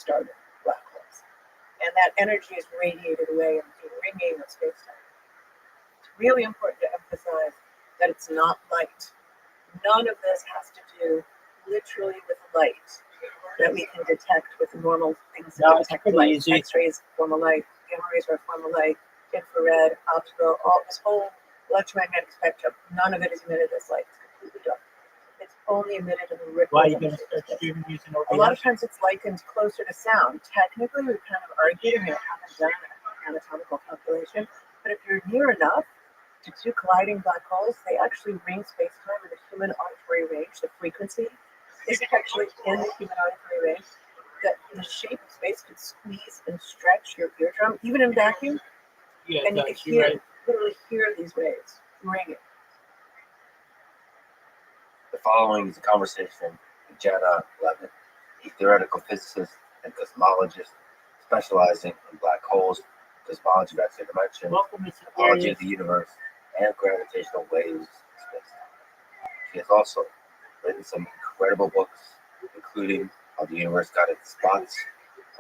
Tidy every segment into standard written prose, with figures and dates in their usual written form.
started black holes. And that energy is radiated away into the ringing of space-time. It's really important to emphasize that it's not light. None of this has to do literally with light that we can detect with normal things that detect light. X-rays, form of light, gamma rays are a form of light, infrared, optical, all this whole electromagnetic spectrum. None of it is emitted as light. It's completely dark. It's only emitted in the ripple. Why are you going to start streaming using OBS? A lot of times it's likened closer to sound. Technically, we've kind of argued, and we haven't done an anatomical calculation, but if you're near enough to two colliding black holes, they actually ring space-time in the human auditory range. The frequency is actually in the human auditory range. That the shape of space could squeeze and stretch your eardrum, even in vacuum. Yeah, and you can hear, right. Literally hear these waves ringing. The following is a conversation with Jana Levin, a theoretical physicist and cosmologist specializing in black holes, cosmology of extra dimension, topology of the universe, and gravitational waves in space. She has also written some incredible books, including How the Universe Got Its Spots,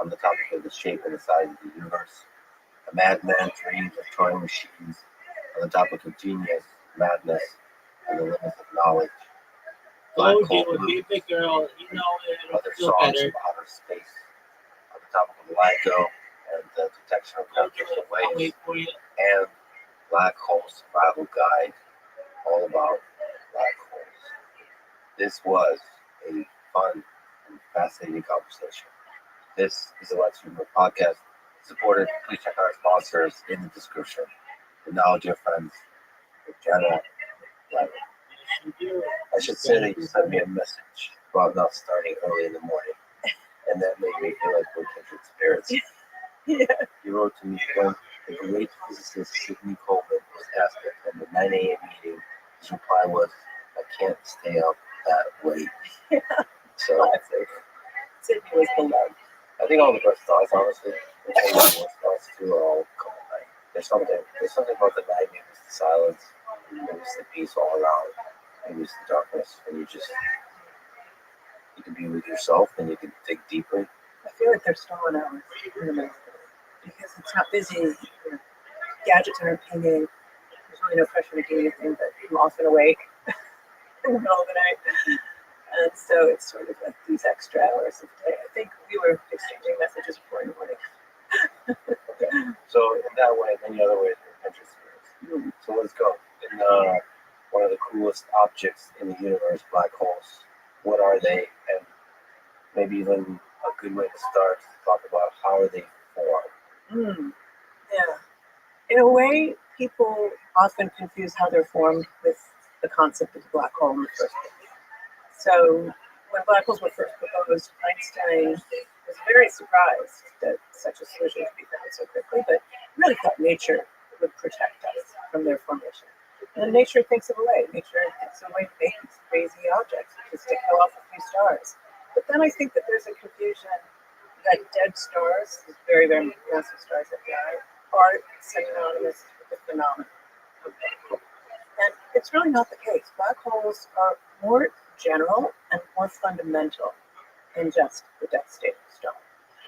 on the topic of the shape and the size of the universe, A Madman Dreams of Turing Machines, on the topic of genius, madness, and the limits of knowledge. Black hole movies, other songs of outer space, on the topic of LIGO and the detection of gravitational waves, and Black Hole Survival Guide, all about black holes. This was a fun and fascinating conversation. This is a Lex Rumor podcast. Supported, please check out our sponsors in the description. The Knowledge of Friends with Jenna Levin. I should say that you sent me a message about not starting early in the morning, and that made me feel like we're kindred spirits. Yeah. You wrote to me when the great physicist Sidney Coleman was asked to attend the 9 a.m. meeting. His reply was, "I can't stay up that late." Yeah. So Sidney was beloved. I think all the best thoughts, honestly, and some of the worst thoughts too, are all come at night. There's something about the night, maybe it's the silence, maybe it's the peace all around, maybe it's the darkness, and you can be with yourself and you can dig deeper. I feel like there's stolen hours in the middle because it's not busy. You know, gadgets aren't pinging. There's really no pressure to do anything, but I'm often awake in the middle of the night. And so it's sort of like these extra hours of the day. I think we were exchanging messages before in the morning. Okay. So in that way, many other ways, we're kindred spirits. Mm. So let's go. In one of the coolest objects in the universe, black holes. What are they? And maybe even a good way to start to talk about how are they formed. Yeah. In a way, people often confuse how they're formed with the concept of the black hole in the first place. So when black holes were first proposed, Einstein was very surprised that such a solution could be found so quickly, but really thought nature would protect us from their formation. And nature thinks of a way. Nature thinks of a way to make these crazy objects, just to kill off a few stars. But then I think that there's a confusion that dead stars, these very, very massive stars that die, are synonymous with the phenomenon of black hole. And it's really not the case. Black holes are more general and more fundamental than just the death state of the star.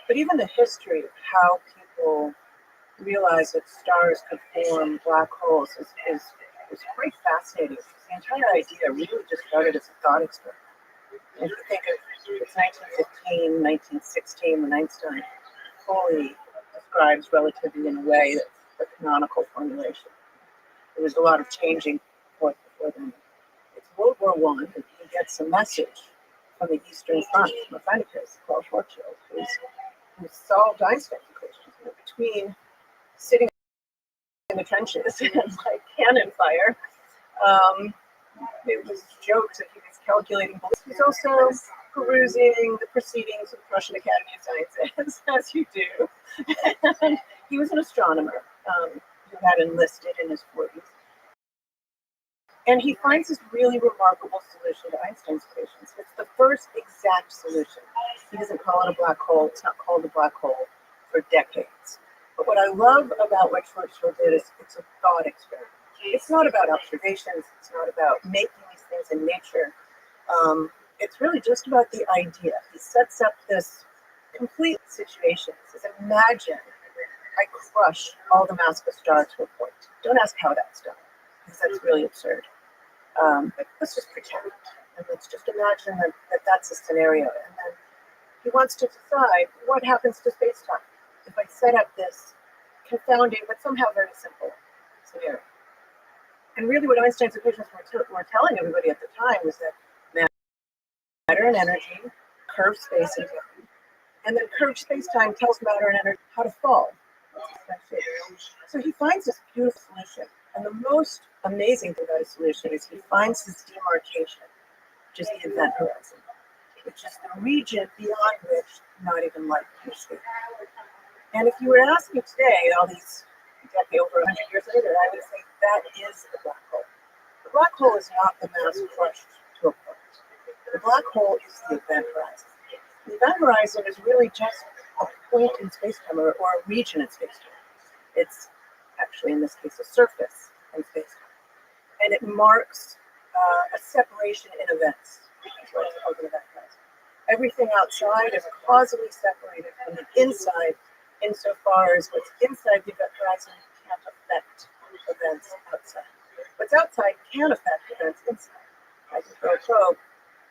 But even the history of how people realize that stars could form black holes is quite fascinating. The entire idea really just started as a thought experiment. If you think of it's 1915, 1916, when Einstein fully describes relativity in a way that's the canonical formulation. There was a lot of changing before then. It's World War I, and he gets a message from the Eastern Front from a friend of his called Rothschild, who solved Einstein's equations. Between sitting in the trenches and like cannon fire, it was jokes that he was calculating. He was also perusing the proceedings of the Russian Academy of Sciences, as you do. And he was an astronomer who had enlisted in his 40s. And he finds this really remarkable solution to Einstein's equations. It's the first exact solution. He doesn't call it a black hole. It's not called a black hole for decades. But what I love about what Rothschild did is it's a thought experiment. It's not about observations. It's not about making these things in nature. It's really just about the idea. He sets up this complete situation is imagine I crush all the mass of a star to a point. Don't ask how that's done, because that's really absurd. But let's just pretend, and let's just imagine that that's a scenario. And then he wants to decide what happens to space-time if I set up this confounding but somehow very simple scenario. And really what Einstein's equations were telling everybody at the time was that matter and energy curve space and time. And then curved space-time tells matter and energy how to fall. So he finds this beautiful solution. And the most amazing thing about his solution is he finds this demarcation, which is the event horizon, which is the region beyond which not even light can escape. And if you were asking today, all these over 100 years later, I would say that is the black hole. The black hole is not the mass crushed to a point. The black hole is the event horizon. The event horizon is really just a point in space-time or a region in space-time. It's actually, in this case, a surface in space-time. And it marks a separation in events. That's why it's called an event horizon. Everything outside is causally separated from the inside insofar as what's inside the event horizon can't affect events outside. What's outside can affect events inside. I can throw a probe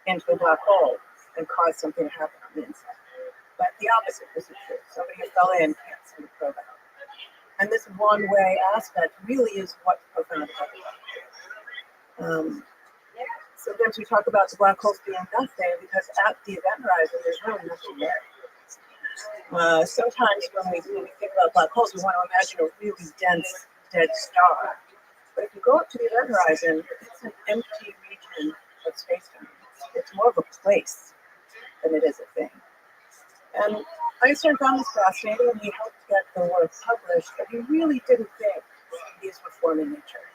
into a black hole and cause something to happen on the inside. But the opposite is true. Somebody who fell in can't send a probe out. And this one-way aspect really is what's profound about the black hole. Sometimes we talk about the black holes being nothing because at the event horizon, there's really nothing there. Sometimes when we think about black holes, we want to imagine a really dense, dead star. But if you go up to the event horizon, it's an empty region of space-time. It's more of a place than it is a thing. And Einstein found this fascinating, and he helped get the work published, but he really didn't think these would form in nature.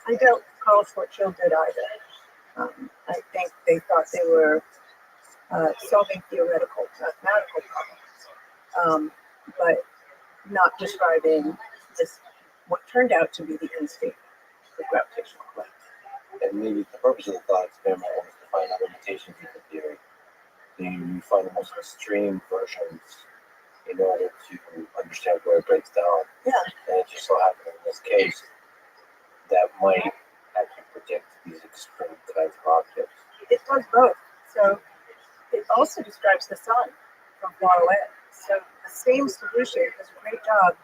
I doubt Carl Rothschild did either. I think they thought they were solving theoretical, mathematical problems, but not describing this, what turned out to be the end state of gravitational collapse. And maybe the purpose of the thought experiment was to find the limitations of the theory. You find the most extreme versions in order to understand where it breaks down. Yeah. And it just so happened in this case that might actually predict these extreme kinds of objects. It does both. So it also describes the sun from far away. So the same solution does a great job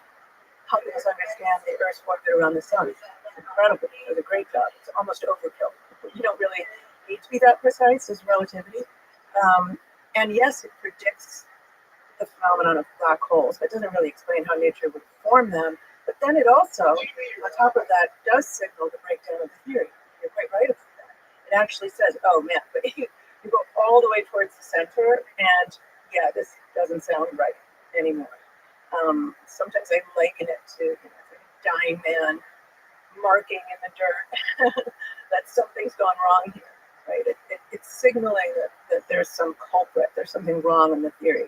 helping us understand the Earth's orbit around the sun. Incredible. It does a great job. It's almost overkill. You don't really need to be that precise. There's relativity. And yes, it predicts the phenomenon of black holes. That doesn't really explain how nature would form them. But then it also, on top of that, does signal the breakdown of the theory. You're quite right about that. It actually says, oh man, but you go all the way towards the center, and yeah, this doesn't sound right anymore. Sometimes I liken it to a dying man marking in the dirt that something's gone wrong here. Right? It's signaling that there's some culprit, there's something wrong in the theory.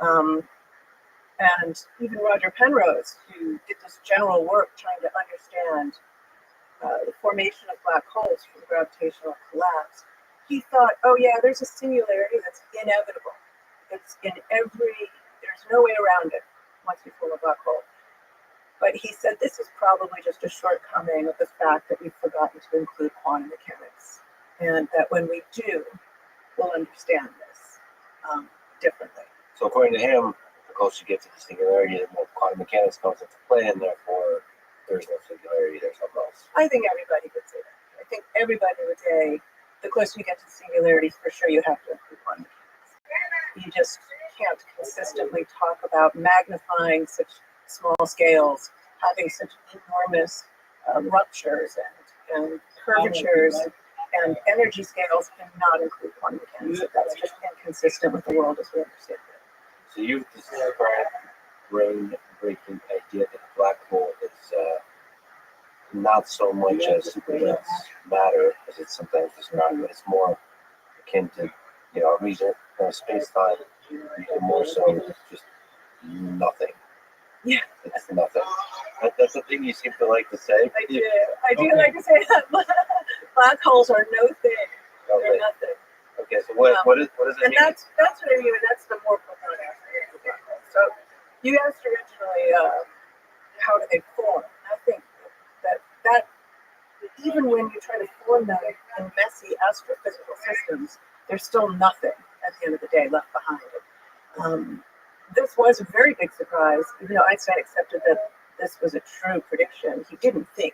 And even Roger Penrose, who did this general work trying to understand the formation of black holes from gravitational collapse, he thought, oh yeah, there's a singularity that's inevitable. It's in there's no way around it once you form a black hole. But he said this is probably just a shortcoming of the fact that we've forgotten to include quantum mechanics. And that when we do, we'll understand this differently. So according to him, the closer you get to the singularity, the more quantum mechanics comes into play, and therefore there's no singularity, there's something else. I think everybody would say that. I think everybody would say the closer you get to the singularity, for sure you have to include quantum mechanics. You just can't consistently talk about magnifying such small scales, having such enormous ruptures and curvatures and energy scales, and not include quantum mechanics. That's just inconsistent with the world as we understand it. So you've described brain-breaking idea that the black hole is not so much as superdense matter as it's sometimes described, but it's more akin to a region of space-time, even more so just nothing. Yeah. It's nothing. That's the thing you seem to like to say. I do like to say that black holes are no thing. They're nothing. Okay, so what does it mean? And that's what I mean. That's the more profound aspect. So you asked originally, how do they form? I think that even when you try to form them in messy astrophysical systems, there's still nothing at the end of the day left behind. This was a very big surprise. Even though Einstein accepted that this was a true prediction, he didn't think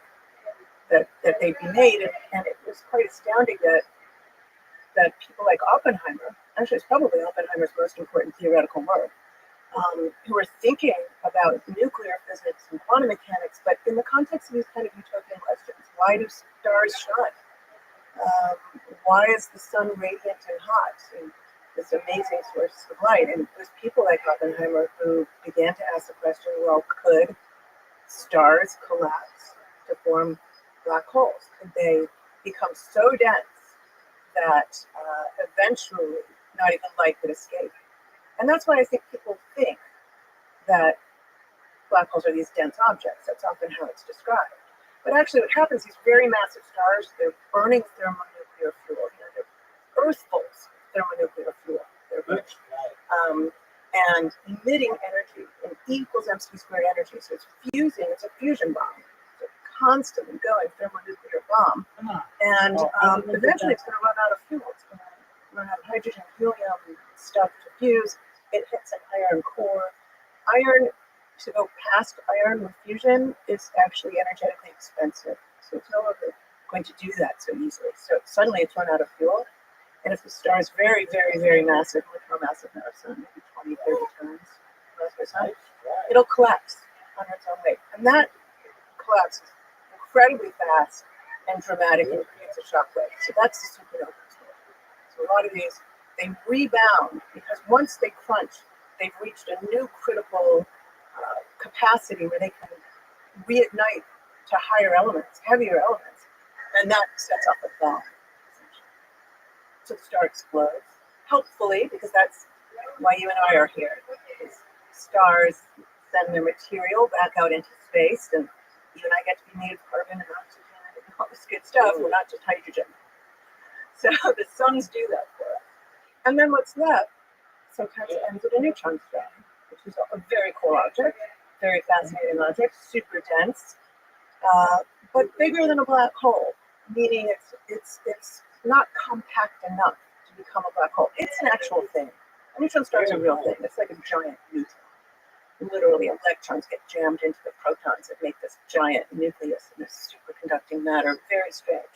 that they'd be made, and it was quite astounding that people like Oppenheimer, actually it's probably Oppenheimer's most important theoretical work, who were thinking about nuclear physics and quantum mechanics, but in the context of these kind of utopian questions. Why do stars shine? Why is the sun radiant and hot and this amazing source of light? And it was people like Oppenheimer who began to ask the question, well, could stars collapse to form black holes? Could they become so dense that eventually not even light could escape? And that's why I think people think that black holes are these dense objects. That's often how it's described. But actually what happens, these very massive stars, they're burning thermonuclear fuel. They're earthfuls of thermonuclear fuel. They're rich. And emitting energy, and E equals mc squared energy. So it's fusing, it's a fusion bomb. It's a constantly going thermonuclear bomb. And eventually it's going to run out of fuel. It's going to run out of hydrogen, helium, stuff to fuse. It hits an iron core. Iron, to go past iron with fusion, is actually energetically expensive. So it's no longer going to do that so easily. So suddenly it's run out of fuel. And if the star is very, very, very massive, look how massive our sun, maybe 20, 30 times the sun, it'll collapse under its own weight. And that collapses incredibly fast and dramatic and creates a shock wave. So that's the supernova explosion. So a lot of these, they rebound because once they crunch, they've reached a new critical capacity where they can reignite to higher elements, heavier elements, and that sets off a bomb. So the star explodes, helpfully, because that's why you and I are here. Because stars send their material back out into space, and you and I get to be made of carbon and oxygen and all this good stuff. We're not just hydrogen. So the suns do that for us. And then what's left sometimes ends with a neutron star, which is a very cool object, very fascinating object, super dense, but bigger than a black hole, meaning it's not compact enough to become a black hole. It's an actual thing. A neutron star is a real thing. It's like a giant neutron. Literally, electrons get jammed into the protons that make this giant nucleus in this superconducting matter. Very strange,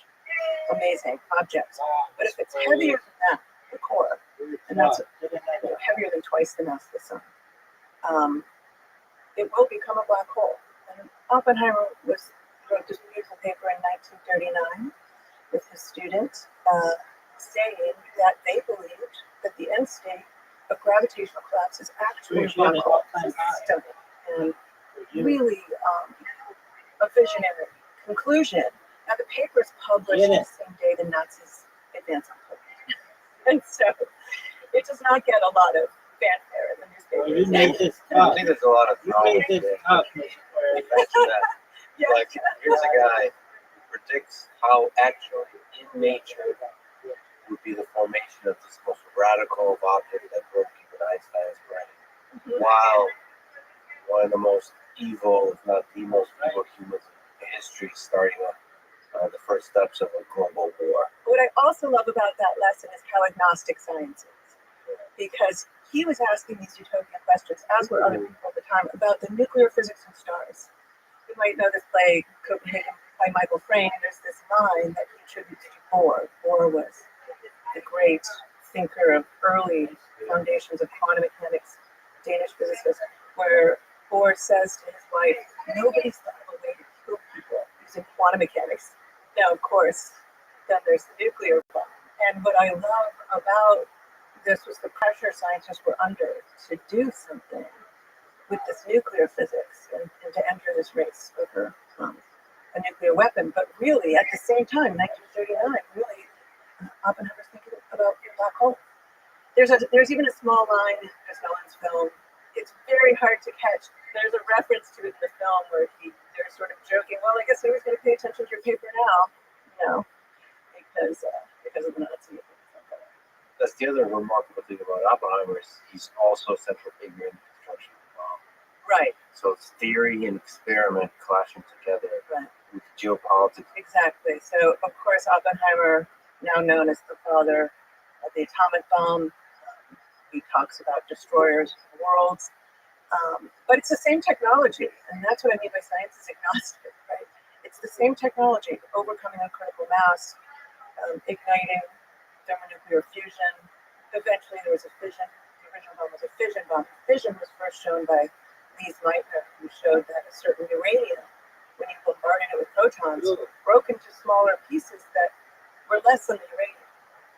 amazing objects. But if it's heavier than that, the core, and that's heavier than twice the mass of the sun, it will become a black hole. And Oppenheimer wrote this beautiful paper in 1939 with his students saying that they believed that the end state of gravitational collapse is actually a black hole. It's stunning and really a visionary conclusion. Now the paper is published the same day the Nazis advance on Poland. And so it does not get a lot of fanfare in the newspapers. You made this I up. think there's a lot of You made this up. You mentioned that. Yeah. Like, here's a guy who predicts how actually in nature would be the formation of this most radical object that broke even Einstein's brain. While one of the most evil, if not the most evil humans in history, starting the first steps of a global war. What I also love about that lesson is how agnostic science is, because he was asking these utopian questions, as were other people at the time, about the nuclear physics of stars. You might know this play, Copenhagen, by Michael Frayn. There's this line that he attributes to Bohr. Bohr was the great thinker of early foundations of quantum mechanics, Danish physicist, where Bohr says to his wife, nobody's thought of a way to kill people using quantum mechanics. Now, of course, then there's the nuclear bomb. And what I love about this was the pressure scientists were under to do something with this nuclear physics and to enter this race over a nuclear weapon. But really, at the same time, 1939, really, Oppenheimer's thinking about a black hole. There's even a small line in Chris Nolan's film. It's very hard to catch. There's a reference to it in the film where they're sort of joking, well, I guess nobody's going to pay attention to your paper now, because of the Nazi. That's the other remarkable thing about Oppenheimer is he's also a central figure in the construction of Right. So it's theory and experiment clashing together Right. with geopolitics. Exactly. So, of course, Oppenheimer, now known as the father of the atomic bomb, he talks about destroyers of worlds. But it's the same technology, and that's what I mean by science is agnostic, right? It's the same technology, overcoming uncritical mass, igniting thermonuclear fusion. Eventually, there was a fission. The original bomb was a fission bomb. Fission was first shown by Lee Meitner, who showed that a certain uranium, when you bombarded it with protons, broke into smaller pieces that were less than the uranium,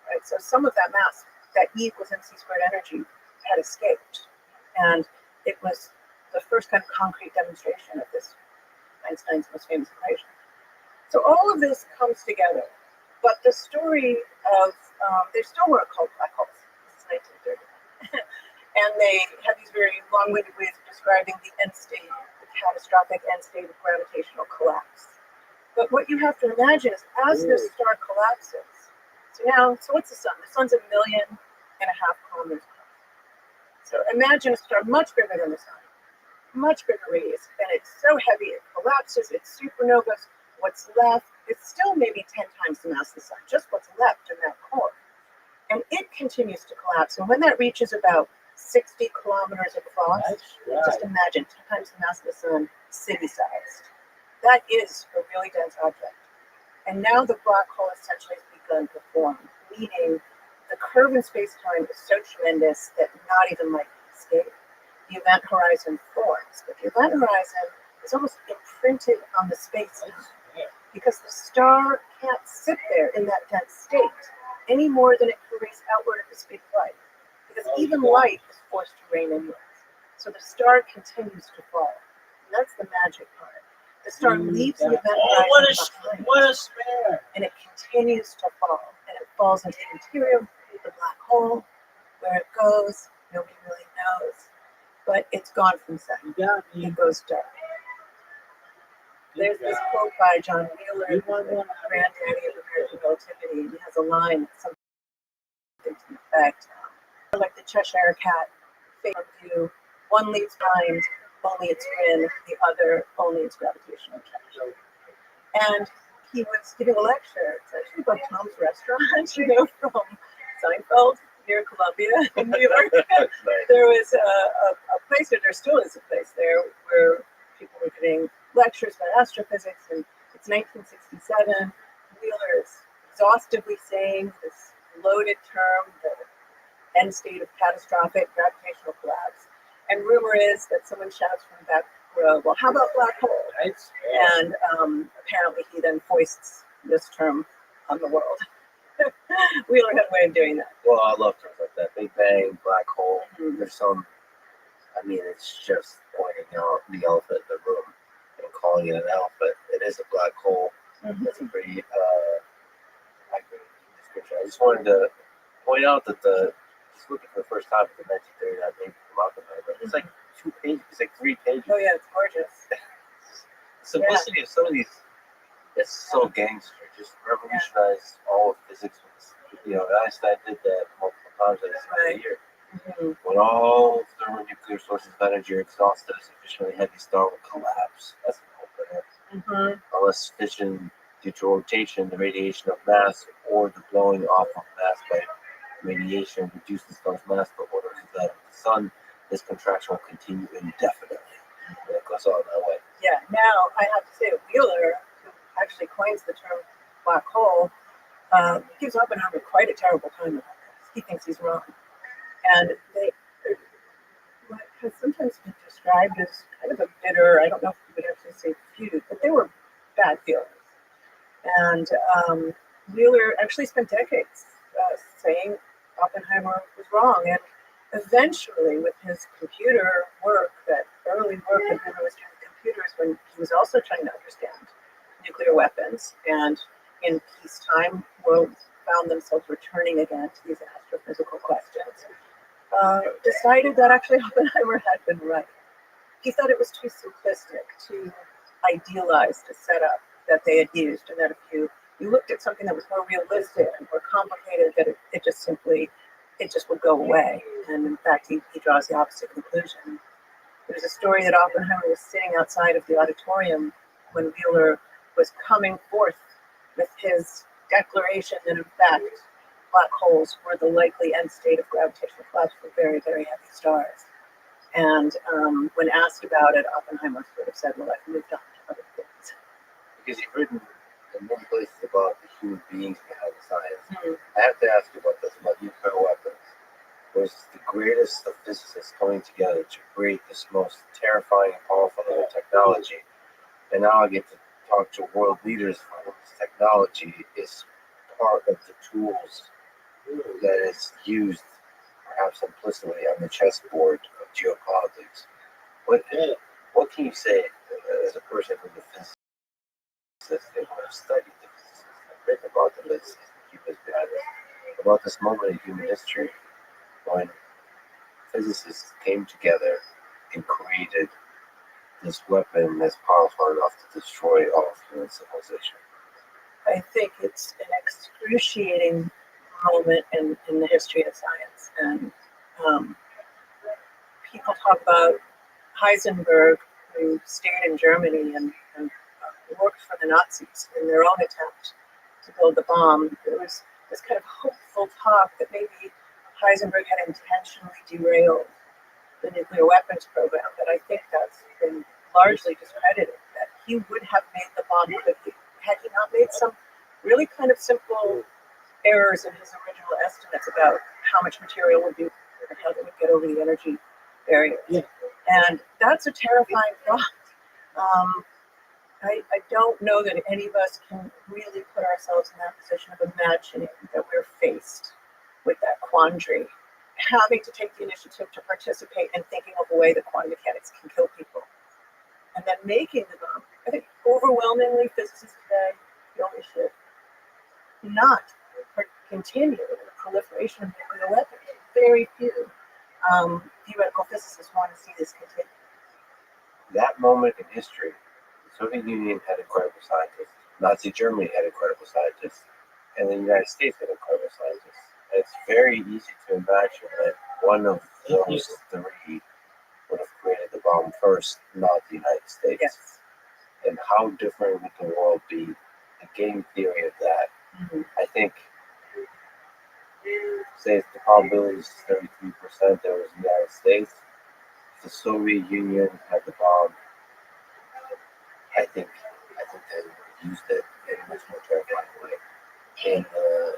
right? So some of that mass, that E equals mc squared energy, had escaped, and it was the first kind of concrete demonstration of this Einstein's most famous equation. So all of this comes together, but the story of they still weren't called black holes. This is 1930, and they have these very long-winded ways of describing the end state, the catastrophic end state of gravitational collapse. But what you have to imagine is as this star collapses, so what's the sun? The sun's 1.5 million kilometers. So imagine a star much bigger than the sun, much bigger radius, and it's so heavy it collapses, it's supernovas. What's left is still maybe 10 times the mass of the sun, just what's left in that core. And it continues to collapse. And when that reaches about 60 kilometers across, just imagine 10 times the mass of the sun, city-sized. That is a really dense object. And now the black hole essentially has begun to form, meaning the curve in space-time is so tremendous that not even light can escape. The event horizon forms, but the event horizon is almost imprinted on the space-time because the star can't sit there in that dense state any more than it can race outward at the speed of light, because even light is forced to rain inwards. So the star continues to fall. And that's the magic part. The star leaves the event horizon behind, what a spare! and it continues to fall, and it falls into the interior of the black hole. Where it goes, nobody really knows, but it's gone from sight. It goes dark. There's this quote by John Wheeler, the granddaddy of American relativity. He has a line that's something to the effect, like the Cheshire cat, fade from view, one leaves behind only its grin, the other only its gravitational attraction. And he was giving a lecture. It's actually about Tom's Restaurant, from Seinfeld near Columbia in New York. There was a place, or there still is a place there, where people were giving lectures about astrophysics, and it's 1967. Wheeler is exhaustively saying this loaded term, the end state of catastrophic gravitational collapse. And rumor is that someone shouts from the back row, well, how about black hole? And apparently he then foists this term on the world. Wheeler had a way of doing that. Well, I love terms like that. Big Bang, black hole. There's some, it's just pointing out the elephant in the room and calling it an elephant. It is a black hole. That's a pretty accurate description. I just wanted to point out that just looking for the first time at the 1939 paper from Oppenheimer, it's like 2 pages, it's like 3 pages. Oh yeah, it's gorgeous. The simplicity of some of these, it's so gangster. Just revolutionized all of physics. Einstein did that multiple times in a year. When all thermonuclear sources of energy are exhausted, a sufficiently heavy star will collapse. That's the whole thing. Unless fission due to rotation, the radiation of mass, or the blowing off of mass by radiation reduce the star's mass per order of that of the sun, this contraction will continue indefinitely. And it goes on that way. Yeah, now I have to say that Wheeler, who actually coins the term black hole, gives Oppenheimer quite a terrible time about this. He thinks he's wrong. And what has sometimes been described as kind of a bitter, I don't know if you would actually say feud, but they were bad feelings. And Wheeler actually spent decades saying Oppenheimer was wrong. And eventually, with his computer work, that early work that Wheeler was doing with computers, when he was also trying to understand nuclear weapons, and in peacetime, worlds found themselves returning again to these astrophysical questions, decided that actually Oppenheimer had been right. He thought it was too simplistic, too idealized a setup that they had used, and that if you looked at something that was more realistic and more complicated, that it just would go away. And in fact, he draws the opposite conclusion. There's a story that Oppenheimer was sitting outside of the auditorium when Wheeler was coming forth with his declaration that, in fact, black holes were the likely end state of gravitational collapse for very, very heavy stars. And when asked about it, Oppenheimer sort of said, well, I've moved on to other things. Because you've written in many places about the human beings behind the science. I have to ask you about this, about nuclear weapons. Was the greatest of physicists coming together to create this most terrifying and powerful new technology. And now I get to talk to world leaders for this technology is part of the tools that is used, perhaps implicitly, on the chessboard of geopolitics. What can you say as a person who's a physicist and who has studied the physicists, and written about the physicists, about this moment in human history when physicists came together and created this weapon that's powerful enough to destroy all of human civilization? I think it's an excruciating moment in the history of science. And people talk about Heisenberg, who stayed in Germany and worked for the Nazis in their own attempt to build the bomb. There was this kind of hopeful talk that maybe Heisenberg had intentionally derailed the nuclear weapons program, but I think that's been largely discredited, that he would have made the bomb quickly had he not made some really kind of simple errors in his original estimates about how much material would be, and how they would get over the energy barriers. Yeah. And that's a terrifying thought. I don't know that any of us can really put ourselves in that position of imagining that we're faced with that quandary, having to take the initiative to participate and thinking of a way that quantum mechanics can kill people, and then making the bomb. I think overwhelmingly physicists today feel we should not continue the proliferation of nuclear weapons. Very few theoretical physicists want to see this continue. That moment in history, the Soviet Union had incredible scientists, Nazi Germany had incredible scientists, and the United States had incredible scientists. And it's very easy to imagine that one of those three would have created the bomb first, not the United States. Yes. And how different would the world be? The game theory of that. Mm-hmm. I think, say the probability is 33% that it was the United States. If the Soviet Union had the bomb, I think they would have used it in a much more terrifying way in the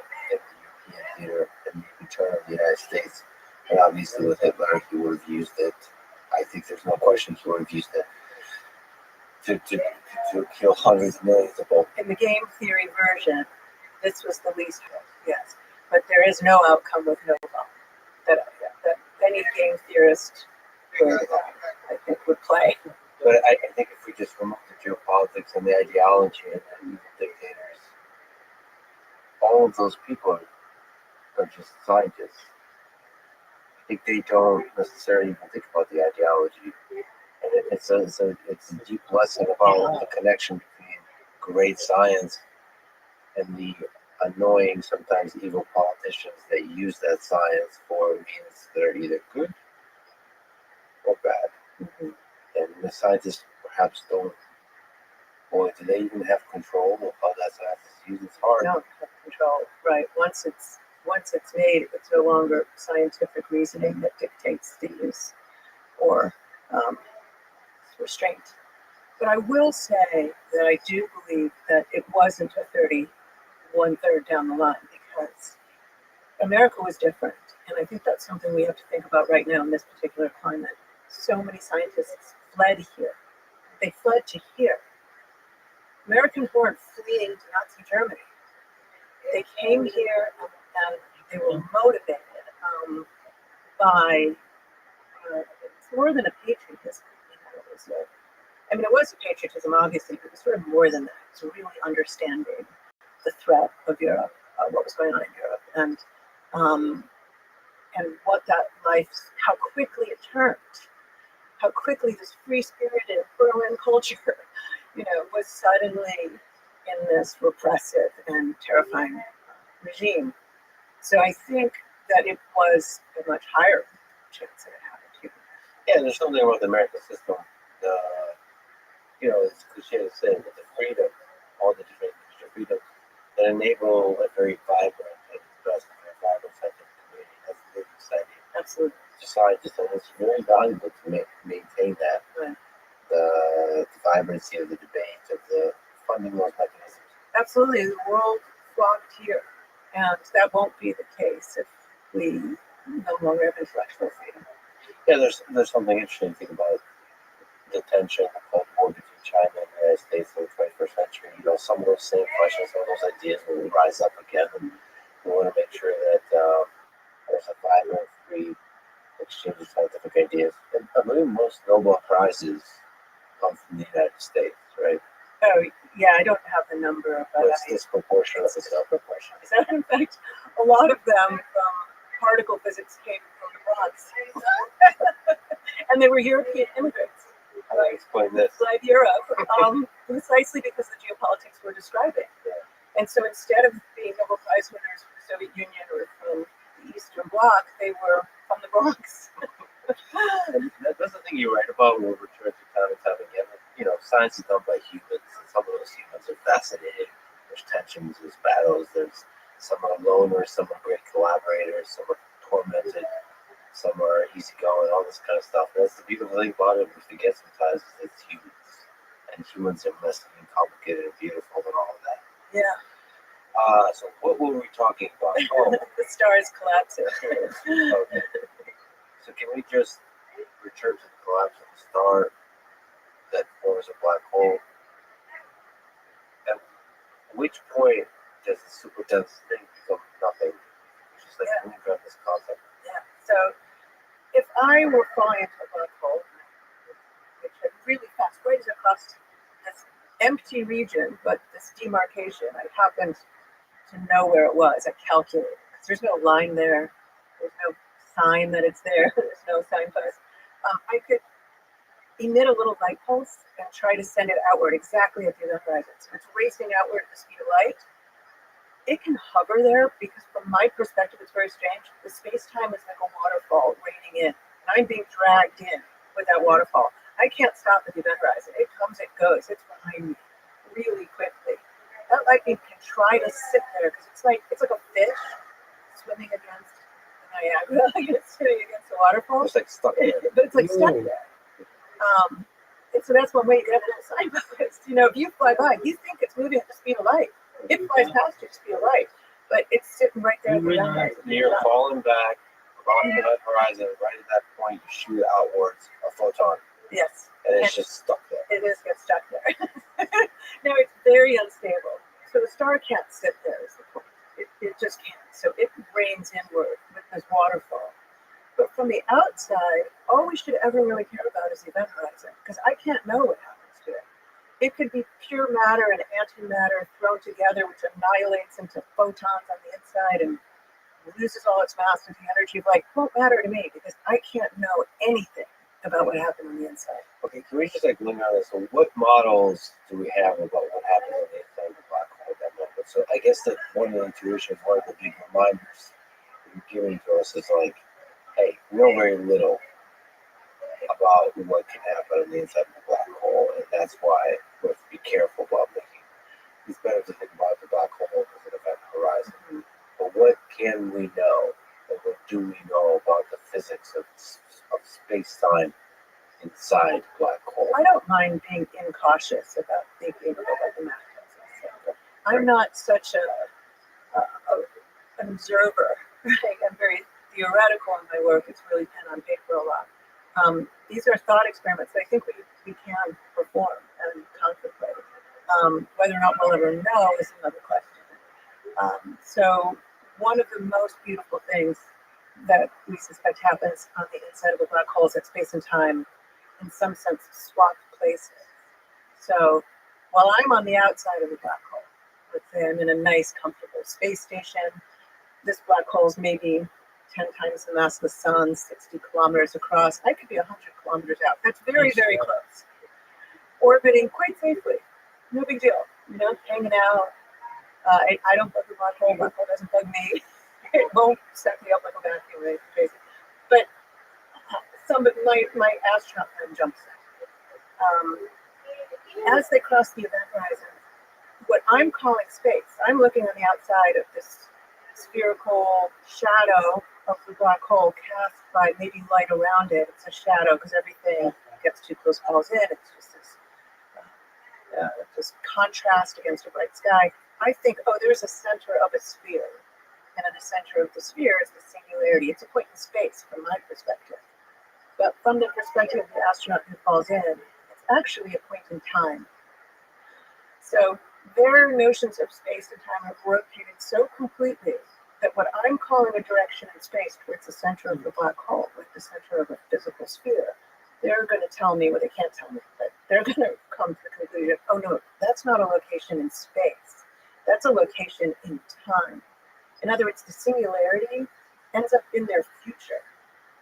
European theater and the return of the United States. And obviously with Hitler, he would have used it. I think there's no question he would have used it to kill hundreds of millions of people. In the game theory version, this was the least, yes. But there is no outcome with no bomb that any game theorist would, I think, would play. But I think if we just remove the geopolitics and the ideology and the evil dictators, all of those people are just scientists. I think they don't necessarily even think about the ideology. And it's a deep lesson about the connection between great science and the annoying, sometimes evil politicians that use that science for means that are either good or bad. Mm-hmm. And the scientists perhaps don't, boy, do they even have control of how that science is used? It's hard. They don't have control, right. Once it's made, it's no longer scientific reasoning that dictates the use or restraint. But I will say that I do believe that it wasn't a 31/3 down the line, because America was different. And I think that's something we have to think about right now in this particular climate. So many scientists fled here. They fled to here. Americans weren't fleeing to Nazi Germany. They came here and they were motivated by it's more than a patriotism. It was a patriotism, obviously, but it was sort of more than that. It was really understanding the threat of Europe, what was going on in Europe, and what that life, how quickly it turned, how quickly this free-spirited Berlin culture, was suddenly in this repressive and terrifying regime. So I think that it was a much higher chance that it happened here. Yeah, there's something about the American system. The it's cliche to say, but the freedom, all the different freedoms that enable a very vibrant and expressive and vibrant scientific community. That's a very exciting. Absolutely. Scientists, and it's very valuable to maintain that Right. the vibrancy of the debate of the funding those mechanisms. Absolutely, the world flocked here, and that won't be the case if we no longer have intellectual freedom. Yeah, there's something interesting to think about the tension, the Cold War between China and the United States in the 21st century. Some of those same questions, some of those ideas will rise up again, and we want to make sure that there's a vibrant, free exchange of scientific ideas. And I believe most Nobel Prizes come from the United States, right? Oh, yeah, I don't have the number, but it's disproportionate. It's disproportionate. So, in fact, a lot of them from particle physics came from the Bronx. And they were European immigrants. How do I explain this? Inside Europe, precisely because the geopolitics we're describing. Yeah. And so instead of being Nobel Prize winners from the Soviet Union or from the Eastern Bloc, they were from the Bronx. And that's the thing you write about. We'll return to time and time again. Science is done by humans. And some of those humans are fascinating. There's tensions, there's battles, there's some are loners, some are great collaborators, some are tormented, some are easygoing, all this kind of stuff. And that's the beautiful thing about it. We forget sometimes is it's humans. And humans are messy and complicated and beautiful and all of that. Yeah. So what were we talking about? The stars collapsing. Okay. So can we just return to the collapse of the star that forms a black hole? At which point does the super dense thing become nothing? It's just like we grab this concept. Yeah. So if I were falling into a black hole, which is really fast, right across this empty region, but this demarcation, I happened to know where it was. I calculated. There's no line there. There's no sign that it's there. There's no signpost. I could emit a little light pulse and try to send it outward exactly at the event horizon. So it's racing outward at the speed of light. It can hover there because from my perspective, it's very strange. The space-time is like a waterfall raining in, and I'm being dragged in with that waterfall. I can't stop at the event horizon. It comes, it goes. It's behind me really quickly. That lightning can try to sit there because it's like a fish swimming against the Niagara, swimming against the waterfall. It's like stuck there. But it's like stuck there. And so that's one way you can have a little signpost. If you fly by, you think it's moving at the speed of light. It flies past you at the speed of light, but it's sitting right there at the event horizon. You're falling back along the event horizon. Right at that point, you shoot outwards a photon. Yes. And it's just stuck there. It is get stuck there. Now it's very unstable. So the star can't sit there is the point. It just can't. So it rains inward with this waterfall. But from the outside, all we should ever really care about is the event horizon, because I can't know what happens to it. It could be pure matter and antimatter thrown together, which annihilates into photons on the inside and loses all its mass and the energy of light. It won't matter to me because I can't know anything about what happened on the inside. Okay, can we just linger on this? So what models do we have about what happens on the inside of the black hole at that moment? So I guess that one of the intuitions, one of the big reminders that you're giving to us is like, hey, we know very little about what can happen on the inside of the black hole, and that's why we have to be careful about making it's better to think about the black hole as an event horizon. Mm-hmm. But what can we know, and what do we know about the physics of space-time inside black hole? I don't mind being incautious about thinking about the matter. I'm not such an observer. Right? I'm very theoretical in my work. It's really pen on paper a lot. These are thought experiments that I think we can perform and contemplate. Whether or not we'll ever know is another question. So one of the most beautiful things that we suspect happens on the inside of a black hole is that space and time, in some sense, swap places. So while I'm on the outside of the black hole, let's say I'm in a nice, comfortable space station, this black hole is maybe 10 times the mass of the sun, 60 kilometers across. I could be 100 kilometers out. That's very, very close. Orbiting quite safely. No big deal. Hanging out. I don't bug the black hole. Black hole doesn't bug me. It won't set me up like a vacuum. Right? Crazy. But my astronaut friend jumps in. As they cross the event horizon, what I'm calling space, I'm looking on the outside of this spherical shadow of the black hole cast by maybe light around it. It's a shadow because everything gets too close, falls in. It's just this contrast against a bright sky. I think, oh, there's a center of a sphere. And in the center of the sphere is the singularity. It's a point in space from my perspective. But from the perspective of the astronaut who falls in, it's actually a point in time. So their notions of space and time have rotated so completely that what I'm calling a direction in space towards the center of the black hole, like the center of a physical sphere, they're going to tell me, well, they can't tell me, but they're going to come to the conclusion, oh no, that's not a location in space. That's a location in time. In other words, the singularity ends up in their future.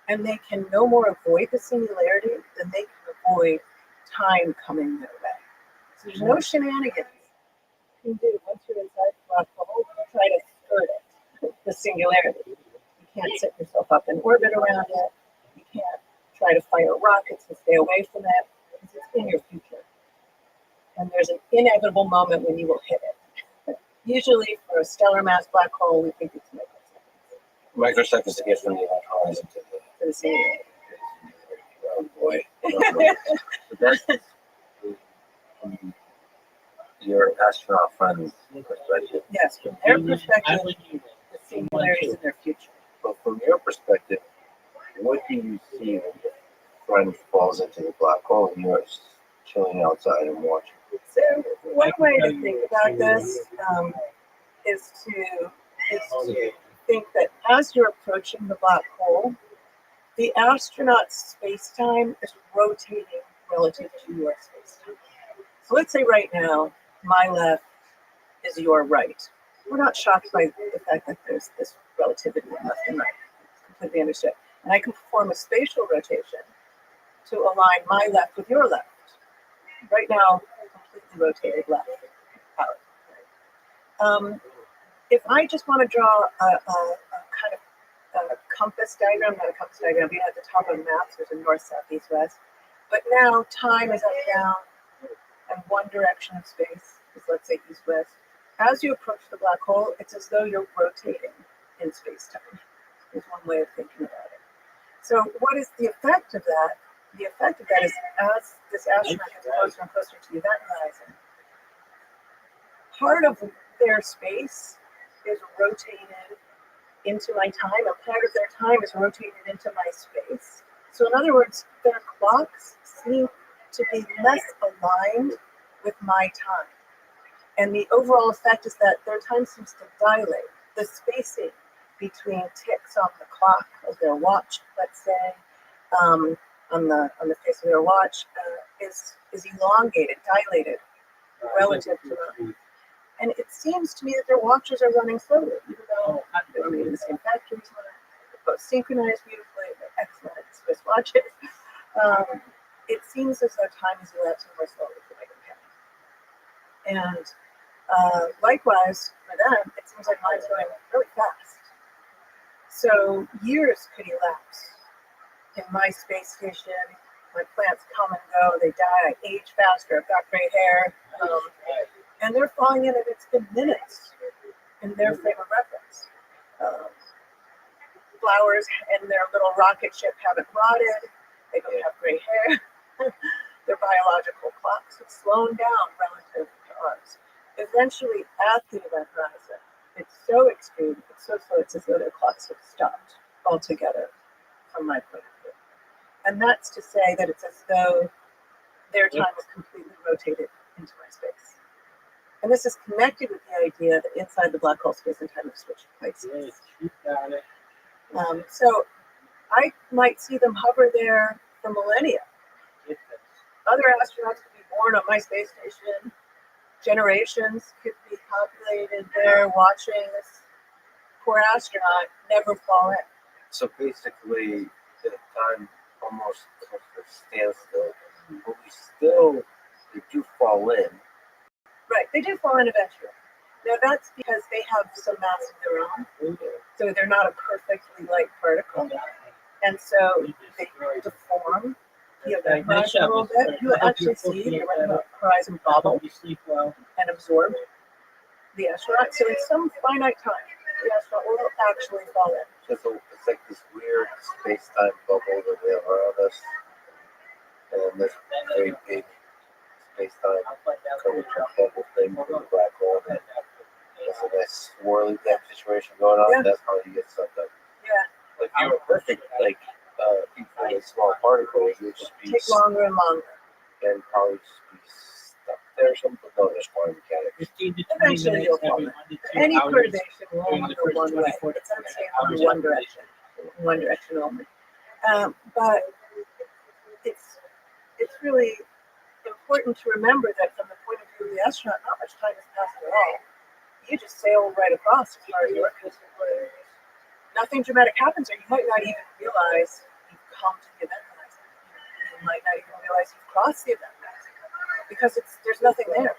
And they can no more avoid the singularity than they can avoid time coming their way. So there's no shenanigans you can do once you're inside the black hole to try to skirt it, the singularity. You can't set yourself up in orbit around it. You can't try to fire rockets and stay away from it because it's in your future. And there's an inevitable moment when you will hit it. Usually for a stellar mass black hole, we think it's microseconds. Microseconds to get from the event horizon to the singularity. oh boy. But that's from your astronaut friend's perspective. Yes, from their perspective, the singularity is in their future. But from your perspective, what do you see when your friend falls into the black hole and you're chilling outside and watching? So one way to think about this is to think that as you're approaching the black hole, the astronaut's space-time is rotating relative to your space-time. So let's say right now, my left is your right. We're not shocked by the fact that there's this relativity in left and right. It's completely understood. And I can perform a spatial rotation to align my left with your left. Right now, completely rotated left out. If I just want to draw a kind of a compass diagram, not a compass diagram, at the top of maps, there's a north, south, east, west. But now time is up, down, and one direction of space is, let's say, east, west. As you approach the black hole, it's as though you're rotating in space-time. Is one way of thinking about it. So what is the effect of that? The effect of that is as this astronaut gets closer and closer to the event horizon, part of their space is rotated into my time, and part of their time is rotated into my space. So in other words, their clocks seem to be less aligned with my time. And the overall effect is that their time seems to dilate. The spacing between ticks on the clock of their watch, let's say, on the face of their watch, is elongated, dilated relative to them. And it seems to me that their watches are running slowly, even though they're made in the same factory time. They're both synchronized beautifully. They're excellent Swiss watches. It seems as though time is elapsing more slowly for my companion. And likewise, for them, it seems like mine's going really fast. So years could elapse in my space station. My plants come and go. They die. I age faster. I've got gray hair. And they're falling in, and it's been minutes in their frame of reference. Flowers in their little rocket ship haven't rotted. They don't have gray hair. Their biological clocks have slowed down relative to ours. Eventually, at the event horizon, it's so extreme, it's so slow, it's as though their clocks have stopped altogether from my point of view. And that's to say that it's as though their time is completely rotated into my space. And this is connected with the idea that inside the black hole, space and time have switched places. So I might see them hover there for millennia. Other astronauts could be born on my space station. Generations could be populated there watching this poor astronaut never fall in. So basically, the time almost stands still, but they do fall in. Right, they do fall in eventually. Now that's because they have some mass of their own, so they're not a perfectly light particle. And so they deform the event horizon a little bit. You actually see the event horizon bobble and absorb the astronaut. So in some finite time, the astronaut will actually fall in. So it's like this weird space-time bubble that we have around us, and this very big space-time curvature bubble thing with the black hole. And it's a nice swirly type situation going on. Yeah. That's how you get stuff done. Yeah. Like you were perfect, like equally small particles, you would just be Take longer and longer. and probably just be stuck there or something. No, there's quantum mechanics. Eventually you'll fall in. Any perturbation will only go one way. It's unstable in one direction only. But it's really important to remember that from the point of view of the astronaut, not much time has passed at all. You just sail right across as far as you're concerned. Nothing dramatic happens, or you might not even realize you've come to the event horizon. You might not even realize you've crossed the event horizon because there's nothing there,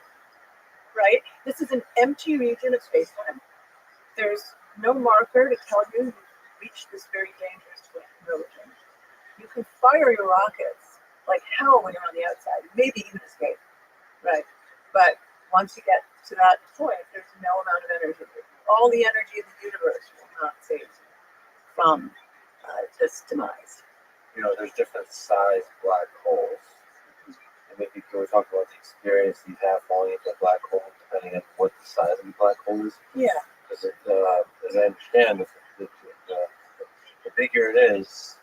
right? This is an empty region of space-time. There's no marker to tell you you've reached this very dangerous region. You can fire your rockets like hell when you're on the outside, maybe even escape, right? But once you get to that point, there's no amount of energy. All the energy in the universe will not save you from this demise. You know, there's different size black holes. And maybe we talk about the experience you have falling into a black hole, depending on what the size of the black hole is. Yeah. Because as I understand, the bigger it is,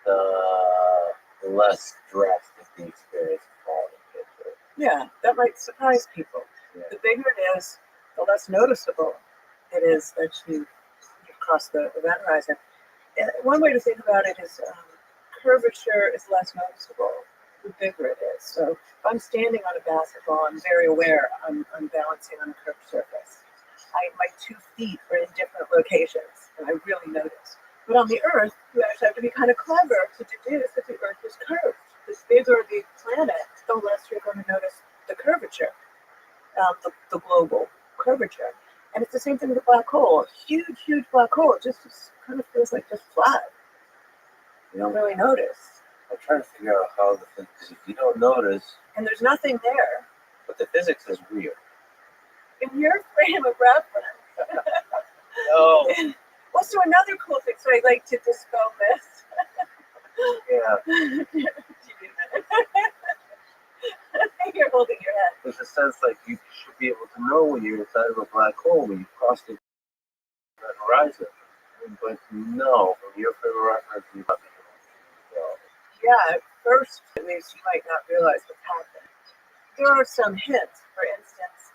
the less drastic the experience of falling into it. Yeah, that might surprise people. Yeah. The bigger it is, the less noticeable it is that you've crossed the event horizon. And one way to think about it is curvature is less noticeable the bigger it is. So if I'm standing on a basketball, I'm very aware I'm balancing on a curved surface. My 2 feet are in different locations, and I really notice. But on the Earth, you actually have to be kind of clever to deduce that the Earth is curved. The bigger the planet, the less you're going to notice the curvature, the global curvature. And it's the same thing with a black hole. A huge, huge black hole. It just kind of feels like just flat. You don't really notice. I'm trying to figure out how because if you don't notice, and there's nothing there, but the physics is real. In your frame of reference. No. Well, so another cool thing, so I like to dispel this. Yeah. You're holding your head. There's a sense like you should be able to know when you're inside of a black hole when you cross the horizon. But no, from your frame of reference, you might be able to know. Yeah, at first, at least, you might not realize what's happening. There are some hints. For instance,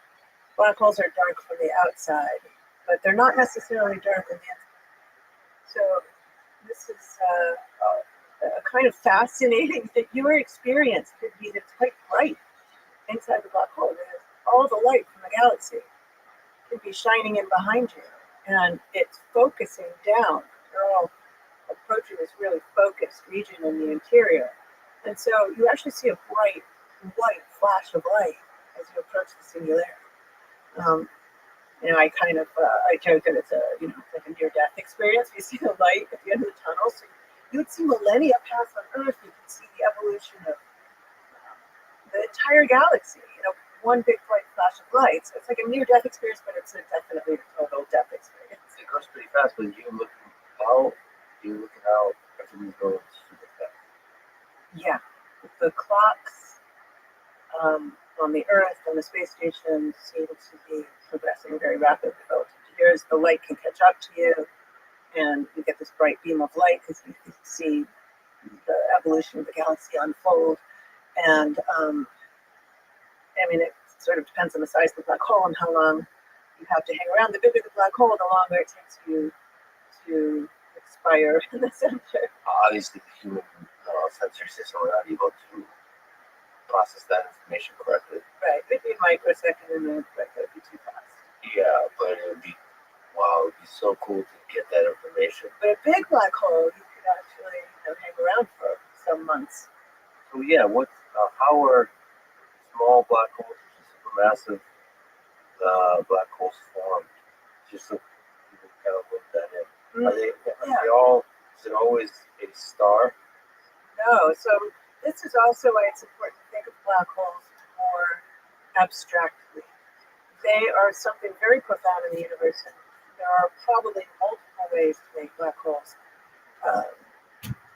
black holes are dark from the outside, but they're not necessarily dark on the inside. So this is a kind of fascinating that your experience could be that it's quite bright inside the black hole. All the light from the galaxy could be shining in behind you, and it's focusing down. They're all approaching this really focused region in the interior. And so you actually see a bright white flash of light as you approach the singularity. I kind of I joke that it's like a near-death experience. You see the light at the end of the tunnel, so you would see millennia pass on Earth. You can see the evolution of the entire galaxy. One big bright flash of light. So it's like a near-death experience, but it's definitely a total death experience. It goes pretty fast, but you look how everything's going super fast. Yeah, the clocks on the Earth and the space station seem to be progressing very rapidly relative to yours. The light can catch up to you, and you get this bright beam of light because you can see the evolution of the galaxy unfold. And it sort of depends on the size of the black hole and how long you have to hang around. The bigger the black hole, the longer it takes you to expire in the center. Obviously, the human sensory system are not able to process that information correctly. Right, it'd be a microsecond, and then it'd be too fast. Yeah, but it would be so cool to get that information. But a big black hole, you could actually hang around for some months. So yeah, how are small black holes, which is supermassive black holes formed? Just so people kind of look that in. Are they all Is it always a star? No. So this is also why it's important to think of black holes more abstractly. They are something very profound in the universe, and there are probably multiple ways to make black holes.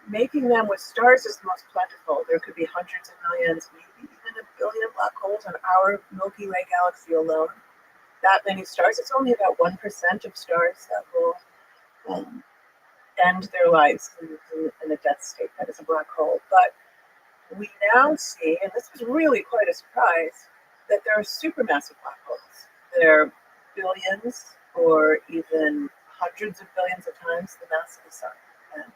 Making them with stars is the most plentiful. There could be hundreds of millions, maybe even a billion black holes in our Milky Way galaxy alone. That many stars. It's only about 1% of stars that will end their lives in a death state that is a black hole. But we now see, and this was really quite a surprise, that there are supermassive black holes. They're billions or even hundreds of billions of times the mass of the sun. And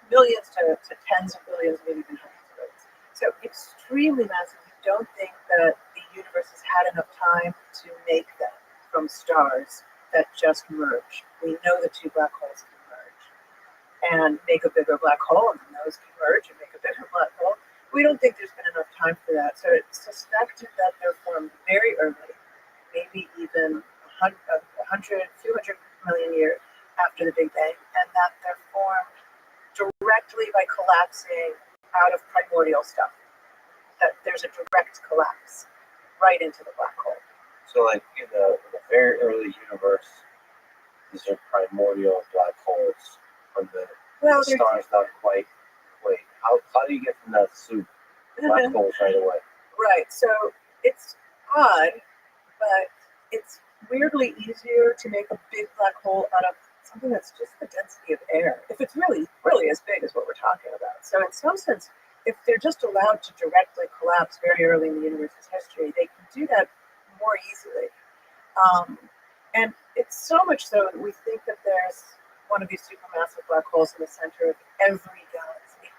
millions to tens of billions, maybe even hundreds of billions. So extremely massive. We don't think that the universe has had enough time to make them from stars that just merge. We know the two black holes can merge and make a bigger black hole, and then those can merge and make a bigger black hole. We don't think there's been enough time for that. So it's suspected that they're formed very early, maybe even 100, 200 million years after the Big Bang, and that they're formed directly by collapsing out of primordial stuff. That there's a direct collapse right into the black hole. So, like in the very early universe, these are primordial black holes from the stars not quite. Wait, how do you get from that soup black holes right away? Right. So it's odd, but it's weirdly easier to make a big black hole out of something that's just the density of air, if it's really as big as what we're talking about. So in some sense, if they're just allowed to directly collapse very early in the universe's history, they can do that more easily. And it's so much so that we think that there's one of these supermassive black holes in the center of every galaxy.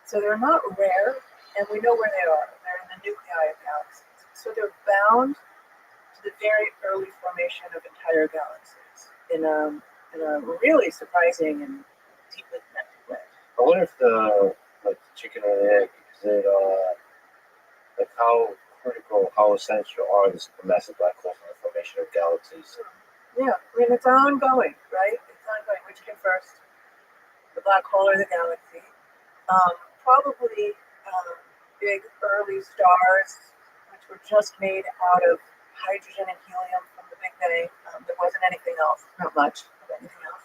So they're not rare, and we know where they are. They're in the nuclei of galaxies. So they're bound to the very early formation of entire galaxies in a really surprising and deeply connected way. I wonder if the chicken or the egg, is it like how critical, how essential are the supermassive black holes in the formation of galaxies? Yeah, I mean it's ongoing, right? It's ongoing. Which came first, the black hole or the galaxy? Probably big early stars, which were just made out of hydrogen and helium from the Big Bang. There wasn't anything else, not much of anything else.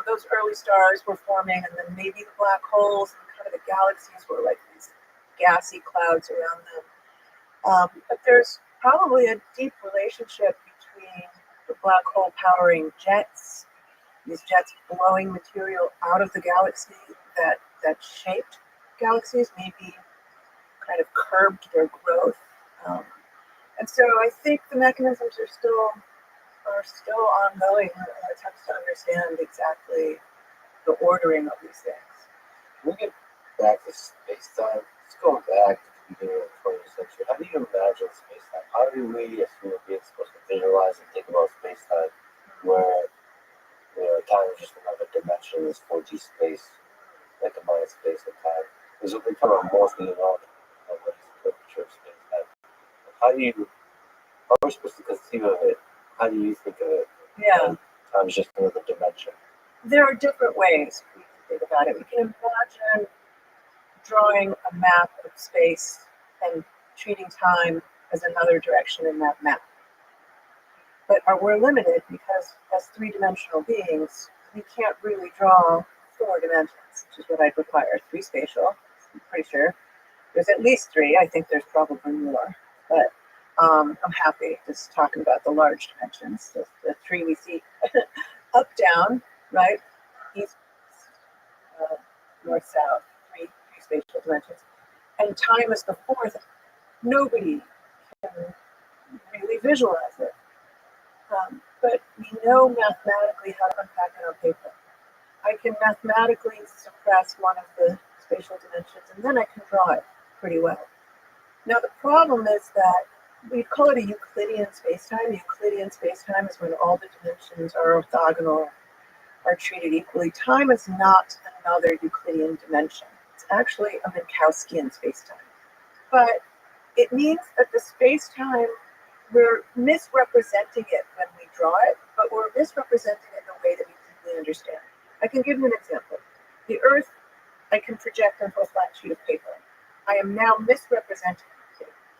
Those early stars were forming, and then maybe the black holes and kind of the galaxies were like these gassy clouds around them. But there's probably a deep relationship between the black hole powering jets, these jets blowing material out of the galaxy that shaped galaxies, maybe kind of curbed their growth. And so I think the mechanisms are still ongoing attempts to understand exactly the ordering of these things. Can we get back to space-time? Let's go back to the beginning of the 20th century. How do you imagine space-time? How do we as human beings supposed to visualize and think about space-time where time is just another dimension, this 4D space, like combined space and time? Because what we talk about mostly about what is the temperature of space-time. How are we supposed to conceive of it? How do you think of it? Yeah. Time is just another dimension. There are different ways we can think about it. We can imagine drawing a map of space and treating time as another direction in that map. But we're limited because as three-dimensional beings, we can't really draw 4 dimensions, which is what I'd require. 3 spatial, I'm pretty sure. There's at least 3. I think there's probably more. But I'm happy just talking about the large dimensions, the 3 we see up, down, right? East, north, south, 3 spatial dimensions. And time is the 4th. Nobody can really visualize it. But we know mathematically how to unpack it on paper. I can mathematically suppress one of the spatial dimensions, and then I can draw it pretty well. Now, the problem is that we call it a Euclidean spacetime. Euclidean spacetime is when all the dimensions are orthogonal, are treated equally. Time is not another Euclidean dimension. It's actually a Minkowskian spacetime. But it means that the spacetime, we're misrepresenting it when we draw it, but we're misrepresenting it in a way that we deeply understand. I can give you an example. The Earth, I can project onto a flat sheet of paper. I am now misrepresenting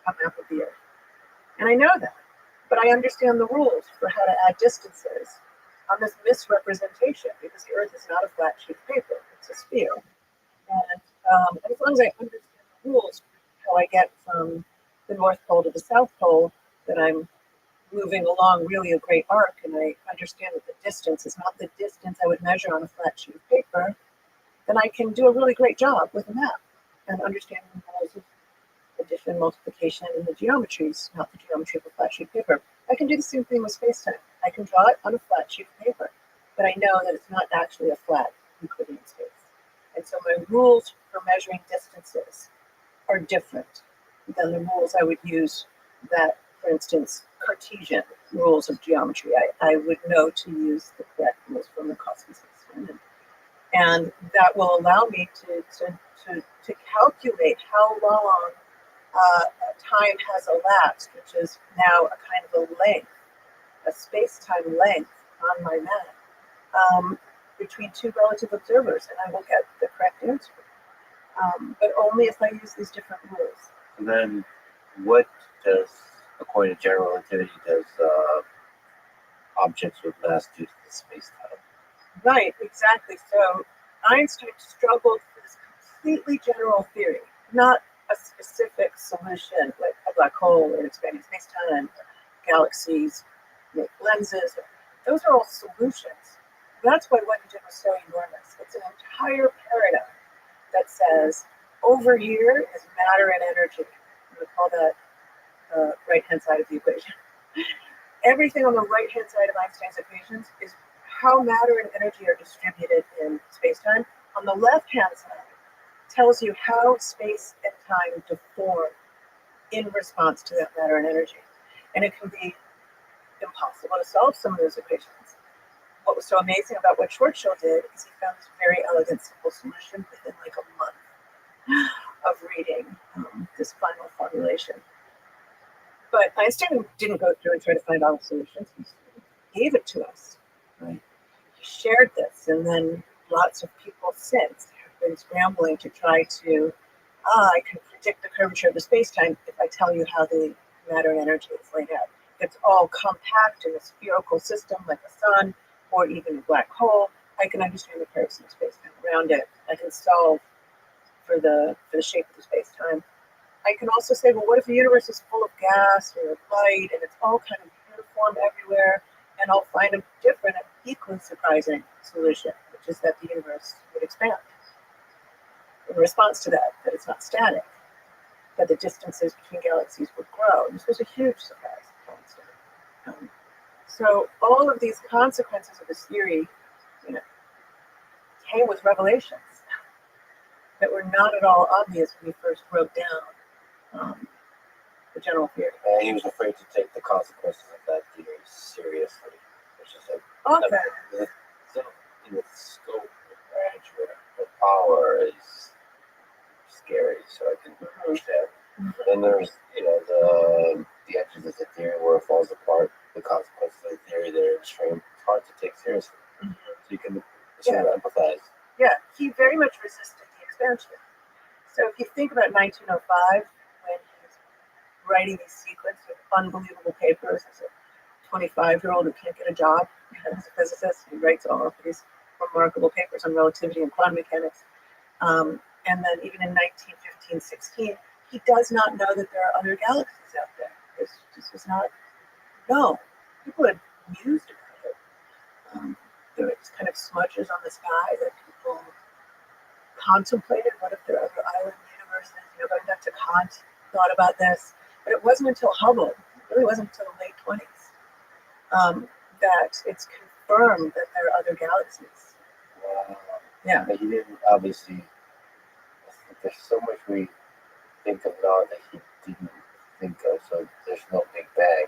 a map of the Earth. And I know that. But I understand the rules for how to add distances on this misrepresentation because the Earth is not a flat sheet of paper, it's a sphere. And as long as I understand the rules, how I get from the North Pole to the South Pole, that I'm moving along really a great arc, and I understand that the distance is not the distance I would measure on a flat sheet of paper, then I can do a really great job with a map and understanding the rules of addition, multiplication, and the geometries, not the geometry of a flat sheet of paper. I can do the same thing with space-time. I can draw it on a flat sheet of paper, but I know that it's not actually a flat Euclidean space. And so my rules for measuring distances are different than the rules I would use that, for instance, Cartesian rules of geometry. I would know to use the correct rules from the cosmos system. And that will allow me to calculate how long time has elapsed, which is now a kind of a length, a space-time length on my map between two relative observers, and I will get the correct answer. But only if I use these different rules. And then, what does, according to general relativity, does objects with mass do to the space-time? Right, exactly. So Einstein struggled for this completely general theory, not a specific solution like a black hole or expanding space-time, galaxies, lenses. Those are all solutions. That's why what he did was so enormous. It's an entire paradigm that says over here is matter and energy. We call that the right-hand side of the equation. Everything on the right-hand side of Einstein's equations is how matter and energy are distributed in space-time. On the left-hand side tells you how space and time deform in response to that matter and energy. And it can be impossible to solve some of those equations. What was so amazing about what Rothschild did is he found this very elegant, simple solution within like a month of reading this final formulation. But Einstein didn't go through and try to find all the solutions. He gave it to us. Right? He shared this, and then lots of people since have been scrambling to try to, I can predict the curvature of the space-time if I tell you how the matter and energy is laid out. It's all compact in a spherical system like a sun or even a black hole. I can understand the curves in space-time around it. I can solve for the shape of the space-time. I can also say, well, what if the universe is full of gas or light and it's all kind of uniform everywhere? And I'll find a different, equally surprising solution, which is that the universe would expand. In response to that it's not static, that the distances between galaxies would grow. This was a huge surprise to Einstein. So all of these consequences of this theory, came with revelations that were not at all obvious when he first wrote down the general theory. And he was afraid to take the consequences of that theory seriously, which is Okay. The scope of grandeur of power is scary, so I can understand. Then there's the edges of the theory where it falls apart. The consequences of the theory, they're extreme. It's hard to take seriously. So you can sort of empathize. Yeah, he very much resisted the expansion. So if you think about 1905, when he's writing these sequence of unbelievable papers as a 25-year-old who can't get a job as a physicist, he writes all of these remarkable papers on relativity and quantum mechanics. And then even in 1915-16, he does not know that there are other galaxies out there. This was not known. People had mused about it. There were kind of smudges on the sky that people contemplated. What if there are other island universes? Going back to Kant, thought about this. But it wasn't until Hubble, it really wasn't until the late 20s, that it's confirmed that there are other galaxies. Yeah. But he didn't, obviously, there's so much we think of now that he didn't think of. So there's no Big Bang,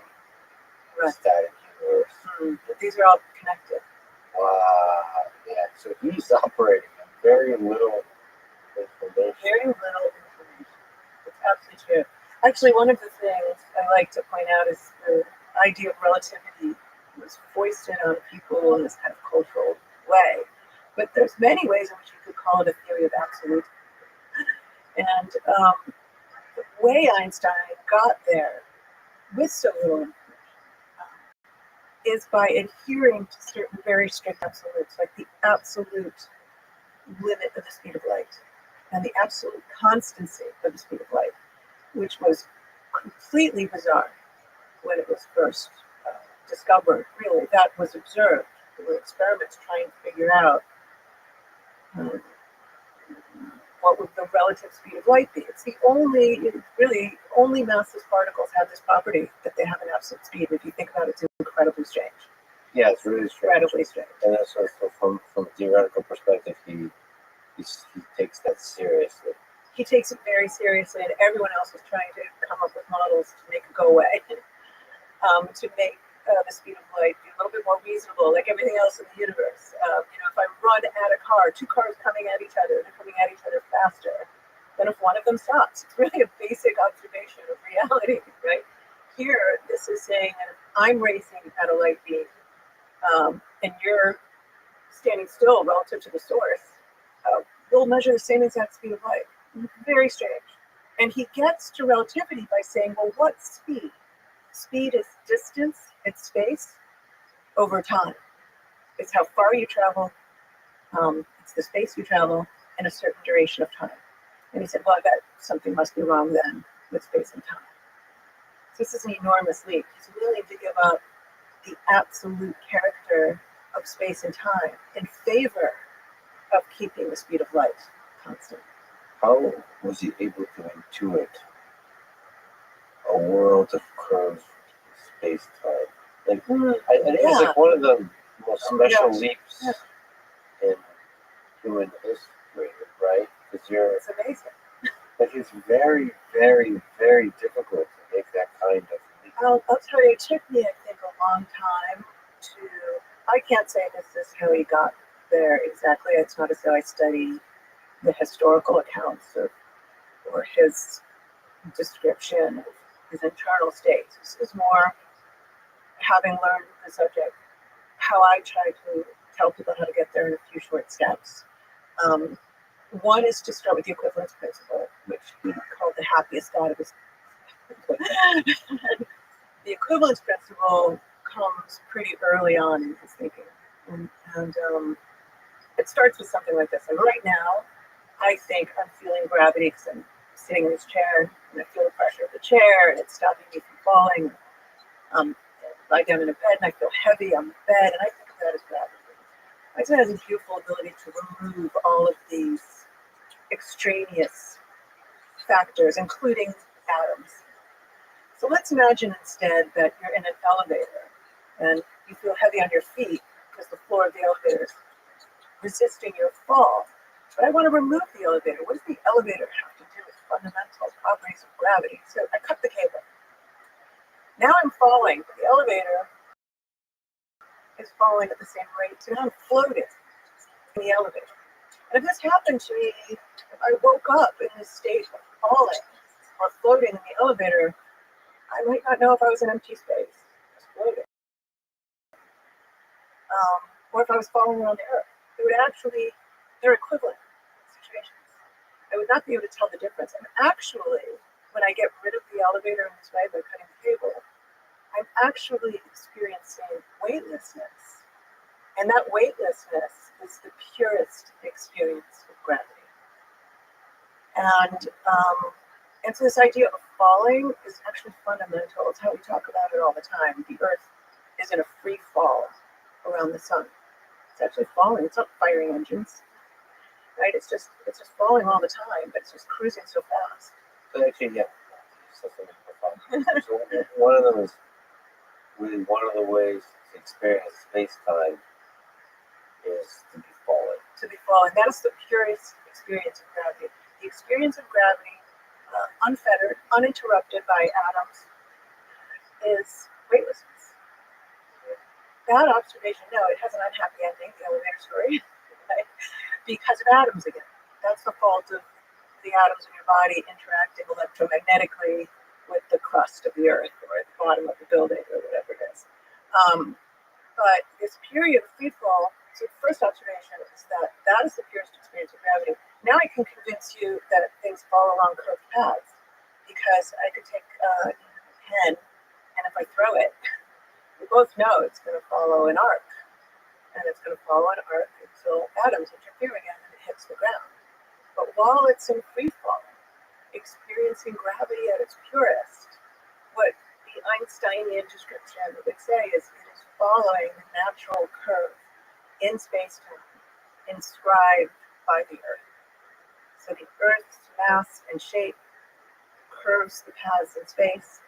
static universe. But these are all connected. Wow. Yeah. So he's operating on very little information. Very little information. It's absolutely true. Actually, one of the things I like to point out is the idea of relativity was foisted on people in this kind of cultural way But there's many ways in which you could call it a theory of absolute. And the way Einstein got there with so little information is by adhering to certain very strict absolutes, like the absolute limit of the speed of light and the absolute constancy of the speed of light, which was completely bizarre when it was first discovered. Really, that was observed. There were experiments trying to figure out what would the relative speed of light be. It's really only massless particles have this property that they have an absolute speed. If you think about it, it's incredibly strange. Yeah, it's really strange. Incredibly strange. And so from a theoretical perspective, he takes that seriously. He takes it very seriously, and everyone else is trying to come up with models to make it go away, to make the speed of light be a little bit more reasonable, like everything else in the universe. If I run at a car, two cars coming at each other, they're coming at each other faster than if one of them stops. It's really a basic observation of reality, right? Here, this is saying that if I'm racing at a light beam, and you're standing still relative to the source, we'll measure the same exact speed of light. Very strange. And he gets to relativity by saying, well, what's speed? Speed is distance, it's space over time. It's how far you travel, it's the space you travel in a certain duration of time. And he said, well, I bet something must be wrong then with space and time. So this is an enormous leap. He's willing to give up the absolute character of space and time in favor of keeping the speed of light constant. How was he able to intuit a world of curved space-time? I think it's like one of the most special leaps in human history, right? Because it's amazing. Like it's very, very, very difficult to make that kind of leap. I'll tell you, it took me, I think, a long time I can't say this is how he got there exactly. It's not as though I study the historical accounts or his description of his internal state. This is more having learned the subject, how I try to tell people how to get there in a few short steps. One is to start with the equivalence principle, which he called the happiest God of his The equivalence principle comes pretty early on in his thinking. And it starts with something like this. Like right now, I think I'm feeling gravity because I'm sitting in this chair and I feel the pressure of the chair and it's stopping me from falling. I lie down in a bed and I feel heavy on the bed and I think of that as gravity. Einstein has a beautiful ability to remove all of these extraneous factors, including atoms. So let's imagine instead that you're in an elevator and you feel heavy on your feet because the floor of the elevator is resisting your fall. But I want to remove the elevator. What does the elevator have to do with fundamental properties of gravity? So I cut the cable. Now I'm falling, but the elevator is falling at the same rate. So now I'm floating in the elevator. And if this happened to me, if I woke up in this state of falling or floating in the elevator, I might not know if I was in empty space, just floating. Or if I was falling around the earth. They're equivalent situations. I would not be able to tell the difference. And actually, when I get rid of the elevator in this way by cutting the cable, I'm actually experiencing weightlessness. And that weightlessness is the purest experience of gravity. And so this idea of falling is actually fundamental. It's how we talk about it all the time. The earth is in a free fall around the sun. It's actually falling. It's not firing engines, right? It's just falling all the time, but it's just cruising so fast. So actually, yeah. So one of them is really one of the ways to experience space-time is to be falling. To be falling. That is the purest experience of gravity. The experience of gravity, unfettered, uninterrupted by atoms, is weightlessness. That observation, no, it has an unhappy ending, the elevator story, right? Because of atoms again. That's the fault of the atoms in your body interacting electromagnetically with the crust of the earth or at the bottom of the building or whatever it is. But this period of free fall So the first observation is that that is the purest experience of gravity. Now I can convince you that things fall along curved paths because I could take a pen and if I throw it, we both know it's going to follow an arc. And it's going to follow an arc until atoms interfere again and it hits the ground. But while it's in free fall, experiencing gravity at its purest, what the Einsteinian description would say is it is following the natural curve in space-time inscribed by the Earth. So the Earth's mass and shape curves the paths in space,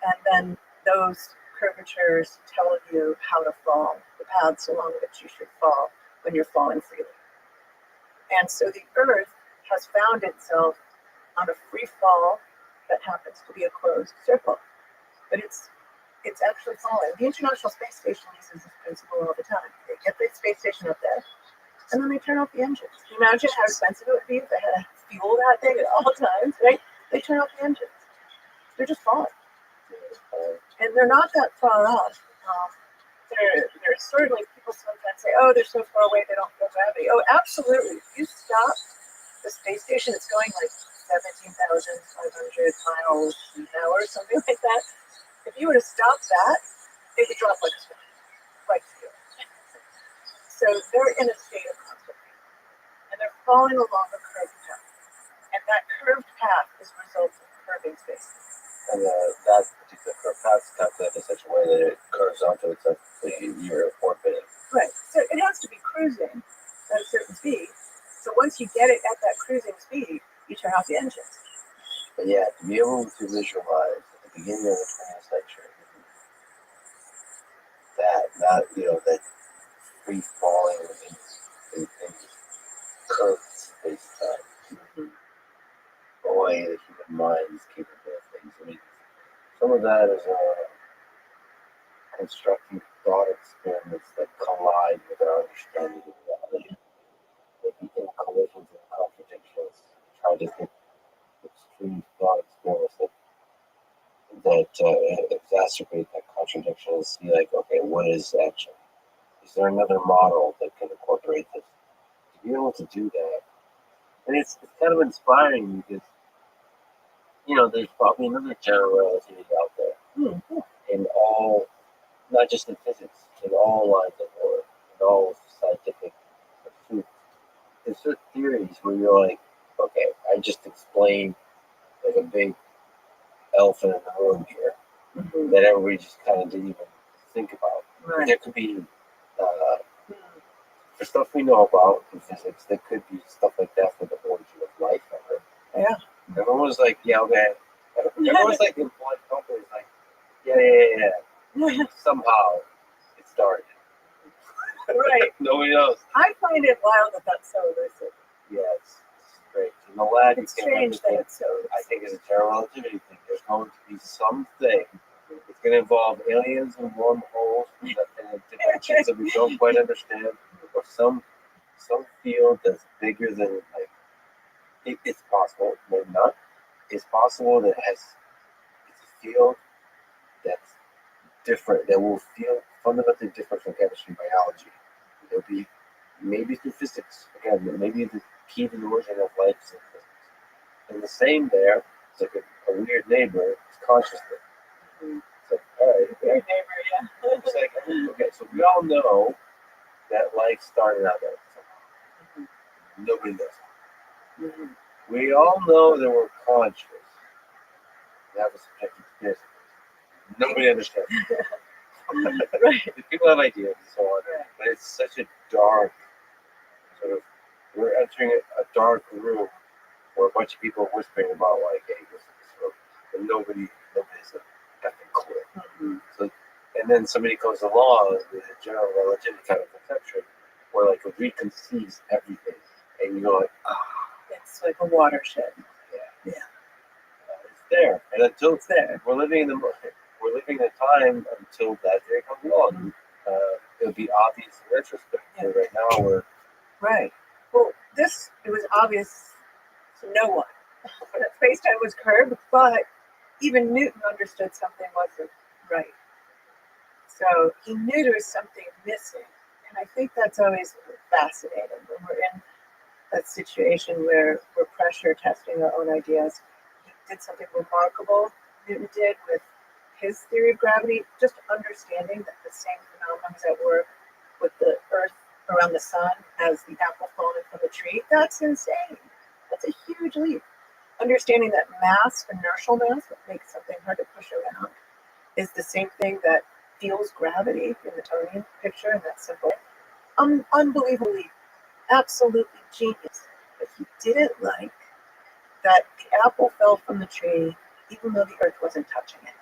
and then those curvatures tell you how to fall, the paths along which you should fall when you're falling freely. And so the Earth has found itself on a free fall that happens to be a closed circle. But it's actually falling. The International Space Station uses this principle all the time. They get the space station up there, and then they turn off the engines. Can you imagine how expensive it would be if they had to fuel that thing at all times, right? They turn off the engines. They're just falling. And they're not that far off. They're certainly, people sometimes say, oh, they're so far away, they don't feel gravity. Oh, absolutely. If you stop the space station, it's going like 17,500 miles an hour, something like that. If you were to stop that, it would drop like a stone, like steel. So they're in a state of constant pain, and they're falling along a curved path. And that curved path is a result of curving space. And that particular curve path is calculated in such a way that it curves onto itself you're orbiting. Right. So it has to be cruising at a certain speed. So once you get it at that cruising speed, you turn off the engines. But yeah, to be able to visualize at the beginning of the 20th century that free falling in curved space time. Mm-hmm. Boy, the human mind is capable of things. I mean, some of that is constructing thought experiments that collide with our understanding of reality. They become collisions and contradictions. Try to think extreme thought experiments that exacerbate that contradiction and see, like, okay, what is action? Is there another model that can incorporate this? To be able to do that, and it's kind of inspiring because there's probably another general relativity out there in all, not just in physics, in all lines of work, in all scientific pursuits. There's certain theories where you're like, okay, I just explained like a big elephant in the room here that everybody just kind of didn't even think about. Right. There could be, for stuff we know about in physics, there could be stuff like that for the origin of life ever. Yeah. Everyone was like, yeah, okay. Everyone was like, in blood companies, like, yeah. Somehow it started. Right. Nobody knows. I find it wild that that's so elusive. Yeah, it's strange. And the lab, It's strange that it's so elusive. I think it's a general relativity thing. There's going to be something. It's going to involve aliens and wormholes and dimensions that we don't quite understand, or some field that's bigger than, like, it's possible, maybe not. It's possible that it's a field that's different, that will feel fundamentally different from chemistry and biology. There'll be maybe through physics, again, maybe the key to the origin of life is in physics. And the same there, it's like a weird neighbor, it's consciousness. It's like, all right, okay. Weird neighbor, yeah. It's like, okay, so we all know that life started out there somehow. Nobody knows. We all know that we're conscious. We have a subjective experience. Nobody understands. Right. People have ideas and so on, but it's such a dark sort of. We're entering a dark room where a bunch of people are whispering about, like, hey, this room, and nobody's got the clue. So, and then somebody comes along with a general relativity kind of conception where, like, it reconceives everything, and you go like, It's like a watershed. Yeah. It's there, and until It's there. we're living in a time until that day comes along. It'll be obvious in retrospect. But right now we're right. Well, it was obvious to no one that space-time was curved, but even Newton understood something wasn't right. So he knew there was something missing And I think that's always fascinating when we're in that situation where we're pressure testing our own ideas. He did something remarkable, Newton did with his theory of gravity, just understanding that the same phenomenon is at work with the Earth around the sun as the apple falling from the tree. That's insane. That's a huge leap. Understanding that mass, inertial mass, what makes something hard to push around, is the same thing that feels gravity in the Newtonian picture, and that's simple. Unbelievably, absolutely genius. But he didn't like that the apple fell from the tree, even though the Earth wasn't touching it.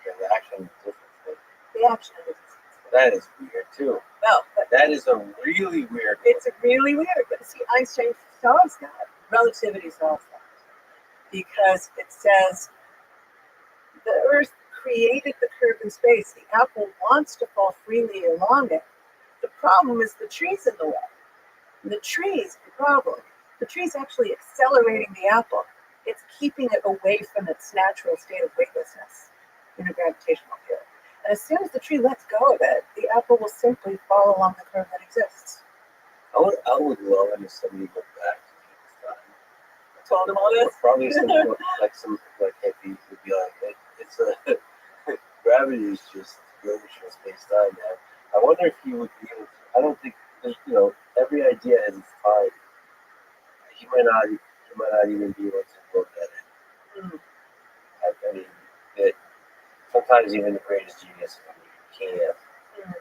Yeah, the action is different. The action is. That is weird too. Well, but That is a really weird. it's really weird. But see, Einstein solves that. Relativity solves that because it says the Earth created the curve in space. The apple wants to fall freely along it. The problem is the tree's in the way. And the tree's the problem. The tree's actually accelerating the apple. It's keeping it away from its natural state of weightlessness in a gravitational field. And as soon as the tree lets go of it, the apple will simply fall along the curve that exists. I would love it if somebody went back to this time. Told him all this. Probably some hippie would be like, it's a gravity is just relational space time, man. I wonder if he would be able to. I don't think every idea has its time. He might not even be able to look at it. Mm. I mean, sometimes even the greatest genius can't.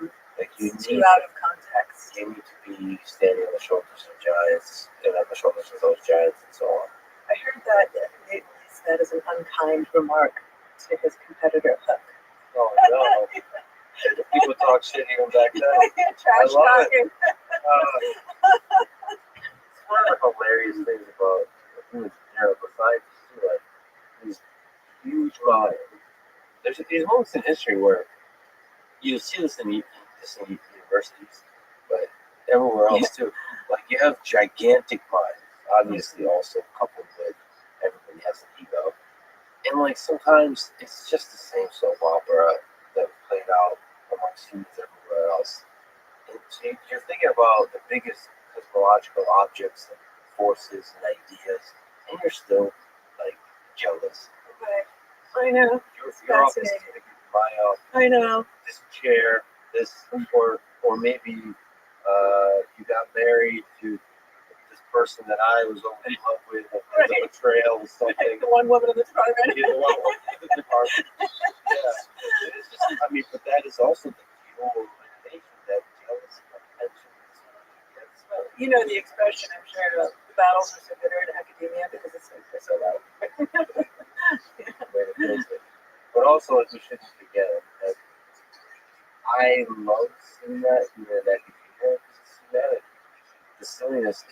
Mm. Like you It's need too out of context. you need to be standing on the shoulders of giants and on the shoulders of those giants and so on. I heard that Newton used that as an unkind remark to his competitor Hook. Oh no! People talk shit even back then. Trash love it. talking. It's one of the hilarious things about empirical science too, like these huge minds. There's these moments in history where you see this in universities, but everywhere else too. Like you have gigantic minds, obviously also coupled with everybody has an ego. And like sometimes it's just the same soap opera that played out amongst humans everywhere else. And so you're thinking about the biggest cosmological objects and forces and ideas, and you're still like jealous. Right. I know. You're off this Fascinating. my I know. this chair, this or maybe you got married to this person that I was only in love with, and Right. the betrayal was something. The one woman in the department. You know, the department. Yeah, it's just. I mean, but that is also the fuel of elimination. That jealousy, attention. You know the expression, I'm sure, the battles are so bitter in academia because it's so low. But also, we shouldn't forget that I love seeing that in academia. The silliness.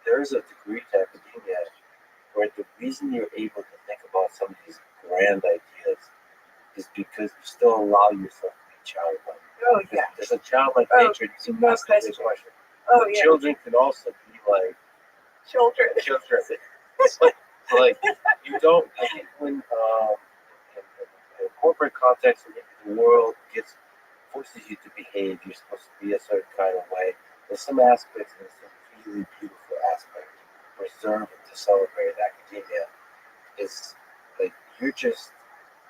There's a degree to academia where the reason you're able to think about some of these grand ideas is because you still allow yourself to be childlike. Oh, yeah. There's a childlike Oh, nature to no ask this question. question. Oh, But yeah. children can also be like Children. It's like you don't. I think when in a corporate context, when the world forces you to behave, you're supposed to be a certain kind of way. There's some aspects, and some really beautiful aspects reserved to celebrate in academia. Is like you're just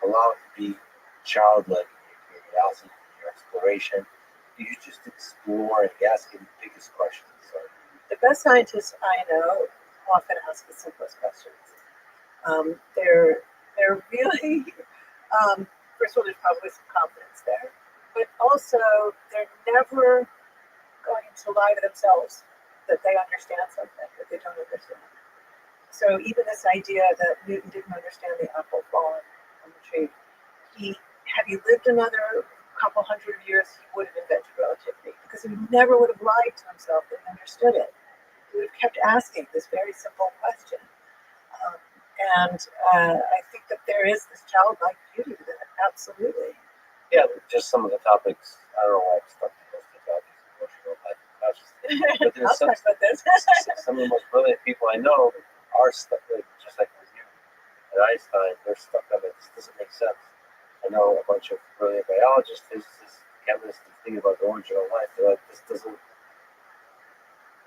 allowed to be childlike in your curiosity, in your exploration. You just explore and ask the biggest questions. So, The best scientists I know often ask the simplest questions. They're really, first of all, there's probably some confidence there, but also they're never going to lie to themselves that they understand something that they don't understand. So even this idea that Newton didn't understand the apple falling on the tree, had he lived another couple hundred years, he would have invented relativity because he never would have lied to himself that he understood it. He would have kept asking this very simple question. I think that there is this childlike beauty to that, absolutely. yeah, just some of the topics. I don't know why I'm stuck with most of the topics, emotional life, but there's I'll talk about this. some of the most brilliant people I know are stuck, just like with you and Einstein. They're stuck on it. This doesn't make sense. I know a bunch of brilliant biologists, physicists, chemists to think about the origin of life. They're like, this doesn't.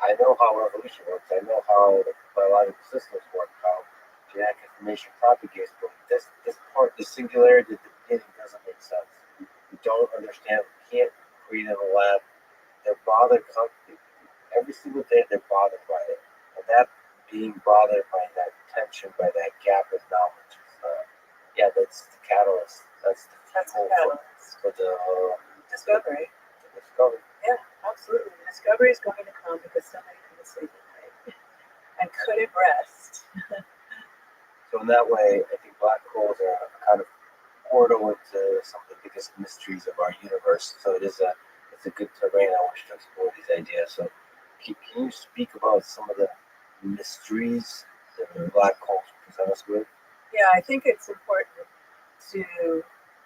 I know how evolution works. I know how the biological systems work, how genetic information propagates, but this part, the singularity at the beginning doesn't make sense. We don't understand. We can't create in a lab. They're bothered every single day. They're bothered by it, and that being bothered by that tension, by that gap of knowledge, that's the catalyst. That's the catalyst for the discovery. The discovery. Yeah, absolutely. The discovery is going to come because somebody couldn't sleep at night and couldn't rest. So in that way, I think black holes are a kind of portal into some of the biggest mysteries of our universe. So it's a good terrain I wish to explore these ideas. So can you speak about some of the mysteries that the black holes present us with? Yeah, I think it's important to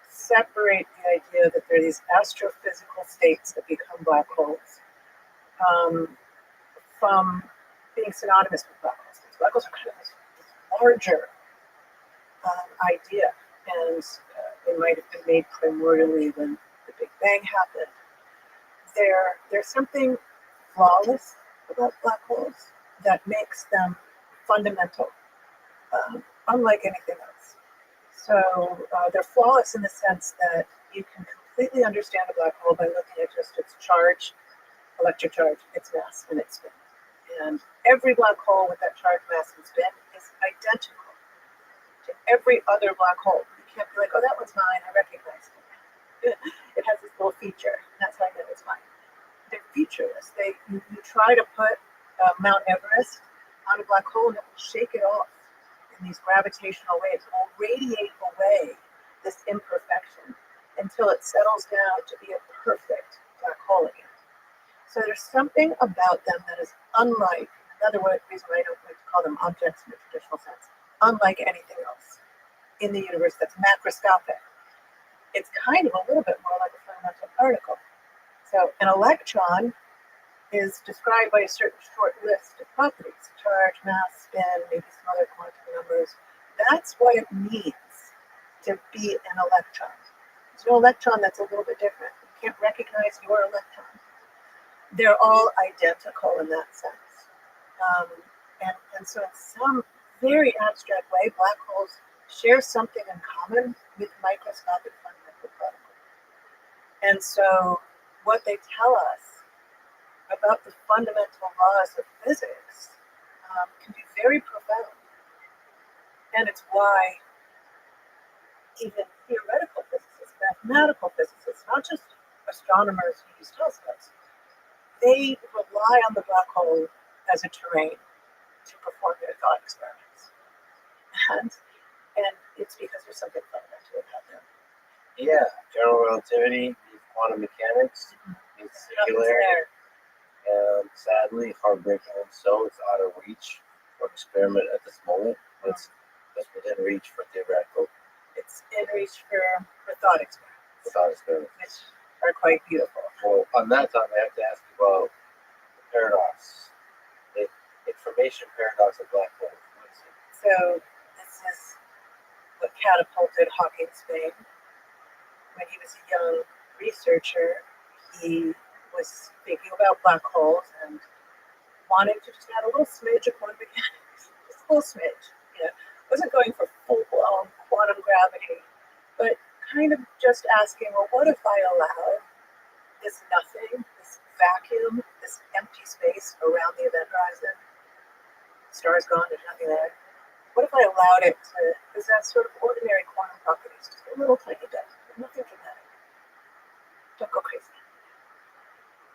separate the idea that there are these astrophysical states that become black holes from being synonymous with black holes. Black holes are kind of this larger idea, and they might have been made primordially when the Big Bang happened. There's something flawless about black holes that makes them fundamental, unlike anything else. So they're flawless in the sense that you can completely understand a black hole by looking at just its charge, electric charge, its mass, and its spin. And every black hole with that charge, mass, and spin is identical to every other black hole. You can't be like, oh, that one's mine, I recognize it. It has this little feature, and that's how I know it's mine. They're featureless. You try to put Mount Everest on a black hole, and it will shake it off in these gravitational waves. It will radiate away this imperfection until it settles down to be a perfect black hole again. So there's something about them that is unlike, another reason why I don't like to call them objects in the traditional sense, unlike anything else in the universe that's macroscopic. It's kind of a little bit more like a fundamental particle. So an electron is described by a certain short list of properties: charge, mass, spin, maybe some other quantum numbers. That's what it means to be an electron. There's no electron that's a little bit different. You can't recognize your electron. They're all identical in that sense. And so in some very abstract way, black holes share something in common with microscopic fundamental particles. And so what they tell us about the fundamental laws of physics can be very profound. And it's why even theoretical physicists, mathematical physicists, not just astronomers who use telescopes, they rely on the black hole as a terrain to perform their thought experiments. And it's because there's something fundamental about them. Yeah, general relativity, quantum mechanics, singularity. And sadly, heartbreakingly so, it's out of reach for experiment at this moment. It's within reach for theoretical. It's in reach for thought experiments. Which are quite beautiful. Well, on that time, I have to ask you about the paradox, the information paradox of black holes. So this is what catapulted Hawking's fame. When he was a young researcher, he was thinking about black holes and wanted to just add a little smidge of quantum mechanics, just a little smidge. Wasn't going for full-blown quantum gravity, but kind of just asking, well, what if I allowed this nothing, this vacuum, this empty space around the event horizon? Stars gone, there's nothing there. What if I allowed it to possess sort of ordinary quantum properties, just a little tiny bit, nothing dramatic? Don't go crazy.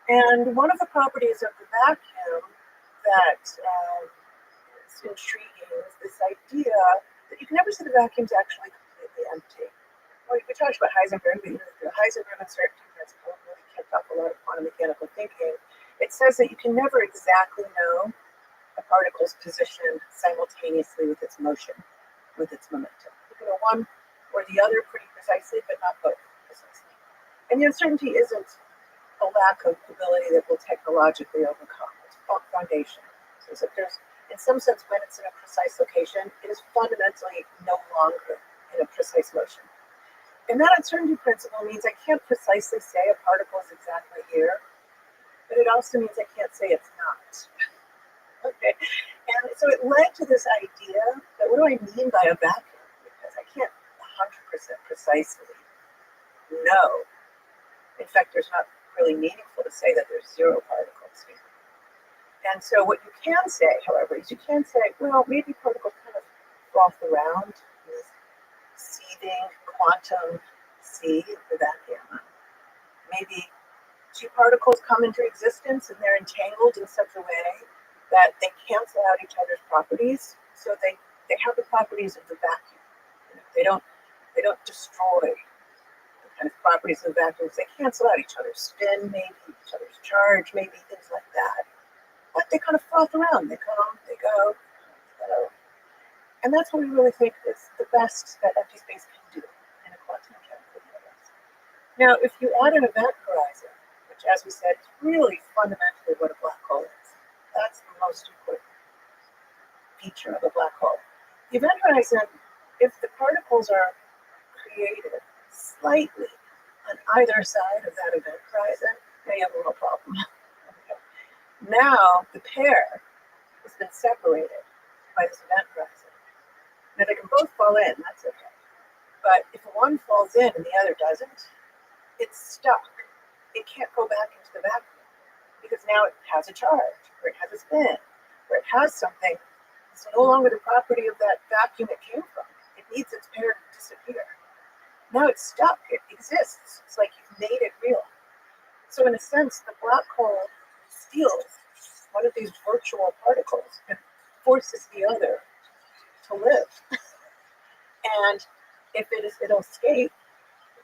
And one of the properties of the vacuum that is intriguing is this idea that you can never say the vacuum's actually completely empty. Well, we talked about Heisenberg, but the Heisenberg uncertainty principle really kept up a lot of quantum mechanical thinking. It says that you can never exactly know a particle's position simultaneously with its motion, with its momentum. You can know one or the other pretty precisely, but not both precisely. And the uncertainty isn't a lack of ability that we'll technologically overcome. It's foundation. So there's, in some sense, when it's in a precise location, it is fundamentally no longer in a precise motion. And that uncertainty principle means I can't precisely say a particle is exactly here, but it also means I can't say it's not. Okay. And so it led to this idea that what do I mean by a vacuum? Because I can't 100% precisely know. In fact, there's not really meaningful to say that there's zero particles here. And so what you can say, however, is you can say, well, maybe particles kind of froth around in this seething quantum sea of the vacuum. Maybe two particles come into existence and they're entangled in such a way that they cancel out each other's properties. So they have the properties of the vacuum. They don't destroy the kind of properties of the vacuum. They cancel out each other's spin, maybe each other's charge, maybe things like that. But they kind of froth around. They come, they go, they go. And that's what we really think is the best that empty space can do in a quantum mechanical universe. Now, if you add an event horizon, which, as we said, is really fundamentally what a black hole is, that's the most important feature of a black hole. The event horizon, if the particles are created slightly on either side of that event horizon, now you have a real problem. Okay. Now the pair has been separated by this event horizon. Now they can both fall in, that's okay. But if one falls in and the other doesn't, it's stuck. It can't go back into the vacuum because now it has a charge, or it has a spin, or it has something that's no longer the property of that vacuum it came from. It needs its pair to disappear. Now it's stuck. It exists. It's like you've made it real. So in a sense, the black hole steals one of these virtual particles and forces the other to live. And if it'll escape,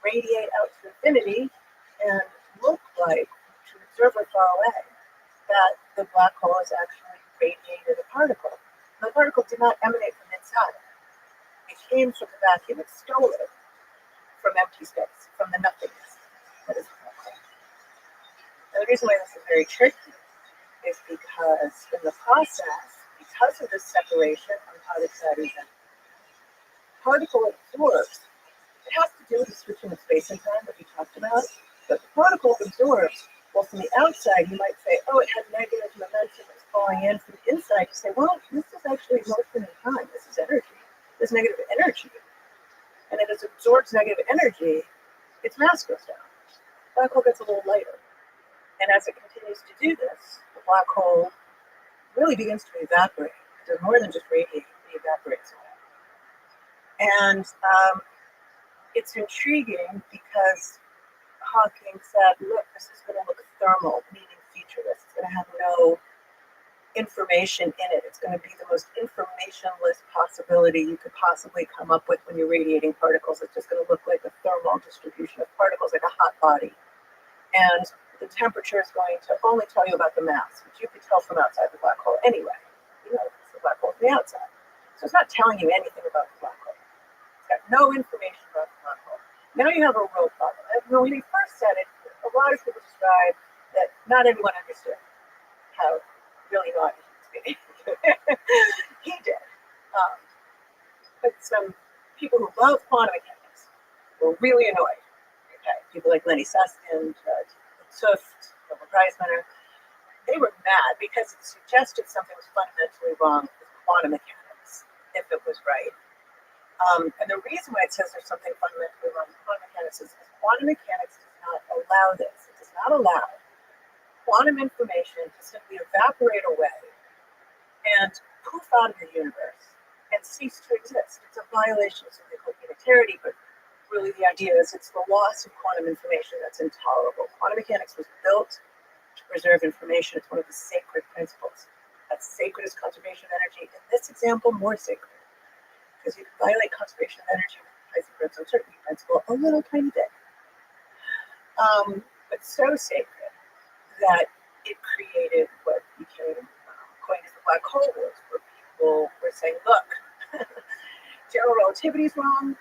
radiate out to infinity, and look like, to an observer far away, that the black hole is actually radiated a particle. And the particle did not emanate from inside. It came from the vacuum. It stole it from empty space, from the nothingness that is the black hole. And the reason why this is very tricky is because in the process, because of this separation on either side of the particle absorbs. It has to do with the switching of space and time that we talked about. But the particle absorbs. Well, from the outside, you might say, oh, it had negative momentum. It's falling in. From the inside, you say, well, this is actually motion in time. This is energy. This negative energy. And if it absorbs negative energy, its mass goes down. The black hole gets a little lighter. And as it continues to do this, the black hole really begins to evaporate. It does more than just radiate, it evaporates away. And it's intriguing because Hawking said, look, this is going to look thermal, meaning featureless. It's going to have no information in it. It's going to be the most informationless possibility you could possibly come up with when you're radiating particles. It's just going to look like a thermal distribution of particles, like a hot body. And the temperature is going to only tell you about the mass, which you could tell from outside the black hole anyway. You know, it's the black hole from the outside. So it's not telling you anything about the black hole. It's got no information about the black hole. Now you have a real problem. When he first said it, a lot of people described that not everyone understood how really naughty he was being. He did. But some people who love quantum mechanics were really annoyed. Okay? People like Lenny Susskind, Tuft, Nobel Prize winner, they were mad because it suggested something was fundamentally wrong with quantum mechanics, if it was right. And the reason why it says there's something fundamentally wrong with quantum mechanics is because quantum mechanics does not allow this. It does not allow quantum information to simply evaporate away and poof out of the universe and cease to exist. It's a violation of something called unitarity, but really the idea is it's the loss of quantum information that's intolerable. Quantum mechanics was built to preserve information. It's one of the sacred principles. As sacred as conservation of energy. In this example, more sacred. Because you can violate conservation of energy with Heisenberg's uncertainty principle a little tiny bit. But so sacred that it created what became coined as the black hole wars, where people were saying, look, general relativity is wrong,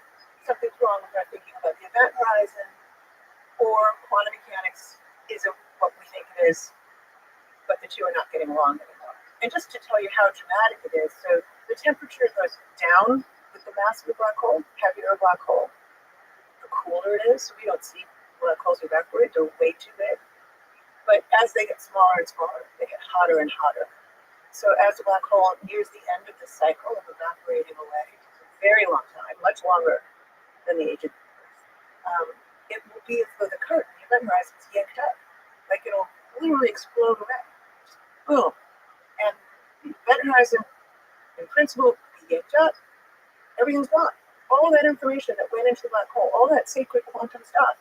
something's wrong with our thinking about the event horizon, or quantum mechanics isn't what we think it is, but the two are not getting along anymore. And just to tell you how dramatic it is, so the temperature goes down with the mass of the black hole, heavier black hole. The cooler it is. So we don't see black holes evaporate; they're way too big. But as they get smaller and smaller, they get hotter and hotter. So as the black hole nears the end of the cycle of evaporating away, a very long time, much longer than the age of the Earth, it will be as though the curtain, the event horizon, is yanked up. Like it'll literally explode away. Just boom. And the event horizon, in principle, be yanked up. Everything's gone. All that information that went into the black hole, all that sacred quantum stuff,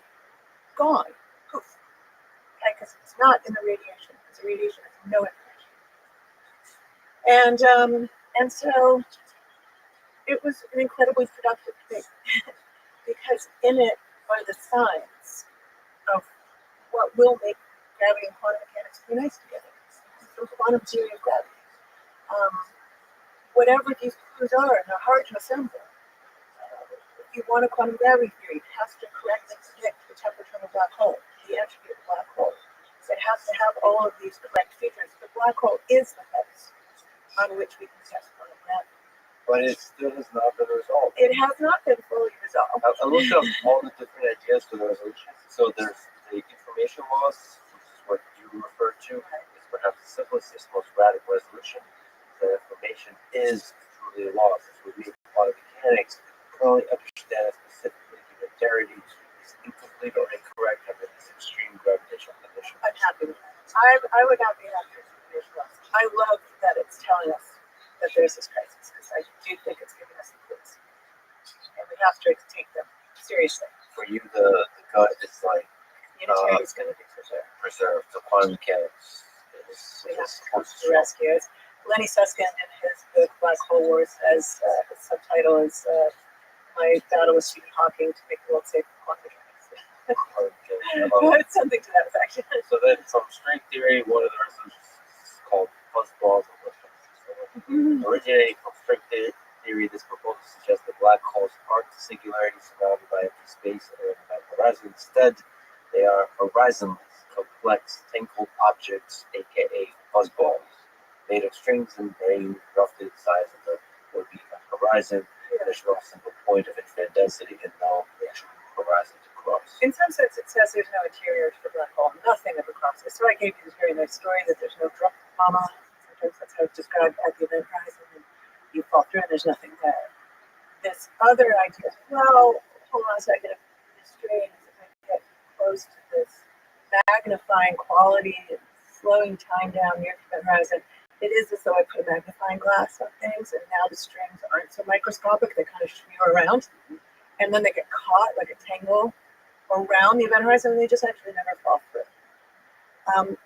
gone. Poof. Okay, because it's not in the radiation. Because the radiation has no information. And so it was an incredibly productive thing because in it are the signs of what will make gravity and quantum mechanics be nice together. The quantum theory of gravity. Whatever these clues are, they're hard to assemble. If you want a quantum gravity theory, it has to correctly predict the temperature of a black hole, the entropy of a black hole. So it has to have all of these correct features. The black hole is the base on which we can test quantum gravity. But it still has not been resolved. It has not been fully resolved. I looked up all the different ideas for the resolution. So there's the information loss, which is what you referred to. It's perhaps the simplest, it's most radical resolution. The information is truly lost. This would mean quantum mechanics can only understand a specifically given clarity is incomplete or incorrect under this extreme gravitational condition. I'm happy with that. I would not be happy with information loss. I love that it's telling us that there's this crisis because I do think it's giving us the clues. And we have to take them seriously. For you, the gut is like Unitary is going to be preserved. The quantum mechanics we have to come to the rescue. Lenny Susskind in his book Black Hole Wars says his subtitle is My Battle with Stephen Hawking to Make the World Safe from Quantum Mechanics. It's something to that effect. So then from string theory, one of the resolutions is called fuzzballs. Originating from string theory, this proposal suggests that black holes aren't singularities surrounded by empty space or an horizon. Instead, they are horizonless, complex, tangled objects, aka fuzzballs, made of strings and grain roughly the size of the would-be horizon. There's no single point of infinite density and no true horizon to cross. In some sense, it says there's no interior to the black hole, nothing ever crosses. So I gave you this very nice story that there's no drop comma. Sometimes that's how it's described at the event horizon, and you fall through and there's nothing there. This other idea, well, hold on a second, if the strings, if I get close to this magnifying quality and slowing time down near the event horizon, it is as though I put a magnifying glass on things, and now the strings aren't so microscopic. They kind of smear around, and then they get caught like a tangle around the event horizon, and they just actually never fall through.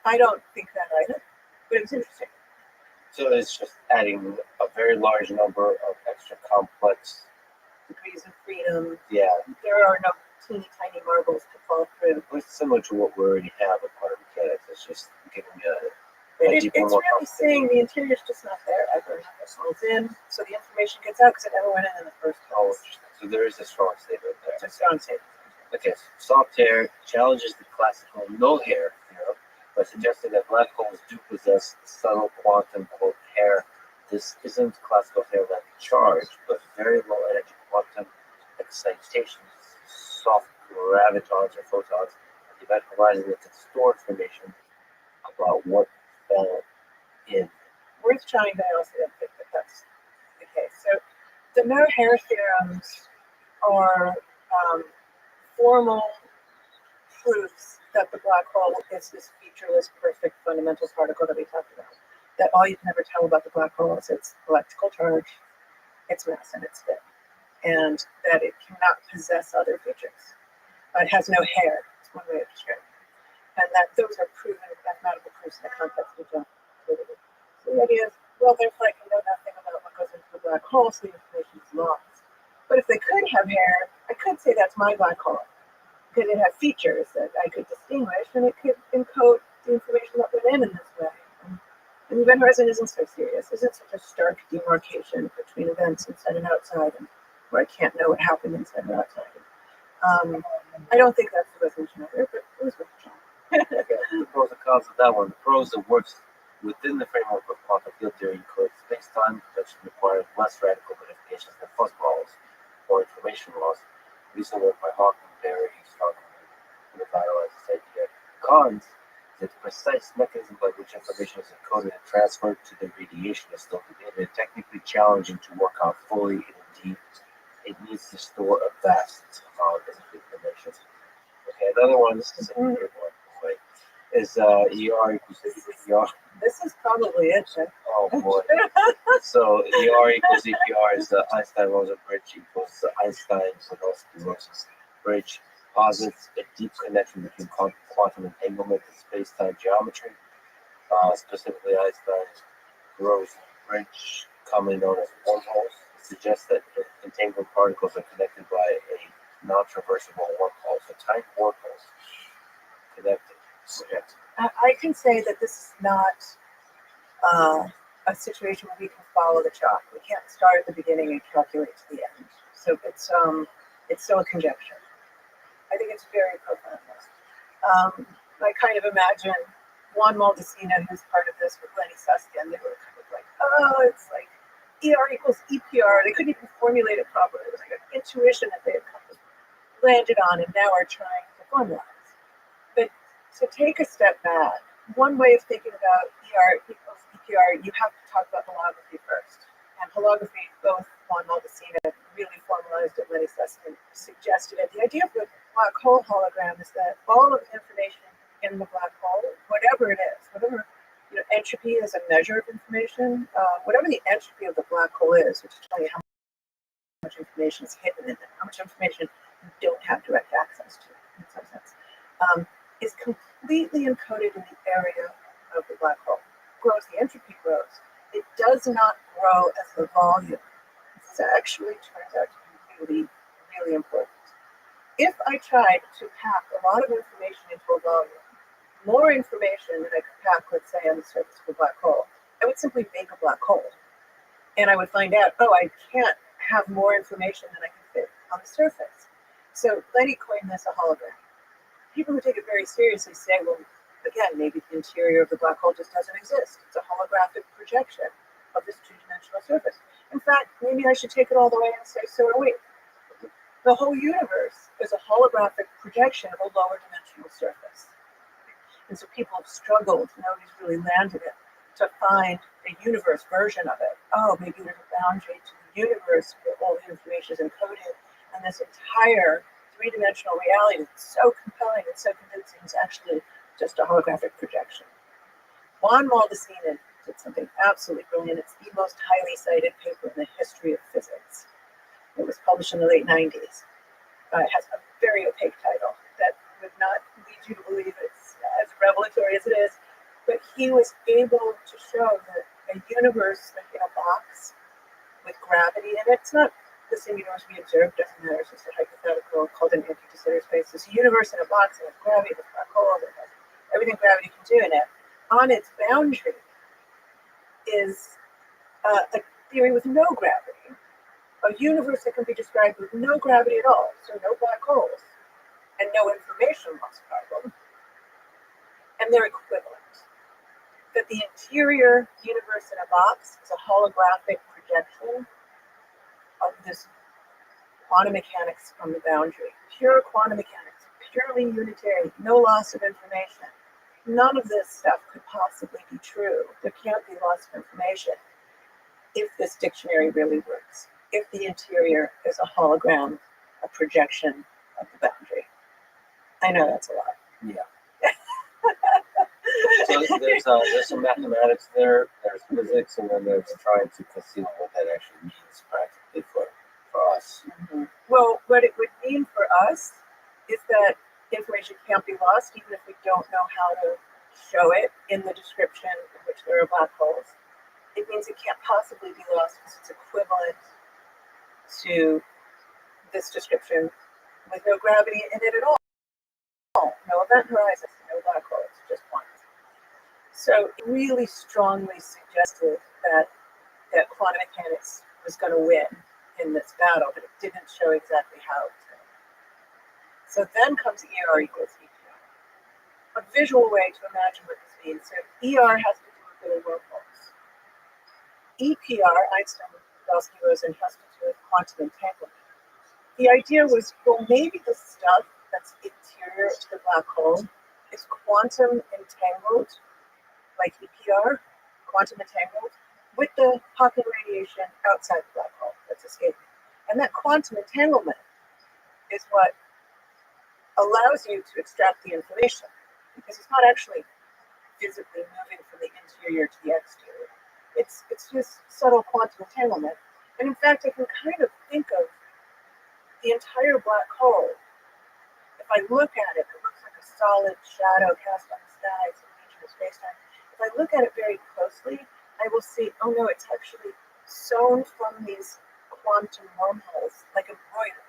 I don't think that either, but it's interesting. So it's just adding a very large number of extra complex Degrees of freedom. Yeah. There are no teeny tiny marbles to fall through. It's similar to what we already have with quantum mechanics. It's just giving it's really saying the interior is just not there ever. It rolls in, so the information gets out because it never went in the first place. Oh, interesting. So there is a strong statement there. It's a strong statement. Okay, so soft hair challenges the classical no hair theorem by suggesting that black holes do possess subtle quantum quote hair. This isn't classical hair like charge, but very low energy quantum excitations, soft gravitons or photons at the event horizon that can store information about what fell in. Worth trying, but I also don't think that that's the case. So the no hair theorems are formal proofs that the black hole is this featureless, perfect fundamental particle that we talked about. That all you can ever tell about the black hole is its electrical charge, its mass, and its spin. And that it cannot possess other features. It has no hair, it's one way of describing it. And that those are proven mathematical proofs in the context of general relativity. So the idea is, well, therefore I can know nothing about what goes into the black hole, so the information is lost. But if they could have hair, I could say that's my black hole. Because it has features that I could distinguish, and it could encode the information that went in this way. And the event horizon isn't so serious. Isn't such a stark demarcation between events inside and outside, and where I can't know what happened inside or outside. I don't think that's the resolution either, but it was worth a try. Okay, the pros and cons of that one. The pros, it works within the framework of quantum field theory, encodes space-time, which requires less radical modifications than fuzzballs or information loss. recent work by Hawk and Barry strongly revitalized this idea. Cons is that the precise mechanism by which information is encoded and transferred to the radiation is still debated and technically challenging to work out fully, and indeed it needs to store a vast amount of information. Okay, another one, this is a weird one, like, is ER equals EPR. This is probably it, Jeff. Oh boy. So ER equals EPR is the Einstein-Rosen bridge equals the Einstein-Podolsky-Rosen bridge. Posits a deep connection between quantum entanglement and space-time geometry, specifically Einstein-Rosen bridge, commonly known as wormholes. It suggests that entangled particles are connected by a non-traversable wormhole, so tiny wormholes connected. Okay. I can say that this is not a situation where we can follow the chalk. We can't start at the beginning and calculate to the end. So it's still a conjecture. I think it's very profound. I kind of imagine Juan Maldacena, who's part of this with Lenny Susskind, they were kind of like, oh, it's like ER equals EPR. They couldn't even formulate it properly. It was like an intuition that they had kind of landed on and now are trying to formalize. But to take a step back, one way of thinking about ER equals EPR, you have to talk about holography first. And holography, both Juan Maldacena really formalized it, Lenny Susskind suggested it. The idea of the black hole hologram is that all of the information in the black hole, whatever it is, whatever, entropy is a measure of information, whatever the entropy of the black hole is, which is telling you how much information is hidden in it, how much information you don't have direct access to, in some sense, is completely encoded in the area of the black hole. Grows, the entropy grows. It does not grow as the volume. This actually turns out to be really, really important. If I tried to pack a lot of information into a volume, more information than I could pack, let's say, on the surface of a black hole, I would simply make a black hole. And I would find out, oh, I can't have more information than I can fit on the surface. So Lenny coined this a hologram. People who take it very seriously say, well, again, maybe the interior of the black hole just doesn't exist. It's a holographic projection of this two-dimensional surface. In fact, maybe I should take it all the way and say, so are we. The whole universe is a holographic projection of a lower dimensional surface. And so people have struggled, nobody's really landed it, to find a universe version of it. Oh, maybe there's a boundary to the universe where all the information is encoded, and this entire three-dimensional reality that's so compelling and so convincing is actually just a holographic projection. Juan Maldacena did something absolutely brilliant. It's the most highly cited paper in the history of physics. It was published in the late 90s. It has a very opaque title that would not lead you to believe it's as revelatory as it is. But he was able to show that a universe like in a box with gravity, and it's not the same universe we observe, doesn't matter, it's just a hypothetical called an empty de Sitter space. It's a universe in a box with gravity, with black hole, that has everything gravity can do in it. On its boundary is a theory with no gravity. A universe that can be described with no gravity at all, so no black holes, and no information loss problem, and they're equivalent. That the interior universe in a box is a holographic projection of this quantum mechanics on the boundary. Pure quantum mechanics, purely unitary, no loss of information. None of this stuff could possibly be true. There can't be loss of information if this dictionary really works. If the interior is a hologram, a projection of the boundary. I know that's a lot. Yeah. So there's some mathematics there, there's physics, and then there's trying to conceal what that actually means practically for us. Mm-hmm. Well, what it would mean for us is that information can't be lost, even if we don't know how to show it in the description in which there are black holes. It means it can't possibly be lost because it's equivalent to this description with no gravity in it at all. No event horizon, no black holes, just one. So it really strongly suggested that quantum mechanics was going to win in this battle, but it didn't show exactly how it was going to win. So then comes ER equals EPR. A visual way to imagine what this means. So ER has to do with little wormholes. EPR, Einstein-Podolsky-Rosen, has to do with quantum entanglement. the idea was, well, maybe the stuff that's interior to the black hole is quantum entangled, like EPR, quantum entangled, with the Hawking radiation outside the black hole that's escaping. And that quantum entanglement is what allows you to extract the information, because it's not actually physically moving from the interior to the exterior. It's just subtle quantum entanglement. And in fact, I can kind of think of the entire black hole. If I look at it, it looks like a solid shadow cast on the sky. It's the nature of space-time. If I look at it very closely, I will see, oh no, it's actually sewn from these quantum wormholes, like embroidered.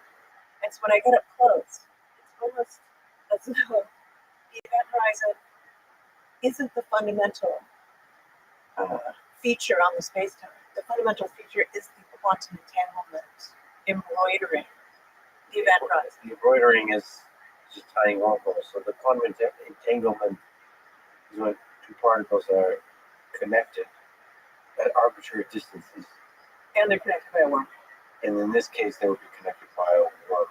And so when I get up close, it's almost as though the event horizon isn't the fundamental feature on the space-time. The fundamental feature is the quantum entanglement embroidering the event horizon. The embroidering is just tying wormholes. So the quantum entanglement is when two particles are connected at arbitrary distances. And they're connected by a wormhole. And in this case, they would be connected by a wormhole.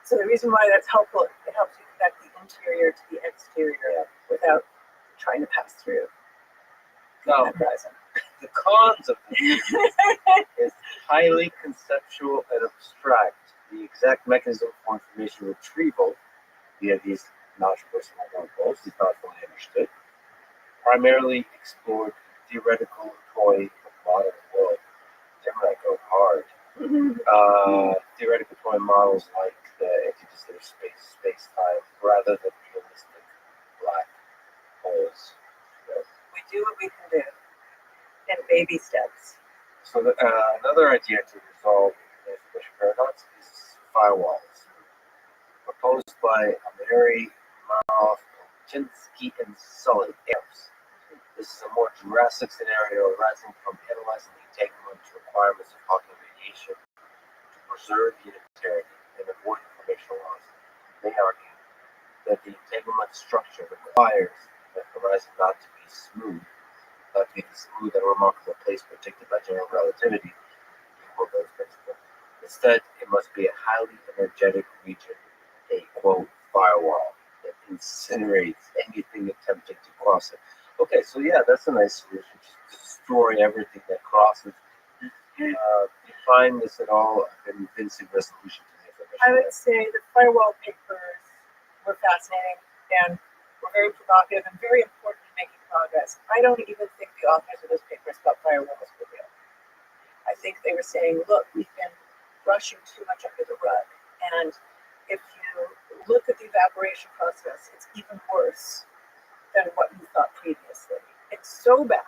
So the reason why that's helpful, it helps you connect the interior to the exterior without trying to pass through the event horizon. The cons of this is highly conceptual and abstract. The exact mechanism for information retrieval via these non-personal wormholes is not fully understood. Primarily explored theoretical toy model world. Damn, I go hard. Theoretical toy models like the anti-dissonant space-time rather than realistic black holes. We do what we can do in baby steps. So another idea to resolve the information paradox is firewalls, proposed by Ameri, Maroff, Chinsky, and Sully. This is a more drastic scenario arising from analyzing the entanglement requirements of Hawking radiation to preserve unitarity and avoid information loss. They argue that the entanglement structure requires the horizon not to be smooth, not to be the smooth and remarkable place predicted by general relativity, equal those principles. Instead, it must be a highly energetic region, a quote firewall that incinerates anything attempting to cross it. Okay, so yeah, that's a nice solution. Just destroy everything that crosses. You find this at all a convincing resolution to the information? I would say the firewall papers were fascinating and were very provocative and very important in making progress. I don't even think the authors of those papers thought firewalls were real. I think they were saying, look, we've been brushing too much under the rug. And if you look at the evaporation process, it's even worse than what you thought previously. It's so bad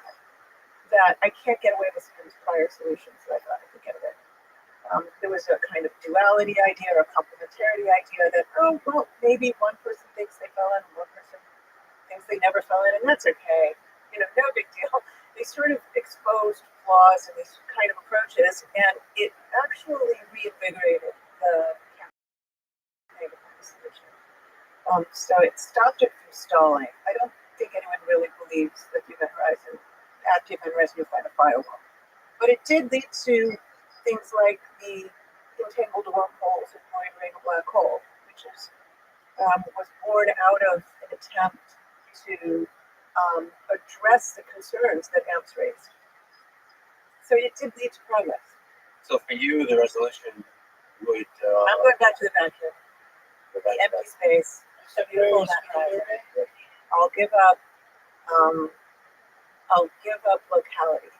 that I can't get away with some of these prior solutions that I thought I could get away with. There was a kind of duality idea or a complementarity idea that, oh, well, maybe one person thinks they fell in and one person thinks they never fell in, and that's okay. You know, no big deal. They sort of exposed flaws in these kind of approaches, and it actually reinvigorated the campaign of the solution. So it stopped it from stalling. I don't think anyone really believes that the event horizon, at the event horizon, you'll find a firewall. But it did lead to things like the entangled wormholes embroidering a black hole, which is was born out of an attempt to address the concerns that AMPS raised. So it did lead to progress. So for you, the resolution would... I'm going back to the vacuum, the empty space. So beautiful that horizon. I'll give up locality,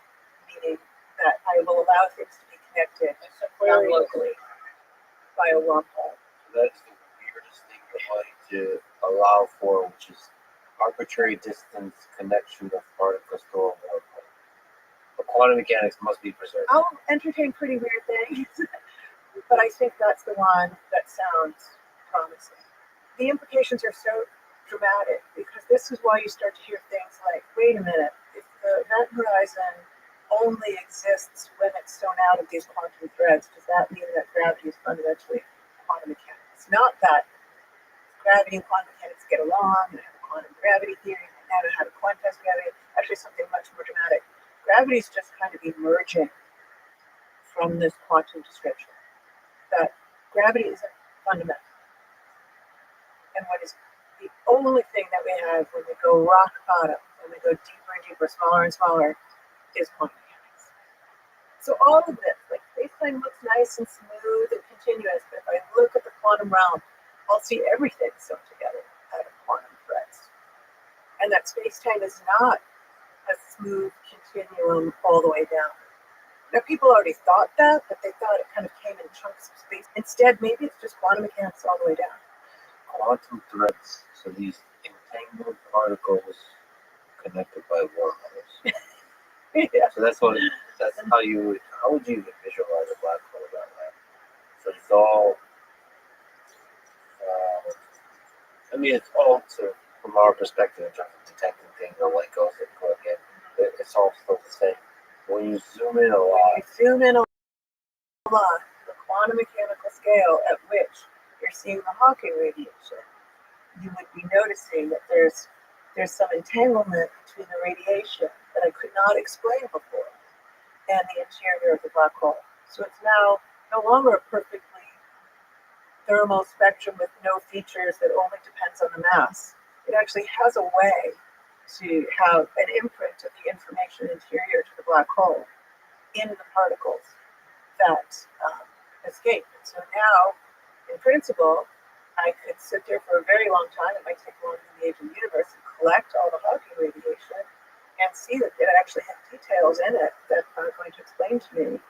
meaning that I will allow things to be connected locally by a wormhole. That's the weirdest thing you're going to allow for, which is arbitrary distance connection of particles to a wormhole. But quantum mechanics must be preserved. I'll entertain pretty weird things, but I think that's the one that sounds promising. The implications are so dramatic because this is why you start to hear things like, wait a minute, if the event horizon only exists when it's sewn out of these quantum threads, does that mean that gravity is fundamentally quantum mechanics? Not that gravity and quantum mechanics get along, and have a quantum gravity theory, and now know how to quantize gravity. Actually, something much more dramatic. Gravity is just kind of emerging from this quantum description. That gravity isn't fundamental. And what is the only thing that we have when we go rock bottom, when we go deeper and deeper, smaller and smaller, is quantum mechanics. So all of this, like space-time looks nice and smooth and continuous, but if I look at the quantum realm, I'll see everything sewn together out of quantum threads. And that space-time is not a smooth continuum all the way down. Now, people already thought that, but they thought it kind of came in chunks of space. Instead, maybe it's just quantum mechanics all the way down. Quantum threads. So these entangled particles connected by wormholes. Yeah. So that's how would you even visualize a black hole that way? So it's all, it's all sort of, from our perspective in terms of detecting things or what goes in, it's all still the same. When you zoom in a lot, the quantum mechanical scale at which you're seeing the Hawking radiation, you would be noticing that there's some entanglement between the radiation that I could not explain before and the interior of the black hole. So it's now no longer a perfectly thermal spectrum with no features that only depends on the mass. It actually has a way to have an imprint of the information interior to the black hole in the particles that escape. And so now, in principle, I could sit there for a very long time, it might take longer than the age of the universe, and collect all the Hawking radiation and see that it actually had details in it that are going to explain to me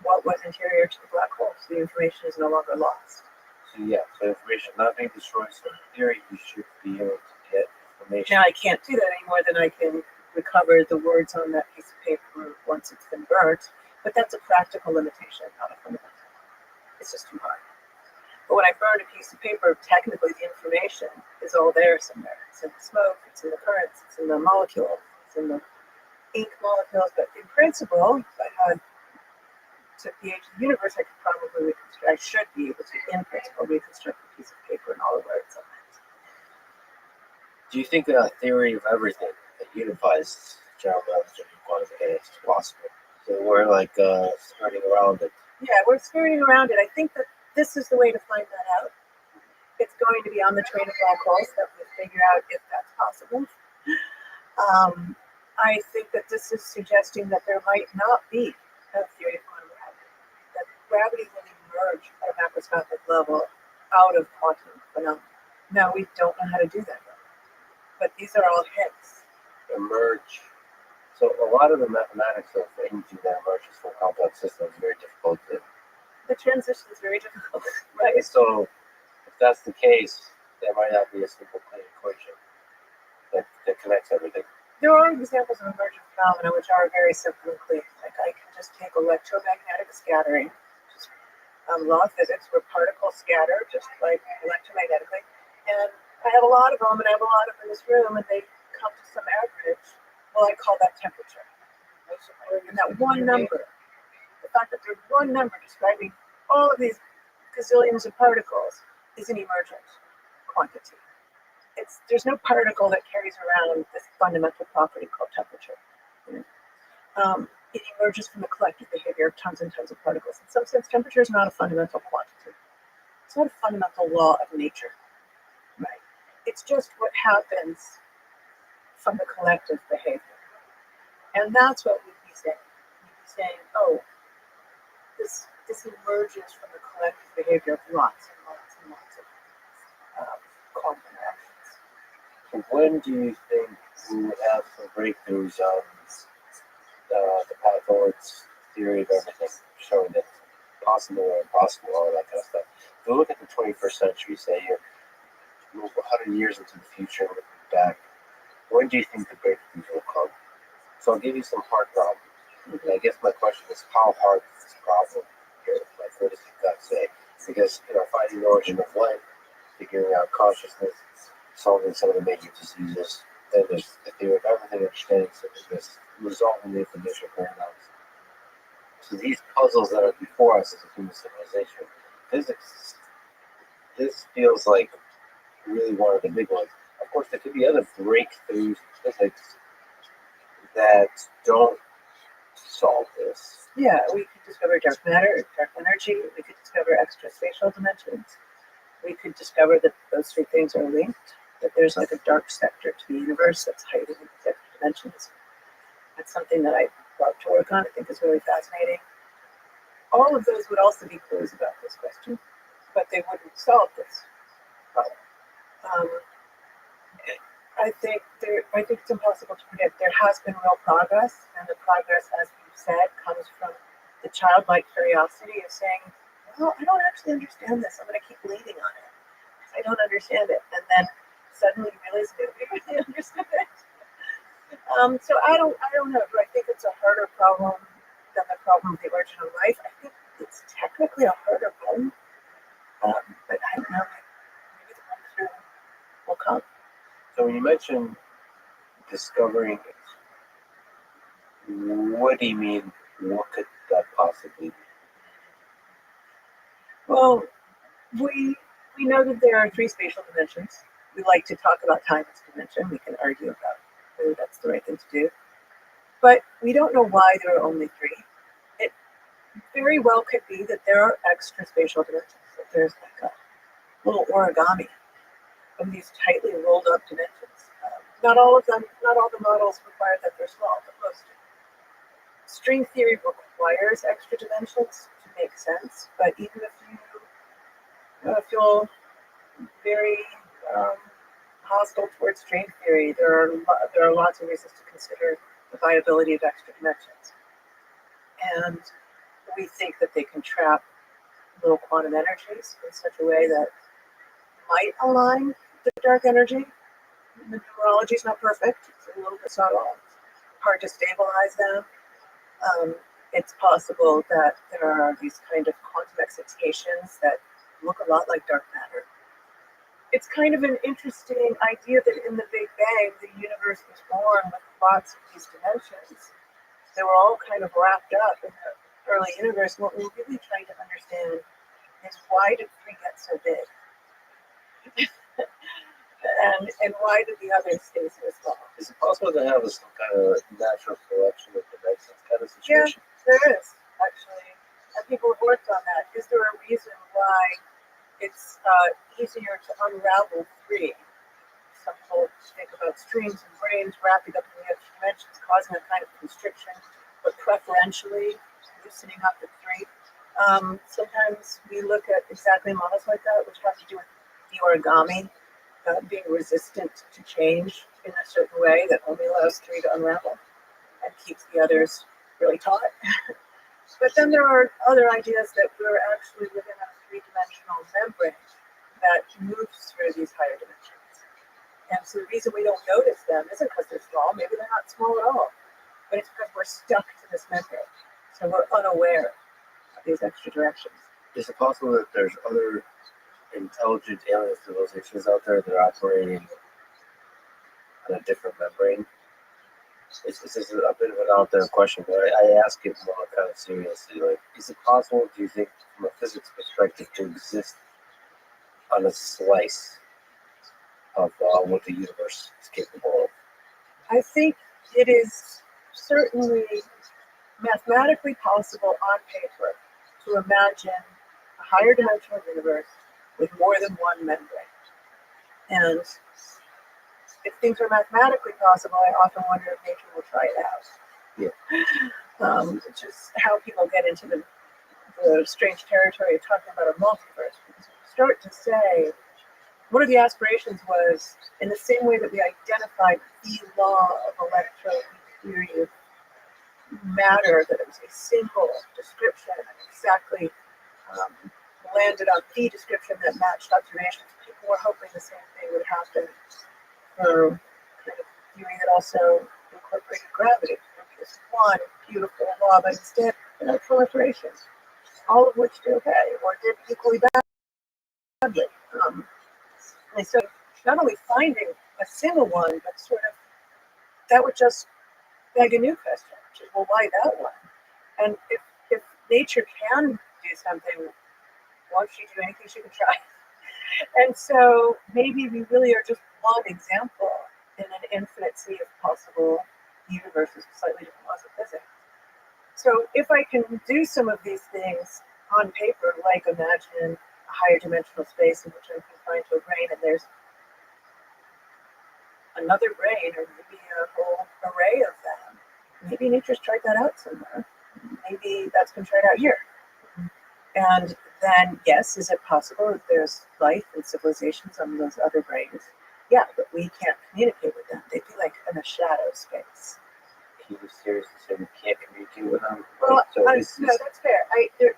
what was interior to the black hole, so the information is no longer lost. So information not being destroyed, so in theory you should be able to get information. Now I can't do that any more than I can recover the words on that piece of paper once it's been burnt, but that's a practical limitation, not a fundamental. It's just too hard. But when I burn a piece of paper, technically the information is all there somewhere. It's in the smoke, it's in the currents, it's in the molecules, it's in the ink molecules. But in principle, if I took the age of the universe, I could probably reconstruct, I should be able to, in principle, reconstruct a piece of paper and all the words on it. Do you think a theory of everything that unifies general knowledge and quantum mechanics is possible? So we're like skirting around it. Yeah, we're skirting around it. I think that this is the way to find that out. It's going to be on the train of black holes that we'll figure out if that's possible. I think that this is suggesting that there might not be a theory of quantum gravity, that gravity will emerge at a macroscopic level out of quantum phenomena. Now, we don't know how to do that yet, but these are all hints. Emerge. So a lot of the mathematics of anything that emerges from complex systems is very difficult to. The transition is very difficult, right? So if that's the case, there might not be a simple clean equation that connects everything. There are examples of emergent phenomena which are very simple and clean. Like I can just take electromagnetic scattering, just law of physics, where particles scatter just like electromagnetically. And I have a lot of them, and I have a lot of them in this room, and they come to some average. Well, I call that temperature. And that one number, the fact that there's one number describing all of these gazillions of particles is an emergent quantity. There's no particle that carries around this fundamental property called temperature. It emerges from the collective behavior of tons and tons of particles. In some sense, temperature is not a fundamental quantity. It's not a fundamental law of nature, right? It's just what happens from the collective behavior. And that's what we'd be saying. We'd be saying, oh, this emerges from the collective behavior of lots and lots and lots of quantum interactions. So when do you think we would have some breakthroughs on the path towards theory of everything, showing that it's possible or impossible, all that kind of stuff? If we look at the 21st century, say you move 100 years into the future, looking back, when do you think the breakthroughs will come? So I'll give you some hard problems. And I guess my question is, how hard is this problem here? Like, what does your gut say? Because, finding the origin of life, figuring out consciousness, solving some of the major diseases, then there's the theory of everything, understanding this, resolving the information paradox. So these puzzles that are before us as a human civilization, physics, this feels like really one of the big ones. Of course, there could be other breakthroughs in physics that don't solve this? Yeah, we could discover dark matter, dark energy. We could discover extraspatial dimensions. We could discover that those three things are linked, that there's like a dark sector to the universe that's hiding in these extra dimensions. That's something that I love to work on. I think is really fascinating. All of those would also be clues about this question, but they wouldn't solve this problem. Um, I think it's impossible to predict. There has been real progress, and the progress, as you said, comes from the childlike curiosity of saying, "Well, I don't actually understand this. I'm going to keep leaning on it. I don't understand it," and then suddenly you realize nobody really understood it. So I don't know. Do I think it's a harder problem than the problem of the origin of life? I think it's technically a harder problem, but I don't know. Maybe the breakthrough will come. So when you mention discovering it, what do you mean? What could that possibly be? Well, we know that there are three spatial dimensions. We like to talk about time as a dimension. We can argue about whether that's the right thing to do. But we don't know why there are only three. It very well could be that there are extra spatial dimensions. That there's like a little origami of these tightly rolled up dimensions. Not all of them, not all the models require that they're small, but most do. String theory requires extra dimensions to make sense, but even if you feel very hostile towards string theory, there are lots of reasons to consider the viability of extra dimensions. And we think that they can trap little quantum energies in such a way that might align the dark energy. The numerology is not perfect. It's a little bit subtle. It's hard to stabilize them. It's possible that there are these kind of quantum excitations that look a lot like dark matter. It's kind of an interesting idea that in the Big Bang, the universe was born with lots of these dimensions. They were all kind of wrapped up in the early universe. What we're really trying to understand is why did three get so big? and why did the others stay so small? Is it possible to have some kind of natural selection of dimensions kind of situation? Yeah, there is, actually. And people have worked on that. Is there a reason why it's easier to unravel three? Some people think about streams and brains wrapping up in the extra dimensions, causing a kind of constriction, but preferentially loosening up at three. Sometimes we look at exactly models like that, which have to do with the origami being resistant to change in a certain way that only allows three to unravel and keeps the others really taut. But then there are other ideas that we're actually within a three-dimensional membrane that moves through these higher dimensions. And so the reason we don't notice them isn't because they're small, maybe they're not small at all, but it's because we're stuck to this membrane. So we're unaware of these extra directions. Is it possible that there's other intelligent alien civilizations out there that are operating on a different membrane? This is a bit of an out there question, but I ask it more kind of seriously. Like, is it possible, do you think, from a physics perspective, to exist on a slice of what the universe is capable of? I think it is certainly mathematically possible on paper to imagine a higher dimensional universe with more than one membrane. And if things are mathematically possible, I often wonder if nature will try it out. Yeah. Just how people get into the strange territory of talking about a multiverse. Because when you start to say, one of the aspirations was, in the same way that we identified the law of electrotheory of matter, that it was a single description and exactly landed on the description that matched observations, people were hoping the same thing would happen for kind of theory that also incorporated gravity. This one beautiful law, but instead there are proliferations, all of which did okay or did equally badly. And so not only finding a single one, but sort of that would just beg a new question, which is, well, why that one? And if nature can do something, won't she do anything she can try? And so maybe we really are just one example in an infinite sea of possible universes with slightly different laws of physics. So if I can do some of these things on paper, like imagine a higher dimensional space in which I'm confined to a brain and there's another brain or maybe a whole array of them, maybe nature's tried that out somewhere. Maybe that's been tried out here. And then, yes, is it possible that there's life and civilizations on those other brains? Yeah, but we can't communicate with them. They'd be like in a shadow space. Can you seriously say you can't communicate with them? Well, So no, that's fair.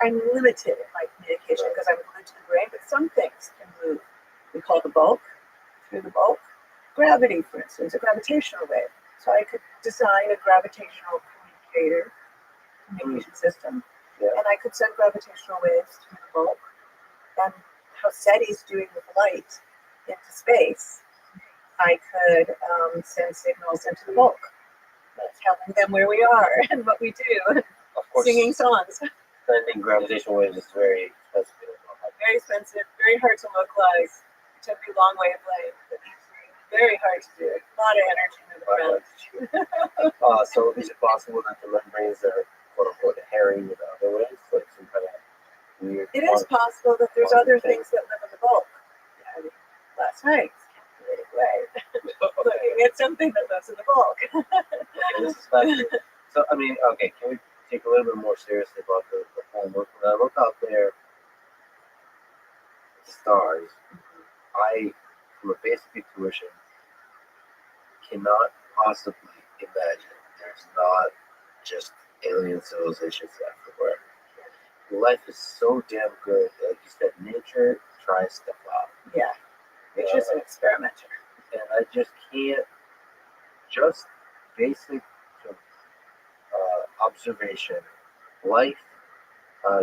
I'm limited in my communication because I'm glued to the brain, but some things can move. We call the bulk, through the bulk. Gravity, for instance, a gravitational wave. So I could design a gravitational communication system, and I could send gravitational waves through the bulk. And how SETI's doing with light into space, I could send signals into the bulk, telling them where we are and what we do, of course, singing songs. sending gravitational waves is very expensive. Very expensive, very hard to localize. It took me a long wavelength, but very hard to do. A lot of energy moving around. So is it possible that the membranes are quote unquote hairy with other ways, like some kind of weird? It is possible that there's other things that live in the bulk. I mean, last night, looking at something that lives in the bulk. This is fascinating. So, I mean, okay, can we take a little bit more seriously about the homework? When I look out there, the stars, I, from a basic intuition, cannot possibly imagine there's not just alien civilizations everywhere. Life is so damn good. Like you said, nature tries stuff out. Yeah, nature's an experimenter. And I just can't, just basic observation, life,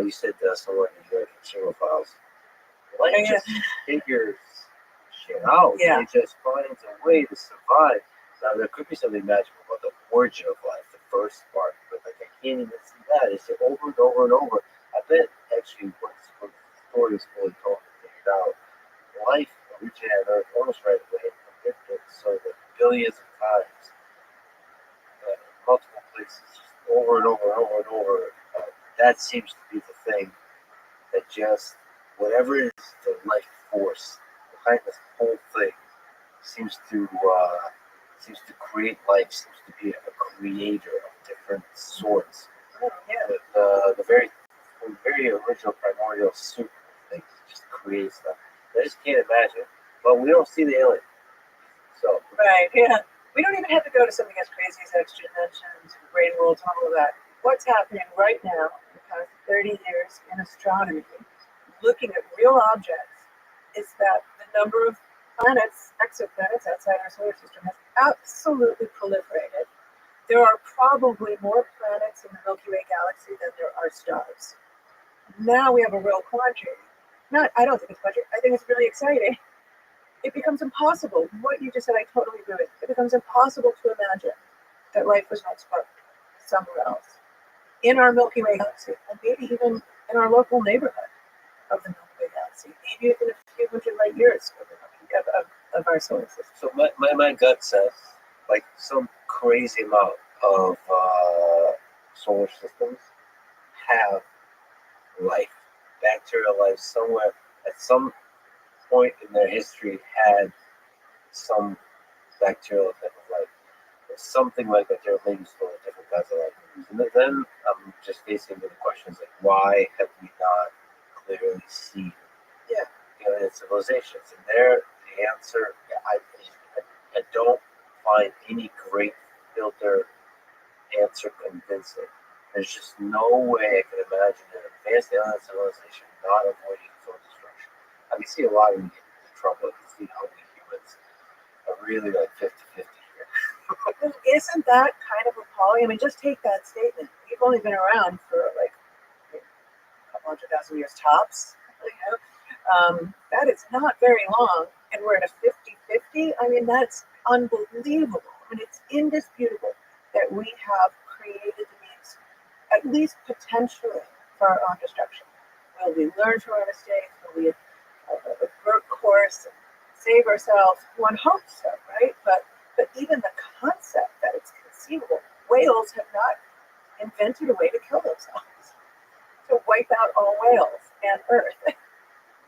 you said somewhere in the consumer files, life just figures shit out. Yeah. It just finds a way to survive. Now, there could be something magical about the origin of life, the first spark, but like I can't even see that. It's just over and over and over. I bet actually once the story is fully told and figured out, life originated on Earth almost right away, so that billions of times, multiple places, just over and over and over and over. That seems to be the thing that just, whatever is the life force behind this whole thing, seems to create life, seems to be a creator of different sorts. The very original primordial soup thing just creates stuff. I just can't imagine. But we don't see the alien. So right, yeah. We don't even have to go to something as crazy as extra dimensions, brain worlds, and all of that. What's happening right now in the past 30 years in astronomy, looking at real objects, is that the number of planets, exoplanets outside our solar system has absolutely proliferated. There are probably more planets in the Milky Way galaxy than there are stars. Now we have a real quandary. I don't think it's quandary. I think it's really exciting. It becomes impossible. What you just said, I totally agree with. It becomes impossible to imagine that life was not sparked somewhere else in our Milky Way galaxy, and maybe even in our local neighborhood of the Milky Way galaxy, maybe within a few hundred light years of our solar system. So my gut says, like, some crazy amount of solar systems have life, bacterial life somewhere at some point in their history had some bacterial type of life. Or something like that. There may be still different kinds of life. And then I'm just facing with the questions like, why have we not clearly seen alien civilizations? And the answer, I don't find any great filter answer convincing. There's just no way I can imagine an advanced alien civilization not avoiding its own destruction. I can see a lot of them get into trouble. I can see how we humans are really like 50-50 here. Isn't that kind of appalling? I mean, just take that statement. We've only been around for like a couple 100,000 years tops. That is not very long, and we're at a 50-50. I mean, that's unbelievable. I mean, it's indisputable that we have created the means, at least potentially, for our own destruction. Will we learn from our mistakes? Will we avert course and save ourselves? One hopes so, right? But even the concept that it's conceivable, whales have not invented a way to kill themselves, to wipe out all whales and Earth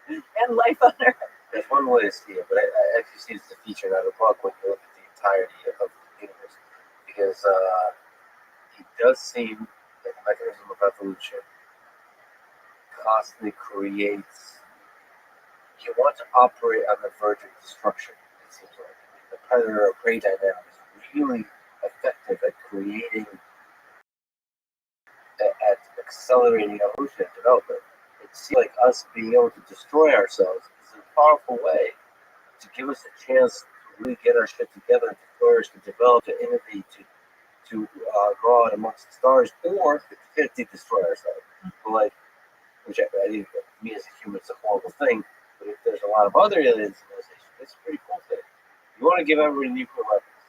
and life on Earth. There's one way to see it, but I actually see it as a feature, not a bug, when you look at the entirety of the universe. Because it does seem that the mechanism of evolution constantly creates. You want to operate on the verge of destruction, it seems like. I mean, the predator or prey dynamic is really effective at creating, at accelerating evolution and development. It seems like us being able to destroy ourselves is a powerful way to give us a chance to really get our shit together, to flourish, to develop, to innovate, to go out amongst the stars, or to destroy ourselves. But like, which I think, me as a human, it's a horrible thing. But if there's a lot of other alien civilizations, it's a pretty cool thing. You want to give everybody nuclear weapons.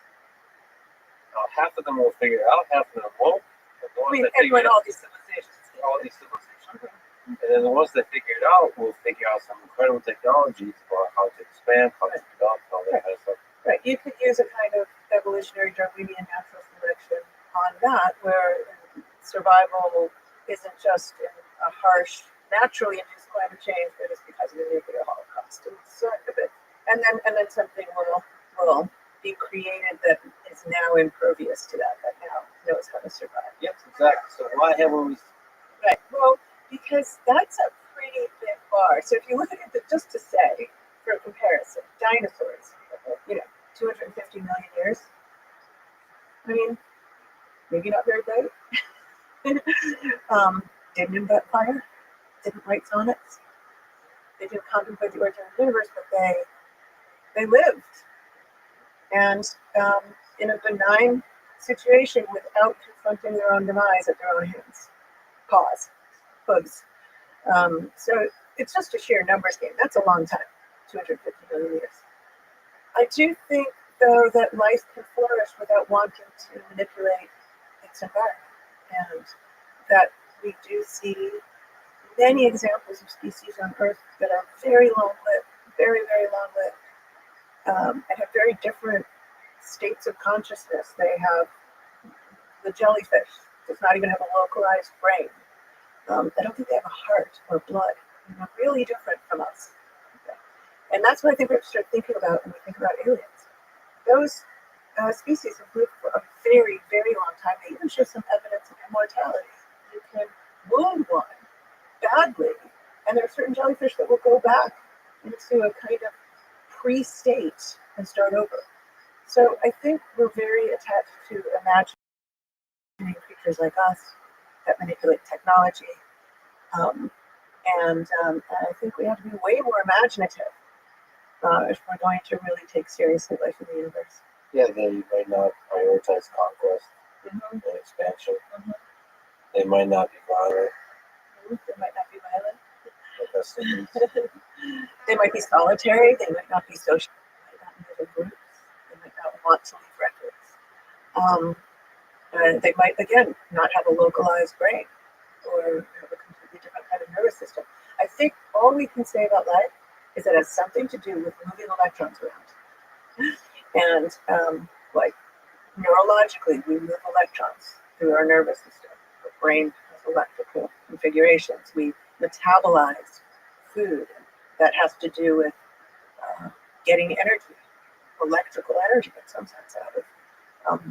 Now, half of them will figure it out, half of them won't. But the ones that figure it out, all these civilizations. and then the ones that figure it out will figure out some incredible technologies about how to expand, how to develop, all that kind of stuff. Right. You could use a kind of evolutionary Darwinian natural selection on that, where survival isn't just in a harsh, naturally induced climate change, but it's because of the nuclear holocaust. And sort of it. And then something will be created that is now impervious to that now knows how to survive. Yes, exactly. So why haven't we? Right. Well, because that's a pretty big bar. So if you look at it, just to say, for comparison, dinosaurs, 250 million years. I mean, maybe not very great. Didn't invent fire, didn't write sonnets. They didn't contemplate the origin of the universe, but they lived. And in a benign situation without confronting their own demise at their own hands. Hooves. So it's just a sheer numbers game. That's a long time, 250 million years. I do think, though, that life can flourish without wanting to manipulate its environment, and that we do see many examples of species on Earth that are very long-lived, very, very long-lived, and have very different states of consciousness. They have the jellyfish does not even have a localized brain. I don't think they have a heart or blood. They're really different from us. Okay. And that's what I think we have to start thinking about when we think about aliens. Those species have lived for a very, very long time. They even show some evidence of immortality. You can wound one badly, and there are certain jellyfish that will go back into a kind of pre-state and start over. So I think we're very attached to imagining creatures like us that manipulate technology. And I think we have to be way more imaginative if we're going to really take seriously life in the universe. Yeah, they might not prioritize conquest and expansion. They might not be violent. They might not be violent. They might be solitary. They might not be social. They might not live in groups. They might not want to leave records. They might, again, not have a localized brain or have a completely different kind of nervous system. I think all we can say about life is that it has something to do with moving electrons around. And like neurologically, we move electrons through our nervous system. The brain has electrical configurations. We metabolize food. That has to do with getting energy, electrical energy in some sense, out of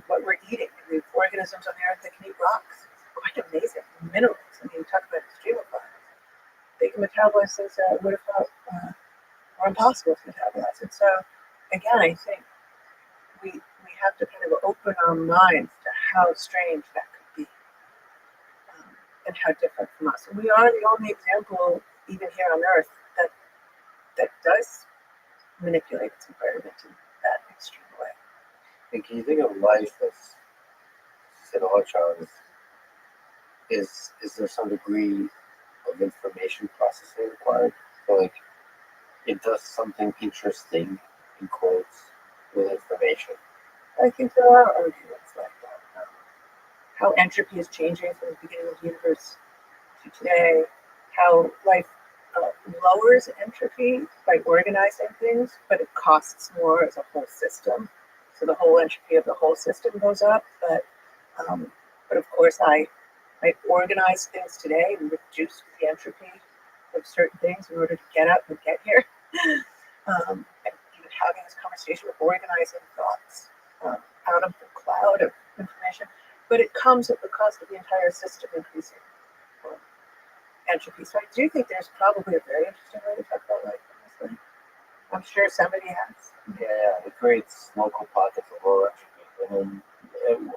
what we're eating. The organisms on the earth that can eat rocks. Quite amazing. Minerals. I mean, talk about extremophiles. They can metabolize things that would have thought were impossible to metabolize. And so, again, I think we have to kind of open our minds to how strange that could be and how different from us. And we are the only example, even here on Earth, that does manipulate its environment in that extreme way. And can you think of life as electrons? Is there some degree of information processing required? So like it does something interesting, in quotes, with information. I think there are arguments like that. How entropy is changing from the beginning of the universe to today, how life lowers entropy by organizing things, but it costs more as a whole system. So the whole entropy of the whole system goes up. But of course, I might organize things today and reduce the entropy of certain things in order to get up and get here. And even having this conversation, we're organizing thoughts out of the cloud of information, but it comes at the cost of the entire system increasing entropy. So I do think there's probably a very interesting way to talk about life in this way. I'm sure somebody has. Yeah, it creates local pockets of low entropy, and then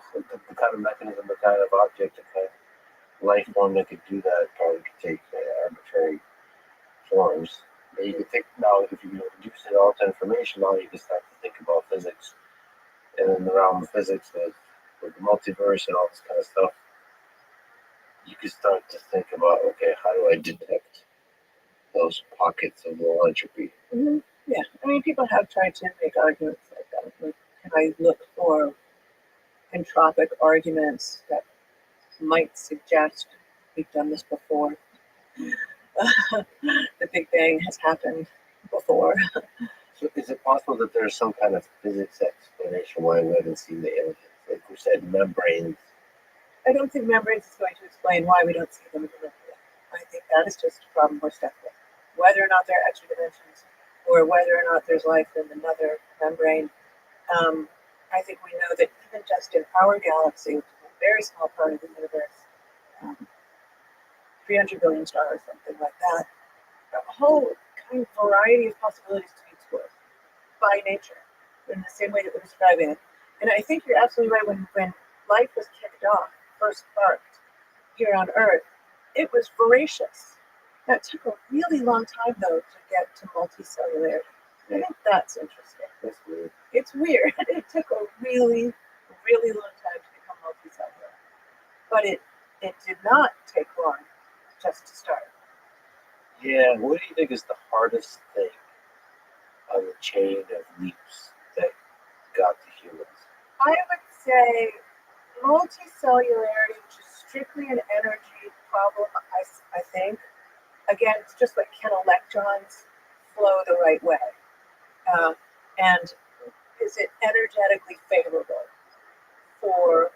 the kind of mechanism, the kind of object, the kind of life form that could do that probably could take arbitrary forms. But you could think now, if you reduce it all to information, now you can start to think about physics, and in the realm of physics with the multiverse and all this kind of stuff, you can start to think about, okay, how do I detect those pockets of low entropy? Mm-hmm. Yeah, I mean, people have tried to make arguments like that. Like, can I look for entropic arguments that might suggest we've done this before? The Big Bang has happened before. So is it possible that there's some kind of physics explanation why we haven't seen the aliens? Like we said, membranes. I don't think membranes is going to explain why we don't see them in the Milky Way. I think that is just a problem we're stuck with. Whether or not there are extra dimensions, or whether or not there's life in another membrane, I think we know that even just in our galaxy, which is a very small part of the universe, 300 billion stars, something like that, a whole kind of variety of possibilities to be explored by nature in the same way that we're describing it. And I think you're absolutely right. When life was kicked off, first sparked here on Earth, it was voracious. That took a really long time, though, to get to multicellularity. I think that's interesting. That's weird. It's weird. It took a really, really long time to become multicellular. But it did not take long just to start. Yeah, what do you think is the hardest thing on the chain of leaps that got to humans? I would say multicellularity, which is strictly an energy problem, I think. Again, it's just like, can electrons flow the right way? And is it energetically favorable for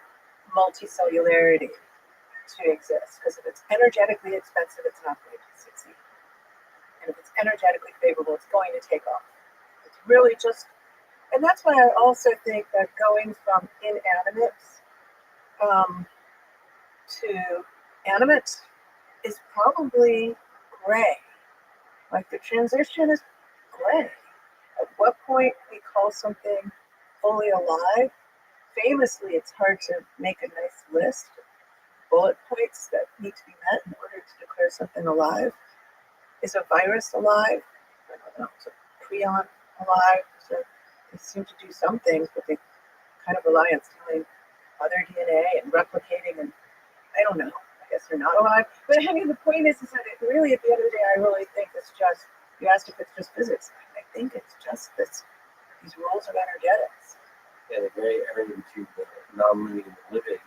multicellularity to exist? Because if it's energetically expensive, it's not going to succeed. And if it's energetically favorable, it's going to take off. It's really just, and that's why I also think that going from inanimate to animate is probably gray. Like the transition is gray. At what point we call something fully alive? Famously, it's hard to make a nice list of bullet points that need to be met in order to declare something alive. Is a virus alive? I don't know. Is a prion alive? So they seem to do some things, but they kind of rely on stealing other DNA and replicating, and I don't know. I guess they're not alive. But I mean, the point is that it really, at the end of the day, I really think it's just, you asked if it's just physics. I think it's just these rules of energetics. Yeah, the gray area between the non-living and the living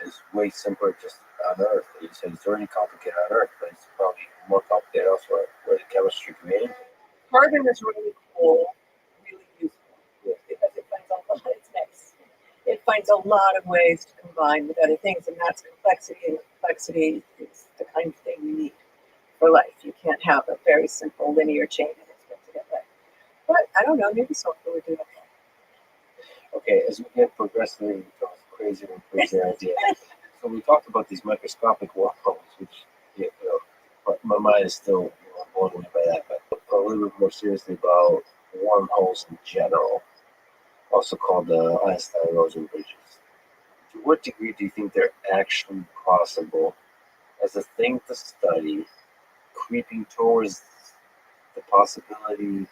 is way simpler just on Earth. You said it's already complicated on Earth, but it's probably more complicated elsewhere, where the chemistry can be anything. Carbon is really cool, really useful, because it finds a lot, it's nice. It finds a lot of ways to combine with other things, and that's complexity, and complexity is the kind of thing you need for life. You can't have a very simple linear chain and expect to get life. But I don't know, maybe sulfur would do that. Okay, as we get progressively into crazier and crazier ideas, so we talked about these microscopic wormholes, which, my mind is still blown away by that, but a little bit more seriously about wormholes in general, also called the Einstein-Rosen bridges. To what degree do you think they're actually possible as a thing to study, creeping towards the possibility,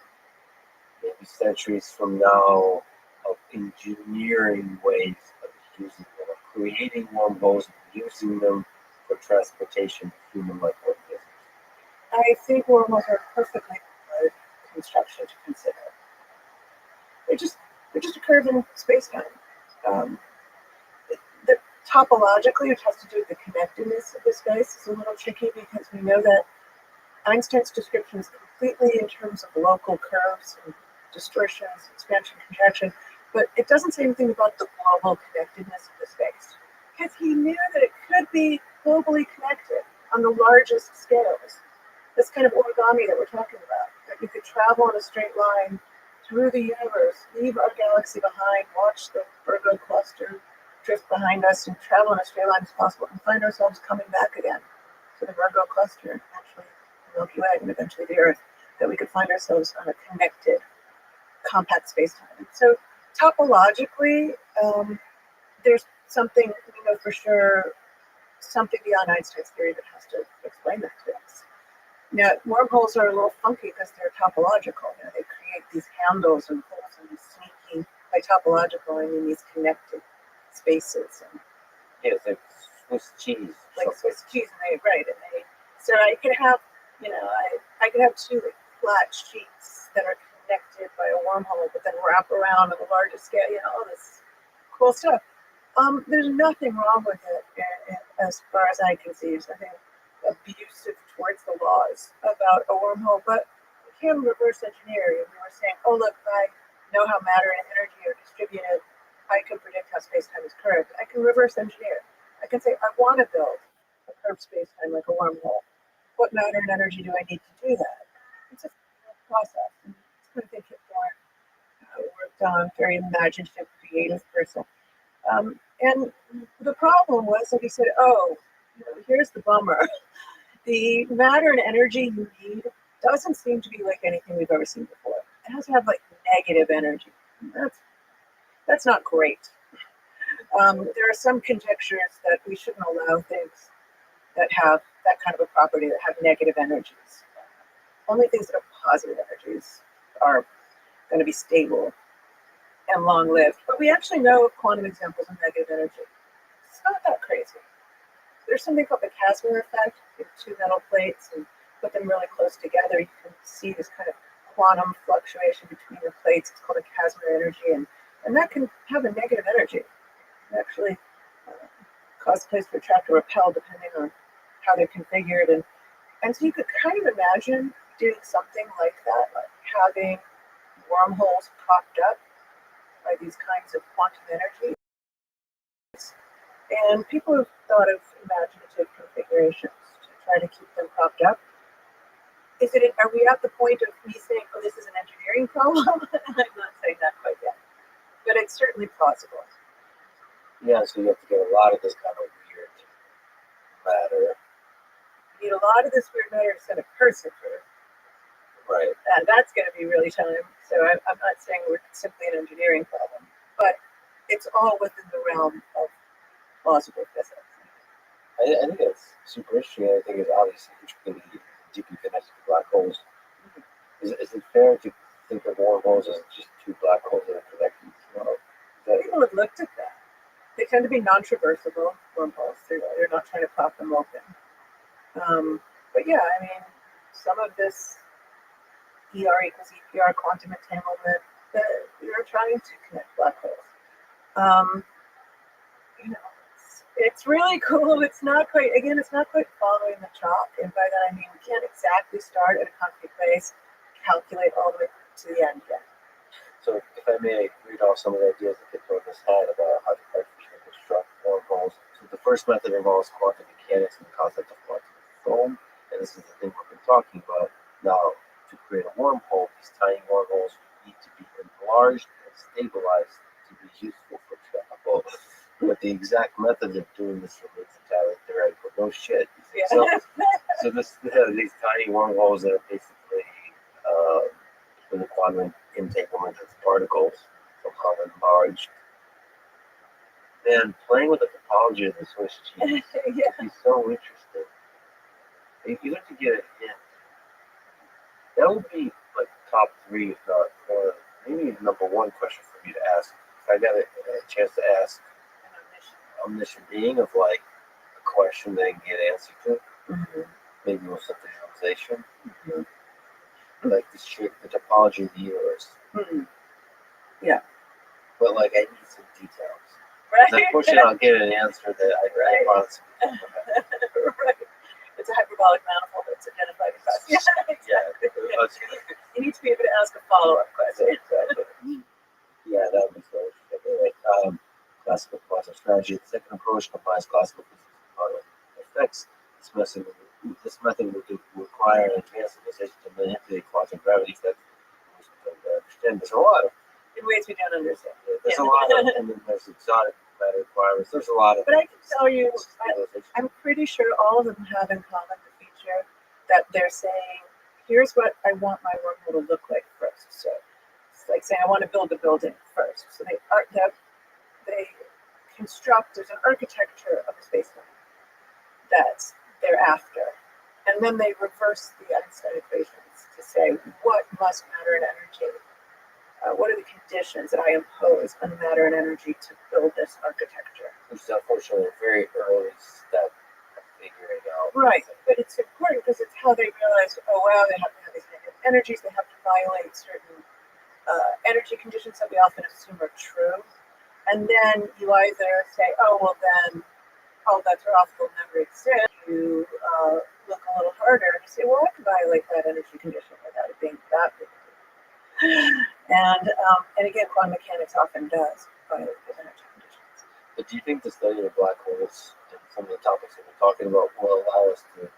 maybe centuries from now, of engineering ways of using them, of creating wormholes, using them for transportation of human-like organisms? I think wormholes are perfectly good construction to consider. They're just a curve in space-time. The topologically, which has to do with the connectedness of the space, is a little tricky because we know that Einstein's description is completely in terms of local curves and distortions, expansion, contraction, but it doesn't say anything about the global connectedness of the space. because he knew that it could be globally connected on the largest scales. This kind of origami that we're talking about, that you could travel in a straight line through the universe, leave our galaxy behind, watch the Virgo cluster drift behind us, and travel in a straight line as possible, and find ourselves coming back again to the Virgo cluster, actually the Milky Way, and eventually the Earth, that we could find ourselves on a connected, compact space-time. So topologically, there's something we know for sure, something beyond Einstein's theory that has to explain that to us. Now, wormholes are a little funky because they're topological. You know, they create these handles and holes and these sneaky, by topological, I mean these connected spaces. And Yeah, it's like Swiss cheese. like Swiss cheese, and so I could have, I could have two like, flat sheets that are connected by a wormhole, but then wrap around on the largest scale, all this cool stuff. There's nothing wrong with it as far as I can see. There's nothing abusive towards the laws about a wormhole, but we can reverse engineer. We were saying, oh look, if I know how matter and energy are distributed, I can predict how space-time is curved. I can reverse engineer. I can say, I want to build a curved space-time like a wormhole. What matter and energy do I need to do that? It's a process. And it's going to take it more worked on, very imaginative, creative person. And the problem was that he said, oh, here's the bummer. The matter and energy you need doesn't seem to be like anything we've ever seen before. It has to have like negative energy. That's not great. There are some conjectures that we shouldn't allow things that have that kind of a property, that have negative energies. Only things that are positive energies are going to be stable and long-lived. But we actually know of quantum examples of negative energy. It's not that crazy. There's something called the Casimir effect. You have two metal plates and put them really close together. You can see this kind of quantum fluctuation between the plates. It's called a Casimir energy, and that can have a negative energy. It can actually cause plates to attract or repel depending on how they're configured. And so you could kind of imagine doing something like that, like having wormholes propped up by these kinds of quantum energies. And people have thought of imaginative configurations to try to keep them propped up. Are we at the point of me saying, oh, this is an engineering problem? I'm not saying that quite yet. But it's certainly plausible. Yeah, so you have to get a lot of this kind of weird matter. You need a lot of this weird matter to send a person through. Right. And that's going to be really time. So I'm not saying we're simply an engineering problem, but it's all within the realm of plausible physics. I think it's super interesting. I think it's obviously intricately deeply connected to black holes. Is it fair to think of wormholes as just two black holes that are connected? People have looked at that. They tend to be non-traversable wormholes. They're not trying to pop them open. But yeah, I mean, some of this ER equals EPR quantum entanglement, you're trying to connect black holes. It's really cool. It's not quite following the chalk. And by that I mean we can't exactly start at a concrete place, calculate all the way to the end yet. So if I may read off some of the ideas that get thrown in this head about how to artificially construct wormholes. So the first method involves quantum mechanics and the concept of quantum foam. And this is the thing we've been talking about. Now, to create a wormhole, these tiny wormholes need to be enlarged and stabilized to be useful for travel. But the exact method of doing this remains entirely theoretical. No shit. Yeah. So these tiny wormholes that are basically in the quantum entanglement of particles, somehow enlarged. Man, playing with the topology of the Swiss cheese is so interesting. If you have to get it in, that would be like top three, if not one, maybe number one question for me to ask. If I got a chance to ask omniscient being of like a question that I can get an answer to, maybe with some visualization, like the shape, the topology of the universe. Yeah. But like I need some details. Right. Unfortunately, I'll get an answer that I want. Right. It's a hyperbolic manifold that's identified as us. You need to be able to ask a follow-up question. Exactly. Yeah, that would be so interesting. Like classical quantum strategy. The second approach approach combines classical physics and quantum effects. This method would require an advanced civilization to manipulate quantum gravity that we don't understand. There's a lot of in ways we don't understand. there's a lot of, and then there's exotic matter requirements. There's a lot of. But I can tell you, I'm pretty sure all of them have in common the feature that they're saying, here's what I want my wormhole to look like first. So it's like saying I want to build a building first. So they construct, there's an architecture of a space-time that they're after. And then they reverse the Einstein equations to say what must matter and energy. What are the conditions that I impose on matter and energy to build this architecture? Which is unfortunately a very early step of figuring out. Right, but it's important because it's how they realized, oh wow, they have to have these negative energies, they have to violate certain energy conditions that we often assume are true. And then you either say, oh, well then, all bets are off, will never exist. You look a little harder and you say, well, I can violate that energy condition without it being that big. And again, quantum mechanics often does violate those energy conditions. But do you think the study of black holes and some of the topics that we're talking about will allow us to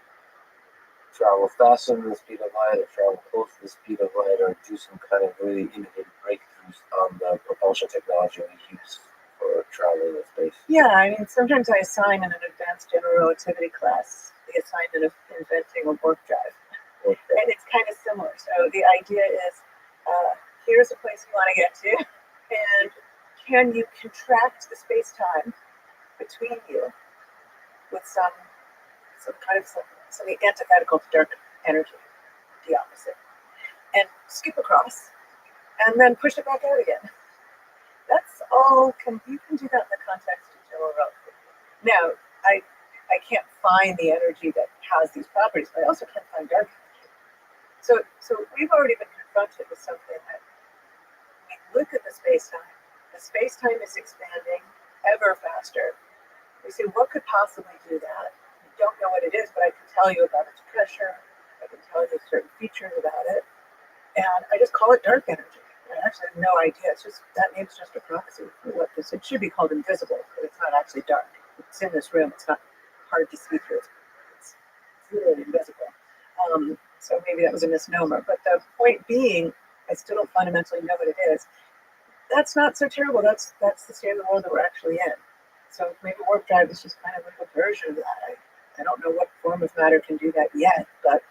travel faster than the speed of light, or travel close to the speed of light, or do some kind of really innovative breakthroughs on the propulsion technology we use for traveling in space? Yeah, I mean, sometimes I assign in an advanced general relativity class the assignment of inventing a warp drive. Okay. And it's kind of similar. So the idea is, here's a place you want to get to, and can you contract the space-time between you with something antithetical to dark energy, the opposite, and skip across, and then push it back out again. That's all. You can do that in the context of general relativity. Now, I can't find the energy that has these properties, but I also can't find dark energy. So we've already been confronted with something that we look at the space-time. The space-time is expanding ever faster. We say, what could possibly do that? We don't know what it is, but I can tell you about its pressure. I can tell you certain features about it. And I just call it dark energy. I actually have no idea. It's just, that name's just a proxy for what this, it should be called invisible, but it's not actually dark. It's in this room. It's not hard to see through. It's literally invisible. So maybe that was a misnomer. But the point being, I still don't fundamentally know what it is. That's not so terrible. That's the state of the world that we're actually in. So maybe warp drive is just kind of a version of that. I don't know what form of matter can do that yet, but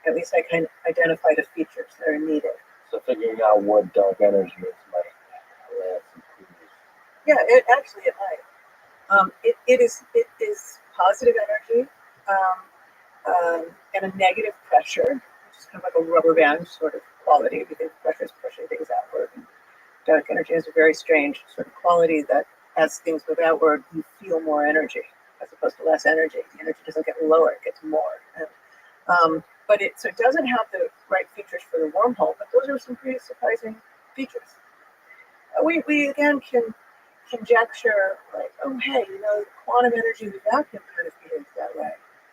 at least I can identify the features that are needed. So figuring out what dark energy is might have some clues. Yeah, it might. It is positive energy and a negative pressure, which is kind of like a rubber band sort of quality because pressure is pushing things outward. And dark energy has a very strange sort of quality that as things move outward, you feel more energy as opposed to less energy. The energy doesn't get lower, it gets more. And, but it doesn't have the right features for the wormhole, but those are some pretty surprising features. We again can conjecture like, oh hey, quantum energy with vacuum kind of behaves that way.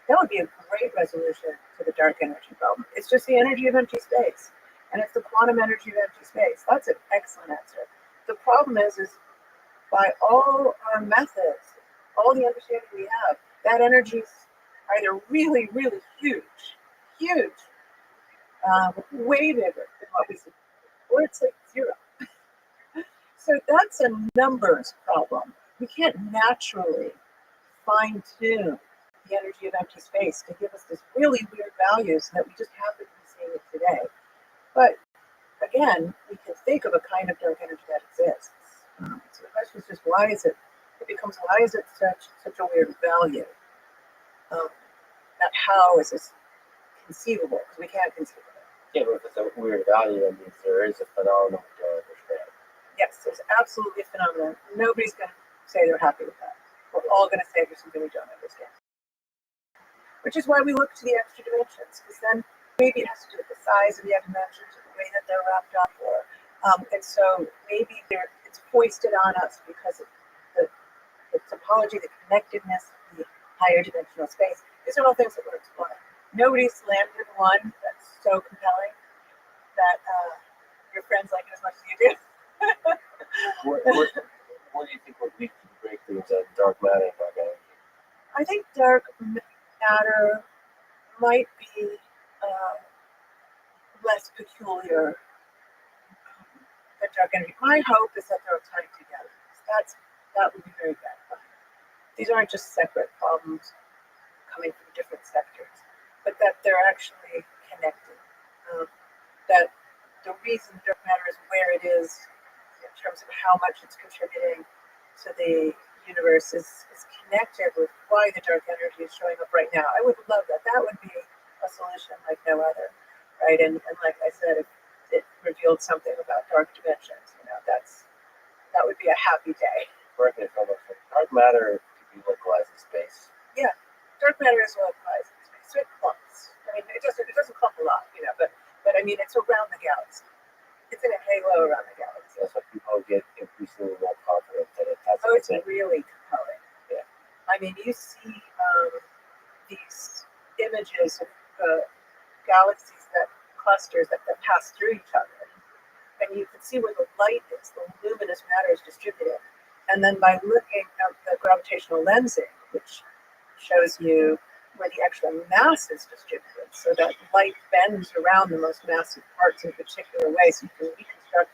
That would be a great resolution to the dark energy problem. It's just the energy of empty space. And it's the quantum energy of empty space. That's an excellent answer. The problem is by all our methods, all the understanding we have, that energy is either really, really huge, way bigger than what we see, or it's like zero. So that's a numbers problem. We can't naturally fine-tune the energy of empty space to give us this really weird values that we just happen to be seeing it today. But again, we can think of a kind of dark energy that exists. So the question is just why is it such a weird value? Not how is this conceivable, because we can't conceive of it. Yeah, but if it's a weird value, that means there is a phenomenon we don't understand. Yes, there's absolutely a phenomenon. Nobody's going to say they're happy with that. We're all going to say there's something we don't understand. Which is why we look to the extra dimensions, because then maybe it has to do with the size of the dimensions or the way that they're wrapped up, and so maybe it's foisted on us because of the topology, the connectedness, the higher dimensional space. These are all things that we're exploring. Nobody's landed one that's so compelling that your friends like it as much as you do. What do you think would lead to the breakthroughs in dark matter and dark energy? I think dark matter might be less peculiar than dark energy. My hope is that they're tied together. That would be very gratifying. These aren't just separate problems coming from different sectors, but that they're actually connected. That the reason dark matter is where it is in terms of how much it's contributing to the universe is connected with why the dark energy is showing up right now. I would love that. That would be a solution like no other, right? And like I said, if it revealed something about dark dimensions, that would be a happy day. Correct me if I'm wrong. Dark matter could be localized in space. Yeah, dark matter is localized in space, so it clumps. I mean, it doesn't clump a lot, but I mean, it's around the galaxy. It's in a halo around the galaxy. That's why people get increasingly more confident that it has. Oh, it's really compelling. Yeah. I mean, you see these images of galaxies clusters that pass through each other, and you can see where the light is, the luminous matter is distributed. And then by looking at the gravitational lensing, which shows you where the actual mass is distributed, so that light bends around the most massive parts in a particular way, so you can reconstruct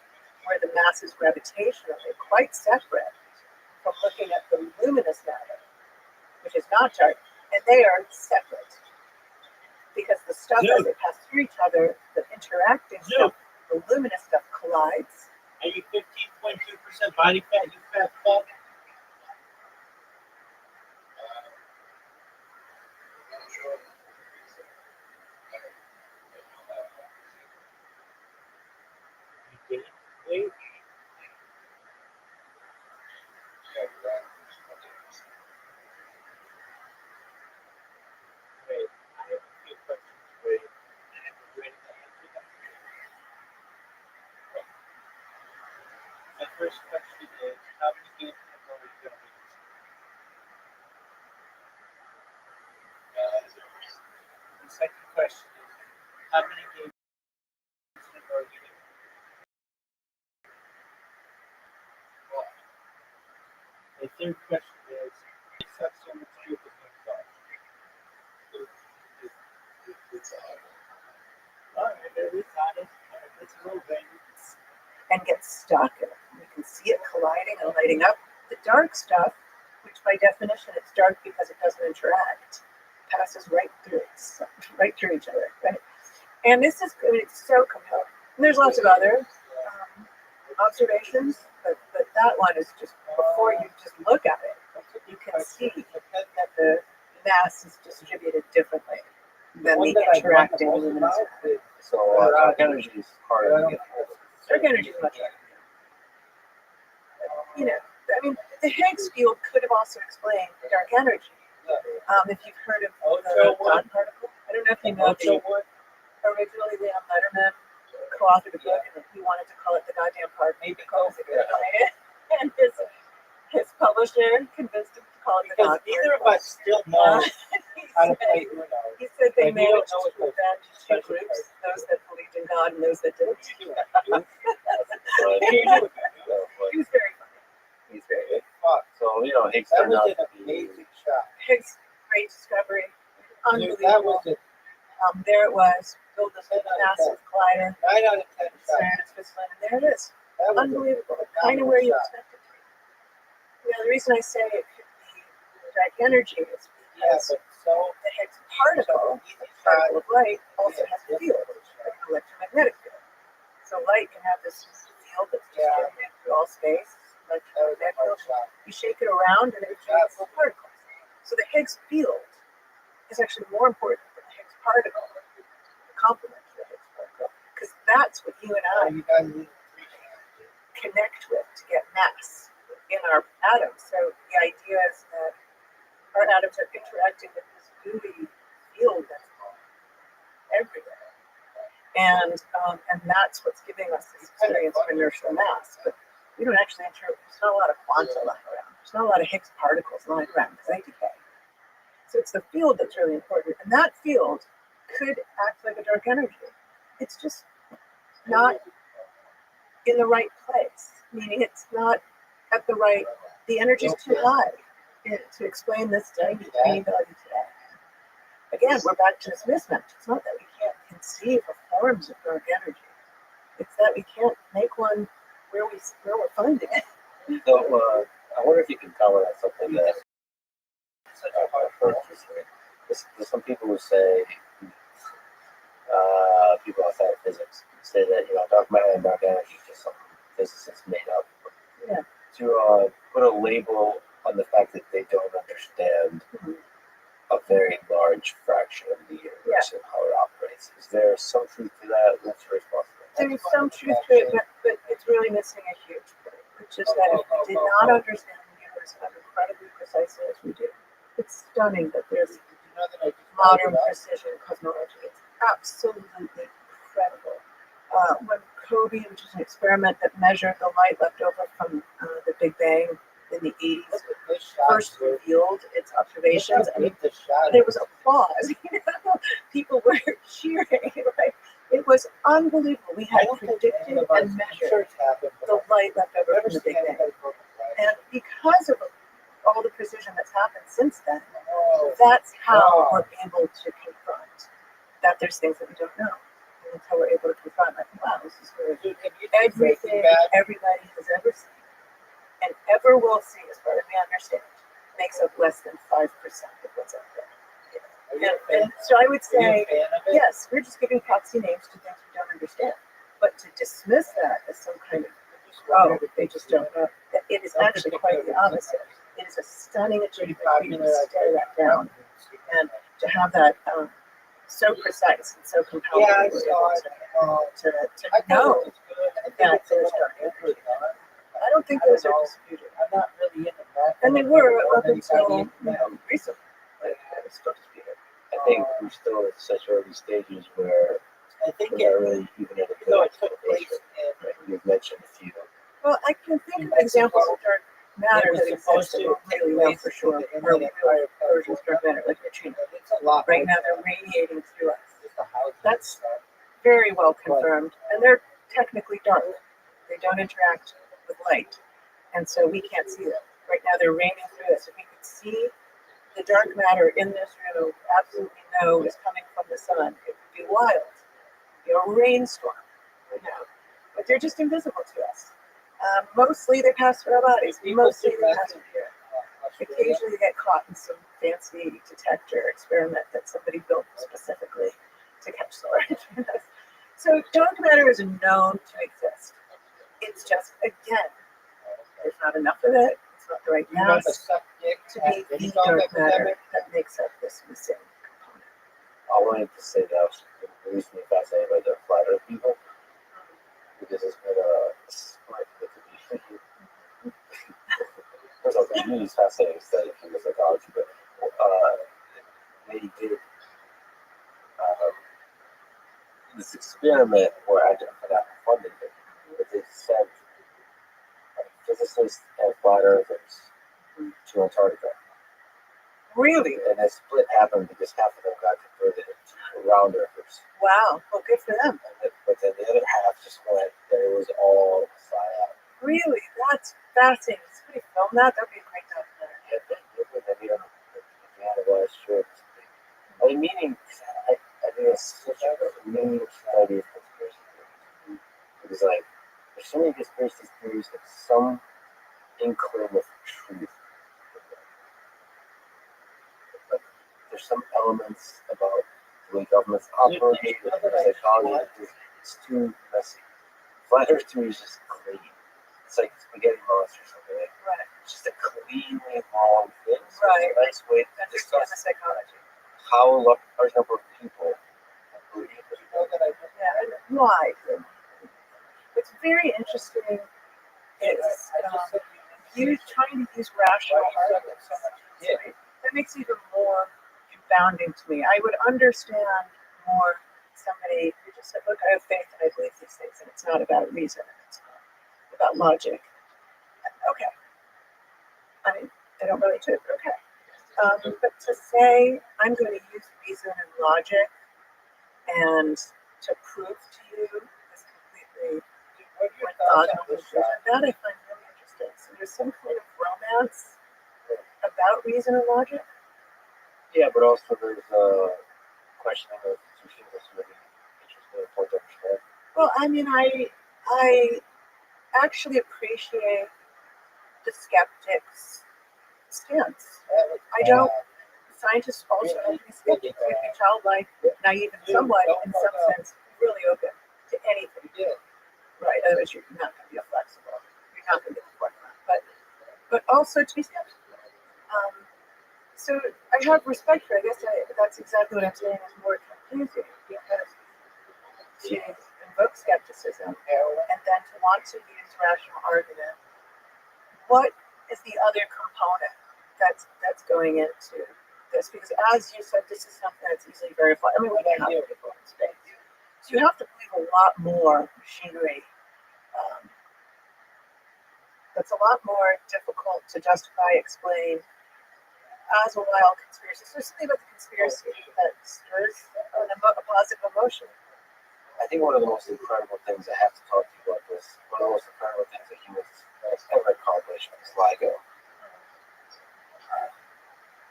where the mass is gravitationally quite separate from looking at the luminous matter, which is not dark, and they are separate because the stuff as they pass through each other, the interacting stuff, the luminous stuff collides. Are you 15.2% body fat? You fat fuck. Wait. I have a few questions for you. And I'm ready to answer them. My first question is, how many games in a row are you going to lose? The second question is, how many games in a row are you going to lose? The third question is, you suck so much truth is going to fall. Alright, it's honest. It's a little vain. And get stuck. And you can see it colliding and lighting up. The dark stuff, which by definition it's dark because it doesn't interact, passes right through each other. Right? And this is, it's so compelling. And there's lots of other observations, but that one is just, before you just look at it, you can see that the mass is distributed differently than the interacting luminous matter. So dark energy is harder to get hold of. Dark energy is much harder. I mean, the Higgs field could have also explained dark energy. If you've heard of the God particle, I don't know if you know. Originally, Leon Letterman co-authored a book, and he wanted to call it the goddamn particle. Maybe because he couldn't find it, and his publisher convinced him to call it the God particle. Neither of us still know how to play Uno. He said they managed to prevent two groups: those that believed in God and those that didn't. He was very funny. He's very good. So Higgs That turned was out an to be amazing shot. Higgs, great discovery, That unbelievable. was a There it was, built this massive collider, 9 out of 10 shot. CERN, Switzerland, and there it is. That was Unbelievable. a Kind of where you shot. expect it to be. The reason I say it could be dark energy is Yeah, because but so the Higgs particle, the particle of light, also has a field, like an electromagnetic field. So light can have this field that's distributed through all space, electromagnetic field. You shake it around and it creates little particles. So the Higgs field is actually more important than the Higgs particle, the complement to the Higgs particle, because that's what you and I connect with to get mass in our atoms. So the idea is that our atoms are interacting with this gooey field that's everywhere. And that's what's giving us this experience of inertial mass. But we don't actually there's not a lot of quanta lying around. There's not a lot of Higgs particles lying around because they decay. So it's the field that's really important. And that field could act like a dark energy. It's just not in the right place, meaning it's not at the right the energy's too high to explain this tiny body today. Again, we're back to this mismatch. It's not that we can't conceive of forms of dark energy. It's that we can't make one where we're finding it. So I wonder if you can comment on something that I've heard recently. There's some people who say, people outside of physics say that dark matter and dark energy is just something physicists made up. Yeah. To put a label on the fact that they don't understand a very large fraction of the universe and how it operates. Is there some truth to that? What's your response to that? There's some truth to it, but it's really missing a huge point, which is that if we did not understand the universe as incredibly precisely as we do, it's stunning that there's modern precision cosmology. It's absolutely incredible. When Kobe, which is an experiment that measured the light left over from the Big Bang in the 80s, first revealed its observations, and there was applause. People were cheering. Right? It was unbelievable. We had predicted and measured the light left over from the Big Bang, and because of all the precision that's happened since then, that's how we're able to confront that there's things that we don't know. And that's how we're able to confront, like, wow, this is where everything everybody has ever seen and ever will see, as far as we understand, makes up less than 5% of what's out there. And so I would say, yes, we're just giving proxy names to things we don't understand. But to dismiss that as some kind of, they just don't know, it is actually quite the opposite. It is a stunning achievement for you to stare that down and to have that so precise and so compelling. To know that there's dark energy. I don't think those are disputed. And they were up until recently. It was still disputed. I think we're still at such early stages where we're not really even at a good explanation. You've mentioned a few. Well, I can think of examples of dark matter that exist that we really know for sure, or real versions of dark matter, like neutrinos. Right now, they're radiating through us. That's very well confirmed, and they're technically dark. They don't interact with light, and so we can't see them. Right now, they're raining through us. If we could see the dark matter in this room, absolutely know is coming from the sun, it would be wild. It would be a rainstorm, but they're just invisible to us. Mostly they pass through our bodies. Mostly they pass through here. Occasionally they get caught in some fancy detector experiment that somebody built specifically to catch the light. So dark matter is known to exist. It's just, again, there's not enough of it. It's not the right mass to be the dark matter that makes up this missing component. I wanted to say that I was recently fascinated by the flat earth people, because it's been a split with the First of all, the community is fascinating study from the psychology, but they did this experiment where I forgot who funded it, but they sent physicists and flat earthers to Antarctica. Really? And that split happened because half of them got converted into round earthers. Wow. Well, good for them. But then the other half just went, that it was all psyop. Really? That's fascinating. Does somebody film that? That would be a great documentary. I mean, meaning, I think it's such a new study of conspiracy theories. Because, like, there's so many conspiracy theories with some inkling of truth. But there's some elements about the way governments operate, the psychology, it's too messy. Flat Earth to me is just clean. It's like spaghetti monster or something. Like, it's just a cleanly long thing. So it's a nice way to discuss the psychology. how a large number of people believe it. And why? What's very interesting is you trying to use rational arguments. Right? That makes it even more confounding to me. I would understand more somebody who just said, look, I have faith and I believe these things, and it's not about reason, and it's not about logic. Okay. I mean, they don't relate to it, but okay. But to say, I'm going to use reason and logic and to prove to you this completely orthogonal conclusion, that I find really interesting. So there's some kind of romance science about reason and logic. Yeah, but also there's questioning of institutions that's really interesting and important to understand. Well, I mean, I actually appreciate the skeptic's stance. I don't. Scientists also have to be skeptics. We can be childlike, naive, and somewhat, in some sense, really open to anything. Right? Otherwise, you're not going to be flexible. You're not going to be the forefront. But also to be skeptical. So I have respect for. That's exactly what I'm saying is more confusing because to invoke skepticism and then to want to use rational argument. What is the other component that's going into this? Because as you said, this is something that's easily verified. I mean, we don't have people in space. So you have to believe a lot more machinery. That's a lot more difficult to justify, explain as a wild conspiracy. So there's something about the conspiracy that stirs a positive emotion. I think one of the most incredible things I have to talk to you about this, one of the most incredible things that humans ever accomplished is LIGO.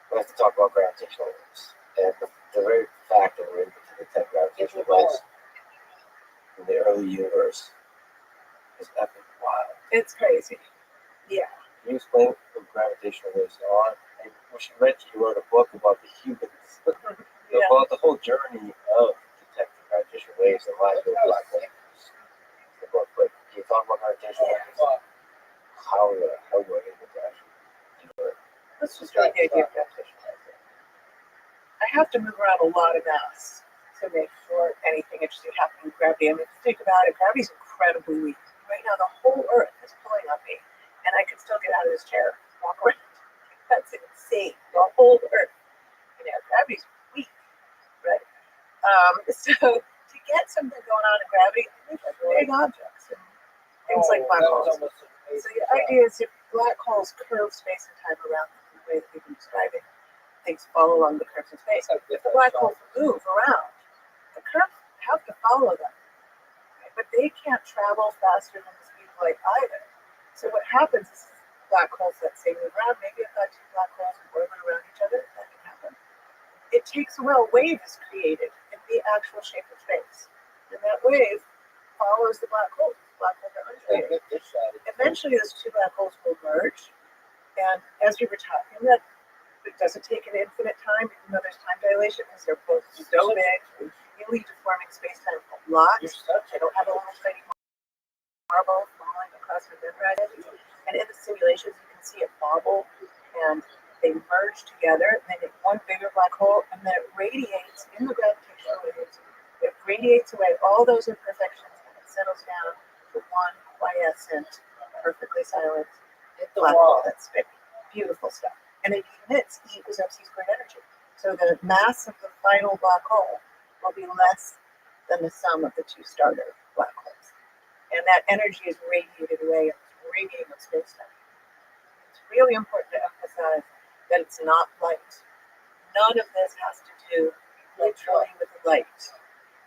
We have to talk about gravitational waves. And the very fact that we're able to detect gravitational waves in the early universe is epic wild. It's crazy. Yeah. Can you explain what gravitational waves are? And when you mentioned you wrote a book about the humans, about the whole journey of detecting gravitational waves and LIGO black holes. The book, but can you talk about gravitational waves? How we're able to actually do it? Let's just start the idea of gravitational waves. I have to move around a lot of mass to make sure anything interesting happening with gravity. I mean, if you think about it, gravity's incredibly weak. Right now, the whole Earth is pulling on me, and I could still get out of this chair, walk around. That's insane. The whole Earth. Gravity's weak, right? So to get something going on in gravity, you need big objects and things like black holes. So the idea is if black holes curve space and time around them, the way that we've been describing, things follow along the curves of space. If the black holes move around, the curves have to follow them. Right? But they can't travel faster than the speed of light either. So what happens is black holes that say move around, maybe if two black holes orbit around each other, that can happen. It takes a while. A wave is created in the actual shape of space. And that wave follows the black hole. Black holes are undulating. Eventually, those two black holes will merge. And as we were talking, that it doesn't take an infinite time, even though there's time dilation, because they're both so big, really deforming space-time a lot. They don't have a little tiny marble falling across the membrane. And in the simulations, you can see it bobble, and they merge together, and they make one bigger black hole, and then it radiates in the gravitational waves. It radiates away all those imperfections, and it settles down to one quiescent, perfectly silent black hole that's big. Beautiful stuff. And it emits E equals mc squared energy. So the mass of the final black hole will be less than the sum of the two starter black holes. And that energy is radiated away in this radiating of space-time. It's really important to emphasize that it's not light. None of this has to do literally with light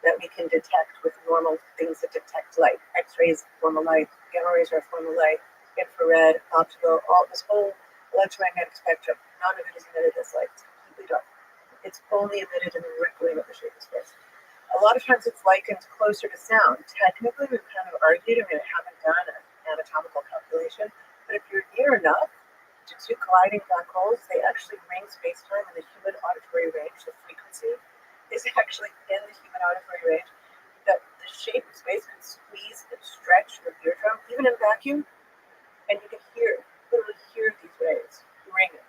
that we can detect with normal things that detect light. X-rays, form of light, gamma rays are a form of light, infrared, optical, all this whole electromagnetic spectrum. None of it is emitted as light. It's completely dark. It's only emitted in the rippling of the shape of space. A lot of times it's likened closer to sound. Technically, we've kind of argued, I haven't done an anatomical calculation, but if you're near enough to two colliding black holes, they actually ring space-time in the human auditory range. The frequency is actually in the human auditory range. That the shape of space can squeeze and stretch your eardrum, even in a vacuum, and you can literally hear these waves ringing.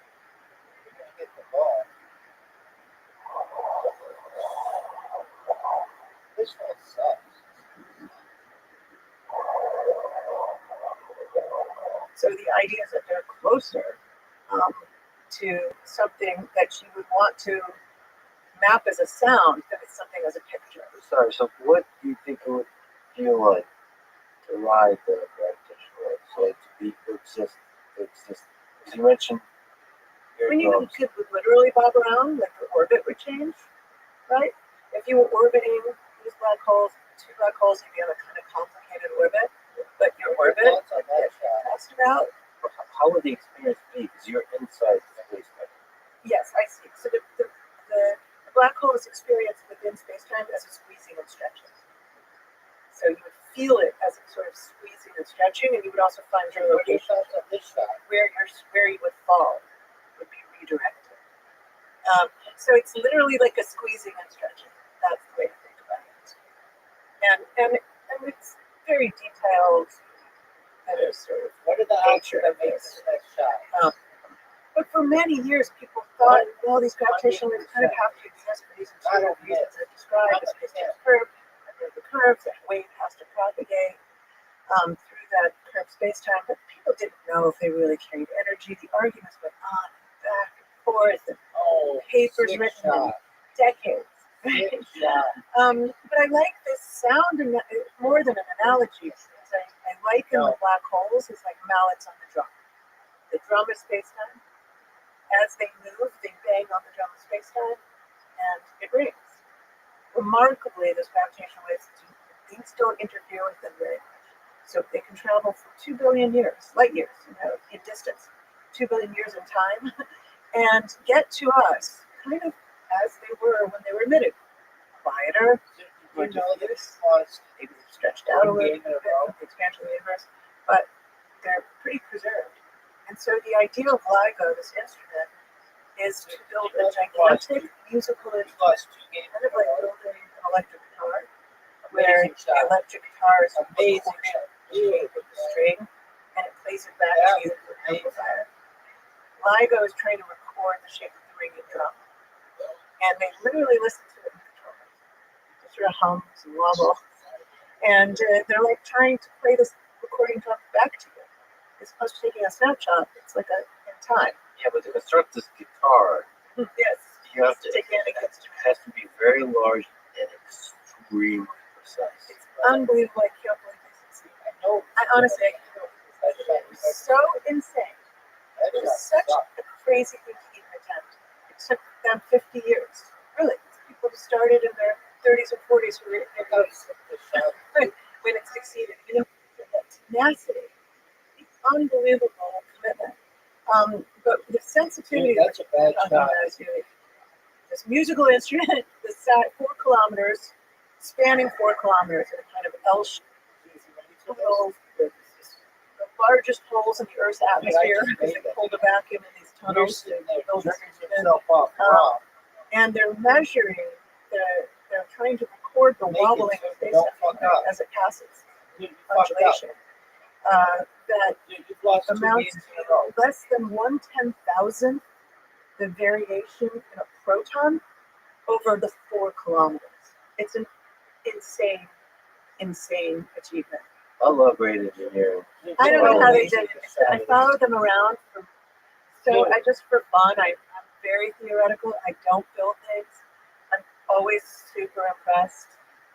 You're going to get the ball. This one sucks. So the idea is that they're closer to something that you would want to map as a sound than it's something as a picture. Sorry, so what do you think it would feel like to ride the gravitational wave? So like to exist. As you mentioned, When you could literally bob around, like the orbit would change, right? If you were orbiting these black holes, two black holes, you'd be on a kind of complicated orbit, but your orbit, like asked about, how would the experience be inside space. Yes, I see. So the black hole is experienced within space-time as a squeezing and stretching. So you would feel it as it's sort of squeezing and stretching, and you would also find your location where you would fall would be redirected. So it's literally like a squeezing and stretching. That's the way to think about it. And it's very detailed. That is sort of What are the nature of makes this. the next shot? But for many years, people thought, well, these gravitational waves kind of have to exist for these absurd reasons that describe the space-time curve. And there's the curves, that wave has to propagate through that curved space-time. But people didn't know if they really carried energy. The arguments went on and back and forth, and papers written in decades. But I like this sound more than an analogy. Because I liken the black holes as like mallets on the drum. The drum is space-time. As they move, they bang on the drum of space-time, and it rings. Remarkably, those gravitational waves, things don't interfere with them very much. So they can travel for 2 billion years, light years, in distance, 2 billion years in time, and get to us kind of as they were when they were emitted. Quieter, more diffuse, maybe stretched out a little bit with the expansion of the universe, but they're pretty preserved. And so the idea of LIGO, this instrument, is to build a gigantic musical instrument, kind of like building an electric guitar, where the electric guitar is amazing shape of the string, and it plays it back to you through an amplifier. LIGO is trying to record the shape of the ringing drum, and they literally listen to it in the control room. It sort of hums and wobbles, and they're like trying to play this recording drum back to you. As opposed to taking a snapshot, it's like in time. Yeah, but to construct this guitar, Yes, you have to. take any It has to be very large and extremely precise. It's unbelievable. I can't believe they succeed. I honestly, it was so insane. It was such a crazy thing to even attempt. It took them 50 years. Really, people who started in their 30s and 40s who were in their 30s when it succeeded. That tenacity. Unbelievable commitment. But the sensitivity That's a bad shot. This musical instrument, this 4 kilometers, spanning 4 kilometers in a kind of L shape. The largest holes in the Earth's atmosphere because they pull the vacuum in these tunnels. And they're measuring, they're trying to record the wobbling of space as it passes. Undulation. That amounts to less than 1/10,000th the variation in a proton over the 4 kilometers. It's an insane achievement. I love great engineering. I don't know how they did it. I followed them around for fun. I'm very theoretical. I don't build things. I'm always super impressed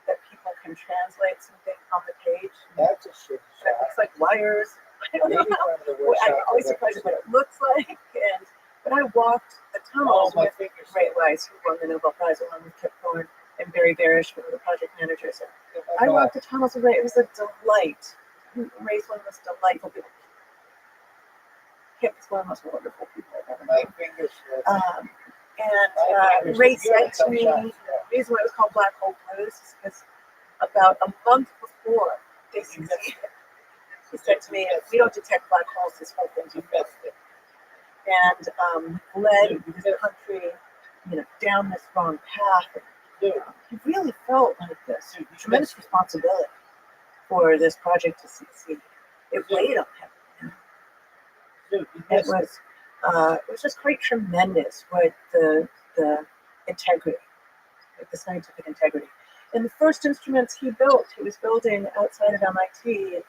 that people can translate something on the page. That's a shit And it looks like wires. I don't know how. I'm always surprised at what it looks like. But I walked the tunnels with Ray Weiss, who won the Nobel Prize, along with Kip Thorne and Barry Barish, one of the project managers. And I walked the tunnels with Ray. It was a delight. Ray's one of the most delightful people. Kip is one of the most wonderful people I've ever known. And Ray said to me, the reason why it was called Black Hole Blues is because about a month before they succeeded, he said to me, "We don't detect black holes, this whole thing's infested." And led the country, down this wrong path. He really felt like this tremendous responsibility for this project to succeed. It weighed on him. It was just quite tremendous what the integrity, like the scientific integrity. And the first instruments he built, he was building outside of MIT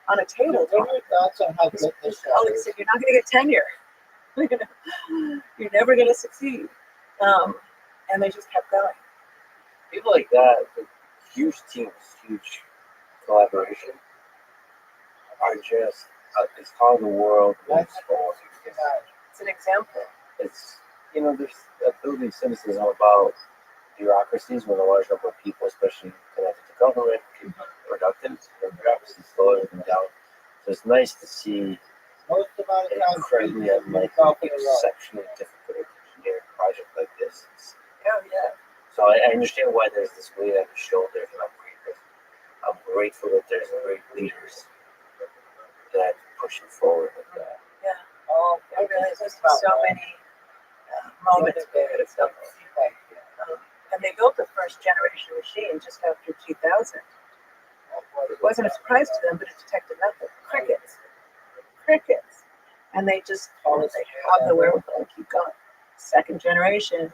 on a table. What are your thoughts on how good His colleagues said, "You're not going to get tenure. You're never going to succeed." And they just kept going. People like that, the huge teams, huge collaboration, are just, it's how the world moves forward. It's an example. It's, there's building cynicism about bureaucracies when a large number of people, especially connected to government, can be productive, and bureaucracies slow everything down. So it's nice to see Most amount of time incredibly golf in a row. exceptionally difficult engineering project like this. Oh yeah. So I understand why there's this weight on your shoulders, and I'm grateful that there's great leaders that push you forward with that. Yeah. Oh, I realize there's so many moments where it stumbled. And they built the first generation machine just after 2000. It wasn't a surprise to them, but it detected nothing. Crickets. And they have the wherewithal to keep going. Second generation,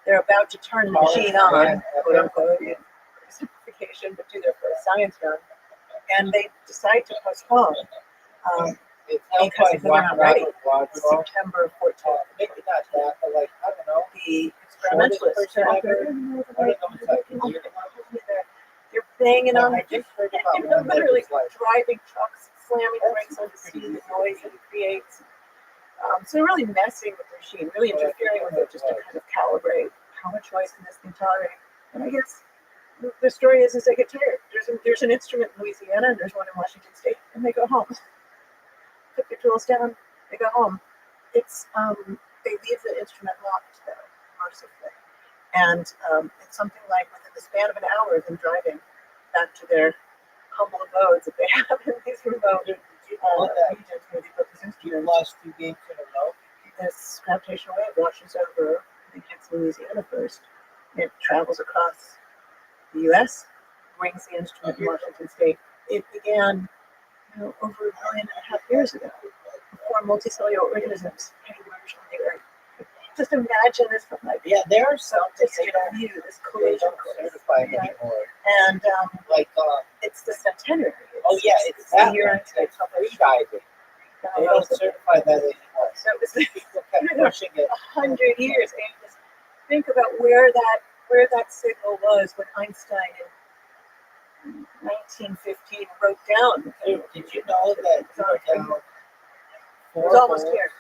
they're about to turn the machine on, quote unquote, simplification, but do their first science run. And they decide to postpone because they're not ready. September 14th. Maybe not that, but like, I don't know. The experimentalists they're banging on the literally driving trucks, slamming brakes on the seat, the noise that it creates. So they're really messing with the machine, really interfering with it just to kind of calibrate how much noise can this thing tolerate. And I guess the story is they get tired. There's an instrument in Louisiana and there's one in Washington State, and they go home. Put their tools down, they go home. It's they leave the instrument locked though, mercifully. And it's something like within the span of an hour of them driving back to their humble abodes that they have in these remote regions where they built this instrument. Lost 2 games in a row. This gravitational wave washes over, I think it's Louisiana first. It travels across the U.S., brings the instrument to Washington State. It began over 1.5 million years ago, before multicellular organisms had emerged from the Earth. Just imagine this from like there are some distant view, this collision course. Anymore. And it's the centenary. It's the year it's free diving. They don't certify that anymore. So it was People kept pushing it. 100 years. And just think about where that signal was when Einstein in 1915 wrote down. Did you know that It was almost here.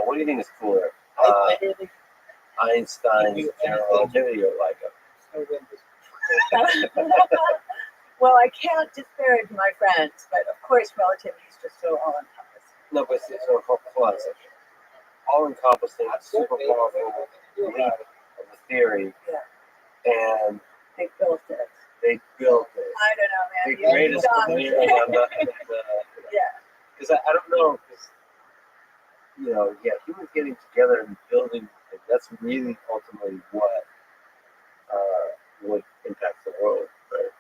What do you think is cooler? I literally Einstein's general relativity or like Well, I can't disparage my friends, but of course, relativity is just so all-encompassing. no, but it's hold on a second. All-encompassing, super powerful leap of the theory, and They built it. they built it. I don't know, man. The greatest engineering on the Yeah. because I don't know, because humans getting together and building, that's really ultimately what would impact the world, right?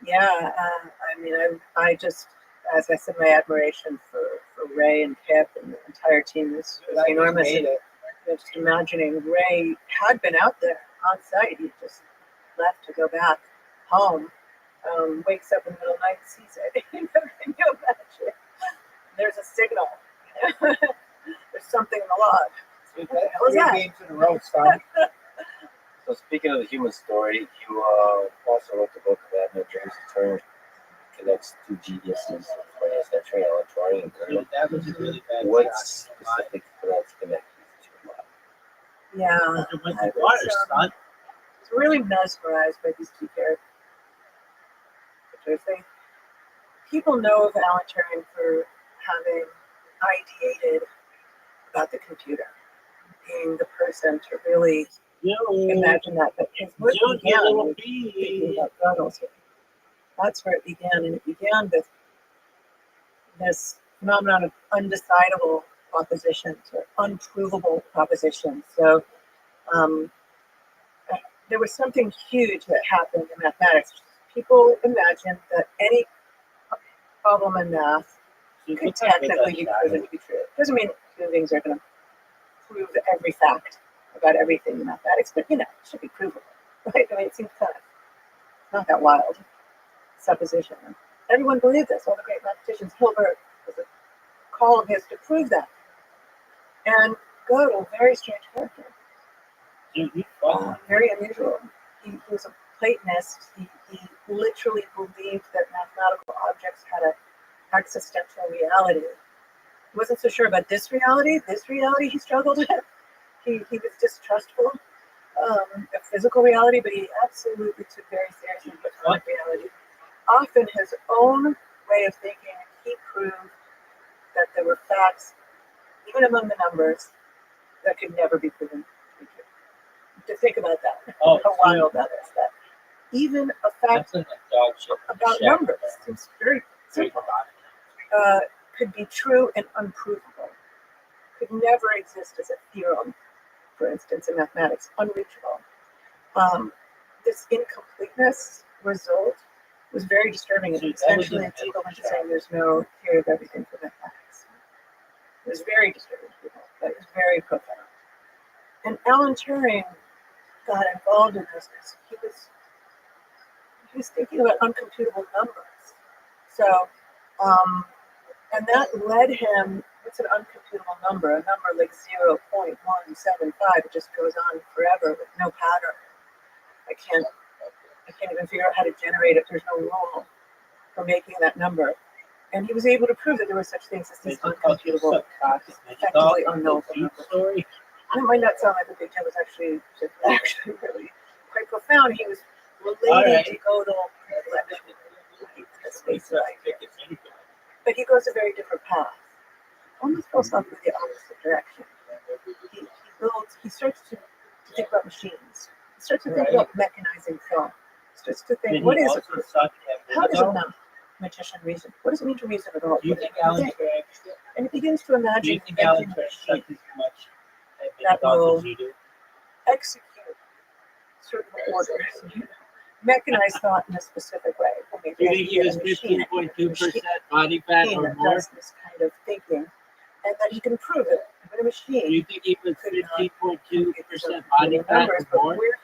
Yeah, I mean, I just, as I said, my admiration for Ray and Kip and the entire team is enormous. And just imagining Ray had been out there on site. He just left to go back home. Wakes up in the middle of the night and sees it. Can you imagine? There's a signal. There's something in the log. What was that? 3 games in a row, son. So speaking of the human story, you also wrote the book of Admiral James Turner, connects two geniuses of the 20th century, Alan Turing and Colonel. That was a really bad What's specific for that to connect these two lives? Yeah. I was really mesmerized by these two characters. People know of Alan Turing for having ideated about the computer, being the person to really imagine that. But his work began with thinking about Gödel's. That's where it began, and it began with this phenomenon of undecidable propositions or unprovable propositions. So there was something huge that happened in mathematics. People imagined that any problem in math could technically be proven to be true. Doesn't mean human beings are going to prove every fact about everything in mathematics, but it should be provable, right? I mean, it seems kind of not that wild supposition. Everyone believed this. All the great mathematicians. Hilbert was a call of his to prove that. And Gödel, very strange character. Very unusual. He was a Platonist. He literally believed that mathematical objects had an existential reality. He wasn't so sure about this reality. This reality he struggled with. He was distrustful of physical reality, but he absolutely took very seriously platonic reality. Often his own way of thinking, he proved prove that there were facts, even among the numbers, that could never be proven to be true. To think about that, Oh, how wild that is. That even a fact that's like a dog shit. about Shack. numbers seems very simple. Could be true and unprovable. Could never exist as a theorem, for instance, in mathematics, unreachable. This incompleteness result was very disturbing. And essentially, it's equivalent to saying there's no theory of everything for mathematics. It was very disturbing to people, but it was very profound. And Alan Turing got involved in this because he was thinking about uncomputable numbers. So, and that led him. What's an uncomputable number? A number like 0.175. It just goes on forever with no pattern. I can't even figure out how to generate it. There's no rule for making that number. And he was able to prove that there were such things as these uncomputable, effectively unknowable numbers. And it might not sound like a big deal. It was actually really quite profound. He was related to Gödel intellectually in the space of ideas. But he goes a very different path, almost philosophically the opposite direction. He starts to think about machines. He starts to think about mechanizing thought. He starts to think, what is a person? How does a mathematician reason? What does it mean to reason at all? Do you think Alan Turing? And he begins to imagine Do you think Alan Turing studied as much that will as you do? execute certain orders, mechanize thought in a specific way. Do you think he was 15.2% body fat or that more? does this kind of thinking, and that he can prove it. But a machine Do you think he was could not 15.2% body fat or but more? where it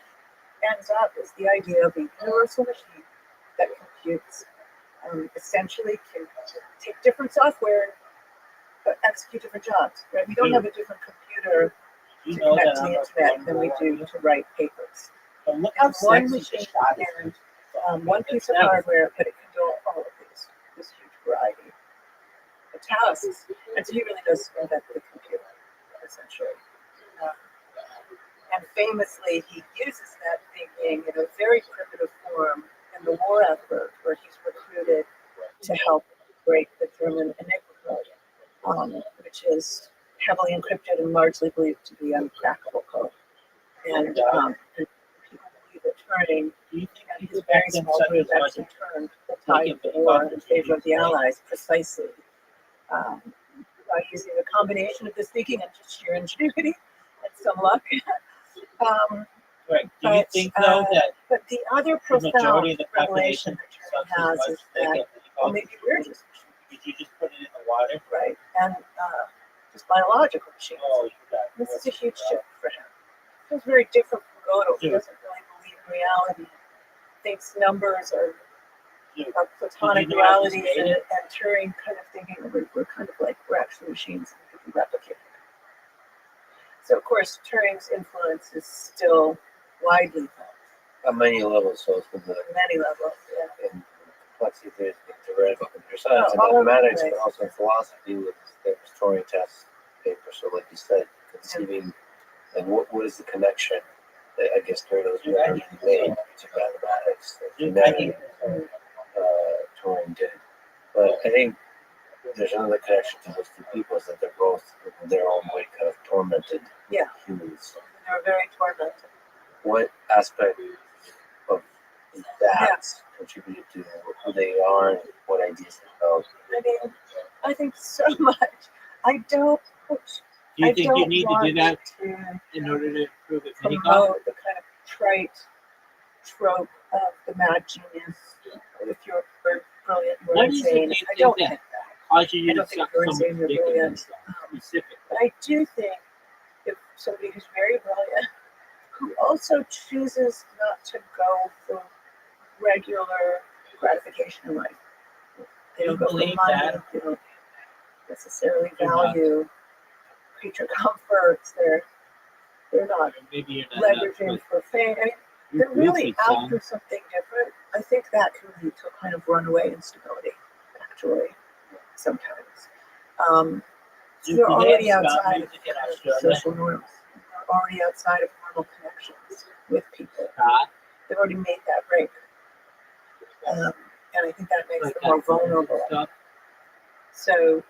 ends up is the idea of a universal machine that computes, essentially can take different software but execute different jobs. Right? We don't have a different computer You to know connect that to I'm the not internet than we do to write papers. But look We have how one sexy machine the shot is. and one piece of hardware, but it can do all of this huge variety of tasks. And so he really does invent the computer, essentially. And famously, he uses that thinking in a very primitive form in the war effort, where he's recruited to help break the German Enigma code, which is heavily encrypted and largely believed to be uncrackable code. And people believe that Turing Do you think and he his could very back them small group actually turned the tide of the war in favor of the Allies precisely by using a combination of this thinking and just sheer ingenuity and some luck. Right. Do you think though that But the other the profound majority of the revelation population that Turing has is that, well, maybe we're just machines, did you just put it in the water? right? And just biological machines. Oh, you got This is a huge shift for him. It's very different from Gödel. He doesn't really believe in reality. Thinks numbers are platonic realities, and Turing kind of thinking we're kind of like we're actually machines and we can replicate it. So of course Turing's influence is still widely felt. On many levels, so it's from the Many levels, yeah. in complexity theory, theoretical computer science, and all over the mathematics, place. but also in philosophy with the Turing test paper. So, like you said, conceiving and what is the connection that I guess during those years made to mathematics that humanity Turing did. But I think there's another connection to those two people is that they're both in their own way kind of tormented humans. They're very tormented. What aspect of that contributed to who they are and what ideas they held? I mean, I think so much. I don't. Do you think you need to do that to in order to prove it? promote the kind of trite trope of the mad genius. If you're brilliant, you're What is it insane. you I think don't that think that. causes you I to don't think suck you're so insane, much you're dick in brilliant. this specific? But I do think if somebody who's very brilliant, who also chooses not to go for regular gratification in life, they don't go for money, they don't necessarily value creature comforts, they're not Maybe you're not leveraging for fame. I mean, they're really after something different. I think that can lead to a kind of runaway instability, actually, sometimes. You're already outside of social norms. You're already outside of normal connections with people. They've already made that break. And I think that makes them more vulnerable. So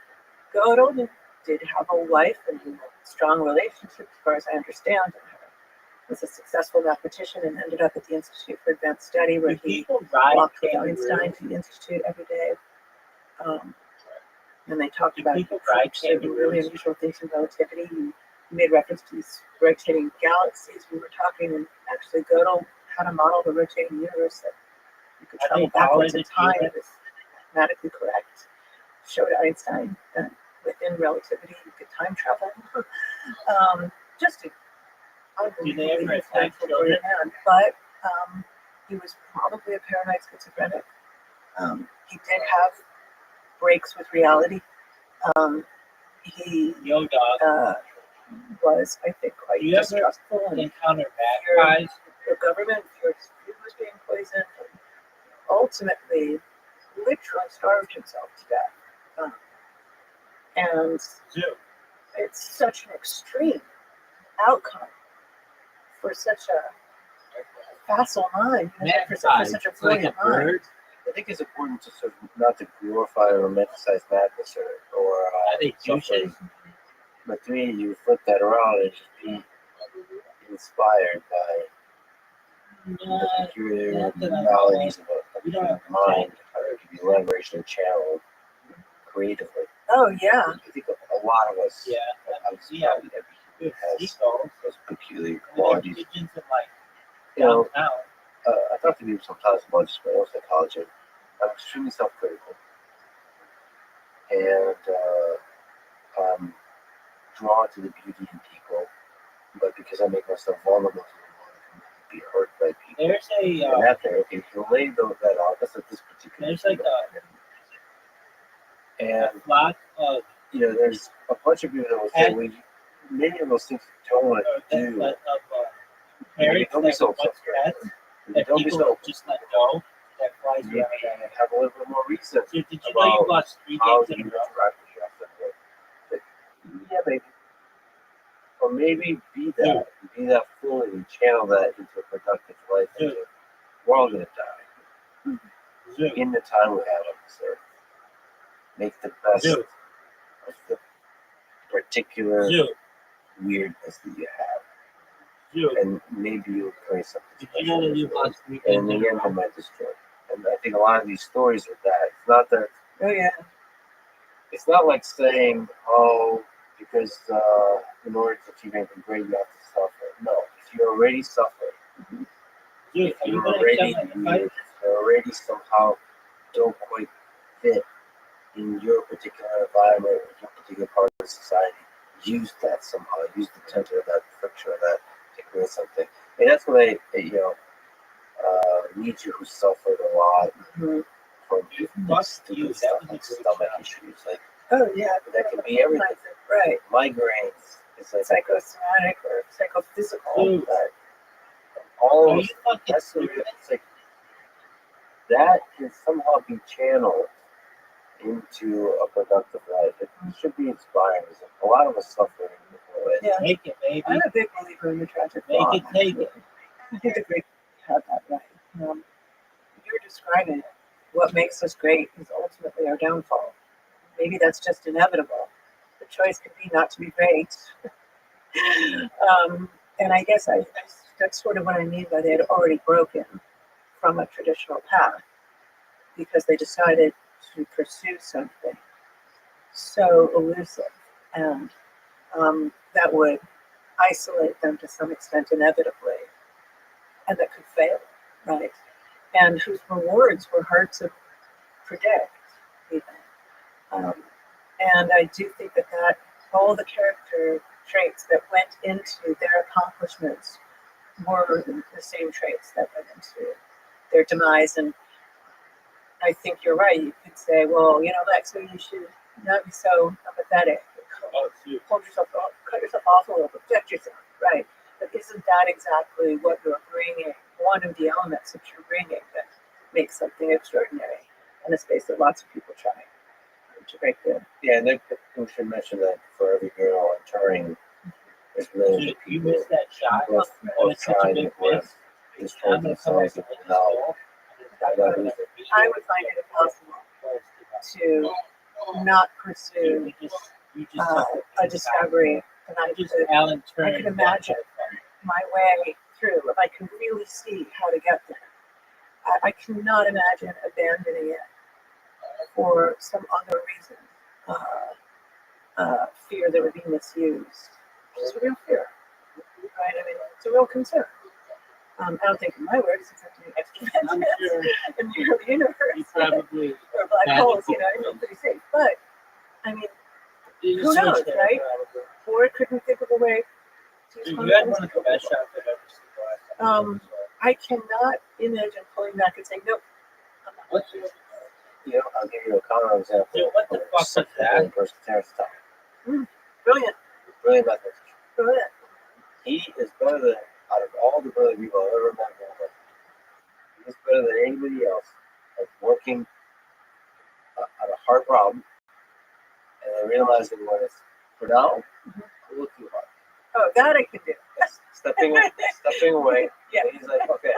Gödel did have a wife and a strong relationship, as far as I understand. Was a successful mathematician and ended up at the Institute for Advanced Study, where he walked with Einstein to the Institute every day. And they talked about certain really unusual things in relativity. You made reference to these rotating galaxies. We were talking, and actually Gödel had a model of a rotating universe that you could travel backwards in time. It was mathematically correct. Showed Einstein that within relativity you could time travel. Just a unbelievably influential brilliant man. But he was probably a paranoid schizophrenic. He did have breaks with reality. He was, I think, quite distrustful and encounter bad guys. The government feared his food was being poisoned, and ultimately literally starved himself to death. And it's such an extreme outcome for such a facile mind, for such a brilliant mind. I think it's important to sort of not to glorify or romanticize madness or suffering. But to me, you flip that around and just be inspired by the peculiarities of a human mind, how it can be leveraged and channeled creatively. Oh, yeah. I think a lot of us, obviously, probably every human has those peculiar qualities. You know, I talk to people sometimes about just my own psychology. I'm extremely self-critical, and I'm drawn to the beauty in people, but because I make myself vulnerable to the world, I can be hurt by people. There's and that there, okay, if you lay that out, that's like this particular. There's like and lot of there's a bunch of people that will say, well, many of those things you don't want to do. Don't be so self-critical. Don't be so just let go. That flies you have a little bit more research. Did you know you lost 3 games in a row? Yeah, maybe. Or maybe be that fully and channel that into a productive life. We're all going to die. In the time we have on this earth. Make the best of the particular weirdness that you have. And maybe you'll create something. Did you know that you lost 3 games and in the end, it might destroy. And I think a lot of these stories are that. It's not that. Oh, yeah. It's not like saying, because in order to achieve anything great, you have to suffer. No, if you're already suffering, if you're already weird, if you already somehow don't quite fit in your particular environment, or your particular part of society, use that somehow. Use the tension of that, friction of that to create something. And that's what I Nietzsche, who suffered a lot from stupid stuff like stomach issues. Like, oh, yeah. That can be everything. Right. Migraines. It's like psychosomatic or psychophysical. But all of that's it's like that can somehow be channeled into a productive life. It should be inspiring. A lot of us suffer in different ways. Yeah. Take it, baby. I'm a big believer in the tragic law. Take it. I think the great have that right. You're describing what makes us great is ultimately our downfall. Maybe that's just inevitable. The choice could be not to be great. And I guess that's sort of what I mean by they had already broken from a traditional path because they decided to pursue something so elusive and that would isolate them to some extent inevitably and that could fail, right? And whose rewards were hard to predict even. And I do think that all the character traits that went into their accomplishments were the same traits that went into their demise. And I think you're right. You could say, well, Lex, you should not be so empathetic. Hold yourself off, cut yourself off a little bit, protect yourself, right? But isn't that exactly what you're bringing? One of the elements that you're bringing that makes something extraordinary in a space that lots of people try to break through. Yeah, and then we should mention that for every girl entering, there's millions of people. You missed that shot. Both trying to destroy themselves and now. I would find it impossible to not pursue You just took a discovery, and I just could Alan Turing. I could imagine my way through, if I can really see how to get there. I cannot imagine abandoning it for some other reason. Fear that would be misused. It's a real fear, right? I mean, it's a real concern. I don't think in my words, it's something extra I'm sure in the early universe you probably or black holes, you know, I feel pretty safe. But I mean, who knows, right? Or it couldn't think of a way to use You had quantum one of the best shots I've ever seen the last time. I cannot imagine pulling back and saying, nope, I'm not. What's I'll give you a counter example. Dude, what the fuck was that? Terrence Talk. Brilliant. Brilliant mathematician. Brilliant. He is better than, out of all the brilliant people I've ever met, he's better than anybody else at working on a hard problem and then realizing when it's, for now, a little too hard. Oh, that I can do. Stepping away. Yeah. And he's like, okay,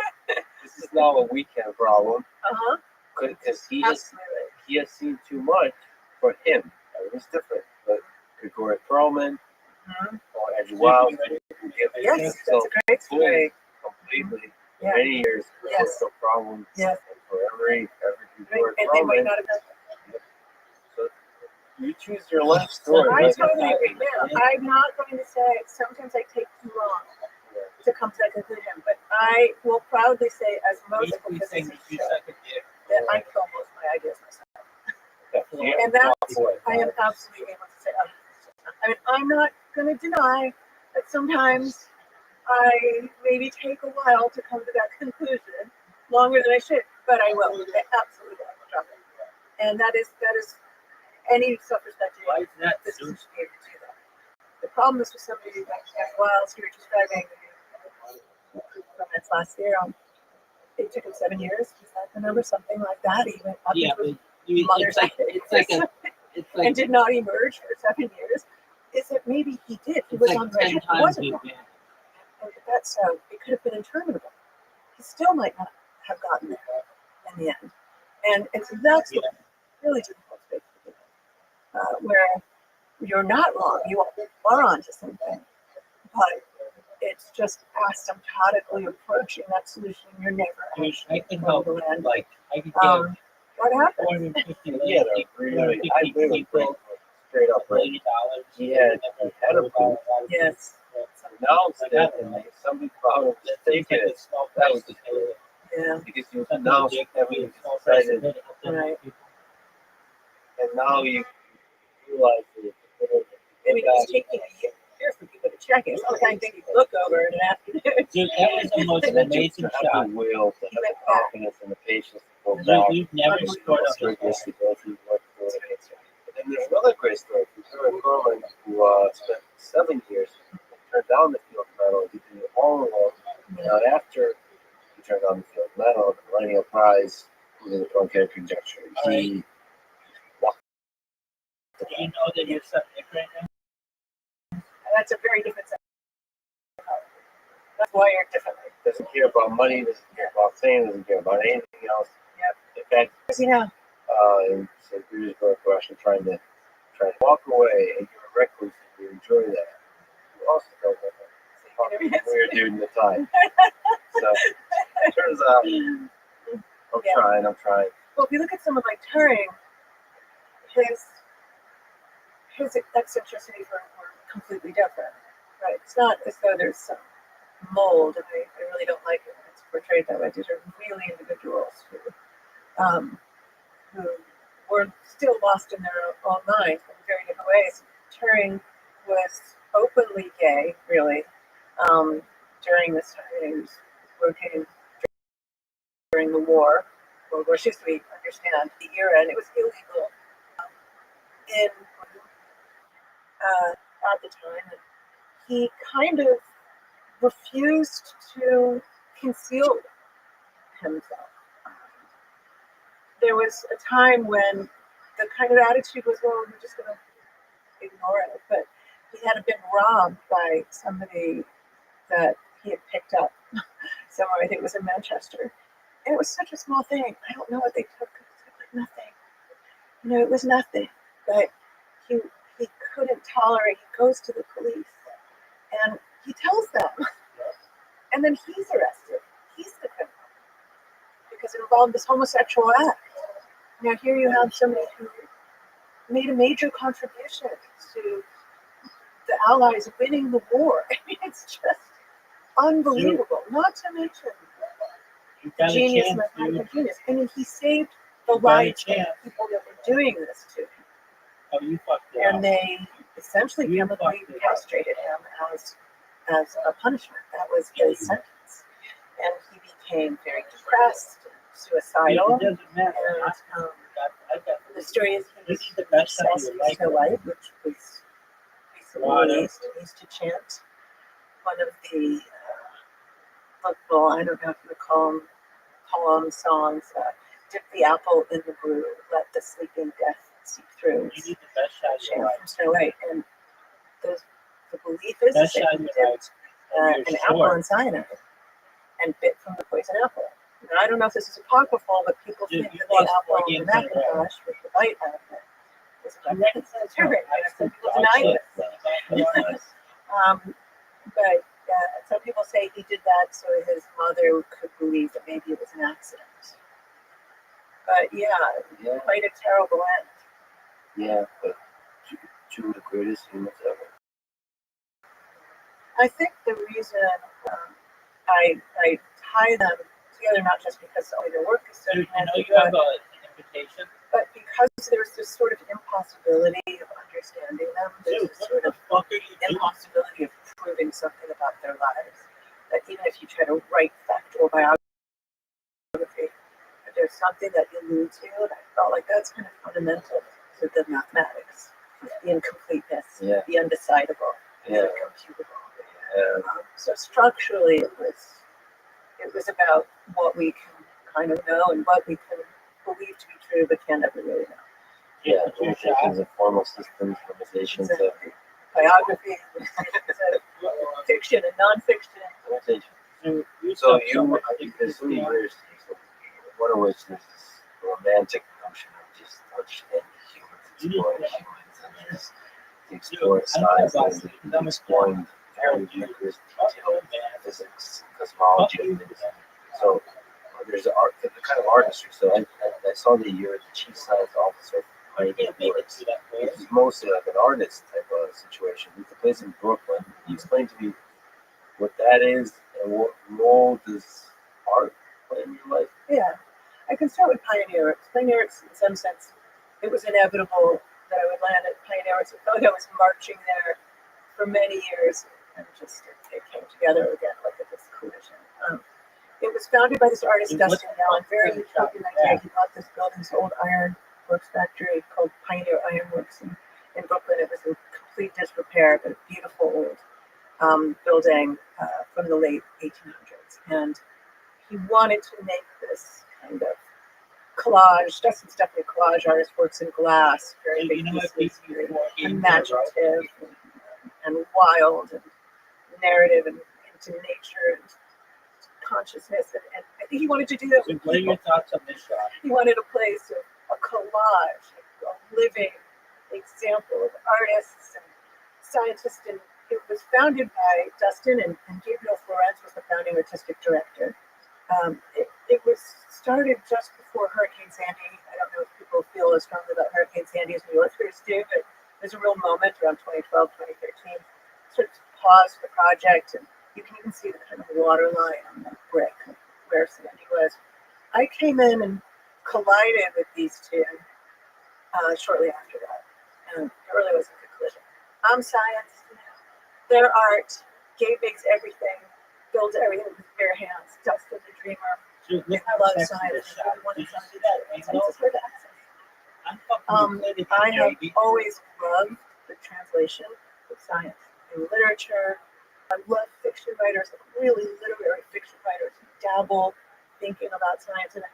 this is now a weekend problem. Uh-huh. Because he Absolutely. has seen too much for him. Everything's different. But Grigori Perlman or Andrew Wiles, Yes, that's a great story. completely Yeah. many years Yes. no problems. Yes. And for every Grigori And they might Perlman, not have done that. so you choose your life story. I Like, totally agree. Now, I'm not going to say sometimes I take too long to come to that conclusion, but I will proudly say, as most physicists show, that I kill most of my ideas myself. And that's, I am absolutely able to say, oh, I mean, I'm not going to deny that sometimes I maybe take a while to come to that conclusion, longer than I should, but I will. I absolutely will. And that is any self-respecting physicist should be able to do that. The problem is with somebody like Wiles, who were describing from its last theorem. It took him 7 years. Is that the number? Something like that. He went up into his mother's and did not emerge for 7 years. Is that maybe he did? He was on the right track. It wasn't wrong. And if that's so, it could have been interminable. He still might not have gotten there in the end. And so that's the really difficult space to do. Where you're not wrong, you are onto something, but it's just asymptotically approaching that solution. You're never I can help. land. Like I can What happened? 450 yeah, I agree with straight up. Right? He had a booth. Yes. Now it's dead, and like somebody found it. That was the story. Yeah. Because you now everything's excited, Right. and now you realize that I mean, it's taking a year for people to check it. It's not the kind of thing you look over in an afternoon. Dude, that was the most amazing to shot. have the will, to have the confidence and the patience to go back. You've never scored up Rigorously go through what you're doing. And then there's another great story from Grigori Perlman, who spent 7 years and turned down the field medal. He did it all alone. And after he turned down the field medal, the Millennial Prize was in the truncated conjecture. He walked. Do you know that you're something right now? That's a very different set. That's wired differently. Doesn't care about money, doesn't care about fame, doesn't care about anything else. Yep. In fact, You know, and so you're just going for action, trying to walk away, and you're a recluse, and you enjoy that. You also don't want to talk to a weird dude in the time. So it turns out, I'm trying. well, if you look at someone like Turing, his eccentricities were completely different, right? It's not as though there's some mold, and I really don't like it when it's portrayed that way. These are really individuals who were still lost in their own minds in very different ways. Turing was openly gay, really, during this time. He was working during the war, World War II, so we understand the era, and it was illegal at the time. And he kind of refused to conceal himself. There was a time when the kind of attitude was, well, we're just going to ignore it. But he had been robbed by somebody that he had picked up somewhere, I think it was in Manchester. And it was such a small thing. I don't know what they took. It was like nothing. It was nothing. But tolerate. He goes to the police and he tells them, and then he's arrested. He's the criminal because it involved this homosexual act. Now here you have somebody who made a major contribution to the Allies winning the war. I mean, it's just unbelievable. Not to mention the genius, mathematical genius. I mean, he saved the lives of the people that were doing this to him. Oh, you fucked it And up. they essentially chemically castrated him as a punishment. That was his sentence. And he became very depressed, suicidal. It doesn't matter. And the story is he This is the best time obsessed of your with life. Snow White, which was recently released. He used to chant one of the well, I don't know if you would call them poem songs. Dip the apple in the brew, let the sleeping death seep through. You need the best shot of your Chant life. from Snow White, and the belief is Best that shot he of your dipped life. an You're apple short. in cyanide and bit from the poison apple. Now, I don't know if this is apocryphal, but people Dude, think you that the lost apple 4 in games the in a row. Macintosh with the bite out of it was You about reckon it's terrific. Some people dog deny shit. this. But some people say he did that so his mother could believe that maybe it was an accident. But yeah, quite a terrible end. Yeah, but two of the greatest humans ever. I think the reason I tie them together, not just because only their work is so Dude, you know connected, you have an invitation? but because there's this sort of impossibility of understanding them. There's Dude, this what sort the of fuck are you doing? impossibility of proving something about their lives. That even if you try to write factual biography, if there's something that you allude to, and I felt like that's kind of fundamental to the mathematics, the incompleteness, the undecidable, the incomputable. So structurally, it was about what we can kind of know and what we can believe to be true, but can't ever really know. Yeah, limitations of formal systems, limitations of Biography, fiction and nonfiction. limitations. So I think there's 3 years, one of which is this romantic notion of just understanding humans, exploring humans, and just exploring science and exploring very rigorous detailed physics, cosmology. So there's the art, the kind of artistry. So I saw that you're the chief science officer for Pioneer Works. He's mostly like an artist type of situation. He's a place in Brooklyn. Can you explain to me what that is and what role does art play in your life? Yeah, I can start with Pioneer Works. Pioneer Works, in some sense, it was inevitable that I would land at Pioneer Works. I felt like I was marching there for many years, and just it came together again like a this collision. It was founded by this artist, Dustin Allen, very utopian idea. He bought this building, this old iron works factory called Pioneer Iron Works in Brooklyn. It was in complete disrepair, but a beautiful old building from the late 1800s. And he wanted to make this kind of collage. Dustin's definitely a collage artist, works in glass, very big pieces, very imaginative and wild and narrative and into nature and consciousness. And I think he wanted to do that with What are people. your thoughts on this shot? He wanted a place of a collage, a living example of artists and scientists. And it was founded by Dustin, and Gabriel Florence was the founding artistic director. It was started just before Hurricane Sandy. I don't know if people feel as strongly about Hurricane Sandy as New Yorkers do, but there's a real moment around 2012, 2013. Sort of paused the project, and you can even see the kind of water line on that brick where Sandy was. I came in and collided with these two shortly after that, and it really was a good collision. I'm science, their art. Gabe makes everything, builds everything with his bare hands. Dustin's a dreamer. Dude, look I how love sexy science. this shot. I wanted Did you science. see that? Science is hard to access. I'm fucking excited for I you, have baby. always loved the translation of science in literature. I love fiction writers, like really literary fiction writers who dabble thinking about science. And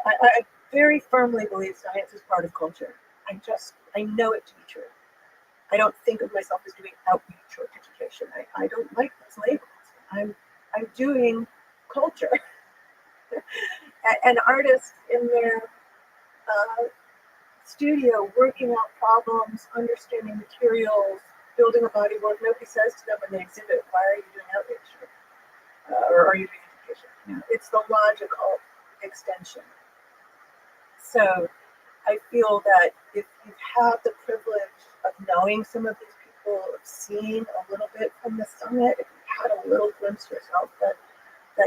I very firmly believe science is part of culture. I know it to be true. I don't think of myself as doing outreach or education. I don't like those labels. I'm doing culture. And artists in their studio, working out problems, understanding materials, building a body work. Nobody says to them when they exhibit, why are you doing outreach? Or are you doing education? It's the logical extension. So I feel that if you've had the privilege of knowing some of these people, of seeing a little bit from the summit, if you've had a little glimpse yourself, that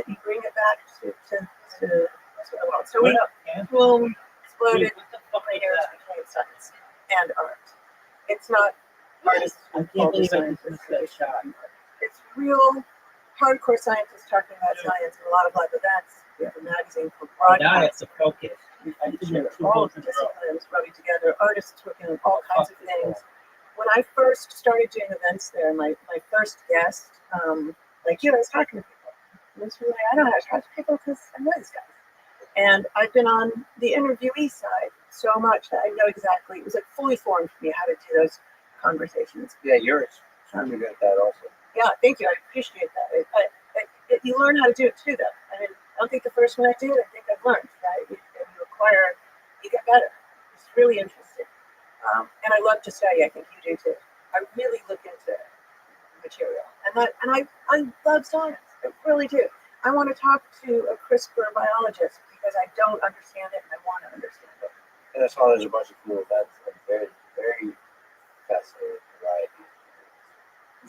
you bring it back to the world. So we will exploded layers between science and art. It's not artists. I can't believe I just missed that shot. It's real hardcore scientists talking about science in a lot of live events. We have a magazine called Now I have Broadcast. to focus. I We did feature two all votes in a row. disciplines rubbing together, artists working on all kinds of things. When I first started doing events there, my first guest, like you, I was talking to people. It was really, I don't know how to talk to people because I know these guys. And I've been on the interviewee side so much that I know exactly, it was like fully formed for me how to do those conversations. Yeah, you're extremely good at that also. Yeah, thank you. I appreciate that. You learn how to do it too, though. I mean, I don't think the first one I did, I think I've learned, right? You acquire, you get better. It's really interesting. And I love to study. I think you do too. I really look into material. And I love science. I really do. I want to talk to a CRISPR biologist because I don't understand it and I want to understand it. And I saw there's a bunch of cool events and very, very fascinating variety.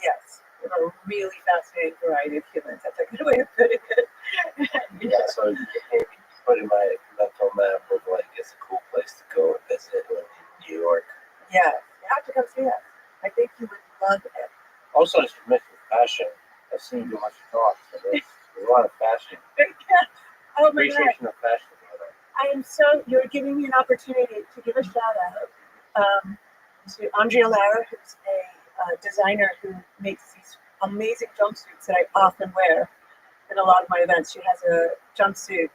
Yes, we have a really fascinating variety of humans. That's a good way of putting it. Yeah, so maybe put in my mental map of like it's a cool place to go and visit in New York. Yeah, you have to come see us. I think you would love it. Also, as you mentioned fashion, I've seen you do a bunch of talks. So there's a lot of fashion. Oh my God. Appreciation of fashion. I am so, you're giving me an opportunity to give a shout out to Andrea Lara, who's a designer who makes these amazing jumpsuits that I often wear in a lot of my events. She has a jumpsuit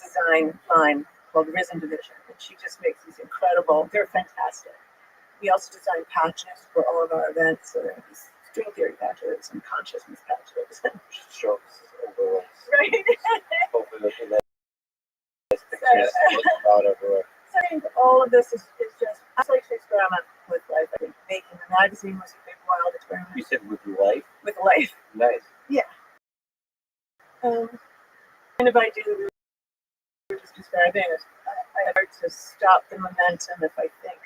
design line called Risen Division, and she just makes these incredible, they're fantastic. We also design patches for all of our events, so there are these string theory patches and consciousness patches. Strokes overlays. Right? Hopefully, looking at this picture about everywhere. So I think all of this is just, I like to experiment with life. I think making the magazine was a big wild experiment. You said with your life? With life. Nice. Yeah. And if I do, we were just describing it, I hard to stop the momentum if I think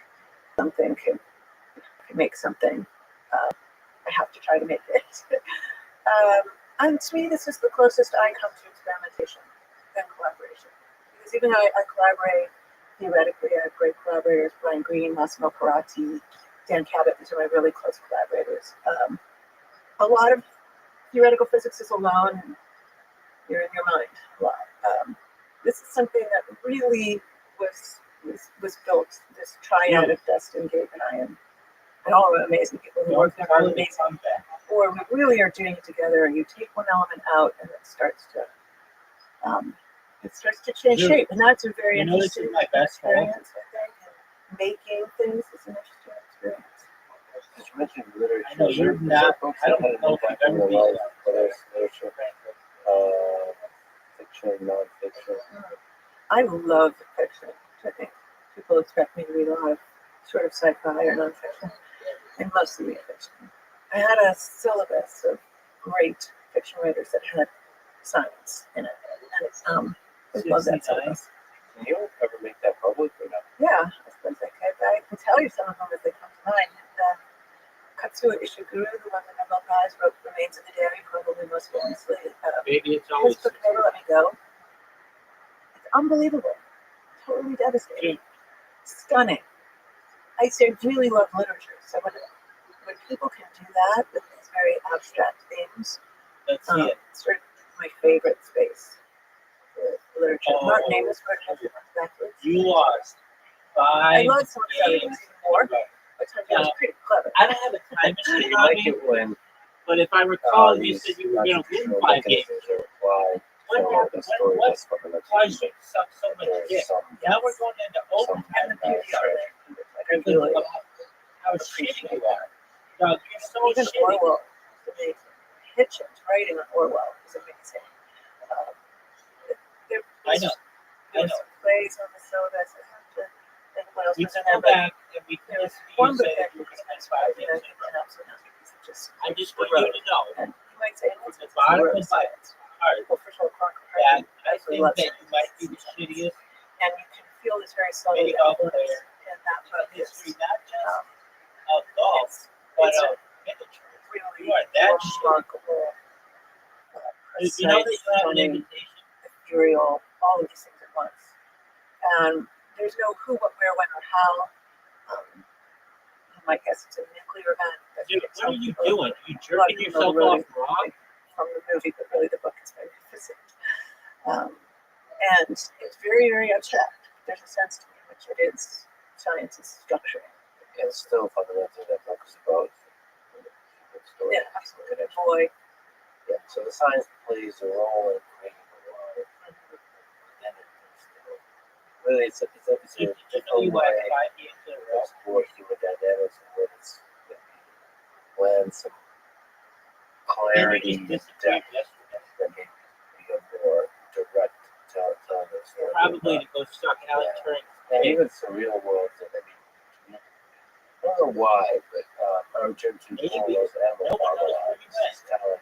something can make something. I have to try to make it. And to me, this is the closest I come to experimentation than collaboration. Because even though I collaborate theoretically, I have great collaborators, Brian Greene, Massimo Parati, Dan Cabot, these are my really close collaborators. A lot of theoretical physics is alone, and you're in your mind a lot. This is something that really was built, this triad of Dustin, Gabe, and I, and all of the amazing people who work there are amazing. Or we really are doing it together, and you take one element out, and it starts to change shape, and that's a very interesting my best experience. I think, and making things is an interesting experience. As you mentioned literature, I know you're not. I don't know if you've ever been there. Whether it's literature, fiction, non-fiction. I love fiction. I think people expect me to read a lot of sort of sci-fi or non-fiction. I mostly read fiction. I had a syllabus of great fiction writers that had science in it, and I love that syllabus. Can you ever make that public or not? Yeah, I suppose I could. I can tell you some of them as they come to mind. Katsuo Ishiguro, the one the Nobel Prize wrote Remains of the Day, probably most famously. Maybe it's His always book Never Let Me Go. It's unbelievable. Totally devastating. Stunning. I really love literature. So when people can do that with these very abstract themes, Let's see it. it's sort of my favorite space for literature. Martin Amos wrote Heaven Backwards. You lost I 5 love some of the other games. things more, but I was pretty clever. I don't have a time machine You on like me, it when but if I recall, you said you were going to win 5 games. Why? What The story what that's from the why you suck so much dick? Now we're going into overtime and beauty already. Of how shitty you are. Doug, you're so Even shitty. Orwell is amazing. Hitchens writing on Orwell is amazing. I know. There's some plays on the syllabus. I what else We was can in there, go but back and we can there was listen to you one book say that that you were was spend inspired 5 me, years and in I Rome. absolutely not because it just I just want you to know and you might say from it's the a bottom of word my science. heart Well, first of all, Clark that Harvey I absolutely think loves that you might be the science. shittiest And you can feel this very subtle mini golf influence player in that in book. history, not just Um, of golf, it's but it's a of miniature. really You are that shitty. remarkable, You know that precise, you have an stunning, invitation. ethereal, all of these things at once. And there's no who, what, where, when, or how. I guess it's a nuclear event. Dude, what are you people- doing? You a lot of jerking people yourself really off wrong? from the movie, but really the book is magnificent. And it's very, very abstract. There's a sense to me in which it is science is structure. It's still fundamentally that book is about the human story. Yeah, absolutely. A boy. Yeah, so the science plays a role in creating the world. And it's still, really, it's a You different you way have 5 games in a to row. explore human dynamics and when it's when some clarity And and you depth just disappeared yesterday. that maybe be a more direct telling the story. Probably to go suck out Yeah. turning. And even surreal worlds that maybe I don't know why, but our Jim to Maybe. all those animal No one knows where we went. it's kind of like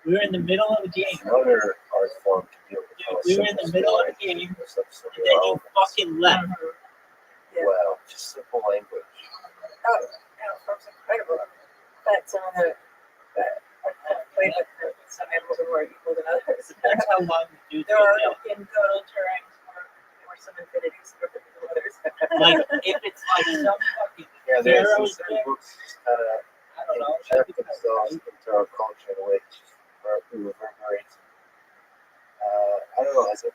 We were in the middle of a game. another art form to deal with. Dude, we were in the middle of a game, with some and surreal then you elements. fucking left. Yeah. Well, just simple language. Oh, yeah, Frog's incredible. But some of the I've played with some animals are more equal than others. That's how long the dude There are did in Godel terrains or some infinities for others. that. Like, if it's like some fucking Yeah, there's some Pharaoh's certain thing, books kind of I don't know. inject That'd be kinda themselves nice. into our culture in a way that just reverberates. I don't know, as it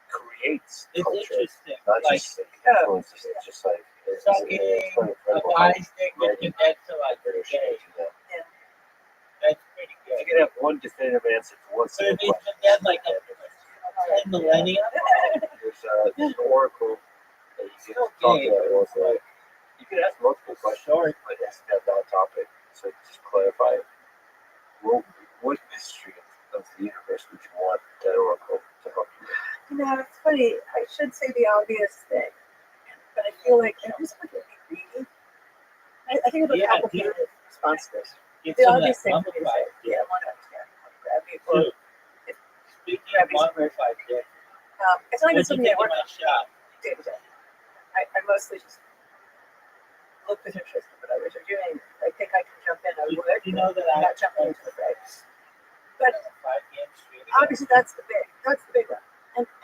creates It's culture, interesting. not Like, just influences it, just like it's sucking quite a incredible how guy's dick and condensed to like British gay. do that. That's pretty If you good. could have one definitive answer to one But single if it's question, been dead like a 10 millennia, there's an oracle that you Still can talk gay, about. but Also, you can ask multiple questions, short. but it has to have that topic. So just clarify what mystery of the universe would you want that oracle to help you with? You know, it's funny. I should say the obvious thing, but I feel like I just want to be greedy. I think it's a Yeah, complicated response to this. Get The some of obvious that thing for me to say, mummified dick. yeah, I want to understand. Rabbi, or Dude, speaking of mummified dick, it's not even what'd you something think I of work my on shop? day to day. I mostly just look with interest in what others are doing. I think I can jump in. I You, would. you know that I'm I not jumping into the fray. But 5 games straight. obviously, that's the big one.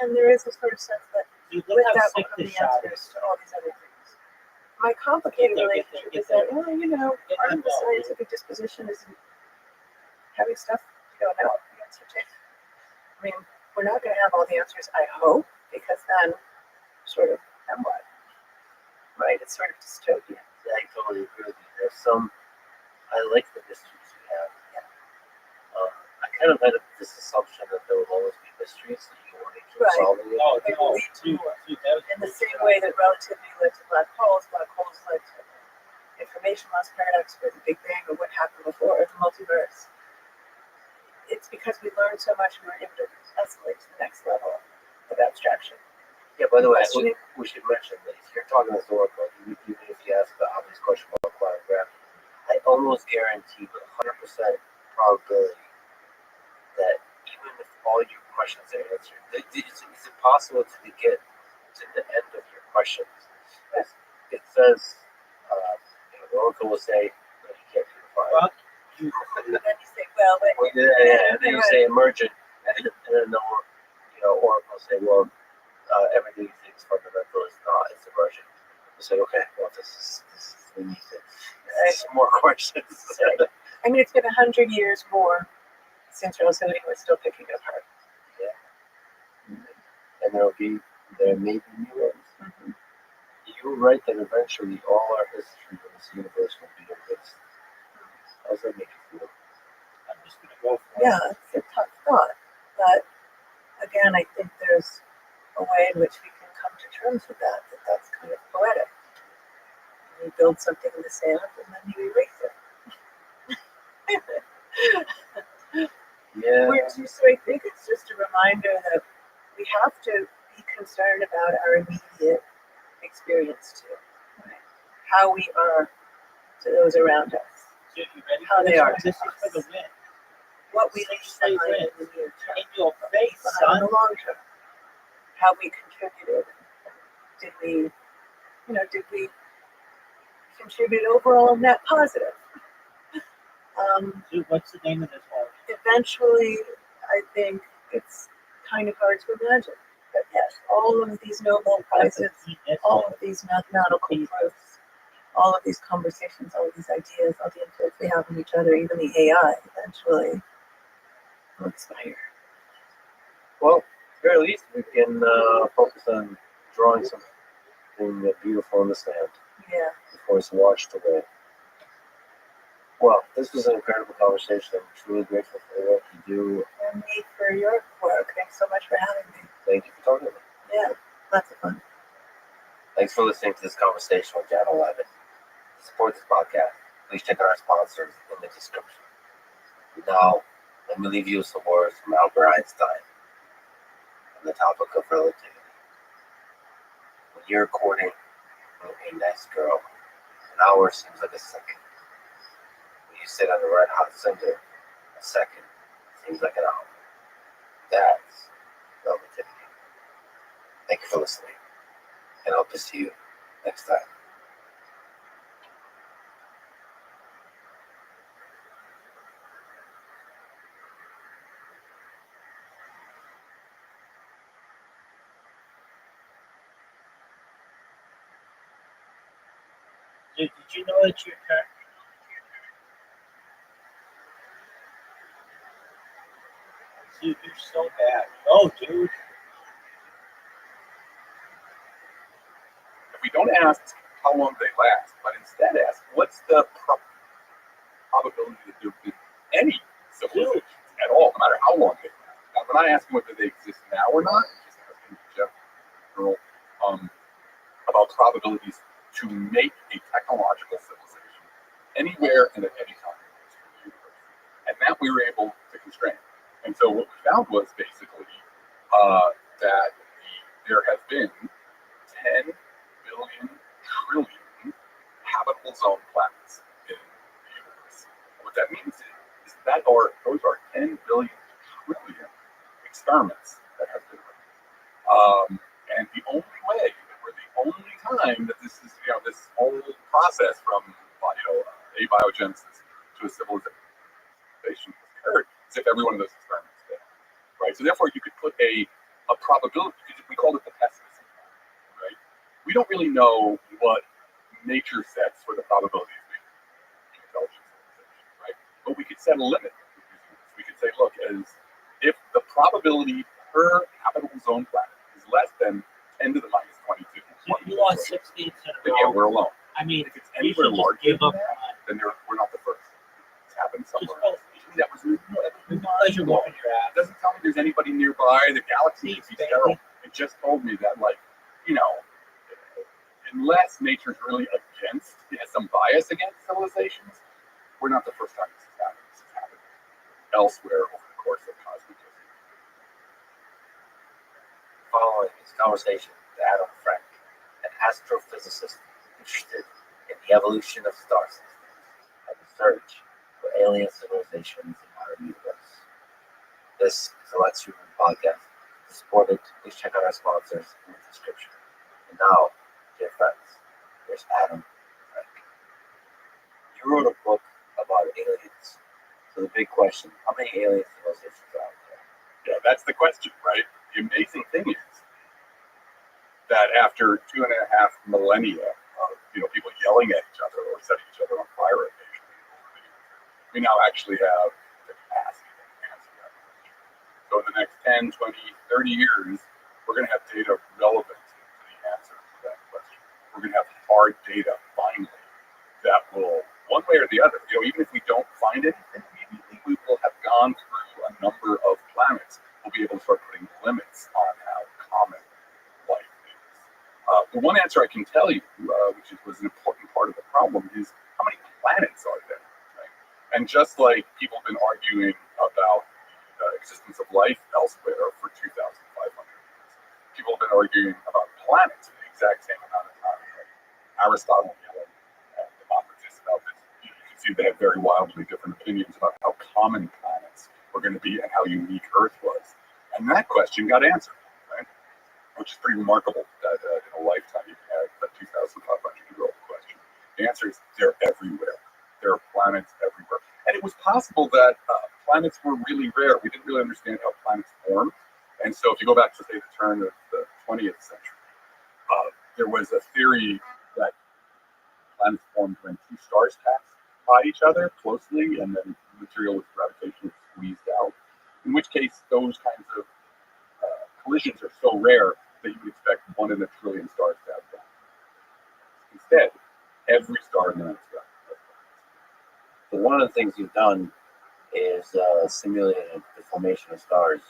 And there is a sort of sense that Dude, with look how that will sick come this the shot answers is. to all these other things. My complicated Get there, relationship get is that, there. well, you know, Get part of that the ball, dude. scientific disposition is having stuff you don't know the answer to. I mean, we're not going to have all the answers, I hope, because then sort of, then what? Right? It's sort of dystopian. Yeah, I totally agree with you. There's some, I like the mysteries we have. I kind of had this assumption that there will always be mysteries that you want to keep Right. solving it. Oh, They no, will lead to dude, more. dude, that was In the same way that relativity led to black holes led to information loss paradox, or the Big Bang, or what happened before, or the multiverse. It's because we learned so much we were able to escalate to the next level of abstraction. Yeah, by the way, Questioning. we should mention that if you're talking to Oracle, even if you ask the obvious question about quantum gravity, I almost guarantee with 100% probability that even if all your questions are answered, it's impossible to get to the end of your questions. It says, the Oracle will say, no, you can't purify it. fuck you. And then you say, well, but Well, yeah, and then you say emergent, and then the Oracle will say, well, everything you think is fundamental is not, it's emergent. You say, okay, well, we need to some more questions. I mean, it's been 100 years more since relativity was still picking it apart. And there may be new ones. Mm-hmm. You're right that eventually all our history in this universe will be erased. How does that make you feel? I'm just gonna go for it. Yeah, it's a tough thought. But again, I think there's a way in which we can come to terms with that's kind of poetic. You build something in the sand and then you erase it. Yeah. So I think it's just a reminder that we have to be concerned about our immediate experience experience too. Right? How we are to those around us. So you ready How for they this are one? to This is us. for the win. What we leave Say behind win. in the near term. In your face, Behind in son. the long term. How we contributed. Did we contribute overall net positive? Dude, what's the name of this one? Eventually, I think it's kind of hard to imagine. But yes, all of these Nobel Prizes, all of these mathematical proofs, all of these conversations, all of these ideas, all the influence we have on each other, even the AI, eventually will expire. Well, at the very least, we can focus on drawing something beautiful in the sand Yeah. before it's washed away. Well, this was an incredible conversation. I'm truly grateful for the work you do. And me for your work. Thanks so much for having me. Thank you for talking to me. Yeah, lots of fun. Thanks for listening to this conversation with Jan 11. To support this podcast, please check out our sponsors in the description. Now, let me leave you with some words from Albert Einstein on the topic of relativity. When you're courting a nice girl, an hour seems like a second. When you sit on the red hot cinder, a second seems like an hour. That's relativity. Thank you for listening, and I hope to see you next time. Dude, did you know it's your turn? Dude, you're so bad. Oh, dude. If we don't ask how long they last, but instead ask what's the probability that there be any civilizations at all, no matter how long they last. Now, we're not asking whether they exist now or not. I'm just asking Jeff Earl about probabilities to make a technological civilization anywhere and at any time in the universe, and that we were able to constrain. And so what we found was basically that there have been 10 billion trillion habitable zone planets in the universe. And what that means is that those are 10 billion trillion experiments that have been run. And the only way, or the only time that this is, this whole process from, abiogenesis to a civilization has occurred is if every one of those experiments failed, right? So therefore, you could put a probability. We called it the pessimism, right? We don't really know what nature sets for the probability of being intelligent civilization, right? But we could set a limit. We could say, look, as if the probability per habitable zone planet is less than 10 to the minus 22. If you lost 16 in a Then yeah, row, we're alone. I mean, If it's we anywhere should just larger give than up that, on. then we're not the first. It's happened somewhere Just else. That was It's a pleasure whooping your It ass. doesn't tell me there's anybody nearby. The galaxy is Peace, sterile. baby. It just told me that, unless nature's really against, it has some bias against civilizations, we're not the first time this has happened. This has happened elsewhere over the course of cosmic history. Following is conversation with Adam Frank, an astrophysicist interested in the evolution of star systems and the search for alien civilizations in our universe. This is a Let's Human podcast. To support it, please check out our sponsors in the description. And now, dear friends, here's Adam Frank. You wrote a book about aliens. So the big question, how many alien civilizations are out there? Yeah, that's the question, right? The amazing thing is that after 2.5 millennia of people yelling at each other or setting each other on fire occasionally, we now actually have the capacity to answer that question. So in the next 10, 20, 30 years, we're going to have data relevant to the answer to that question. We're going to have hard data finally that will, one way or the other, even if we don't find anything immediately, we will have gone through a number of planets. We'll be able to start putting limits on how common life is. The one answer I can tell you, which was an important part of the problem, is how many planets are there? Right? And just like people have been arguing about the existence of life elsewhere for 2,500 years, people have been arguing about planets for the exact same amount of time. Aristotle and Democritus about this. You can see they have very wildly different opinions about how common planets were going to be and how unique Earth was. And that question got answered, right? Which is pretty remarkable that in a lifetime you can have a 2,500-year-old question. The answer is they're everywhere. There are planets everywhere. And it was possible that planets were really rare. We didn't really understand how planets formed. And so if you go back to, say, the turn of the 20th century, there was a theory that planets formed when two stars passed by each other closely, and then material with gravitation squeezed out. In which case, those kinds of collisions are so rare that you would expect 1 in a trillion stars to have that. Instead, every star in the night sky. So one of the things you've done is simulated the formation of stars.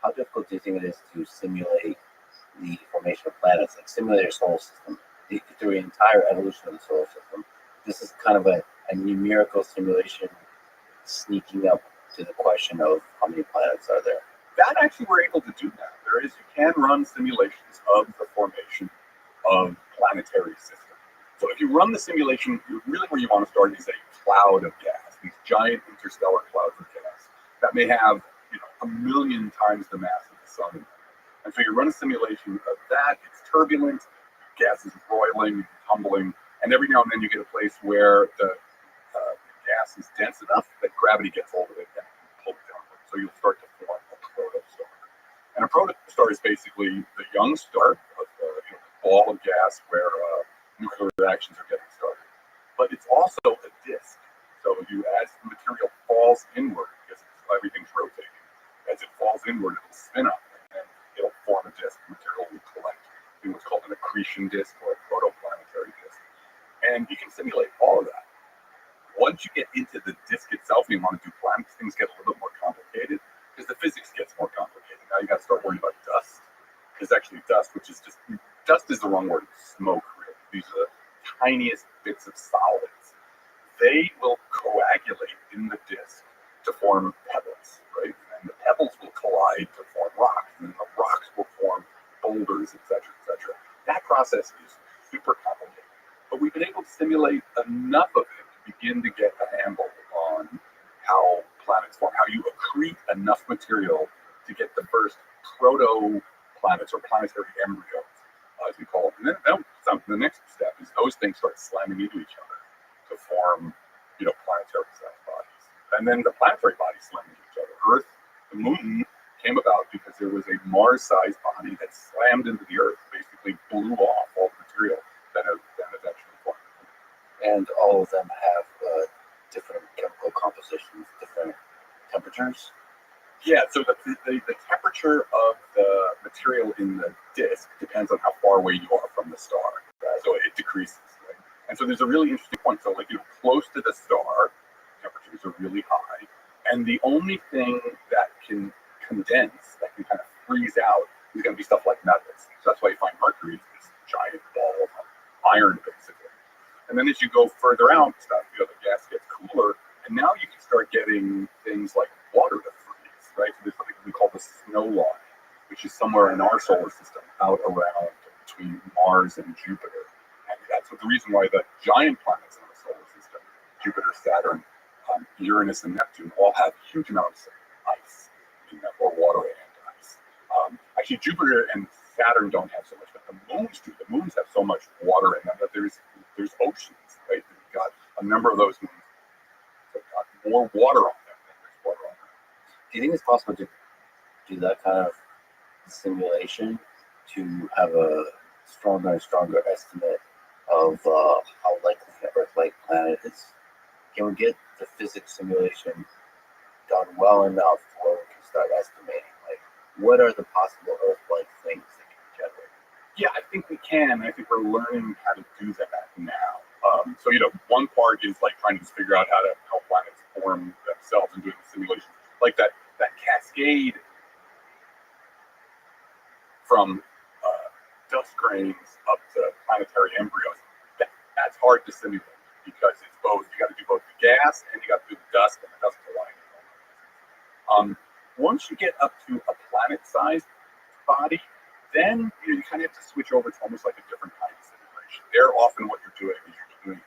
How difficult do you think it is to simulate the formation of planets, like simulate your solar system, through the entire evolution of the solar system? This is kind of a numerical simulation sneaking up to the question of how many planets are there. That actually we're able to do now. You can run simulations of the formation of planetary systems. So if you run the simulation, really where you want to start is a cloud of gas, these giant interstellar clouds of gas that may have 1 million times the mass of the sun. And so you run a simulation of that. It's turbulent, gas is roiling, tumbling, and every now and then you get a place where the gas is dense enough that gravity gets hold of it and pulls it downward. So you'll start to form a protostar. And a protostar is basically the young start of the ball of gas where nuclear reactions are getting started. But it's also a disk. So as the material falls inward, because everything's rotating, as it falls inward, it'll spin up and it'll form a disk. The material will collect in what's called an accretion disk or a protoplanetary disk. And you can simulate all of that. Once you get into the disk itself and you want to do planets, things get a little bit more complicated because the physics gets more complicated. Now you got to start worrying about dust. Because actually dust, dust is the wrong word, smoke really. These are the tiniest bits of solids. They will coagulate in the disk to form pebbles, right? And the pebbles will collide to form rocks, and then the rocks will form boulders, etc., etc. That process is super complicated. But we've been able to simulate enough of it to begin to get a handle on how planets form, how you accrete enough material to get the first proto-planets or planetary embryos, as we call them. And then the next step is those things start slamming into each other to form, planetary-sized bodies. And then the planetary bodies slam into each other. Earth, the moon, came about because there was a Mars-sized body that slammed into the Earth, basically blew off all the material that eventually formed. And all of them have different chemical compositions, different temperatures. Yeah, so the temperature of the material in the disk depends on how far away you are from the star. So it decreases, right? And so there's a really interesting point. So close to the star, temperatures are really high. And the only thing that can condense, that can kind of freeze out, is going to be stuff like metals. So that's why you find Mercury is this giant ball of iron, basically. And then as you go further out, the gas gets cooler, and now you can start getting things like water to freeze, right? So there's something we call the snow line, which is somewhere in our solar system, out around between Mars and Jupiter. And that's the reason why the giant planets in the solar system, Jupiter, Saturn, Uranus, and Neptune, all have huge amounts of ice in them, or water and ice. Actually, Jupiter and Saturn don't have so much, but the moons do. The moons have so much water in them that there's oceans, right? You've got a number of those moons that got more water on them than there's water on them. Do you think it's possible to do that kind of simulation to have a stronger and stronger estimate of how likely an Earth-like planet is? Can we get the physics simulation done well enough where we can start estimating, like, what are the possible Earth-like things that can be generated? Yeah, I think we can. I think we're learning how to do that now. So, one part is like trying to figure out how planets form themselves and doing the simulations. Like that cascade from dust grains up to planetary embryos, that's hard to simulate because it's both. You got to do both the gas and you got to do the dust, and the dust colliding. Once you get up to a planet-sized body, then you kind of have to switch over to almost like a different kind of simulation. There often what you're doing is you're doing,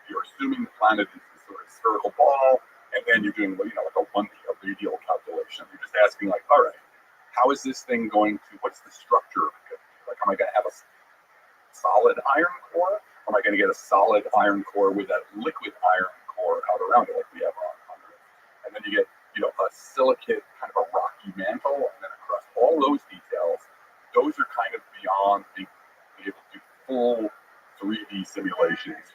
you're assuming the planet is this sort of spherical ball, and then you're doing, like a 1D, a radial calculation. You're just asking, like, all right, how is this thing going to, what's the structure of it? Like, am I going to have a solid iron core? Or am I going to get a solid iron core with that liquid iron core out around it, like we have on Earth? And then you get, a silicate, kind of a rocky mantle, and then across all those details, those are kind of beyond being able to do full 3D simulations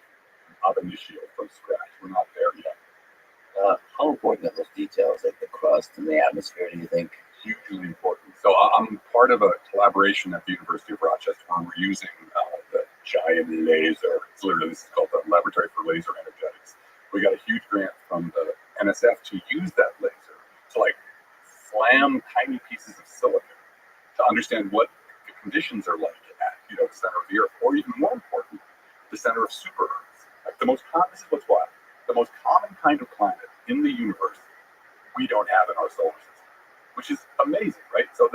ab initio from scratch. We're not there yet. How important are those details, like the crust and the atmosphere, do you think? Hugely important. So I'm part of a collaboration at the University of Rochester where we're using the giant laser. It's literally, this is called the Laboratory for Laser Energetics. We got a huge grant from the NSF to use that laser to like slam tiny pieces of silicon to understand what the conditions are like at the center of the Earth, or even more important, the center of super Earths. Like this is what's wild. The most common kind of planet in the universe we don't have in our solar system, which is amazing, right? So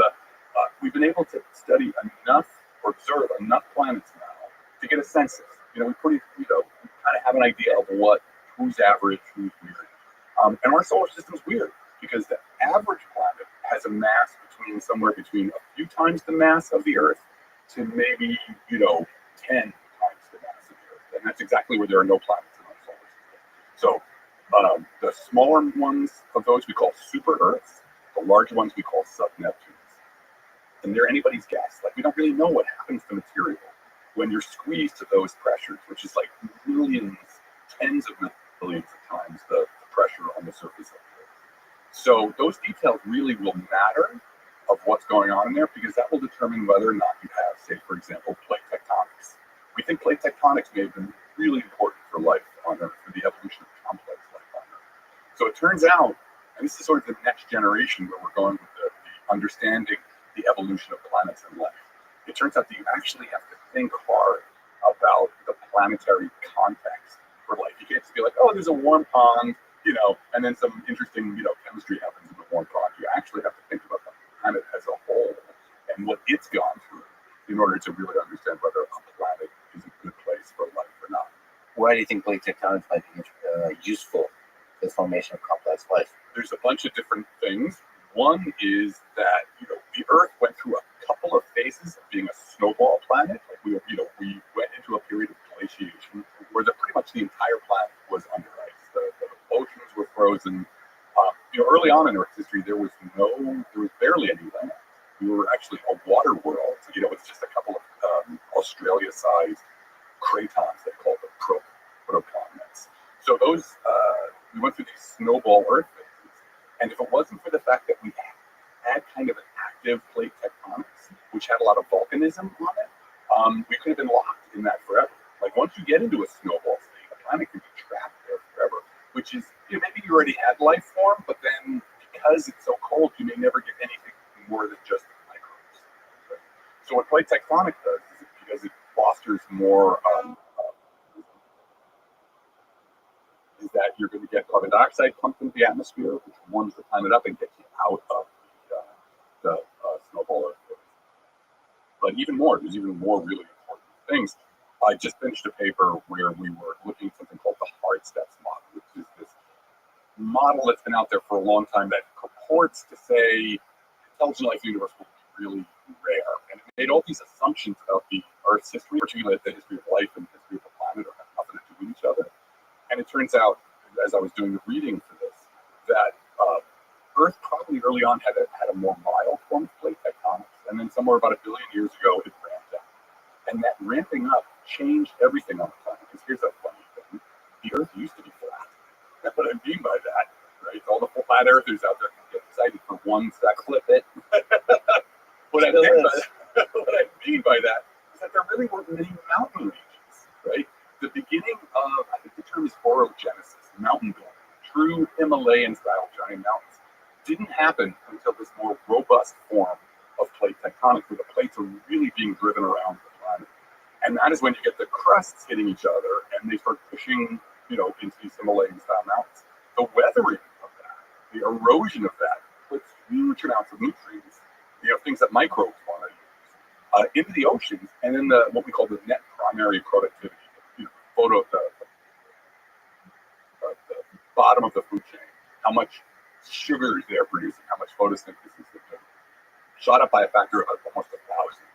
we've been able to study enough or observe enough planets now to get a census. We kind of have an idea of who's average, who's weird. And our solar system's weird because the average planet has a mass somewhere between a few times the mass of the Earth to maybe, 10 times the mass of the Earth. And that's exactly where there are no planets in our solar system. So the smaller ones of those we call super Earths. The large ones we call sub-Neptunes. And they're anybody's guess. Like, we don't really know what happens to material when you're squeezed to those pressures, which is like millions, tens of millions of times the pressure on the surface of the Earth. So those details really will matter of what's going on in there, because that will determine whether or not you have, say, for example, plate tectonics. We think plate tectonics may have been really important for life on Earth, for the evolution of complex life on Earth. So it turns out, and this is sort of the next generation where we're going with the understanding the evolution of planets and life. It turns out that you actually have to think hard about the planetary context for life. You can't just be like, oh, there's a warm pond, and then some interesting, chemistry happens in the warm pond. You actually have to think about the planet as a whole and what it's gone through in order to really understand whether a planet is a good place for life or not. Why do you think plate tectonics might be useful for the formation of complex life? There's a bunch of different things. One is that the Earth went through a couple of phases of being a snowball planet. Like we went into a period of glaciation where pretty much the entire planet was under ice. The oceans were frozen. Early on in Earth's history, there was barely any land. We were actually a water world. It's just a couple of Australia-sized cratons they call the protocontinents. So those we went through these snowball Earth phases, and if it wasn't for the fact that we had kind of an active plate tectonics, which had a lot of volcanism on it, we could have been locked in that forever. Like, once you get into a snowball state, a planet can be trapped there forever, which is, maybe you already had life form, but then because it's so cold, you may never get anything more than just microbes. Right? So what plate tectonic does is because it fosters more is that you're going to get carbon dioxide pumped into the atmosphere, which warms the planet up and gets you out of the snowball Earth phase. But there's even more really important things. I just finished a paper where we were looking at something called the hard steps model, which is this model that's been out there for a long time that purports to say intelligent life in the universe will be really rare. And it made all these assumptions about the Earth's history, particularly the history of life and the history of the planet, are nothing to do with each other. And it turns out, as I was doing the reading for this, that Earth probably early on had a more mild form of plate tectonics, and then somewhere about 1 billion years ago, it ramped up. And that ramping up changed everything on the planet. Because here's a funny thing: the Earth used to be flat. That's what I mean by that, right? All the flat Earthers out there can get excited for one second. Clip it. What I mean by that is that there really weren't many mountain regions, right? The beginning of, I think the term is orogenesis, mountain building, true Himalayan-style giant mountains, didn't happen until this more robust form of plate tectonics, where the plates are really being driven around the planet. And that is when you get the crusts hitting each other, and they start pushing, into these Himalayan-style mountains. The weathering of that, the erosion of that, puts huge amounts of nutrients, things that microbes want to use, into the oceans, and then what we call the net primary productivity, photo of the bottom of the food chain, how much sugars they're producing, how much photosynthesis they're doing, shot up by a factor of almost 1,000,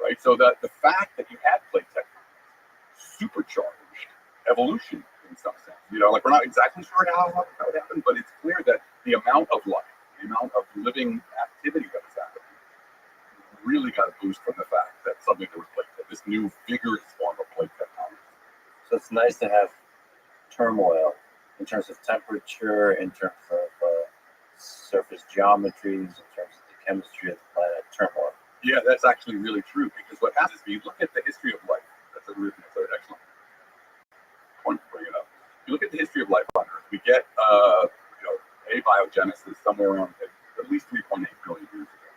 right? So that the fact that you had plate tectonics supercharged evolution in some sense. Like we're not exactly sure how it happened, but it's clear that the amount of life, the amount of living activity that was happening, really got a boost from the fact that suddenly there was this new vigorous form of plate tectonics. So it's nice to have turmoil in terms of temperature, in terms of surface geometries, in terms of the chemistry of the planet, turmoil. Yeah, that's actually really true, because what happens is, if you look at the history of life, that's an excellent point to bring it up. If you look at the history of life on Earth, we get abiogenesis somewhere around at least 3.8 billion years ago.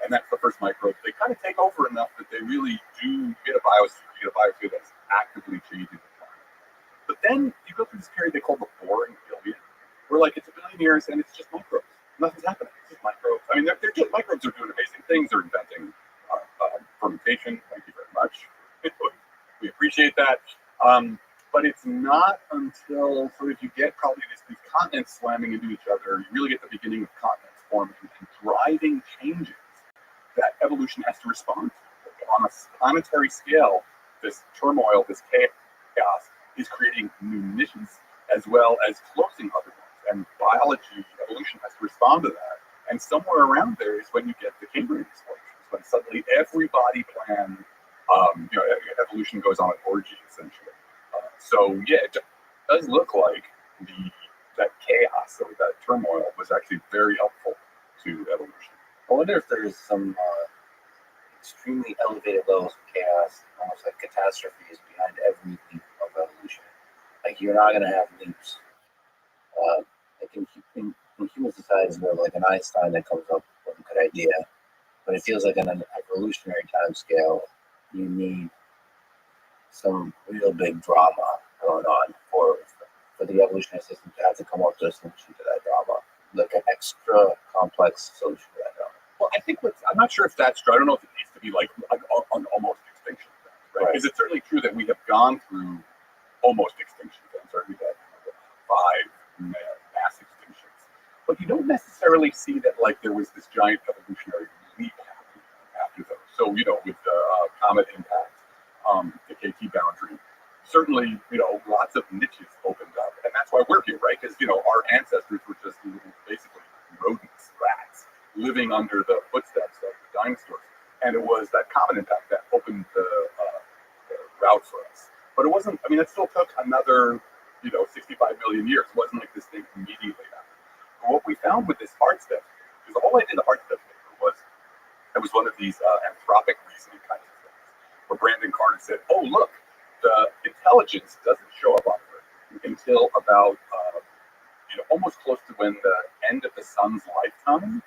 And that's the first microbes. They kind of take over enough that they really do get a biosphere that's actively changing the planet. But then you go through this period they call the boring billion, where like it's a billion years and it's just microbes. Nothing's happening. It's just microbes. I mean, microbes are doing amazing things. They're inventing fermentation. Thank you very much. We appreciate that. But it's not until sort of you get probably these continents slamming into each other, you really get the beginning of continents forming and driving changes that evolution has to respond to. On a planetary scale, this turmoil, this chaos, is creating new niches as well as closing other ones. And biology, evolution has to respond to that. And somewhere around there is when you get the Cambrian explosions, when suddenly every body plan, evolution goes on an orgy, essentially. So yeah, it does look like that chaos or that turmoil was actually very helpful to evolution. I wonder if there is some extremely elevated levels of chaos, almost like catastrophes, behind every leap of evolution. Like you're not going to have leaps. Like in human societies, we have like an Einstein that comes up with a good idea, but it feels like on an evolutionary time scale, you need some real big drama going on for the evolutionary system to have to come up with a solution to that drama, like an extra complex solution to that drama. Well, I think I'm not sure if that's true. I don't know if it needs to be like on almost extinction events, right? Because it's certainly true that we have gone through almost extinction events, right? We've had 5 mass extinctions, but you don't necessarily see that like there was this giant evolutionary leap happening after those. So with the comet impact, the KT boundary, certainly lots of niches opened up, and that's why we're here, right? Because our ancestors were just basically rodents, rats, living under the footsteps of the dinosaurs, and it was that comet impact that opened the route for us. But it wasn't. I mean, it still took another 65 million years. It wasn't like this thing immediately happened. But what we found with this hard step, because the whole idea of the hard step paper was it was one of these anthropic reasoning kinds of things, where Brandon Carter said, "Oh, look, the intelligence doesn't show up on Earth until about almost close to when the end of the sun's lifetime."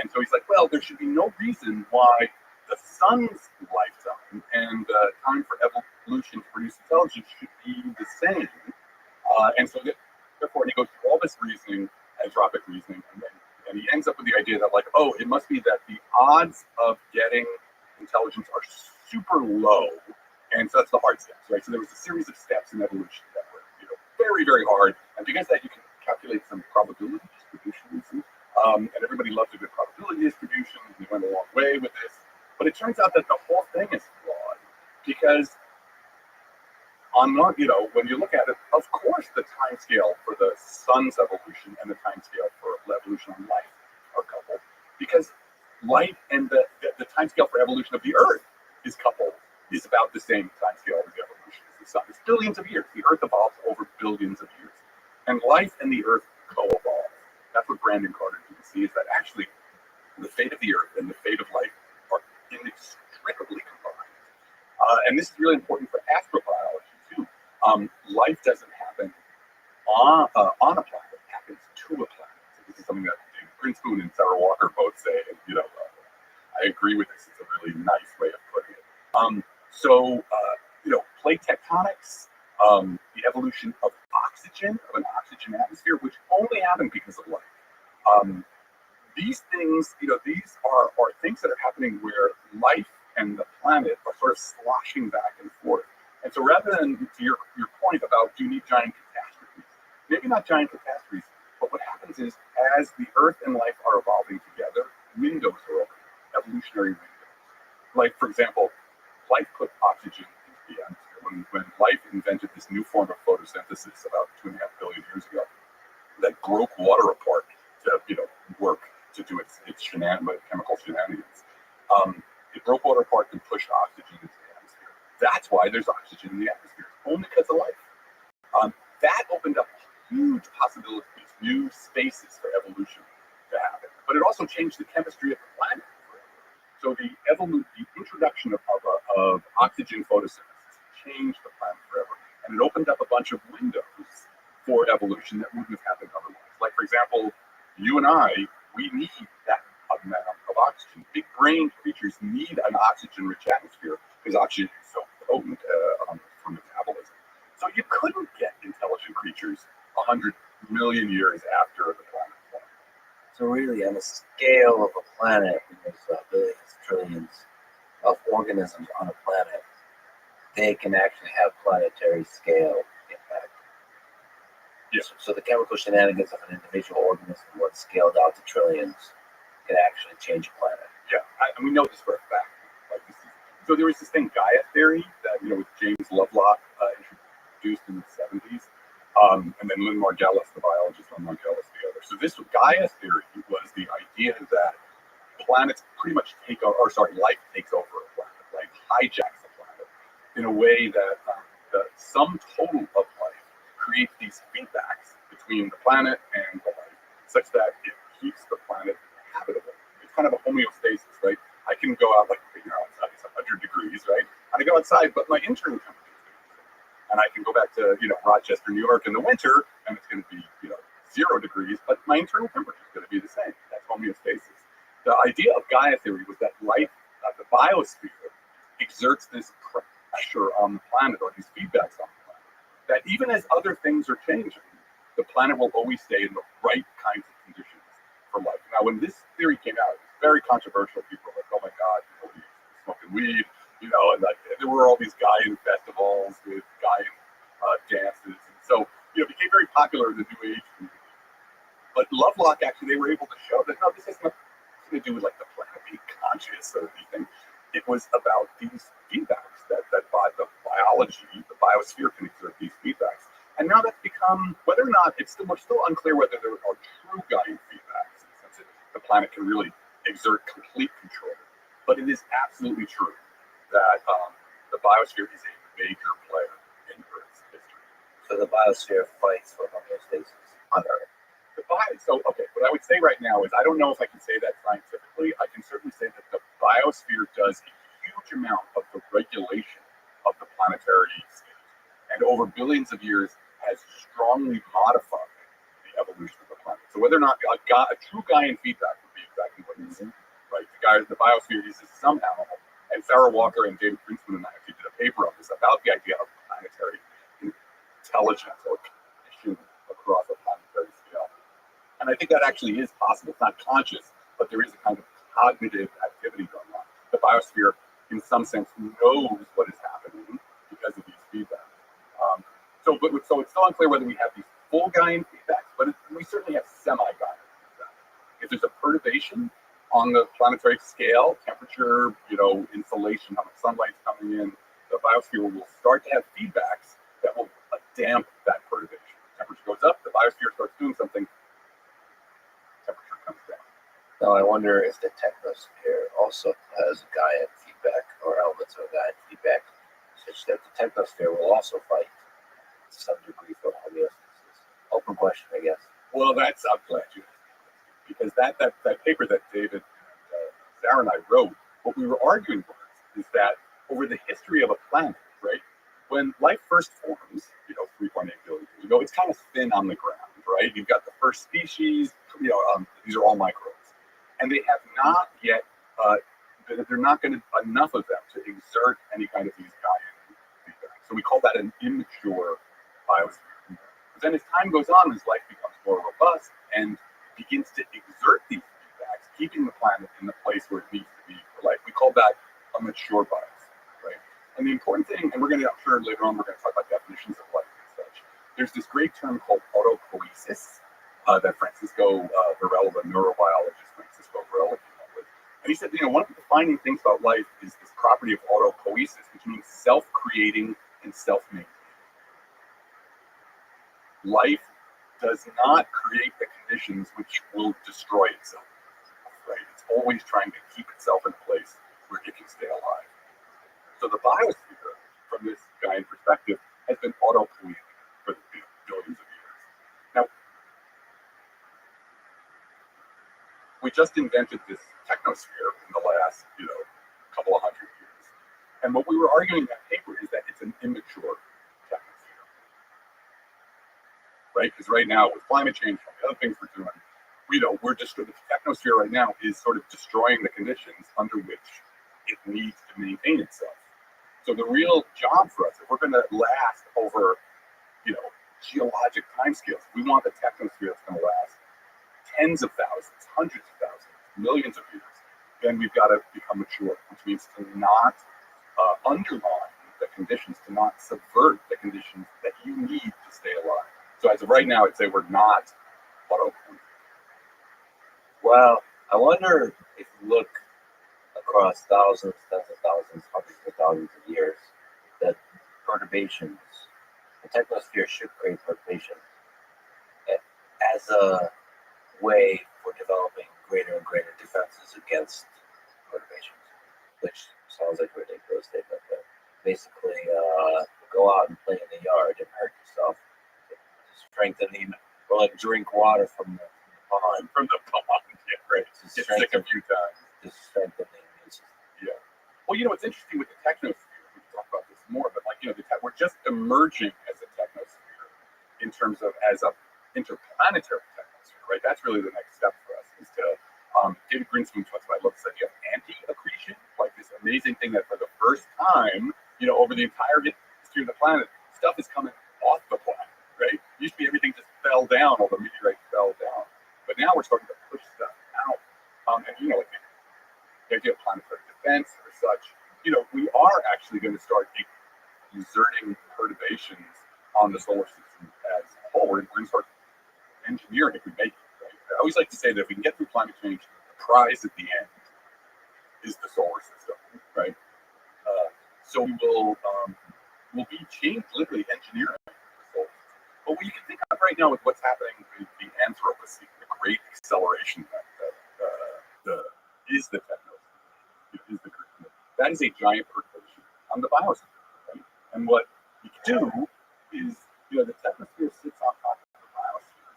And so he's like, well, there should be no reason why the sun's lifetime and the time for evolution to produce intelligence should be the same. And so therefore he goes through all this reasoning, anthropic reasoning, and he ends up with the idea that like, oh, it must be that the odds of getting intelligence are super low. And so that's the hard steps, right? So there was a series of steps in evolution that were very, very hard. And because of that, you can calculate some probability distributions. And everybody loves a good probability distribution. We went a long way with this. But it turns out that the whole thing is flawed because when you look at it, of course the time scale for the sun's evolution and the time scale for the evolution of life are coupled, because light and the time scale for evolution of the Earth is about the same time scale as the evolution of the sun. It's billions of years. The Earth evolves over billions of years. And life and the Earth co-evolve. That's what Brandon Carter didn't see, is that actually the fate of the Earth and the fate of life are inextricably combined. And this is really important for astrobiology too. Life doesn't happen on a planet; it happens to a planet. So this is something that Prince Boone and Sarah Walker both say, and I agree with this. It's a really nice way of putting it. Plate tectonics, the evolution of oxygen, of an oxygen atmosphere, which only happened because of life. These things, these are things that are happening where life and the planet are sort of sloshing back and forth. And so rather than, to your point about do you need giant catastrophes, maybe not giant catastrophes, but what happens is as the Earth and life are evolving together, windows are open, evolutionary windows. Like, for example, life put oxygen into the atmosphere. When life invented this new form of photosynthesis about 2.5 billion years ago, that broke water apart to work to do its chemical shenanigans. It broke water apart and pushed oxygen into the atmosphere. That's why there's oxygen in the atmosphere, only because of life. That opened up huge possibilities, new spaces for evolution to happen. But it also changed the chemistry of the planet forever. So the introduction of oxygen photosynthesis changed the planet forever, and it opened up a bunch of windows for evolution that wouldn't have happened otherwise. Like, for example, you and I, we need that amount of oxygen. Big brain creatures need an oxygen-rich atmosphere because oxygen is so potent for metabolism. So you couldn't get intelligent creatures 100 million years after the planet formed. So really, on the scale of a planet, there's billions, trillions of organisms on a planet, they can actually have planetary scale impact. Yes. So the chemical shenanigans of an individual organism, what's scaled out to trillions, can actually change a planet. Yeah, and we know this for a fact. So there was this thing, Gaia theory, that James Lovelock introduced in the 70s, and then Lynn Margulis, the biologist, Lynn Margulis, the other. So this Gaia theory was the idea that planets pretty much life takes over a planet, like hijacks the planet, in a way that the sum total of life creates these feedbacks between the planet and the life, such that it keeps the planet habitable. It's kind of a homeostasis, right? I can go out outside, it's 100 degrees, right? And I go outside, but my internal temperature is going to be the same. And I can go back to Rochester, New York in the winter, and it's going to be 0 degrees, but my internal temperature is going to be the same. That's homeostasis. The idea of Gaia theory was that life, the biosphere, exerts this pressure on the planet, or these feedbacks on the planet, that even as other things are changing, the planet will always stay in the right kinds of conditions for life. Now, when this theory came out, it was very controversial. People were like, "Oh my God, he's smoking weed," and there were all these Gaian festivals with Gaian dances, and so it became very popular in the New Age community. But Lovelock, actually, they were able to show that no, this has nothing to do with the planet being conscious or anything. It was about these feedbacks that by the biology, the biosphere can exert these feedbacks. And now that's become, whether or not we're still unclear whether there are true Gaian feedbacks, in the sense that the planet can really exert complete control. But it is absolutely true that the biosphere is a major player in Earth's history. So the biosphere fights for homeostasis on Earth. What I would say right now is I don't know if I can say that scientifically. I can certainly say that the biosphere does a huge amount of the regulation of the planetary state, and over billions of years has strongly modified the evolution of the planet. So whether or not a true Gaian feedback would be exactly what you said, right? The biosphere uses somehow, and Sarah Walker and David Princeman and I actually did a paper on this about the idea of planetary intelligence or cognition across a planetary scale. And I think that actually is possible. It's not conscious, but there is a kind of cognitive activity going on. The biosphere, in some sense, knows what is happening because of these feedbacks. So it's still unclear whether we have these full Gaian feedbacks, but we certainly have semi-Gaian feedbacks. If there's a perturbation on the planetary scale, temperature, insolation, how much sunlight's coming in, the biosphere will start to have feedbacks that will damp that perturbation. Temperature goes up, the biosphere starts doing something, temperature comes down. Now I wonder if the technosphere also has Gaian feedback or elements of Gaian feedback, such that the technosphere will also fight to some degree for homeostasis. Open question, I guess. Well, I'm glad you asked, because that paper that David and Sarah and I wrote, what we were arguing was is that over the history of a planet, right, when life first forms, 3.8 billion years ago, it's kind of thin on the ground, right? You've got the first species, these are all microbes, and they have not yet, they're not going to enough of them to exert any kind of these Gaian feedback. So we call that an immature biosphere. But then as time goes on, as life becomes more robust and begins to exert these feedbacks, keeping the planet in the place where it needs to be for life, we call that a a mature bias, right? And the important thing, and we're going to, I'm sure later on, we're going to talk about definitions of life and such. There's this great term called autopoiesis that Francisco Varela, the neurobiologist Francisco Varela, came up with. And he said, one of the defining things about life is this property of autopoiesis, which means self-creating and self-maintaining. Life does not create the conditions which will destroy itself, right? It's always trying to keep itself in a place where it can stay alive. So the biosphere, from this guy's perspective, has been autopoietic for billions of years. Now, we just invented this technosphere in the last, couple of hundred years. And what we were arguing in that paper is that it's an immature technosphere, right? Because right now, with climate change and the other things we're doing, we're just, the technosphere right now is sort of destroying the conditions under which it needs to maintain itself. So the real job for us, if we're going to last over, geologic timescales, we want the technosphere that's going to last tens of thousands, hundreds of thousands, millions of years, then we've got to become mature, which means to not undermine the conditions, to not subvert the conditions that you need to stay alive. So as of right now, I'd say we're not autopoietic. Well, I wonder if you look across thousands, tens of thousands, hundreds of thousands of years, that perturbations, the technosphere should create perturbation as a way for developing greater and greater defenses against perturbations, which sounds like a ridiculous statement, but basically go out and play in the yard and hurt yourself to strengthen or like drink water from the pond. From the pond, yeah, right. Get sick a few times. To strengthen the immune system. Yeah. Well, what's interesting with the technosphere, we can talk about this more, but we're just emerging as a technosphere in terms of as a interplanetary technosphere, right? That's really the next step for us is to, David Grinspoon talks about, I love this idea of anti-accretion, like this amazing thing that for the first time, over the entire history of the planet, stuff is coming off the planet, right? It used to be everything just fell down, all the meteorites fell down. But now we're starting to push stuff out. And the idea of planetary defense or such, we are actually going to start exerting perturbations on the solar system as a whole. We're going to start engineering if we make it, right? I always like to say that if we can get through climate change, the prize at the end is the solar system, right? So we'll be literally engineering the solar system. But what you can think of right now with what's happening with the Anthropocene, the great acceleration that is the technosphere, that is a giant perturbation on the biosphere, right? And what we do is, the technosphere sits on top of the biosphere,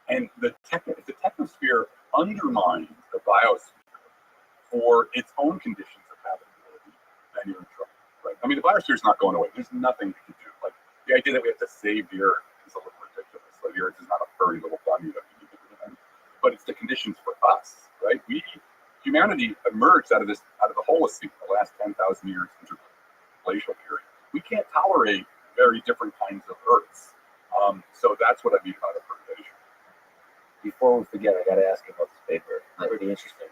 and if the technosphere undermines the biosphere for its own conditions of habitability, then you're in trouble, right? I mean, the biosphere is not going away. There's nothing we can do. Like the idea that we have to save the Earth is a little ridiculous. Like the Earth is not a furry little bunny that we need to prevent, but it's the conditions for us, right? Humanity emerged out of the Holocene, the last 10,000 years interglacial period. We can't tolerate very different kinds of Earths. So that's what I mean by the perturbation. Before we forget, I got to ask you about this paper. It's pretty interesting.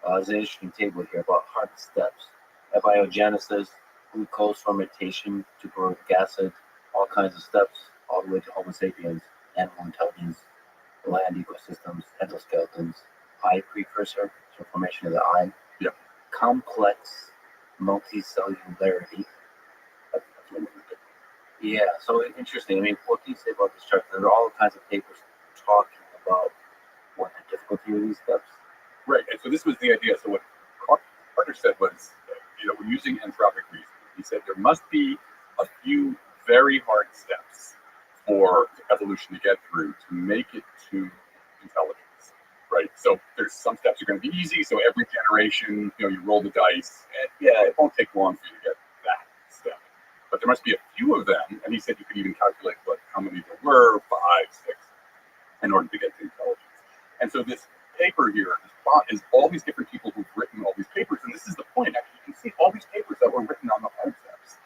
There's an interesting table here about heart steps, abiogenesis, glucose fermentation to chloric acid, all kinds of steps, all the way to Homo sapiens, animal intelligence, land ecosystems, endoskeletons, eye precursor, so formation of the eye, yep. Complex multicellularity. Yeah, so interesting. I mean, what can you say about this chart? There are all kinds of papers talking about what the difficulty of these steps. Right, and so this was the idea. So what Carter said was, we're using anthropic reasoning. He said there must be a few very hard steps for evolution to get through to make it to intelligence. Right, so there's some steps are going to be easy. So every generation, you roll the dice, and it won't take long for you to get that step. But there must be a few of them, and he said you could even calculate how many there were, 5, 6, in order to get to intelligence. And so this paper here, this plot, is all these different people who've written all these papers, and this is the point. Actually, you can see all these papers that were written on the hard steps,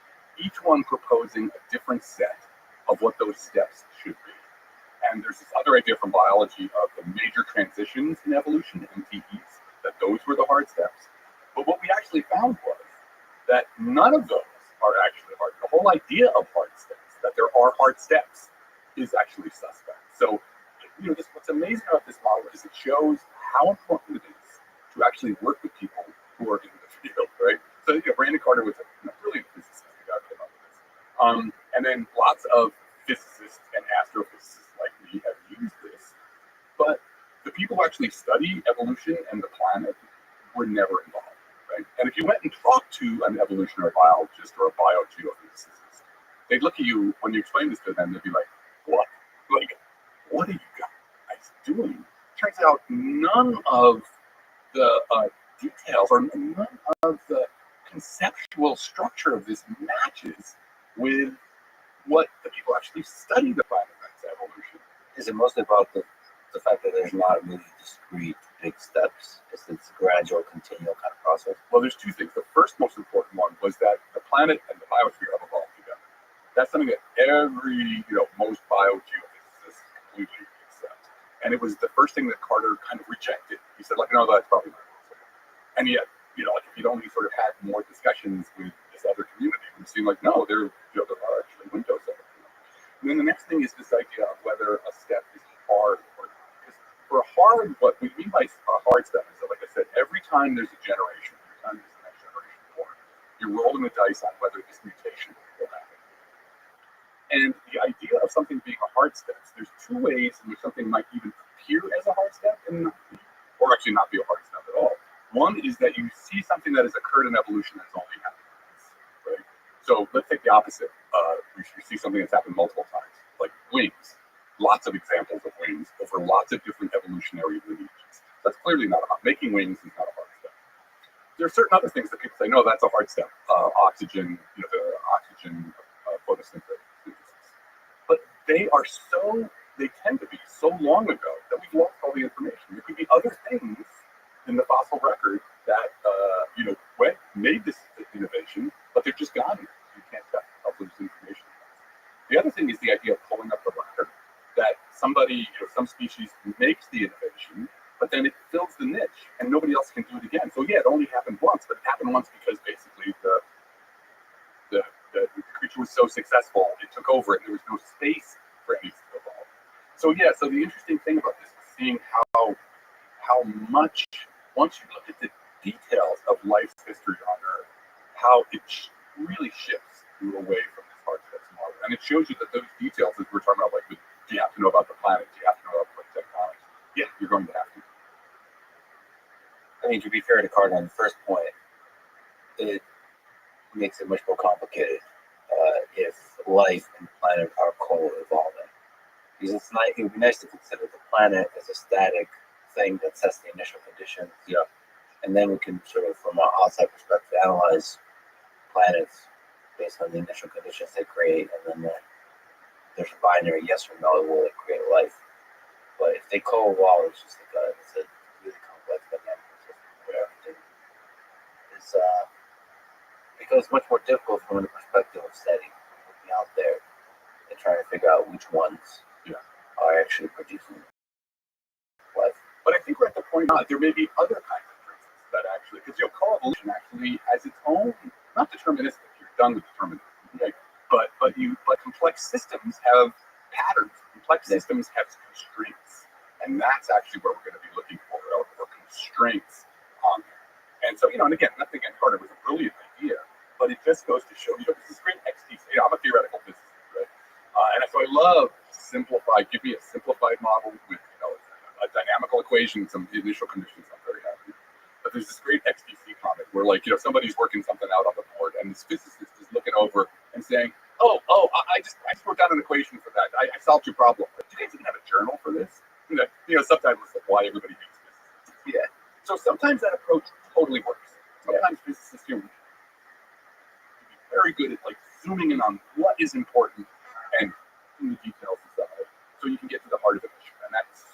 each one proposing a different set of what those steps should be. And there's this other idea from biology of the major transitions in evolution, MTEs, that those were the hard steps. But what we actually found was that none of those are actually hard. The whole idea of hard steps, that there are hard steps, is actually suspect. So, what's amazing about this model is it shows how important it is to actually work with people who are in the field, right? So, Brandon Carter was a brilliant physicist who got came up with this. And then lots of physicists and astrophysicists like me have used this. But the people who actually study evolution and the planet were never involved, right? And if you went and talked to an evolutionary biologist or a biogeophysicist, they'd look at you when you explain this to them, they'd be like, what? Like, what are you guys doing? Turns out none of the details or none of the conceptual structure of this matches with what the people actually study the planet evolution. Is it mostly about the fact that there's not really discrete big steps? It's gradual, continual kind of process? Well, there's two things. The first most important one was that the planet and the biosphere have evolved together. That's something that every, most biogeophysicists completely accept. And it was the first thing that Carter kind of rejected. He said, no, that's probably not possible. And yet, if you'd only sort of had more discussions with this other community, it would seem like, no, there are actually windows of it. And then the next thing is this idea of whether a step is hard or not. Because for a hard, what we mean by a hard step is that, like I said, every time there's a generation, every time there's the next generation born, you're rolling the dice on whether this mutation will happen. And the idea of something being a hard step, there's two ways in which something might even appear as a hard step and not be, or actually not be a hard step at all. One is that you see something that has occurred in evolution that's only happened once, right? So let's take the opposite. We see something that's happened multiple times, like wings. Lots of examples of wings over lots of different evolutionary lineages. That's clearly not making wings is not a hard step. There are certain other things that people say, no, that's a hard step. Oxygen, the oxygen photosynthesis. But they tend to be so long ago that we've lost all the information. There could be other things in the fossil record that made this innovation, but they're just gone. You can't tell this information. The other thing is the idea of pulling up the ladder, that somebody, some species makes the innovation, but then it fills the niche and nobody else can do it again. So yeah, it only happened once, but it happened once because basically the creature was so successful, it took over and there was no space for anything to evolve. So the interesting thing about this is seeing how much, once you look at the details of life's history on Earth, how it really shifts you away from this hard steps model. And it shows you that those details, as we're talking about, do you have to know about the planet? Do you have to know about technology? Yeah, you're going to have to. I mean, to be fair to Carter on the first point, it makes it much more complicated if life and the planet are co-evolving. Because it would be nice to consider the planet as a static thing that sets the initial conditions. Yeah. And then we can sort of, from an outside perspective, analyze planets based on the initial conditions they create, and then there's a binary yes or no, will it create life? But if they co-evolve, it's just like it's a really complex dynamic where everything is becomes much more difficult from the perspective of studying, looking out there and trying to figure out which ones are actually producing life. But I think we're at the point now, there may be other kinds of traces that actually, because co-evolution actually has its own, not deterministic, you're done with determinism, right? But complex systems have patterns. Complex systems have constraints, and that's actually what we're going to be looking for constraints on there. And so, and again, nothing against Carter was a brilliant idea, but it just goes to show, this is great XTC. I'm a theoretical physicist, right? And so I love give me a simplified model with, a dynamical equation, some initial conditions. I'm very happy. But there's this great XTC comic where, somebody's working something out on the board, and this physicist is looking over and saying, I just wrote down an equation for that. I solved your problem. But do you guys even have a journal for this? Sometimes it's like why everybody hates physicists. Yeah. So sometimes that approach totally works. Sometimes physicists can be very good at zooming in on what is important and in the details aside, so you can get to the heart of the issue. And that's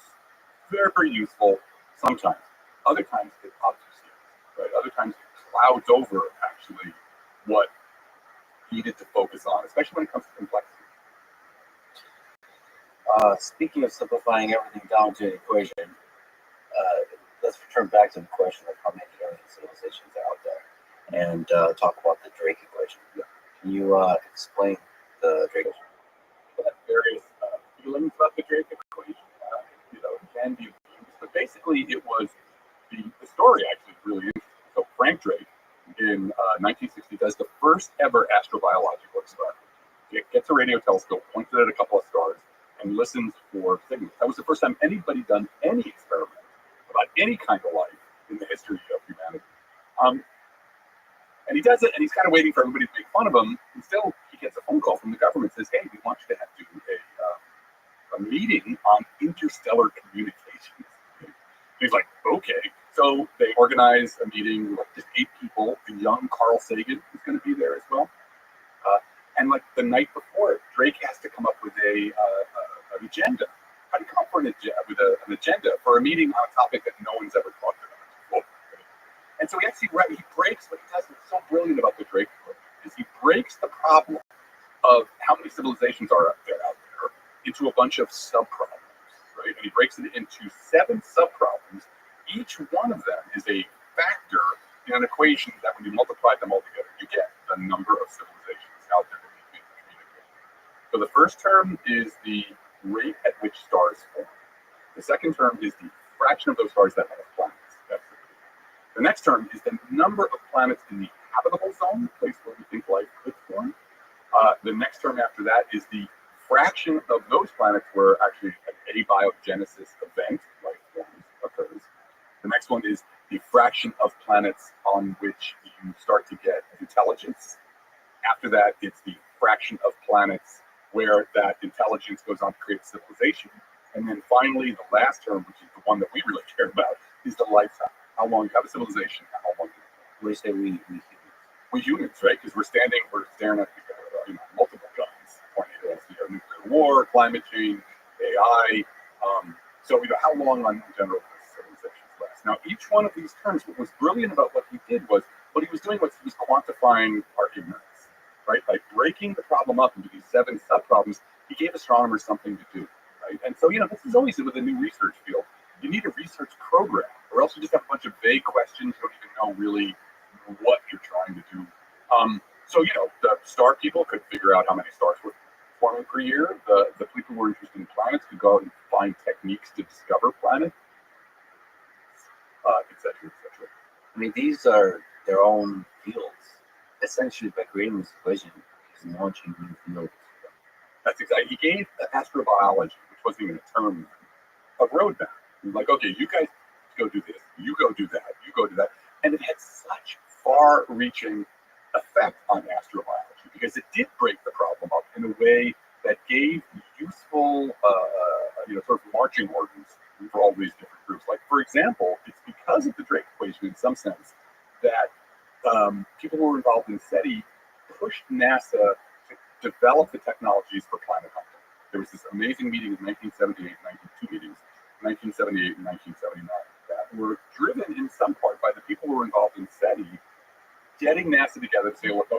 very, very useful sometimes. Other times it obfuscates, right? Other times it clouds over actually what needed to focus on, especially when it comes to complexity. Speaking of simplifying everything down to an equation, let's return back to the question of how many alien civilizations are out there. and talk about the Drake equation. Yeah. Can you explain the Drake equation? Have various feelings about the Drake equation. It can be abused, but basically it was the story actually is really interesting. So Frank Drake in 1960 does the first ever astrobiological experiment. He gets a radio telescope, points it at a couple of stars, and listens for signals. That was the first time anybody done any experiment about any kind of life in the history of humanity. And he does it, and he's kind of waiting for everybody to make fun of him. And still, he gets a phone call from the government that says, "Hey, we want you to have to do a meeting on interstellar communications." And he's like, "Okay." So they organize a meeting with like just 8 people. The young Carl Sagan is going to be there as well. And like the night before, Drake has to come up with an agenda. How do you come up with an agenda for a meeting on a topic that no one's ever talked about before? And so he breaks what he does. What's so brilliant about the Drake equation is he breaks the problem of how many civilizations are out there into a bunch of sub-problems, right? And he breaks it into 7 sub-problems. Each one of them is a factor in an equation that when you multiply them all together, you get the number of civilizations out there that need to be communicated. So the first term is the rate at which stars form. The second term is the fraction of those stars that have planets. That's the next term is the number of planets in the habitable zone, the place where we think life could form. The next term after that is the fraction of those planets where actually an abiogenesis event, life forms, occurs. The next one is the fraction of planets on which you start to get intelligence. After that, it's the fraction of planets where that intelligence goes on to create civilization. And then finally, the last term, which is the one that we really care about, is the lifetime. How long you have a civilization, how long We say we humans, right? Because we're staring at multiple guns pointed at us. Nuclear war, climate change, AI. So how long on general civilizations last? Now, each one of these terms, what was brilliant about what he did was, what he was doing was he was quantifying our ignorance, right? By breaking the problem up into these 7 sub-problems, he gave astronomers something to do, right? And so, this is always with a new research field. You need a research program, or else you just have a bunch of vague questions. You don't even know really what you're trying to do. So, the star people could figure out how many stars were forming per year. The people who were interested in planets could go out and find techniques to discover planets, et cetera, et cetera. I mean, these are their own fields. Essentially, by creating this equation, he's launching new fields. That's exactly. He gave astrobiology, which wasn't even a term, a roadmap. He was like, okay, you guys go do this, you go do that, you go do that. And it had such far-reaching effect on astrobiology because it did break the problem up in a way that gave useful, sort of marching orders for all these different groups. Like, for example, it's because of the Drake equation, in some sense, that people who were involved in SETI pushed NASA to develop the technologies for planet hunting. There was this amazing meeting in 1978, 92 meetings, 1978 and 1979, that were driven in some part by the people who were involved in SETI, getting NASA together to say, look,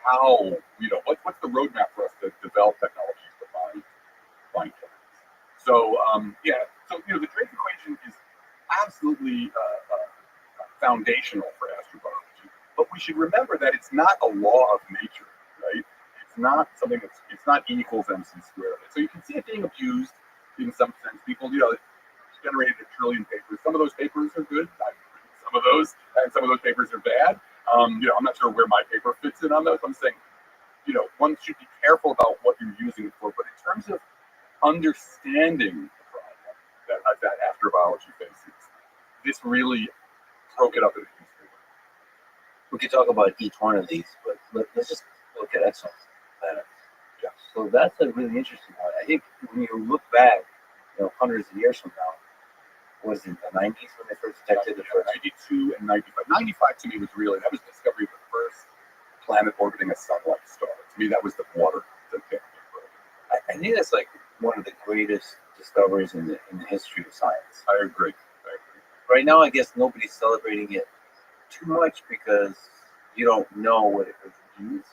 how, what's the roadmap for us to develop technologies to find planets? So, the Drake equation is absolutely foundational for astrobiology, but we should remember that it's not a law of nature, right? It's not something it's not E equals MC squared. So you can see it being abused in some sense. People, generated 1 trillion papers. Some of those papers are good. I've written some of those, and some of those papers are bad. I'm not sure where my paper fits in on those. I'm saying, one should be careful about what you're using it for. But in terms of understanding the problem that astrobiology faces, this really broke it up into history. We could talk about each one of these, but let's just look at exoplanet. Yeah. So that's a really interesting one. I think when you look back, hundreds of years from now, was it the 90s when they first detected the first? 92 and 95. 95 to me was really, that was the discovery of the first planet orbiting a sun-like star. To me, that was the water. I think that's like one of the greatest discoveries in the history of science. I agree. Right now, I guess nobody's celebrating it too much because you don't know what it really means.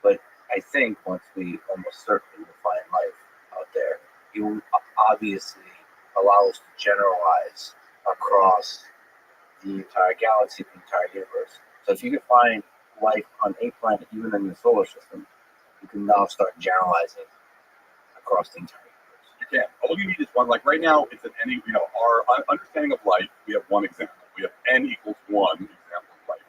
But I think once we almost certainly will find life out there, it will obviously allow us to generalize across the entire galaxy, the entire universe. So if you can find life on a planet, even in the solar system, you can now start generalizing across the entire universe. You can. All you need is one. Like right now, it's an any. Our understanding of life. We have one example. We have n equals 1 example of life.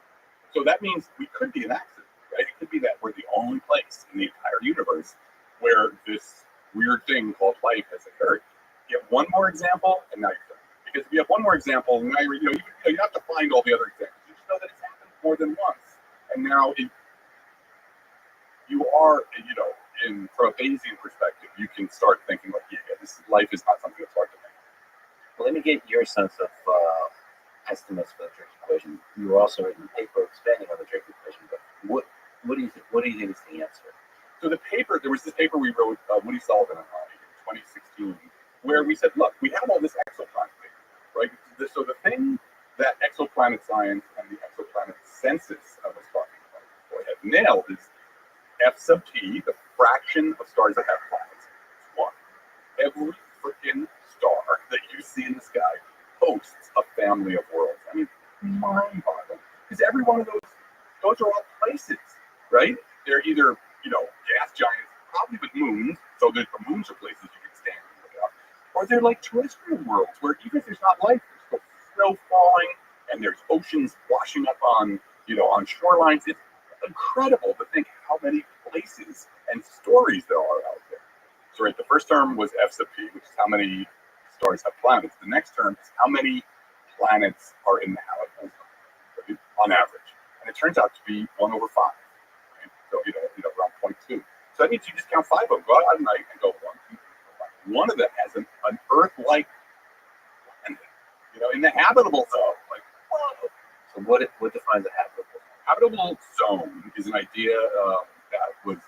So that means we could be an accident, right? It could be that we're the only place in the entire universe where this weird thing called life has occurred. You have one more example, and now you're done. Because if you have one more example, now you have to find all the other examples. You just know that it's happened more than once, and now you are, from a Bayesian perspective, you can start thinking like, this life is not something that's hard to make. Well, let me get your sense of estimates for the Drake equation. You were also writing a paper expanding on the Drake equation, but what do you think? What do you think is the answer? So there was this paper we wrote, Woody Sullivan and I, in 2016, where we said, look, we have all this exoplanet data, right? So the thing that exoplanet science and the exoplanet census I was talking about have nailed is F sub t, the fraction of stars that have planets, is 1. Every freaking star that you see in the sky hosts a family of worlds. I mean, mind-boggling. Because every one of those are all places, right? They're either, gas giants, probably with moons, so the moons are places you can stand and look out. Or they're like terrestrial worlds, where even if there's not life, there's still snow falling, and there's oceans washing up on shorelines. It's incredible to think how many places and stories there are out there. So right, the first term was F sub p, which is how many stars have planets. The next term is how many planets are in the habitable zone, right, on average. And it turns out to be 1/5. Right? So, around 0.2. So that means you just count 5 of them. Go out at night and go 1, 2, 3, 4, 5. One of them has an Earth-like planet, in the habitable zone. Like, whoa. So what defines a habitable zone? Habitable zone is an idea that was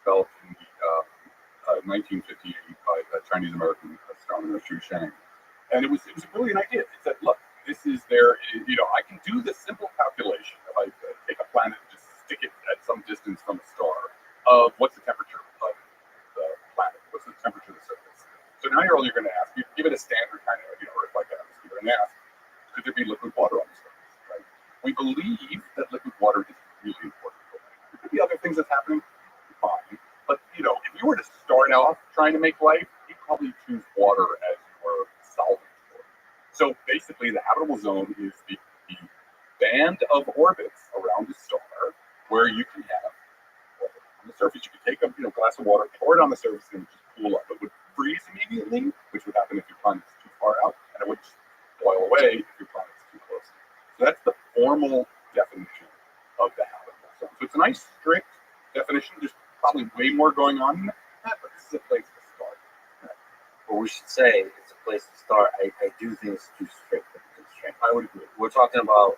developed in the 1958 by a Chinese American astronomer Xu Sheng, and it was a brilliant idea. It said, look, this is I can do this simple calculation if I take a planet and just stick it at some distance from a star of what's the temperature of the planet, what's the temperature of the surface. So now you're going to ask, you give it a standard kind of Earth-like atmosphere, and ask, could there be liquid water on the surface? Right? We believe that liquid water is really important. There could be other things that's happening, fine. But, if you were to start off trying to make life, you'd probably choose water as your solvent for it. So basically, the habitable zone is the band of orbits around a star where you can have water on the surface. You could take a glass of water, pour it on the surface, and it would just cool up. It would freeze immediately, which would happen if your planet's too far out, and it would just boil away if your planet's too close. So that's the formal definition of the habitable zone. So it's a nice, strict definition. There's probably way more going on than that, but this is a place to start. Well, we should say it's a place to start. I do think it's too strict of a constraint. I would agree. We're talking about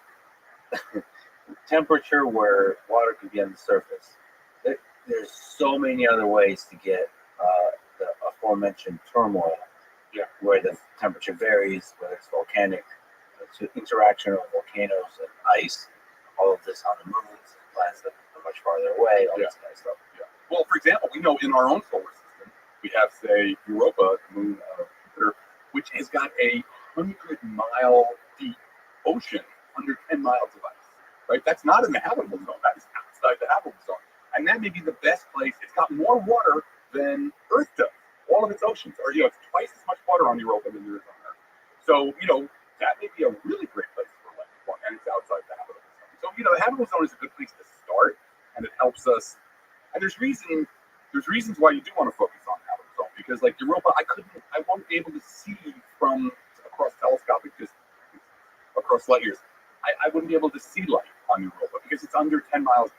temperature where water could be on the surface. There's so many other ways to get the aforementioned turmoil, where the temperature varies, whether it's volcanic, interaction of volcanoes and ice, all of this on the moons, planets that are much farther away, all this kind of stuff. Yeah. Well, for example, we know in our own solar system, we have, say, Europa, the moon of Jupiter, which has got a 100-mile deep ocean under 10 miles of ice. Right? That's not in the habitable zone. That is outside the habitable zone. And that may be the best place. It's got more water than Earth does. All of its oceans are, it's twice as much water on Europa than there is on Earth. So, that may be a really great place for life, and it's outside the habitable zone. So, the habitable zone is a good place to start, and it helps us. And there's reasons why you do want to focus on habitable zone, because like Europa, I won't be able to see from across telescopic distance, across light years. I wouldn't be able to see life on Europa because it's under 10 miles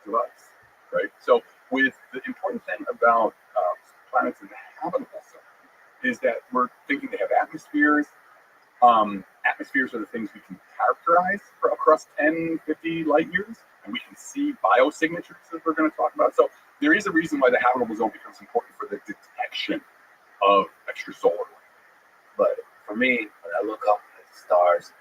of ice, right? So, with the important thing about planets in the habitable zone is that we're thinking they have atmospheres. Atmospheres are the things we can characterize across 10, 50 light years, and we can see biosignatures that we're going to talk about. So there is a reason why the habitable zone becomes important for the detection of extrasolar light. But for me, when I look up at the stars,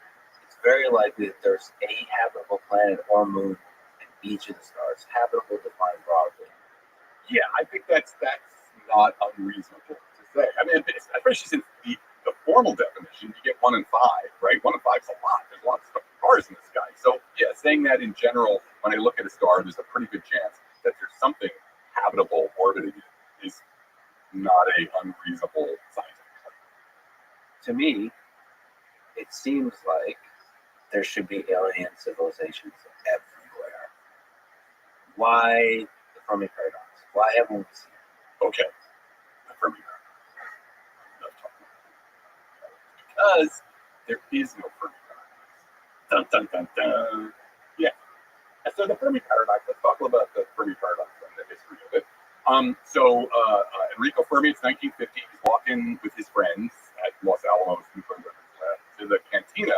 it's very likely that there's a habitable planet or moon in each of the stars. Habitable defined broadly. Yeah, I think that's not unreasonable to say. I mean, especially since the formal definition, you get 1 in 5, right? 1 in 5 is a lot. There's lots of stuff to stars in the sky. So yeah, saying that in general, when I look at a star, there's a pretty good chance that there's something habitable orbiting it is not a unreasonable scientific claim. To me, it seems like there should be alien civilizations everywhere. Why the Fermi paradox? Why haven't we seen it? Okay, the Fermi paradox. Because there is no Fermi paradox. Dun dun dun dun. Yeah. And so the Fermi paradox. Let's talk about the Fermi paradox and the history of it. Enrico Fermi, it's 1950. He's walking with his friends at Los Alamos to the cantina,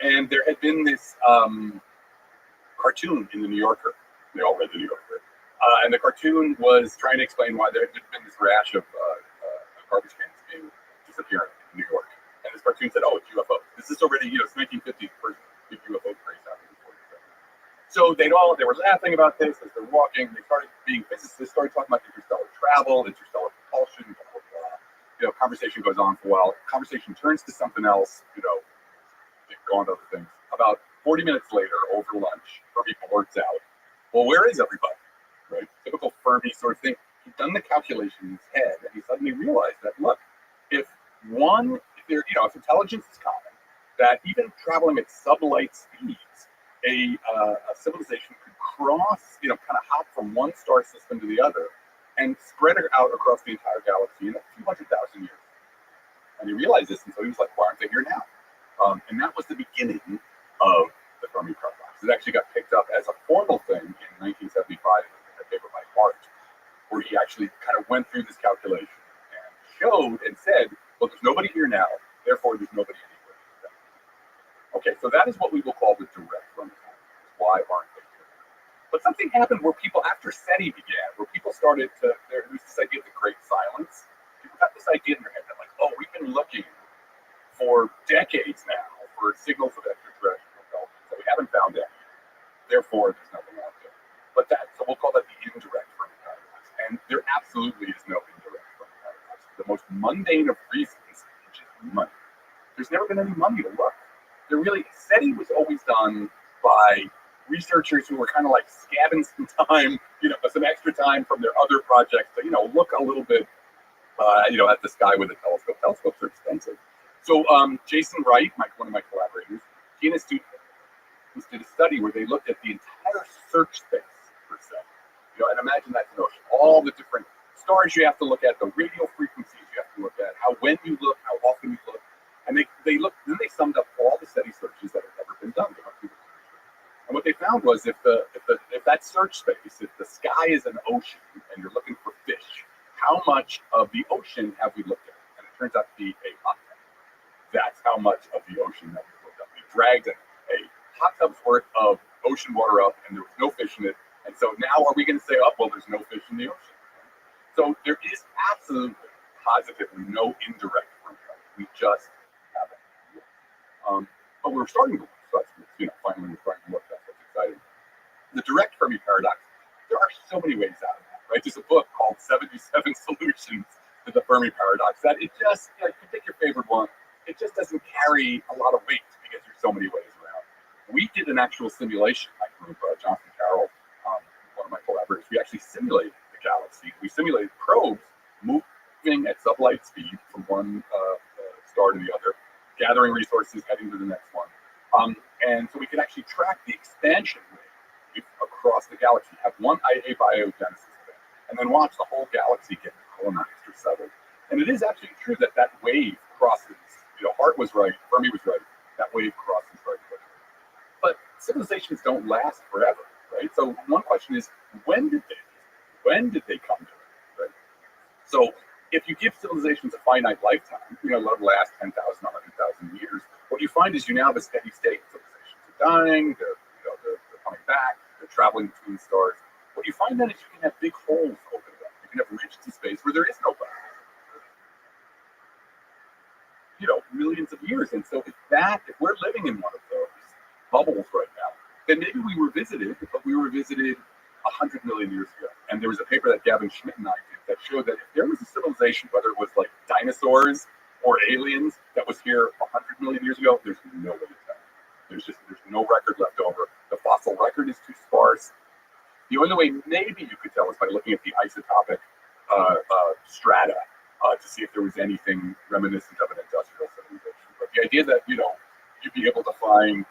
and there had been this cartoon in the New Yorker. They all read the New Yorker, and the cartoon was trying to explain why there had been this rash of garbage cans being disappearing in New York. And this cartoon said, "Oh, it's UFO." This is already, it's 1950. First big UFO craze happened before. So they were laughing about this as they're walking. They started being physicists. They started talking about interstellar travel, interstellar propulsion, blah, blah, blah. Conversation goes on for a while. Conversation turns to something else. They go on to other things. About 40 minutes later, over lunch, Fermi blurts out, "Well, where is everybody?" Right? Typical Fermi sort of thing. He'd done the calculation in his head, and he suddenly realized that, look, if intelligence is common, that even traveling at sublight speeds, a civilization could cross, kind of hop from one star system to the other and spread it out across the entire galaxy in a few 100,000 years. And he realized this, and so he was like, "Why aren't they here now?" And that was the beginning of the Fermi paradox. It actually got picked up as a formal thing in 1975 in a paper by Hart, where he actually kind of went through this calculation and showed and said, "Well, there's nobody here now, therefore there's nobody anywhere." Okay, so that is what we will call the direct Fermi paradox. Why aren't they here? But something happened where people, after SETI began, where people started to, there was this idea of the great silence. People got this idea in their head that, like, oh, we've been looking for decades now for signals of extraterrestrial intelligence that we haven't found any. Therefore, there's nothing out there. So we'll call that the indirect Fermi paradox. And there absolutely is no indirect Fermi paradox. The most mundane of reasons, which is money. There's never been any money to look. SETI was always done by researchers who were kind of like scabbing some time, some extra time from their other projects to, look a little bit, at the sky with a telescope. Telescopes are expensive. So Jason Wright, one of my collaborators, he and his students did a study where they looked at the entire search space for SETI. And imagine that's an ocean. All the different stars you have to look at, the radio frequencies you have to look at, when you look, how often you look. And they looked, then they summed up all the SETI searches that have ever been done. And what they found was if that search space, if the sky is an ocean and you're looking for fish, how much of the ocean have we looked at? And it turns out to be a hot tub. That's how much of the ocean that we looked at. We dragged a hot tub's worth of ocean water up, and there was no fish in it. And so now are we going to say, "Oh, well, there's no fish in the ocean"? So there is absolutely, positively no indirect Fermi paradox. We just haven't looked. But we're starting to look. So that's, finally we're starting to look. That's what's exciting. The direct Fermi paradox, there are so many ways out of that, right? There's a book called 77 Solutions to the Fermi Paradox that it just, you can pick your favorite one. It just doesn't carry a lot of weight because there's so many ways around. We did an actual simulation. My group, Jonathan Carroll, one of my collaborators, we actually simulated the galaxy. We simulated probes moving at sublight speed from one star to the other, gathering resources, heading to the next one. And so we could actually track the expansion wave across the galaxy, have one abiogenesis event, and then watch the whole galaxy get colonized or settled. And it is actually true that wave crosses, Hart was right, Fermi was right, that wave crosses very quickly. But civilizations don't last forever, right? So one question is, when did they come to it, right? So if you give civilizations a finite lifetime, let them last 10,000, 100,000 years, what you find is you now have a steady state. Civilizations are dying, they're coming back, they're traveling between stars. What you find then is you can have big holes open up. You can have reaches in space where there is no bubble. Millions of years. And so if we're living in one of those bubbles right now, then maybe we were visited, but we were visited 100 million years ago. And there was a paper that Gavin Schmidt and I did that showed that if there was a civilization, whether it was like dinosaurs or aliens, that was here 100 million years ago, there's no way to tell. There's no record left over. The fossil record is too sparse. The only way maybe you could tell is by looking at the isotopic strata to see if there was anything reminiscent of an industrial civilization. But the idea that you'd be able to find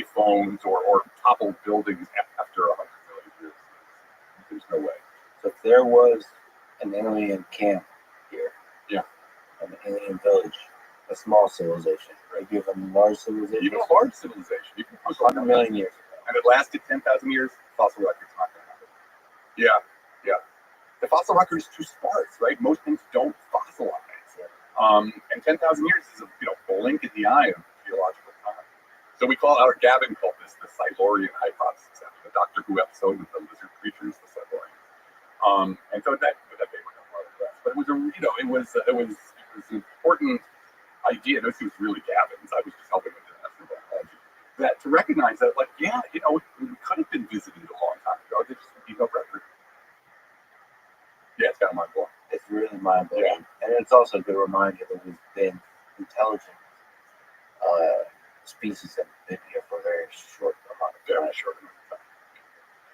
iPhones or toppled buildings after 100 million years, there's no way. So if there was an alien camp here, yeah, an alien village, a small civilization, right? You have a large civilization. Even a large civilization, even 100 million years ago, and it lasted 10,000 years. Fossil record's not going to happen. Yeah. The fossil record is too sparse, right? Most things don't fossilize. And 10,000 years is a blink in the eye of geological time. So Gavin called this the Silurian hypothesis after the Doctor Who episode with the lizard creatures, the Silurians. And so that paper got a lot of press. But it was it was an important idea. This was really Gavin's. I was just helping with the astrobiology. That to recognize that, it could have been visited a long time ago. There just would be no record. Yeah, it's kind of mind-blowing. It's really mind-blowing. Yeah. And it's also a good reminder that we've been intelligent species that have been here for a very short amount of time.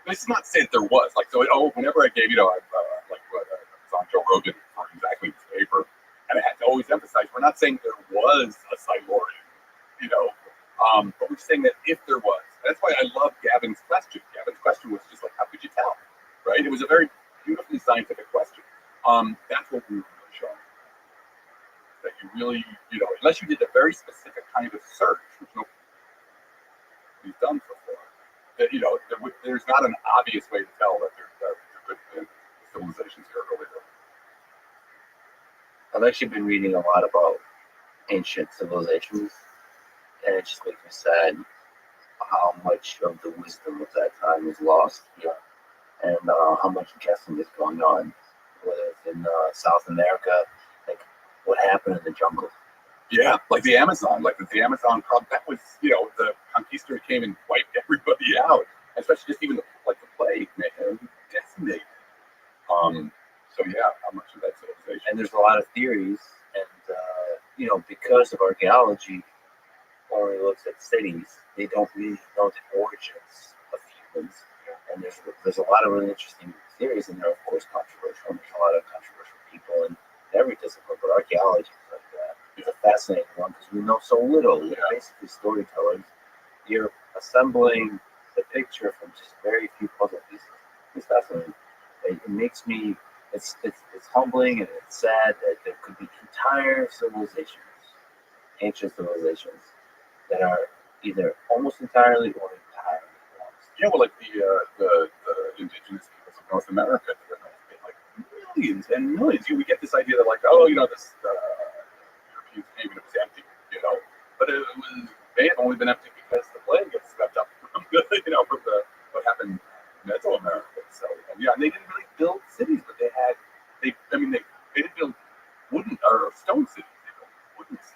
This is not to say that there was. Whenever I gave, I was on Joe Rogan for exactly this paper, and I had to always emphasize, we're not saying there was a Silurian, but we're saying that if there was. That's why I love Gavin's question. Gavin's question was just how could you tell, right? It was a very beautifully scientific question. That's what we were really showing. That you really, unless you did a very specific kind of search, which nobody's done before, that there's not an obvious way to tell that there could have been civilizations here earlier. I've actually been reading a lot about ancient civilizations, and it just makes me sad how much of the wisdom of that time is lost. Yeah. And how much guessing is going on, whether it's in South America, what happened in the jungle. Yeah, like the Amazon, the Amazon problem. That was, the conquistador came and wiped everybody out, especially just even the plague, man, decimated. So yeah, how much of that civilization? And there's a lot of theories, and because of archaeology, when we look at cities, they don't really know the origins of humans. And there's a lot of really interesting theories, and they're of course controversial. And there's a lot of controversial people in every discipline, but archaeology is a fascinating one because we know so little. We're basically storytellers. You're assembling the picture from just very few puzzle pieces. It's fascinating. It makes me. It's humbling and it's sad that there could be entire civilizations, ancient civilizations, that are either almost entirely or entirely. Yeah, well, the indigenous peoples of North America, that are millions and millions. We get this idea that this European cave, it was empty, but may have only been empty because the plague gets swept up from from what happened in Mesoamerica. So and they didn't really build cities, but they didn't build wooden or stone cities. They built wooden cities.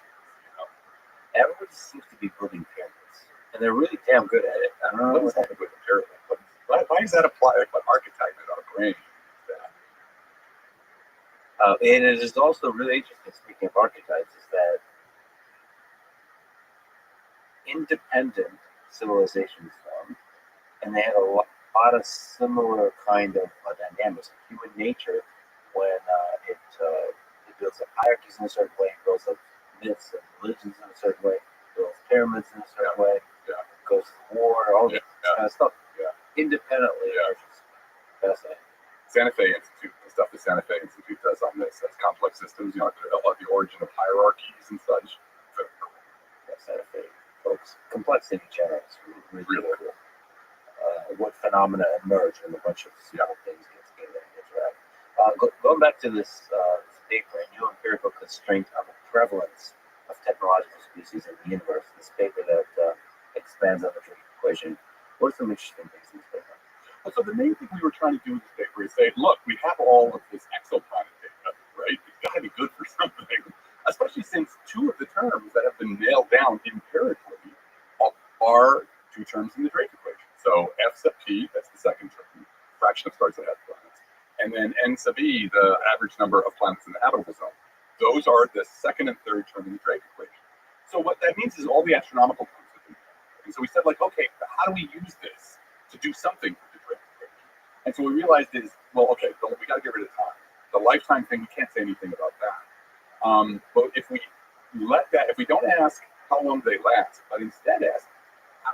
Everybody seems to be building pyramids, and they're really damn good at it. I don't know what's happening with the pyramid. Why does that apply? Like archetype in our brain? And it is also really interesting, speaking of archetypes, is that independent civilizations formed, and they had a lot of similar kind of dynamics. Human nature, when it builds up hierarchies in a certain way, it builds up myths and religions in a certain way, builds pyramids in a certain way, goes to war, all this kind of stuff. Independently, fascinating. Santa Fe Institute, the stuff the Santa Fe Institute does on this, that's complex systems, the origin of hierarchies and such. Santa Fe folks, complexity generates really cool. What phenomena emerge when a bunch of small things get together and interact. Going back to this paper, a new empirical constraint on the prevalence of technological species in the universe, this paper that expands on the Drake equation. What are some interesting things in this paper? So the main thing we were trying to do with this paper is say, look, we have all of this exoplanet data, right? It's got to be good for something, especially since two of the terms that have been nailed down empirically are two terms in the Drake equation. So F sub P, that's the second term, fraction of stars that have planets, and then N sub E, the average number of planets in the habitable zone. Those are the second and third term in the Drake equation. So what that means is all the astronomical terms have been nailed. And so we said, like, okay, how do we use this to do something with the transportation? And so we realized is, well, okay, we got to get rid of time. The lifetime thing, we can't say anything about that. But if we if we don't ask how long they last, but instead ask,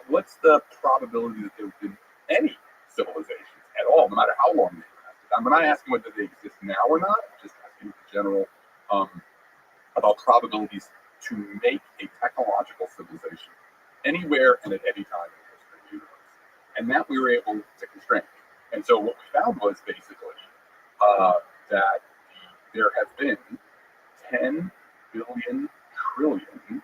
what's the probability that there's been any civilizations at all, no matter how long they lasted? I'm not asking whether they exist now or not. I'm just asking in general about probabilities to make a technological civilization anywhere and at any time in the history of the universe. And that we were able to constrain. And so what we found was basically that there have been 10 billion trillion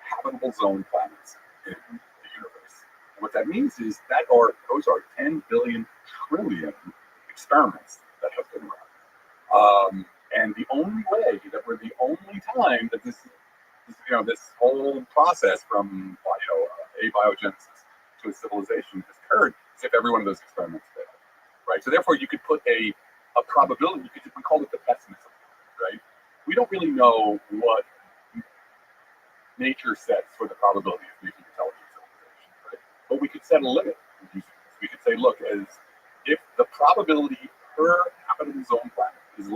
habitable zone planets in the universe. And what that means is those are 10 billion trillion experiments that have been run. And the only way that we're the only time that this whole process from abiogenesis to a civilization has occurred is if every one of those experiments failed, right? So therefore, you could put a probability. We call it the pessimism, right? We don't really know what nature sets for the probability of making intelligent civilization, right? But we could set a limit. We could say, look, as if the probability per habitable zone planet is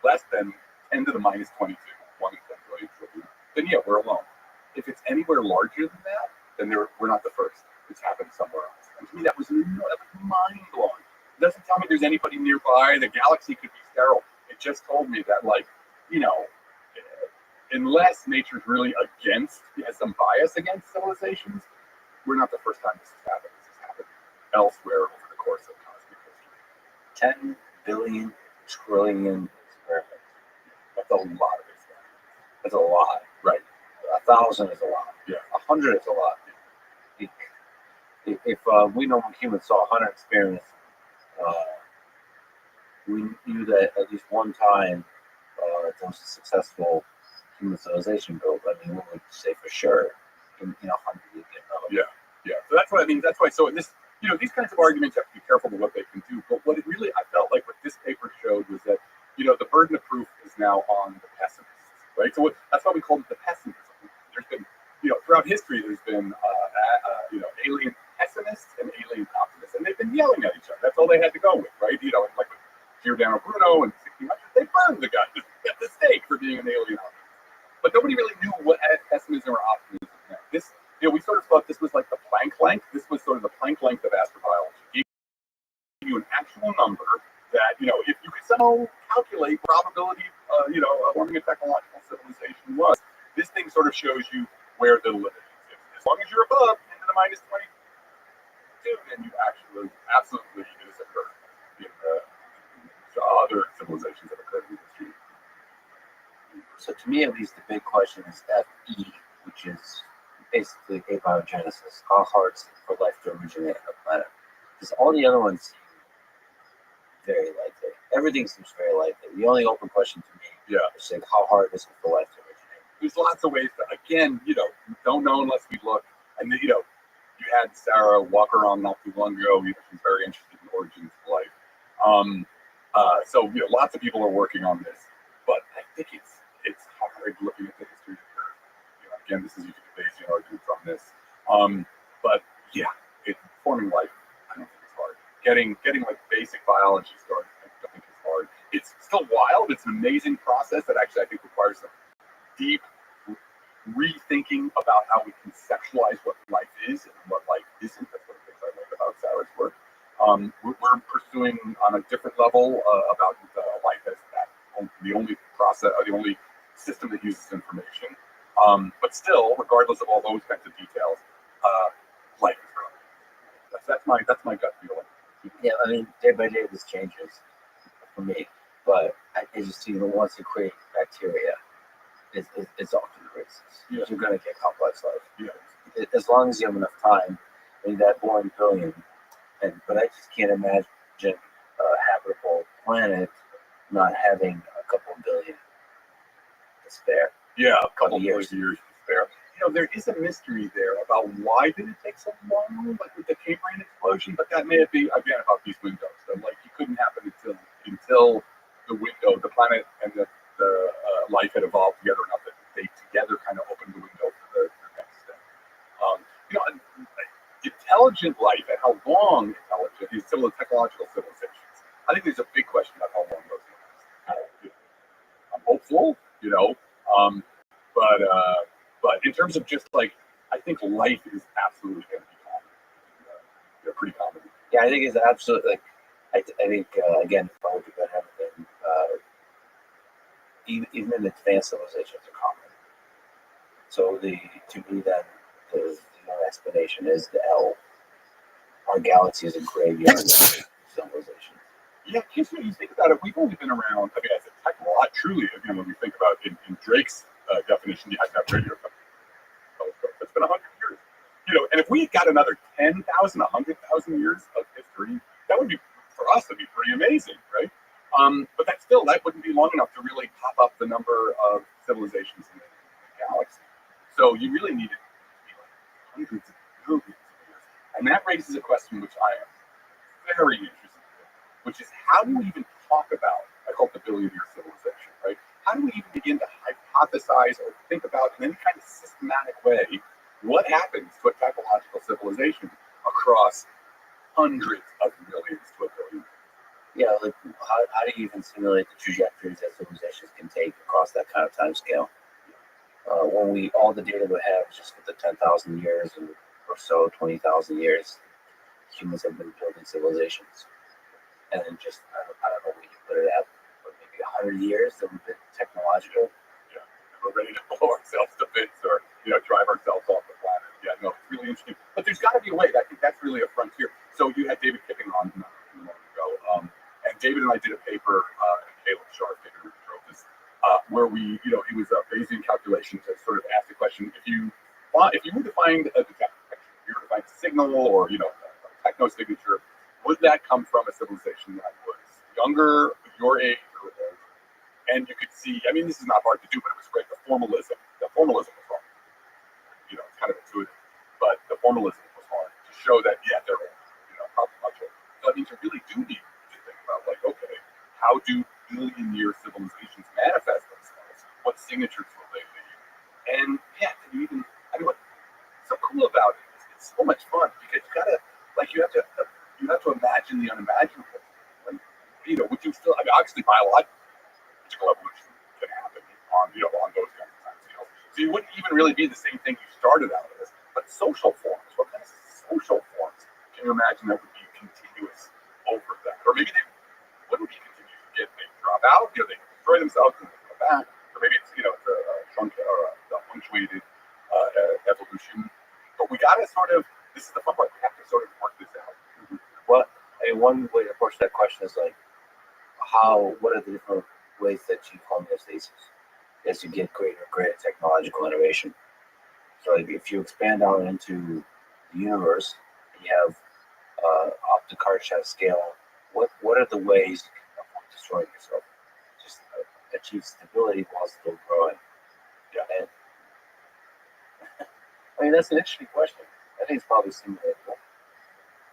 less than 10 to the minus 22, 1 in 10 billion trillion, then yeah, we're alone. If it's anywhere larger than that, then we're not the first. It's happened somewhere else. And to me, that was mind-blowing. It doesn't tell me there's anybody nearby. The galaxy could be sterile. It just told me that, unless nature's really has some bias against civilizations, we're not the first time this has happened. This has happened elsewhere over the course of cosmic history. 10 billion trillion experiments. That's a lot of experiments. That's a lot. Right. 1,000 is a lot. Yeah. 100 is a lot. If we know when humans saw 100 experiments, we knew that at least one time there was a successful human civilization built. I mean, we would say for sure in 100 you get another. Yeah. So that's what I mean. That's why. So in this, these kinds of arguments have to be careful with what they can do. But what it really, I felt like what this paper showed was that, the burden of proof is now on the pessimists, right? So that's why we called it the pessimism. There's been, throughout history, there's been, alien pessimists and alien optimists, and they've been yelling at each other. That's all they had to go with, right? Like with Giordano Bruno and 1600, they burned the guy at the stake for being an alien optimist. But nobody really knew what pessimism or optimism meant. This, we sort of thought this was like the Planck length. This was sort of the Planck length of astrobiology. It gave you an actual number that, if you could somehow calculate probability, of forming a technological civilization was, this thing sort of shows you where the limit is. As long as you're above 10 to the minus 22, then you actually, absolutely, it has occurred in the other civilizations that occurred in history. So to me, at least, the big question is FE, which is basically abiogenesis. How hard is it for life to originate on a planet? Because all the other ones seem very likely. Everything seems very likely. The only open question to me is like, how hard is it for life to originate? There's lots of ways to, again, don't know unless we look. And you had Sarah walk around not too long ago. She's very interested in the origins of life. So lots of people are working on this, but I think it's hard looking at the history of the Earth. Again, you could do Bayesian arguments on this. But yeah, forming life, I don't think it's hard. Getting like basic biology started, I don't think it's hard. It's still wild. It's an amazing process that actually I think requires some deep rethinking about how we conceptualize what life is and what life isn't. That's one of the things I like about Sarah's work. We're pursuing on a different level about life as that the only process, the only system that uses information. But still, regardless of all those kinds of details, life is growing. That's my gut feeling. Yeah, I mean, day by day this changes for me, but I just see once you create bacteria, it's off to the races. Yeah. You're going to get complex life. Yeah. As long as you have enough time, in that boring billion. But I just can't imagine a habitable planet not having a couple billion to spare. Yeah, a couple years to spare. There is a mystery there about why did it take so long, like with the Cambrian explosion, but that may be, again, about these windows. That it couldn't happen until the window, the planet and the life had evolved together enough that they together kind of opened the window for the next step. intelligent life and how long intelligent these technological civilizations. I think there's a big question about how long those last. I'm hopeful, but in terms of just like, I think life is absolutely going to be common. Pretty common. Yeah, I think it's absolutely like. I think again, if I look at everything, even in advanced civilizations are common. So to me then the explanation is the L. Our galaxy is a graveyard of civilization. Yeah, because when you think about it, we've only been around. I mean, as a technological, truly, again, when we think about in Drake's definition, you have to have radio telescope. That's been 100 years. And if we got another 10,000, 100,000 years of history, that would be, for us, that'd be pretty amazing, right? But that wouldn't be long enough to really pop up the number of civilizations in the galaxy. So you really need it to be like hundreds of millions of years. And that raises a question which I am very interested in, which is how do we even talk about, I call it the billion-year civilization, right? How do we even begin to hypothesize or think about in any kind of systematic way what happens to a technological civilization across hundreds of millions to a billion? Yeah, like how do you even simulate the trajectories that civilizations can take across that kind of time scale? When all the data we have is just with the 10,000 years or so, 20,000 years, humans have been building civilizations. And then just, I don't know, we can put it at maybe 100 years that we've been technological. Yeah, and we're ready to blow ourselves to bits or, drive ourselves off the planet. Yeah, no, it's really interesting. But there's got to be a way. I think that's really a frontier. So you had David Kipping on not too long ago. And David and I did a paper, and Caleb Sharp wrote this, where we, it was a Bayesian calculation to sort of ask the question, if you were to find a detector, if you were to find a signal or, a techno signature, would that come from a civilization that was younger, your age, or older? And you could see, I mean, this is not hard to do, but it was great. The formalism was hard. It's kind of intuitive, but the formalism was hard to show that, yeah, they're older, probably much older. So that means you really do need to think about, like, okay, how do billion-year civilizations manifest themselves? What signatures will they leave? And yeah, can you even? I mean, what's so cool about it is it's so much fun because you have to imagine the unimaginable. Like, would you still? I mean, obviously, biological evolution can happen on those kinds of time scales. So you wouldn't even really be the same thing you started out as. But social forms, what kind of social forms can you imagine that would be continuous over that? Or maybe they wouldn't be continuous. They drop out, they destroy themselves and they come back. Or maybe it's it's a punctuated evolution. But we gotta this is the fun part, we have to sort of work this out. Well, one way to approach that question is like what are the different ways that you homeostasis as you get greater and greater technological innovation. So like if you expand out into the universe and you have up to Karshak scale, what are the ways you can avoid destroying yourself? Just achieve stability while still growing. Yeah. And I mean, that's an interesting question. I think it's probably simulatable.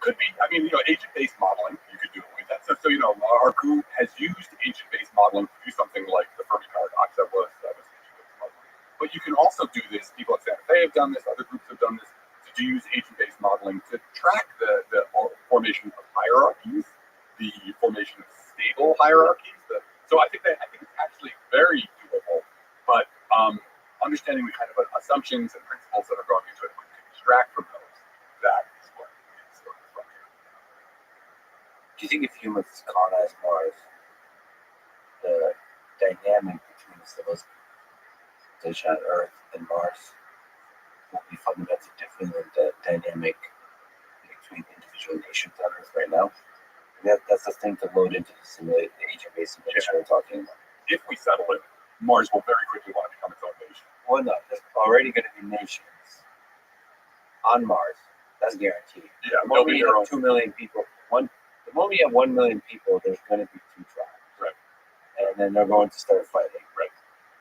Could be. I mean, agent-based modeling, you could do it with that. So our group has used agent-based modeling to do something like the Fermi paradox that was agent-based modeling. But you can also do this. People at Santa Fe have done this. Other groups have done this to use agent-based modeling to track the formation of hierarchies, the formation of stable hierarchies. So I think it's actually very doable. But understanding the kind of assumptions and principles that are going into it, we can extract from those. That is what is sort of fun. Do you think if humans colonize Mars, the dynamic between the civilization on Earth and Mars will be fundamentally different than the dynamic between individual nations on Earth right now? And that's the thing to load into the agent-based simulation we're talking about. If we settle it, Mars will very quickly want to become its own nation. Well, no, there's already going to be nations on Mars. That's guaranteed. Yeah, the moment you have 2 million people, the moment you have 1 million people, there's going to be 2 tribes. Right. And then they're going to start fighting. Right.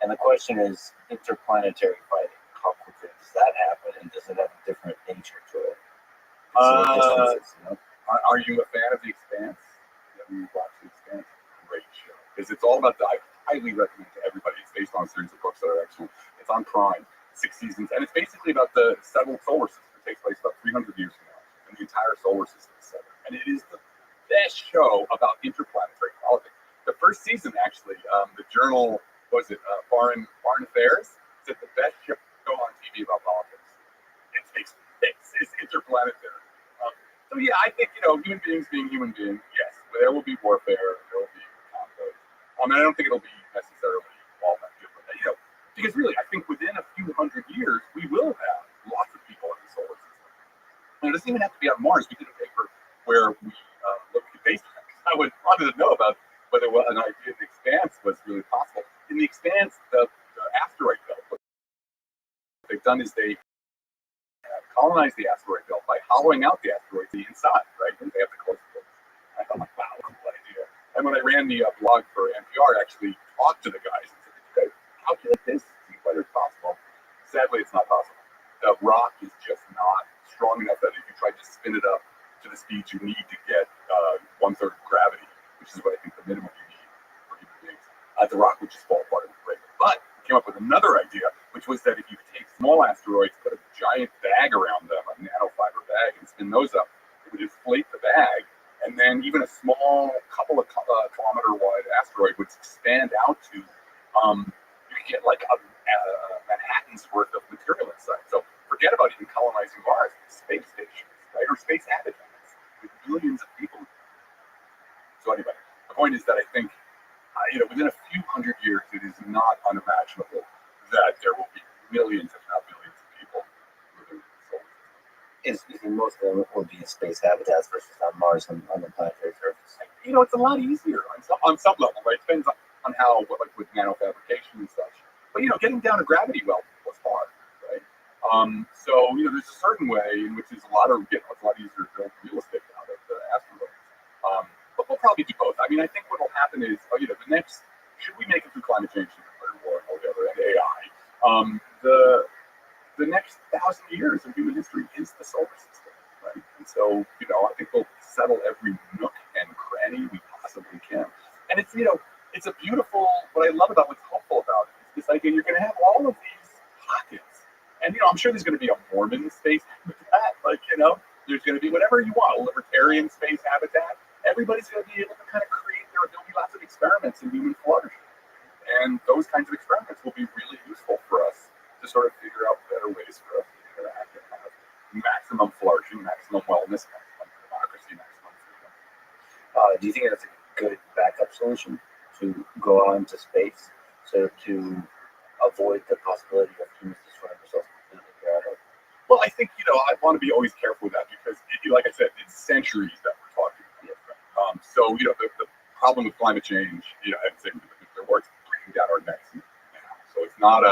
And the question is interplanetary fighting. How quickly does that happen? And does it have a different nature to it? Are you a fan of The Expanse? Have you watched The Expanse? Great show. Because it's all about I highly recommend to everybody. It's based on a series of books that are excellent. It's on Prime, 6 seasons, and it's basically about the settled solar system. It takes place about 300 years from now. And and the entire solar system is centered. And it is the best show about interplanetary politics. The first season, actually, the journal, Foreign Affairs, said the best show on TV about politics. It takes place. It's interplanetary. So yeah, I think, human beings being human beings, yes, there will be warfare, there will be conflict. And I don't think it'll be necessarily all that different. Because really, I think within a few hundred years, we will have lots of people in the solar system. And it doesn't even have to be on Mars. We did a paper where we looked at space. I wanted to know about whether an idea of the expanse was really possible. In the expanse, the asteroid belt, what they've done is they colonize the asteroid belt by hollowing out the asteroids the inside, right? And they have to close the belt. I thought, wow, cool idea. And when I ran the blog for NPR, I actually talked to the guys and said, "Did you guys calculate this? See whether it's possible?" Sadly, it's not possible. The rock is just not strong enough that if you tried to spin it up to the speed you need to get 1/3 gravity, which is what I think the minimum you need for human beings, the rock would just fall apart and break. But we came up with another idea, which was that if you take small asteroids, put a giant bag around them, a nanofiber bag, and spin those up, it would inflate the bag, and then even a small couple of kilometer wide asteroid would expand out to, you could get like a Manhattan's worth of material inside. So forget about even colonizing Mars, space stations, right, or space habitats with billions of people. So anyway, the point is that I think, within a few hundred years, it is not unimaginable that there will be millions, if not billions, of people living in the solar system. Is most of them will be in space habitats versus on Mars on the planetary surface. It's a lot easier on some level, right? Depends on how, like with nanofabrication and such. But getting down to gravity well was hard, right? So there's a certain way in which it's a lot easier to build real estate out of the asteroids. But we'll probably do both. I think what will happen is, should we make it through climate change, nuclear war, and all the other, and AI, the next 1,000 years of human history is the solar system, right? And so, I think we'll settle every nook and cranny we possibly can. And it's, it's a beautiful, what I love about what's hopeful about it is this idea you're going to have all of these pockets. And, I'm sure there's going to be a Mormon space habitat, there's going to be whatever you want, a libertarian space habitat. Everybody's going to be able to kind of create, there'll be lots of experiments in human flourishing. And those kinds of experiments will be really useful for us to sort of figure out better ways for us to interact and have maximum flourishing, maximum wellness, maximum democracy, maximum freedom. Do you think that's a good backup solution to go out into space, so to avoid the possibility of humans destroying themselves completely forever? Well, I think, I want to be always careful with that because, like I said, it's centuries that we're talking about. So, the problem with climate change, I'd say the work's breaking down our necks now. So it's not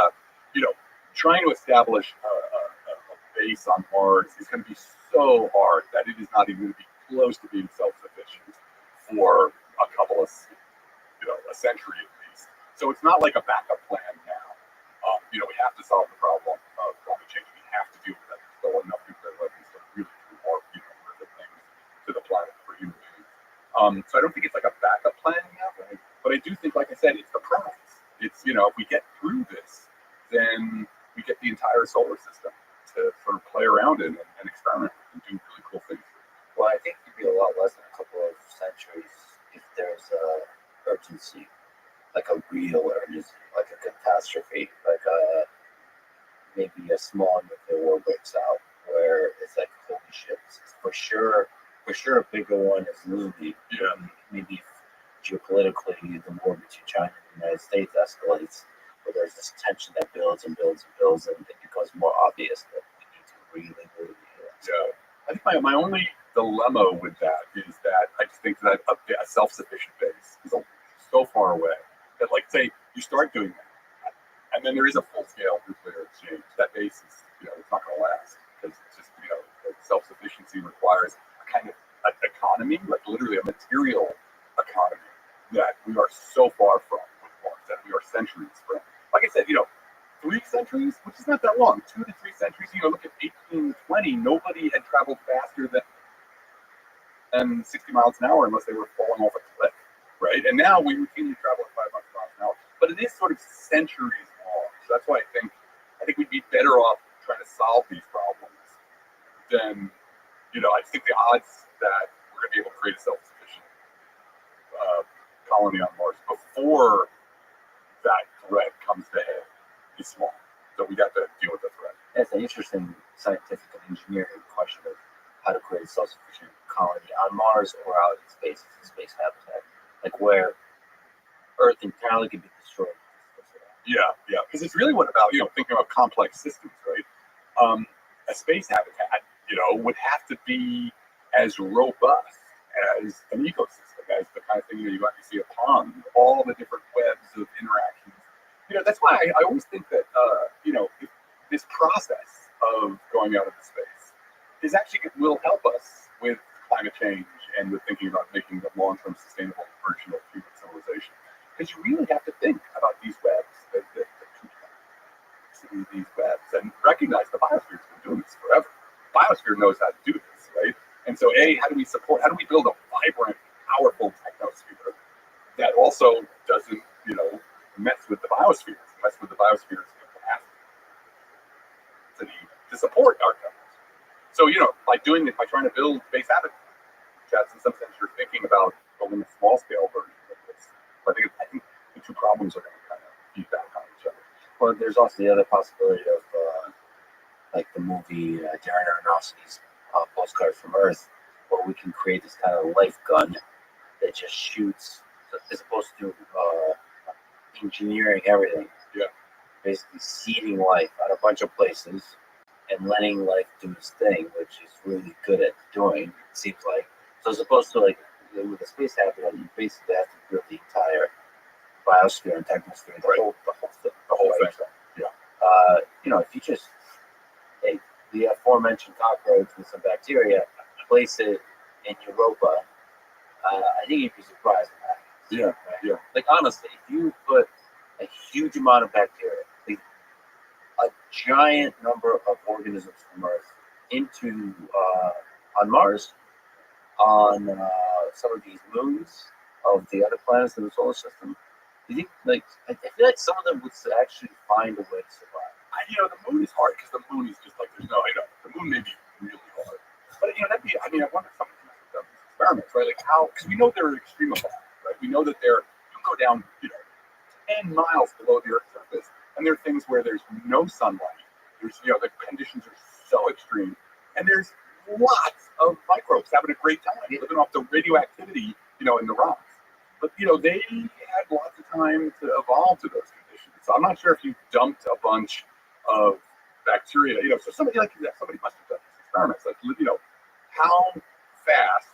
trying to establish a base on Mars is going to be so hard that it is not even going to be close to being self-sufficient for a couple of, a century at least. So it's not like a backup plan now. We have to solve the problem of climate change. We have to deal with that. There's still enough nuclear weapons to really do more, horrific things to the planet for human beings. So I don't think it's like a backup plan now, right? But I do think, like I said, it's the prize. It's, if we get through this, then we get the entire solar system to sort of play around in and experiment and do really cool things. Well, I think it'd be a lot less than a couple of centuries if there's a urgency, like a real urgency, like a catastrophe, like maybe a small nuclear war breaks out where it's like, holy shit, for sure a bigger one is looming. Yeah. Maybe geopolitically, the war between China and the United States escalates, where there's this tension that builds and builds and builds, and it becomes more obvious that we need to really. Yeah. I think my only dilemma with that is that I just think that a self-sufficient base is so far away that, like, say you start doing that, and then there is a full-scale nuclear exchange. That base is, it's not going to last because it's just, self-sufficiency requires a kind of an economy, like literally a material economy that we are so far from with Mars, that we are centuries from. Like I said, 3 centuries, which is not that long, 2 to 3 centuries. Look at 1820. Nobody had traveled faster than 60 miles an hour unless they were falling off a cliff, right? And now we routinely travel at 500 miles an hour. But it is sort of centuries long. So that's why I think we'd be better off trying to solve these problems than I think the odds that we're going to be able to create a self-sufficient colony on Mars before that threat comes to head is small. So we got to deal with the threat. That's an interesting scientific and engineering question of how to create a self-sufficient colony on Mars or out in space as a space habitat, like where Earth entirely could be destroyed. Yeah, because it's really what about thinking about complex systems, right? A space habitat, would have to be as robust as an ecosystem, as the kind of thing that you actually see a pond, all the different webs of interactions. That's why I always think that this process of going out into space is actually will help us with climate change and with thinking about making a long-term sustainable version of human civilization. Because you really have to think about these webs, these webs, and recognize the biosphere's been doing this forever. The biosphere knows how to do this, right? And so, how do we build a vibrant, powerful technosphere that also doesn't, mess with the biosphere, mess with the biosphere's capacity to support our government. So, by trying to build base habitats, in some sense, you're thinking about building a small-scale version of this. But I think the two problems are going to kind of feedback on each other. Well, there's also the other possibility of, like the movie Darren Aronofsky's Postcard from Earth, where we can create this kind of life gun that just shoots, as opposed to engineering everything. Yeah. Basically seeding life at a bunch of places and letting life do its thing, which is really good at doing, it seems like. So as opposed to like with a space habitat, you basically have to build the entire biosphere and technosphere, the whole thing. Yeah. If you just the aforementioned cockroach with some bacteria, place it in Europa, I think you'd be surprised. Yeah. Like honestly, if you put a huge amount of bacteria, like a giant number of organisms from Earth into on Mars, on some of these moons of the other planets in the solar system, you think I feel like some of them would actually find a way to survive. The moon is hard because the moon is just like there's no. The moon may be really hard, but that'd be. I wonder if someone can do these experiments, right? Like how? Because we know they're extreme effects, right? We know that you can go down, 10 miles below the Earth's surface, and there are things where there's no sunlight. There's, the conditions are so extreme, and there's lots of microbes having a great time living off the radioactivity, in the rocks. But they had lots of time to evolve to those conditions. So I'm not sure if you dumped a bunch of bacteria, so somebody must have done these experiments. Like, how fast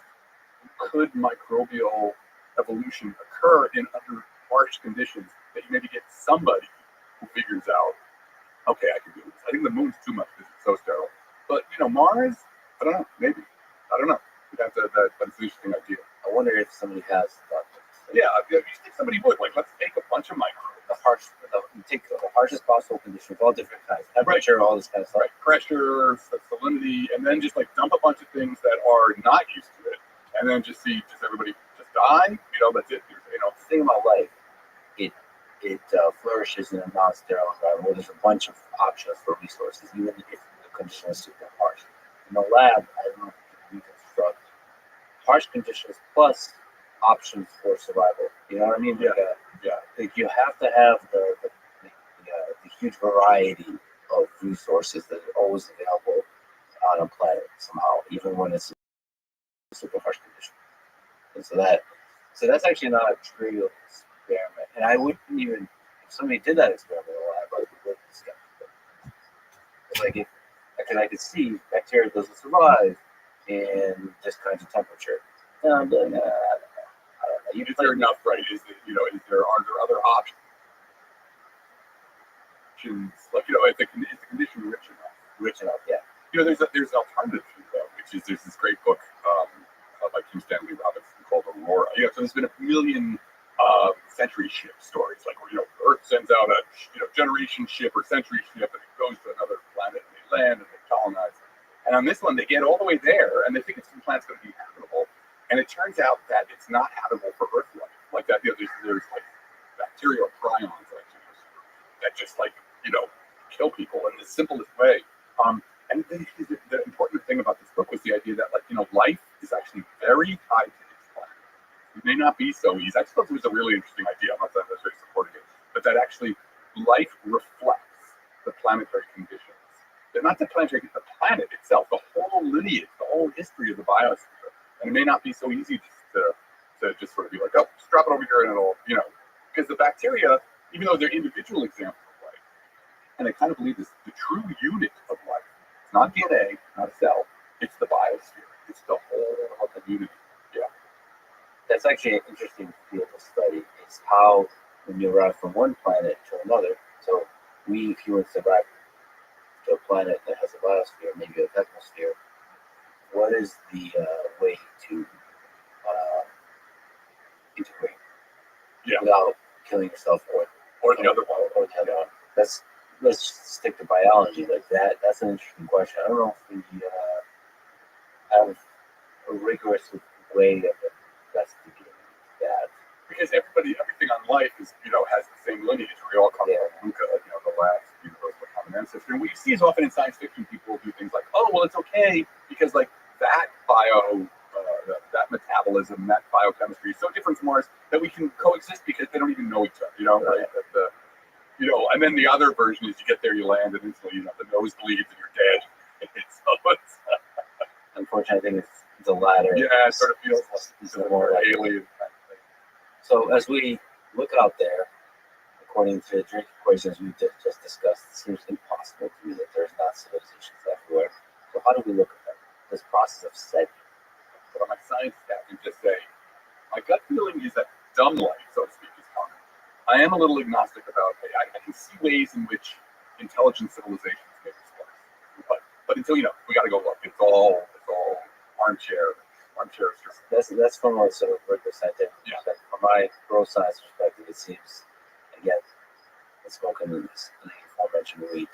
could microbial evolution occur in under harsh conditions that you maybe get somebody who figures out, okay, I can do this. I think the moon's too much because it's so sterile. But, Mars, I don't know, maybe. I don't know. That's an interesting idea. I wonder if somebody has thought this. Yeah, you think somebody would. Like, let's take a bunch of microbes. Take the harshest possible conditions, all different kinds, temperature, all this kind of stuff. Right, pressure, salinity, and then just dump a bunch of things that are not used to it, and then just see, does everybody just die? That's it. The thing about life, it flourishes in a non-sterile environment where there's a bunch of options for resources, even if the condition is super harsh. In the lab, I don't know if you can reconstruct harsh conditions plus options for survival. You know what I mean? Like you have to have the huge variety of resources that are always available on a planet somehow, even when it's a super harsh condition. And so that's actually not a trivial experiment. And I wouldn't even, if somebody did that experiment in the lab, I would be skeptical. Because I could see bacteria doesn't survive in this kind of temperature. And I'm like, I don't know. Is there enough, right? Are there other options? Like, is the condition rich enough? Rich enough, yeah. There's an alternative to that, which is there's this great book by Kim Stanley Robinson called Aurora. So there's been a million century ship stories, like where Earth sends out a generation ship or century ship, and it goes to another planet, and they land and they colonize. And on this one, they get all the way there, and they think the planet's going to be habitable, and it turns out that it's not habitable for Earth life. Like that, there's like bacterial prions that just kill people in the simplest way. And the important thing about this book was the idea that may not be so easy. I just thought it was a really interesting idea. I'm not necessarily supporting it, but that actually life reflects the planetary conditions. They're not the planetary, the planet itself, the whole lineage, the whole history of the biosphere. And it may not be so easy to just sort of be like, oh, just drop it over here and it'll, because the bacteria, even though they're individual examples of life, and I kind of believe this, the true unit of life, it's not DNA, not a cell, it's the biosphere. It's the whole of the community. Yeah. That's actually an interesting field of study. It's how when you arrive from one planet to another, so we humans arrive to a planet that has a biosphere, maybe a technosphere, what is the way to integrate without killing yourself or the other one? Or the other one. Let's stick to biology like that. That's an interesting question. I don't know if we have a rigorous way of investigating that. Because everything on life is, has the same lineage. We all come from Luca, the last universal common ancestor. And what you see is often in science fiction, people do things like, oh, well, it's okay because like that that metabolism, that biochemistry is so different from ours that we can coexist because they don't even know each other. Right? And then the other version is you get there, you land, and instantly, the nose bleeds and you're dead. Unfortunately, I think it's the latter. Yeah, it sort of feels more like alien. So as we look out there, according to the drink equations we just discussed, it seems impossible to me that there's not civilizations everywhere. So how do we look at them? This process of setting. But on my science staff, we just say, my gut feeling is that dumb life, so to speak, is common. I am a little agnostic about it. I can see ways in which intelligent civilizations may be sparse. But until, we got to go look. It's all armchair. That's from a sort of rigorous scientific perspective. From my growth science perspective, it seems, again, it's spoken in this aforementioned week.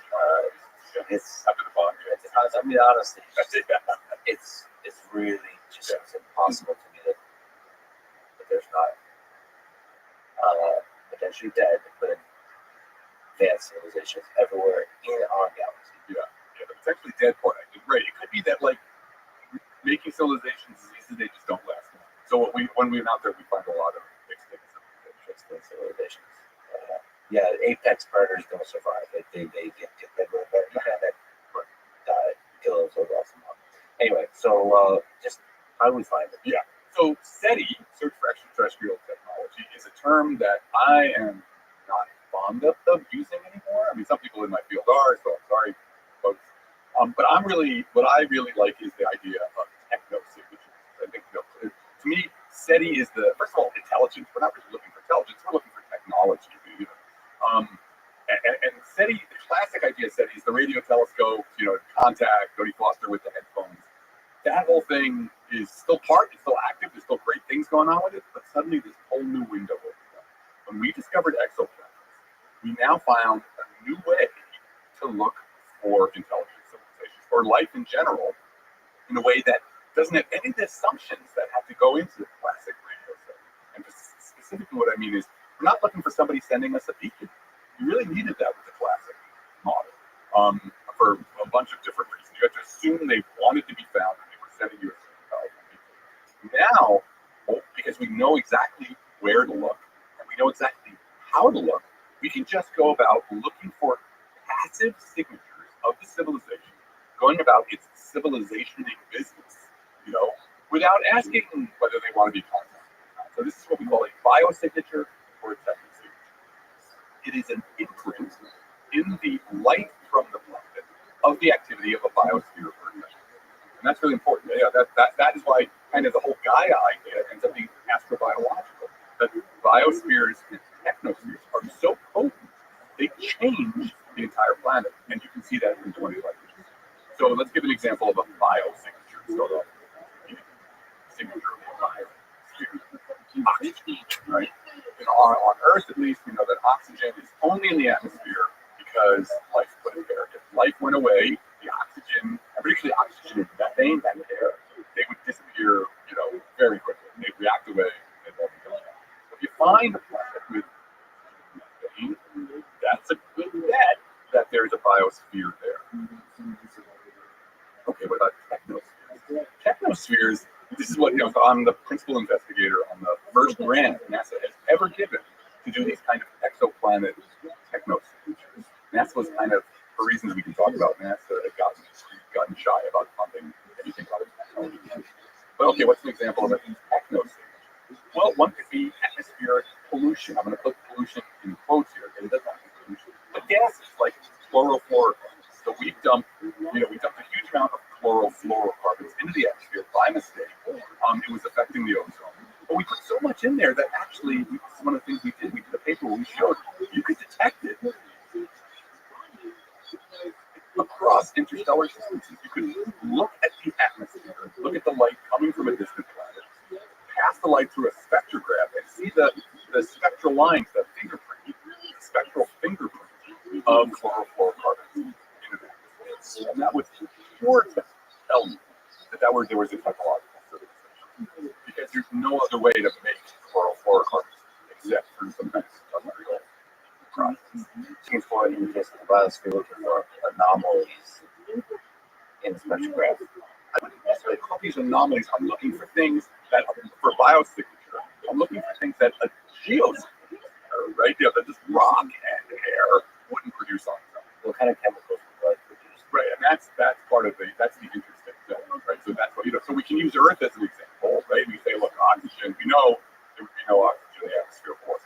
It's after the bond. I mean, honestly, it's really just it's impossible to me that there's not potentially dead, but advanced civilizations everywhere in our galaxy. Yeah, the potentially dead part. I think, right. It could be that like making civilizations is easy; they just don't last long. So when we're out there, we find a lot of extinct civilizations. Yeah, apex predators don't survive. They get rid of everything, die, kill themselves off somehow. Anyway, so just how do we find it? Yeah. So SETI, Search for Extraterrestrial Technology, is a term that I am not fond of using anymore. I mean, some people in my field are, so I'm sorry, folks. But what I really like is the idea of techno-signatures. I think, to me, SETI is first of all, intelligence. We're not really looking for intelligence, we're looking for technology. And SETI, the classic idea of SETI is the radio telescope, contact, Jodie Foster with the headphones. That whole thing is still it's still active, there's still great things going on with it, but suddenly this whole new window opened up. When we discovered exoplanets, we now found a new way to look for intelligent civilizations, or life in general, in a way that doesn't have any of the assumptions that have to go into the classic radio study. And specifically what I mean is, we're not looking for somebody sending us a beacon. You really needed that with the classic model for a bunch of different reasons. You have to assume they wanted to be found and they were sending you a beacon. Now, because we know exactly where to look and we know exactly how to look, we can just go about looking for passive signatures of the civilization, going about its civilizationing business, without asking whether they want to be contacted. So this is what we call a biosignature or a technosignature. It is an imprint in the light from the planet of the activity of a biosphere or a technosphere. And that's really important. Yeah, that is why kind of the whole Gaia idea ends up being astrobiological. That biospheres and technospheres are so potent, they change the entire planet. And you can see that in 20 languages. So let's give an example of a biosignature. So the signature of a biosphere. Oxygen, right? On Earth, at least, we know that oxygen is only in the atmosphere because life put it there. If life went away, the oxygen, and particularly oxygen in methane, that air, they would disappear, very quickly. They'd react away and they'll be gone. If you find a planet with methane, that's a good bet that there's a biosphere there. Okay, what about technospheres? Technospheres, this is what, I'm the principal investigator on the first grant NASA has ever given to do these kind of exoplanet techno signatures. NASA was kind of, for reasons we can talk about, NASA had gotten gun shy about funding anything other than technology. But okay, what's an example of a techno signature? Well, one could be atmospheric pollution. I'm going to put pollution in quotes here, because it doesn't have to be pollution. But gases like chlorofluorocarbons. So we dumped a huge amount of chlorofluorocarbons into the atmosphere by mistake. It was affecting the ozone. But we put so much in there that actually, one of the things we did a paper where we showed you could detect it across interstellar distances. You could look at the atmosphere, look at the light coming from a distant planet, pass the light through a spectrograph, and see the spectral lines, the spectral fingerprint of chlorofluorocarbons in the atmosphere. And that was sure to tell me that there was a technological civilization. Because there's no other way to make chlorofluorocarbons except through some kind of material process. Seems for in the case of the biosphere, looking for anomalies in the spectrograph. I wouldn't necessarily call these anomalies. I'm looking for things that, for biosignature, I'm looking for things that a geosignature, right? That just rock and air wouldn't produce on its own. What kind of chemicals would life produce? Right, and that's part of that's the interesting thing, right? So that's what, so we can use Earth as an example, right? We say, look, oxygen, we know there would be no oxygen in the atmosphere for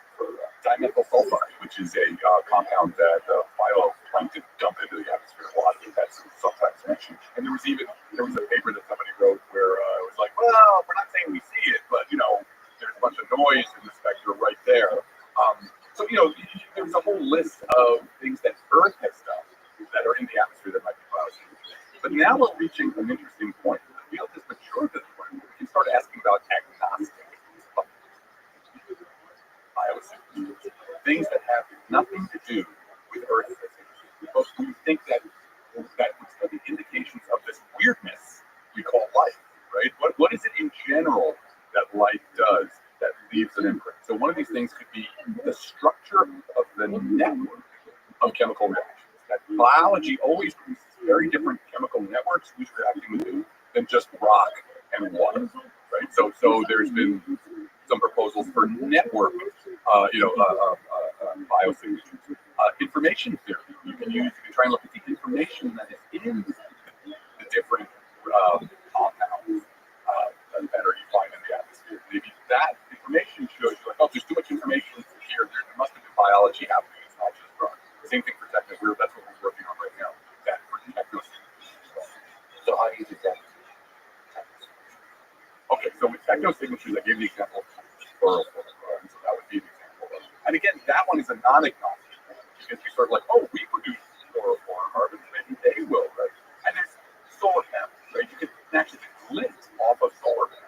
dimethyl sulfide, which is a compound that phytoplankton dump into the atmosphere a lot. That's sometimes mentioned. And there was a paper that somebody wrote where it was like, well, we're not saying we see it, but there's a bunch of noise in the spectrum right there. So there's a whole list of things that Earth has done that are in the atmosphere that might be biosignatures. But now we're reaching an interesting point. The field has matured to the point where we can start asking about agnostic biosignatures, things that have nothing to do with Earth physics. Because we think that the indications of this weirdness we call life, right? What is it in general that life does that leaves an imprint? So one of these things could be the structure of the network of chemical reactions. That biology always produces very different chemical networks who's reacting with who than just rock and water, right? So there's been some proposals for network, biosignatures. Information theory. You can try and look at the information that is in the different compounds that are you find in the atmosphere. Maybe that information shows you, like, oh, there's too much information here. There must have been biology happening. It's not just rock. Same thing for techno. That's what we're working on right now. That for techno. So how do you do that? Okay, so with techno signatures, I gave the example of chlorofluorocarbons, so that would be an example. And again, that one is a non-agnostic one, because we sort of like, oh, we produce chlorofluorocarbons, maybe they will, right? And there's solar panels, right? You can actually get glint off of solar panels.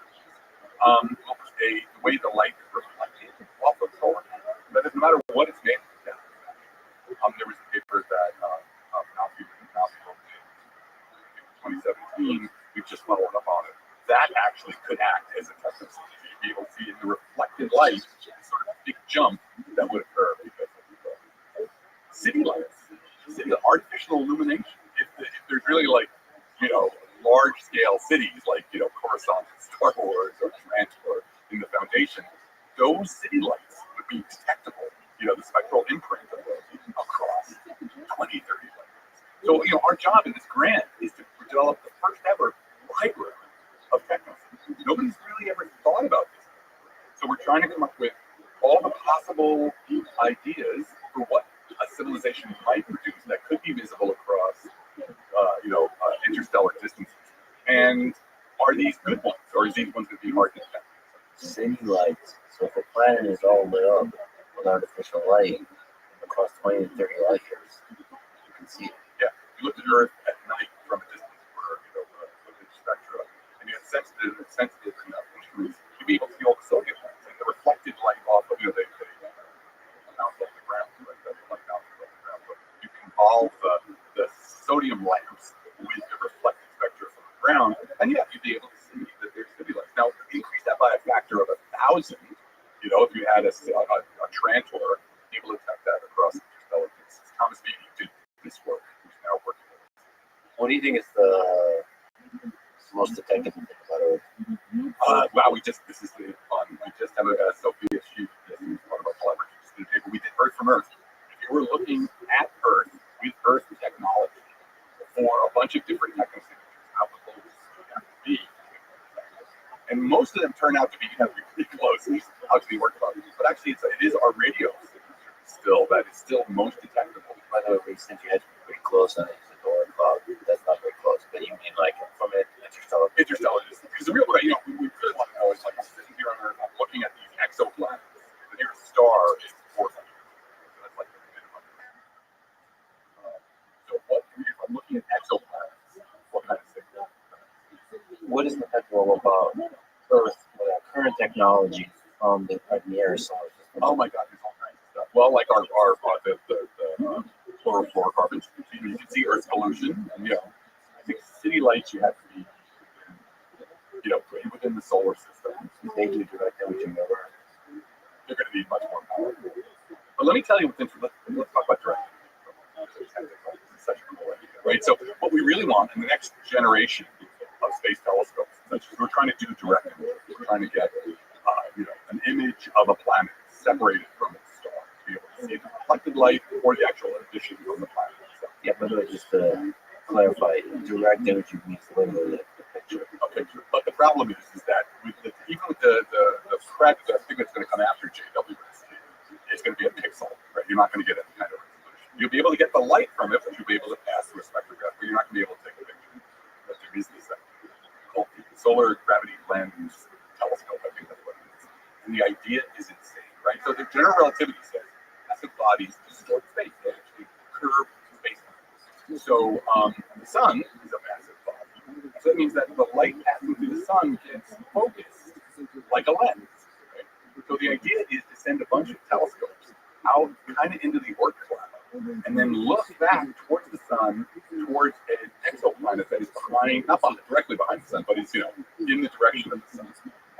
The way the light is reflected off of solar panels, but no matter what it's made of, there was a paper that Nazi wrote in 2017. We've just followed up on it. That actually could act as a techno signature. You'd be able to see in the reflected light sort of a big jump that would occur because of city lights, artificial illumination. If there's really large scale cities like Coruscant, Star Wars, or Trantor in the Foundation, those city lights would be detectable. The spectral imprint of those across 20, 30 light years. So our job in this grant is to develop the first ever library of techno. Nobody's really ever thought about this. So we're trying to come up with all the possible ideas for what a civilization might produce that could be visible across, interstellar distances. And are these good ones, or is these ones going to be hard to detect? City lights. So if a planet is all lit up with artificial light across 20 to 30 light years, you can see it. Yeah, you looked at Earth at night from a distance for the spectra, and you had sensitive enough instruments, you'd be able to see all the sodium lights and the reflected light off of they bounce off the ground, right? That light bounces off the ground. But you can involve the sodium lamps with the reflected spectra from the ground, and yeah, you'd be able to see that there's city lights. Now, increase that by a factor of 1,000. If you had a trantor, able to detect that across interstellar distances. Thomas Beatty did this work. He's now working with it. What do you think is the most detectable thing about Earth? Wow, this is really fun. We just have Sophia, she's one of our collaborators. She did a paper. We did Earth from Earth. If you were looking at Earth with Earth technology for a bunch of different technical signatures, how close you have to be. And most of them turn out to be pretty close out to be worked about. But actually, it is our radio signature still that is still most detectable. By the way, since you had to be pretty close on it, the door cloud, that's not very close. But you mean like from an interstellar? Interstellar is because the real, we really want to know is like I'm sitting here on Earth, I'm looking at these exoplanets. The nearest star is 400. So that's like the minimum. So if I'm looking at exoplanets, what kind of signal? What is dependable about Earth with our current technology from the near solar system? Oh my God, there's all kinds of stuff. Well, like the fluorofluorocarbons. You can see Earth's pollution. And, I think city lights you have to be, within the solar system. They do direct imaging of Earth. They're going to need much more power. But let me tell you what's interesting. Let's talk about direct imaging. It's such a cool idea, right? So what we really want in the next generation of space telescopes, such as we're trying to do direct imaging, we're trying to get an image of a planet separated from its star, to be able to see the reflected light or the actual emission from the planet itself. Yeah, by the way, just to clarify, direct imaging means literally the picture. A picture. But the problem is that even with the thing that's going to come after JWST, it's going to be a pixel, right? You're not going to get any kind of resolution. You'll be able to get the light from it, but you'll be able to pass through a spectrograph, but you're not going to be able to take a picture. But there is this called the Solar Gravity Lens Telescope, I think that's what it is. And the idea is insane, right? So the general relativity says massive bodies distort space. They actually curve space. So the sun is a massive body. So that means that the light passing through the sun gets focused like a lens. Right? So the idea is to send a bunch of telescopes out kind of into the Oort cloud and then look back towards the sun, towards an exoplanet that is directly behind the sun, but it's in the direction of the sun.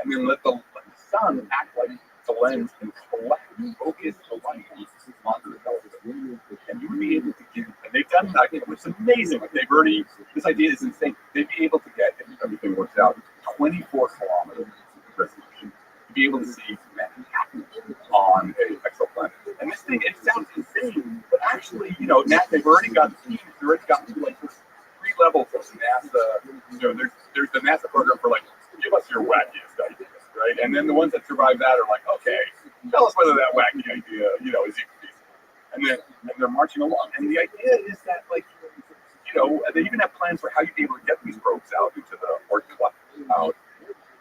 And then let the sun act like the lens and focus the light onto the telescope. And you would be able to get, and they've done that, it's amazing. This idea is insane. They'd be able to get, if everything works out, 24 kilometers resolution to be able to see Manhattan on a exoplanet. And this thing, it sounds insane, but actually, they've already got teams, they've already got like 3 levels of NASA. There's the NASA program for like, give us your wackiest ideas, right? And then the ones that survive that are like, okay, tell us whether that wacky idea, is even feasible. And they're marching along. And the idea is that, like, they even have plans for how you'd be able to get these probes out into the Oort cloud out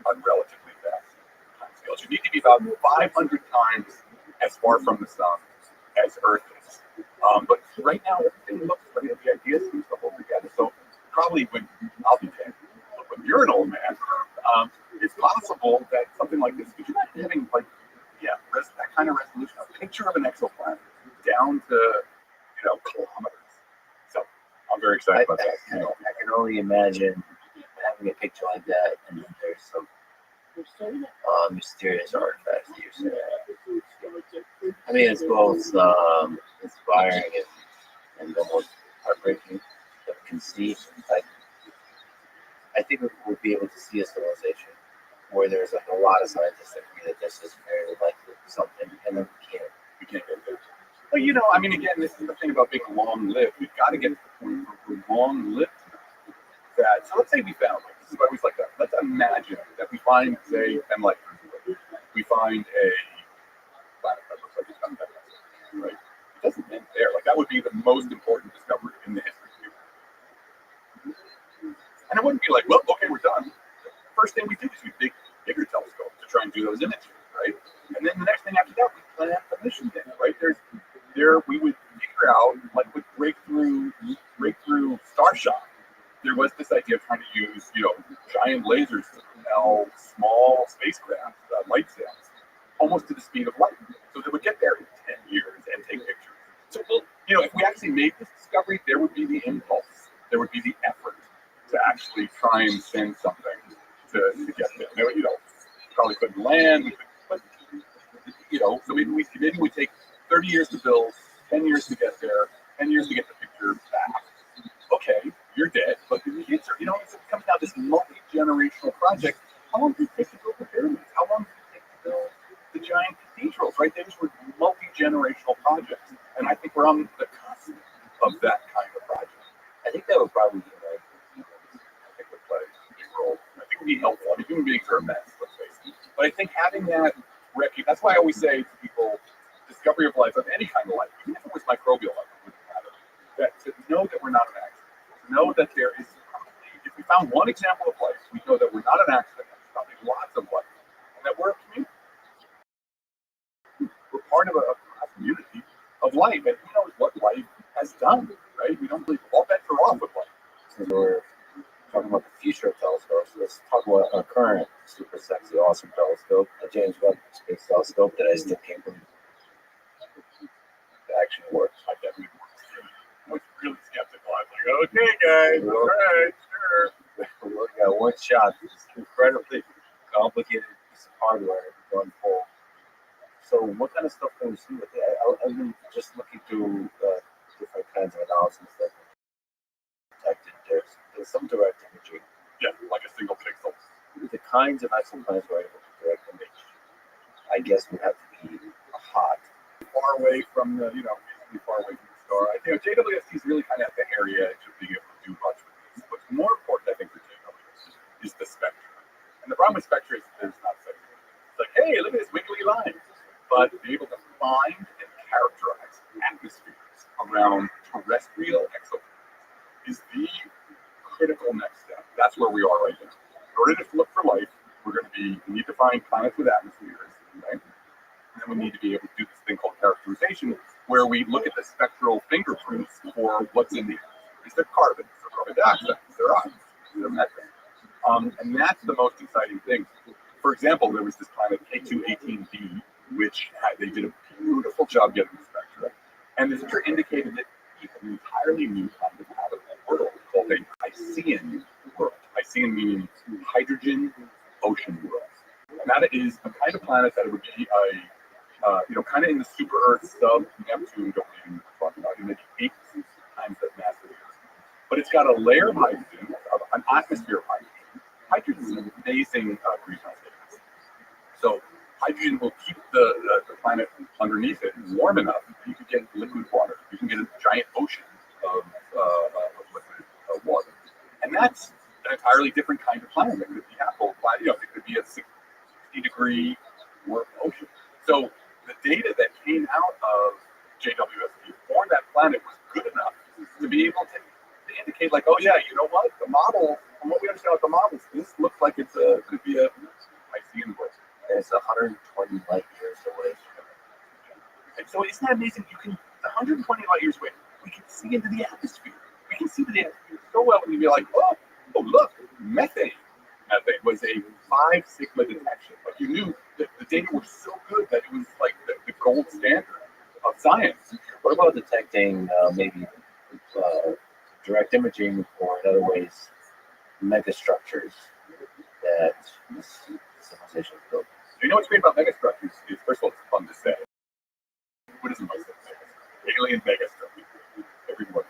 on relatively fast time scales. You need to be about 500 times as far from the sun as Earth is. But right now, everything looks like the idea seems to hold together. So probably when you're an old man, it's possible that something like this, could you imagine having that kind of resolution, a picture of an exoplanet down to kilometers. So I'm very excited about that. I can only imagine having a picture like that, and then there's some mysterious artifacts that you're saying. I mean, it's both inspiring and almost heartbreaking to conceive. I think we'll be able to see a civilization where there's like a lot of scientists that agree that this is very likely something, and then we can't get there. Well, again, this is the thing about being long-lived. We've got to get to the point where we're long-lived enough. So let's say we found, this is why I always like that. Let's imagine that we find, say, we find a planet that looks like it's got that, right? It doesn't end there. Like, that would be the most important discovery in the history of humanity. And it wouldn't be like, well, okay, we're done. The first thing we do is we dig bigger telescopes to try and do those images, right? And then the next thing after that, we plan the mission there, right? We would figure out, like with breakthrough Starshot, there was this idea of trying to use, giant lasers to propel small spacecraft, light sails, almost to the speed of light. So they would get there in 10 years and take pictures. So, if we actually made this discovery, there would be the impulse, there would be the effort to actually try and send something to get there. Probably couldn't land, but so maybe we take 30 years to build, 10 years to get there, 10 years to get the picture back. Okay, you're dead, but the kids are, it comes down to this multi-generational project. How long did it take to build the pyramids? How long did it take to build projects. And I think we're on the cusp of that kind of project. I think that would probably be like, I think would play a role. I think would be helpful. I mean, human beings are a mess, let's face it. But I think having that that's why I always say to people, discovery of life, of any kind of life, even if it was microbial life, it wouldn't matter. That to know that we're not an accident, to know that there is probably, if we found one example of life, we know that we're not an accident, there's probably lots of life, and that we're a community. We're part of a community of life, and who knows what life has done, right? We don't believe all bets are off with life. since we're talking about the future of telescopes, let's talk about our current super sexy, awesome telescope, the James Webb Space Telescope that I still can't believe it actually works. I definitely was really skeptical. I was like, okay, guys, all right, sure. We only got one shot. This incredibly complicated piece of hardware going full. So, what kind of stuff can we see with it? I've been just looking through different kinds of analysis that detected. There's some direct imaging. Yeah, like a single pixel. The kinds of exoplanets we're able to direct image, I guess, would have to be hot. Far away from the, basically far away from the star. I think JWST is really kind of at the area to being able to do much with this. What's more important, I think, for JWST is the spectra. And the problem with spectra is there's not such. It's like, hey, look at this wiggly line. But be able to find and characterize atmospheres around terrestrial exoplanets is the critical next step. That's where we are right now. In order to look for life, we need to find planets with atmospheres, right? And then we need to be able to do this thing called characterization, where we look at the spectral fingerprints for what's in the atmosphere. Is there carbon? Is there carbon dioxide? Is there oxygen? Is there methane? And that's the most exciting thing. For example, there was this planet K218b, which they did a beautiful job getting the spectra. And the spectra indicated that an entirely new kind of habitable world called a Hycean world. Hycean meaning hydrogen ocean world. And that is a kind of planet that would be kind of in the super Earth sub Neptune domain, maybe 8 times that mass of the Earth. But it's got a layer of hydrogen, an atmosphere of hydrogen. Hydrogen is an amazing greenhouse gas. So hydrogen will keep the planet underneath it warm enough that you can get liquid water. You can get a giant ocean of liquid water. And that's an entirely different kind of planet. It could be it could be a 60-degree warm ocean. So the data that came out of JWST for that planet was good enough to be able to indicate, like, oh yeah, you know what? The model, from what we understand about the models, this looks like it could be a Hycean world. And it's 120 light years away. And so isn't that amazing? 120 light years away, we can see into the atmosphere. We can see the atmosphere so well, and you'd be like, oh look, methane. Methane was a 5 sigma detection. But you knew that the data were so good that it was like the gold standard of science. What about detecting maybe direct imaging, or in other ways, megastructures that civilization is built? You know what's great about megastructures is, first of all, it's fun to say. What is the most alien megastructure? Everyone.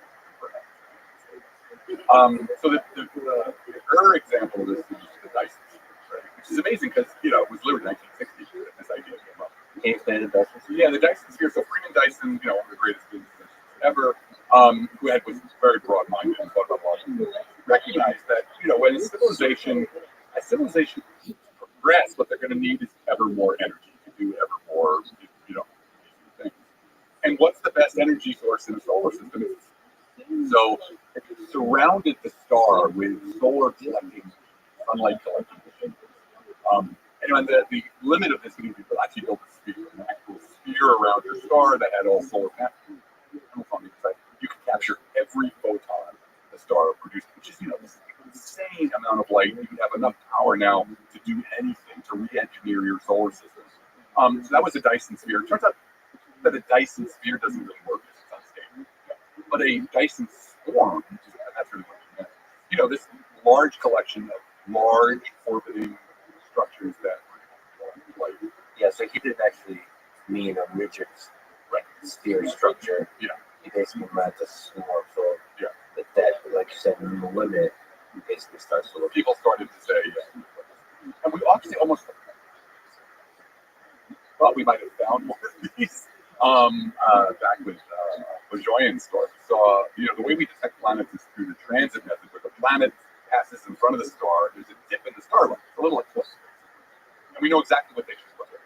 So the example of this is the Dyson sphere, right? Which is amazing because it was literally 1960 that this idea came up. Can you explain the Dyson sphere? Yeah, the Dyson sphere. So Freeman Dyson, one of the greatest physicists ever, who was very broad-minded and thought about logic, recognized that when a civilization progress, what they're going to need is ever more energy to do ever more, things. And what's the best energy source in the solar system? So if you surrounded the star with solar collecting, sunlight collecting machines, and the limit of this means you could actually build a sphere, an actual sphere around your star that had all solar panels. You could capture every photon the star produced, which is this insane amount of light. You would have enough power now to do anything, to re-engineer your solar system. So that was a Dyson sphere. It turns out that a Dyson sphere doesn't really work because it's unstable. But a Dyson swarm, that's really what it meant. This large collection of large orbiting structures that like. Yeah, so he didn't actually mean a rigid sphere structure. Yeah. He basically meant a swarm. So yeah. That, like you said, in the limit, he basically starts to look. People started to say, and we obviously almost thought we might have found one of these Back with Bajoyan's story, we saw, the way we detect planets is through the transit method, where the planet passes in front of the star. There's a dip in the starlight, it's a little eclipse, and we know exactly what they should look at.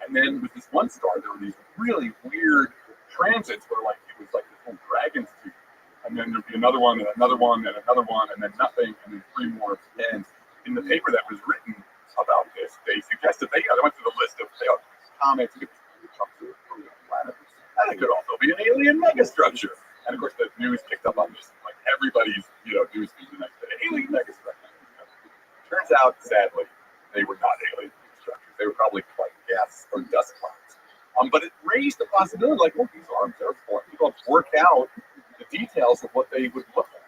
And then with this one star, there were these really weird transits where it was like this whole dragon's tooth, and then there'd be another one and another one and another one, and then nothing, and then three more. And in the paper that was written about this, they suggested they went through the list of comets, planet, and it could also be an alien megastructure. And of course, the news picked up on this, like everybody's news feed the next day, alien megastructure. Turns out, sadly, they were not alien structures. They were probably like gas or dust clouds. But it raised the possibility, these arms are for people to work out the details of what they would look like.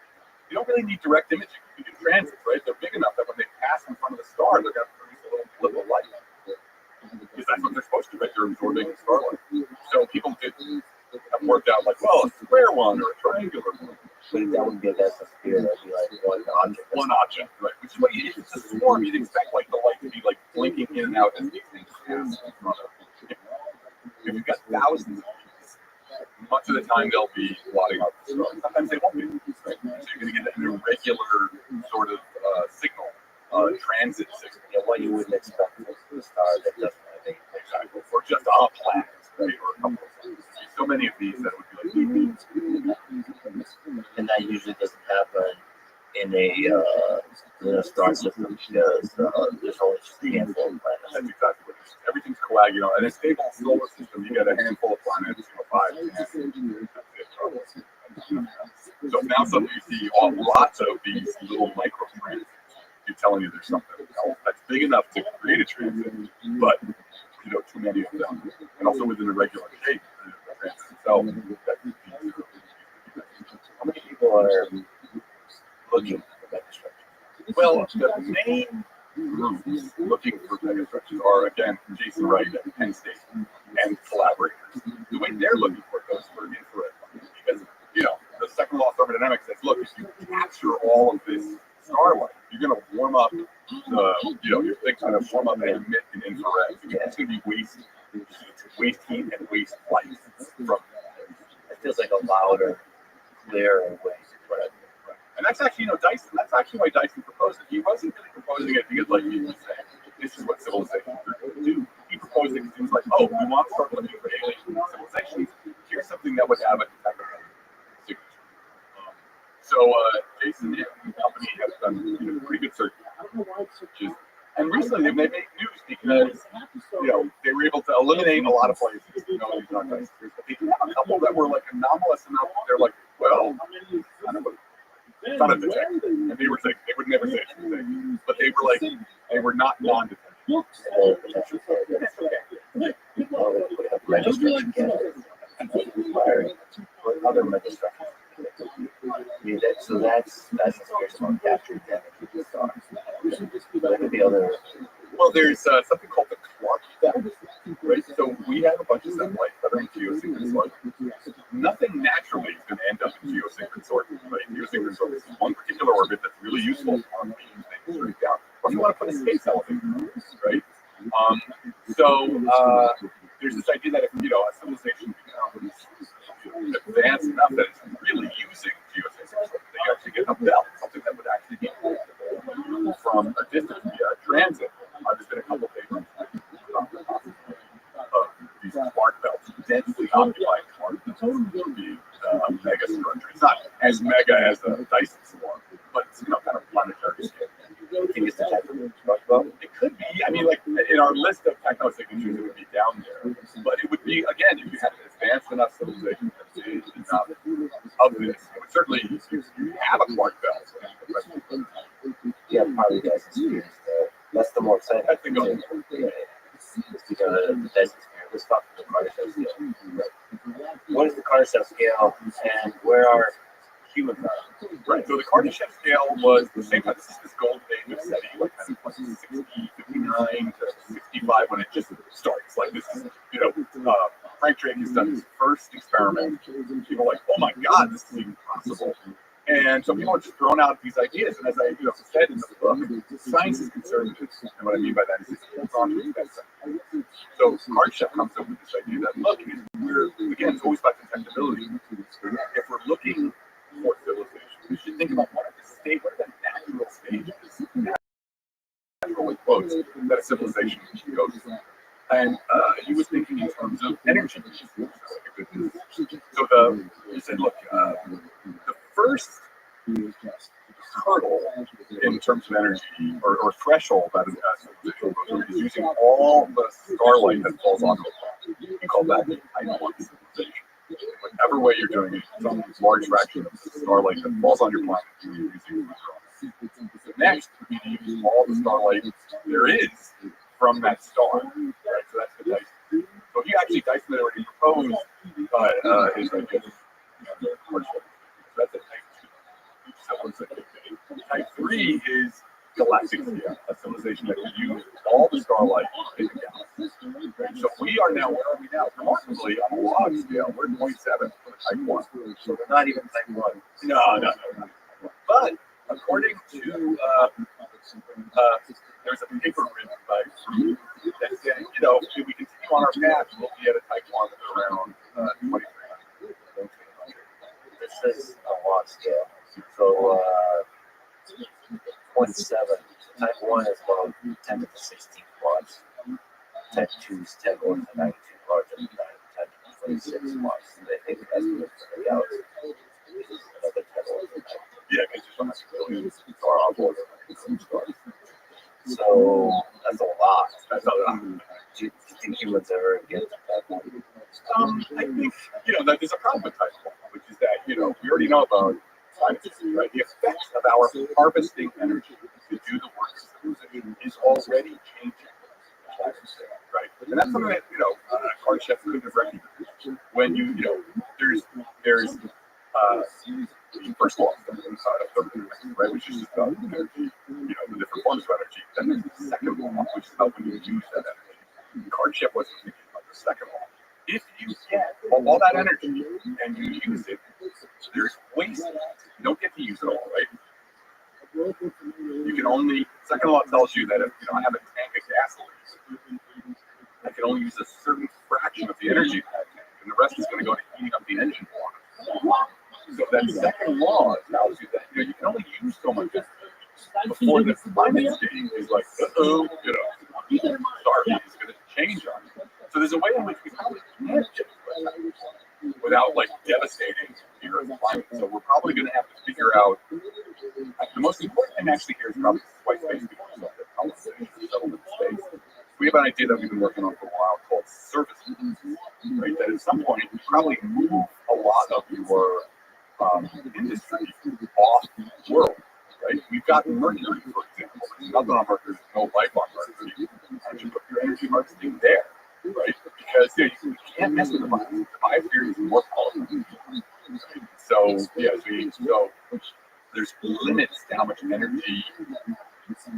You don't really need direct imaging. You can transits, right? They're big enough that when they pass in front of the star, they're going to produce a little blip of light. Because that's what they're supposed to do, right? They're absorbing starlight. So people have worked out a square one or a triangular one. But that wouldn't be a vessel sphere, that would be one object. One object, right? Which is what if it's a swarm, you'd expect the light to be blinking in and out as these things pass in front of you. If you've got thousands of these, much of the time they'll be blotting out the star. Sometimes they won't be. Right? So you're going to get an irregular sort of signal, transit signal. Yeah, what you wouldn't expect from a star that doesn't have any. Exactly. Or just a planet, right? Or a couple of things. So many of these that would be and that usually doesn't happen in a star system because there's only just a handful of planets. That's exactly what it is. Everything's coagulant. In a stable solar system, you get a handful of planets, 5, 10. So now suddenly you see lots of these little micro transits. You're telling you there's something else that's big enough to create a transit, but too many of them, and also with an irregular shape. So, how many people are looking for megastructures? Well, the main groups looking for megastructures are, again, Jason Wright at Penn State and collaborators. The way they're looking for it goes for infrared light, because the second law of thermodynamics says, look, if you capture all of this starlight, you're going to warm up your thing's going to warm up and emit an infrared. It's going to be waste heat and waste light from. It feels like a louder, clearer way. And that's actually, Dyson. That's actually why Dyson proposed it. He wasn't really proposing it because, he was saying, this is what civilization do. He proposed it because he was like, oh, we want to start looking for alien civilizations. Here's something that would have a detectable signature. So Jason and the company has done pretty good search. And recently they made news because they were able to eliminate a lot of places. These aren't Dyson. But they did have a couple that were anomalous enough. They're like, well, I don't know. It's not a detector. And they were saying they would never say it's a detector. But they were not non-detectors. Other megastructures. So that's the scary one, capturing damage with the star. There could be other. Well, there's something called the Clark effect, right? So we have a bunch of satellites that are in geosynchronous orbit. Nothing naturally is going to end up in geosynchronous orbit, right? Geosynchronous orbit is one particular orbit that's really useful for being things straight down. Or if you want to put a space elevator, right? There's this idea that if a civilization becomes advanced enough that it's really using geosynchronous orbit, they actually get a belt, something that would actually be from a distance via transit. There's been a couple of papers these quark belts, densely occupied quark belts, would be a mega structure. It's not as mega as a Dyson swarm, but it's kind of planetary scale. I think it's the type of It could be. I mean, in our list of techno signatures, it would be down there. But it would be, again, if you had an advanced enough civilization that is enough of this, it would certainly have a quark belt. Yeah, probably Dyson spheres. That's the more exciting. That's the goal. It's because the Dyson sphere. Let's talk about the Kardashev scale. What is the Kardashev scale, and where are human values? Right. So the Kardashev scale was the same time. This is this golden age of SETI, like kind of 60, 59 to 65 when it just starts. Like this is, Frank Drake has done his first experiment. People are like, oh my God, this is even possible. And so people are just throwing out these ideas. And as I said in the book, science is conservative. And what I mean by that is it holds on to its best science. So Rothschild comes up with this idea that, look, again, it's always about detectability. If we're looking for civilization, we should think about what are the natural stages, natural quotes, that a civilization should go through. And he was thinking in terms of energy. So he said, look, the first hurdle in terms of energy or threshold that a civilization goes through is using all the starlight that falls onto a planet. We call that type 1 civilization. Whatever way you're doing it, some large fraction of the starlight that falls on your planet you're using. The next would be to use all the starlight there is from that star. Right? So that's the Dyson. So he actually, Dyson had already proposed his idea. So that's a type 2 civilization. Type 3 is galactic scale, a civilization that can use all the starlight in the galaxy. So we are now, where are we now? Remarkably, on a log scale, we're 27 for type 1. So we're not even type 1. No. But according to, there's a paper written by Rabbi that said, if we continue on our path, we'll be at a type 1 around 2300. This is a log scale. So 27. Type 1 is about 10 to the 16 watts. Type 2 is 10 orders of magnitude larger than 10 to the 26 watts. And I think that's what the reality is another 10 orders of magnitude. Yeah, it's just almost a billion star outboard. So that's a lot. That's a lot. Do you think humans ever get to that point? I think, that there's a problem with type 1, which is that, we already know about climate change, right? The effects of our harvesting energy to do the work of civilization is already changing. Right? And that's something that, Rothschild couldn't have recognized. When there's the first law of thermodynamics, right, which is just about energy, the different forms of energy. Then there's the second law, which is about when you use that energy. Rothschild wasn't thinking about the second law. If you get all that energy and you use it, there's waste. You don't get to use it all, right? You can only, second law tells you that if I have a tank of gasoline, I can only use a certain fraction of the energy in that tank, and the rest is going to go to heating up the engine block. So that second law tells you that you can only use so much energy before the climate change is like, sorry, it's going to change on you. So there's a way in which we probably can't get without devastating the Earth's climate. So we're probably going to have to figure out. The most important thing actually here is probably white space people, settlement space. We have an idea that we've been working on for a while called services, right? That at some point you probably move a lot of your industry off the world, right? We've got Mercury, for example. There's nothing on Mercury, there's no life on Mercury. Why don't you put your energy harvesting there, right? Because you can't mess with the biosphere. The biosphere is more powerful. So there's limits to how much energy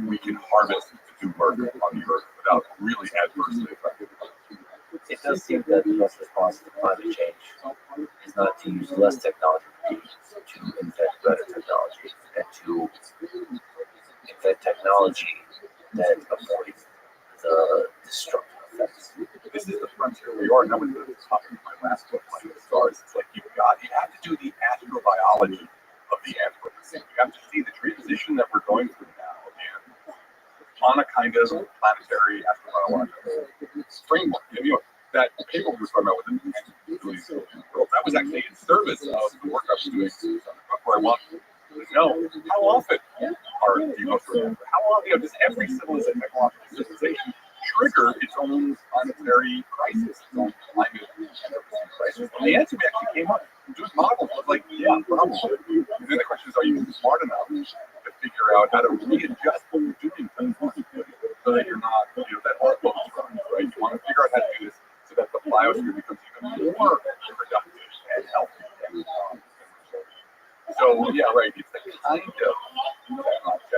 we can harvest to do work on the Earth without really adversely affecting the biosphere. It does seem that the best response to climate change is not to use less technology, but to invent better technology and to invent technology that avoids the destructive effects. This is the frontier we are. Now, with the topic of my last book, Light of the Stars, it's like you have to do the astrobiology of the Anthropocene. You have to see the transition that we're going through now on a kind of planetary astrobiological framework. That paper we were talking about with the world, that was actually in service of the work I was doing where I want to know how often do you go through? How often does every civilization, technological civilization, trigger its own planetary crisis, its own climate crisis? And the answer we actually came up doing models was yeah, probably. And then the question is, are you smart enough to figure out how to readjust what you're doing so that you're not, that all goes wrong, right? You want to figure out how to do this so that the biosphere becomes even more productive and healthy. So yeah, right. It's the kind of technology. I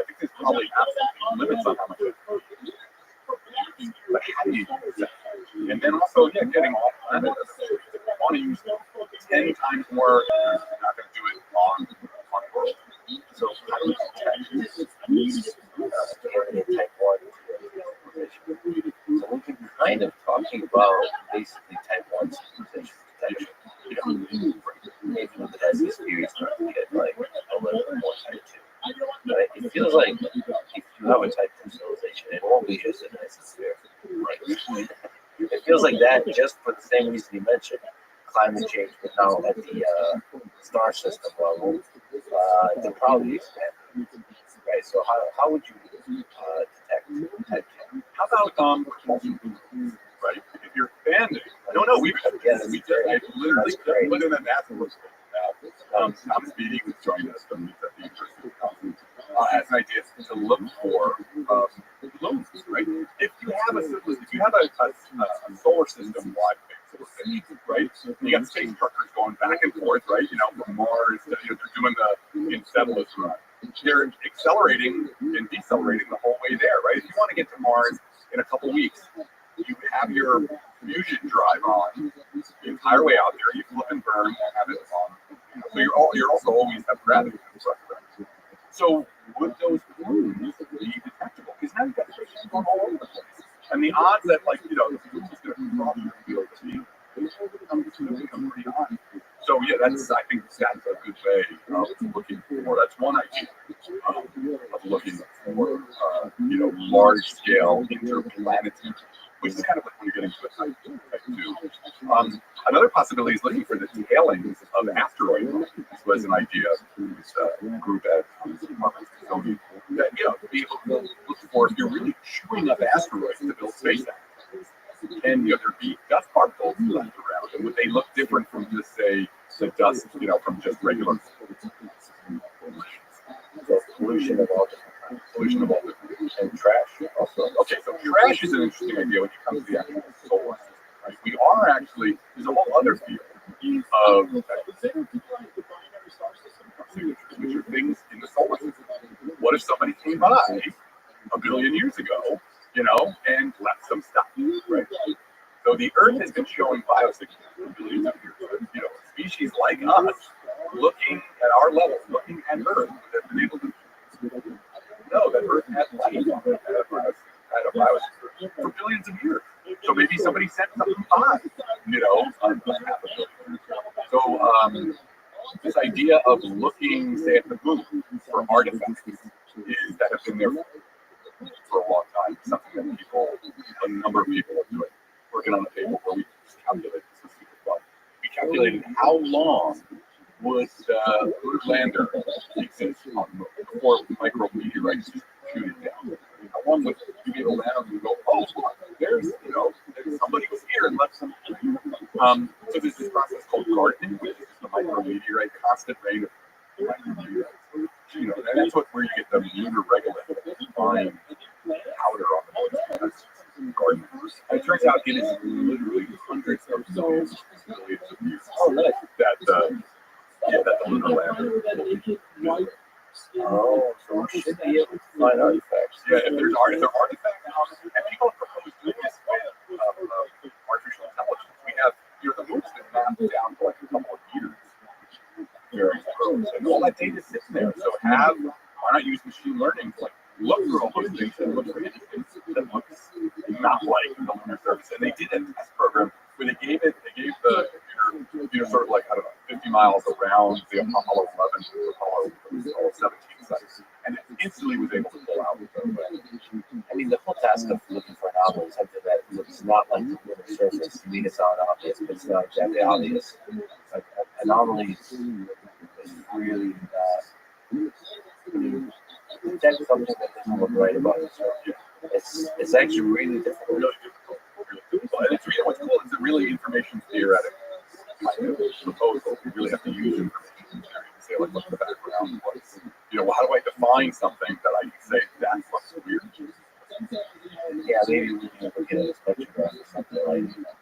think there's probably absolutely limits on how much but how do you use that? And then also, getting off planet. If you want to use 10 times more, you're not going to do it on the world. So how do we detect type 1 civilization? So we've been kind of talking about basically type 1 civilization detection. Maybe with the disease theory starting to get like a little bit more type 2. Right? It feels like if you have a type 2 civilization, it won't be just a disease theory. Right? It feels like that just for the same reason you mentioned, climate change, but now at the star system level, they're probably expanding. Right, so how would you detect type 2? How about propulsion? Right? If you're expanding, no, we've had we literally within the NASA now. Thomas Beatty was joining us from the University of Wisconsin as an idea to look for balloons, right? If you have a solar system wide thing, right? You got space truckers going back and forth, right? From Mars, they're doing the encephalism. They're accelerating and decelerating the whole way there, right? If you want to get to Mars in a couple weeks, you have your fusion drive on the entire way out there. You flip and burn and have it on. So you're also always have gravity. So would those balloons be detectable? Because now you've got stations going all over the place, and the odds that the balloon is going to cross your field of view become pretty high. So yeah, I think that's a good way of looking for. That's one idea of looking for large scale interplanetary, which is kind of like when you're getting to a type 2. Another possibility is looking for the tailings of asteroids. This was an idea this group at the Department of Smithsonian that to be able to look for if you're really chewing up asteroids to build SpaceX. And there'd be dust particles left around, and would they look different from just say the dust, from just regular pollution of all different kinds. Pollution of all different kinds. And trash also. Okay, so trash is an interesting idea when it comes to the actual solar system. Right? We are actually, there's a whole other field of which are things in the solar system. What if somebody came by a billion years ago, and left some stuff, right? So the Earth has been showing biosignals for billions of years. Species like us, looking at our level, looking at Earth, have been able to know that Earth had life on it, had a biosphere for billions of years. So maybe somebody sent something by, on half a billion. So this idea of looking, say, at the moon for artifacts that have been there for a long time, something that a number of people are doing, working on a paper where we calculated this super fun. We calculated how long would the lander exist on the moon before micrometeorites just shoot it down. How long would you be able to land and go, oh, there's somebody was here and left some. So there's this process called gardening, which is the micrometeorite, constant rain of micrometeorites. And that's where you get the lunar regolith, fine powder on the moon. That's gardening. And it turns out it is literally hundreds of millions of years. Oh, nice. That the lunar lander will be. Oh, so we should be able to find artifacts. Yeah, if there are artifacts, and people have proposed doing this with artificial intelligence. We have, the moon's been mapped down for like a couple of years. Very close. And all that data sits there. So why not use machine learning to look for all those things and look for anything that looks not like the lunar surface. And they did a test program where they gave the computer sort of 50 miles around the Apollo 11, Apollo 17 sites, and it instantly was able to pull out. I mean, the whole task of looking for anomalies, something that looks not like the lunar surface. To me, it's not obvious, but it's not exactly obvious. Like anomalies is really that's something that doesn't look right about it. So it's actually really difficult. Really difficult. And it's really what's cool is it really information theoretic proposal. You really have to use information theory to say what's the background, how do I define something that I can say that looks weird? Yeah, maybe we can look at a spectrograph or something like that.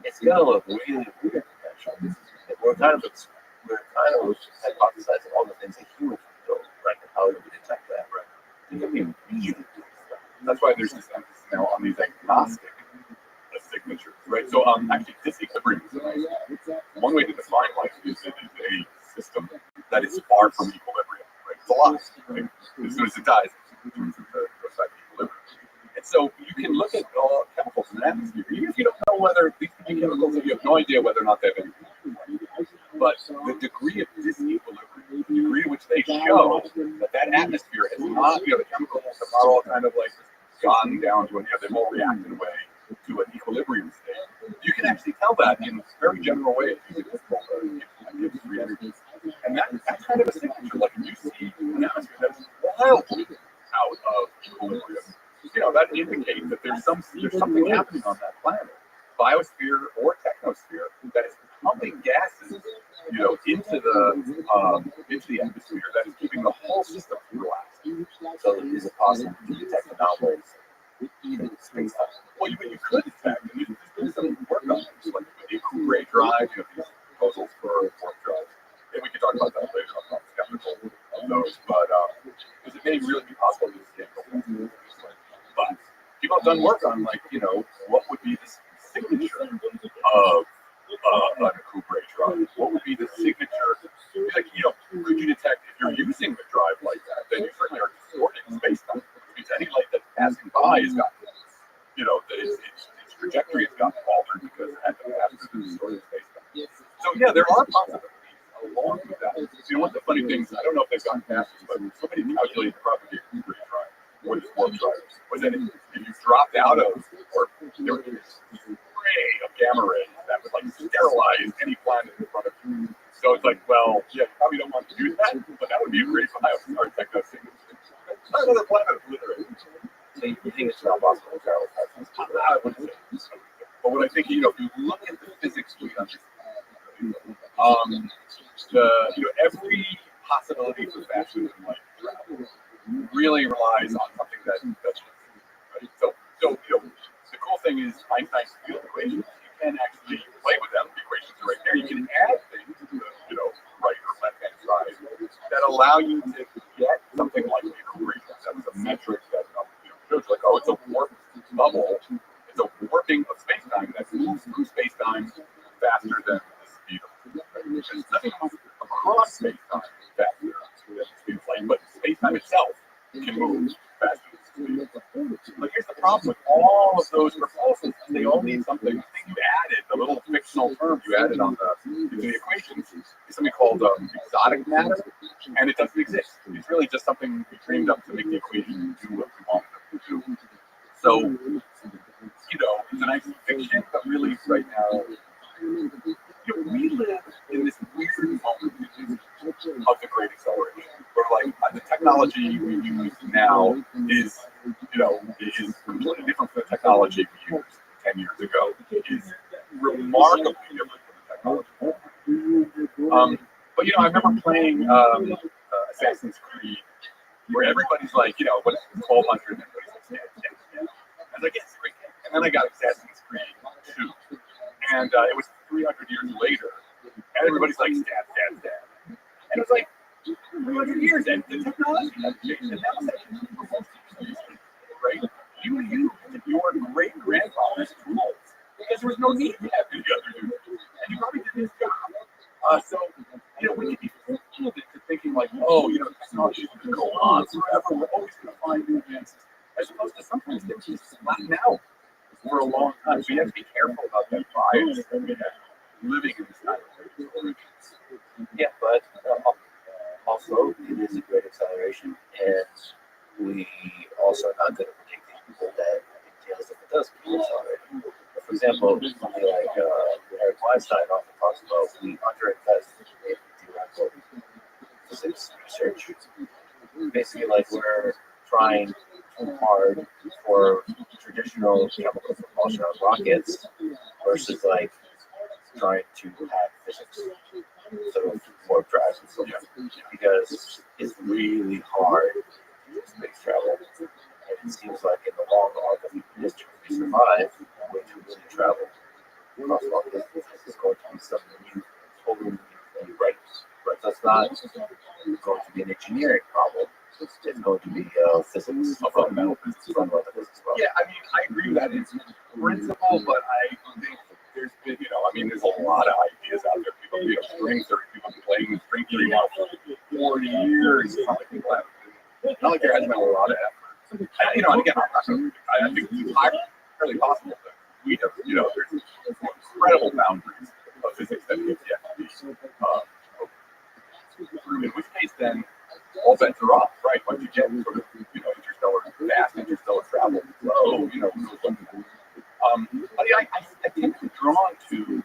It's gonna look really weird. Actually, we're kind of hypothesizing all the things that humans would do, right? And how we would detect that, right? It could be really good stuff. That's why there's this emphasis now on these agnostic signatures, right? So actually, disequilibrium is one way to define life is a that is far from equilibrium. Right? It's a lot. Right? As soon as it dies, it turns into goes back to equilibrium. And so you can look at all chemicals in the atmosphere, even if you don't know whether these could be chemicals, you have no idea whether or not they have any. But the degree of disequilibrium, the degree to which they show that atmosphere has not, the chemicals have not all kind of like gone down to they've all reacted away to an equilibrium state. You can actually tell that in very general ways using this gives free energy. And that's kind of a signature. Like if you see an atmosphere that's wildly out of equilibrium, that indicates that there's something happening on that planet, biosphere or technosphere, that is pumping gases, into the atmosphere that is keeping the whole system relaxed. So is it possible to detect anomalies in space time? Well, you could detect, and there's been some work on this, like with the Kubre drive, these proposals for warp drives. And we can talk about that later. I'm not skeptical of those, but because it may really be possible to escape. But people have done work on, what would be the signature of a Kubre drive? What would be the signature? Could you detect if you're using a drive like that? Then you certainly are distorting space-time. Which means any light that's passing by has gotten, its trajectory has gotten altered because it had to pass through the distorted space-time. So yeah, there are possibilities along with that. One of the funny things, I don't know if they've gotten past this, but somebody calculated the property of Kubre drive, or this warp drive, was that if you dropped out of, or there was this ray of gamma rays that would sterilize any planet in front of you. So it's well, yeah, you probably don't want to do that, but that would be a great biostar techno signature. Not another planet obliterated. So you think it's not possible to travel past? I wouldn't say so. But what I think, if you look at the physics we understand, every possibility for faster than light travel really relies on something that's right. So the cool thing is Einstein's field equations. You can actually play with them. The equations are right there. You can add things to the right or left hand side that allow you to get something like the equilibrium. That was a metric that shows it's a warped bubble. It's a warping of space-time that moves through space-time faster than the speed of light. There's nothing moves across space-time faster than the speed of light, but space-time itself can move faster than the speed of light. But here's the problem with all of those proposals. They all mean something. The thing you added, the little fictional term you added into the equations, is something called exotic matter, and it doesn't exist. It's really just something we dreamed up to make the equation do what we want them to do. So, it's a nice fiction, but really right now, we live in this weird moment of the Great Acceleration, where the technology we use now is completely different from the technology we used 10 years ago. It is remarkably different from the technology. But I remember playing Assassin's Creed, where everybody's when it's 1200, everybody's yeah. I was like, yes, great game. And then I got Assassin's Creed 2, and it was 300 years later, and everybody's stab. And it was 300 years, and the technology hasn't changed, and that was actually right? You used your great-grandfather's tools, because there was no need to have any other dude, and you probably did his job. So, we could be fooled into thinking technology is going to go on forever, we're always going to find new advances, as opposed to sometimes things just flatten out for a long time. So you have to be careful about that bias that we have living in this kind of Yeah, but also it is a great acceleration, and we also are not going to predict that entails if it does get accelerated. For example, something like Eric Weinstein often talks about, we underinvest in theoretical physics research. Basically, we're trying too hard for traditional chemical propulsion on rockets versus trying to have physics sort of warp drives and so on, because it's really hard to do space travel. And it seems like in the long arc of history we survive, we're going to really travel across long distances is going to be something new, totally new thing. Right. So it's not going to be an engineering problem. It's going to be physics, fundamental physics as well. Yeah, I agree with that in principle, but I think there's been you know, I mean, there's a lot of ideas out there. People, you know, string theory, people have been playing with string theory now for 40 years. It's not like people have, not like there hasn't been a lot of effort. You know, and again, I'm not going to, I think it's entirely possible that we have, you know, there's incredible boundaries of physics that we have yet to be through. In which case, then, all bets are off, right? Once you get sort of, you know, vast interstellar travel, flow, you know, I tend to be drawn to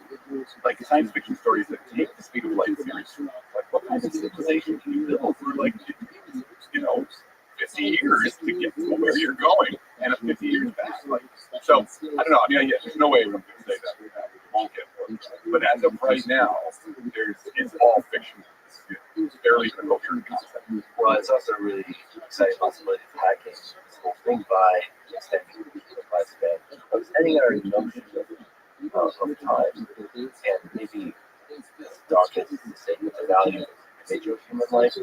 like science fiction stories that take the speed of light seriously. Like, what kind of civilization can you build for like, you know, 50 years to get to where you're going, and 50 years back? Like, so I don't know. I mean, yeah, there's no way I'm going to say that it won't get worse. But as of right now, it's all fiction. It's barely even a coherent concept. Well, it's also a really exciting possibility of hacking this whole thing by extending the lifespan, extending our notion of time, and maybe as dark as the statement, the value of the individual human life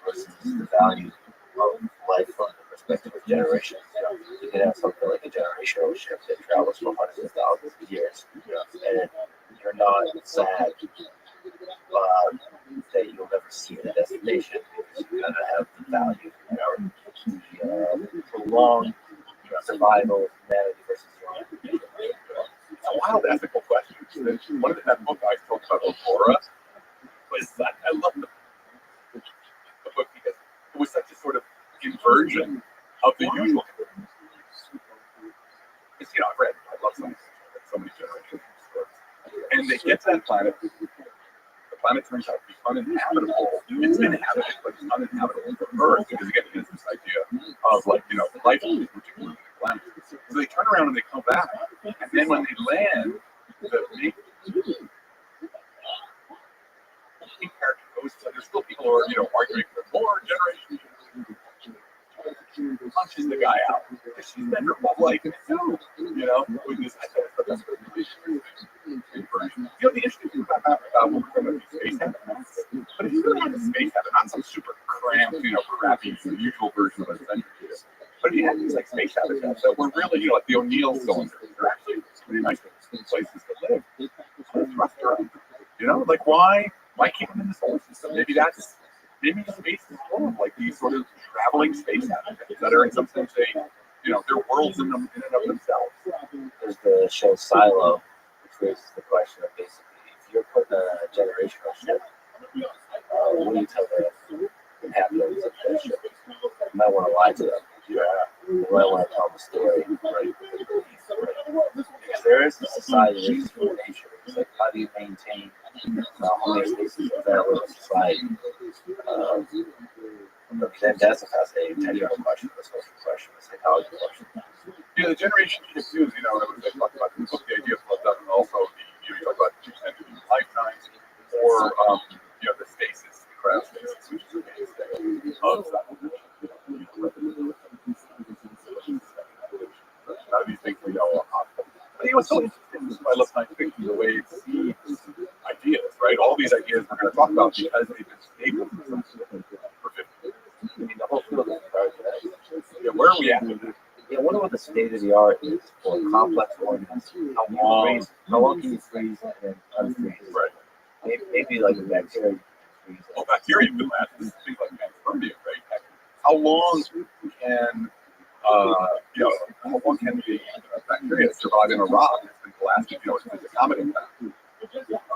versus the value of life from the perspective of generations. You can have something like a generational ship that travels for hundreds of thousands of years, and you're not sad that you'll never see the destination because you gotta have the value, you know, the prolonged survival of humanity versus humanity. It's a wild ethical question. One of that book I talked about, Aurora, was I love the book because it was such a sort of inversion of the usual. Because, you know, I love so many generations stories. And they get to that planet. The planet turns out to be uninhabitable. It's inhabited, but it's uninhabitable for Earth because, again, it has this idea of, like, you know, life on this particular planet. So they turn around and they come back. And then when they land, the main character goes to, there's still people who are, you know, arguing for more generations. Punches the guy out. She's been her whole life too, you know, with this. I thought that's a really inversion. You know, the interesting thing about what we're talking about these space habits, but if you really had a space habit, not some super cramped, you know, crappy, usual version of a century, but if you had these like space habits that were really, you know, like the O'Neill cylinders, they're actually pretty nice places to live. What a thrust around, you know, like why keep them in the solar system? Maybe space is full of like these sort of traveling space habitats that are in some sense they're worlds in and of themselves. There's the show Silo, which raises the question of basically if you're putting a generational ship, what do you tell the inhabitants of that ship? You might want to lie to them. You might want to tell them a story, right? Because there is a society, there's a nation. It's like, how do you maintain homeostasis of that little society? Then that's a fascinating technical question, a social question, a psychology question. Yeah, the generation shift too, you know, they talk about the idea of blood and also you talk about extended lifetimes or you know, the stasis, the cryostasis, which is the mainstay of none of these things we know are possible. But you know, it's so interesting. I love science fiction, the way it sees ideas, right? All these ideas we're going to talk about because they've been stable for 50 years. I mean, the whole field is regarded today. Yeah, where are we at? Yeah, I wonder what the state of the art is for complex organisms. How long can you freeze and then unfreeze? Right. Maybe like a bacteria you can freeze. Well, bacteria can last. This is things like panspermia, right? How long can you know, how long can the bacteria survive in a rock that's been blasted, you know, it's a comet impact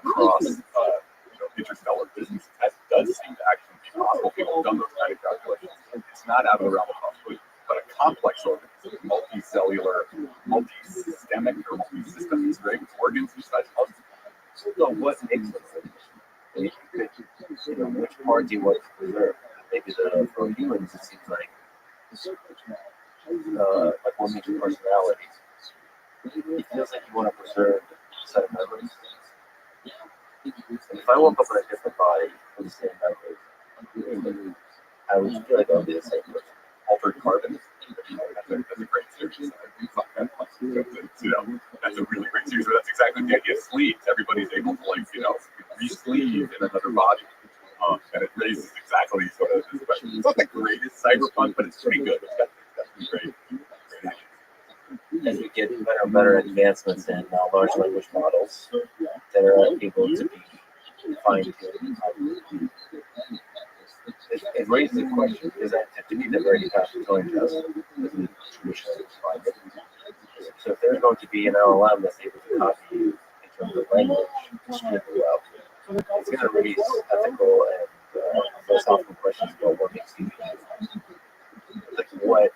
across you know, interstellar distances? That does seem to actually be possible. People have done those kind of calculations. It's not out of the realm of possibility. But a complex organism, multicellular, multi-systemic, or multi-systems, right? Organs besides us. So what makes them freeze? You know, which part do you want to preserve? Maybe for humans it seems like one major personality. It feels like you want to preserve a set of memories. And if I woke up in a different body with the same memories, I would feel like I would be the same person. Altered carbon. That's a great series. You know, that's a really great series. That's exactly the idea of sleeves. Everybody's able to, like, you know, re-sleeve in another body. And it raises exactly sort of this question. It's not the greatest cyberpunk, but it's pretty good. It's got some great as we get better and better advancements in large language models, able to be fine-tuned. It raises the question, is that to me the very constitutional test as we traditionally define it. So if there's going to be an LLM that's able to copy you in terms of language extremely well, it's going to raise ethical and philosophical questions about what makes you human. Like what,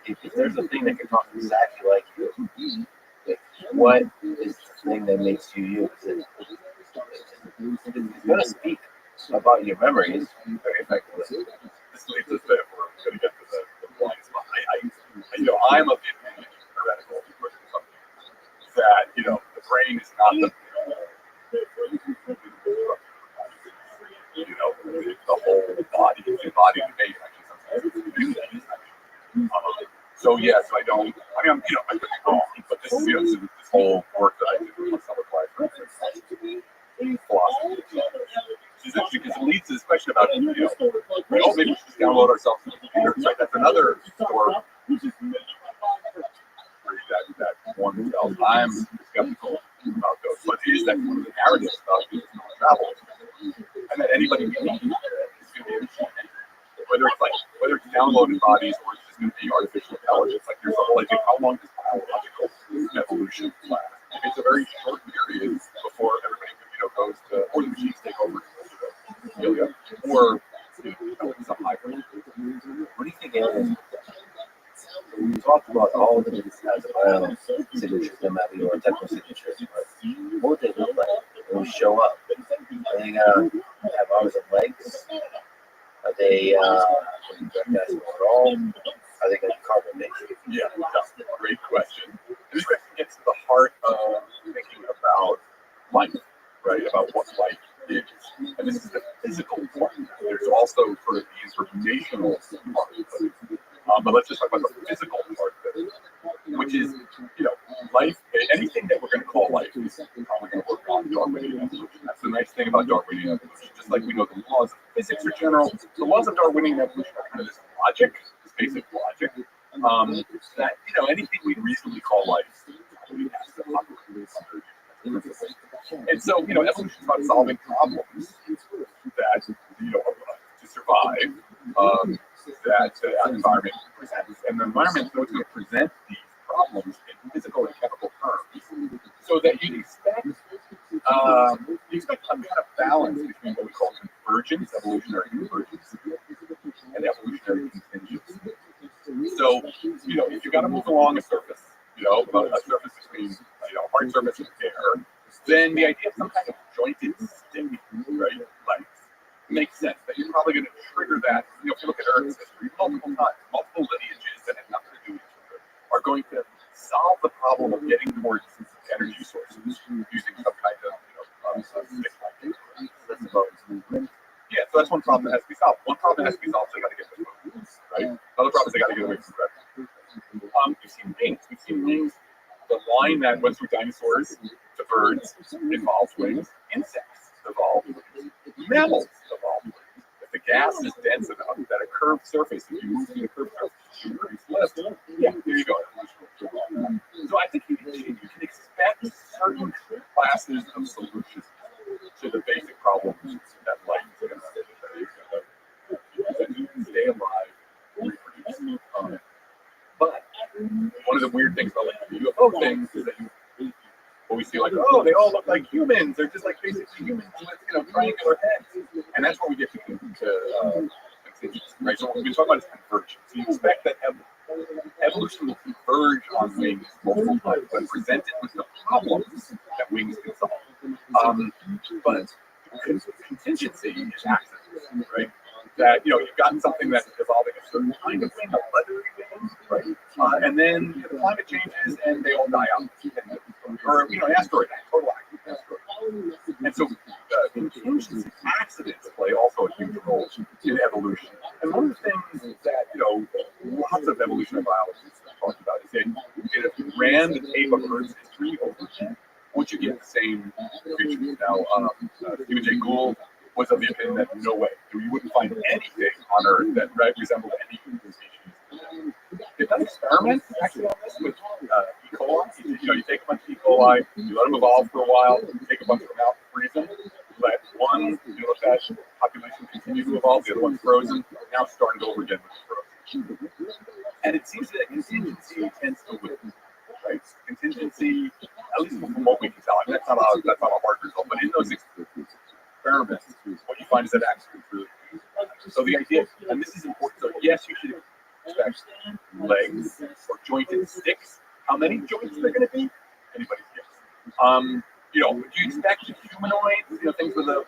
if there's a thing that can talk exactly like you, like what is the thing that makes you you? It's going to speak about your memories very effectively. This leads us there. We're going to get to the blind spot. I'm of the opinion, theoretical, that, the brain is not the, the whole body, the body of the patient. Actually, sometimes do that. So yes, I don't, I could be wrong, but this whole work that I did with some applied for philosophy. Because it leads to this question about, maybe we should just download ourselves to the computer. Right? That's another story. That one tells. I'm skeptical about those, but it is that one of the narrative stuff is travel, and that anybody is going to be interested. Whether it's downloaded bodies or it's just going to be artificial intelligence. Like there's a whole idea, how long does biological evolution last? It's a very short period before everybody goes to, or the machines take over, or some hybrid. What do you think it is? We talked about all the different kinds of bio signatures that might be or technical signatures, but what would they look like when we show up? Are they gonna have arms and legs? Are they recognizable at all? Are they gonna be carbon based? Yeah, that's a great question. And this question gets to the heart of thinking about life, right? About what life is. And this is the physical part. There's also sort of the informational part of it. But let's just talk about the physical part of it, which is, life, anything that we're going to call life is probably going to work on Darwinian evolution. That's the nice thing about Darwinian evolution. Just like we know the laws of physics are general, the laws of Darwinian evolution are kind of this logic, this basic logic, that, anything we reasonably call life probably has to operate under these principles. And so, evolution is about solving problems that, to survive, that the environment presents. And the environment is going to present these problems in physical and chemical terms. So that you'd expect some kind of balance between what we call convergence, evolutionary convergence, and evolutionary contingence. So, if you've got to move along a surface, a surface between, a hard surface and air, then the idea of some kind of jointed stick, right, like, makes sense that you're probably going to trigger that. If you look at Earth's history, multiple times, multiple lineages that have nothing to do with each other are going to solve the problem of getting towards energy sources using some kind of stick-like thing. That's about movement. Yeah, so that's one problem that has to be solved. One problem that has to be solved, so they got to get to food, right? Another problem is they got to get away from predators. You've seen wings. We've seen wings. The line that went through dinosaurs to birds involves wings. Insects evolve wings. Mammals evolve wings. If the gas is dense enough that a curved surface, if you move through the curved surface, you increase lift. Yeah, there you go. So I think you can expect certain classes of solutions to the basic problems that life is going to stay alive, reproduce. But one of the weird things about like the UFO things is that we see like, oh, they all look like humans. They're just like basically humans with triangular heads, and that's where we get to contingency, right? So what we've been talking about is convergence. So you expect that evolution will converge on wings multiple times when presented with the problems that wings can solve. But contingency is accidents, right? That you've gotten something that's evolving a certain kind of wing, a leathery wing, right? And then the climate changes and they all die out. Or asteroid, total asteroid. And so contingency accidents play also a huge role in evolution. And one of the things that lots of evolutionary biologists have talked about is that if you ran the tape of Earth's history over again, would you get the same creatures? Now, Stephen Jay Gould was of the opinion that no way, you wouldn't find anything on Earth that resembled any human species. They've done experiments actually on this with E. coli. You take a bunch of E. coli, you let them evolve for a while, take a bunch of them out, freeze them, let one, let that population continue to evolve, the other one's frozen, now starting over again with the frozen. And it seems that contingency tends to win, right? Contingency, at least from what we can tell, I mean, that's not a hard result, but in those experiments, what you find is that actually really good. So the idea, and this is important, so yes, you should expect legs or jointed sticks. How many joints they're going to be? Anybody's guess. Do you expect humanoids, things with a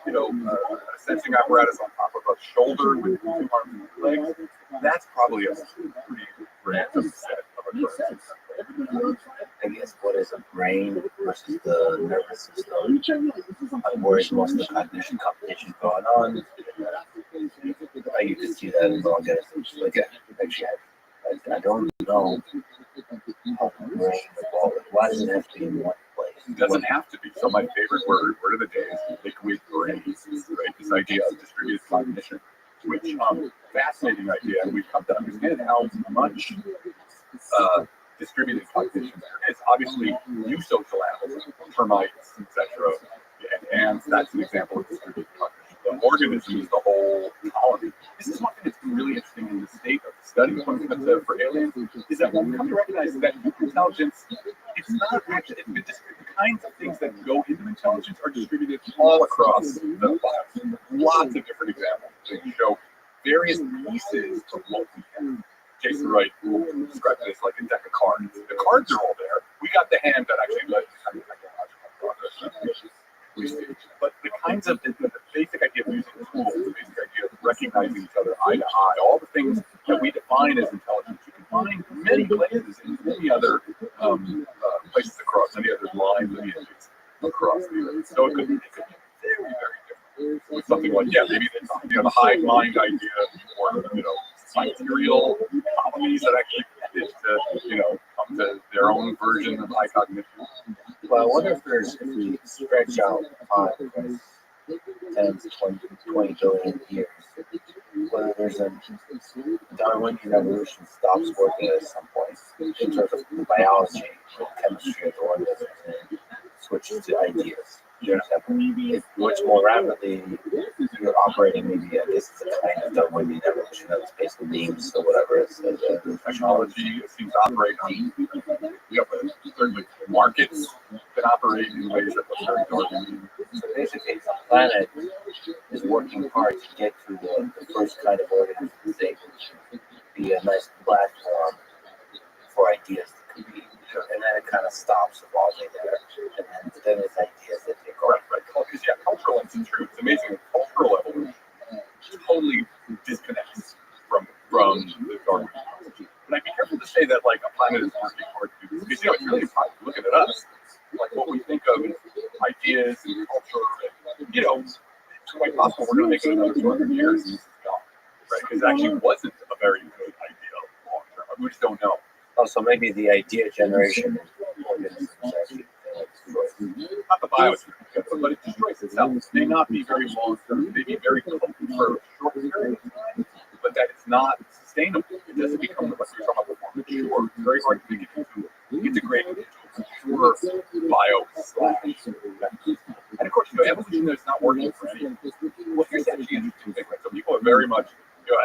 sensing apparatus on top of a shoulder with 2 arms and legs? That's probably a pretty random set of occurrences. I guess what is a brain versus the nervous system? I'm worried most of the cognition competition going on. You can see that in organisms. Actually, I don't know how the brain evolved. Why does it have to be in one place? It doesn't have to be. So my favorite word of the day is liquid brains, right? This idea of distributed cognition, which fascinating idea, and we've come to understand how much distributed cognition there is. Obviously, eusocial animals, termites, etc., and ants, that's an example of distributed cognition. The organism is the whole colony. This is one thing that's been really interesting in the state of the study for aliens, is that when we come to recognize that human intelligence, it's not actually, the kinds of things that go into intelligence are distributed all across the biome. Lots of different examples that show various pieces of what we have. Jason Wright described this like a deck of cards. The cards are all there. We got the hand that actually led to kind of technological progress. But the kinds of the basic idea of using tools, the basic idea of recognizing each other eye to eye, all the things that we define as intelligence, you can find many places in many other places across, many other line lineages across the earth. So it could be very, very different. With something like, maybe the hive mind idea, or bacterial colonies that actually manage to, come to their own version of high cognition. Well, I wonder if we stretch out time 10 to 20 billion years, whether there's a Darwinian evolution stops working at some point in terms of the biology and chemistry of the organism and switches to ideas. For example, if much more rapidly you're operating, maybe I guess it's a kind of Darwinian evolution that's basically beams or whatever it's technology seems to operate on but certainly markets that operate in ways that look very Darwinian. So basically the planet is working hard to get to the first kind of organism that's able to be a nice platform for ideas to compete. And then it kind of stops evolving there. And then it's ideas that take over. Right. Cultural is true. It's amazing. Cultural evolution totally disconnects from the Darwinian evolution. And I'd be careful to say that like a planet is working hard to do this. Because it's really fun looking at us. Like what we think of as ideas and culture, and it's quite possible we're going to make it another 200 years and this is gone. Right? Because it actually wasn't a very good idea long term. We just don't know. Oh, so maybe the idea generation organisms actually not the biosphere, but it destroys itself. It may not be very long term, it may be very potent for a short period of time, but that it's not sustainable. It doesn't become what we were talking about before, mature. It's very hard to get into integrated into a mature bio/. And of course, evolution is not working for anyone. Well, here's actually an interesting thing, right? So people are very much,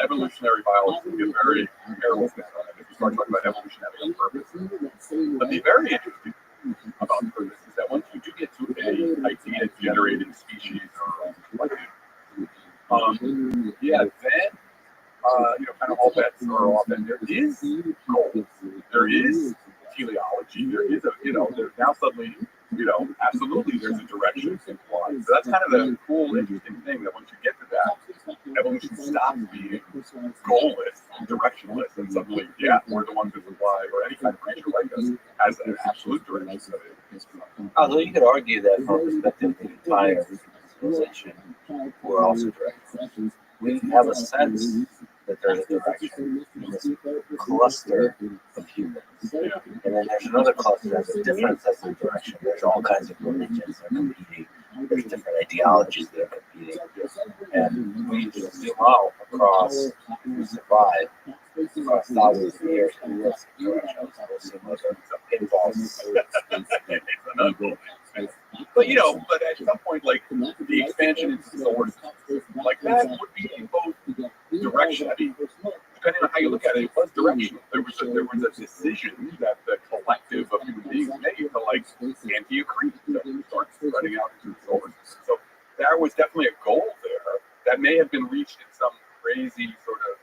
evolutionary biology can get very careless on it if you start talking about evolution having a purpose. But the very interesting about purpose is that once you do get to a idea-generated species or then kind of all bets are off, and there is goals, there is teleology, there is there's now suddenly, absolutely there's a direction implied. So that's kind of the cool, interesting thing, that once you get to that, evolution stops being goalless, directionless, and suddenly, we're the ones who supply, or any kind of creature like us, has an absolute direction of it. Although you could argue that from the perspective of the entire civilization, we're also directed. We have a sense that there's a direction in this cluster of humans. And then there's another cluster that has a different sense of direction. There's all kinds of religions that are competing. There's different ideologies that are competing. And we just zoom out across, we survive across thousands of years in this direction. We'll see what pinballs. But but at some point, like the expansion into the solar system, like that would be both direction. I mean, depending on how you look at it, it was directional. There was a decision that the collective of human beings made to like anti-accrete, to start spreading out into the solar system. So there was definitely a goal there that may have been reached in some crazy sort of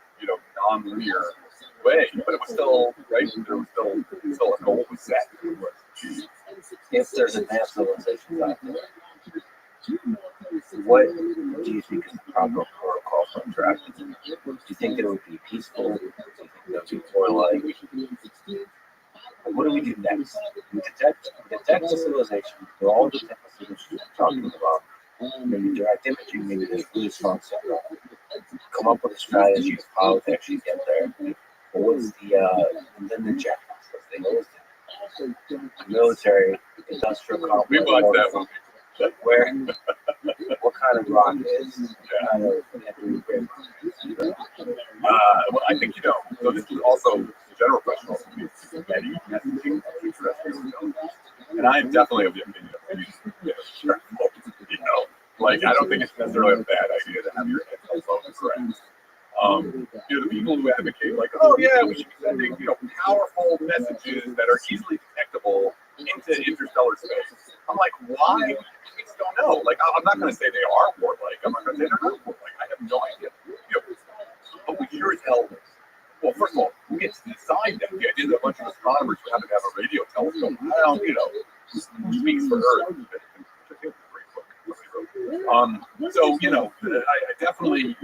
non-linear way, but it was still right. There was still a goal was set. If there's advanced civilizations out there, what do you think is the proper protocol for interacting? Do you think that it would be peaceful? Do you think that it would be more like, what do we do next? We detect the civilization, do all the technical solutions we're talking about, maybe direct imaging, maybe there's really strong signal, come up with a strategy of how to actually get there. But what's and then the jackpots, what's the lowest military, industrial complex. We like that one. Where, what kind of rock is? Well, I think so this is also the general question. Also, any messaging of extraterrestrial intelligence, and I am definitely of the opinion of like I don't think it's necessarily a bad idea to have your headphones on correct. The people who advocate like, oh yeah, we should be sending powerful messages that are easily detectable into interstellar space. I'm like, why? We just don't know. Like, I'm not going to say they are warlike. I'm not going to say they're not warlike. I have no idea. But we sure as hell. Well, first of all, who gets to decide that? The idea that a bunch of astronomers would happen to have a radio telescope. Well, speaks for Earth. So I definitely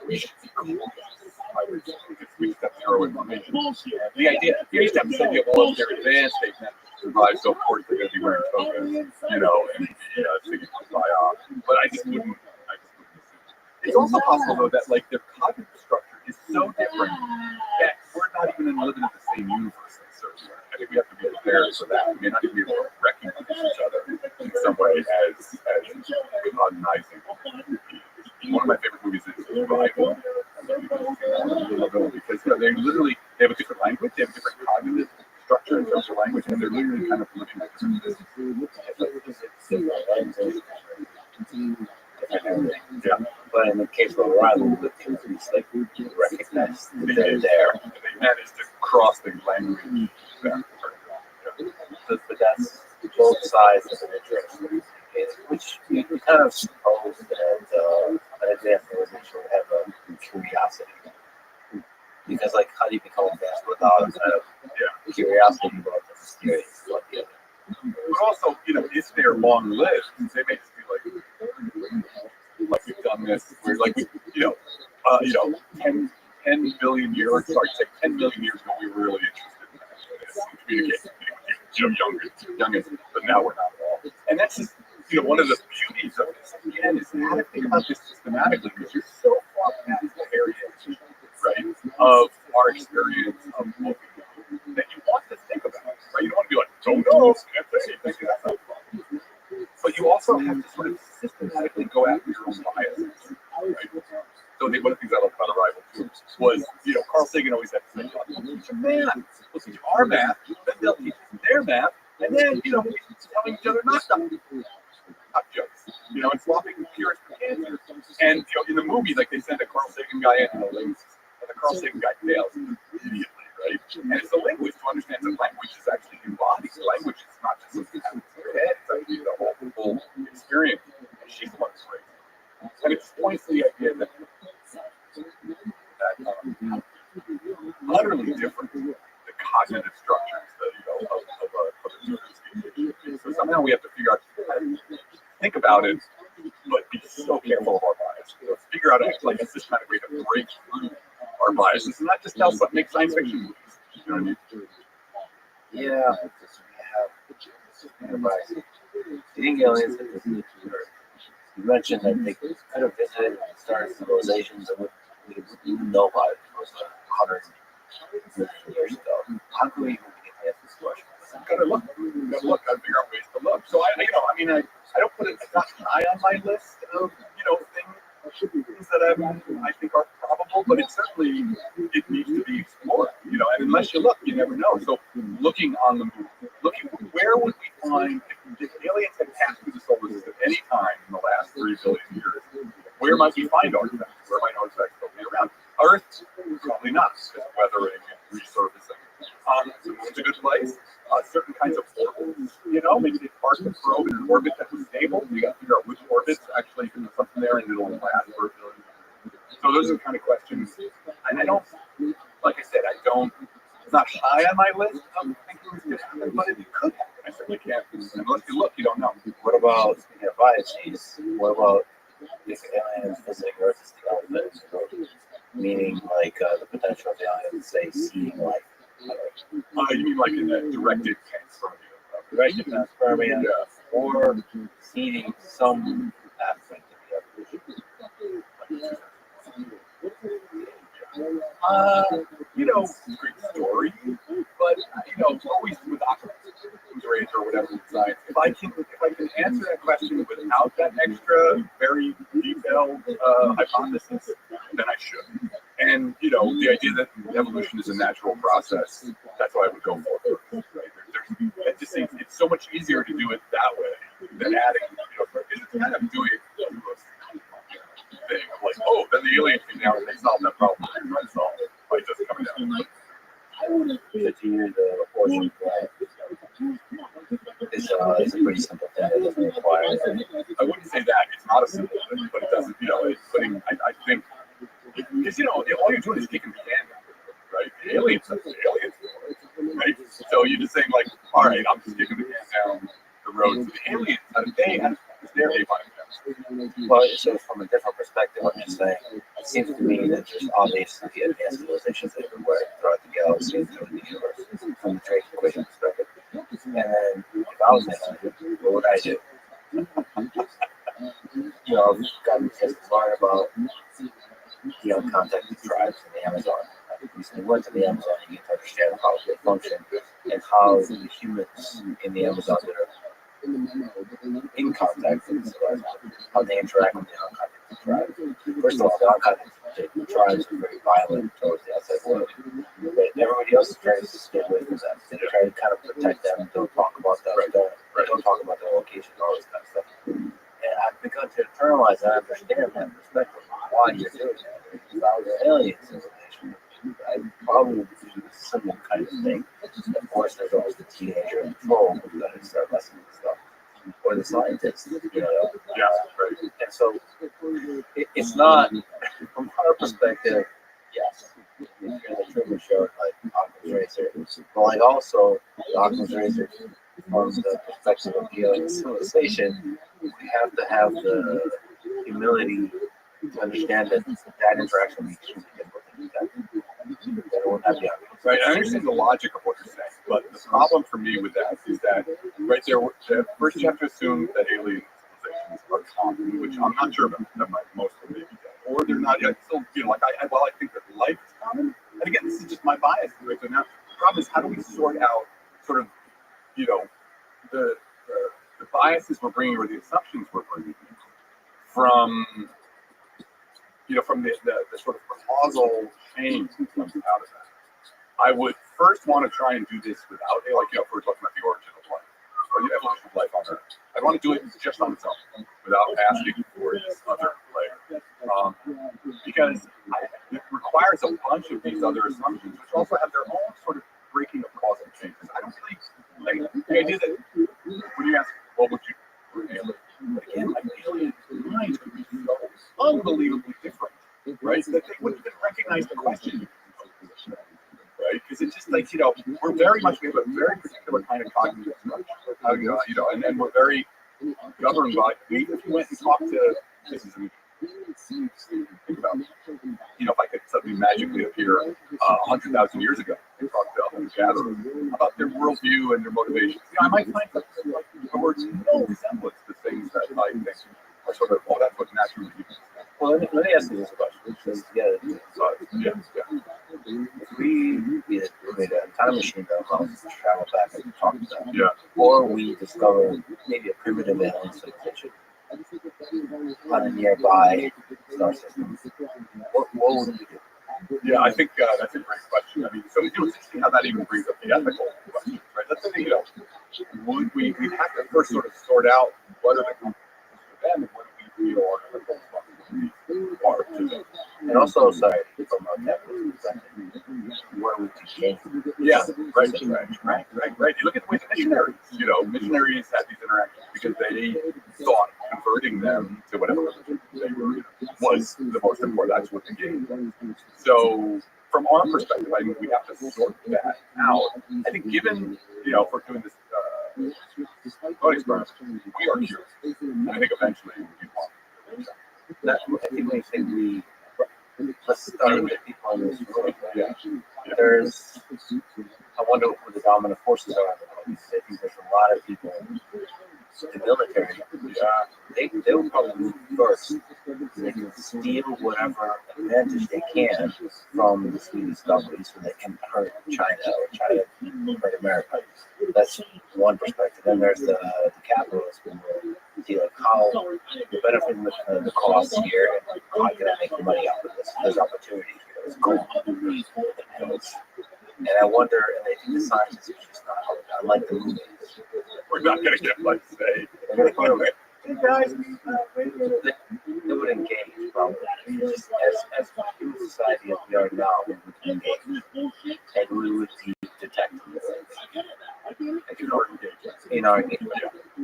we should be cautious. I would say because we just have zero information. The idea, you just have this idea, well, if they're advanced, they can survive, so of course they're going to be wearing togas, and be singing Kumbaya. But I just wouldn't assume. It's also possible though that like their cognitive structure is so different that we're not even living in the same universe. I think we have to be prepared for that. We may not even be able to recognize each other in some way as cognizing. One of my favorite movies is Rabbi. Because they have a different language, they have a different cognitive structure in terms of language, and they're literally kind of living yeah. But in the case of O'Reilly, the things like recognize that they're there. They managed to cross the language. But that's both sides of an interesting case, which you kind of suppose that an advanced civilization would have a curiosity. Because, like, how do you become advanced without a kind of curiosity about the mysterious? But also, if they're long-lived, they may just be like we've done this, we're like, 10 billion years, sorry, say 10 million years ago, we were really interested in this, communicating with youngest, but now we're not at all. And that's just, one of the beauties of this, again, is how to think about this systematically, because you're so far past the heritage, right, of our experience of what we do, that you want to think about it, right? You don't want to be like, don't know, that's not fun. But you also have to sort of systematically go after your own biases, right? So one of the things I love about Arrival too was, Carl Sagan always had to say, we'll teach math, we'll teach our math, then they'll teach their math, and then, we'll be telling each other not jokes, and swapping purist for cancer. And, in the movie, like, they send a Carl Sagan guy in and the Carl Sagan guy fails immediately, right? And it's the language to understand that language is actually embodied. Language is not just something that happens in your head, it's actually the whole experience. And she's the one who's crazy. And it just points to the idea that utterly different the cognitive structures that, of a human species. So somehow we have to figure out how to think about it, but be so careful of our bias. Figure out like a systematic way to break through our biases and not just tell what makes science fiction movies. You know what I mean? Yeah, we have bias. Do you think aliens you mentioned that they could have visited and started civilizations that we didn't even know about it for 100 million years ago. How can we even begin to ask this question? Gotta look, gotta figure out ways to look. So I don't put it not high on my list of, things that I think are probable, but it needs to be explored, and unless you look, you never know. So looking on the moon, where would we find, if we if aliens had passed through the solar system any time in the last 3 billion years, where might we find artifacts? Where might artifacts still be around? Earth, probably not, because weathering and resurfacing. The moon's a good place. Certain kinds of orbits, maybe they park the probe in an orbit that was stable. You got to figure out which orbits actually can put something there and it'll last for a billion years. So those are the kind of questions. And I don't, like I said, it's not high on my list of thinking this could happen, but it could happen. I certainly can't. Unless you look, you don't know. What about, speaking of biases, what about if aliens visiting Earth is the element, meaning like the potential of the aliens, say, seeing life? You mean like in a directed panspermia? Directed panspermia, Yeah. or seeing some aspect of the evolution? Great story, but always with Occam's razor or whatever science. If I can answer that question without that extra, very detailed hypothesis, then I should. And the idea that evolution is a natural process, that's why I would go for it. Right? It just seems it's so much easier to do it that way than adding. It's kind of doing it thing of like, oh, then the aliens came down and they solved that problem. They're trying to solve it by just coming down. 50 years of portion is a pretty simple thing. It doesn't require. I wouldn't say that it's not a simple thing, but it doesn't. It's putting. I think because all you're doing is kicking the can down, right? The aliens, right? So you're just saying like, all right, I'm just kicking the can down the road. So the aliens, they have their A5. Well, so from a different perspective, I'm just saying, it seems to me that there's obviously advanced civilizations everywhere throughout the galaxy and throughout the universe from the Drake equation perspective. And then if I was an alien, what would I do? I've gotten a chance to learn about the uncontacted tribes in the Amazon. I recently went to the Amazon and you get to understand how they function and how the humans in the Amazon that are in contact with the tribes, how they interact with the uncontacted tribes. First of all, the uncontacted tribes are very violent towards the outside world, but everybody else tries to stay away from them. They try to kind of protect them, don't talk about them, don't talk about their location, all this kind of stuff. And I've begun to internalize and understand that perspective of why you're doing that. If I was an alien civilization, I'd probably do a similar kind of thing. Of course, there's always the teenager in control who's going to start messing with stuff. Or the scientists, Yeah, right. And so it's not, from our perspective, yes, if you're the Truman Show, like Occam's razor, but like also Occam's razor from the perspective of the alien civilization, we have to have the humility to understand that interaction will be extremely difficult to do that. That won't have the obvious. Right, I understand the logic of what you're saying, but the problem for me with that is that right there, first you have to assume that alien civilizations are common, which I'm not sure about. That might most of them may be dead, or they're not yet. Still, I think that life is common. And again, this is just my bias. Right? So now the problem is how do we sort out sort of, the biases we're bringing or the assumptions we're bringing from, from the sort of causal chain that comes out of that. I would first want to try and do this without, if we're talking about the origin of life or the evolution of life on Earth. I'd want to do it just on its own without asking for this other layer. Because it requires a bunch of these other assumptions, which also have their own sort of breaking of causal chains. I don't really like the idea that when you ask, what would you do for an alien? But again, like alien minds could be so unbelievably different, right? That they wouldn't even recognize the question. Right? Because it's just like, we have a very particular kind of cognitive structure, and we're very governed by, if you went and talked to, think about, if I could suddenly magically appear 100,000 years ago and talk to a hunter-gatherer about their worldview and their motivations, I might find something like the words no resemblance to things that I think are sort of, that's what naturally people. Well, let me ask you this question. Because, if we made a time machine that allows us to travel back and talk to them, or we discover maybe a primitive alien civilization on a nearby star system, what would we do? Yeah, I think that's a great question. I mean, so it's interesting how that even brings up the ethical question, right? Let's say, we'd have to first sort of sort out what are the consequences for them and what do we feel our critical responsibilities are to them. And also, sorry, from a capitalist perspective, what are we to gain? Yeah, right. You look at the way the missionaries, missionaries had these interactions because they thought converting them to whatever religion they were was the most important. That's what they gained. So, from our perspective, I mean, we have to sort that out. I think, given, if we're doing this thought experiment, we are curious. And I think eventually we want. I think we let's start with people in this room. Yeah. There's, I wonder who the dominant forces are. I think there's a lot of people, the military, they will probably move first. They can steal whatever advantage they can from the Swedish government so they can hurt China or China hurt America. That's one perspective. Then there's the capitalists who will see like how you benefit with the costs here and how can I make the money out of this? There's opportunity here. There's gold. And I wonder, and I think the scientists are just not unlike the movies. We're not going to get, say, They're going to go away. Hey guys, They would engage probably. Just as a human society as we are now, we would engage. And we would be detecting in our engagement.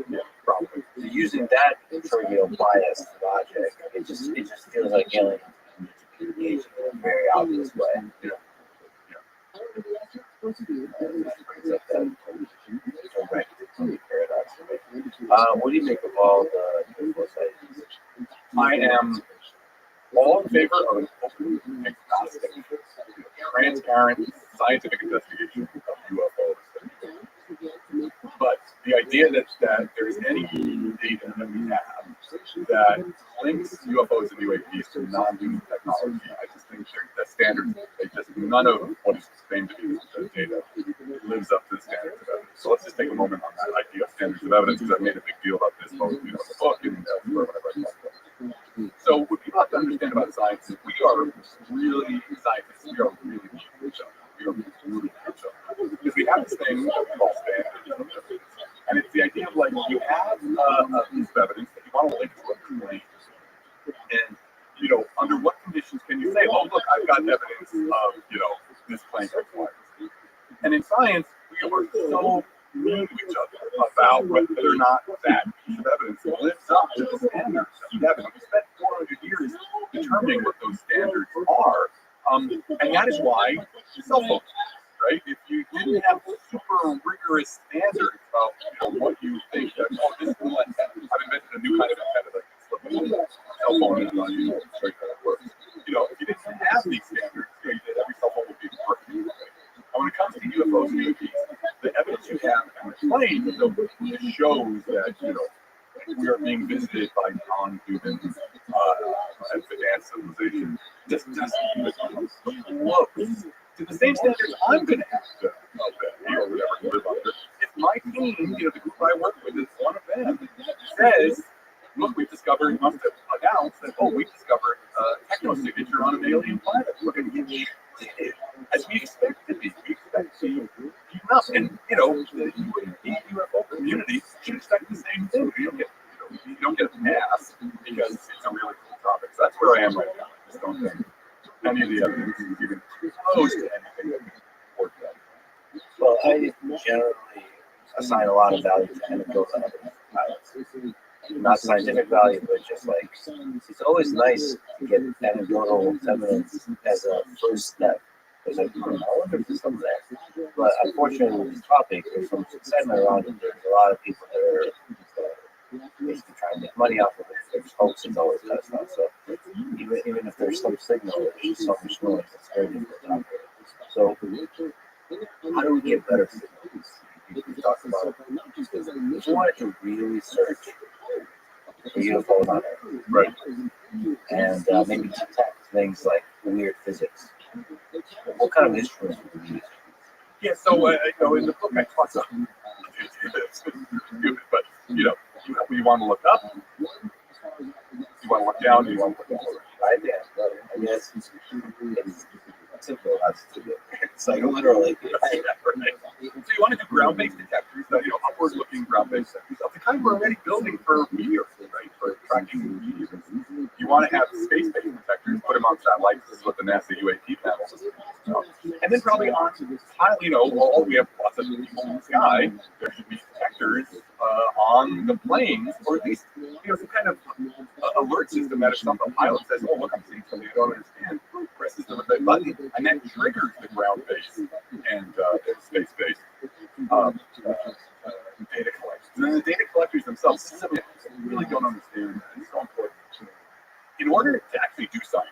Yeah, probably. So using that trivial bias logic, it just feels like aliens need to be engaged in a very obvious way. Brings up that direct paradox. What do you make of all the UFO sightings? I am all in favor of an open, agnostic, transparent, scientific investigation of UFOs. But the idea that there's any data that we have that links UFOs and UAPs to non-human technology, I just think the standards, none of what is claimed to be the data lives up to the standards of evidence. So let's just take a moment on that idea of standards of evidence, because I've made a big deal about this both in the book and elsewhere whenever I talk about it. So what people have to understand about science is we are really scientists. We are really deep with each other. We are rooted with each other because we have this thing that we call standards, and it's the idea of like you have a piece of evidence that you want to link to a claim, and under what conditions can you say, oh look, I've got evidence of this claim requires. And in science, we are so mean to each other about whether or not that piece of evidence lives up to the standards that we have. And we spent 400 years determining what those standards are. And that is why cell phones, right? If you didn't have super rigorous standards about what you think that, this is the one that I've invented a new kind of antenna that can slip in a cell phone and not use it straight how it works. If you didn't have these standards, every cell phone would be perfect. And when it comes to UFOs and UAPs, the evidence you have and the claim shows that we are being visited by non-human advanced civilization. Just even close to the same standards I'm going to have to obey or whatever to live under. If my team, the group I work with is one of them, says, look, we've discovered, must have announced that, we've discovered a techno signature on an alien planet. We're going to get as we expect to be. We expect to be enough. And, the UFO community should expect the same thing. You don't get a pass because it's a really cool topic. So that's where I am right now. I just don't think any of the evidence is even close to anything that we can report that. Well, I generally assign a lot of value to anecdotal evidence. Not scientific value, but just like it's always nice to get anecdotal evidence as a first step. Because I wonder if there's something there. But unfortunately, with this topic, there's some excitement around it. There's a lot of people that are basically trying to make money off of it. There's hoax and all this kind of stuff. So even if there's some signal, there's so much noise. It's very difficult to operate. So how do we get better signals? We talk about if you wanted to really search for UFOs on Earth, Right. and maybe detect things like weird physics. What kind of instruments would you use? Yeah, so in the book I talk about it's stupid, but you want to look up, you want to look down, you want to look over. Right? Yeah. I mean, it's simple. That's stupid. It's like literally. Right. So you want to do ground-based detectors, up backward-looking ground-based sensors of the kind we're already building for meteors, right? For tracking meteors. You want to have space-based detectors, put them on satellites. This is what the NASA UAP panel is. And then probably on, we have lots of people in the sky. There should be detectors on the planes, or at least some kind of alert system that if some pilot says, "Oh, look, I'm seeing something I don't understand," presses the red button, and that triggers the ground-based and space-based data collectors. And then the data collectors themselves, this is something I really don't understand. It's so important. In order to actually do science,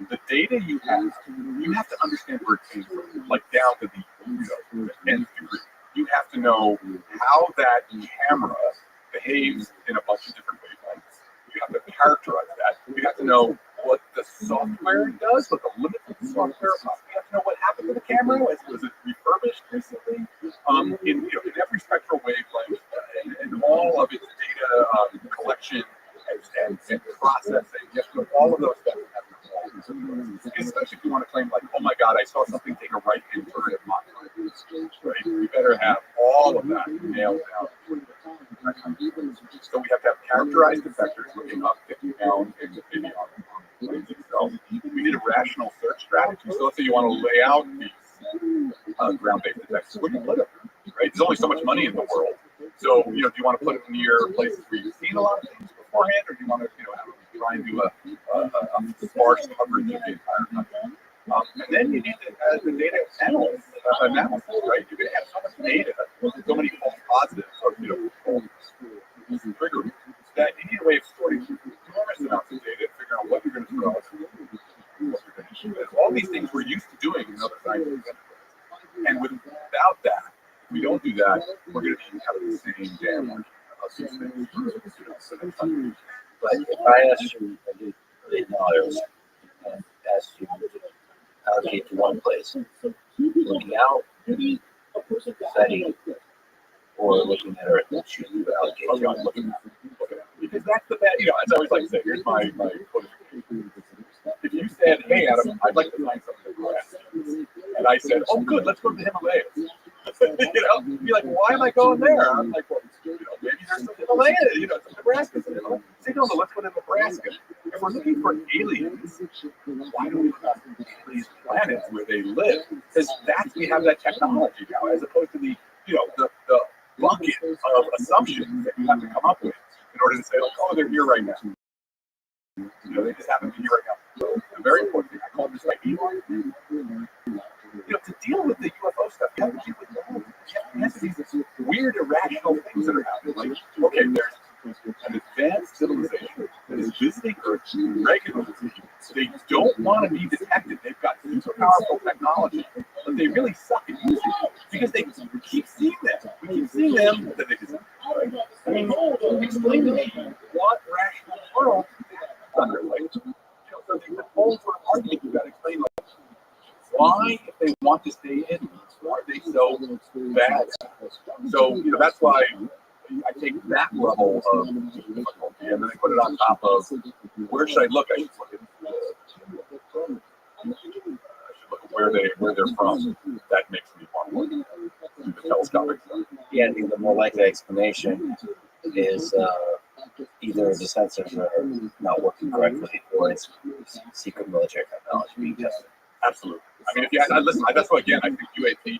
the data you have to understand where it came from, like down to the nth degree. You have to know how that camera behaves in a bunch of different wavelengths. You have to characterize that. You have to know what the software does, what the limits of the software are. You have to know what happened to the camera. Was it refurbished recently? In every spectral wavelength and all of its data collection and processing. You have to know all of those steps. Especially if you want to claim, like, oh my God, I saw something take a right hand turn at Mach 5. Right? We better have all of that nailed down. So we have to have characterized effectors looking up, down, and maybe on the planes themselves. We need a rational search strategy. So let's say you want to lay out these ground-based detectors. Where do you put them? Right? There's only so much money in the world. So, do you want to put it near places where you've seen a lot of things beforehand, or do you want to, try and do a sparse coverage of the entire country? And then you need the data analysis, right? You're going to have so much data, so many false positives, or false triggers, that you need a way of storing enormous amounts of data, figuring out what you're going to throw out, what you're going to shoot. All these things we're used to doing in other scientific enterprises. And without that, if we don't do that, we're going to be having the same damn of these things. But if I asked you, I didn't know I was asked you to allocate to one place, looking out, studying, or looking at Earth, what should you allocate to? Looking at. Because that's the bad, as I always like to say, here's my qualification. If you said, hey, Adam, I'd like to find something in Nebraska, and I said, oh, good, let's go to the Himalayas. Be like, why am I going there? I'm like, well, maybe there's some Himalayas, some Nebraska. Say, no, let's go to Nebraska. If we're looking for aliens, why don't we look at these planets where they live? Because we have that technology now, as opposed to the bucket of assumptions that you have to come up with in order to say, like, oh, they're here right now. They just happen to be here right now. So, a very important thing. I call this like Elon. To deal with the UFO stuff, you have to deal with all of it. You have to these weird, irrational things that are happening. Like, okay, there's an advanced civilization that is visiting Earth regularly. They don't want to be detected. They've got super powerful technology, but they really suck at using it because they keep seeing them. We keep seeing them that they just. I mean, explain to me what rational world under like. So the whole sort of argument you got to explain, like, why, if they want to stay in, why are they so bad? So that's why I take that level of difficulty and then I put it on top of where should I look? I should look at where they're from. That makes me want to look at the telescopic stuff. Yeah, I think the more likely explanation is either the sensors are not working correctly or it's secret military technology being tested. Absolutely. I mean, if you listen, that's why again I think UAP,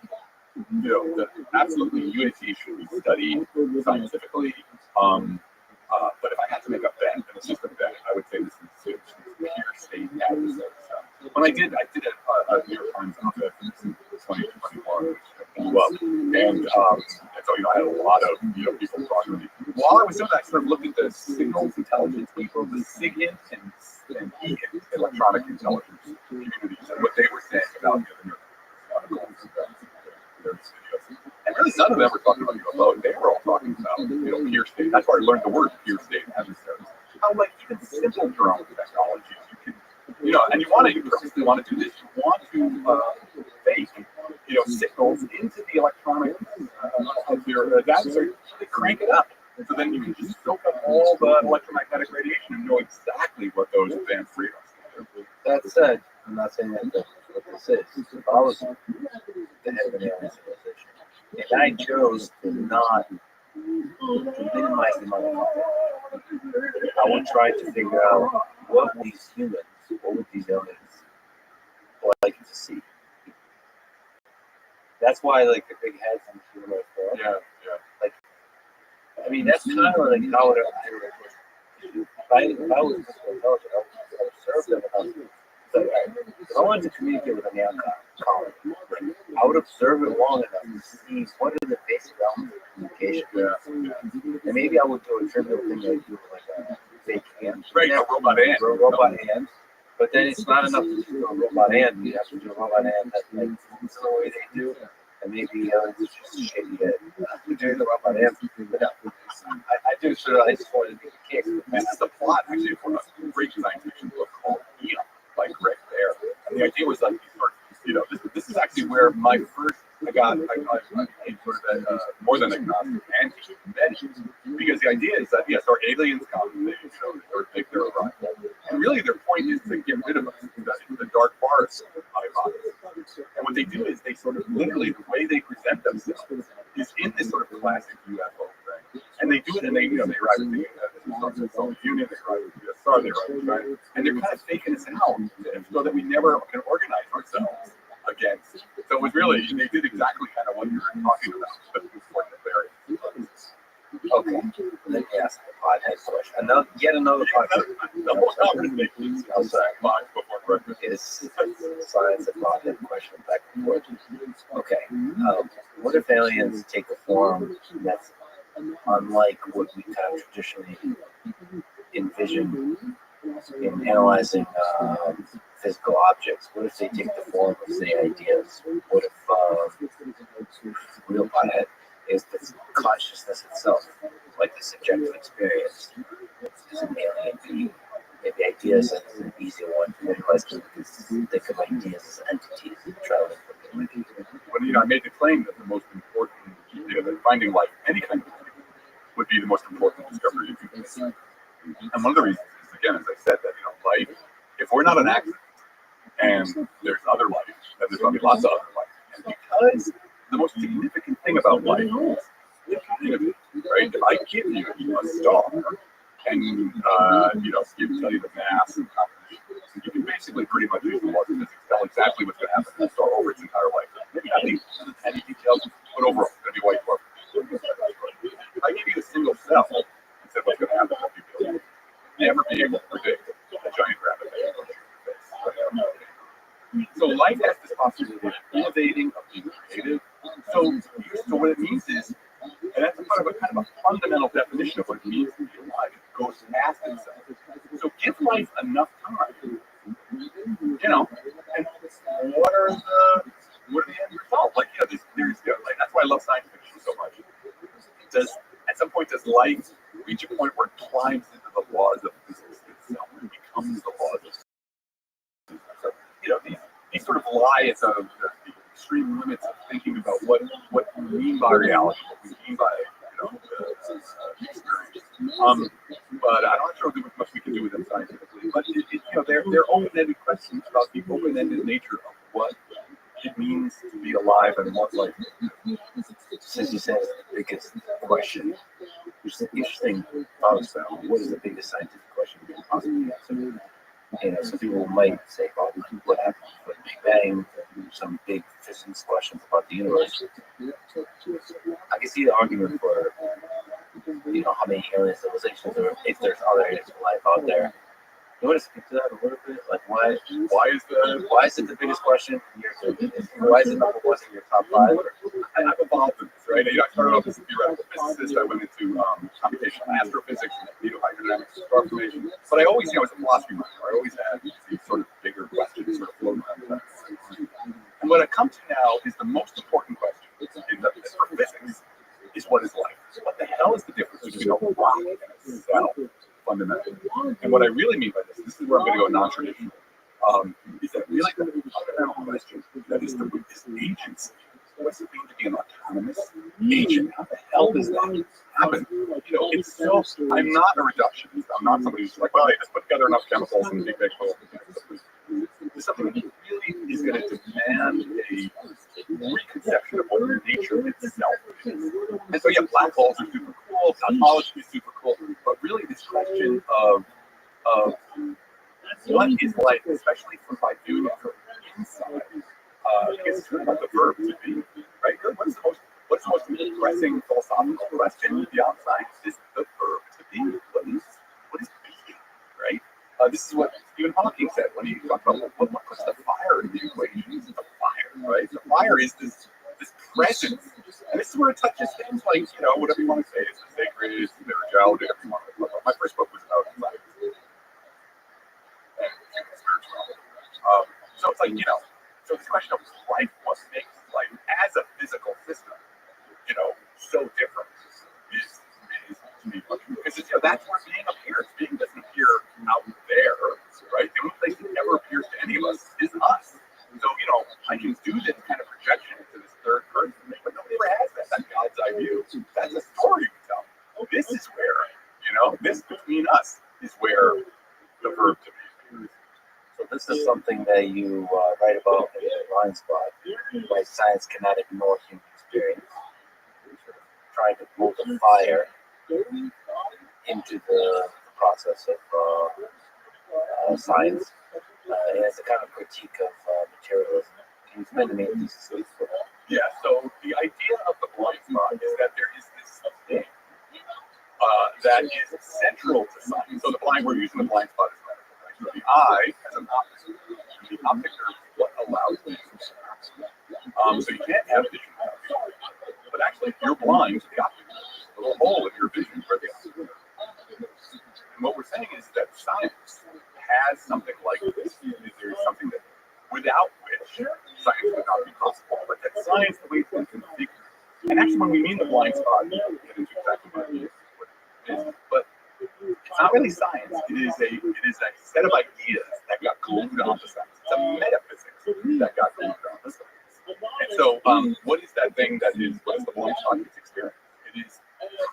absolutely UAP should be studied scientifically. But if I had to make a bet, and it's just a bet, I would say this is pure state adversary. When I did a New York Times op-ed in 2021, which blew up, and so I had a lot of people talking to me. While I was doing that, I sort of looked at the signals intelligence people, the SIGINT and EINT, electronic intelligence communities, and what they were saying about the articles and really none of them were talking about UFO. They were all talking about peer state. That's where I learned the word peer state adversaries. How like even simple drone technologies you can and you purposely want to do this. You want to fake signals into the electronic of your adversary so they crank it up. So then you can just soak up all the electromagnetic radiation and know exactly what those advanced radars are. That said, I'm not saying that that's what this is. If I was the head of an alien civilization, And I chose to not to minimize the amount of content. I would try to figure out what these humans, what would these aliens like to see. That's why, like, the big heads in humanoid form. Yeah. Like, I mean, that's kind of like how it. If I was just intelligent, I would observe them enough. So, if I wanted to communicate with a neon colony, I would observe it long enough to see what are the basic elements of communication. And maybe I would do a trivial thing like do like a fake hand. Right, a robot ant. A robot hand. But then it's not enough to do a robot hand. You have to do a robot hand that like moves the way they do. And maybe it's just shady head. We're doing the robot hand. But no, I do sort of, I just wanted to make a case. This is the plot actually for a great science fiction book called Neon by Greg Bear. And the idea was like, this is actually where my first, I became sort of a, more than agnostic anti-convention. Because the idea is that, yes, our aliens come, they think they're arrival. And really their point is to get rid of us, the dark forest of my body. And what they do is they sort of literally, the way they present themselves is in this sort of classic UFO thing. And they do it, and they arrive at the Soviet Union, they arrive at the USSR, they arrive at China, and they're kind of faking us out so that we never can organize ourselves against. So it was really, they did exactly kind of what you were talking about, but it was like the very. Okay, let me ask the pothead question. Yet another pothead. The whole conversation before breakfast is science and pothead question back and forth. Okay, what if aliens take a form that's unlike what we kind of traditionally envision in analyzing physical objects? What if they take the form of, say, ideas? What if real pothead is the consciousness itself, like the subjective experience, is an alien being? Maybe ideas is an easier one to realize because think of ideas as entities traveling from the mind. When I made the claim that the most important, that finding life, any kind of life, would be the most important discovery you can make. And one of the reasons is, again, as I said, that life, if we're not an accident and there's other life, then there's going to be lots of other life. And because the most significant thing about life is the community, right? If I give you a star and tell you the mass and composition, you can basically pretty much use the laws of physics, tell exactly what's going to happen to the star over its entire lifetime. Maybe not the tiny details, but overall, it's going to be white dwarf. If I give you a single cell and said what's going to happen, you'll never be able to predict a giant rabbit. So life has this possibility of innovating, of being creative. So what it means is, and that's kind of a fundamental definition of what it means to be alive. It goes past itself. So give life enough time, and what are the end results? Like, that's why I love science fiction so much. At some point, does life reach a point where it climbs into the laws of physics itself and becomes the laws of physics? So, these sort of lie at the extreme limits of thinking about what we mean by reality, what we mean by the experience. But I'm not sure there's much we can do with them scientifically. But they're open-ended questions about the open-ended nature of what it means to be alive and what life is. Since you said the biggest question, which is an interesting thought about what is the biggest scientific question you can possibly answer? Some people might say, well, what happened with the Big Bang, some big physics questions about the universe. I can see the argument for, how many alien civilizations, or if there's other areas of life out there. You want to speak to that a little bit? Like, why is it the biggest question? Why is it number one in your top five? I've evolved in this, right? I started off as a theoretical physicist. I went into computational astrophysics and hydrodynamics and star formation. But I always, was a philosophy minor. I always had these sort of bigger questions sort of floating around. And what I come to now is the most important question for physics is what is life? What the hell is the difference between a rock and a cell? Fundamentally. And what I really mean by this is where I'm going to go non-traditional, is that really the fundamental question that is the root is agency. What's it mean to be an autonomous agent? How the hell does that happen? It's so, I'm not a reductionist. I'm not somebody who's like, well, they just put together enough chemicals and big bowl. It's something that really is going to demand a reconception of what nature itself black holes are super cool, cosmology is super cool, but really this question of what is life, especially by doing it from inside, because it's really about the verb to be, right? What's the most pressing philosophical question beyond science is the verb to be. What is being, right? This is what Stephen Hawking said when he talked about what puts the fire in the equation. It's the fire, right? The fire is this presence, and this is where it touches things like, whatever you want to say, it's the sacred, it's the spirituality, whatever you want to talk about. My first book was about science and spirituality. So it's like, so this question of life, what makes life as a physical system, so different is to me, because that's where being appears. Being doesn't appear out there, right? The only place it ever appears to any of us is us. So, I can do this kind of projection into this third person, but nobody ever has that. That's God's eye view. That's a story we tell. This is where, this between us is where the verb to be. So this is something that you write about in the blind spot, why science cannot ignore human experience. Trying to pull the fire into the process of science. It's a kind of critique of materialism. Can you explain to me what this is? Yeah, so the idea of the blind spot is that there is this thing that is central to science. So the we're using the blind spot as a metaphor, right? So the eye as an optic, the optic nerve is what allows vision. So you can't have vision without vision. But actually, if you're blind to the optic nerve, there's a little hole in your vision where the optic nerve is. And what we're saying is that science has something like this. There's something that without which science would not be possible. But that science, the way it's been configured, and actually when we mean the blind spot, we'll get into exactly what it is. But it's not really science. It is a set of ideas that got glued onto science. It's a metaphysics that got glued onto science. And so, what is that thing that is? What is the blind spot? It's experience. It is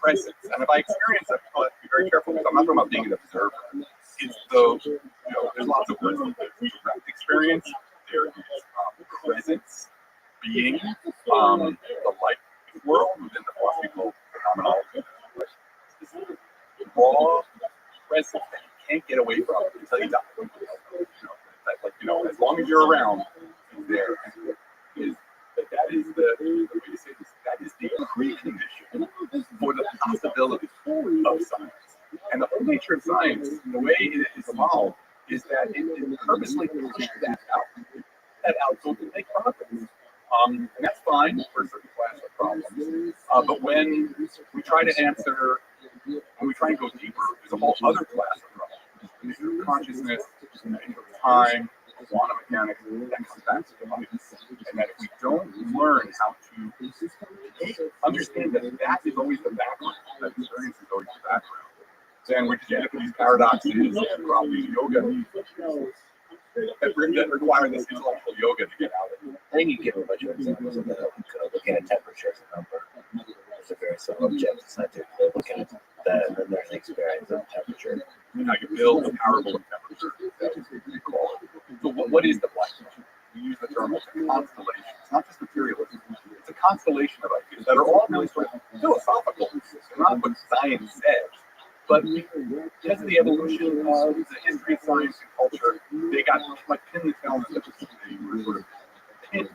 presence. And by experience, I have to be very careful because I'm not talking about being an observer. It's there's lots of words. There's direct experience. There is presence, being, the light world within the philosophical phenomenology. Raw presence that you can't get away from until you die. As long as you're around, it's there. That is the way to say this. That is the precondition for the possibility of science. And the whole nature of science, the way it is evolved, is that it purposely pushes that out so it can make progress. And that's fine for a certain class of problems. But when we try to answer, when we try and go deeper, there's a whole other class of problems. The nature of consciousness, the nature of time, quantum mechanics, that comes back to the mind. And that if we don't learn how to understand that that is always the background, that experience is always the background, then we just end up with these paradoxes and properties of yoga that require this intellectual yoga to get out of it. I think you give a bunch of examples of that. Looking at temperature as a number. There's a very simple objective scientific way of looking at that, and then there's an experience of temperature. And how you build a parable of temperature. That is what we call it. So what is the black hole? We use the term as a constellation. It's not just materialism. It's a constellation of ideas that are all really sort of philosophical. They're not what science says. But because of the evolution of the history of science and culture, they got like pinned down. They were sort of pinned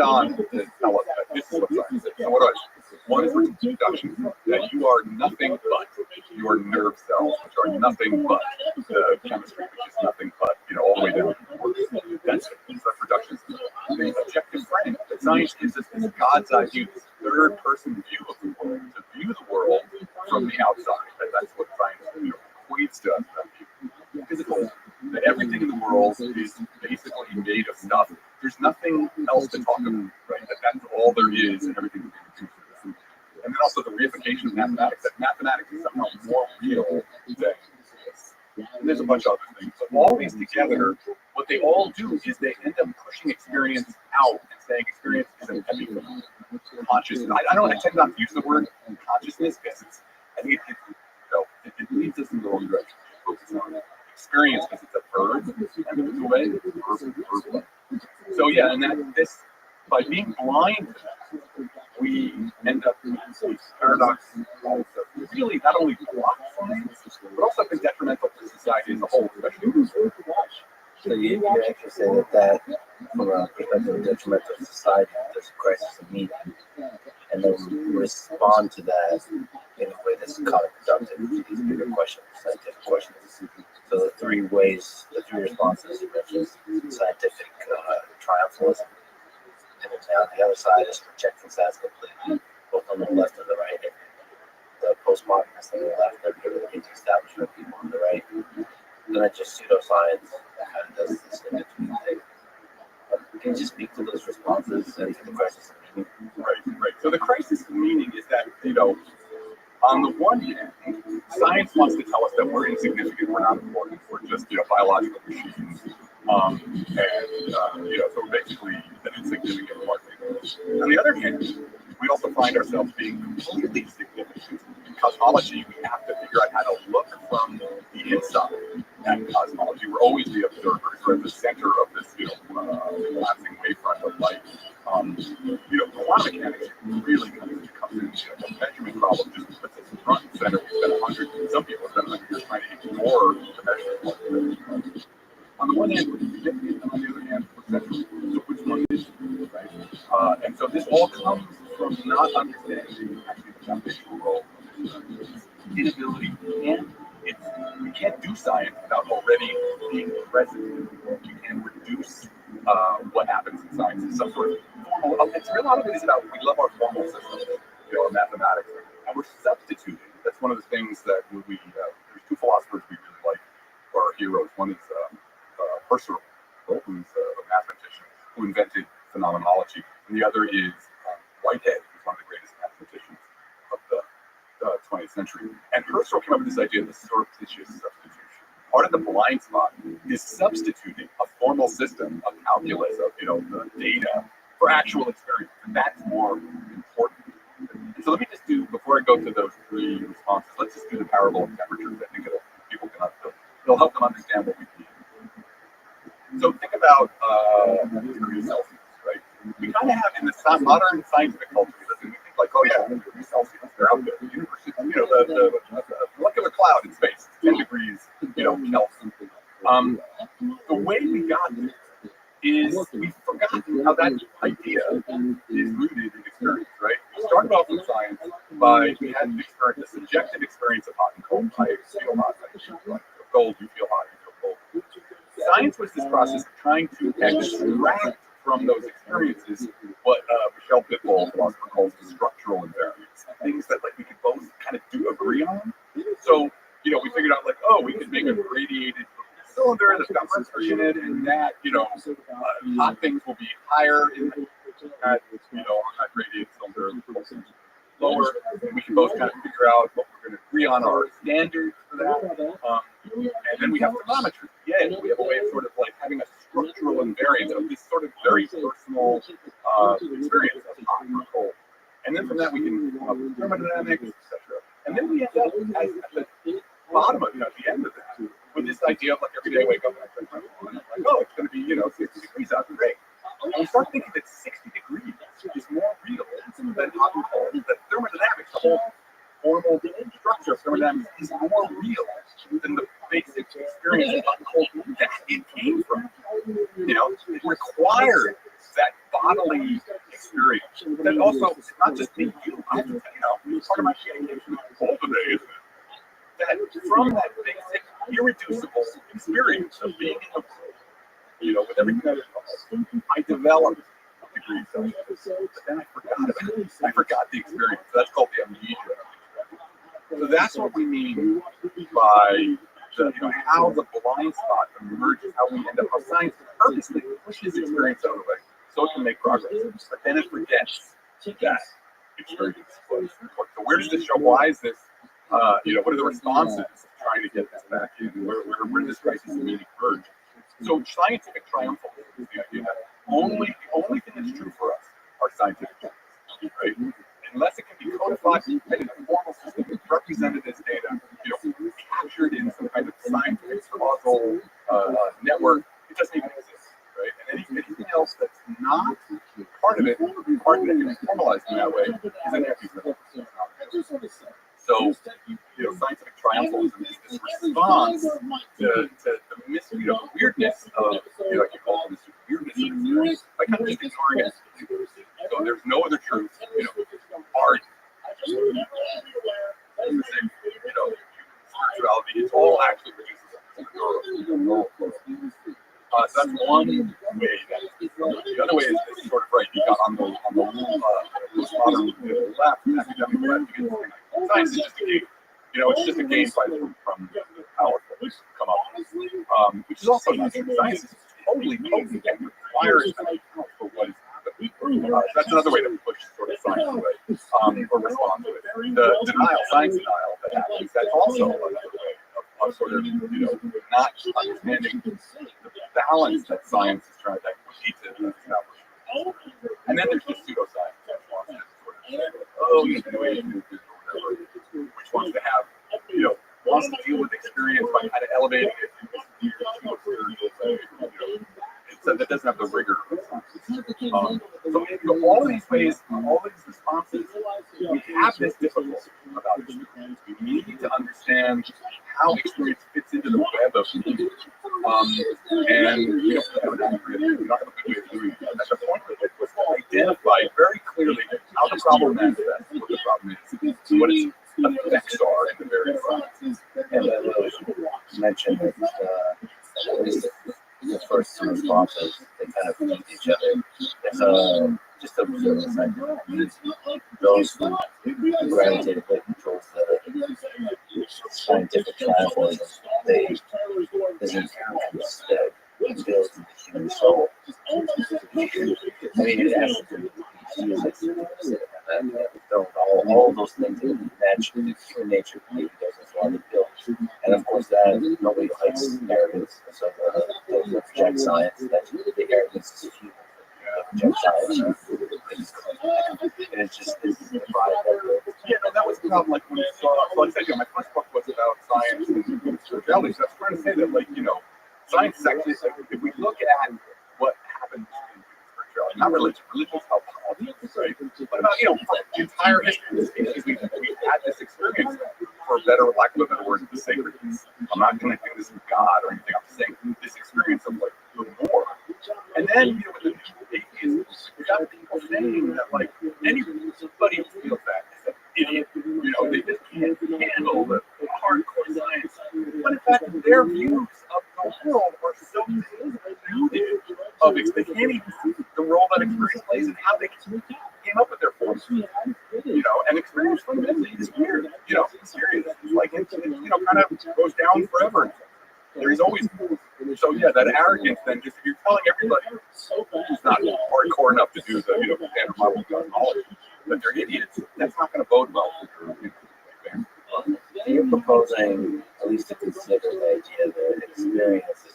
on to tell us that this is what science is. So what do I say? One is reduction, that you are nothing but your nerve cells, which are nothing but the chemistry, which is nothing but, all the way down. That's reduction. The objective frame that science gives us is God's eye view, this third-person view of the world, to view the world from the outside. That's what science equates to us. Physical, that everything in the world is basically made of stuff. There's nothing else to talk about, right? That's all there is, and everything is being true. And then also the reification of mathematics, that mathematics is somehow more real than this. And there's a bunch of other things. But all these together, what they all do is they end up pushing experience out and saying experience is an heavy phenomenon. Consciousness. I tend not to use the word consciousness because I think it leads us in the wrong direction. Focus on experience because it's a verb, and it's a way, verb. So yeah, and that this by being blind to that, we end up with these paradoxes that really not only block science, but also been detrimental to society as a whole, especially. So you actually say that from a perspective of detrimental to society, there's a crisis of meaning, and then respond to that in a way that's counterproductive to these bigger questions, scientific questions. So the three responses you mentioned: scientific triumphalism, and then on the other side is rejecting science completely, both on the left and the right. The postmodernists on the left, they're the establishment people on the right. Then it's just pseudoscience that kind of does this in between thing. Can you just speak to those responses and to the crisis of meaning? Right. So the crisis of meaning is that, on the one hand, science wants to tell us that we're insignificant, we're not important, we're just, biological machines. So we're basically an insignificant part. On the other hand, we also find ourselves being completely significant. In cosmology, we have to figure out how to look from the inside at cosmology. We're always the observers. We're at the center of this, collapsing wavefront of light. Quantum mechanics really comes in. The measurement problem just puts us in front and center. We spend some people spend 100 years trying to ignore the measurement. On the one hand, we're significant, and on the other hand, we're central. So which one is it, right? And so this all comes from not understanding actually the foundational role of inability. We can't do science without already being present. You can reduce what happens in science in some sort of formal. A lot of it is about we love our formal systems, our mathematics, and we're substituting. That's one of the things that there's two philosophers we really like, or our heroes. One is Rothschild, who's a mathematician who invented phenomenology, and the other is Whitehead, who's one of the greatest mathematicians of the 20th century. And Herschel came up with this idea of the surreptitious substitution. Part of the blind spot is substituting a formal system of calculus of the data for actual experience, and that's more important. And so let me just do, before I go to those three responses, let's just do the parable of temperatures. I think it'll help them understand what we mean. So think about degrees Celsius, right? We kind of have in the modern scientific culture, we think like, oh yeah, degrees Celsius, they're out there. The universe is, the molecular cloud in space, 10 degrees, Kelvin. The way we got there is we've forgotten how that idea is rooted in experience, right? We started off in science by we had an experience, a subjective experience of hot and cold. I feel hot, I feel cold, you feel hot, you feel cold. Science was this process of trying to extract from those experiences what Michel Biffle, philosopher, calls the structural invariants, things that we could both kind of agree on. So, we figured out we could make a radiated cylinder that's got mercury in it, and that, hot things will be higher in that, that radiated cylinder, lower. And we can both kind of figure out what we're going to agree on our standards for that. And then we have thermometry. Yeah, we have a way of sort of having a structural invariance of this sort of very personal experience of hot or cold. And then from that we can come up with thermodynamics, etc. And then we end up at the bottom of, at the end of that, with this idea of every day I wake up and I check my phone and I'm it's going to be, 60 degrees out, great. And we start thinking that 60 degrees is more real than hot and cold. That thermodynamics, the whole formal structure of thermodynamics, is more real than the basic experience of hot and cold that it came from. It required that bodily experience. That also, it's not just me, part of my education is cold today, isn't it? That from that basic, irreducible experience of being in the world, with everything that is involved, I developed degrees Celsius, but then I forgot about it. I forgot the experience. So that's called the amnesia. So that's what we mean by how the blind spot emerges, how we end up, how science purposely pushes experience out of the way so it can make progress. But then it forgets that experience. So where does this show? Why is this? What are the responses trying to get this back in? Where does this crisis of meaning emerge? So scientific triumphalism is the idea that the only thing that's true for us are scientific facts, right? Unless it can be codified in a formal system, represented as data, captured in some kind of scientific causal network, it doesn't even exist, right? And anything else that's not part of it part that can be formalized in that way is an anti-system. So, scientific triumphalism is this response to the weirdness of, like you call it, the weirdness of experience, by kind of just ignoring it. So there's no other truth, art, music, spirituality, it's all actually reduces to neural. So that's one way. The other way is sort of right. You got on the postmodern left, academic left, you get this thing like science is just a game. It's just a game fight from powerful come up, which is also not true. Science is totally potent and requires an account for what is happening. That's another way to push sort of science away, or respond to it. The denial, science denial that happens, that's also another way of sort of, not understanding the balance that science is trying to establish. And then there's just pseudoscience that wants to sort of say, oh, you know, which wants to have, wants to deal with experience by kind of elevating it to a spiritual way, so that doesn't have the rigor of science. So all of these ways, all of these responses, we have this difficulty about experience. We need to understand how experience fits into the web of meaning. And we don't have a good way of doing it. At the point where it was identified very clearly how the problem manifests, what the problem is, what its effects are in the various sciences. And I mentioned that at least the first two responses, they kind of feed each other. It's just observe the scientific. Those who gravitate towards the scientific triumphalism, there's an arrogance that builds in the human soul. I mean, it has to do all those things that naturally, human nature maybe doesn't want to build. And of course, that nobody likes arrogance. So those that project science, that's the arrogance is human. Project science, and it's just this is the vibe. Yeah, no, that was the problem. Like when I saw, like I said, my first book was about science and spirituality. So I was trying to say that, like, science is actually, if we look at what happens in spirituality, not religion, religion is about politics, right? But about, the entire history of this species, we've had this experience, for lack of a better word, the sacred. I'm not going to do this with God or anything. I'm just saying this experience of like the more. And then, with the atheists, we got people saying that, like, anybody who feels that is an idiot. They just can't handle the hardcore science. But in fact, their views of the world are so diluted of it. They can't even see the role that experience plays and how they came up with their forms. And experience fundamentally is weird. It's serious. It's like, it kind of goes down forever. There is always. So yeah, that arrogance. Then just if you're telling everybody who's not hardcore enough to do the standard model of knowledge that they're idiots, that's not going to bode well for your You're proposing at least to consider the idea that experience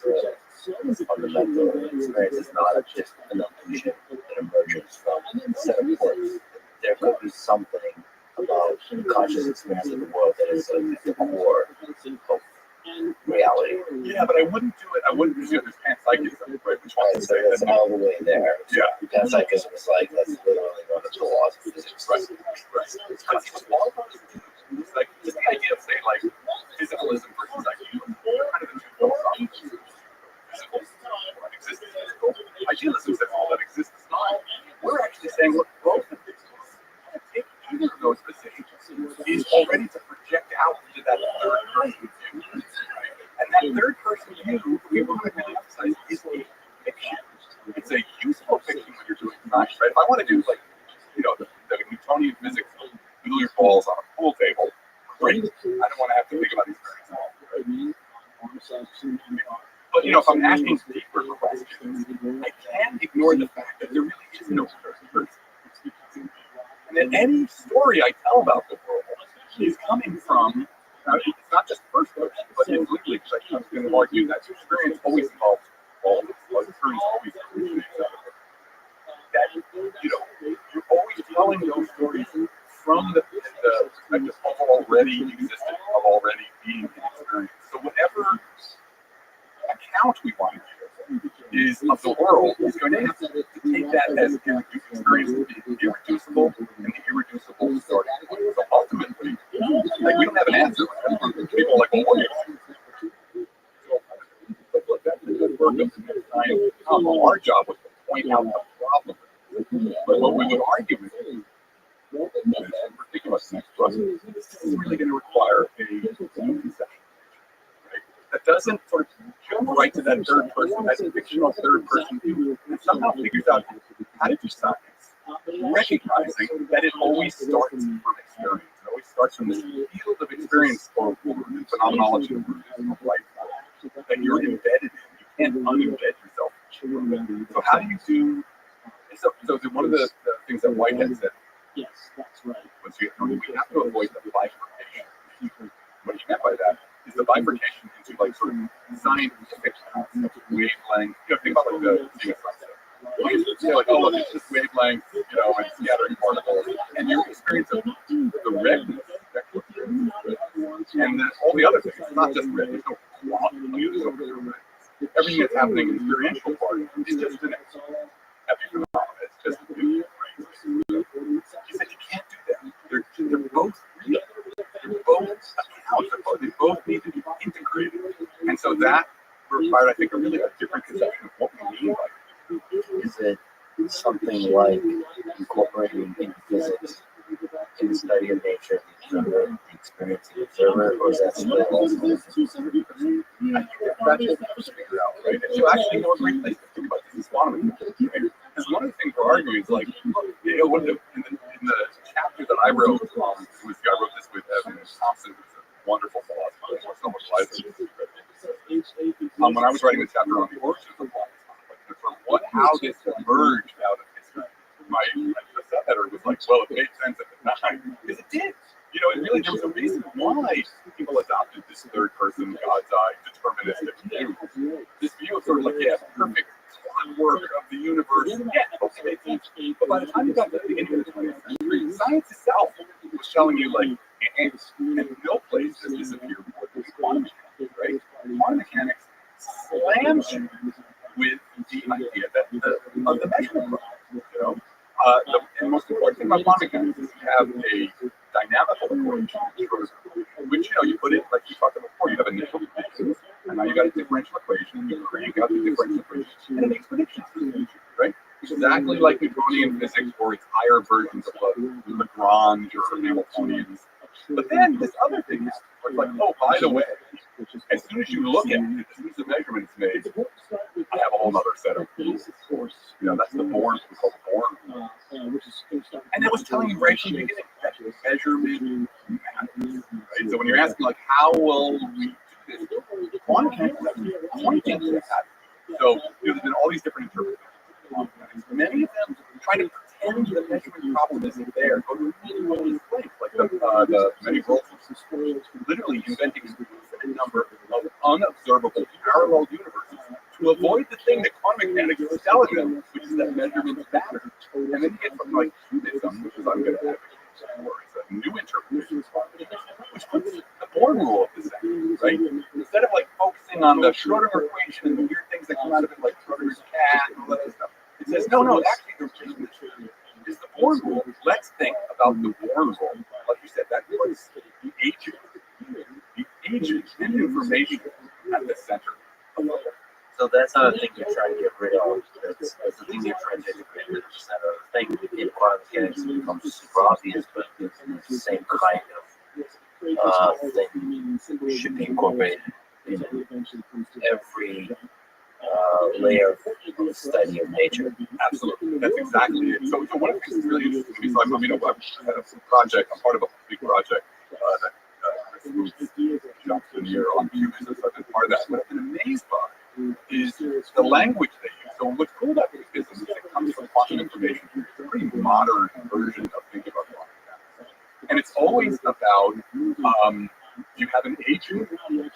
is fundamental. Experience is not just an illusion that emerges from a set of works. There could be something about conscious experience of the world that is at the core of reality. Yeah, but I wouldn't do it. I wouldn't do it as panpsychism, right? Which wants to say that's all the way there. Yeah. Panpsychism is like, that's literally one of the laws of physics. Right. It's like just the idea of saying like physicalism versus idealism. They're kind of the two philosophical. Physical, what exists is physical. Idealism says all that exists is not. We're actually saying, look, both of these, take either of those positions is already to project out into that third person view. Right? And that third person view, we want to really emphasize, is a fiction. It's a useful fiction when you're doing science, right? If I want to do like, the Newtonian physics, billiard balls on a pool table, great. I don't want to have to think about experiments at all. Right? But if I'm asking deeper questions, I can't ignore the fact that there really is no person. And that any story I tell about the world is coming from, it's not just first person, but it's literally, because I was going to argue that experience always involves all of it. Experience always originates out of it. That, you're always telling those stories from the perspective of already existing, of already being an experience. So whatever account we want to give is of the world is going to have to take that as an experience to be irreducible and the irreducible starting point. So ultimately, like we don't have an answer. People are like, well, what is it? So, but look, that's the good work of the science. Our job was to point out the problem. But what we would argue is ridiculous next to us. This is really going to require a new conception, right? That doesn't sort of jump right to that third person, that fictional third person view, and somehow figures out how to do science, recognizing that it always starts from experience. It always starts from this field of experience or phenomenology of life that you're embedded in. You can't unembed yourself. So how do you do? So one of the things that Whitehead said. Yes, that's right. Was we have to avoid the bifurcation. What he meant by that is the bifurcation into like sort of scientific wavelength. You know, think about like the seeing a sunset. You can say like, oh look, it's just wavelength, you know, and scattering particles, and your experience of the redness, and then all the other things. It's not just red. There's no quality. There's no red. Everything that's happening in the experiential part is just an epiphenomenon. It's just he said you can't do that. They're both real. They're both accounts. They both need to be integrated. And so that required, I think, a really different conception of what we mean by it. Is it something like incorporating in physics in the study of nature, the observer, the experiencing observer, or is that still also? I think that's just to figure out, right? And so actually, you know, a great place to think about this is quantum mechanics, right? Because one of the things we're arguing is like, you know, in the chapter that I wrote, I wrote this with Evan Thompson, who's a wonderful philosopher. When I was writing the chapter on the origins of quantum, how this emerged out of history, my subheader was like, well, it made sense at the time, because it did. You know, it really, there was a reason why people adopted this third-person, God's eye, deterministic view. This view of sort of like, yeah, perfect clockwork of the universe. Yeah, okay, but by the time you got to the beginning of the 20th century, science itself was telling you, like, and no place has disappeared more than quantum mechanics, right? Quantum mechanics slams you with the idea that of the measurement problem, you know? And most important thing about quantum mechanics is you have a dynamical equation, which, you know, you put in, like you talked about before, you have initial conditions, and now you got a differential equation, you crank out the differential equation, and it makes predictions for the future, right? Exactly like Newtonian physics or its higher versions of Lagrange or Hamiltonians. But then this other thing happens, where it's like, oh, by the way, as soon as you look at it, as soon as the measurement is made, I have a whole other set of rules. You know, that's the Bohr, we call it Bohr. And it was telling you right from the beginning that measurement matters. Right? So when you're asking, like, how will we do this? Quantum mechanics is actually pointing to that. So, you know, there's been all these different interpretations of quantum mechanics. Many of them try to pretend the measurement problem isn't there. Go to a really one place, like the many Rothschild literally inventing an infinite number of unobservable parallel universes to avoid the thing that quantum mechanics is telling them, which is that measurements matter. And then you get something like cubism, which is I'm going to advocate for. It's a new interpretation of quantum mechanics, which puts the Bohr rule at the center, right? Instead of like focusing on the Schrödinger equation and the weird things that come out of it, like Schrödinger's cat and all that other stuff, it says, no, actually the reason is the Bohr rule. Let's think about the Bohr rule. Like you said, that puts the agent and information at the center of the world. So that's not a thing you're trying to get rid of. That's the thing you're trying to integrate with. It's not a thing in quantum mechanics that becomes super obvious, but it's the same kind of thing should be incorporated in every layer of study of nature. Absolutely, that's exactly it. So one of the things that's really interesting to me, so I'm part of a project, I'm part of a big project that moves Johnson here on cubism and stuff, and part of that. What I've been amazed by is the language they use. So what's cool about cubism is it comes from quantum information theory. It's a pretty modern version of thinking about quantum mechanics. And it's always about you have an agent who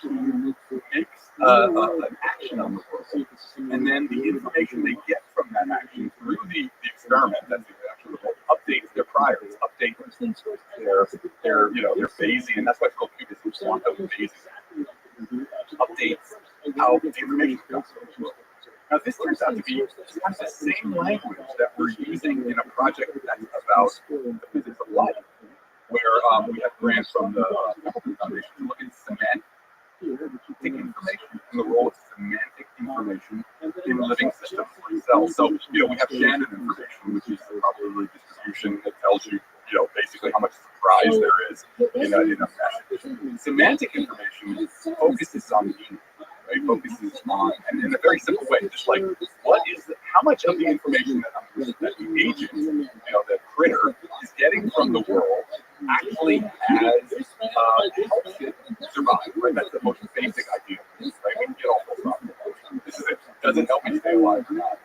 makes an action on the world, and then the information they get from that action through the experiment, that's the actual report, updates their priors, updates their Bayesian, that's why it's called cubism, quantum Bayesian, updates how the information comes from the world. Now, this turns out to be kind of the same language that we're using in a project that's about the physics of life, where we have grants from the Hamilton Foundation to look at semantic information and the role of semantic information in living systems like cells. So, we have Shannon information, which is the probability distribution that tells you, basically how much surprise there is in a message. Semantic information focuses on meaning, right? Focuses on, and in a very simple way, just like how much of the information that the agent, the critter, is getting from the world actually helps it survive, right? That's the most basic idea, right? We can get all full stop. This is it. Does it help me stay alive or not?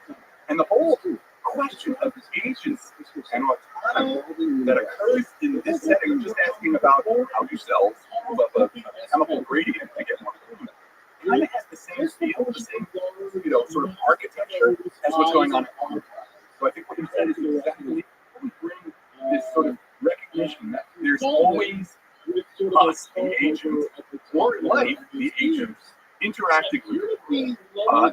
And the whole question of agency and autonomy that occurs in this setting, just asking about how do cells move up a chemical gradient to get more food, kind of has the same feel, the same, sort of architecture as what's going on. So I think what you said is exactly we bring this sort of recognition that there's always us, the agent, or life, the agent, interacting with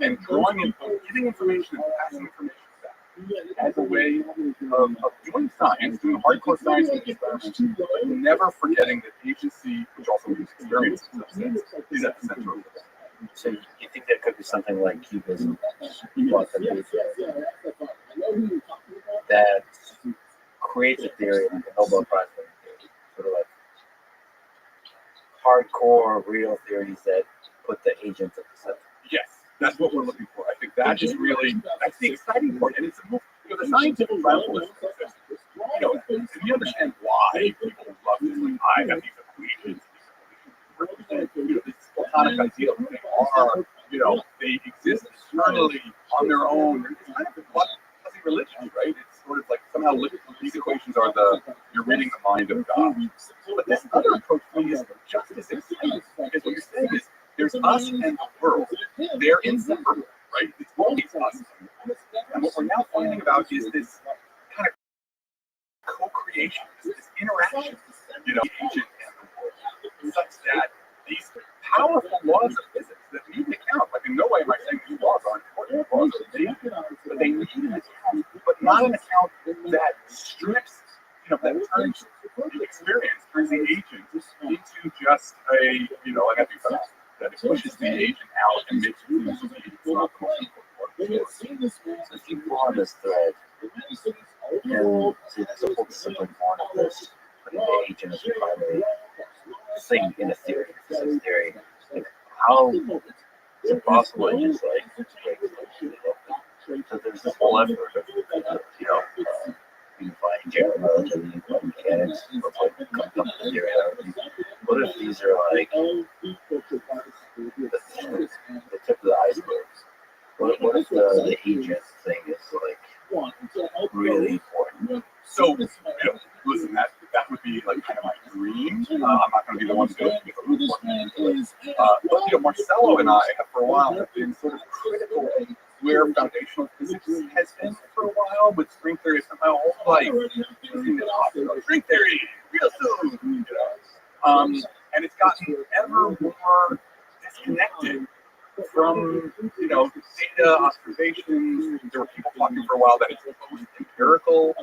and drawing in, giving information and passing information back as a way of doing science, doing hardcore science with experiments, but never forgetting that agency, which also means experience in some sense, is at the center of it. So you think there could be something like cubism, that creates a theory, like a Nobel Prize winning theory, sort of like hardcore real theories that put the agents at the center? Yes, that's what we're looking for. I think that is really, that's the exciting part. And it's, the scientific triumphalism exists. If you understand why people love this, like, I have these equations, this platonic idea that they are, they exist externally on their own. It's kind of a fuzzy religion, right? It's sort of like somehow these equations are you're reading the mind of God. But this other approach to me is just as exciting, because what you're saying is there's us and the world. They're inseparable, right? It's always us. And what we're now finding about is this kind of co-creation, this interaction, the agent and the world, such that these powerful laws of physics that need an account, like in no way am I saying these laws aren't important, laws are big, but they need an account, but not an account that strips, that turns the experience, turns the agent into just an epiphenomenon, that it pushes the agent out and makes it seem to be not the most important. So if you pull on this thread, and see there's a whole discipline born of this, putting the agent as a primary thing in a theory, physics theory. Like, how is it possible to just so there's this whole effort of unifying general relativity, quantum mechanics, what's like comes up with theory and everything. What if these are like the tip of the iceberg? What if the agent thing is like really important? So, listen, that would be like kind of my dream. I'm not going to be the one to do it. But Marcelo and I have for a while have been sort of critical where foundational physics has been for a while, with string theory somehow also like string theory real soon, and it's gotten ever more disconnected from data observations. There were people talking for a while that it's most empirical,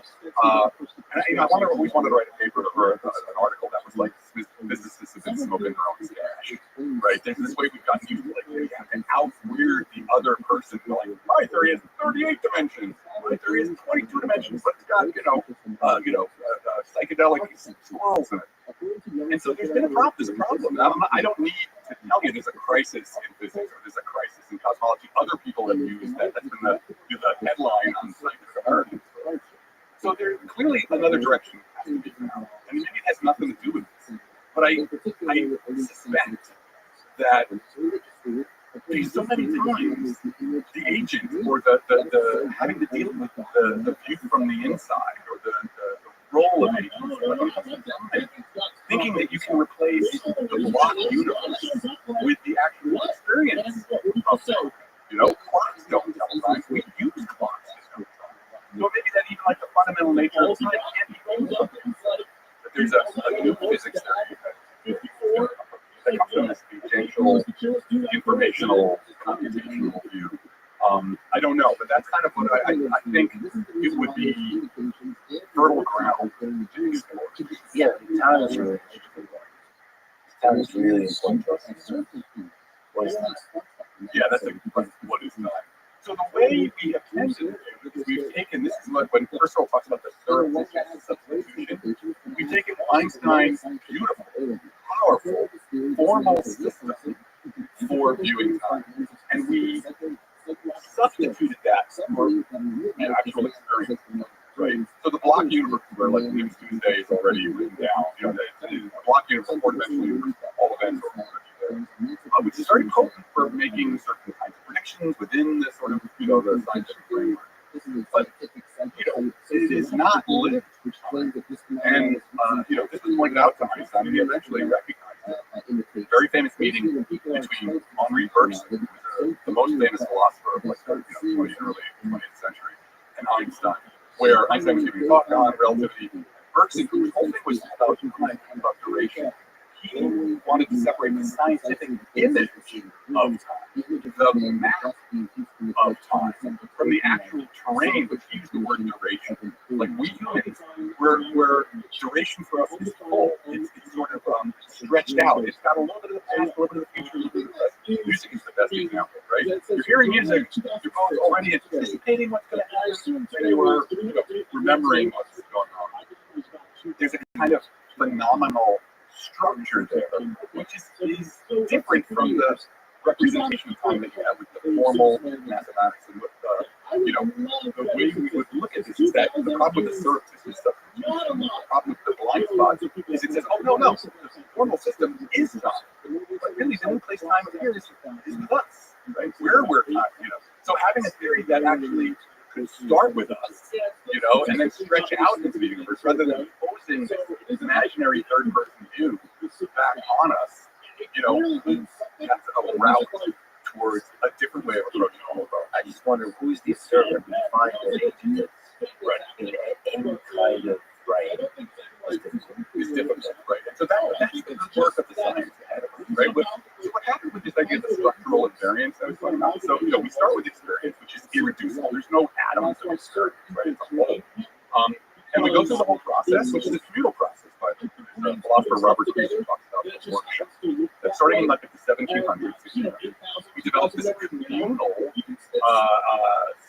and I always wanted to write a paper or an article that was like physicists have been smoking their own stash, right? There's this way we've gotten used to and how weird the other person like my theory is 38 dimensions, my theory is 22 dimensions, but it's got psychedelic squirrels in it. And so there's been a problem. There's a problem. I don't need to tell you there's a crisis in physics or there's a crisis in cosmology. Other people have used that. That's been the headline on Scientific American. So there's clearly another direction has to be found. And maybe it has nothing to do with this. But I suspect that so many times the agent or the having to deal with the view from the inside or the role of agents, thinking that you can replace the block universe with the actual experience of self. Clocks don't tell time. We use clocks to tell time. So maybe that even like the fundamental nature of time can't be used. But there's a new physics theory that comes from this tangential, informational, computational view I don't know, but that's kind of what I think it would be fertile ground to explore. Yeah, time is really interesting. Time is really important to us. What is time? Yeah, that's what is time. So the way we have tended to do is we've taken, this is like when Rothschild talks about the surreptitious substitution, we've taken Einstein's beautiful, powerful, formal system for viewing time, and we substituted that for an actual experience, right? So the block universe, where like Newton's Tuesday is already written down, the block universe, four-dimensional universe, all events are already there, which is very potent for making certain kinds of predictions within the sort of, the scientific framework. But, it is not lived. And, this was pointed out to Einstein, and he eventually recognized it. Very famous meeting between Henri Bergson, who was the most famous philosopher of like, early 20th century, and Einstein, where Einstein was giving a talk on relativity. Bergson, whose whole thing was about time, about duration, he wanted to separate the scientific image of time, the map of time, from the actual terrain, which he used the word duration. Like we humans, where duration for us is full, it's sort of stretched out. It's got a little bit of the past, a little bit of the future, a little bit of the present. Music is the best example, right? You're hearing music, you're both already anticipating what's going to happen, and you're remembering what's going on. There's a kind of phenomenal structure there, which is different from the representation of time that you have with the formal mathematics and with the way we would look at this is that the problem with the surreptitious substitution, the problem with the blind spot is it says, oh no, the formal system is time, but really the only place time appears is with us, right? We're time, So having a theory that actually could start with us, and then stretch out into the universe rather than imposing this imaginary third-person view back on us, that's a route towards a different way of approaching all of us. I just wonder who's the observer who finds that agent in any kind of right is difficult, right? And so that's the work of the science ahead of us, right? So what happened with this idea of the structural invariance I was talking about? So, we start with experience, which is irreducible. There's no atoms of experience, right? It's a whole. And we go through the whole process, which is a communal process, by the philosopher Robert Speaker talks about this workshop. That starting in like the 1700s, we developed this communal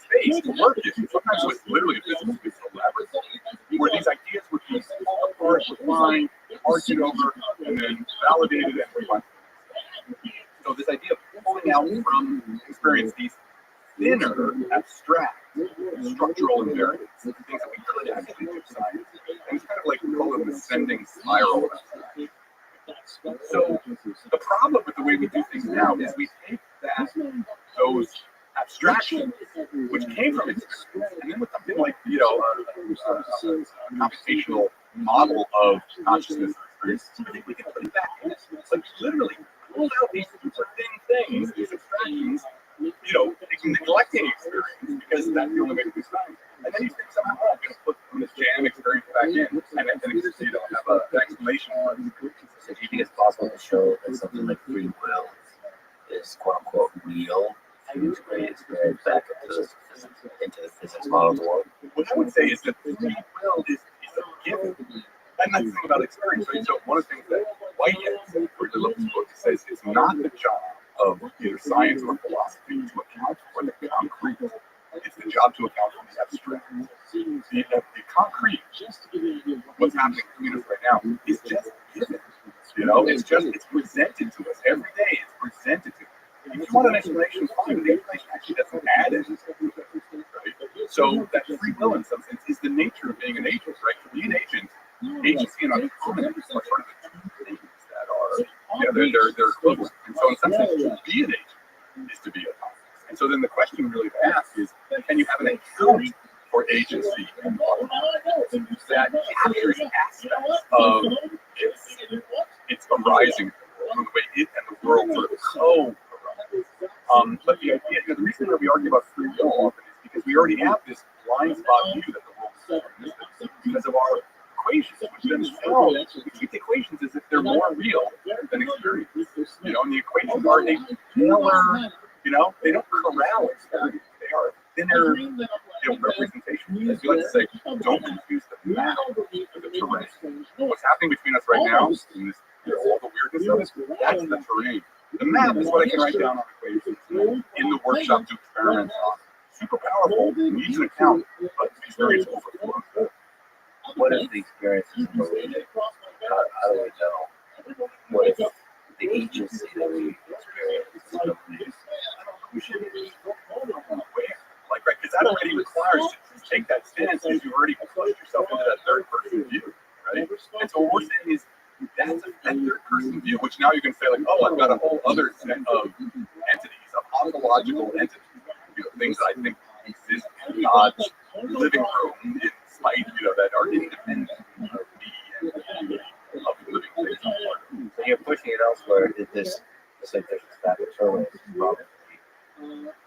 space to work in. Sometimes it was literally a physical laboratory where these ideas would be pulled apart, refined, argued over, and then validated and refined. So this idea of pulling out from experience these thinner, abstract, structural invariants, things that we could actually do science. And it's kind of like we call it an ascending spiral of abstraction. So the problem with the way we do things now is we take those abstractions, which came from experience, and then with something like, a computational model of consciousness or experience, I think we can put it back in. Like literally pull out these super thin things, these abstractions, neglecting experience because that's the only way to do science. And then you think somehow, I'm going to put this jam experience back in, and then have an explanation. So do you think it's possible to show that something like free will is quote unquote real to integrate experience back into the physics model of the world? What I would say is that free will is a given. And that's the thing about experience, right? So one of the things that Whitehead, or the Lipton's book, says is not the job of either science or philosophy to account for the concrete. It's the job to account for the abstract. The concrete, what's happening in the universe right now, is just given. It's presented to us every day. It's presented to us. If you want an explanation, fine. The explanation actually doesn't add anything. Right? So that free will, in some sense, is the nature of being an agent. Right? To be an agent, agency and autonomy are sort of the two things that are, they're equivalent. And so, in some sense, to be an agent is to be autonomous. And so then the question really to ask is, can you have an account for agency and autonomy that captures aspects of its arising from the way it and the world sort of co-arise? But the idea, the reason that we argue about free will often is because we already have this blind spot view that the world is deterministic because of our equations, which themselves, we treat the equations as if they're more real than experience. And the equations are a killer, they don't corral experience. inner representation. As you like to say, don't confuse the map with the terrain. What's happening between us right now, in this, all the weirdness of it, that's the terrain. The map is what I can write down on equations in the workshop to experiments on. Super powerful, needs an account, but the experience overflows. What if the experience is illuminated? How do we know? What if the agency that we experience is illuminated? We should like, right, because that already requires to take that stance because you already pushed yourself into that third person view, right? And so what we're saying is that's that third person view, which now you can say like, oh, I've got a whole other set of entities, of ontological entities, things that I think exist in God's living room, in spite, that are independent of me and of living things. So you're pushing it elsewhere. This there's that determinist probably.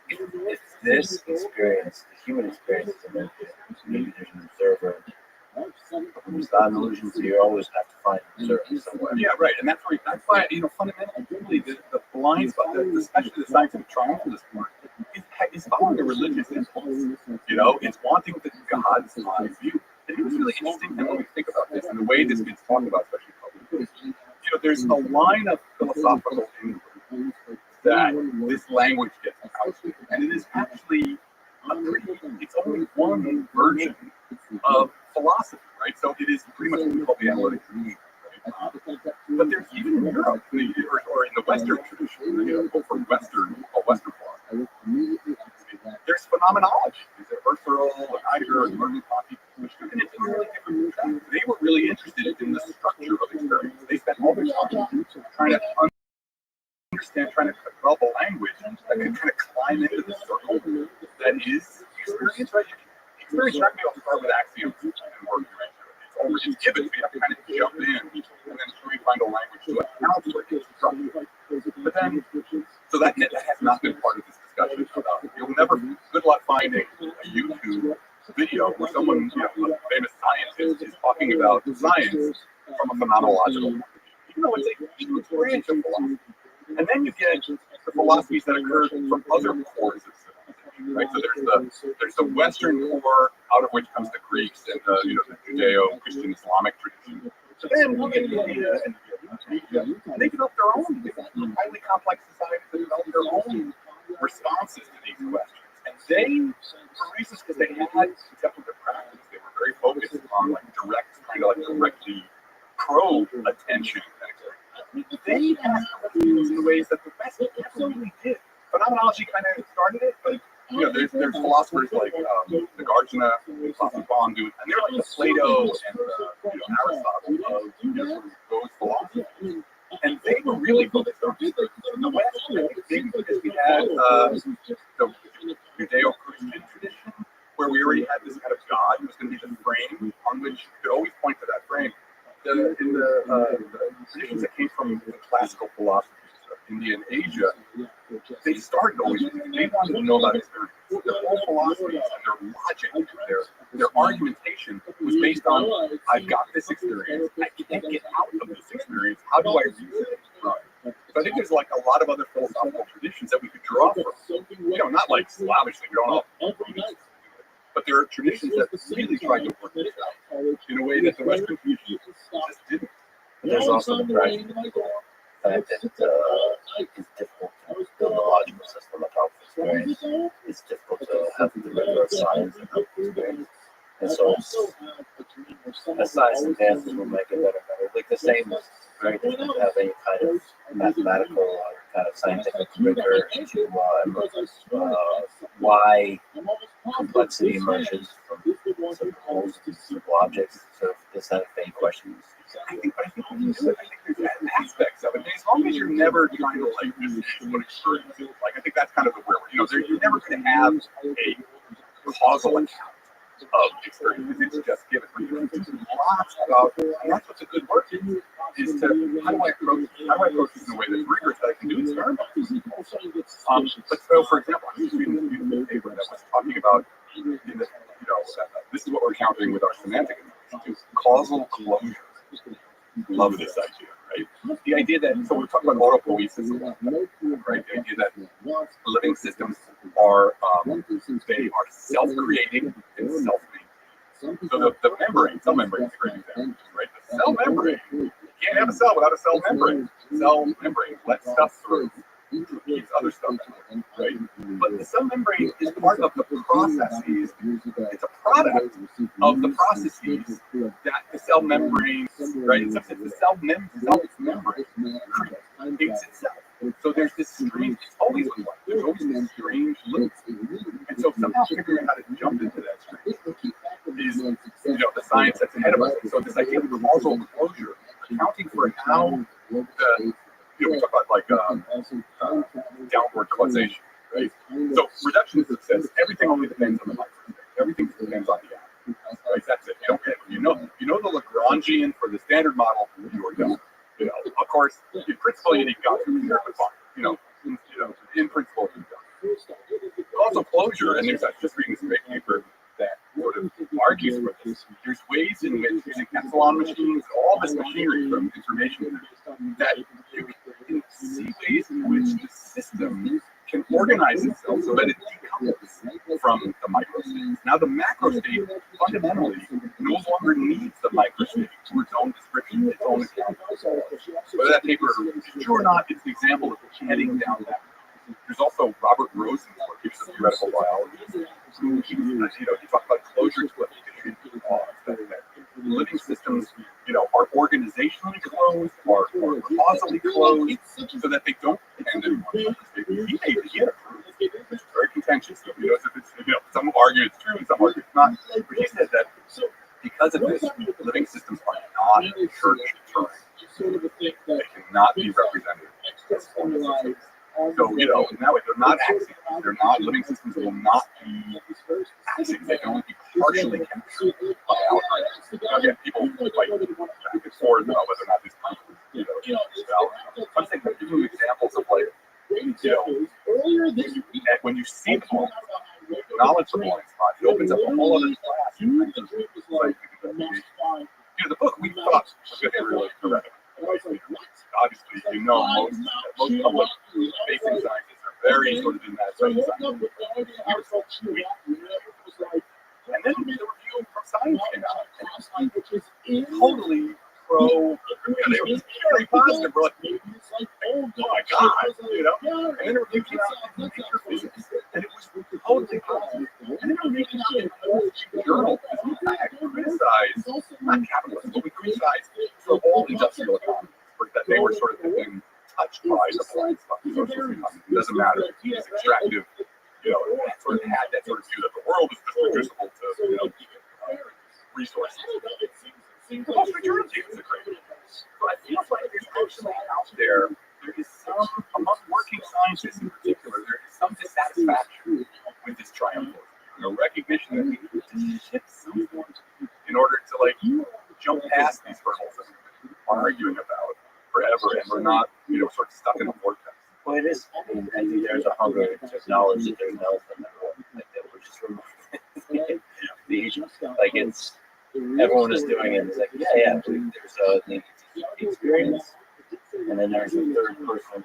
If this experience, the human experience is an infinite, maybe there's an observer. It's not an illusion, so you always have to find an observer somewhere. Yeah, right. And that's why fundamentally, the blind spot, especially the scientific triumphalism part, is following a religious impulse. It's wanting the God's eye view. And it was really interesting when we think about this and the way this gets talked about, especially publicly. There's a line of philosophical inquiry that this language gets out to. And it is actually it's only one version of philosophy, right? So it is pretty much what we call the analytic dream, right? But there's even in Europe, or in the Western tradition, for Western philosophy, there's phenomenology. There's Husserl and Heidegger and Merleau-Ponty, which took an entirely different track. They were really interested in the structure of experience. They spent all their time trying to understand, trying to develop a language that can kind of climb into the circle that is experience, right? Experience struck me off the start with axioms and working right through it. It's given, so you have to kind of jump in and then try to find a language to account for its structure. But then, so that has not been part of this discussion about it. You'll never, good luck finding a YouTube video where someone, a famous scientist, is talking about science from a phenomenological point of view. Even though it's a huge branch of philosophy. And then you get the philosophies that occur from other cores of civilization, right? So there's the Western core, out of which comes the Greeks and the Judeo-Christian Islamic tradition. So then we'll get India and they develop their own highly complex societies that develop their own responses to these questions. And they, for reasons because they had contemplative practice, they were very focused on directly probe attention. They asked questions in the ways that the West never really did. Phenomenology kind of started it, but there's philosophers like Nagarjuna, Sasabon, and they're like the Plato and Aristotle of those philosophers. And they were really focused on in the West. I think because we had the Judeo-Christian tradition, where we already had this kind of God who was going to be the frame on which you could always point to that frame. In the traditions that came from the classical philosophies of India and Asia, they started always, they wanted to know about experience. Their whole philosophies and their logic and their argumentation was based on, I've got this experience, I can't get out of this experience, how do I reason it? Right. So I think there's like a lot of other philosophical traditions that we could draw from. Not like slavishly, we don't all but there are traditions that really tried to work this out in a way that the Western traditions just didn't. But there's also the practical fact that it's difficult to build a logical system on top of experience. It's difficult to have the rigor of science and help experience. And so as science advances, we'll make it better and better. Like the same, it's very difficult to have any kind of mathematical or kind of scientific rigor into why complexity emerges from simple wholes to simple objects. So this kind of vague questions. I think we can do it. I think there's aspects of it. As long as you're never trying to this is what experience is like. I think that's kind of the where you're never going to have a causal account of experience. It's just given. Lots about, and that's what's a good work is to how do I approach this in a way that's rigorous that I can do experiments. But so, for example, I'm just reading this beautiful paper that was talking about this is what we're encountering with our semantic analysis, causal closure. Love this idea, right? The idea that, so we're talking about autopoiesis, right? The idea that living systems are They are self-creating and self-maintaining. So the membrane, cell membrane is a great example, right? The cell membrane, you can't have a cell without a cell membrane. Cell membrane lets stuff through, keeps other stuff out, right? But the cell membrane is part of the processes. It's a product of the processes that the cell membrane, right? It's the cell membrane creates itself. So there's this strange, it's always with life. There's always this strange loop. And so somehow figuring out how to jump into that strange loop is, the science that's ahead of us. So this idea of causal closure, accounting for how we talk about like downward causation, right? So reductionism says everything only depends on the microscope. Everything depends on the atom. Right? That's it. You know the Lagrangian for the standard model, you are done. Of course, in principle, you need God to be there, but fine. In principle, you're done. Also, closure, and there's just reading this great paper that sort of argues with this. There's ways in which using epsilon machines, all this machinery from information, that you can see ways in which the system can organize itself so that it decouples from the microstate. Now, the macrostate fundamentally no longer needs the microstate for its own description, its own account. Whether that paper is true or not, it's an example of heading down that. There's also Robert Rosen's work, he was a theoretical biologist, who he talked about closure to efficient that living systems, are organizationally closed, are causally closed, so that they don't depend on one. He had a proof. It's very contentious. Some argue it's true and some argue it's not. But he said that because of this, living systems are not church terms. They cannot be represented as forms of systems. So, now they're not axioms. They're not, living systems will not be axioms. They can only be partially captured by algorithms. Now, again, people fight back and forth about whether or not these concepts, I'm saying that give you examples of like, when you see the blind spot, knowledge the blind spot, it opens up a whole other class. The book we thought was going to be really theoretical. Obviously, most public facing scientists are very sort of in that sort of science. And then the review from Science came out, which is totally pro, they were very positive. We're like, oh my God, And then the review came out in Nature Physics, and it was totally positive. And then the review came out in Wall Street Journal, because we had criticized, not capitalism, but we criticized for all industrial economies, that they were sort of being touched by the blind spot. It doesn't matter. It's extractive. Sort of had that sort of view that the world is just reducible to resources. The Wall Street Journal is a great. So I feel like there's actually out there is some, among working scientists in particular, there is some dissatisfaction with this triumph. Recognition that we need to shift some in order to jump past these hurdles that we've been arguing about forever, and we're not, sort of stuck in a vortex. Well, it is. I think there's a hunger to acknowledge that there's an elephant in the room, that we're just removing. It's everyone is doing it. It's like, there's the experience, and then there's a third person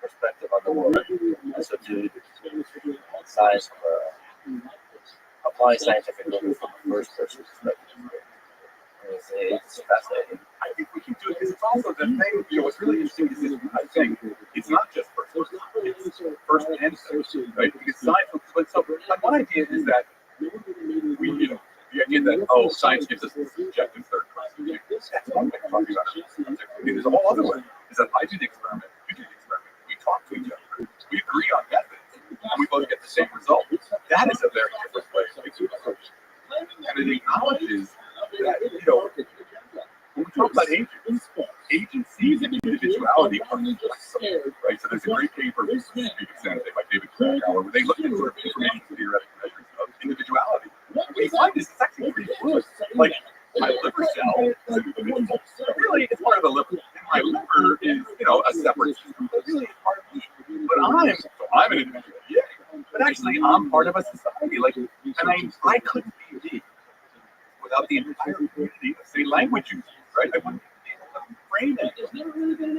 perspective on the world. And so to science, apply scientific method from the first person perspective. It's fascinating. I think we can do it because it's also the thing, what's really interesting is this, I think, it's not just first person, it's first and second, right? Because science, so one idea is that we, the idea that, science gives us this subjective third person. That's one way of talking about it. There's a whole other way, is that I do the experiment, you do the experiment, we talk to each other, we agree on methods, and we both get the same result. That is a very different way of thinking about it. And it acknowledges that, when we talk about agency and individuality are flexible, right? So there's a great paper by David Krakauer where they looked at sort of information theoretic measures of individuality. What you find is it's actually pretty fluid. Like my liver cell is an individual. Really, it's part of the liver. And my liver is, a separate system. But really, it's part of me. But I'm an individual. Yeah. But actually, I'm part of a society. And I couldn't be me without the entire community of, say, language users, right? I wouldn't be able to frame it.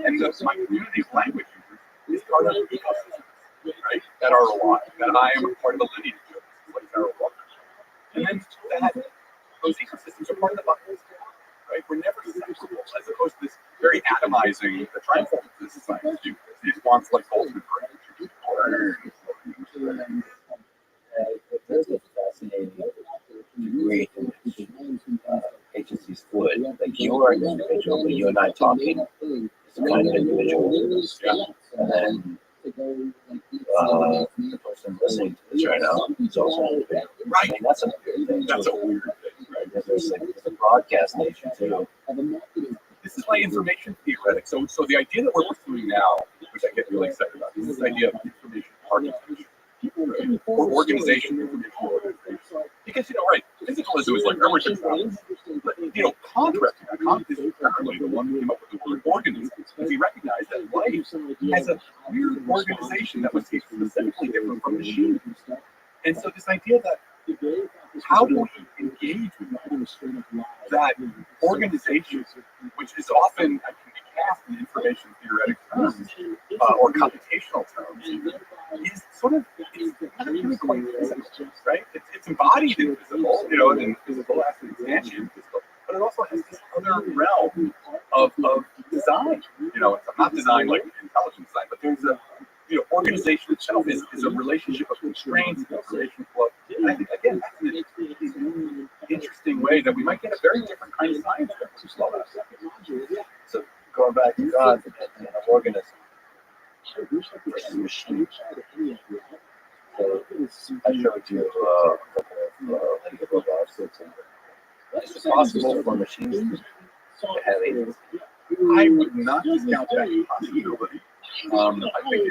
And my community of language users is part of the ecosystem. right? That are alive, that I am a part of the lineage of, like that are alive. And then that those ecosystems are part of the body, right? We're never separable, as opposed to this very atomizing, the triumph of this science do. It wants like ultimate brain. There's a fascinating degree in which agencies would. Like you are an individual, but you and I talking is a kind of individual. Yeah. And then the person listening to this right now is also an individual. Right. I mean, that's a weird thing. That's a weird thing, right? There's a broadcast nation too. This is my information theoretic. So the idea that we're pursuing now, which I get really excited about, is this idea of information architecture. Right? Or organization, information organization. Because, right, physicalism is like everything else. But, contracting, is apparently the one who came up with the word organism, because he recognized that life has a weird organization that was specifically different from machines. And so this idea that how do we engage with that organization, which is often can be cast in information theoretic terms or computational terms, is sort of it's not really quite physical, right? It's embodied in physical, and physical as an instantiate physical, but it also has this other realm of design. It's not design like intelligent design, but there's a organization itself is a relationship of constraints, information flow. And I think again that's an interesting way that we might get a very different kind of science that we slow down. So going back to God and an organism versus machine. So I showed you a couple of Lego robots. Is it possible for machines to have agency? I would not discount that possibility. I think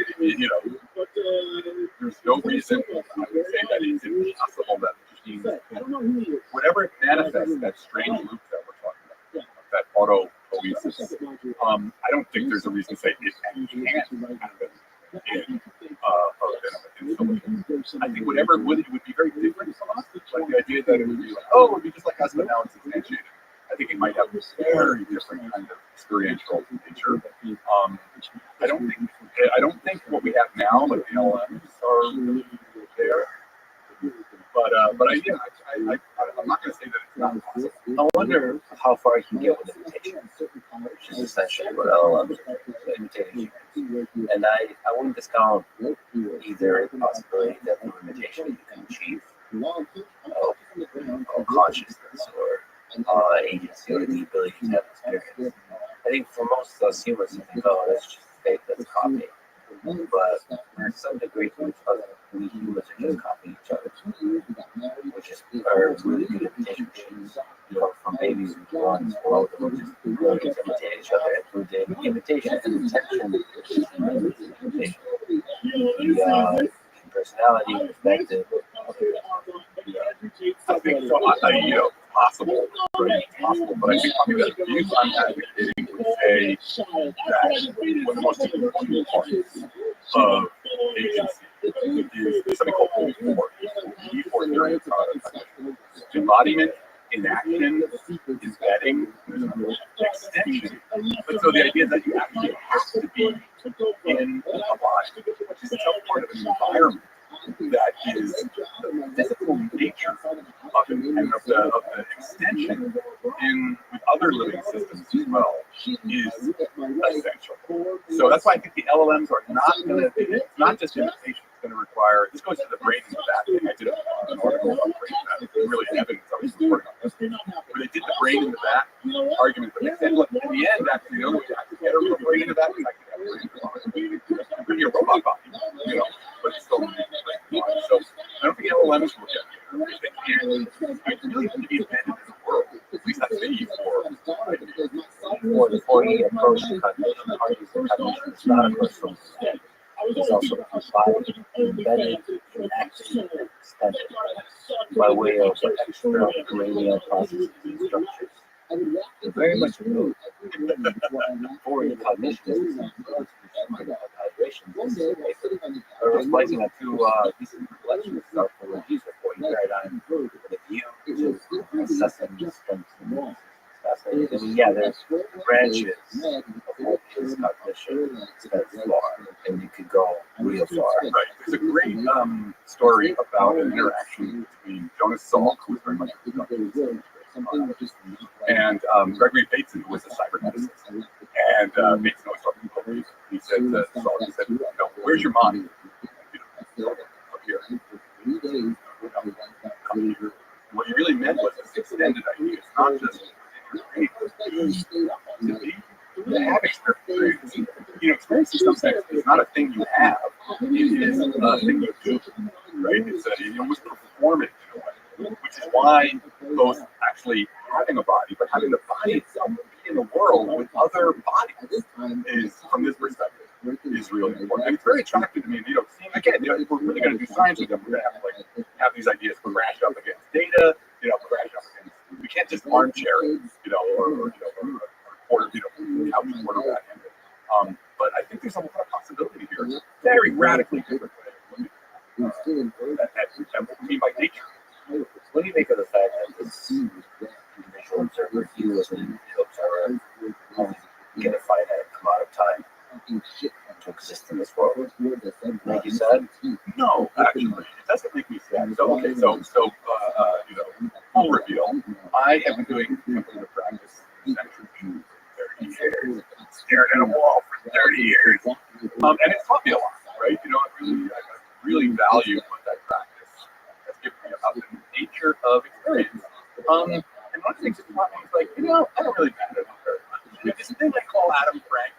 there's no reason I would say that it's impossible that machines, whatever it manifests, that strange loop that we're talking about, that autopoiesis. I don't think there's a reason to say it can't happen in I think whatever it would be very different from us. Like the idea that it would be like, it would be just like us, but now it's instantiated. I think it might have a very different kind of experiential nature. I don't think what we have now, like the LLMs, are there. But I'm not going to say that it's not possible. I wonder how far you can get with imitation, which is essentially what LLMs are, imitation. And I wouldn't discount either possibility that through imitation you can achieve consciousness or agency or the ability to have experience. I think for most of us humans, you think, that's just fake, that's copy. But there's some degree to which we humans are just copying each other, which is are really good imitation machines. From babies we grow in this world, and we're just learning to imitate each other, and through the imitation and intention, the personality, perspective. I think so. Possible, right? Possible, but I think probably the views I'm advocating would say that one of the most important parts of agency is something called O4 during embodiment, inaction, embedding, extension. But so the idea that you actually have to be in a body, which is some part of an environment that is the physical nature of it and of the extension in with other living systems as well is essential. So that's why I think the LLMs are not going to be, it's not just imitation, it's going to require, this goes to the brain in the back thing. I did an article about brain in the back, really evidence I was reporting on this, where they did the brain in the back argument, but they said, look, in the end, actually, the only way I could get a real brain in the back is I could have a brain in the back. Bring your robot body, but it's still so I don't think LLMs will get there. If they can't, it's really going to be embedded in the world. At least that's the For the approach to cognition, cognition is not approach from it's also embodied, embedded, enacted, and extended by way of extra cranial processes and structures. Very much moved for the cognition reflecting on two decent reflections of the reviews before you carried on with a view to assessing the strengths and weaknesses fascinating. I mean, yeah, there's branches of what is cognition that's far, and you could go real far. Right. There's a great story about an interaction between Jonas Salk, who was very much and Gregory Bateson, who was a cyberneticist. And Bateson always talking about music. He said to Salk, he said, where's your mind? Up here. Come here. What he really meant was this extended idea. It's not just to have experience. Experience is something. It's not a thing you have. It is a thing you do. Right? It's you almost perform it in a way, which is why both actually having a body, but having the body itself be in the world with other bodies is, from this perspective, is really important. And it's very attractive to me. Again, if we're really going to do science with them, we're going to have to have these ideas crash up against data. Crash up against. We can't just armchair it, or couch quarterback. But I think there's a lot of possibility here. Very radically different way of looking at what we mean by nature. What do you make of the fact that this visual observer, you as an observer, only get a finite amount of time to exist in this world? Make you sad? No, actually, it doesn't make me sad. So full reveal. I have been doing contemplative practice for 30 years. Stared at a wall for 30 years. And it's taught me a lot, right? I really value what that practice has given me about the nature of experience. And one of the things that taught me is I don't really matter very much. This thing I call Adam Frank,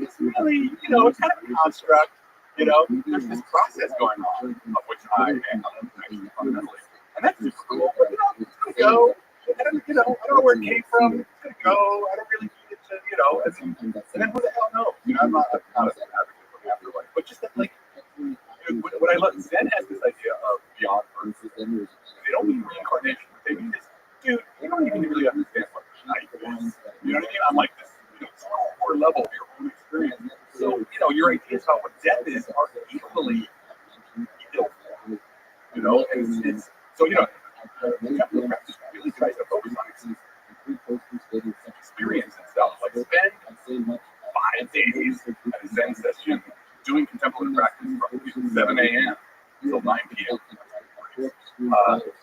it's really, it's kind of a construct. There's this process going on of which I am actually fundamentally. And that's super cool. But, it's going to go. I don't know where it came from. It's going to go. I don't really need it to, and then who the hell knows? I'm not an advocate for the afterlife. But just that, what I love, Zen has this idea of beyond birth. They don't mean reincarnation. They mean this, dude, you don't even really understand what life is. You know what I mean? I'm like this, it's on a core level of your own experience. So, your ideas about what death is are equally ill. And it's so, contemplative practice really tries to focus on experience and stuff. Spend 5 days at a Zen session doing contemplative practice from 7 a.m. till 9 p.m.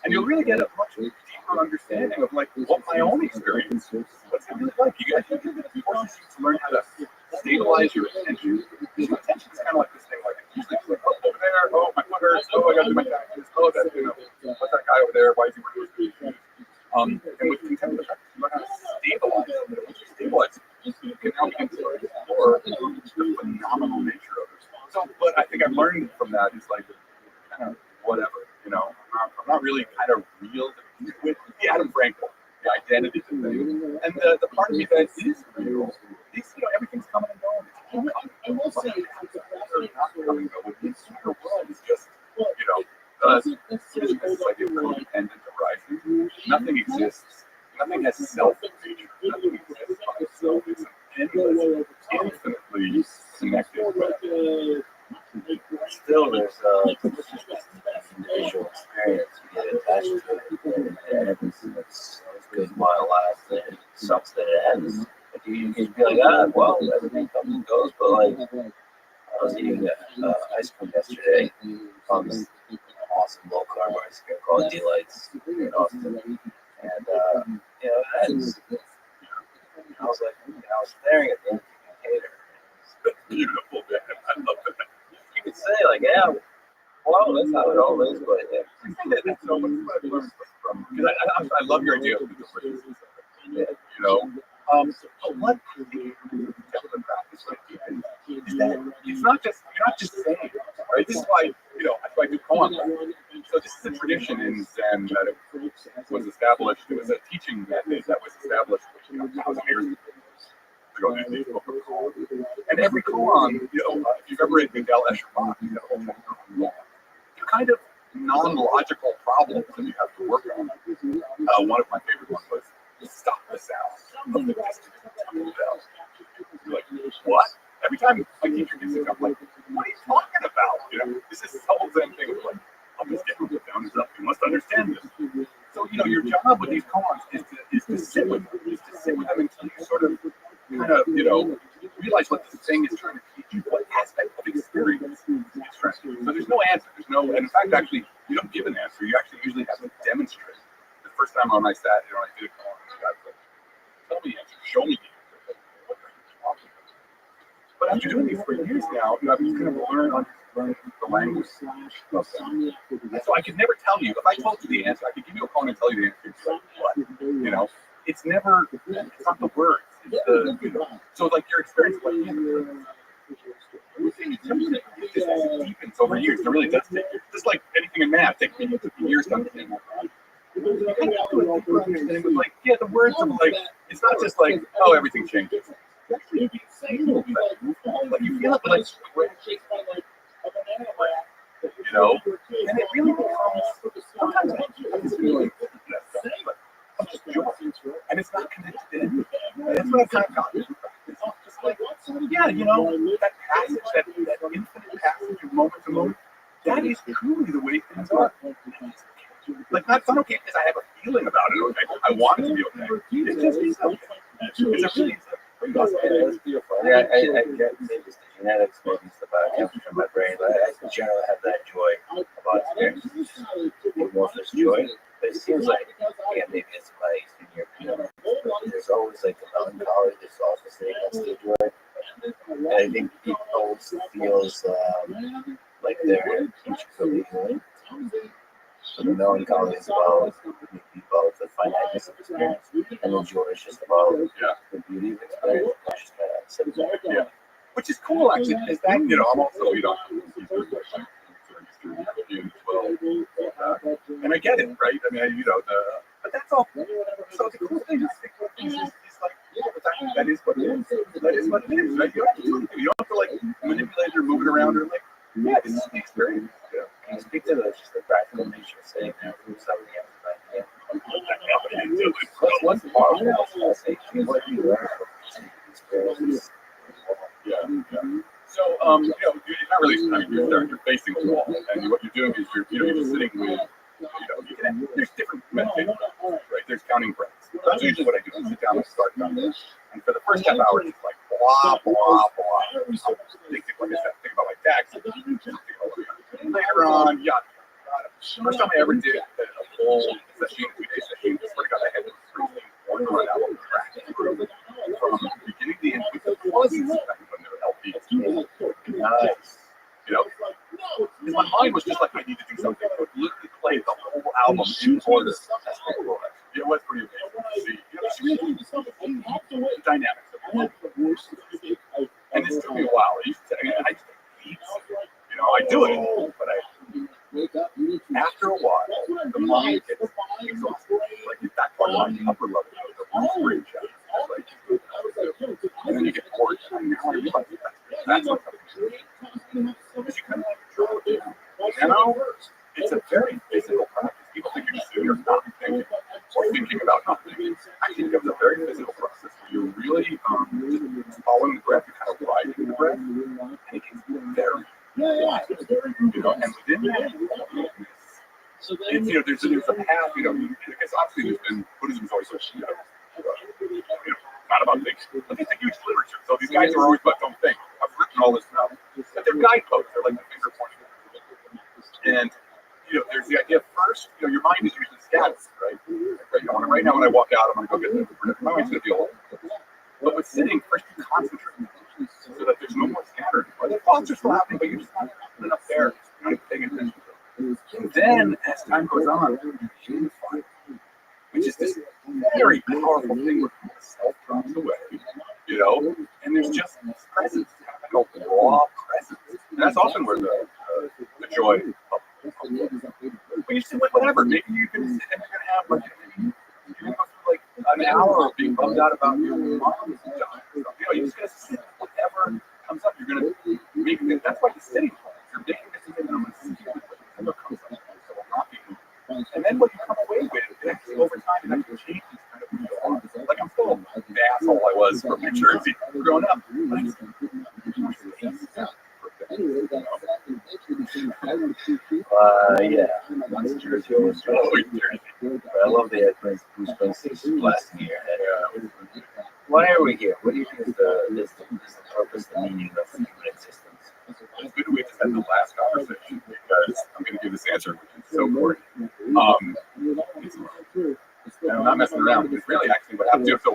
And you'll really get a much deeper understanding of what my own experience is. What's it really like? You guys force you to learn how to stabilize your attention. Your attention is kind of like this thing, usually it's over there, oh my foot hurts, oh I gotta do my taxes, oh that what's that guy over there? Why is he wearing those shoes? And with contemplative practice, you learn how to stabilize it. Once you stabilize it, you can now begin to explore the phenomenal nature of it. So what I think I've learned from that is kind of whatever, I'm not really kind of real with the Adam Frankel, the identity thing. And the part of me that is real is, everything's coming and going. I will say it's not coming and going. This inner world is just, this idea of codependent arising. Nothing exists. Nothing has self-nature. Nothing exists by itself. It's an endless, infinitely connected web. Still, there's individual experience. You get attached to it, and it's good while it lasts, and it sucks that it ends. You can be like, well, everything comes and goes, but I was eating ice cream yesterday from this awesome low carb ice cream called Delights in Austin, and it ends. I was I was staring at the empty container. That's beautiful, man. I love that. You could say well, that's how it all is, but That's so much what I've learned from because I love your idea of the differences. But what I think contemplative practice is that it's not just you're not just saying it, right? This is why I do koan. So this is a tradition in Zen that it was established. It was a teaching method that was established 1,000 years ago. And every koan, if you've ever read Miguel Escher Bach, they're kind of non-logical problems that you have to work on. One of my favorite ones was stop the sound of the distant temple bell. You're like, what? Every time my teacher gives it, I'm like, what are you talking about? This is the whole Zen thing of I'm just getting the sound up. You must understand this. So, your job with these koans is to sit with them, is to So realize what this thing is trying to teach you, what aspect of experience it's trying to teach you. So there's no answer. There's no, and in fact, actually, you don't give an answer. You actually usually have to demonstrate. The first time when I sat, I did a call, and the guy was like, tell me the answer, show me the answer. What are you talking about? But after doing these for years now, you have to kind of learn the language of them. And so I could never tell you, if I told you the answer, I could give you a phone and tell you the answer. Like, what? You know, it's never, it's not the words. It's the, you know, so like your experience, like, it just deepens over years. It really does take years. Just like anything in math, it takes years to understand. And with like, yeah, the words are like, it's not just like, oh, everything changes. Like you feel it, but like, you know, and it really becomes, sometimes it's really, but joy. And it's not connected to anything. And that's what I've kind of gotten. It's just like, yeah, you know, that passage, that infinite passage of moment to moment, that is truly the way things are. Like, not okay because I have a feeling about it, okay? I want it to be okay. It's just, it's okay. It's a really, it's a pretty awesome. Yeah, I get maybe it's the genetics, maybe it's the biochemistry from my brain, but I generally have that joy about experiences. More for joy, but it seems like, yeah, maybe it's my senior opinion. There's always like a melancholy, there's also sitting next to joy. And I think people always feels like they're intricately linked. So the melancholy is about the finiteness of experience, and the joy is just about the beauty of experience. Just kind of Yeah, which is cool actually, because that, you know, I'm also, you know, and I get it, right? I mean, you know, but that's all. So the cool thing is like, yeah, but that is what it is. That is what it is, right? You don't have to do anything. You don't have to like manipulate or move it around or like, yeah, this is the experience. Yeah. Can you speak to just the practical nature of sitting there with something else? What's powerful? What do you learn from experiences? Yeah. So, you know, you're not really, I mean, you're facing the wall, and what you're doing is you're just sitting with, there's different meditation, right? There's counting breaths. So that's usually what I do. I sit down and start counting. And for the first half hour, it's like blah, blah, blah. Think about my tax. Later on, first time I ever did a full session, 2 day session, I swear to God, I had this freezing run out of track from the beginning to the end with the pauses back when they were LPs. Nice. You know, because my mind was just like, I need to do something. So it literally played the whole album in order. It was pretty amazing to see. You know, the dynamics of it. And this took me a while. I used to, I just hate, you know, I do it, but after a while, the mind gets exhausted. Like that part of the upper level, the roof bridge, like, and then you get bored. And now I realize that's what because you kind of like draw it down. Now, it's a very physical practice. People think you're just sitting there not thinking or thinking about not thinking. Actually, it becomes a very physical process. You're really just following the breath, you're kind of riding the breath, and it gets very wild. You know, and within that, it's, you know, there's a path, you know, because obviously there's been, Buddhism is always, you know, not about thinking, but it's a huge literature. So these guys are always about don't think. I've written all this down. But they're guideposts, they're like the finger pointing. And, you know, there's the idea first, you know, your mind is usually scattered, right? Right, you know, right now when I walk out, I'm going to go get the, my mind's going to be all over. But with sitting, first you concentrate so that there's no more scattering. Or the thoughts are still happening, but you're just not putting up there, you're not paying attention to them. And then, as time goes on, you unify, which is this very powerful thing where self drops away, you know, and there's just this presence, kind of like a raw presence. And that's often where the joy of when you sit with whatever, maybe you can sit and you're going to have like, you're going to go through like an hour of being bummed out about your mom dying. You know, you're just going to sit with whatever comes up. You're going to make it, that's why you're sitting. You're making this decision, I'm going to sit with whatever comes up. So I'm not being, and then what you come away with, it actually over time, it actually changes kind of who you are. Like I'm still the asshole I was from New Jersey growing up. But it's, yeah, that's Jersey. But I love the Bruce Springsteen's blasting in your head. Why are we here? What do you think is the purpose, the meaning of human existence? It's good we just had the last conversation because I'm going to give this answer, which is so important. It's love. And I'm not messing around. It's really actually what happens. So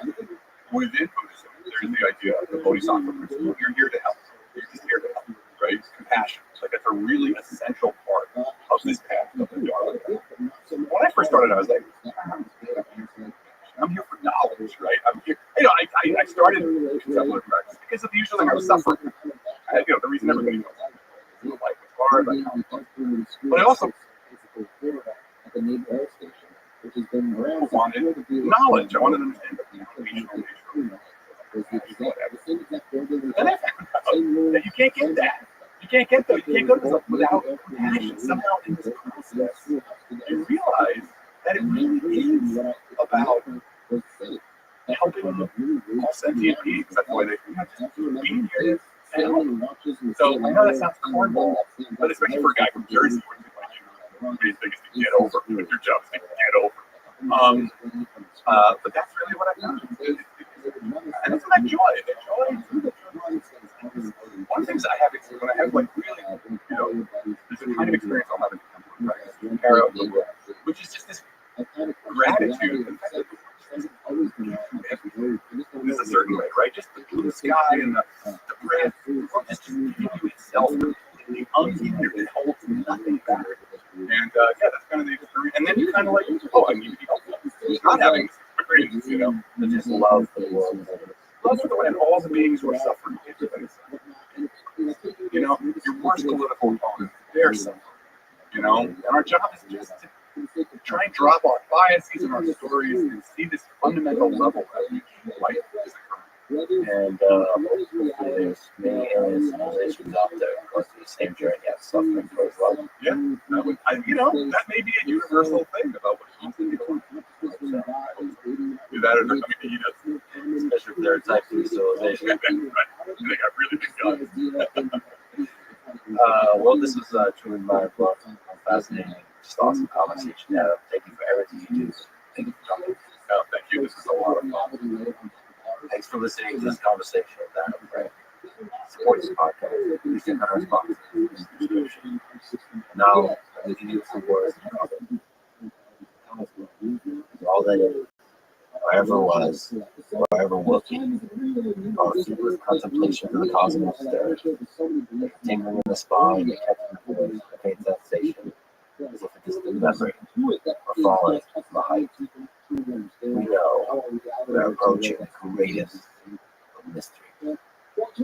within Buddhism, there's the idea of the Bodhisattva principle. You're here to help. You're just here to help, right? Compassion. Like that's a really essential part of this path of the Dharma. So when I first started, I was like, I'm here for knowledge, right? I'm here. I started contemplative practice because of the usual thing. I was suffering. The reason everybody knows life was hard. But I also wanted knowledge. I wanted to understand the foundational nature of whatever. And I found out that you can't get that. You can't get those. You can't go to this without compassion. Somehow in this process, you realize that it really is about helping all sentient beings. That's why they just being here to help. So I know that sounds cornball, but especially for a guy from Jersey, like you, his thing is to get over. Like your job is to get over. But that's really what I found. And it's that joy. The joy. One of the things I have is when I have like really, there's a kind of experience I'll have in practice, which is just this gratitude. There's a certain way, right? Just the blue sky and the breath, just giving you itself completely unhindered. It holds nothing back. And that's kind of the experience. And then you kind of like, I need to be helpful. Who's not having this experience, To just love the world. Love for the way all the beings who are suffering. Your worst political opponents, they're suffering. And our job is just to try and drop our biases in our stories and see this fundamental level that we can life is occurring. And hopefully there's many aliens and civilizations out there going through the same journey of suffering for as well. Yeah, that may be a universal thing about what he's doing. That or he does. Especially if they're a type 3 civilization. Right. They got really big guns. Well, this was truly mind-blowing, fascinating, just awesome conversation. Thank you for everything you do. Thank you for coming. Thank you. This is a lot of fun. Thanks for listening to this conversation with Adam, right? Support this podcast. Please click on our sponsors in the description. Now, we can use some words in common. All that is, wherever it was, wherever looking, our super contemplation of the cosmos there, the tingling in the spine, the catching the voice, the faint sensation, as if a distant memory, or falling from a height. We know we're approaching the greatest of mystery. Thank you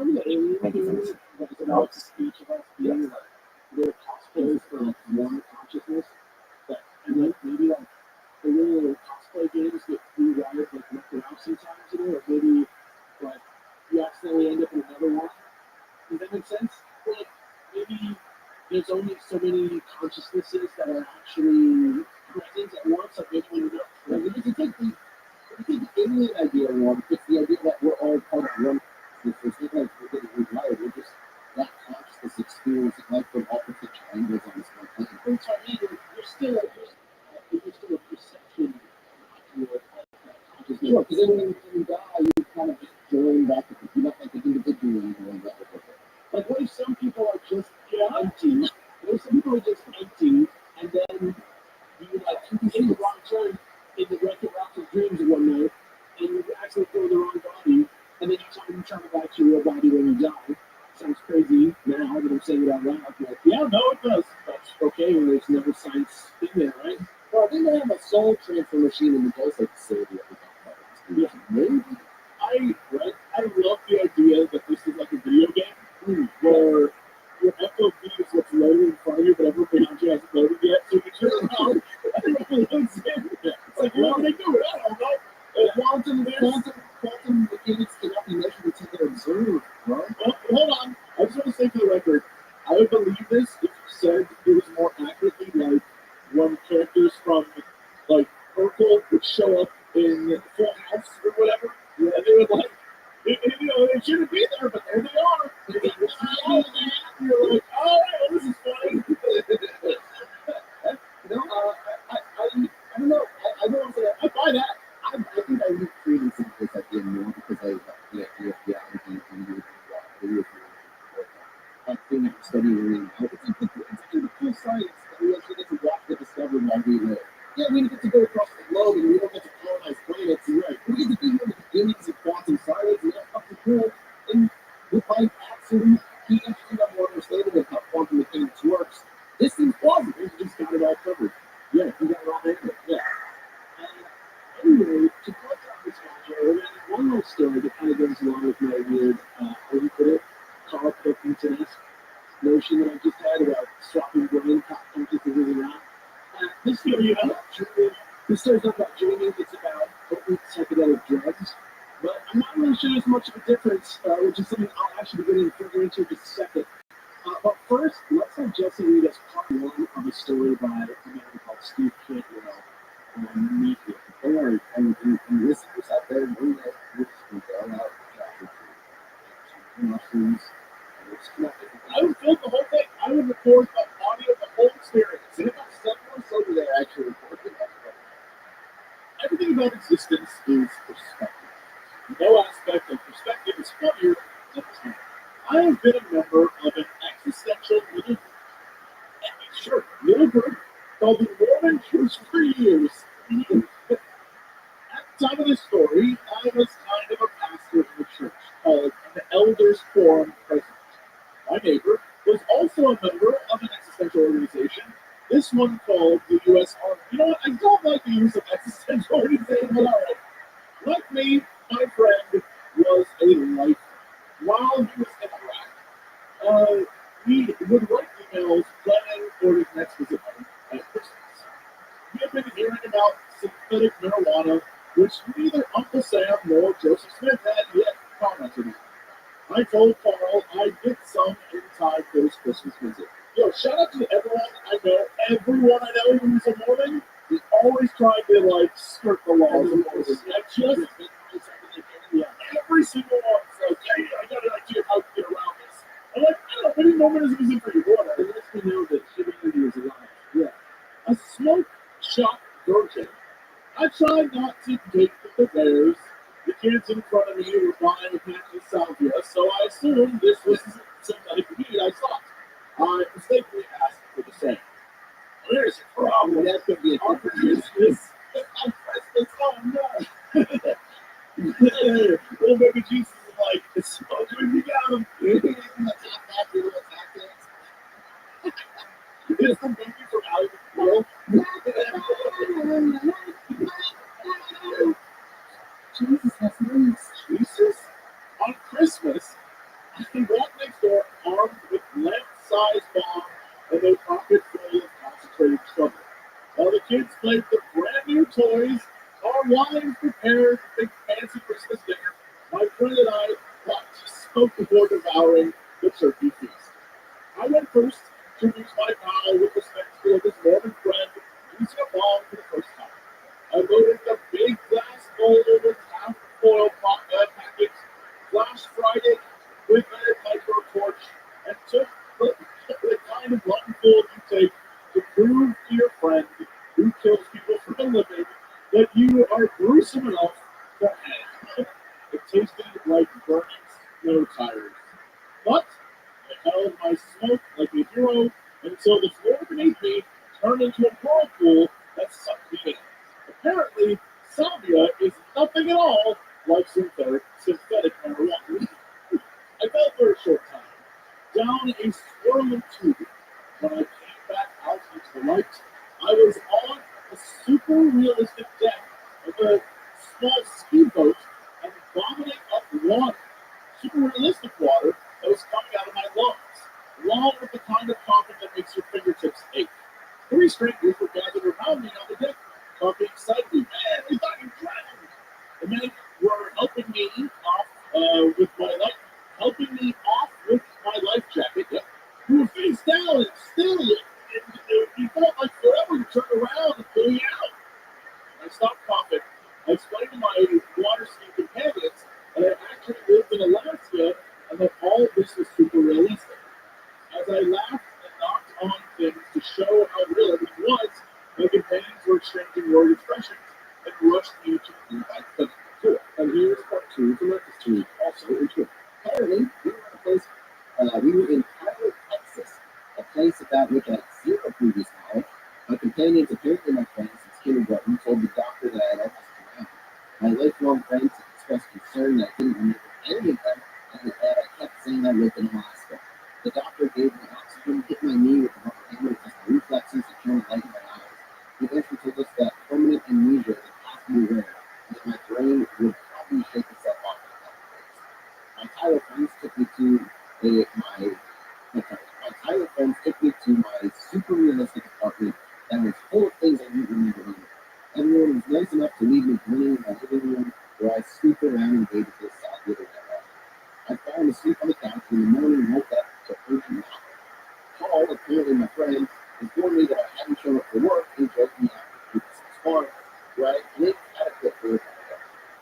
for listening. Now it's a speech. Yes. The little cosplay games that you guys like look around sometimes, or maybe like you accidentally end up in another one. Does that make sense? Like maybe there's only so many consciousnesses that are actually present at once. Like maybe when you know, like if you take the alien idea one, it's the idea that we're all part of one. It's not like we're getting rewired. We're just that consciousness experiencing life from all potential angles on this one planet. But I mean, you're still a perception. Sure, because then when you die, you kind of just join back with it. You're not like an individual anymore. Like, what if some people are just empty? What if some people are just empty, and then you take the wrong turn in the wreck-it rocks of dreams one night, and you actually throw the wrong body, and then you travel back to your body when you die. Sounds crazy now that I'm saying it out loud. Like, yeah, no, it does. That's okay when there's no science in there, right? Well, I think they have a soul transfer machine in the Ghost Lake facility that we talked about. Yeah, maybe. I love the idea that this is like a video game where your FOV is what's loaded in front of you, but everybody around you hasn't loaded yet. So you turn around, everyone loads in. It's like, why would they do it? I don't know. Quantum mechanics cannot be measured until they're observed, bro. Well, hold on. I just want to say for the record, I would believe this if you said it was more accurately like when characters from like Urkel would show up in Full House or whatever, and they would like, they shouldn't be there, but there they are. You're like, all right, well, this is funny. I don't know. I buy that. I think I would create this idea more because like we get to go across the globe and we don't get to colonize planets. Right. We get to be here in the beginnings of quantum science and that's fucking cool. And we find absolute PhD level understanding of how quantum mechanics works. This seems plausible. We just got it all covered. Yeah, we got it all handled. Yeah. Anyway, to close out this module, one more story that kind of goes along with my weird, how do you put it, comic book interest notion that I just had about swapping brain consciousness around. This story this story's not about dreaming, it's about potent psychedelic drugs. But I'm not really sure there's much of a difference, which is something I'll actually be getting further into in just a second. But first, let's have Jesse read us part one of a story by a man called Steve Cantwell on Media. Don't worry, and listeners out there, we know which we go out mushrooms. I would film the whole thing. I would record the audio of the whole experience. And if I'm someone over there actually recording that. Everything about existence is perspective. No aspect of perspective is funnier than time. I have been a member of an existential little group called the Mormon Church for years. At the time of this story, I was kind of a pastor in the church called an Elders Quorum President. My neighbor was also a member of an existential organization, this one called the U.S. Army. You know what? I don't like the use of existential organization, but all right. Like me, my friend was a lifer. While he was in Iraq, he would write emails planning for his next visit home at Christmas. We had been hearing about synthetic marijuana, which neither Uncle Sam nor Joseph Smith had yet commented on. I told Carl I'd get some in time for his Christmas visit. Yo, shout out to everyone I know. Everyone I know who's a Mormon, he always tried to skirt the laws of Mormon. Every single one says, "Hey, I got an idea of how to get around this." I'm like, I don't know, maybe Mormonism isn't for you. Whatever. It lets me know that humanity is alive. Yeah. A smoke shop virgin. I tried not to date the bears. The kids in front of me were buying a pack of salvia, so I assumed this was synthetic weed I thought. I mistakenly asked for the same. There's a problem. That could be a Christmas. On Christmas, oh no. Little baby Jesus is like, it's smoking, you got him. It's the baby from out of the world. Jesus has news. Jesus? On Christmas, I walked next door armed with lamp-sized bomb and a pocket full of concentrated trouble. While the kids played with brand new toys, our wives prepared the big fancy Christmas dinner. My friend and I got to smoke before devouring the turkey feast. I went first to introduce my pal with respect to his Mormon friend using a bomb for the first time. I loaded the big glass bowl with half foil packets, flashed Friday with a micro torch, and took the kind of lungful you take to prove to your friend who kills people for a living that you are gruesome enough to hang. It tasted like burning snow tires. But I held my smoke like a hero until the floor beneath me turned into a whirlpool that sucked me in. Apparently, salvia is nothing at all like synthetic marijuana. I felt for a short time, down a swirling tube. When I came back out into the light, I was on a super realistic deck of a small ski boat and vomiting up water. Super realistic water that was coming out of my lungs, along with the kind of coughing that makes your fingertips ache. 3 strangers were gathered around me on the deck, talking excitedly. Man, we thought you drowned. The men were helping me off with my life jacket. Yep. We were face down and still, it felt like forever to turn around and pull you out. I stopped coughing. I explained to my water ski companions that I actually lived in Alaska and that all of this was super realistic. As I laughed and knocked on things to show how real everything was, my companions were exchanging word expressions and rushed me to prove I couldn't do it. And here's part 2 from that history, also true. Apparently, we were in Tyler, Texas, a place about which I had zero previous knowledge. My companions Apparently, my friend since kindergarten told the doctor that I had almost drowned. My lifelong friends expressed concern that I couldn't remember any of them, and that I kept saying I lived in Alaska. The doctor gave me oxygen, hit my knee with a rubber hammer, just reflexes to turn the light in my eyes. He eventually told us that permanent amnesia was possibly rare, and that my brain would probably shake itself off in a couple days. My Tyler friends took me to my super realistic apartment that was full of things I didn't remember either. Everyone was nice enough to leave me grinning in my living room, where I scooped around and waited for the salad to arrive. I fell asleep on the couch and in the morning woke up to urgent knocking. Paul, apparently my friend, informed me that I hadn't shown up for work and drove me out to Christmas Farm, where I lived adequate for a while.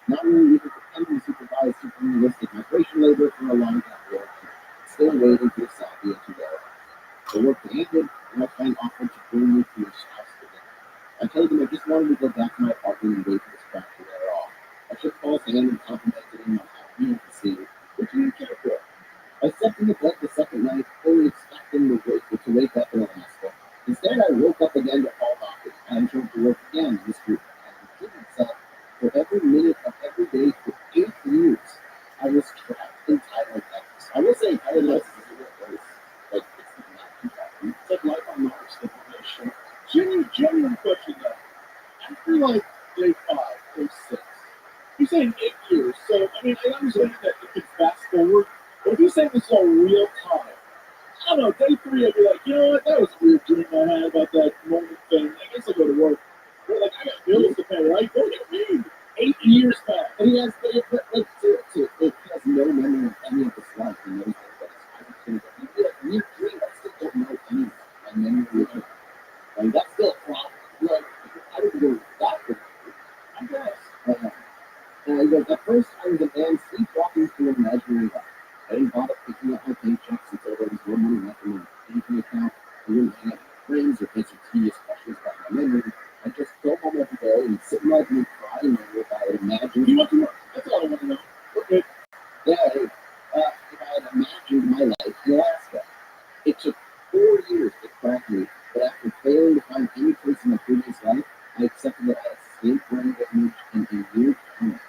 Not really even pretending to supervise super realistic migration labor for a long time work, still waiting for the salvia to go. The work ended, and my friend offered to bring me to his house for dinner. I told him I just wanted to go back to my apartment and wait for this crap to wear off. I shook Paul's hand and complimented him on how he had seen, which he didn't care for. I slept in the bed the second night, fully expecting to wake up in Alaska. Instead, I woke up again to Paul knocking. I had shown to work again in this group, and repeated itself for every minute of every day for 8 years. I was trapped in Tyler, Texas. I will say Tyler, Texas is a real place. Like, it's not too bad. It's like life on Mars, the show. Genuine question though. After like day 5 or 6, you're saying 8 years. So I mean, I understand that you can fast forward, but if you're saying this is all real time, I don't know. Day 3, I'd be like, you know what? That was a weird dream I had about that moment thing. I guess I'll go to work. But like, I got bills to pay, right? What do you mean? 8 years back. And he has, it has no memory of any of his life. He knows that it's going to be like weird dream. I still don't know anything. My memory of it. And that's still a problem. Like, I didn't go that way. I guess. He goes, at first, I was a man sleepwalking through an imaginary life. I didn't bother picking up my paychecks until there was no money left in my banking account. I wouldn't hang out with friends or answer tedious questions about my memory. I just go home every day and sit in my room crying over if I had imagined. You want to know? That's all I want to know. Okay. Yeah, if I had imagined my life in Alaska. It took 4 years to crack me, but after failing to find any place in my previous life, I accepted that I had escaped brain damage and a weird trauma.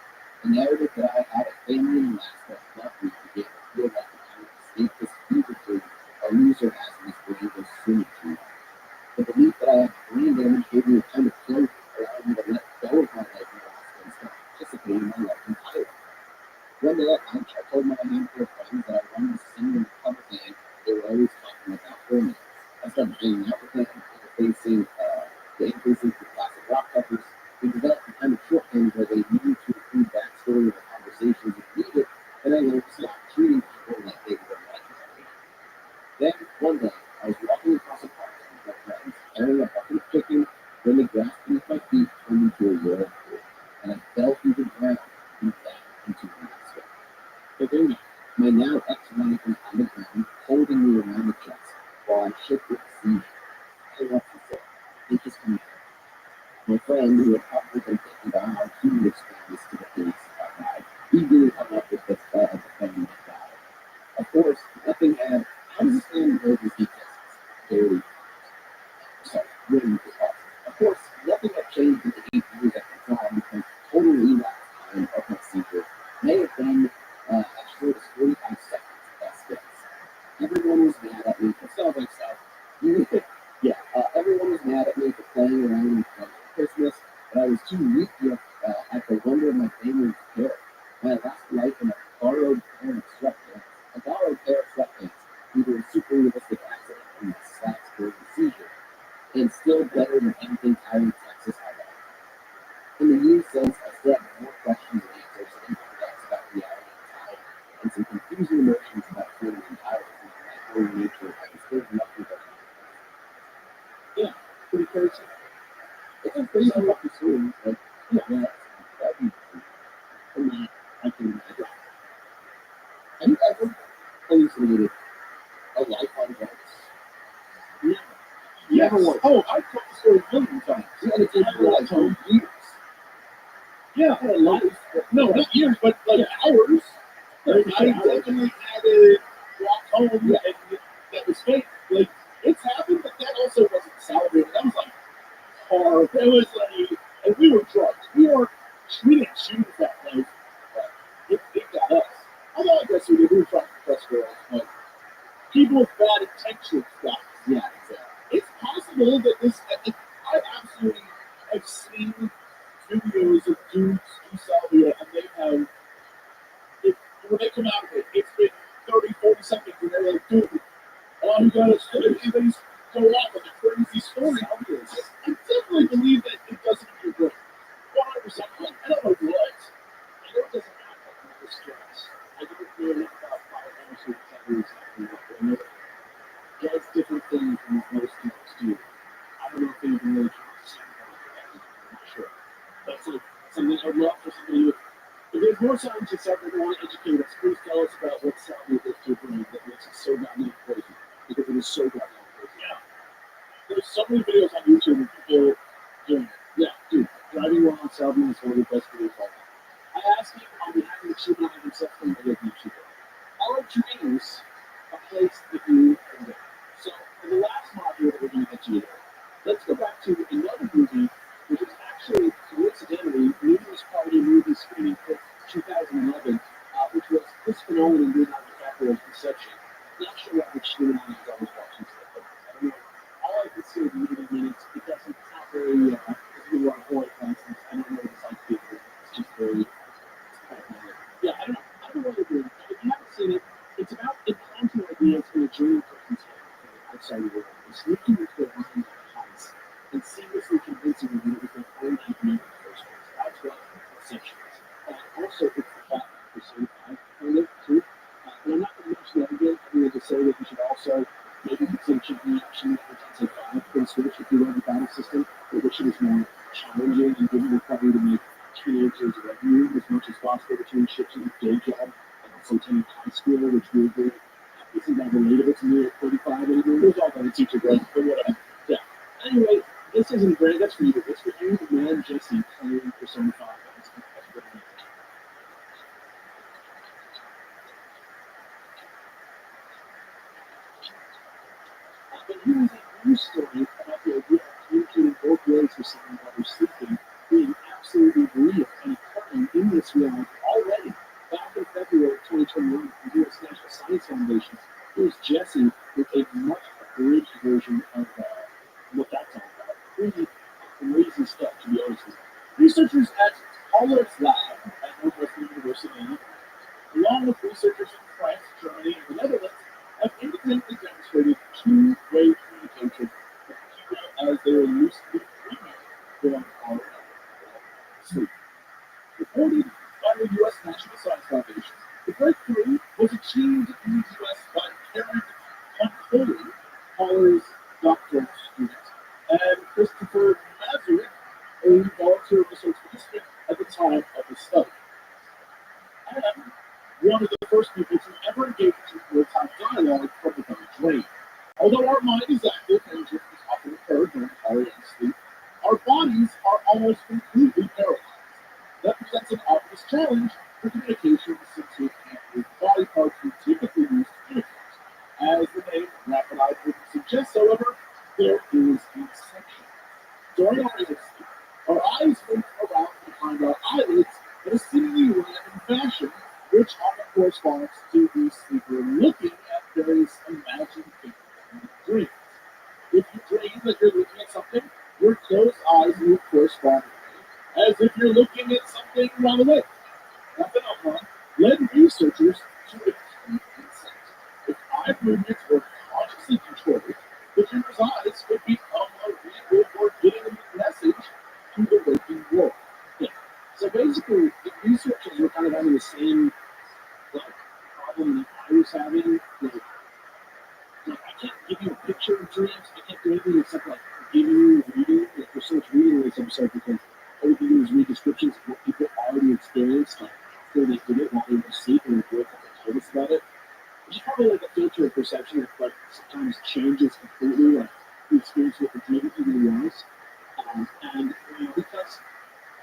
The narrative that I had a family in Alaska left me to get to feel like the kind of escape this fever dream a loser has in his brain goes swimming through. The belief that I had brain damage gave me a kind of guilt, allowing me to let go of my life in Alaska and start participating in my life in Thailand. One day at lunch, I told my handful of friends that I wanted to sing in the cover band they were always talking about for me. I started hanging out with them, interfacing with classic rock covers. We developed a kind of shorthand where they needed to include backstory of the conversations if needed, and I learned to stop treating people like they were imaginary. Then, one day, I was walking across a park with my friends, carrying a bucket of chicken, when the grass beneath my feet turned into a whirlpool, and I fell through the ground and back into the basket. But then, my now ex-wife was on the ground, holding me around the chest, while I shook with seizure. I left the floor. It just came out. My friend, who had probably been thinking about how he would explain this to the police if I died, he really hung up with this thought of defending my father. Of course, nothing had. How does this man know these details? Very. Sorry, really awesome. Of course, nothing had changed in the 8 years at the time because total relapse time of my seizure may have been as short as 45 seconds, best guess. Everyone was mad at me for sounds like stuff. Everyone was mad at me for playing around with for Christmas, but I was too weak at the wonder of my family's care. My last life in a borrowed pair of sweatpants due to a super realistic accident and slacks during the seizure, and still better than anything Tyler, Texas had ever. In the years since, I still have more questions and answers and regrets about reality and time, and some confusing emotions about feeling entitled to my natural nature I was still lucky that yeah, pretty crazy. It's a crazy lucky story, but yeah, that'd be for me, I can imagine. Have you ever hallucinated a life on drugs? No. Yes. Never once. Oh, I've told the story a million times. Yeah, and it's in your life for years. Yeah, for a life. No, not years, but like hours. Like, I definitely had to walk home and that was fake. Like, it's happened, but that also wasn't celebrated. That was like hard It was like, and we were drunk. We didn't shoot at that place, but it got us. Although I guess we did. We were trying to press girls, but people with bad intentions got us. Yeah, exactly. It's possible that I absolutely have seen videos of dudes do salvia, and they have, when they come out of it, it's been 30, 40 seconds, and they're like, dude, all you gotta say is they go off with a crazy story. I definitely believe that it doesn't do good. 100%. I don't know what. I know it doesn't matter about the stress. I don't know enough about biochemistry to tell you exactly what. I know it does different things than most drugs do. I don't know if they even really count the same thing. I'm not sure. That's like something I'd love for somebody with. If there's more scientists out there that want to educate us, please tell us about what salvia does to your brain that makes it so goddamn crazy. Because it is so goddamn crazy. Yeah. There's so many videos on YouTube of people doing it. Yeah, dude, driving while on salvia is one of the best videos of all time. I asked him on behalf of the Cuban Island System of YouTube. I'll introduce a place that you can go. So, in the last module that we're going to get to, let's go back to another movie, which is actually, coincidentally, News Party movie screening for 2011, which was Christopher Nolan and Leonardo DiCaprio's Inception. Not sure what Cuban Island is always watching stuff, but I don't know. All I can see is movie minutes. It doesn't, it's not very, it's a good one for it, for instance. I don't know what it's like to do. It's just very, yeah, I don't know what they're doing. If you haven't seen it, it's about implanting ideas in a dream person's head from the outside world, and sneaking into their mind like a heist, and seamlessly convincing them that it was their own idea in the first place. That's what Inception is. Also, it's the plot for certified, kind of, too. And I'm not going to mention that again. I'm going to say that you should also maybe consider checking out Shin Megami 5 for the Switch if you run the battle system, which is more challenging and giving you probably to make teenagers revenue as much as possible between ships and day job and also attending high school, which really isn't that relatable to me at 35 anymore. It was all about the teacher growth, but whatever. Yeah. Anyway, this isn't great. That's for you. It's for you, the man Jesse, playing Persona 5. That's what I mean. But here's a news story about the idea of communicating both ways with someone while they're sleeping being absolutely real and occurring in this real life already. Back in February of 2021, the U.S. National Science Foundation, here's Jesse with a much abridged version of what that's all about. Pretty crazy stuff, to be honest with you. Researchers at Holler's Lab at Northwestern University, along with researchers in France, Germany, and the Netherlands, have independently demonstrated two-way communication with people as they are lucid dreaming during our sleep. Reported by the U.S. National Science Foundation, the breakthrough was achieved in the U.S. by Karen Hunt-Foley, Holler's doctoral student, and Christopher Nazareth, a volunteer research participant at the time of the study. And one of the first people to ever engage in real-time dialogue from within a dream. Although our mind is active and just as often occur during REM sleep, our bodies are almost completely paralyzed. That presents an obvious challenge for communication since we can't move body parts we typically use to communicate. As the name rapid eye movement suggests, however, there is a section. During our REM sleep, our eyes move around behind our eyelids in a seemingly random fashion, which often corresponds to the sleeper looking at various imagined things in the dream. If you dream that you're looking at something, your closed eyes move correspondingly, as if you're looking at something right away. That phenomenon led researchers to a key insight. If eye movements were consciously controlled, the dreamer's eyes would become a vehicle for getting a message to the waking world. Yeah. So basically, the researchers were kind of having the same problem that I was having. Like, I can't give you a picture of dreams. I can't do anything except like give you reading. Like, there's so much reading in this episode because all we can do is read descriptions of what people already experienced, like after they did it while they were asleep and they told us about it. Which is probably like a filter of perception that like sometimes changes completely, like the experience with the dream even was. And because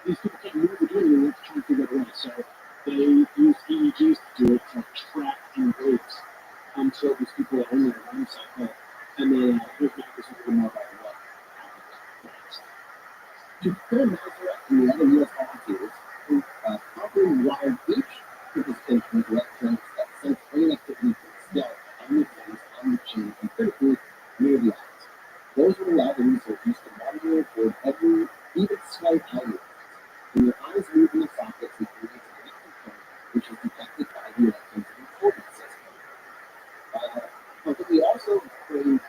these people can't move the dream, they have to try and figure it out. So they use EEGs to do it to track and breaks until these people are in their REM cycle. And then here's back this a little more about what happens. to kill Nazareth and the other U.S. volunteers who conquered wild each participant in direct trends that sense brain activity stealth on the face, on the chin, and critically near the eyes. Those would allow the researchers to monitor and record every even slight eyelid. When your eyes move in the sockets, it creates an electric current, which is detected by the electrons in the recording system. But we also trained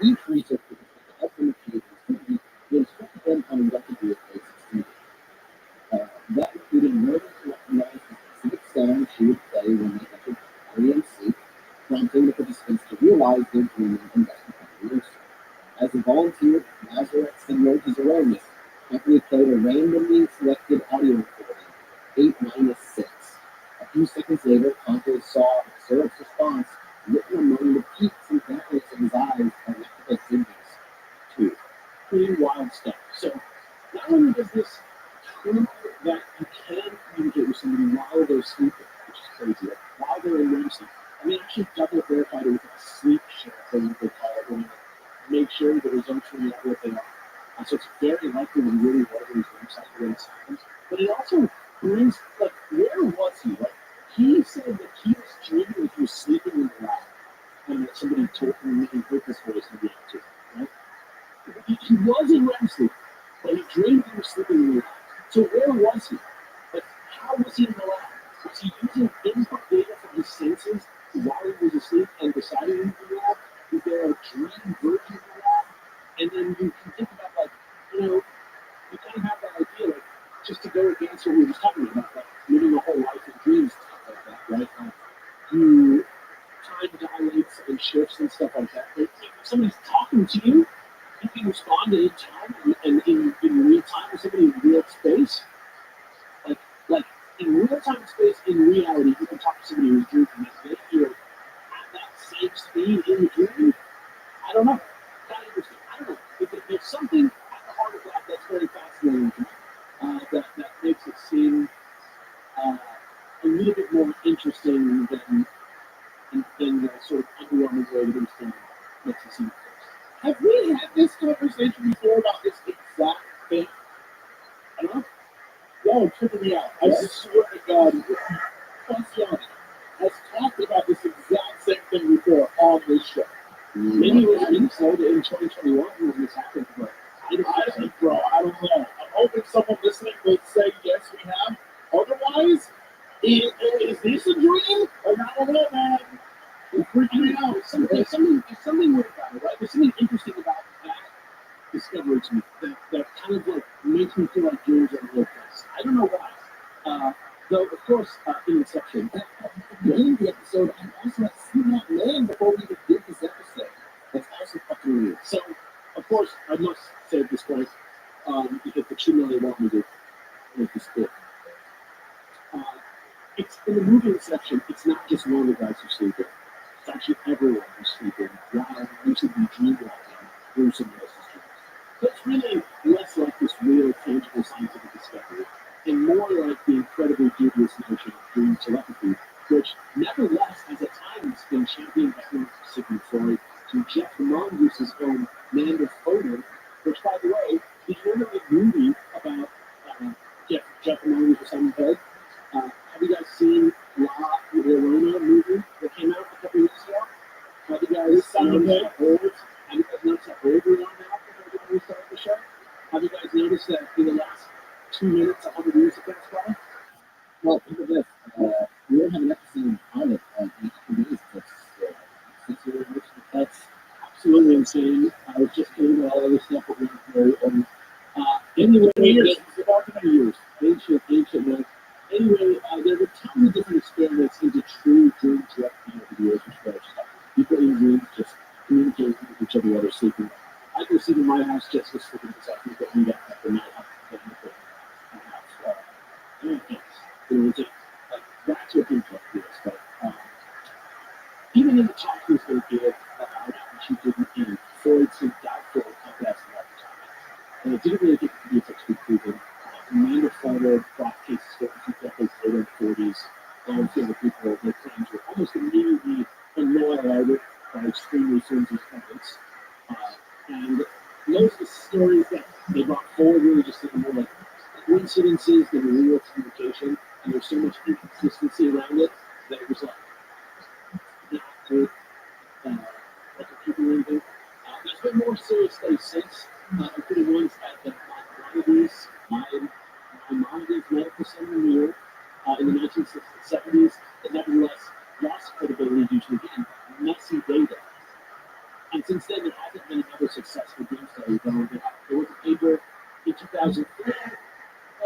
each research participant to help them achieve this duty. We instructed them on what to do if they succeeded. That included learning to recognize the specific sound she would play when they entered REMC, prompting the participants to realize their dreaming and thus become lucid. As a volunteer, Nazareth signaled his awareness after he played a randomly selected audio recording, 8-6. A few seconds later, Conte saw Sirup's response written among the peaks and gatlets of his eyes by electrical signals, too. Pretty wild stuff. So, not only does this prove that you can communicate with somebody while they're sleeping, which is crazy, like while they're in REM sleep, and they actually double verified it with a sleep share thing, they call it, when you make sure the results are not what they are. So it's very likely when you really want these REM cycles when this happens. But it also brings, like, where was he? Like, he said that he was dreaming that he was sleeping in the lab, and that somebody told him he heard this voice and reacted to it, right? He was in REM sleep, but he dreamed he was sleeping in the lab. So where was he? Like, how was he in the lab? Was he using input data from his senses while he was asleep and deciding in the lab? Is there a dream version of the lab? And then you can think about, like, you kind of have that idea, like, just to go against what we were talking about, like, living a whole life in dreams, stuff like that, right? You time dilates and shifts and stuff like that. If somebody's talking to you, you can respond at any time and in real time with somebody in real space. Like in real time space, in reality, you can talk to somebody who's drinking and if you're at that same speed in the dream. I don't know. Kind of interesting. I don't know. There's something at the heart of that that's very fascinating to me. That makes it seem a little bit more interesting than the sort of underwhelming way that it's done makes it seem. Have we had this conversation before about this exact thing? I don't know. Yo, tripping me out. I swear to God, Ponciano has talked about this exact same thing before on this show. Maybe it was Minnesota in 2021 when this happened, but I don't know. I'm hoping someone listening will say yes, we have. Otherwise, is this a dream? Or I don't know, man. It's freaking me out. There's something weird about it, right? There's something interesting about that discovery to me that kind of like makes me feel like dreams are a real place. I don't know why. Though, of course, in Inception, in the episode, I also have seen that man before we even did this episode. That's also fucking weird. So, of course, I must say at this point, because the children really want me to make this clear. It's in the movie Inception, it's not just one of the guys who's sleeping. It's actually everyone who's sleeping while lucidly dreamwalking through someone else's dreams. So it's really less like this real, tangible scientific discovery, and more like the incredibly dubious notion of dream telepathy, which nevertheless has at times been championed by Sigmund Freud to Jeff Mongooses' own Man with Photo, which, by the way, did you remember the movie about Jeff Mongooses on the head? Have you guys seen La Llorona movie that came out a couple weeks ago? Have you guys noticed how old we are now when we started the show? Have you guys noticed that in the last 2 minutes, 100 years have passed by? Well, think of this. We don't have an episode on it in a couple days. That's 6 years. That's absolutely insane. I was just doing all other stuff that we were doing. Anyway, it's about 20 years. Ancient man. Anyway, there were tons of different experiments into true dream telepathy over the years, which was people in dreams just communicating with each other while they're sleeping. I can sleep in my house just for sleeping because I think that we got at the night after my house. That's what dream telepathy is. But even in the chapters they did about which he didn't in, Freud seemed doubtful of that at the time. And it didn't really get to be such proven. Amanda Feller brought cases for a few decades later in the 40s, and the people, their claims were almost immediately annihilated by extremely flimsy evidence. And those are the stories that they brought forward really just just more like coincidences than real communication, and there's so much inconsistency around it that it was like not good, like a people or anything. There's been more serious studies since, including ones at the Maimonides Medical Center in New York in the 1960s and 70s, that nevertheless lost credibility due to, again, messy data. And since then, there hasn't been another successful dream study. There was a paper in 2003,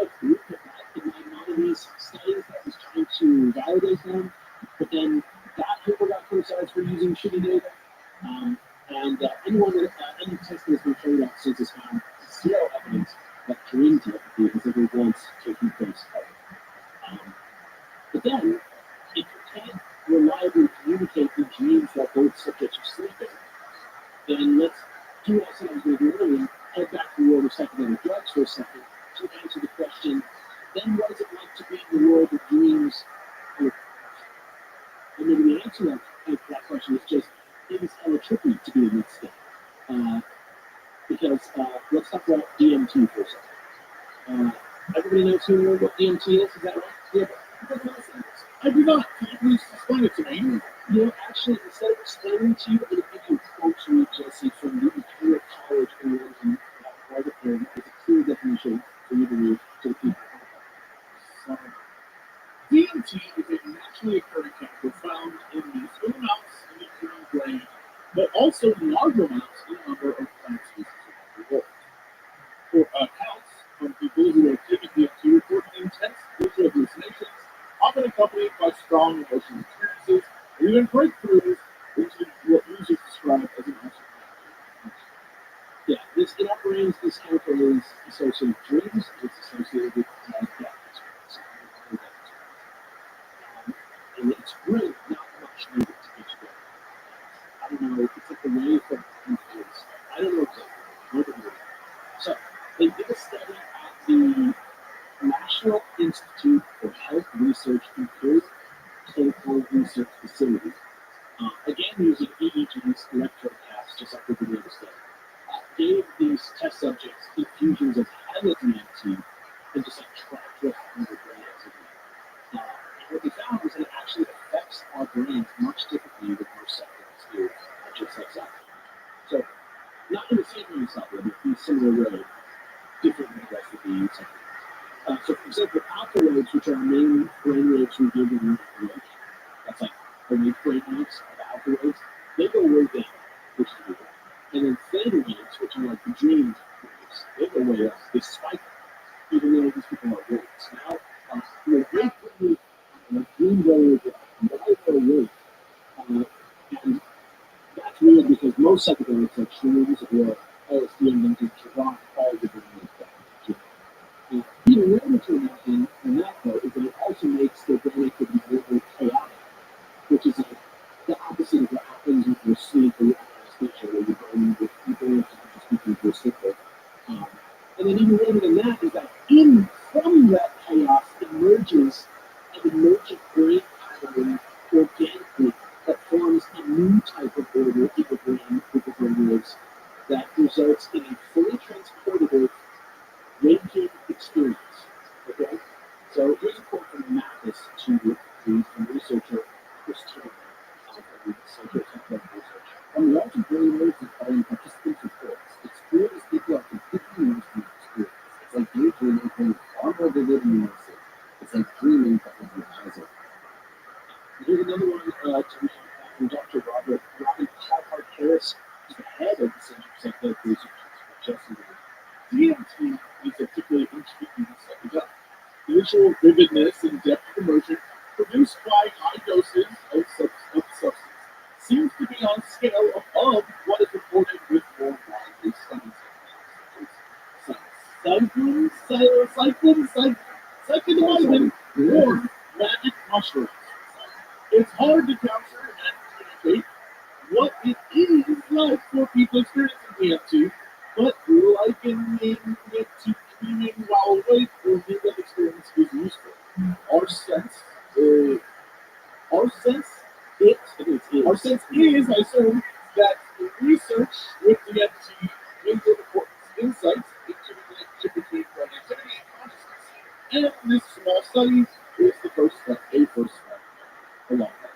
a group of Maimonides studies that was trying to validate them, but then that paper got criticized for using shitty data. Any testing has been carried out since has found zero evidence that dream telepathy has ever once taken place. But then, if you can't reliably communicate in dreams while both subjects are sleeping, then let's do what I said I was going to do earlier, head back to the world of psychedelic drugs for a second to answer the question, then what is it like to be in the world of dreams? And maybe the answer to that question is just, it is hella tricky to be in that state. Because let's talk about DMT for a second. Everybody knows what DMT is that right? Yeah, but I do not. Can you please explain it to me? Actually, instead of explaining to you, I'm going to give you a quote from Jesse from the Imperial College in London. Right up there. It's a clear definition for you to read to the people. So, DMT is a naturally occurring chemical found in the small amounts in the human brain, but also in large amounts in a number of plant species around the world. For accounts from people who are taking DMT report intense visual hallucinations, often accompanied by strong emotional experiences, or even breakthroughs into what users describe as an absolute. Yeah, in our brains, this chemical is associated with dreams, it's associated with death experiences. And it's really not much needed to get you there. I don't know, it's like the wave of influence. I don't know exactly. So, they did a study at the National Institute for Health Research Imperial Clinical Research Facility. Again, using EEGs, electrode casts, just like we did in the study. Gave these test subjects infusions of hella DMT and just tracked what happened with brain activity. And what they found was that it actually affects our brains much differently than most psychedelics do, just like psychedelics. So, not in the same way as psychedelics, but in a similar way, different than the rest of the psychedelics. So, for example, alpha waves, which are our main brain waves we give when we're awake, that's like the brain waves of alpha waves, they go way down, which is weird. And then theta waves, which are like the dream waves, they go way up. They spike, even though these people are awake. So now, they quickly dream very well, but I go awake. And that's weird because most psychedelics, like shrooms or LSD, and then to rock all the brain waves down. Even more interesting than that, though, is that it also makes the brain activity more chaotic, which is like the opposite of what happens when you're asleep or where you're going with people and just speaking to a slipper. And then even later than that is that from that chaos emerges an emergent brain pattern organically that forms a new type of order in the brain with the brain waves that results in a fully transportable waking experience. Okay? So here's a quote from Mathis to from researcher Chris Turner, psychotech research. On the alter brain waves and participants' reports, it's clear as people are completely immersed in the experience. It's like daydreaming things far more vivid and immersive. It's like dreaming but with hazel. Here's another one from Dr. Robin Carhart Harris, who's the head of the Center for Psychedelic Research at Jesse. DMT is a particularly intriguing psychedelic. The visual vividness and depth of emotion produced by high doses of substance seems to be on scale above what is reported with more widely studied psychedelic or magic mushrooms. It's hard to capture and communicate what it is like for people experiencing DMT, but likening it to dreaming while awake or near-death experience is useful. Our sense is, I assume, that research with DMT may give important insights into the relationship between brain And this small study is the first step, along that.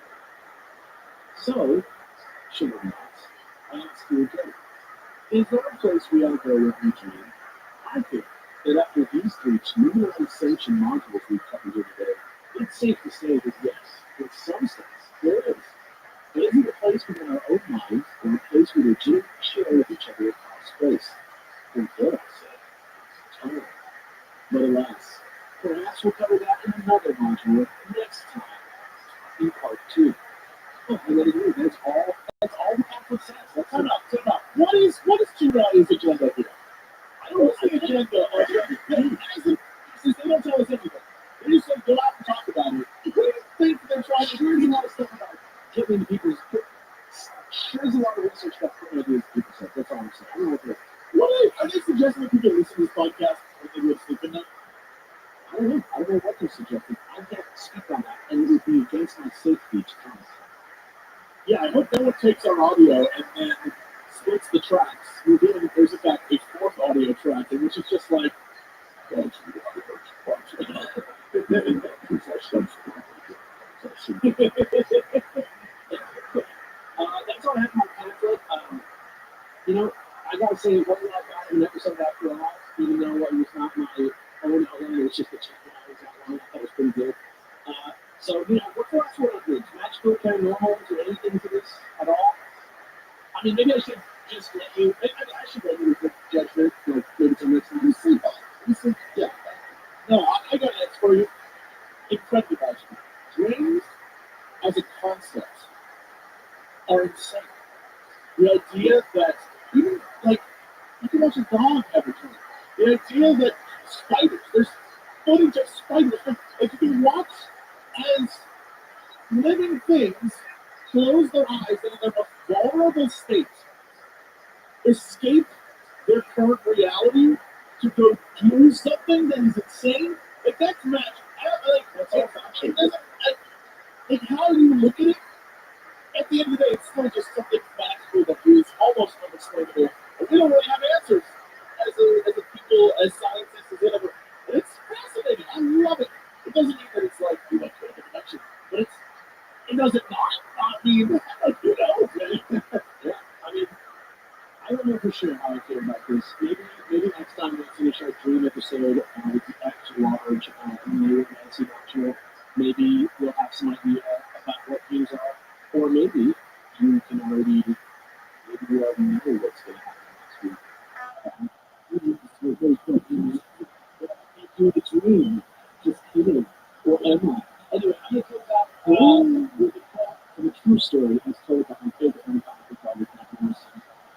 So, children, I ask you again, is there a place we ought to go with Eugene? I think that after these three numerous sanctioned modules we've covered here today, it's safe to say that yes, in some sense, there is. But is it a place within our own minds, or a place we legitimately share with each other across space? And dare I say, time. But alas, perhaps we'll cover that in another module next time, in part 2. Oh, I gotta agree, that's all the conflict says. That's time out. What is Tsunai's agenda here? I don't see the agenda of they don't tell us anything. They just say go out and talk about it. What do you think they're trying to do? There's a lot of stuff about getting into people's. There's a lot of research about putting ideas in people's heads. That's all I'm saying. I don't know what are they suggesting that people listen to this podcast when they go to sleep at night? I don't know what they're suggesting. I can't speak on that, and it would be against my safe speech comments. Yeah, I hope no one takes our audio and then splits the tracks. There's in fact a fourth audio track, which is just like. That's all I have my pamphlet. I gotta say, it wasn't that bad of an episode after all, even though it was not my own outline, it was just the check that I was outlining. I thought it was pretty good. What's the last one I did? Magical, paranormal, is there anything to this at all? I mean, maybe I should just let you, I should let you judge it, like, maybe till next time. You see, yeah. No, I got an answer for you. Incredibly magical. Dreams, as a concept, are insane. The idea that even like you can watch a dog have a dream. The idea that spiders, there's footage of spiders, like you can watch as living things close their eyes and in their most vulnerable state escape their current reality to go do something that is insane. Like that's magic. Like how you look at it. At the end of the day, it's still just something magical that is almost unexplainable. And we don't really have answers as a people, as scientists, as whatever. And it's fascinating. I love it. It doesn't mean that it's like you like the connection, but it doesn't not mean like who knows, man. Yeah. I mean, I don't know for sure how I feel about this. Maybe next time we'll finish our dream episode with the extra large new Nancy module. Maybe we'll have some idea about what dreams are. Or maybe you can already know what's going to happen next week. Do the dream. Just kidding. Or am I? Anyway, I'm going to take that with a true story as told by my favorite unpopular project happiness.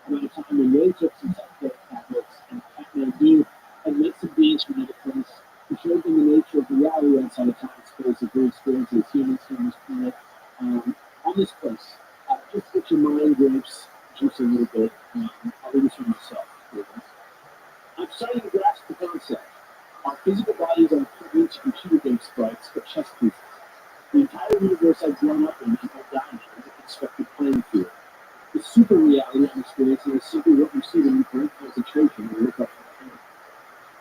About a time when they took some psychedelic tablets and Kathmandu and met some beings from another place who showed them the nature of reality outside of time and space that we experience as humans here on this planet. On this place, just get your mind grapes juice a little bit. I'll leave this for myself. I'm starting to grasp the concept. Our physical bodies are equivalent to computer-based sprites for chess pieces. The entire universe I've grown up in and held down is an expected playing field. The super reality I'm experiencing is simply what you see when you break concentration and look up at the hand.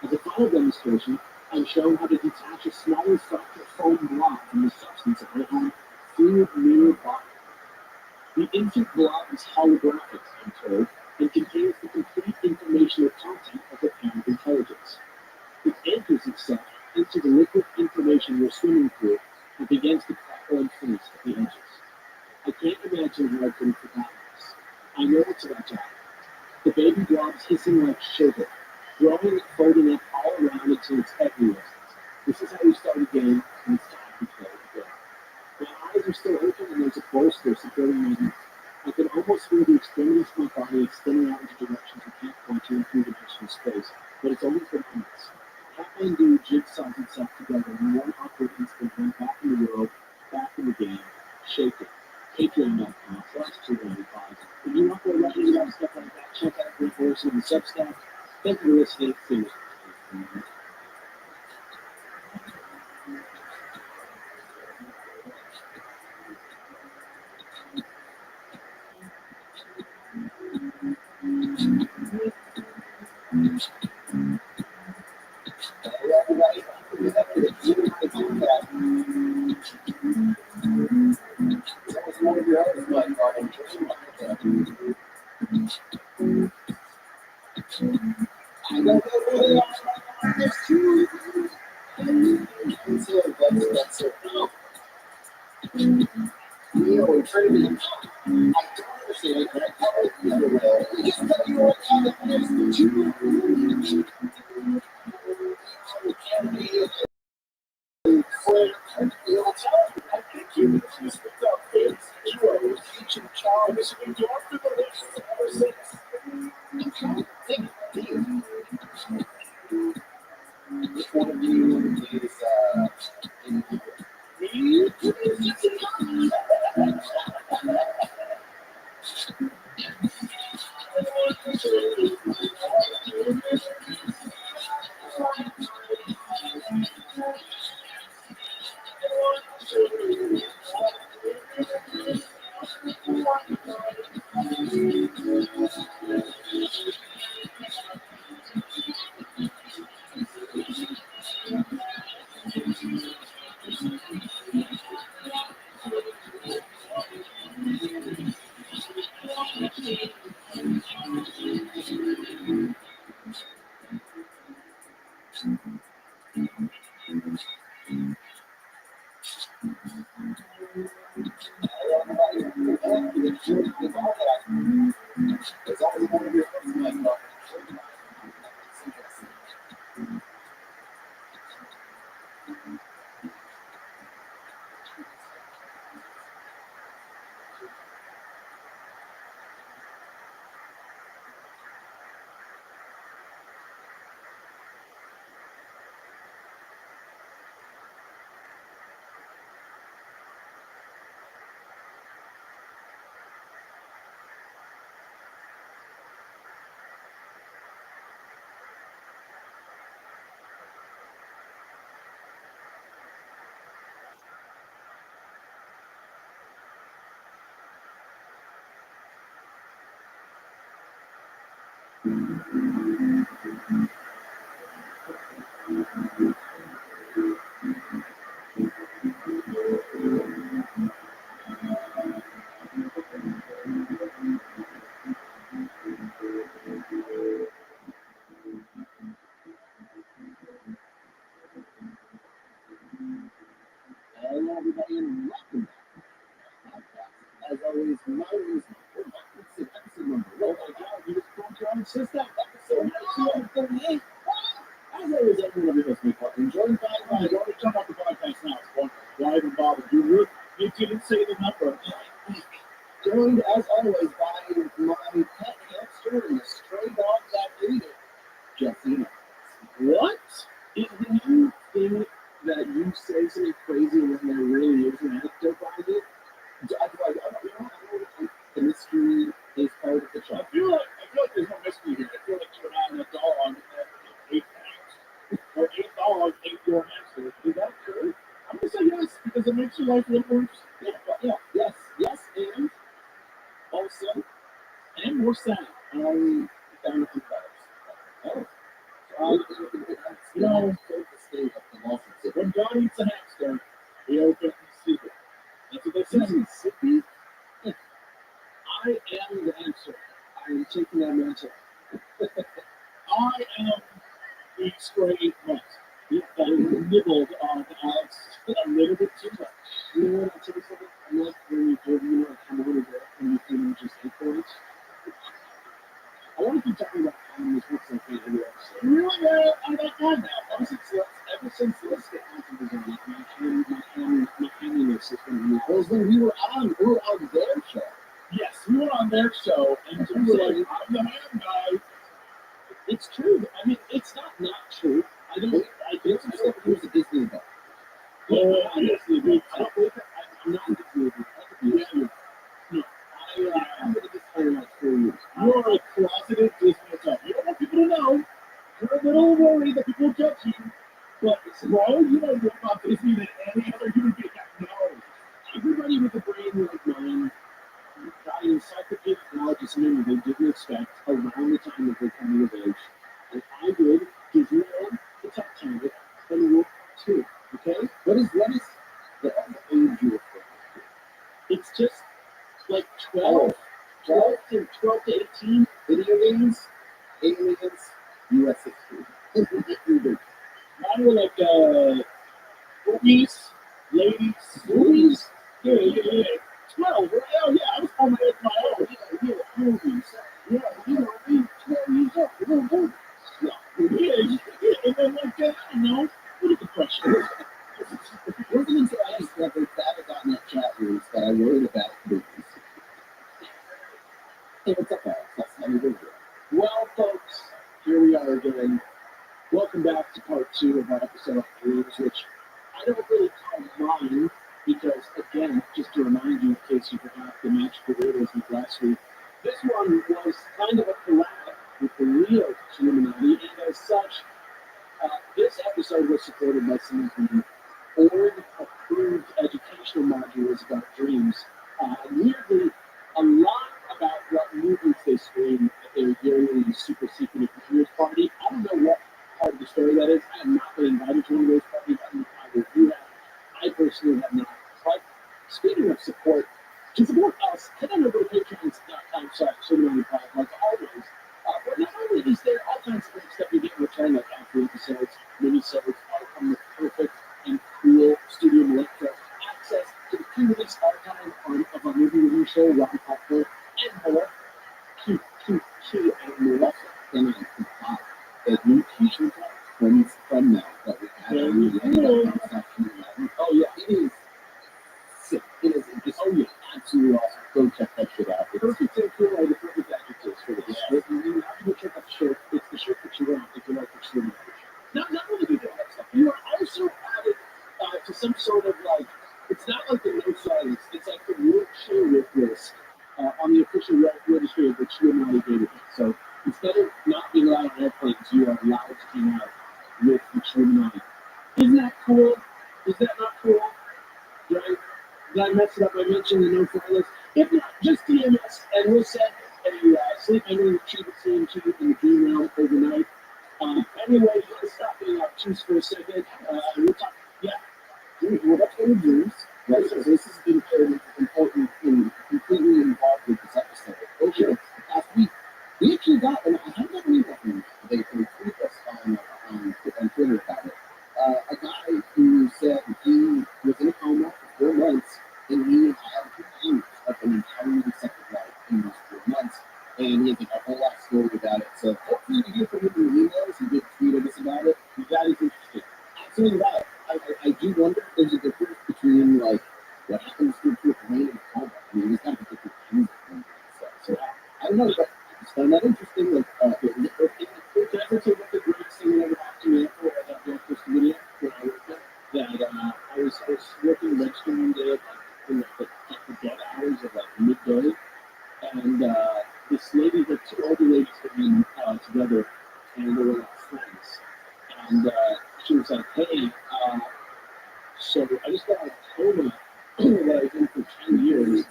As a final demonstration, I'm shown how to detach a smaller softer foam blob from the substance of my own fluid mirror body. The infant blob is holographic, I'm told, and contains the complete informational content of the parent intelligence. It anchors itself into the liquid information we're swimming through and begins to crackle and freeze at the edges. I can't imagine how I could have forgotten this. I know it's about to happen. The baby blob is hissing like sugar, growing and folding up all around until it's everywhere. This is how we start a game, and it's time to play the game. My eyes are still open and there's a bolster supporting my neck. I can almost feel the extremities of my body extending out into directions I can't point to in three-dimensional space, but it's only for moments. Kathmandu jigsaws itself together in one awkward instant and back in the world, back in the game, shaking. Patreon.com/295. If you want to go right into stuff like that, check out Great Horse on the Substack. Thank you for listening. See you. Hello, everybody, and welcome back to the podcast. As always, my name is Michael. It's episode number. Oh my God, you just broke your own system. Episode 238. As always, everyone of us make part. Joined by You already turned off the podcast now. It's one. Why even bother? You didn't say the number. joined as always by my pet hamster and the stray dog that ate it, Jesse. What? When you think that you say something crazy when there really is an anecdote behind it, I feel like the mystery is part of the I charm. feel like there's no mystery here. I feel like you and a dog and ate things. Or ate dog ate your hamster. Is that true? I'm gonna say yes because it makes your life a little more interesting. Yes, and also, And more sad. I found a few letters. Oh, You know, the state of the lawsuit. when God eats a hamster, he opens the secret. That's what they say. Mississippi? I am the answer. I am taking that mantle. I am the stray mutt that nibbled on Alex a little bit too much. You know what? I'll tell you something. I'm like when you told me like come over there and you can just take for it. I want to keep talking about animals with something every episode. You really got on that guy now. Ever since let's get on to the zone, my handiness system. It was when we were on their show. Yes, we were on their show, and we were like, I'm the man guy. It's true. I mean, it's not true. I think it's just like he was a Disney guy. Oh, yes, we do. I don't believe that. I'm not a Disney guy. I'm going to just play like 4 years. You're a closeted Disney adult. You don't want people to know. You're a little worried that people will judge you. But, bro, you know more about Disney than any other human being I know. Everybody with a brain like mine got an encyclopedic knowledge of something that they didn't expect around the time that they came of age. And I did Disneyland, the top 10, it and Wolf 2. Okay? What is the age you refer to? It's just like 12 to 18 video games, aliens, US history. Mine were like movies, ladies, movies. Yeah. 12, right? Oh yeah, I was on my head, yeah, movies. Yeah, we 12 years old, we're movies. Yeah, and then like, I don't know, what are the questions? It wasn't until I discovered that on that chat rooms that I worried about movies. Hey, what's up, Alex? That's how we do it. Well, folks, here we are again. Welcome back to part 2 of our episode of Dreams, which I don't really call mine because, again, just to remind you, in case you forgot the Magical Riddles with last week, this one was kind of a collab with the real Illuminati, and as such, this episode was supported by some of the board-approved educational modules about dreams. Weirdly, a lot about what movies they screen at their yearly super secret computers party. I don't know what part of the story that is. I have not been invited to one of those parties. I don't know how they do that. I personally have not. But speaking of support, to support us, head on over to patreon.com/Illuminati like always. But not only is there all kinds of great stuff you get in return, like after episodes, mini-sodes, all from the perfect and cool Studio Electro, access to the pre-release archive of our movie review show, Robbie Popcorn, and more. And more. And the new t-shirt from now that we have on the oh yeah, it is sick. It is just absolutely awesome. Go check that shit out. Perfect and cool are the perfect adjectives for this. You have to go check out the shirt. It's the shirt that you want if you like the shirt. Not only do you get that stuff, you are also added to some sort of like, it's not like the no silence, it's like the wheelchair with risk on the official registry of the Illuminati database. So instead of not being allowed on airplanes, you are allowed to hang out with the Illuminati. Isn't that cool? Is that not cool? Right? Did I mess it up? I mentioned the no-fly list. If not, just DM us and we'll set a sleep ending achievement CMG in the dream realm overnight. Anyway, let's stop being obtuse for a second. We'll talk. Yeah. Well, that's what we do. Right, so this is important and completely involved with this episode. Okay, last week, we actually got, and I haven't got any of them, they tweet us on Twitter about it, a guy who said he was in a coma for 4 months, and he had years of an entirely separate life in those 4 months, and he has like a whole lot of story about it. So hopefully we hear from him in the emails. He did tweet at us about it. That is interesting. Absolutely right. I do wonder if there's a difference between like what happens to a brain in a coma. I mean, there's got to be different kinds of stuff. So I don't know, but I just found that interesting. Like, can I ever say what the greatest thing that ever happened to me after I got the first video when I worked there? That I was working register one day at like in the dead hours of like midday, and this lady, the 2 older ladies came in together, and they were like friends. And she was like, hey, so I just got out of coma that I was in for 10 years.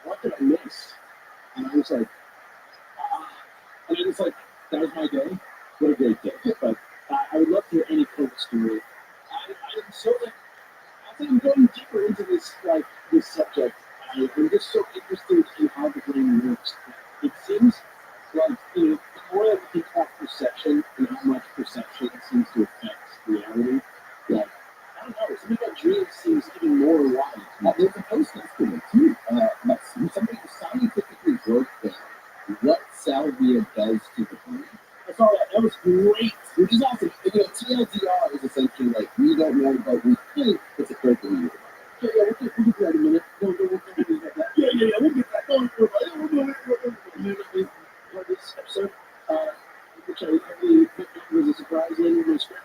What did I miss? And I was like, and I was like, that was my day. What a great day. But I would love to hear any coma story. I'm so like, as I'm going deeper into this subject, I'm just so interested in how the brain works. It seems like, the more I think about perception and how much perception seems to affect reality, like, I don't know, something about dreams seems even more wild. There's a post yesterday, too, somebody scientifically broke down what salvia does to the brain. I saw that. That was great. Which is awesome. TLDR is essentially like, we don't know, but we think it's a dopamine. Yeah, we'll get that in a minute. We'll get that. Yeah, we'll get that. We'll do it. This episode, which I really was a surprise in my script.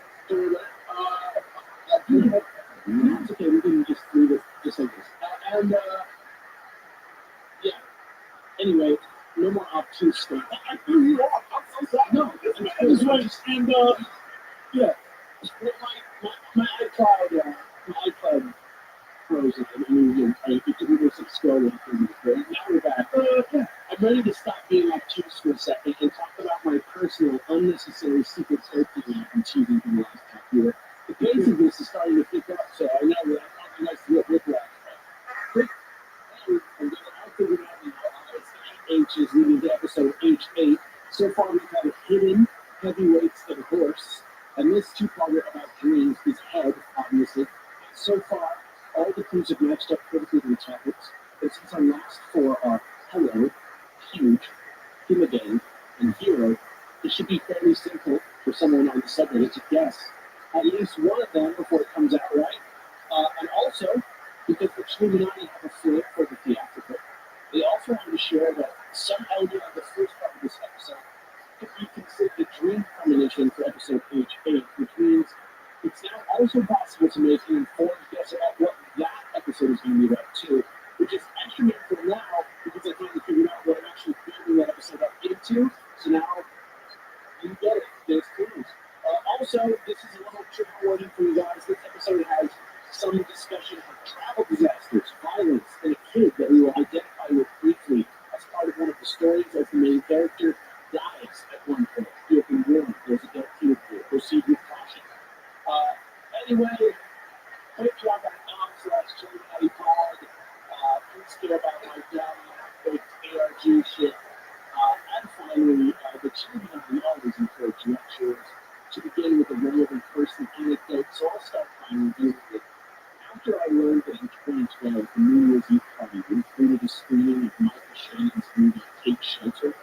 It's okay, we can just leave it just like this. Yeah. Anyway, no more obtuse stuff. I threw you off. I'm so sorry. No, I was right. And yeah, my iCloud frozen. I mean, it was scrolling through this. Now we're back. Yeah. I'm ready to stop being obtuse for a second and talk about my personal, unnecessary secret safety net I'm choosing for the last time. here. The pace of this is starting to pick up, so I know that I want you guys to get whiplash. Quick, I'm figuring out now. It's the 8 H's leading to episode H8. So far, we've had hidden heavyweights and horse, and this two-parter about dreams is head, obviously. So far, all the clues have matched up perfectly to the topics. And since our last four are hello, huge, Himagane, and hero, it should be fairly simple for someone on the subreddit to guess at least one of them before it comes out right. And also, because the Illuminati have a flair for the theatrical, they also wanted to share that some element of the first part of this episode could be considered a dream premonition for episode H8, which means it's now also possible to make an informed guess about what that episode is going to be about too, which is extra meaningful now because I finally figured out what I'm actually building that episode up into. So now you get it. There's clues. Also, this is a little trigger warning for you guys. This episode has some discussion of travel disasters, violence, and a kid that we will identify with briefly as part of one of the stories as the main character dies at one point. You have been warned. There's a dead kid here. Proceed with caution. Anyway, quick drop on /Illuminati pod. Please care about my quick ARG shit. And finally, the Illuminati always encourage lecturers to begin with a relevant personal anecdote, so I'll start by reviewing it. After I learned that in 2012, the New Year's Eve party included a screening of Michael Shannon's movie Take Shelter,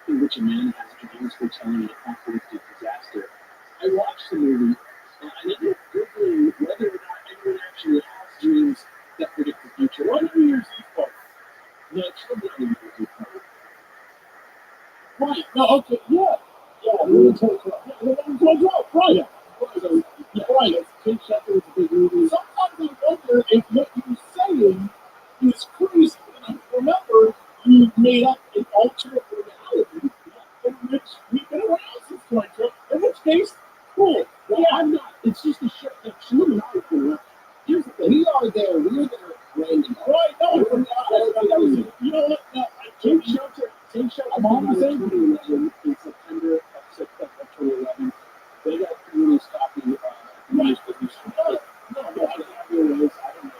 in which a man has dreams foretelling an apocalyptic disaster, I watched the movie and ended up Googling whether or not anyone actually has dreams that predict the future. What New Year's Eve party? The Illuminati New Year's Eve party. Right, no, okay, yeah. Yeah, we were told right. Yeah. So, yeah, right. Take Shelter is a big movie. Sometimes I wonder if what you're saying is crazy. And I remember you made up an alternate reality in which we've been around since 2012. In which case, cool. Well, yeah, I'm not. It's just a shit that Illuminati thing. Here's the thing. We are there randomly. Right, no, you know what? No, Take Shelter. I'm on the same in September of 2011. They got released copy of the No, I don't know.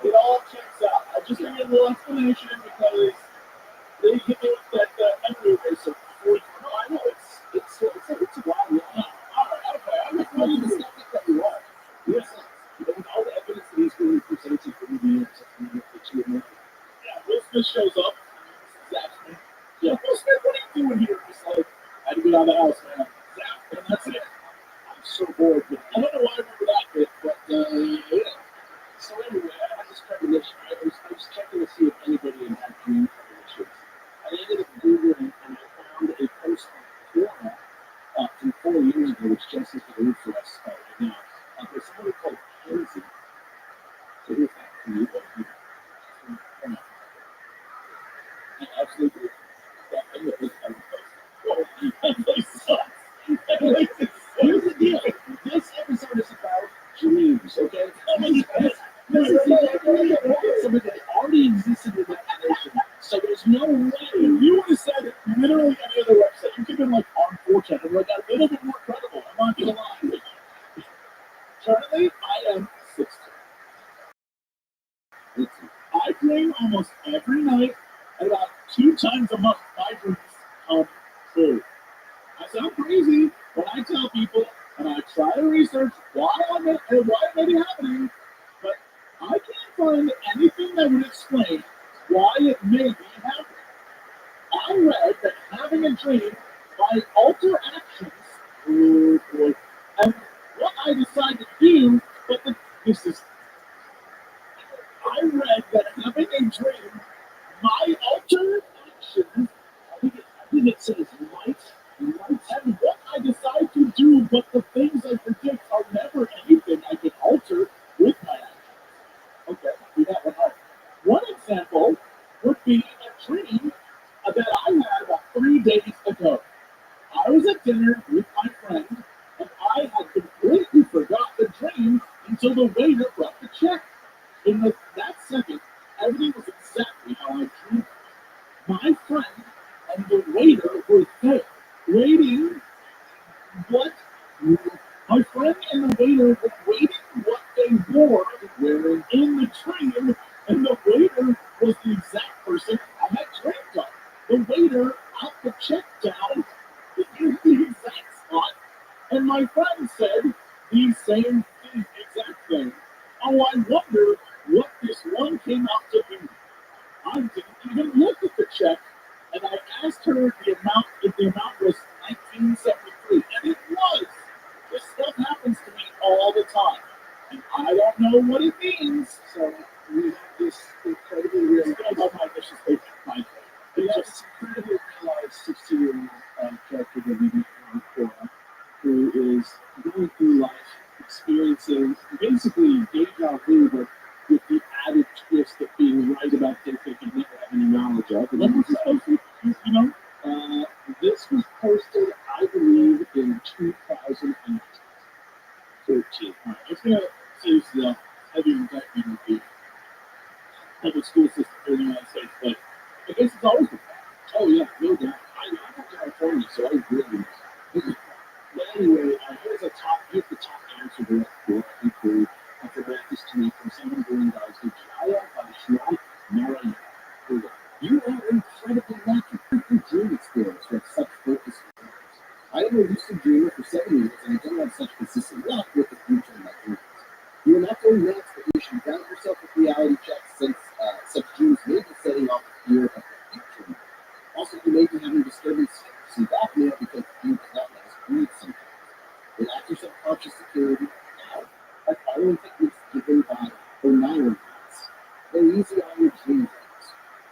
It all checks out. I just give you a little explanation because they give you that memory eraser before you know. I know it's a wild one. All right, okay. I'm just telling you the stuff that you are. Yes, with all the evidence that he's going to present to the years, yeah, Will Smith shows up. Exactly. Yeah, Will Smith, what are you doing here? Just like, I had to get out of the house, man. Yeah, and that's it. I'm so bored. But I don't know why I remember that bit, but yeah. So anyway, I had this premonition. I was checking to see if anybody had had dream premonitions. I ended up Googling and I found a post on Quora from 4 years ago, which Jess is going to read for us right now. There's somebody called Kenzie. So here's that for you. Absolutely. Here's the deal. This episode is about dreams, okay? This is something that already existed in that nation. So there's no way. If you would have said literally any other website, you could have been like on 4chan and like a little bit more credible. I'm not gonna lie. Currently, I am 16. I dream almost every night, and about 2 times a month. My dreams come true. I sound crazy when I tell people, and I try to research why it may be happening, but I can't find anything that would explain why it may be happening. I read that having a dream might alter actions, and what I decide to do, but this is. I read that having a dream might alter actions. I think it says might, and what I decide to do, but the things I predict are never anything I can alter with my actions. Okay, we got one out. One example would be a dream that I had about 3 days ago. I was at dinner with my friend, and I had completely forgot the dream until the waiter brought the check. In that second, everything was exactly how I dreamed. My friend and the waiter were there, waiting. What? My friend and the waiter were board wearing in the dream, and the waiter was the exact person I had dreamed of. The waiter at the check down in the exact spot, and my friend said the same exact thing. Oh, I wonder what this one came out to be. I didn't even look at the check, and I asked her if the amount was 1973, and it was. This stuff happens to me all the time, and I don't know what it means. So we have this incredibly real. I love my vicious patient, Mike. We have this incredibly realized 16-year-old character that we meet on Cora, who is going through life, experiencing basically deja vu, but with the added twist of being right about things they could never have any knowledge of. And then this was posted, I believe, in 2013. All right, I was going to say this is a heavy indictment of the public school system here in the United States, but I guess it's always been bad. Oh, yeah, no doubt. I'm from California, so I agree with you. But anyway, here's the top answer to that inquiry. I forgot this tweet from someone doing guys who Jaya Vaishnav Narayan. You are incredibly lucky. Your dream experience with such focus. I am a lucid dreamer for 7 years, and I don't have such consistent luck with the future in my dreams. You are not going nuts, but you should ground yourself with reality checks, since such dreams may be setting off the fear of the future. Also, you may be having disturbing sleep apnea because you do not let us breathe sometimes. Relax your subconscious security now by following techniques given by Oneirobots. They're easy on your dream things.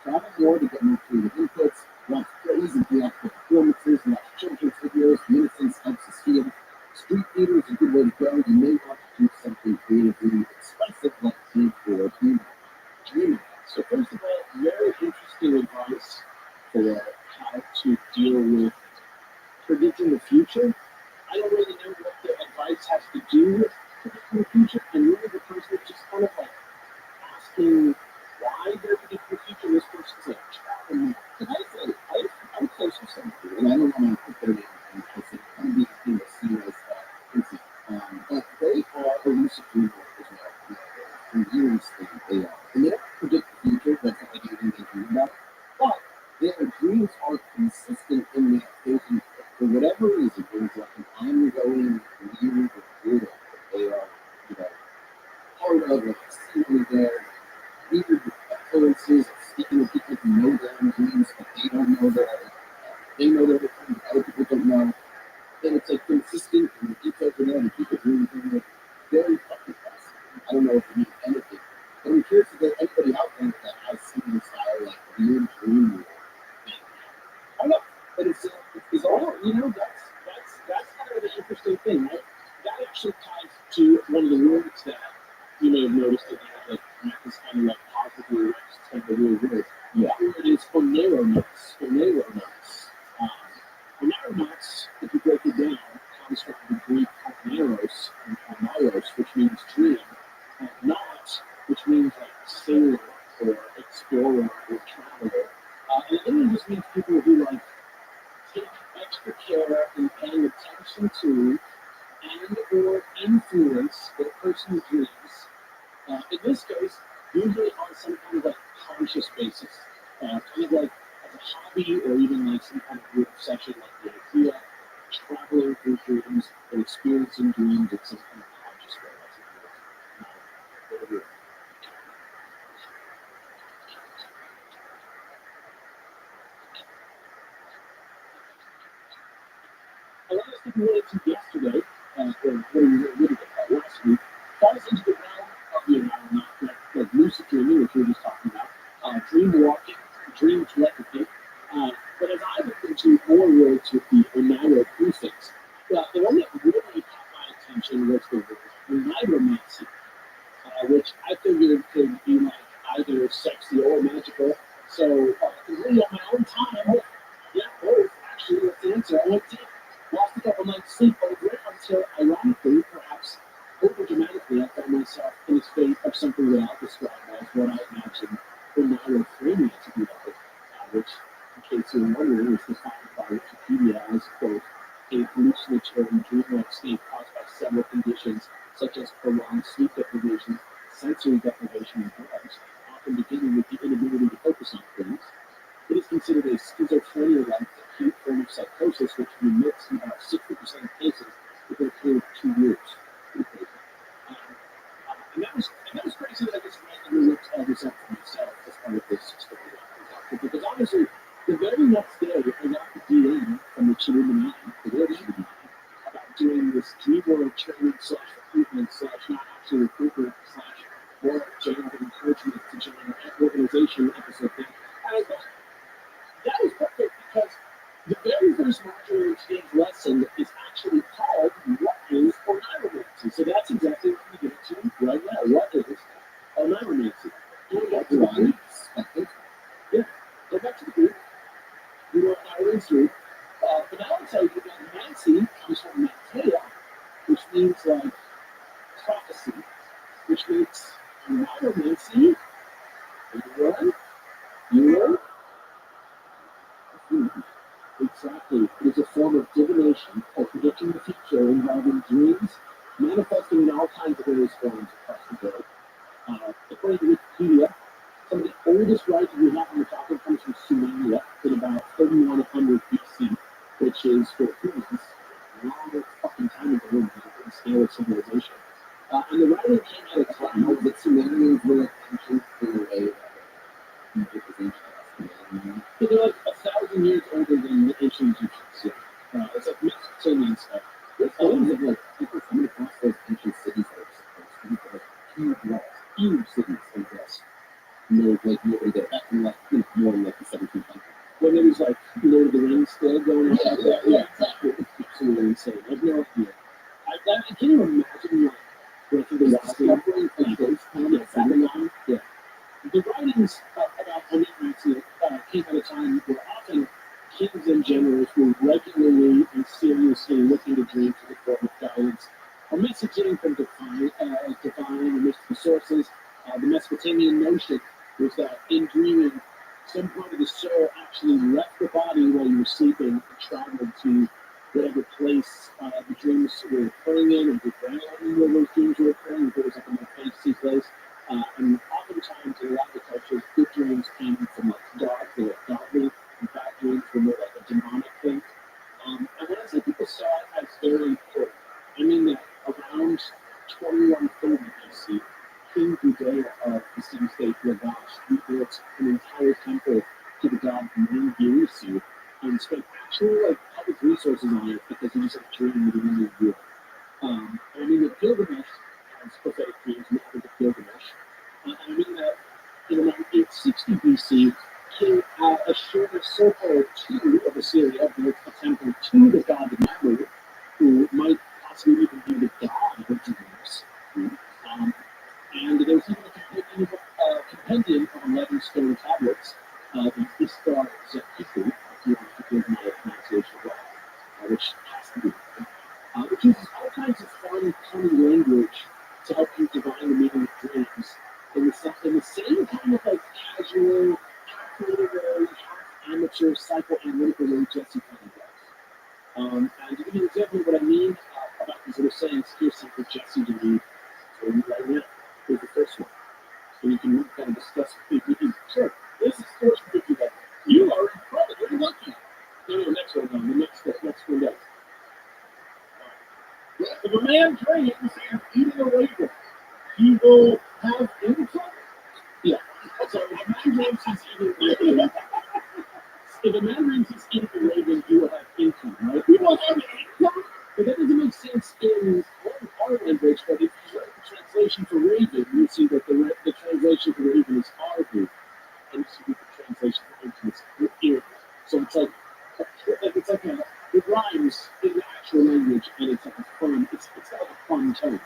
Travel more to get more creative inputs, watch plays and theatrical performances, watch children's videos, innocence helps us heal. Street theater is a good way to go. You may want to do something creatively expressive like dig or dreaming. So first of all, very interesting advice for how to deal with predicting the future. I don't really know what the advice has to do with predicting the future, and really the person is just kind of like asking why they're predicting the future. This person's like, can I say, I'm close to something, and I don't want to put their name in, I think I'm being seen as insane. But they are a lucid dreamer as well. For years they are. And they don't predict the future, that's not like anything they dream about, but their dreams are consistent in that they can, for whatever reason, there's like an ongoing weird or that they are, part of, like seemingly their weird occurrences, speaking with people who know their own dreams, but they don't know that they know their dreams, other people don't know. Then it's like consistent and the details are there, and people really do it. Very fucking fascinating. I don't know if it means anything, but I'm curious if there's anybody out there that has similar style, like weird dream or thing. I don't know, but it's all, that's kind of an interesting thing, right? That actually ties to one of the words that you may have noticed that they have like this kind of like positive, it's kind of a weird word. Yeah. The word is oneironauts. Oneironauts, if you break it down, comes from the Greek oneiros and oneiros, which means dream, and naut, which means like sailor or explorer or traveler. And it really just means people who like take extra care in paying attention to and or influence their personal dreams. In this case, usually on some kind of like conscious basis, kind of like as a hobby or even like some kind of group session, like the idea traveling through dreams and experiencing dreams in some kind of conscious way. A lot of people related to yesterday, or what we were really about last week, falls into the realm of the environment, like lucid dreaming, which we were just talking about, dream walking, dream telepathy. But as I looked into more words with the Oneiro prefix, the one that really caught my attention was the word Oneiromancy, which I figured could be like either sexy or magical. So, really on my own time, yeah, both, actually, that's the answer. I went deep. Lost a couple nights sleep over it until, ironically, perhaps over-dramatically, I found myself in a state of something that I'll describe as what I imagine oneirophrenia to be like, which, in case you're wondering, is defined by Wikipedia as, quote, a hallucinatory dreamlike state caused by several conditions such as prolonged sleep deprivation, sensory deprivation, and drugs, often beginning with the inability to focus on things. It is considered a schizophrenia-like acute form of psychosis, which remits in about 60% of cases within a period of 2 years. Pretty crazy. And that was crazy that I just randomly looked all this up for myself as part of this story. Because honestly, the very next day, I got the DM from the Illuminati, the real Illuminati, about doing this keyboard training / recruitment / not actually recruitment / more general encouragement to join an organization episode thing. And I thought, that was perfect because the very first module exchange lesson is actually called What is Oneiromancy? So that's exactly what we get to right now. What is Oneiromancy? That's one. Yeah, go back to the group. We were Irish group. But I will tell you that Nancy comes from Matea, which means like prophecy, which means Oneiromancy. You were? Exactly. It is a form of divination or predicting the future involving dreams, manifesting in all kinds of various forms across the globe. According to Wikipedia, some of the oldest writings we have on the topic comes from Sumeria in about 3100 BC, which is for humans a long fucking time ago in the scale of civilization. And the writing came at a time that Sumerians were ancient in a way they're like 1,000 years older than the ancient Egyptians. Yeah. It's like Mesopotamian stuff. There's always like people coming across those ancient cities that are huge cities like this. More like more in back in like more in like the 1700s. When there was like Lord of the Rings still going on. Yeah, exactly. It's absolutely insane. I have no idea. I can't even imagine like breaking the wild yeah. The writings about Oneiromancy came at a time where often kings and generals were regularly and seriously looking to dreams as a form of guidance or messaging from divine or mystical sources. The Mesopotamian notion was that in dreaming, some part of the soul actually left the body while you were sleeping and traveled to whatever place the dreams were occurring in, or the ground where those dreams were occurring, if it was like a more fantasy place. And oftentimes in a lot of the cultures, good dreams came from like dark or godly, and bad dreams were more like a demonic thing. And when I say people saw it as very important, I mean that around 2130 BC, King Gudea of the city-state Lagash rebuilt an entire temple to the god Mengistu and spent actual like public resources on it because he just had a dream that he wanted to do it. I mean, the Gilgamesh has prophetic dreams, and the Gilgamesh. I mean that in around 860 BC, King Ashur-Sofer II of Assyria built a temple to the god Nabu, who might possibly even be the god of dreams. And there was even a compendium of 11 stone tablets, the Istar Zekiku, if you want to give my pronunciation right, which has to be which uses all kinds of fun, funny language to help you divine the meaning of dreams in the same kind of like casual, half literary, half amateur, psychoanalytical way Jesse kind of does. And to give you an example of what I mean about these little sayings, here's something Jesse to read for you right now. Here's the first one. So you can kind of discuss with you. Sure, this is the first one. Like, you are incredibly lucky. No, next one, the next one down. If a man dreams he's eating a raven, he will have income? Yeah. So if a man dreams he's eating a raven, he will have income, right? We will have income? But that doesn't make sense in our language, but if you write the translation for raven, you see that the translation for raven is argu, and you see that the translation for income is ear. So it's like it rhymes in the actual language, and it's like a fun, it's got like a fun tone,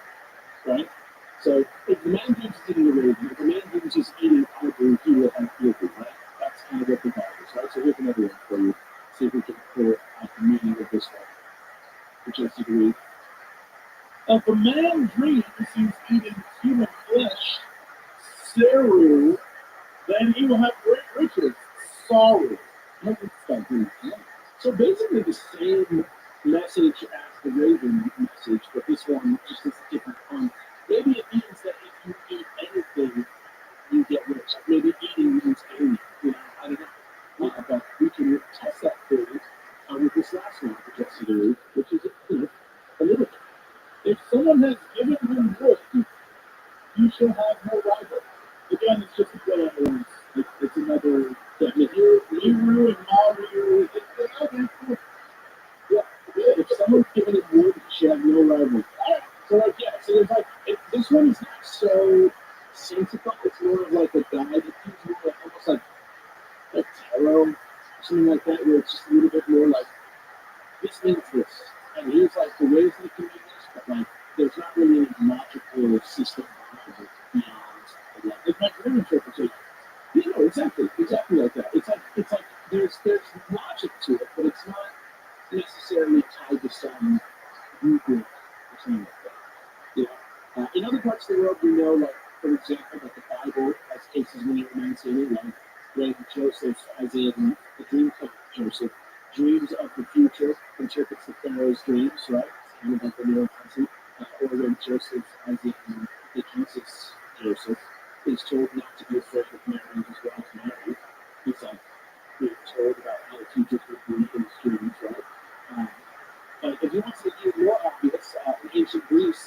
right? So if the man dreams he's eating a raven, if the man dreams he's eating argu, he will have eargu, right? That's kind of what the Bible is, right? So here's another one for you. See if we can clear out the meaning of this one. Which is to read. If a man dreams he's eating human flesh, seru, then he will have great riches, sorrow. So basically the same message as the raven message, but this one just has a different context. shall have no rival. Again, it's just a play on words. It's another thing. If you're Liru and Maru, okay, cool. Yeah, if someone's given it wood, she have no rival. So like, yeah, so there's like, this one is not so sensible. It's more of like a guide. It feels more like, almost like tarot, or something like that, where it's just a little bit more like, this means this. And here's like the ways they can do this, but like, there's not really any logical system behind it beyond that. It's like your interpretation. You know, exactly like that. It's like there's logic to it, but it's not necessarily tied to some viewpoint or something like that. You know, in other parts of the world, we know, like for example, that the Bible has cases when it remains in it, like when Joseph, as in the dream coach Joseph, dreams of the future, interprets the Pharaoh's dreams, right? Kind of like the Neomancy, or when Joseph, as in the Jesus Joseph, is told not to be afraid of marrying his wife Mary. He's like being told about how the future could be in his dreams, right? But if you want to get more obvious, in ancient Greece,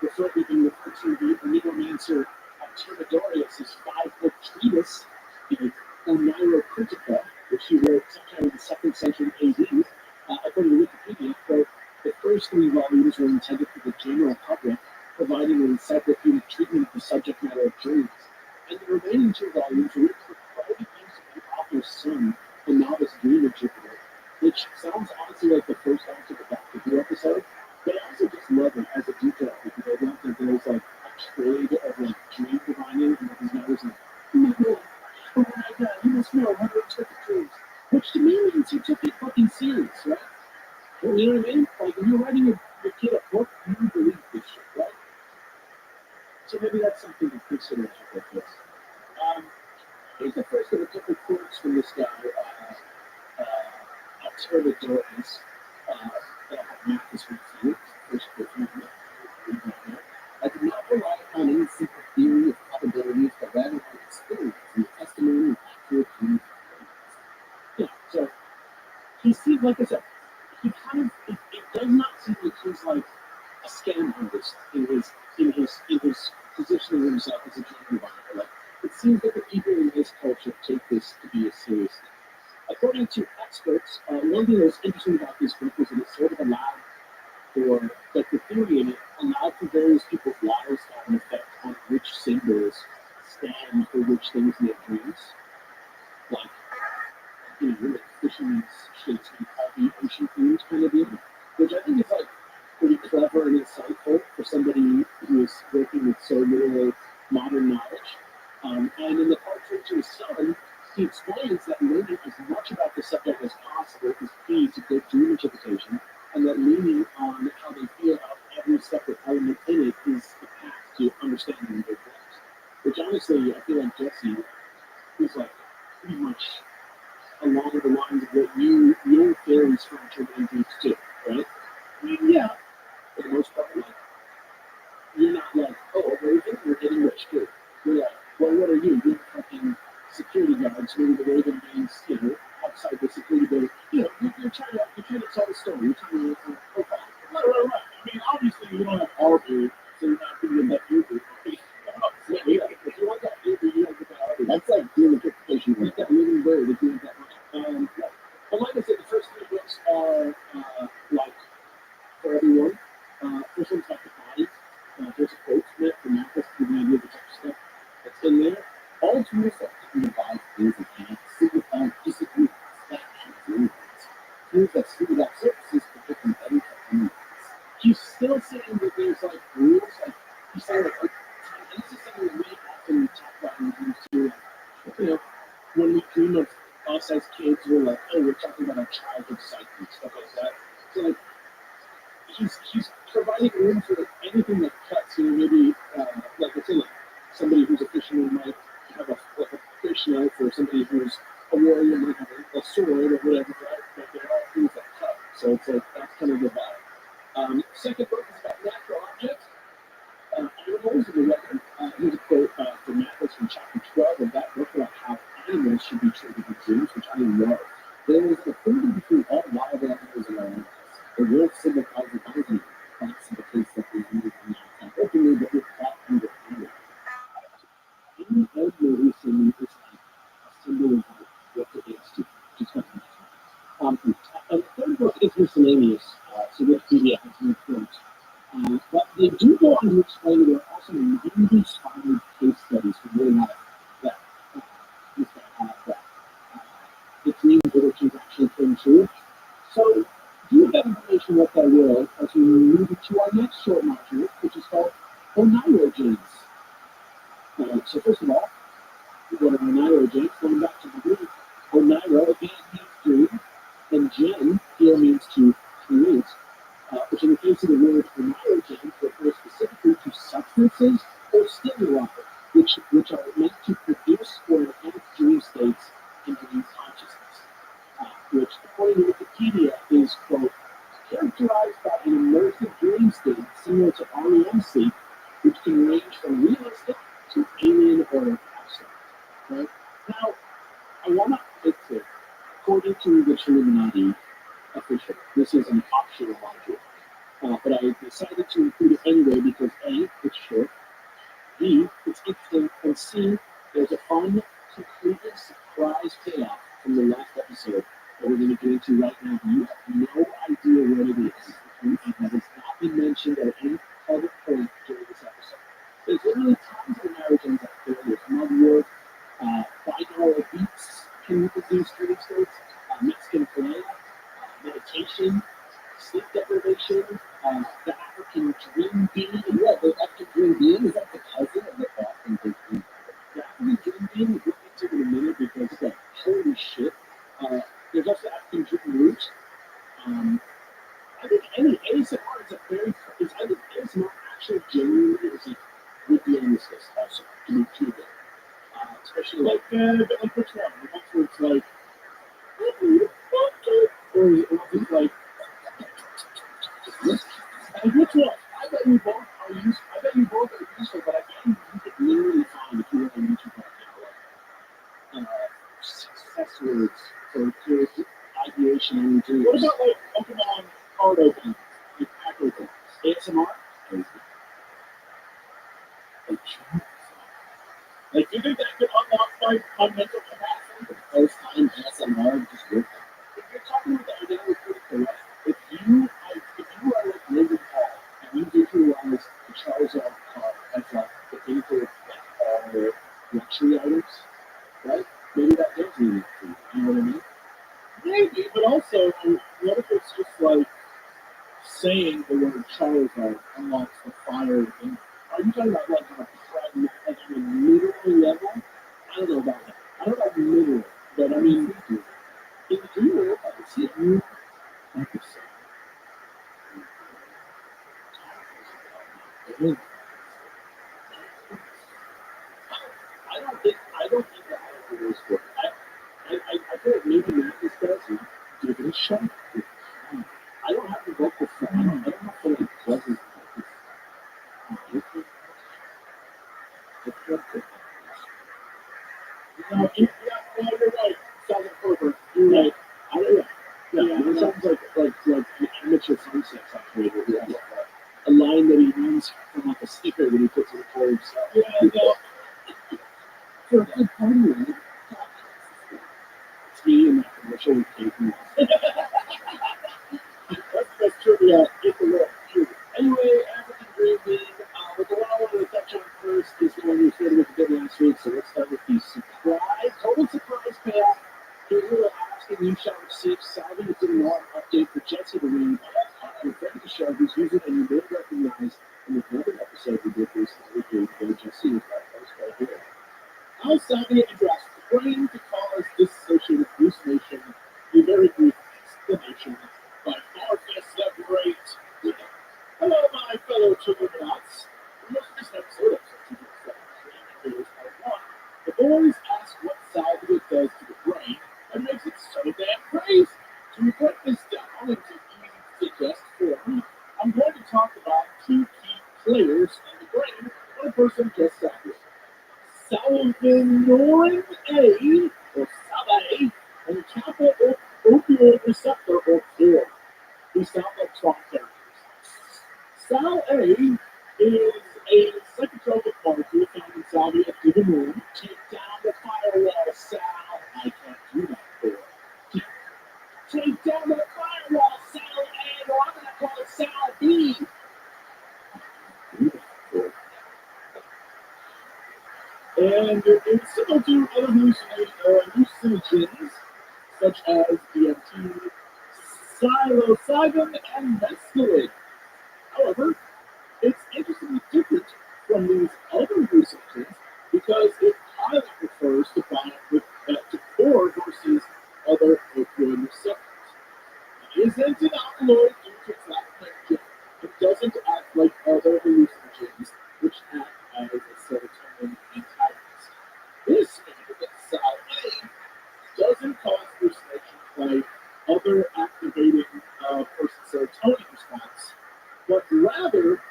referred to the Neomancer Termidorius' 5-book treatise, the Oneirocritica, which he wrote sometime in the 2nd century AD. According to Wikipedia, quote, the first 3 volumes were intended for the general public, providing an encyclopedic treatment of the subject matter of dreams, and the remaining 2 volumes were written for private use of the author's son, a novice dream interpreter, which sounds honestly like the first act of the Doctor Who episode, but I also just love it as a detail because I love that there's like a trade of like dream divining, and these guys like, oh my god, you must know how to interpret dreams, which to me means you took it fucking serious, right? Well, you know what I mean? Like when you're writing your kid a book, you believe this shit, right? So maybe that's something to consider as you go this. Here's the first of a couple quotes from this guy, Termidorius, that I have marked this week for you. First quote from him. I do not rely upon any simple theory of probabilities, but rather on experience and testimony of accurate human experience. Yeah, so he seems, like I said, he kind of, it does not seem like he's like a scam artist in his positioning himself as a dream diviner. Like, it seems that the people in this culture take this to be a serious thing. According to experts, one thing that was interesting about this book was that it sort of allowed for, like the theory in it, allowed for various people's lives to have an effect on which symbols stand for which things in their dreams. Like, you know, like fisherman's Shakespeare called the ancient themes kind of deal, which I think is like pretty clever and insightful for somebody who is working with so little modern knowledge. And in the portrait to his son, he explains that learning as much about the subject as possible is key to good dream interpretation, and that leaning on how they feel about every separate element in it is the path to understanding their dreams. Which honestly, I feel like Jesse is like pretty much along the lines of what your theories from interpreting dreams too, right? I mean, yeah, for the most part, like, you're not like, oh, Raven, you're getting rich, good. You're like, well, what are you? You're fucking security guards. Maybe the Raven means, you know, outside the security building. You know, you're trying to tell the story. You're trying to profile. Right. I mean, obviously, you don't have Arbor, so you're not going to get that Uber. Yeah. If you want that Uber, you don't get that Arbor. That's like doing interpretation. You get that living bird if you want that much. But like I said, the first 3 books are like for everyone. First one's about the body. There's a quote from it from Marcus to give you an idea of the type of stuff that's in there. All tools that can provide things that can signify disagreements, factions, and influence. Tools that smooth out surfaces for different ends of meanings. He's still saying that there's like rules, like he's saying like and this is something that we often talk about in dreams too. Like, you know, when we dream of us as kids, we're like, oh, we're talking about our childhood cycle and stuff like that. So like he's providing room for anything that cuts, you know, maybe like I said, like somebody who's a fisherman might have a fish knife, or somebody who's a warrior might have a sword or whatever, right? But they're all things that cut. So it's like that's kind of the vibe. Second book is about natural objects, animals in the weather. Here's a quote from Mathis from chapter 12 of that book about how animals should be treated in dreams, which I love. There is an affinity between all wild animals and our animals. The wolf signifies the bounty, plants in the case that they use in the openly, but with that under miscellaneous. So Wikipedia has no point. But they do go on to explain that there are also 90 spotted case studies from real life that this guy had that the dream predictions actually came true. So, do you have information what that will as we move to our next short module, which is called Oneirogens? So first of all, what are Oneirogens? Going back to the Greek, Oneiro again means dream, and gen here means to create, which in the case of the word Oneirogens refers specifically to substances or stimuli, which are meant to produce or enhance dream states in dream consciousness. Which, according to Wikipedia, is, quote, characterized by an immersive dream state similar to REM sleep, which can range from realistic to alien or abstract. Right? Now, I want to make clear, according to the Illuminati official, this is an optional module, but I decided to include it anyway because A, it's short, B, it's interesting, and C, there's a fun, completely surprise payoff from the last episode that we're going to get into right now. You have no idea what it is. And that has not been mentioned at any other point during this episode. There's literally tons of Americans out there. There's mugwort, binaural beats can produce dream states, Mexican play, meditation, sleep deprivation, the African dream being. Yeah, the African dream being, is that the cousin of the Boston dream being? The African dream being, we'll get to in a minute because it's like, holy shit. There's also African dream root. I think any ASMR is a very, I think ASMR actually genuinely is like, would be on this list also, to be too good. Especially like which one? The ones where it's like, or it's like, and which one? I bet you both are useful, but I bet you could literally find if you were on YouTube right now, like, success words for ideation and dreams. What about like Pokemon card openings, like pack openings? ASMR? Like, do you think that could unlock my mental capacity? First time ASMR just worked. If you're talking about the identity critical, right? If you are like Logan Paul and you visualize the Charizard card as like the paper like luxury items, right? Maybe that does mean it for you. You know what I mean? Maybe, but also, what if it's just like saying the word Charizard unlocks the fire? And are you talking about like on a pragmatic, like on a literal level? I don't know about that. I don't know about literal, but I mean, in the dream world, I can see you. I can see. I don't think that I do this work. I feel like maybe Mathis does. Give it a shot. I don't have the vocal fry. I don't know if it pleasant. No, you're right. Sounds like Cobra. You're right. I don't know. Yeah, it sounds like an amateur phone sex operator who has a line that he reads from like a sticker that he puts in the car himself. Yeah, no. For a good party, right? It's me and that commercial with Kate Moss. That's trivia. Get the world. Anyway, African dream being, but the one I wanted to touch on first is the one we started with a bit last week. So let's start with the total surprise payoff. Here we are asking you shall receive Salvi with an alarm update for Jesse the Ring. And friend of the show who's using it and you may recognize in another episode we did recently where Jesse is right here. How Salvi addressed the brain to cause dissociative hallucination. A very brief explanation by Marcus the Great. Hello, my fellow Childrenauts. In this episode of Childrenauts Part 1, the boys ask what salvia does to the brain and makes it so damn crazy. To break this down into easy to digest form, I'm going to talk about two key players in the brain when a person gets salvia. Salvinorin A, or SALA, and the kappa opioid receptor, or KOR. These sound like strong characters. Sal A is a psychotropic molecule found in salvia divinorum. Take down the firewall, Sal. I can't do that for you. Take down the firewall, Sal. And it's similar to other hallucinogens, such as DMT, psilocybin, and mescaline. However, it's interestingly different from these other hallucinogens because it highly refers to core versus other opioid receptors. It isn't an alkaloid due to its lack of nitrogen. It doesn't act like other hallucinogens, which act as a serotonin antagonist. This means that Sal A doesn't cause hallucinations like other activating person's serotonin response, but rather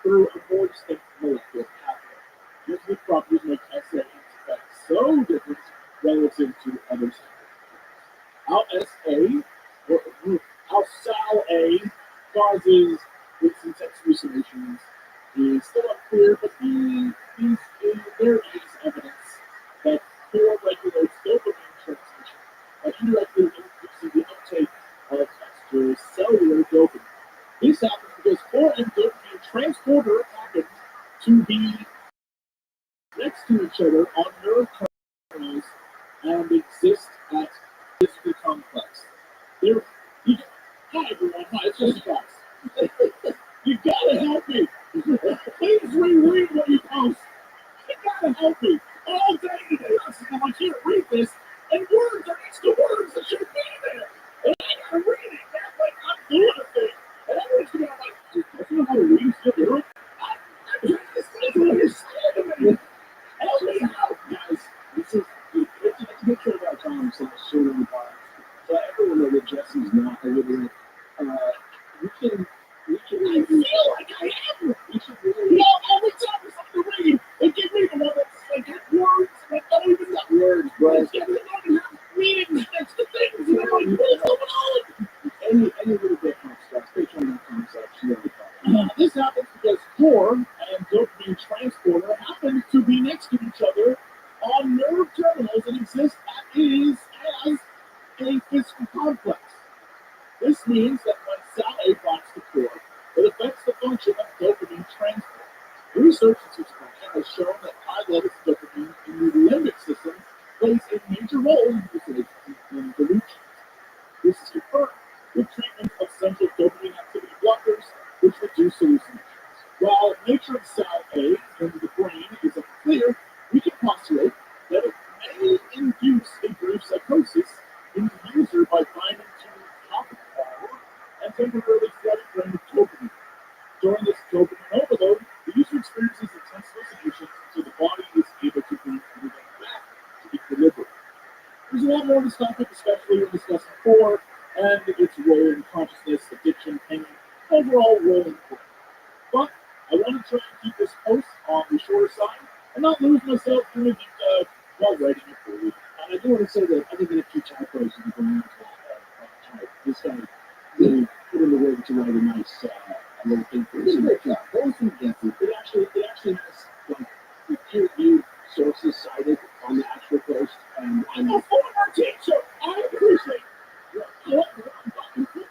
through a more distinct molecular pathway. This with properties make SA its effect so different relative to other how SA or how Sal A causes its intense hallucinations is still unclear, but there is evidence that core regulates dopamine transmission by indirectly increasing the uptake of extracellular dopamine. This happens because core and dopamine transporter happen to be next to each other on nerve terminals and exist at physical complex. Hi everyone, hi, it's just guys. You gotta help me. Please reread what you post. You gotta help me. All day today, I can't read this, and words are next to words that should be there. And I gotta read it. That's like I'm doing a thing. And everyone's gonna be like, do you know how to read still do it? I'm trying to say to understand me. Help me out, guys. This is it's a picture of our time, so it's short on the bottom. So everyone know that Jesse's not a little. I feel like I am. We should really. Every time it's something to read, they give me the one that's like words that don't even have words, bro. They don't even have meanings next to things. And they're like, what is going on? Any little bit helps, guys. Patreon.com/. This happens because core and dopamine transporter happen to be next to each other on nerve terminals and exist as a physical complex. This means that when Sal A blocks the core, it affects the function of dopamine transport. Research into this function has shown that high levels of dopamine in the limbic system plays a major role in delusions. This is confirmed with treatment of central dopamine activity blockers, which reduce hallucinations. While nature of Sal A in the brain is unclear, we can postulate that it may induce a brief psychosis in the user by binding to cognitive power and temporarily flooding the brain with dopamine. During this dopamine overload, the user experiences intense hallucinations until the body is able to bring everything back to equilibrium. There's a lot more on this topic, especially when discussing core and its role in consciousness, addiction, pain, overall role in core. But I want to try and keep this post on the shorter side and not lose myself doing a deep dive while writing it for you. And I do want to say that I think in a few typos you can bring into type. This guy really put in the work to write a nice little thing for us. Great job. Both from Jesse. It actually has like the peer-reviewed sources cited on the actual post. And I'm a former teacher. I appreciate it.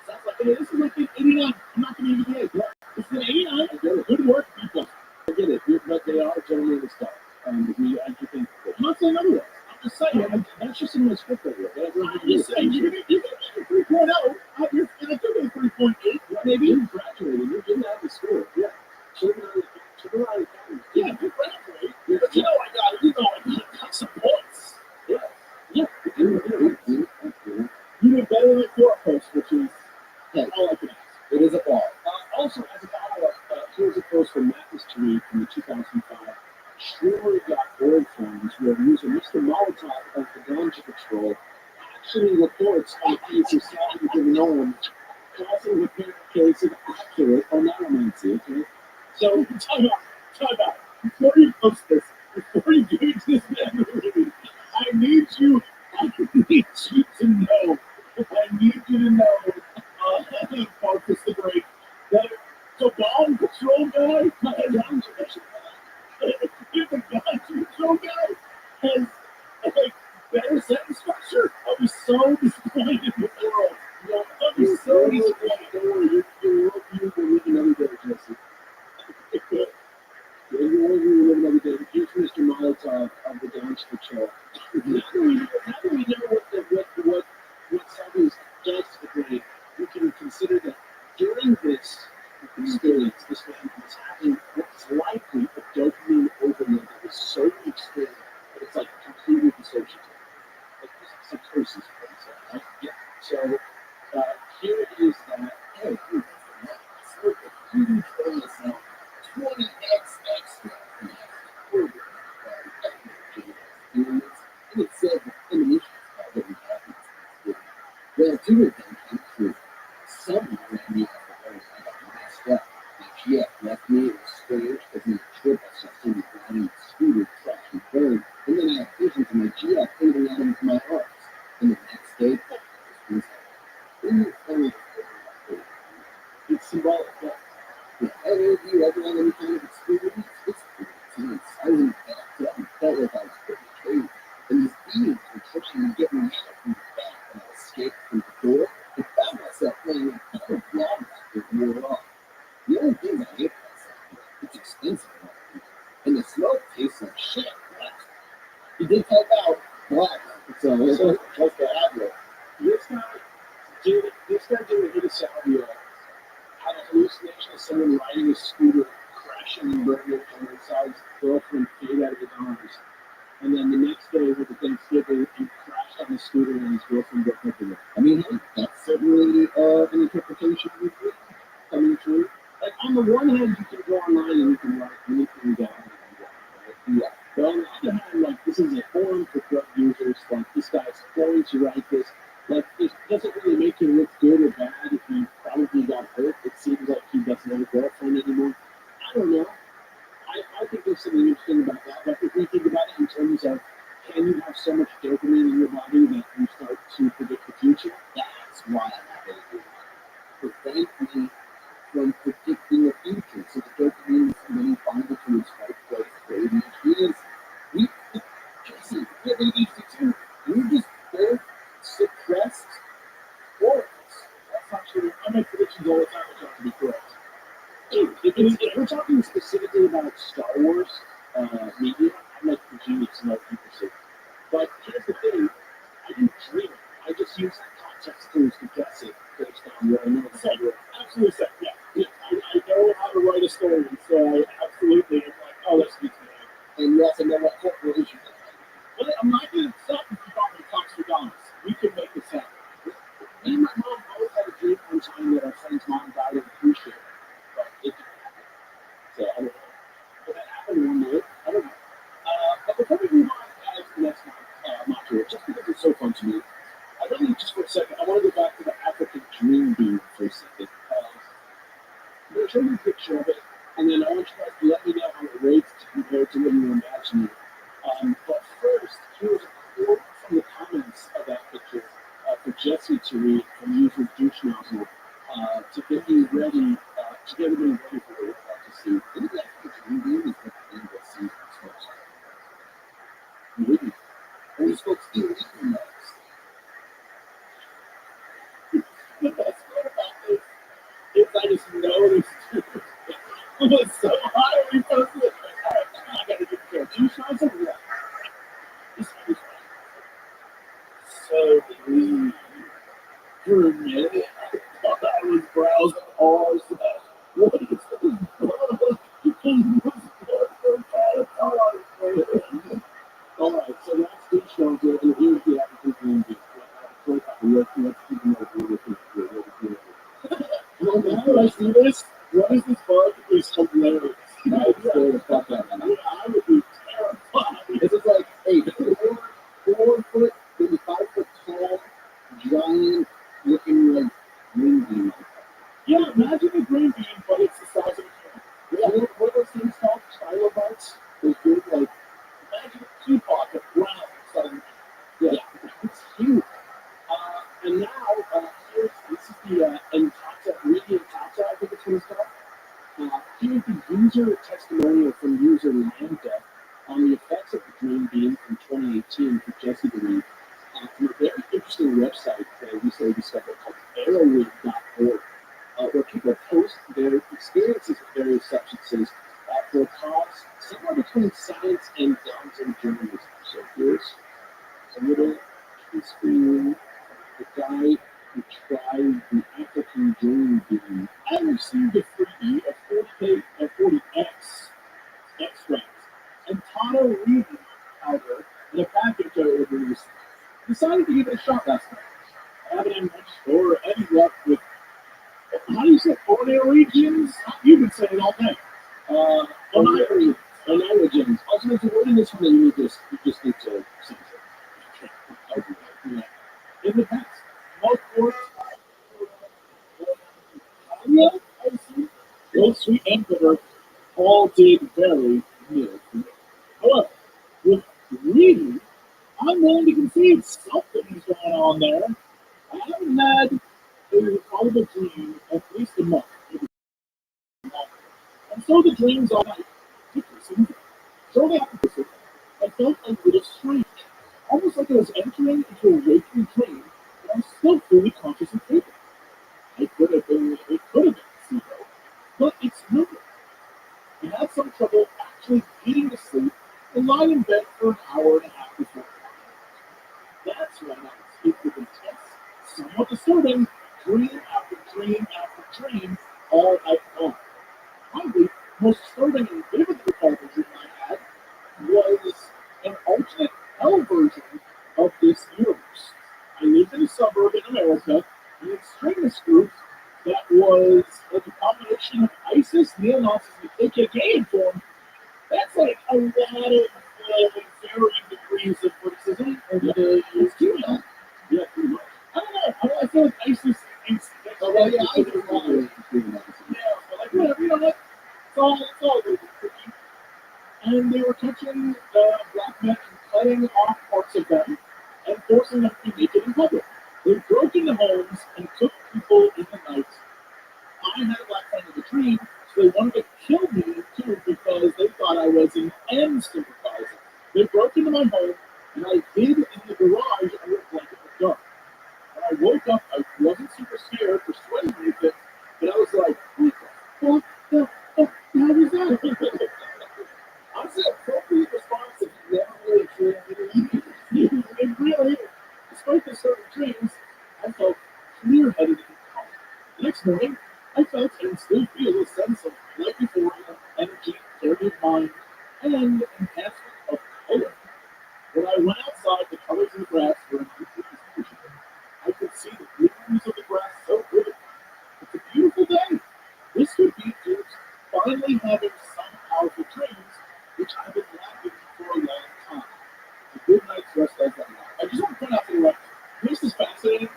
Sounds like this is like an 89. I'm not going to even get it. This is an 89. I get it. Good work, people. I get it. But they are gentlemen and stuff. And we actually think I'm not saying otherwise. I'm just saying. That's just in my script over there. I'm just saying. You're going to make a 3.0. You're going to do a 3.8. Maybe you graduated. You didn't have the score. Yeah. Children are academies. Yeah, you graduated. But you know I got some points. Yeah. Yeah. Yeah. You did better than the court post, which is all I can ask. It is a ball. Also, as a follow-up, here's a post from Matt Tariq from the 2005 Streamer.org forums where user Mr. Molotov of the Ganja Patrol actually reports on a case of salvage known causing the parent case of accurate or necromancy. Okay? So, time out. Before you post this, before you give it to this man to read, I need you to know, Marcus the Great, that the bomb patrol guy, if the Ganja patrol guy has like better sentence structure, I'll be so disappointed in the world. I'll be so disappointed. Don't worry, you will live another day, Jesse. You will live another day. dopamine overload that was so extreme that it's like completely dissociative. Like psychosis, for example, right? Yeah. So here it is that, hey, dude, that's a huge bonus now. 20x extra. And it said in the mission about what we have. Well, two of them came true. Someone ran me off the road. I got messed up. My GF left me. It was strange because in the trip I saw somebody riding a scooter, crashed and burned. And then I had visions of my GF hanging out into my arms. And the next day, it's symbolic. Yeah, any of you ever had any kind of experience? It's intense. I was in back up and felt like I was getting caged. And these beings were trying to get me out from the back, and I escaped from the door and found myself playing a couple of blobs that wore off. The only thing I hate myself, it's expensive, and the smoke tastes like shit. He did help out black, so just the advert. This guy did hit a salvia. Had a hallucination of someone riding a scooter, crashing and burning, and then saw his girlfriend fade out of his arms. And then the next day was the Thanksgiving, he crashed on the scooter and his girlfriend broke up with him. I mean, that's certainly an interpretation of it coming true. Like, on the one hand, you can go online and you can write anything down. Yeah. But on the other hand, like, this is a forum for drug users. Like, this guy's going to write this. Like, it doesn't really make him look good or bad if he probably got hurt. It seems like he doesn't have a girlfriend anymore. I don't know. I think there's something interesting about that. But if we think about it in terms of, can you have so much dopamine in your body that you start to predict the future? That's why I'm not going to do it. Prevent me from predicting the future. So the dopamine is when you find it to its right place, where it is. Jesse, you're ADHD. You're just both suppressed organs. That's not true. I make predictions all the time, which have to be correct. If we're talking specifically about Star Wars media, I'm like the genius in what people say. But here's the thing, I didn't dream it. I just used context clues to guess it based on what I know about it. Absolutely set, yeah. I know how to write a story, so I absolutely am like, oh, that's good to know. And yes, I know what corporation. But I'm not going to stop if you call me Cox for dollars. We can make this happen. Me and my mom both had a dream one time that our friend's mom died of a cruise ship. But it didn't happen. So I don't know. But that happened one day. I don't know. But before we move on to the next module, just because it's so fun to me, I really, just for a second, I want to go back to the African dream beam for a second. I'm going to show you a picture of it, and then I want you guys to let me know how it rates compared to what you were imagining. But first, here's a quote from the comments of that picture for Jesse to read from user Douche Nozzle to get you ready, to get everybody ready for what we're about to see. Maybe the African dream beam is what the thing that sees the smoke. Maybe. And he's supposed to be leaving next. The best part about this is I just noticed it was so high when we posted it. All right, I gotta get there. Douche Nozzle? Yeah. This one is so lean. For a minute, I thought I was browsing all stuff. What is this? Alright, so that's Douche Nozzle, and here's the African dream beam. Well, now that I see this, what is this bug is hilarious. I scared the fuck out of me. I would be terrified. This is like a 4 foot, maybe 5 foot tall, giant looking like green bean. Yeah, imagine a green bean, but it's the size of a can. Yeah, what are those things called? Trilobites? Those big, like, Imagine a peapod, but brown. So, yeah, it's huge. and now, this is the Entata, Reading Entata, I think it's what it's called. Here's the user testimonial from user Lambda on the effects of the dream beam from 2018 for Jesse to read from a very interesting website that we say discovered called arrowwig.org, where people post their experiences with various substances for a cause somewhere between science and downtown journalism. So here's a little screen of the guy who tried the African dream beam. I received a freebie of 40X extracts, and Tano Reed powder in a package I ordered recently. Decided to give it a shot last night. I haven't had much or any luck with, how do you say, Borneo regions? You've been saying it all day. Onoragens. Also, there's a word in this one that you just need to censor. Yeah. In the past, most ports, I see, both sweet and bitter, all did very near. However, with Reedy, I'm willing to concede something is going on there. I haven't had a horrible dream at least a month. And so the dreams all night. Shortly after this, I felt a little strange. Almost like I was entering into a waking dream, but I'm still fully conscious and capable. It could have been zero, but it's not. I had some trouble actually getting to sleep and lying in bed for an hour and a half before. That's when I escaped with intense, somewhat disturbing, dream after dream after dream, all at once. Probably most disturbing and vividly recalled dream I had was an alternate hell version of this universe. I lived in a suburb in America, an extremist group that was like a combination of ISIS, neo-Nazis, and the KKK informed. That's like a lot of varying degrees of criticism of the QAnon. Yeah, pretty much. I don't know. I feel like ISIS is. Oh, well, yeah, I do. Yeah, but like, whatever, you know what? It's all good. And they were catching black men and cutting off parts of them and forcing them to be naked in public. They broke into homes and took people in the night. I had a black friend in the dream, so they wanted to kill me too because they thought I was an M sympathizer. They broke into my home and I hid in the garage under a blanket of dark. When I woke up, I wasn't super scared or sweating or anything, but I was like, what the fuck was that? Honestly, appropriate response if you never really dreamed it really is. Despite the certain dreams, I felt clear-headed and calm. The next morning, I felt and still feel a sense of life euphoria, energy, clarity of mind, and enhancement of color. When I went outside, the colors in the grass were appreciable. I could see the blues of the grass so vividly. It's a beautiful day. This could be due to finally having some powerful dreams, which I've been lacking for a long time. A good night's rest does that now. I just want to point out to you, this is fascinating.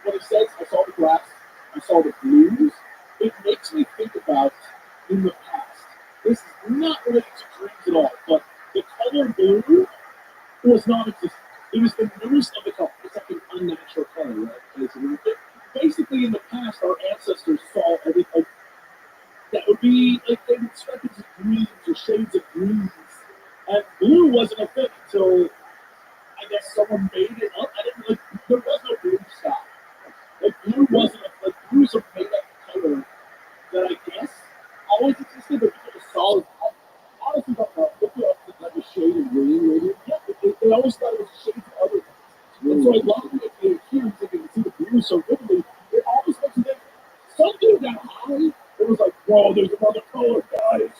When it says I saw the grass, I saw the blues, it makes me think about in the past. This is not related to dreams at all, but the color blue was non-existent. It was the newest of the colors. It's like an unnatural color, right? Basically, in the past, our ancestors saw everything. That would be like they would spectacles of greens or shades of greens. And blue wasn't a thing until I guess someone made it up. I didn't like there was no blue sky. Like blue wasn't like blue's a made up color that I guess always existed, but it was solid. I honestly don't know. Look it up like a shade of green, maybe. Yeah, they always thought it was shades of other things. And so I love it here because you can see the blue so vividly. It almost makes you think something got high. It was like, whoa, there's another color, guys.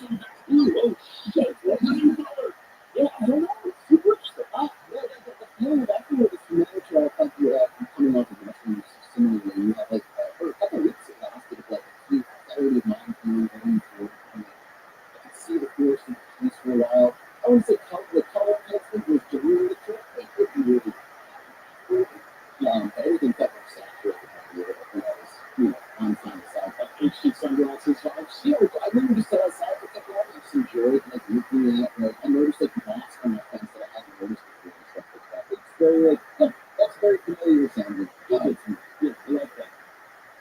Oh, shit, what's the new color? Yeah, I don't know. It's super interesting. I feel like it's natural. I think you're coming off of Western similarly. You have like, for a couple of weeks in the hospital, like a few clarity of mind feeling very forward. I could see the forest and the peace for a while. I wouldn't say the color enhancement was during the trip, but it would be really everything felt like saturated when I was, on the side. HD sunglasses. I remember just outside for a couple hours. I just enjoyed looking at. I noticed the moss on my fence that I hadn't noticed before and stuff like that. It's very that's very familiar sounding. I like that.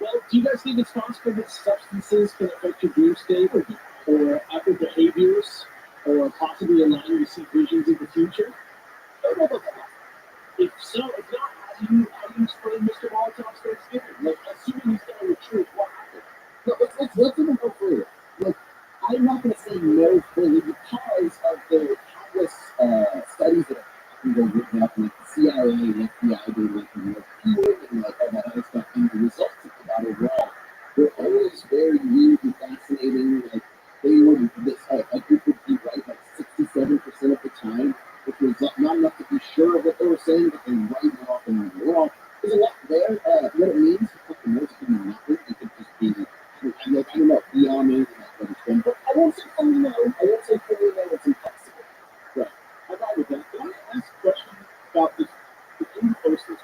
Well, do you guys think it's possible that substances can affect your dream state or other behaviors or possibly allow you to see visions of the future? I don't know about that. If so, if not, how do you explain Mr. Molotov's Thanksgiving? Like, assuming he's going to retreat, what happened? No, let's even go further. Look, I'm not going to say no fully because of the countless studies that have been written up, like the CIA and FBI did, like the field and like all that other stuff, and the results about overall were always very weird and fascinating. Like they would, a group would be time, which was not enough to be sure of what they were saying, but then write it off and move it off. There's a lot there. What it means to put the notes could be nothing. It could just be, I don't know, beyond anything I've ever done. But I won't say fully no. I won't say fully no. It's impossible. Right. I got with that. Can I ask a question about this? The thing post this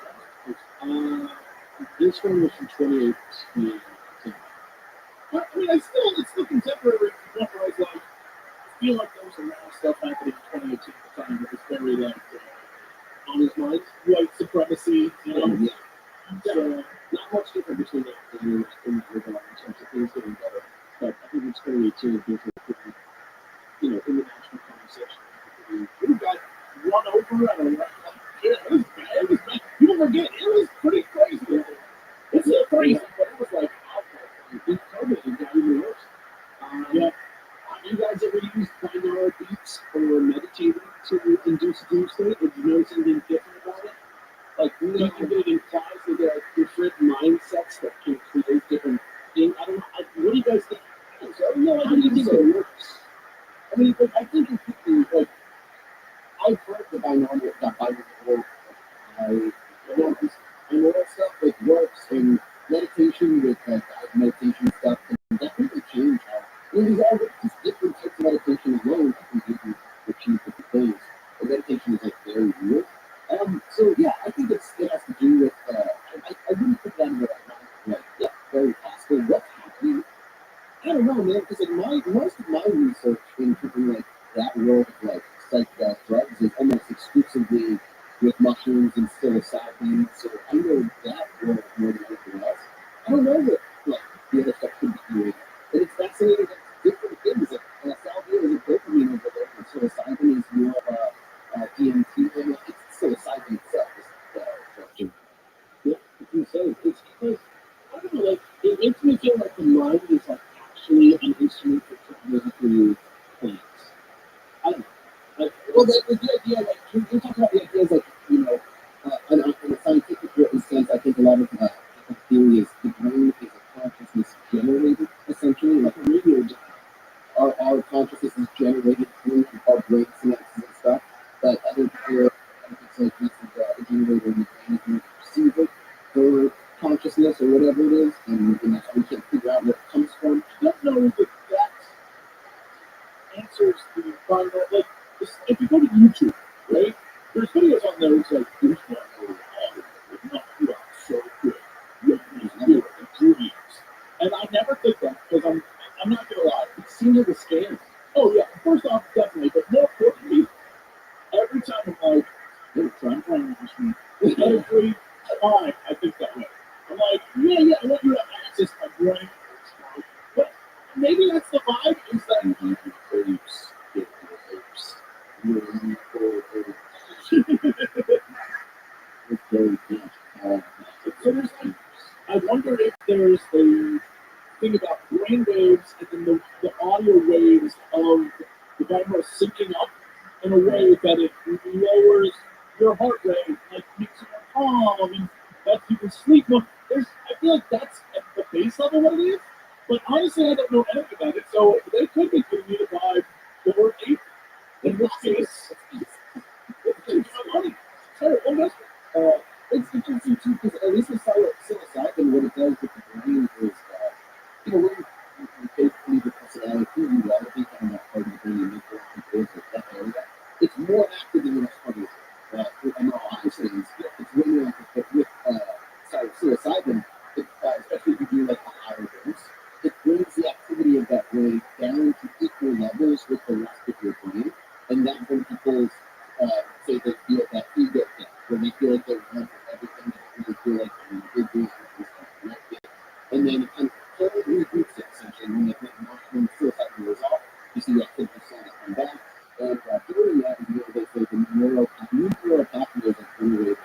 one. This one was from 2018. I mean, it's still contemporary. Contemporary, like, I feel like there was a lot of stuff happening in 2018 at the time that was very, like, on his mind. White supremacy, you know? Yeah. So, not much different between that and in terms of things getting better. But I think it's 2018 gives a pretty, international conversation. We got run over at a restaurant. Yeah, it was bad. It was bad. People forget, it was pretty crazy. It's still crazy, but it was like out there. In COVID, it got even worse. Yeah. Have you guys ever used binaural beats or meditating to induce dream state? Or did you notice anything different about it? Like, do you think it implies that there are different mindsets that can create different things? I don't know. What do you guys think? How do you think it works? I mean, like, I think if people, like, I've heard the binaural I know that stuff like works and meditation with guided meditation stuff can definitely change how there's all these different types of meditation alone that can give you achieve different things. And meditation is like very real. So yeah, I think it has to do with I wouldn't put that in the right like yeah, very possible what's happening. I don't know, man, because like most of my research in like that world of like psychedelic drugs is almost exclusively with mushrooms and psilocybin, so I know that world more than anything else. I don't know what like the other stuff could be doing, but it's fascinating that different things. Like salvia is a dopamine overload, and psilocybin is more of a DMT, and it's psilocybin itself. Yeah, you say it's because I don't know, like it makes me feel like the mind is like actually an instrument for technological plans. I don't know. Like, well, the idea, like, you're talking about the ideas, like, in a scientific sense, I think a lot of theory is the brain is a consciousness generated, essentially, like a radio dial. Our consciousness is generated through our brain synapses and stuff, but other people, it's like this is a generator in the brain, you perceive it for consciousness or whatever it is, and that's why we can't figure out where it comes from. I don't know that answers the final, like, if you go to YouTube, right, there's videos on there, it's like, here's what you are so good, you have these ingredients. And I never think that, because I'm not gonna lie, it seems like a scam. Oh yeah, first off, definitely, but more importantly, every time I'm like, hey, try and brainwash me. Every time I think that way. I'm like, yeah, I want you to have access to my brain. But maybe that's the vibe, is that you have your apes, get your apes. You're it's very good. So there's like, I wonder if there's a thing about brain waves and then the audio waves of the camera syncing up in a way that it lowers your heart rate, like makes you more calm and lets you can sleep more. I feel like that's at the base level what it is, but honestly I don't know anything about it, so they could be giving me the vibe the word ape, in which case it's money. It's interesting too, because at least with psilocybin, what it does with the brain is, when you basically the personality, who you are, think on that part of the brain, you make those with that area, it's more active than the rest of it. And obviously, it's way more active, but with psilocybin, especially if you do like a higher dose, it brings the activity of that brain down to equal levels with the rest of your brain, and that's when people say they feel that ego death, where they feel like they're one for everything, and they feel like they're doing something connected. And then it kind of totally reboots it, essentially. When they put mushroom psilocybin goes off, you see the activity starting to come back. And during that is where they say the neural pathways are generated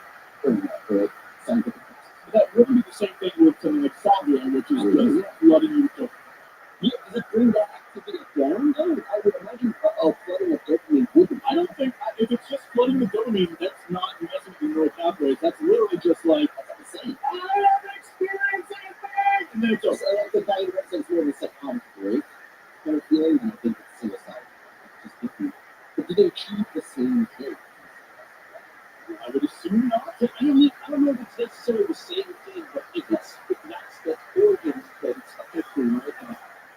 during that, for scientific purposes. That wouldn't be the same thing with something like salvia, which is letting you go. Yeah, does it bring that activity down? I would imagine flooding of dopamine would. I don't think, if it's just flooding the dopamine, that's not messing with the neural pathways. That's literally just like, that's what I'm saying. I have experienced anything! And then it's just, I like the guy who says more of a psychotic break kind of feeling, and I think it's suicide. It's just different. But do they achieve the same thing? I would assume not. I don't know if it's necessarily the same thing, but if that's the organ that it's affecting, right?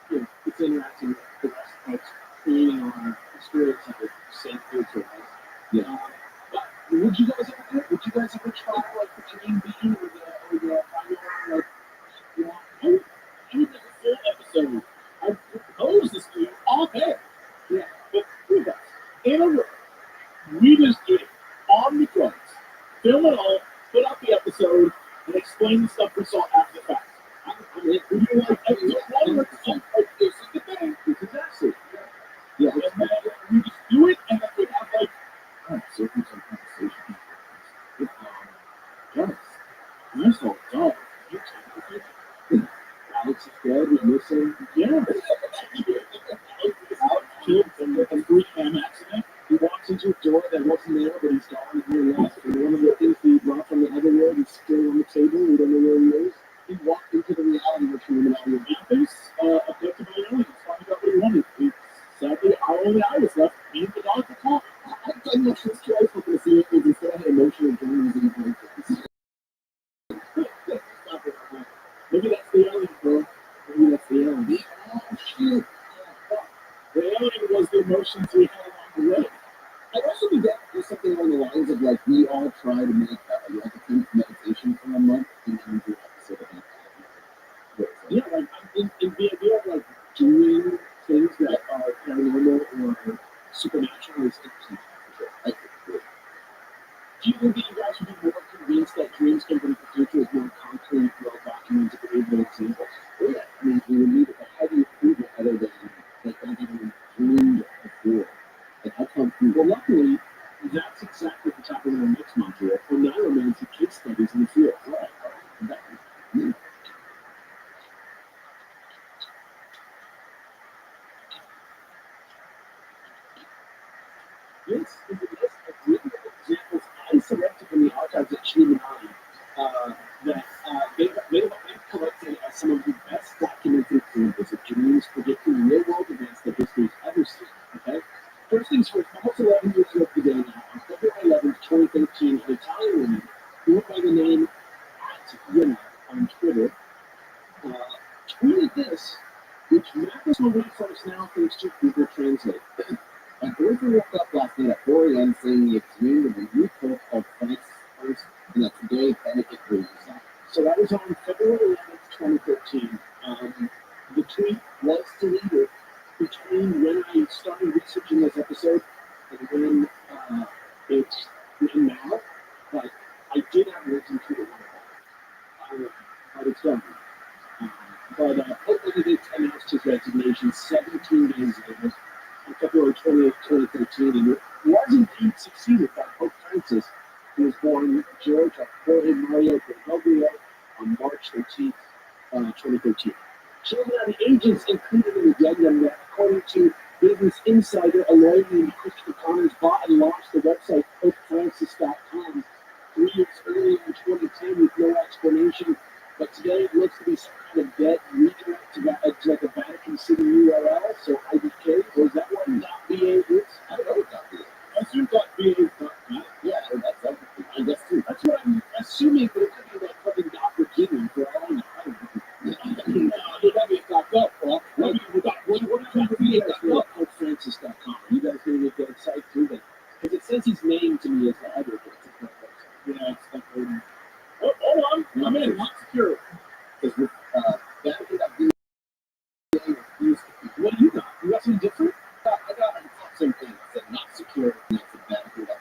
You know, it's interacting with the rest of us, creating our experience of the same culture, right? Yeah. But would you guys ever do it? Would you guys ever try like the green bean or the primary, like, you know, I would make a full episode. I propose this to you off air. yeah. But three guys in a row. We just did it on the credits. Film it all, put out the episode, and explain the stuff we saw after the fact. I mean, we do like episode one, this is the thing, this is actually. Yeah. And then we just do it, and then we have like, Alright, so here's some conversation. Yes. I saw a dog. You take it. Alex is dead, we miss him. yeah. Killed from a freak ham accident. He walks into a door that wasn't there, but he's gone and he left. And one of the things he brought from the other world is still on the table. We don't know where he is. He walked into the reality which we were not here. Memphis, abducted by aliens, find out what he wanted. Sadly, our only eye was left. Me and the dog were caught. I've done much this choice with the series instead of emotional dreams and blankets. Stop it. Maybe that's the alien, bro. Maybe that's the end. Oh, shit. The alien was the emotions we had along the way. I'd also be that do something along the lines of like we all try to make like a kind of meditation for a month and then do an episode of that. Yeah, like in the idea of like doing things that are paranormal or supernatural is interesting. I think. do you think that you guys would be more convinced that dreams can predict the future is more concrete, well-documented, able examples? Yeah, I mean, we would need it. How do you prove it other than like I've even dreamed before? Like I can't prove Well, it. luckily, that's exactly what's happening in the next module. On neuromancy case studies in the field. Right. Exactly. Yeah. This is a list of written examples I selected from the archives at Illuminati that they've collected as some of the best documented examples of dreams predicting real-world events that history's ever seen. Okay? First things first, almost 11 years ago today now, on February 11th, 2013, an Italian woman who went by the name @Yena on Twitter tweeted this, which matters when we first now thanks to Google Translate. My boyfriend woke up last night at 4 a.m. saying he had dreamed of a new book called Frank's First and that today Benedict will use that. So that was on February 11th, 2013. The tweet was deleted between when I started researching this episode and when it's written now. But I did have a listen to it. But it's done. Pope Benedict announced his resignation 17 days ago on February 20th, 2013, and it was indeed succeeded by Pope Francis, who was born George Jorge Mario Bergoglio on March 13th, 2013. Illuminati agents included an addendum that, according to Business Insider, a lawyer named Christopher Connors bought and launched the website popefrancis.com 3 years earlier in 2010 with no explanation. But today it looks to be some kind of dead redirect to like a Vatican City URL, so IDK, or is that what .va is? I don't know what that is. I assume .va is .va. Yeah, that's everything. I guess too. That's what I'm assuming, but it could be like fucking .Virginia for all I know. I don't know. It might be .gov, well, maybe what is popefrancis.com? You guys gonna get that site too? Because it says his name to me as the header, but it's a correct website. Yeah, it's like, oh, hold on, I'm in, not secure. Because with Vatican.va, What do you got? You got something different? I got the same thing. It said not secure, and it's a Vatican.va.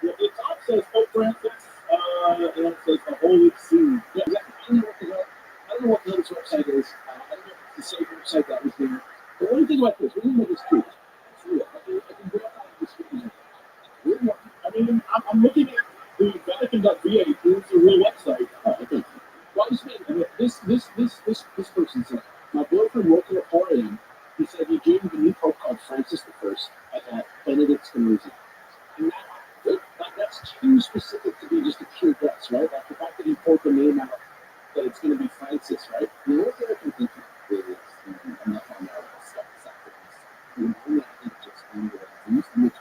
Yeah, the top says Pope Francis, and it says the Holy See. Yeah, exactly. I don't know what the other website is. I don't know if it's the same website that was there. But what do you think about this? What do you think about this tweet? It's real. I can verify this tweet. I mean, I'm looking at the Vatican.va. It's a real website. I think. Well, I just mean, this person said, my boyfriend woke up at 4 a.m. He said he dreamed of a new pope called Francis I at Benedict Museum. And that's too specific to be just a pure guess, right? Like the fact that he pulled the name out, that it's going to be Francis, right? The only thing I can think of is, I'm not talking about stuff, you know, I think just used to make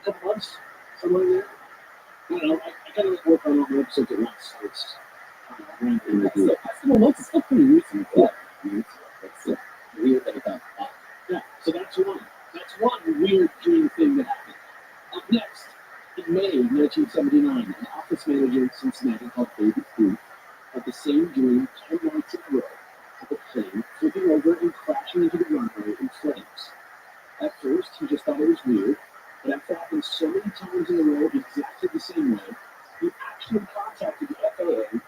couple months, somewhere there. I don't know. I kind of work on all the episodes at once, so it's that's still pretty recent. Yeah. That's weird that about that. Yeah. So that's one. That's one weird dream thing that happened. Up next, in May 1979, an office manager in Cincinnati called David Booth had the same dream 10 nights in a row of a plane flipping over and crashing into the runway in flames. At first, he just thought it was weird, but after happening so many times in a row exactly the same way, he actually contacted the FAA,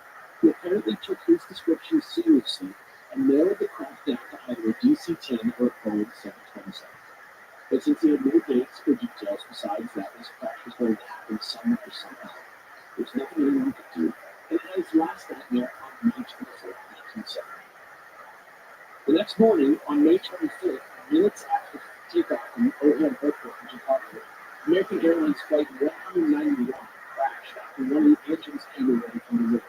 who apparently took his description seriously and narrowed the crash down to either a DC-10 or a Boeing 727. But since he had no dates or details besides that this crash was going to happen somewhere somehow, there's nothing anyone could do, and it had its last nightmare on May 24th, 1970. The next morning, on May 25th, minutes after takeoff from O'Hare Airport in Chicago, American Airlines Flight 191 crashed after one of the engines came away from the road,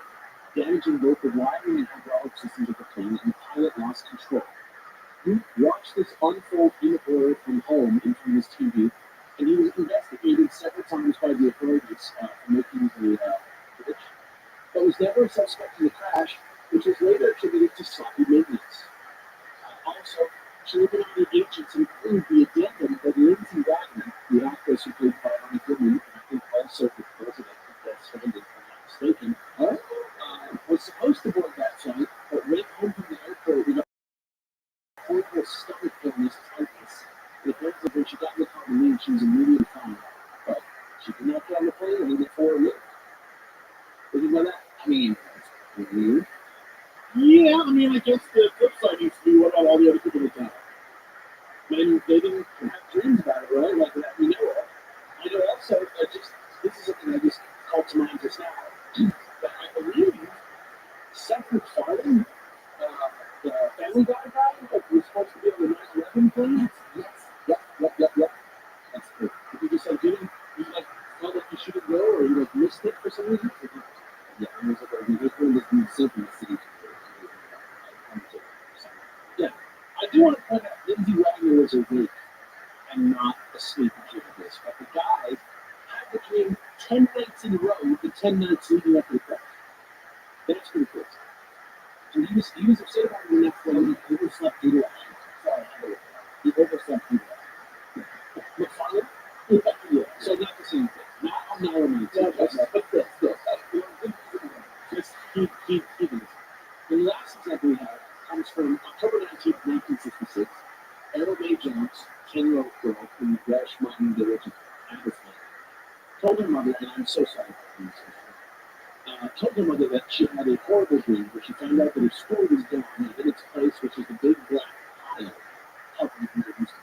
damaging both the wiring and hydraulic systems of the plane, and the pilot lost control. He watched this unfold in horror from home and from his TV, and he was investigated several times by the authorities for making the glitch, but was never a suspect in the crash, which was later attributed to sloppy maintenance. Also, children of the agents include the addendum that Lindsay Wagner, the actress who played Barbara Goodman, I think also the president of Death Stranding, if I'm not mistaken, was supposed to board that flight, but went home from the airport with a horrible stomach illness typhus. And apparently, when she got in the car to leave, she was immediately fine. But she did not get on the plane and even for a minute. What do you know that? I mean, that's weird. Yeah, I mean, I guess the flip side needs to be what about all the other people that died? And they didn't have dreams about it, right? Like that we know of. I know also, this is something I just called to mind just now, but I believe Seth MacFarlane, the Family Guy guy, that was supposed to be on the 9/11 plane. Yes. Yep. That's good. If you just like didn't, you like felt like you shouldn't go, or you like missed it for some reason. Yeah, it was like he was one of those new Symphony City. Yeah, I do want to point out Lindsay Wagner was awake and not asleep during this, but the guy had the dream 10 nights in a row with the 10 nights leading up to the crash. That's pretty crazy. And he was upset about it the next day. He overslept due to action. He overslept due to action. McFarlane? Yeah. So not the same thing. Not on the element. But this. Just keep it. The last example we have comes from October 19th, 1966. Ella Mae Jones, 10-year-old girl from the Welsh mining village of Abbotsford, told her mother, and I'm so sorry for being so sorry, told her mother that she had a horrible dream where she found out that her school was gone and in its place, which is the big black pile, helping her used to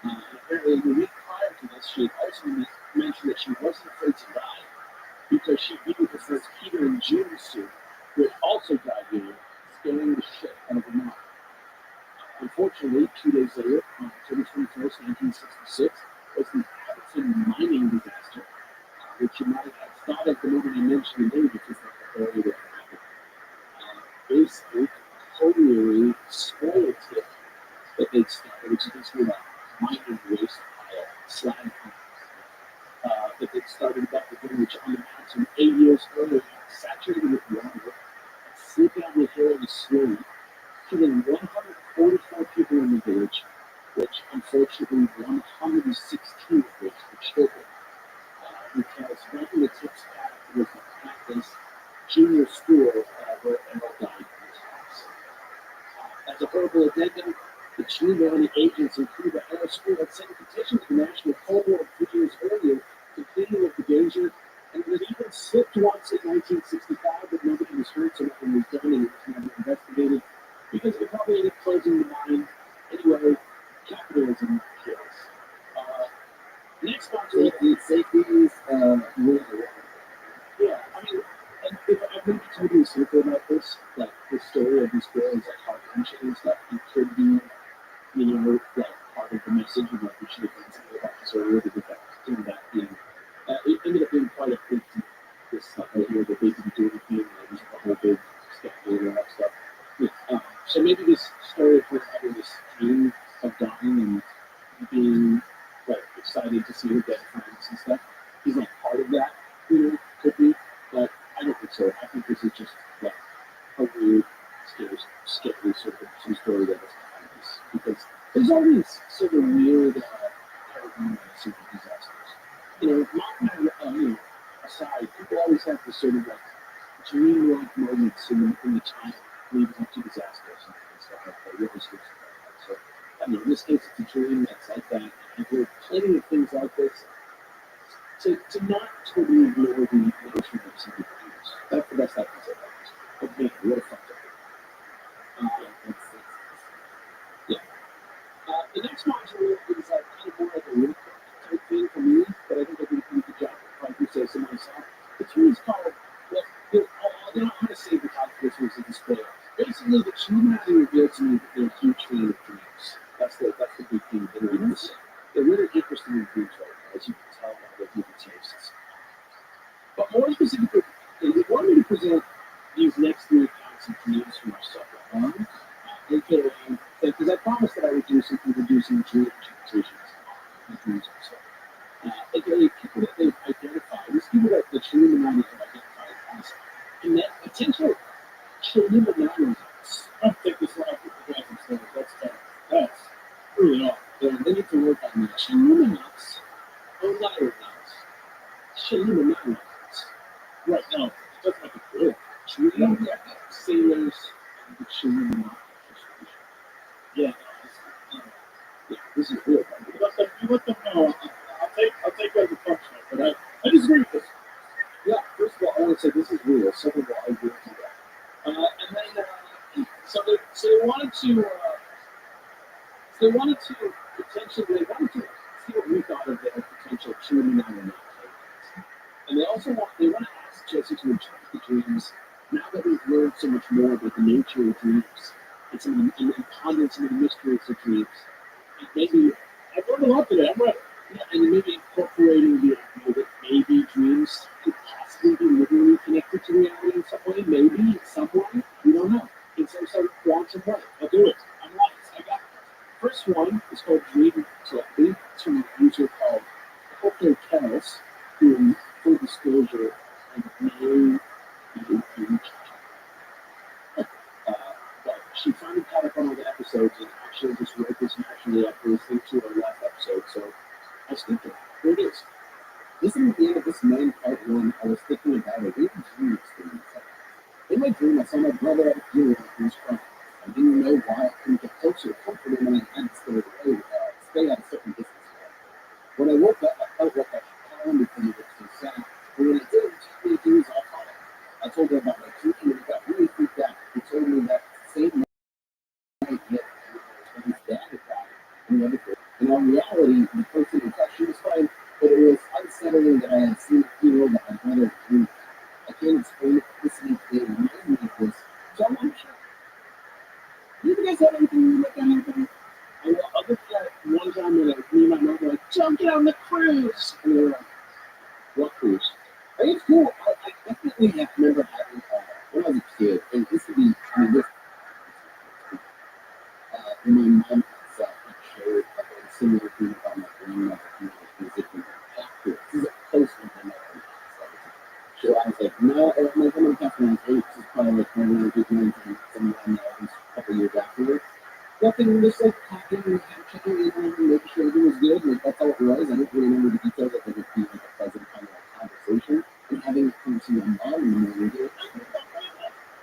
be. And apparently, the week prior to this, she had also mentioned that she wasn't afraid to die because she viewed her friends Peter and June suit, who had also died here, scaring the shit out of her mom. Unfortunately, 2 days later, on October 21st, 1966, was the Abbotsford mining disaster, which you might have thought of the moment I mentioned the name, which is like the area that happened. Basically, a totally spoiled tip that they'd started, which is basically a mining waste pile, slag piles, that they'd started about the village on the mountain 8 years earlier, saturated with water, slipped out the hill and slowly, killing 144 people in the village, which unfortunately 116 of which were children. Because right in the tip's path was the Catholic junior school where Errol died in his house. As a horrible addendum, the Junior agents and crew of Errol School had sent a petition to the National Cold War 3 years earlier, complaining of the danger, and it even slipped once in 1965, but nobody was hurt, so nothing was done, and it was never investigated, because it probably ended up closing the mine. Anyway, capitalism kills. Next one, safety is really yeah, I mean, and if I've never told you a secret about this, like the story of this girl is like heart-wrenching and stuff, it could be, you know, like part of the message of like we should have done something about this earlier to get back to that being, it ended up being quite a big deal. This stuff right here, that they didn't do anything, and it was a whole big scandal and all that stuff. Yeah, so maybe this story of her having this dream of dying and being like excited to see her dead friends politics and stuff. He's like part of that, you know, could be, but I don't think so. I think this is just like a weird, scary sort of true story that is behind this, because there's always sort of weird sort of disasters. You know, aside, people always have this sort of like dream-like moments in the time leading up to disasters and stuff like that. You always hear stuff like that. So, I mean, in this case, it's a dream that's like that. And there are plenty of things like this to not totally ignore the notion of some dreams. That's the best I can say about this. But man, what a fucked up. Yeah. The next module is kind of more like a work type thing for me, but I think I did a pretty good job of trying to say so myself. The tool is called, I don't know how to say the title this was a display. Basically, the Illuminati revealed to me that they're a huge fan of dreams. That's the big thing they're interested in. They're really interested in dreams right now, as you can tell by their human tastes. But more specifically, they want me to present these next three accounts of dreams from our subject. AKA, because I promised that I would do some dream interpretations of dreams also. AKA people that they've identified, these people that the Illuminati have identified as potential Illuminati. I'll take this one off with the guys and say that's really off. They need to work on that. Illuminati, liar nuts, Illuminati. Right now, that's like a good. Sailors, and the Illuminati. Yeah, this is real. You let them know. I'll take that as a punch, but I disagree with this. Yeah, first of all, I want to say this is real. Second of all, I agree with that. And then, so they wanted to potentially, see what we thought of their potential tuning on the night. And they also want to ask Jesse to interpret the dreams now that we've learned so much more about the nature of dreams and pondering some of the mysteries of dreams. And maybe I've learned a lot today. I'm ready. Yeah, and maybe incorporating the idea that maybe dreams could possibly be literally connected to reality in some way, maybe in some way, we don't know. In some sort of quantum way. I'll do it. I'm right, I got it. First one is called Dream Telepathy, to a user called Hope Kells, who, full disclosure, may be a but she finally caught up on all the episodes and actually just wrote this naturally after listening to our last episode, so I skipped it. Here it is. Listening to the end of this main part one, I was thinking about a weird dream experience. In my dream, I saw my brother at a funeral who was crying. I didn't know why I couldn't get closer to comfort him, and I had to stay at a certain distance. When I woke up, I felt like I should call him because he was so sad. But when I did, he took me to his office. I told him about my dream, and he got really freaked out. He told me that same night he had when his dad had died in the other day. In all reality, the person in question was fine, but it was unsettling that I had seen a funeral that my brother dreamed. I can't explain it. Listening today reminded me of this, so I'm not sure. Do you guys have anything like that happen? Other than that, one time when me and my mom were like, "Jump on the cruise," and they were like, "What cruise?" I think it's cool. I definitely remember having when I was a kid, and this would be, this. When my mom had shared a similar thing about my grandmother who was a musician. This is a close one to my mom. So I was like, no, my grandmother passed when I was 8. This is probably like when I was doing some a couple years afterwards. Nothing, just like talking, checking in on him, making sure everything was good. Like, that's all it was. I didn't really remember the details. I think it would be like a pleasant kind of like conversation. And having come to my mom in the morning,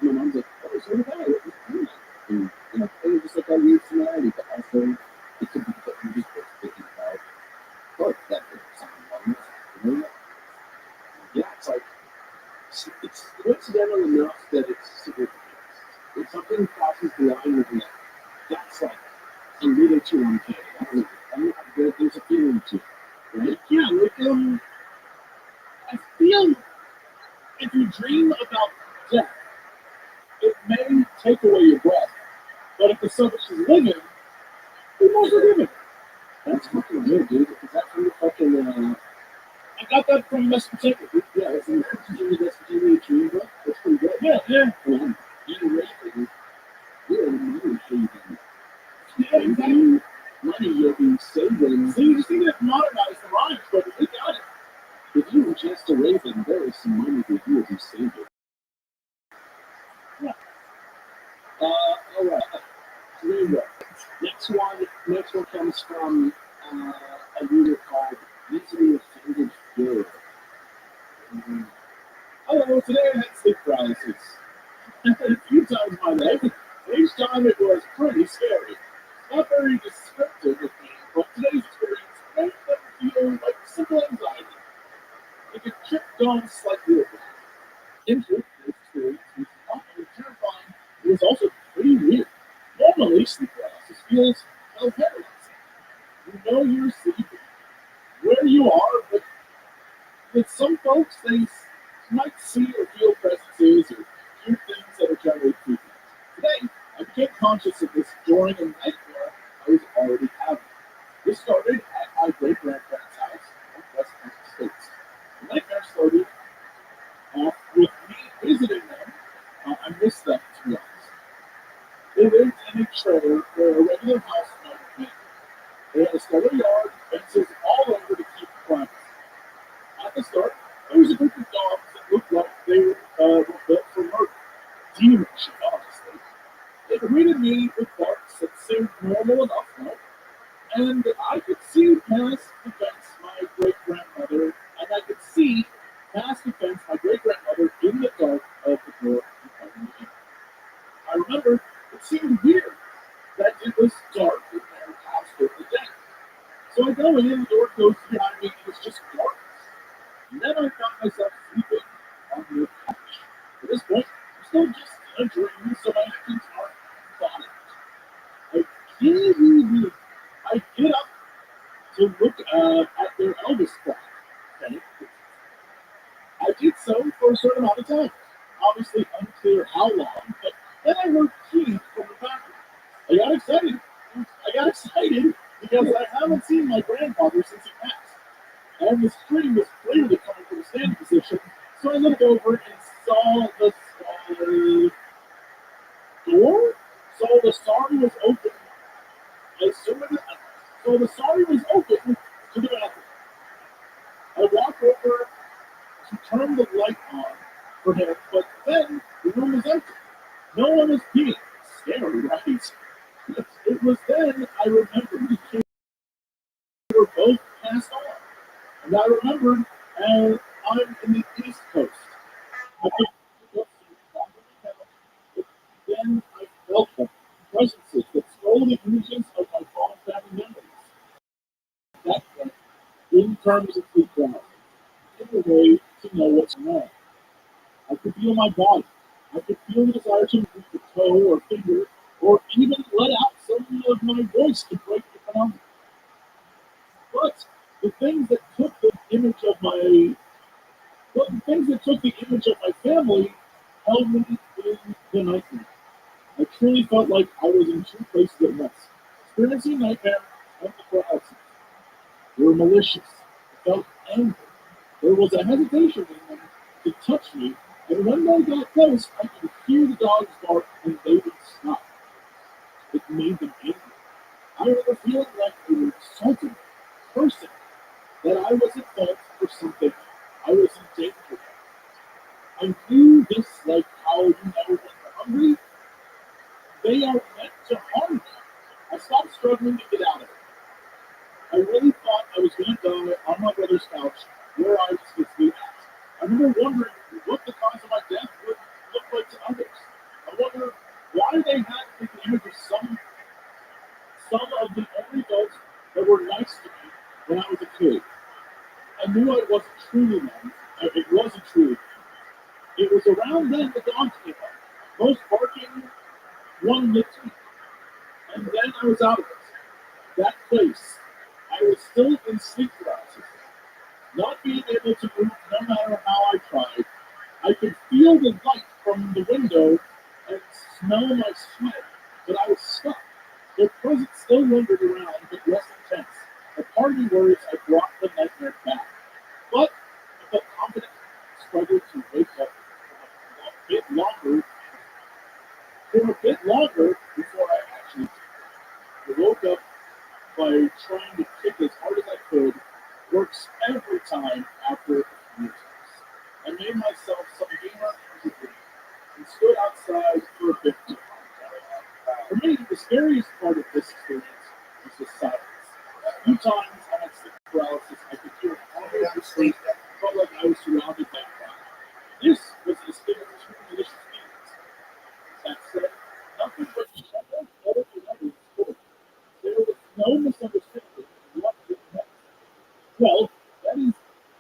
my mom's like, oh, so did I. What was doing? And, it was just like a weird similarity, but also it could be that you just were thinking about, oh, that could be something wrong. Yeah, it's like, it's coincidental enough that it's significant. If something crosses the line with me, that's like a little too uncanny. I don't know. There's a feeling to it, right? Yeah, like, I feel if you dream about death, it may take away your breath. But if the subject is living, you're more forgiving. That's fucking weird, dude. Because that's from the fucking, I got that from Mesopotamia. Yeah, it's in the Mesopotamia dream book. That's pretty good. Yeah. And you raising, you're money shaving. Yeah, exactly. Money you'll be saving. So you just need to modernize the rhymes, but we got it. comes from a unit called Easily Offended Fury. Hello, today I had sleep paralysis. A few times in my life, and each time it was pretty scary. Not very descriptive of me, but today's experience made them feel like simple anxiety. Like a trip gone slightly over. In truth, this experience was not only terrifying, it was also pretty weird. Normally, sleep paralysis feels paralyzing. You know you're sleeping, where you are, but with some folks, they might see or feel presences or hear things that are generally creepy. Today, I became conscious of this during a nightmare I was already having. This started at my great-grandparents' house in West Coast States. The nightmare started off with me visiting them. I missed them, to be honest. They lived in a trailer where a regular house might have been. They had a stellar yard, fences all over to keep privacy. At the start, there was a group of dogs that looked like they were built for murder. Demons, honestly. They greeted me with barks that seemed normal enough, though, and I could see past the fence my great-grandmother, and I could see past the fence my great-grandmother in the dark of the door in front of me. I remember it seemed weird that it was dark in their house during the day. So I go in, the door closes behind me, and it's just dark. And then I found myself sleeping on the couch. At this point, I'm still just in a dream, so my actions aren't thought out. I get up to look at their Elvis clock. Okay? I did so for a certain amount of time. Obviously unclear how long, but then I heard keys from the bathroom. I got excited because I haven't seen my grandfather since he passed. And the scream was clearly coming from a standing position, so I looked over and saw the door. So the sorry was open. So the sorry was open to the bathroom. I walked over to turn the light on for him, but then the room was empty. No one was peeing. Scary, right? It was then I remembered we were both passed on. And I remembered I'm in the East Coast. I could but then I felt them, presences that stole the images of my fallen family memories. That point, in terms of sleep paralysis, in a way to know what's wrong. I could feel my body. I could feel the desire to move the toe or finger, or even let out some of my voice to break the phenomenon. But the things that took the image of my family held me in the nightmare. I truly felt like I was in two places at once, experiencing nightmare and the paralysis. They were malicious. I felt angry. There was a hesitation in them to touch me, and when they got close, I could hear the dogs bark and they would stop. It made them angry. I remember feeling like they were insulting me, cursing me, that I was at fault for something I was in danger of. I knew this like how you know when you're hungry, they are meant to harm you. I stopped struggling to get out of it. I really thought I was going to die on my brother's couch where I was physically at. I remember wondering what the cause of my death would look like to others. I wonder why they had to take the image of some of the only folks that were nice to me when I was a kid. I knew I wasn't truly nice. It wasn't true. It was around then the dogs came up, both barking, one licked me, and then I was out of it. That place, I was still in sleep paralysis, not being able to move no matter how I tried. I could feel the light from the window and smell my sweat, but I was stuck. Their presence still lingered around, but less intense. A part of me worries I brought the nightmare back. But I felt confident, struggled to wake up for a bit longer before I actually did. I woke up by trying to kick as hard as I could, works every time after a few times. I made myself some gamer energy drink and stood outside for a bit to calm down. For me, the scariest part of this experience was the silence. few times I had sleep paralysis. I could hear almost asleep. Felt like I was surrounded by fire. This was an experience from delicious feelings. That said, nothing but shadow, old letters spoke. There was no misunderstanding of what it meant. Well, that is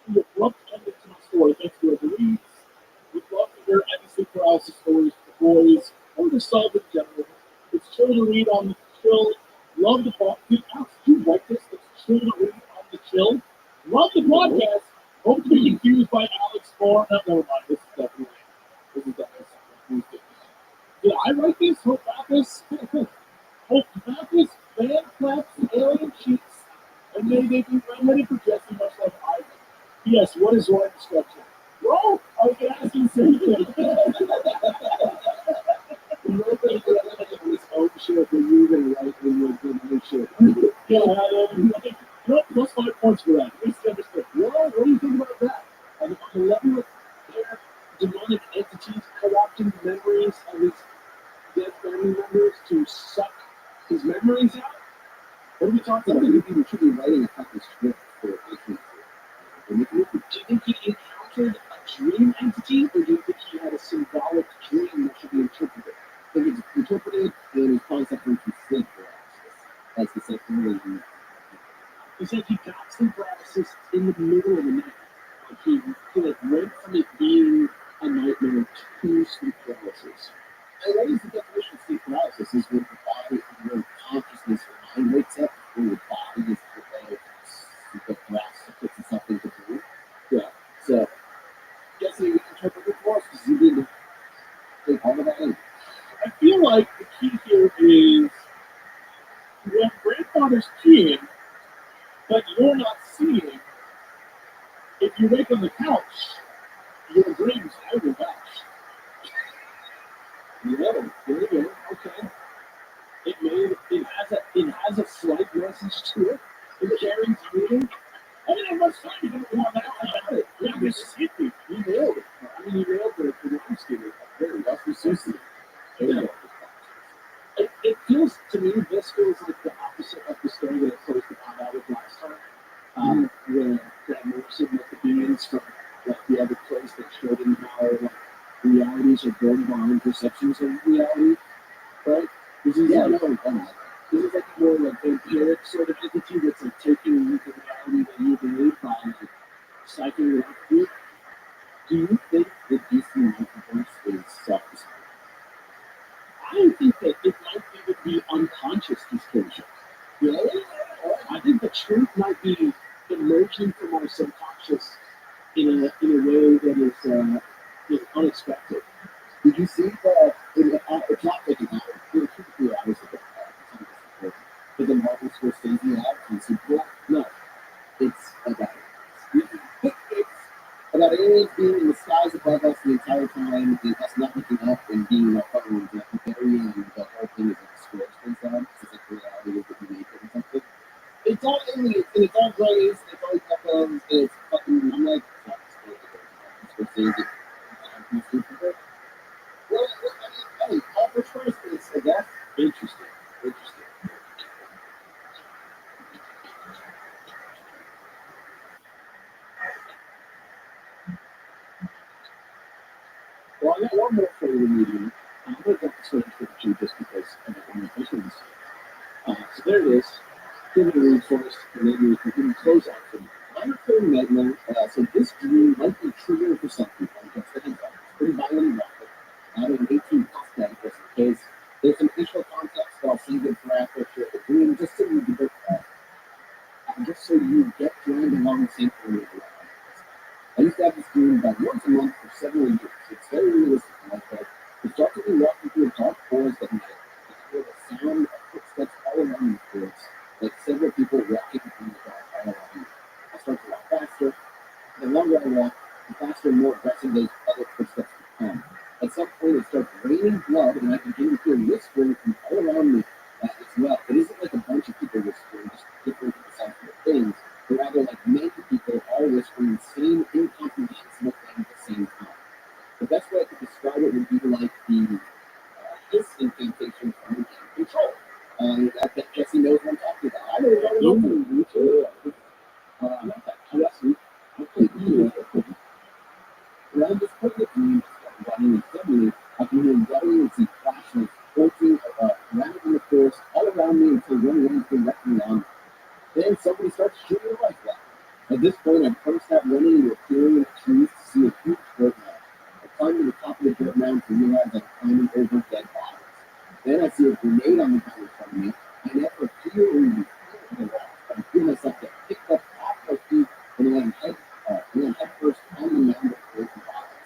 the abrupt ending to my story. Thanks to the reads. We'd love to hear any sleep paralysis stories for the boys or the sub in general. It's chill to read on the chill. Love the podcast. Did Alex, did you write this? It's chill to read on the chill. Love the podcast. Hope to be confused by Alex or no, never mind. This is definitely something. Did I write this? Hope Bacchus. Hope Bacchus, fan flaps, alien cheeks, and may they be redheaded for Jesse, much like Ivan. Yes, what is your instruction? Well, I was asking the same thing. Nobody could have his own shit when you were going to write when you were doing your shit. Yeah, plus 5 points for that. Please understand. Well, what do you think about that? On the level of their demonic entities co-opting the memories of his dead family members to suck his memories out? What are we talking about? You should be writing a fucking script for it. Do you think he encountered a dream entity, or do you think he had a symbolic dream that should be interpreted? I think it's interpreted, and it's probably something from sleep paralysis, as he said earlier. He said he got sleep paralysis in the middle of the night. Like he went from it being a nightmare to sleep paralysis. And what is the definition of sleep paralysis? Is when the body, your consciousness, your mind wakes up, and your body is the grasp puts itself into dream. Yeah. So, guess you interpret it for us because you didn't take all of that in. I feel like the key here is when grandfather's peeing, but you're not seeing. If you wake on the couch, your dreams out your couch. Yeah, there you go. Okay. It has a slight message to it. It carries meaning. I mean, how much time you don't want that? Yeah, this is hippie. You nailed it. I mean, you nailed it for the landscaper. There, that's the Susie. Yeah. It feels to me, this feels like the opposite of the story that I closed the pod out with last time. Where Grant Morrison met the beings from like the other place that showed him how like realities are born of our own perceptions of reality, right? This is this is like more like empiric sort of entity that's like taking the reality that you believe by like psyching it out for you. Do you think that DC multiverse is self-destructive? I think that it might even be unconscious distortion. Really? I think the truth might be emerging from our subconscious in a way that is unexpected. Did you see that? It's not like an hour. It's 2 to 3 hours ago. But the Marvel Scorsese ad from Super Bowl? No. It's about aliens being in the skies above us the entire time, and us not looking up and being in our phones. At the very end, the whole thing is like a square spins down. It's like reality is what you make it or something. It's all aliens, and it's all grays, and it's all UFOs, and it's fucking, I'm like, Scorsese. Well, I mean, hey, Albert first is, I guess, interesting. Well, I got one more for you, medium. I'm going to get this one for you just because I got one more question. So there it is. Give it a read first, and then you can close out for me. I'm not feeling nightmare. So this dream might be triggering for some people. It's pretty violent and graphic. Out of an 18 plus benefits in case there's some additional context that I'll save it for after the dream, just so you get just so you get dragged along the same period. I used to have this dream about once a month for several years. It's very realistic in my life. It starts with me walking through a dark forest at night. I hear the sound of footsteps all around the forest, like several people walking in the dark all around me. I start to walk faster. The longer I walk, the faster and more aggressive those other footsteps become. At some point, it starts raining blood, and I begin to hear whispering from all around me as well. It isn't like a bunch of people whispering, just different sounds of things, but rather like many people all whispering the same incomprehensible thing at the same time. The best way I could describe it would be like the hiss incantation from Control. That Jesse knows what I'm talking about. I know what I'm talking about. first out running into a clearing of trees to see a huge dirt mound. I climbed to the top of the dirt mound to realize I'm climbing over dead bodies. Then I see a grenade on the ground in front of me. I never feel or even feel the wall, but I feel myself get picked up off my feet and land head first on the mound of broken bodies.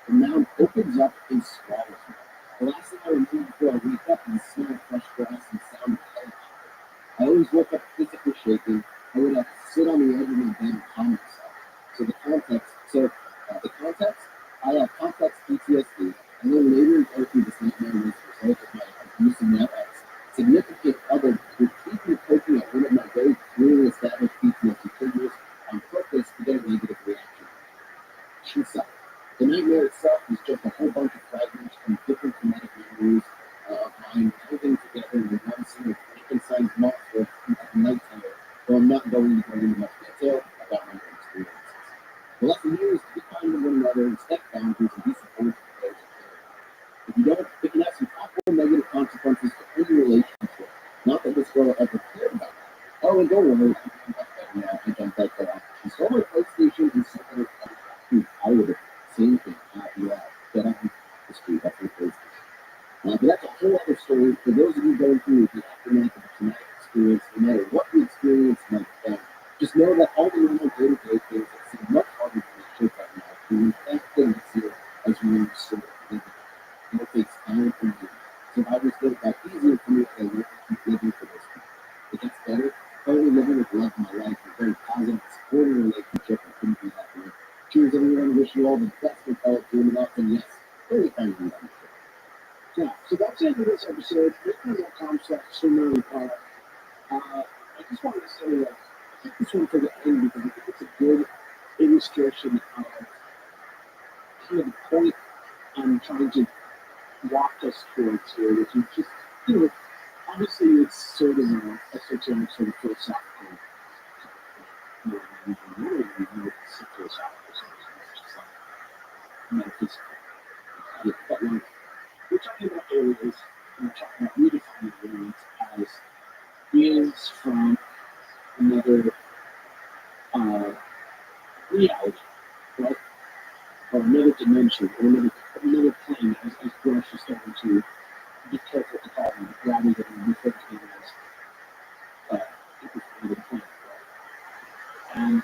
The mound opens up and swallows me. The last thing I remember before I wake up is the smell of fresh grass and the sound of helicopter. I always woke up physically shaking. I would have to sit on the edge of my bed and calm myself. The context, I have complex PTSD, and then later in therapy, this nightmare was the result of my abuse and now significant other repeatedly poking at one of my very clearly established PTSD triggers on purpose to get a negative reaction. She sucked. The nightmare itself was just a whole bunch of fragments from different traumatic memories of mine holding together into one single Frankenstein's monster at nighttime, though I'm not going to go into much detail about my own experiences. The lesson here is to be kind to one another and set boundaries and be supportive of those who care. If you don't, it can have some awful negative consequences for any relationship. Not that this girl ever cared about it. Oh, and don't worry, I jumped out there. She stole my PlayStation and sent her I would have same thing. Get on the street, that's my PlayStation. But that's a whole other story. For those of you going through the aftermath of a traumatic experience, no matter what the experience might be, just know that all the normal day-to-day things that seem much harder to shape right now can in fact things here as you move forward. And it takes time for you. Survivors get it back easier for me if I work to keep living for this people. It gets better. Currently living with love in my life, a very positive, supporting relationship I couldn't be happier. Cheers everyone, wish you all the best with all doing up, and yes, very kind of you. Yeah, so that's the end of this episode. Patreon.com/SumerReport. I just wanted to say that I think this one for the end because I think it's a good illustration of kind of the point I'm trying to walk us towards here, which is just, obviously it's sort of a esoteric sort of philosophical, metaphysical. But like, we're talking about aliens, and we're talking about redefining aliens as beings from another reality, right? Or another dimension, or another plane, as Brush is starting to be careful to call them, rather than refer to them as people from another planet, right? And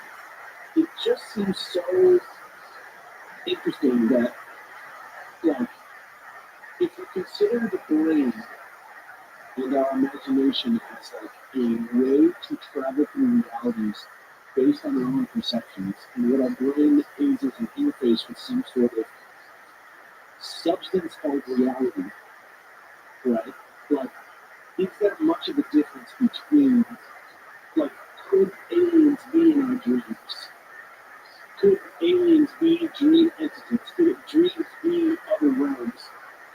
it just seems so interesting that, like, if you consider the brain and our imagination as like a way to travel through realities based on our own perceptions, and what our brain is an interface with some sort of substance called reality, right? Like, is there much of a difference between, like, could aliens be in our dreams? Could aliens be dream entities? Could dreams be other realms?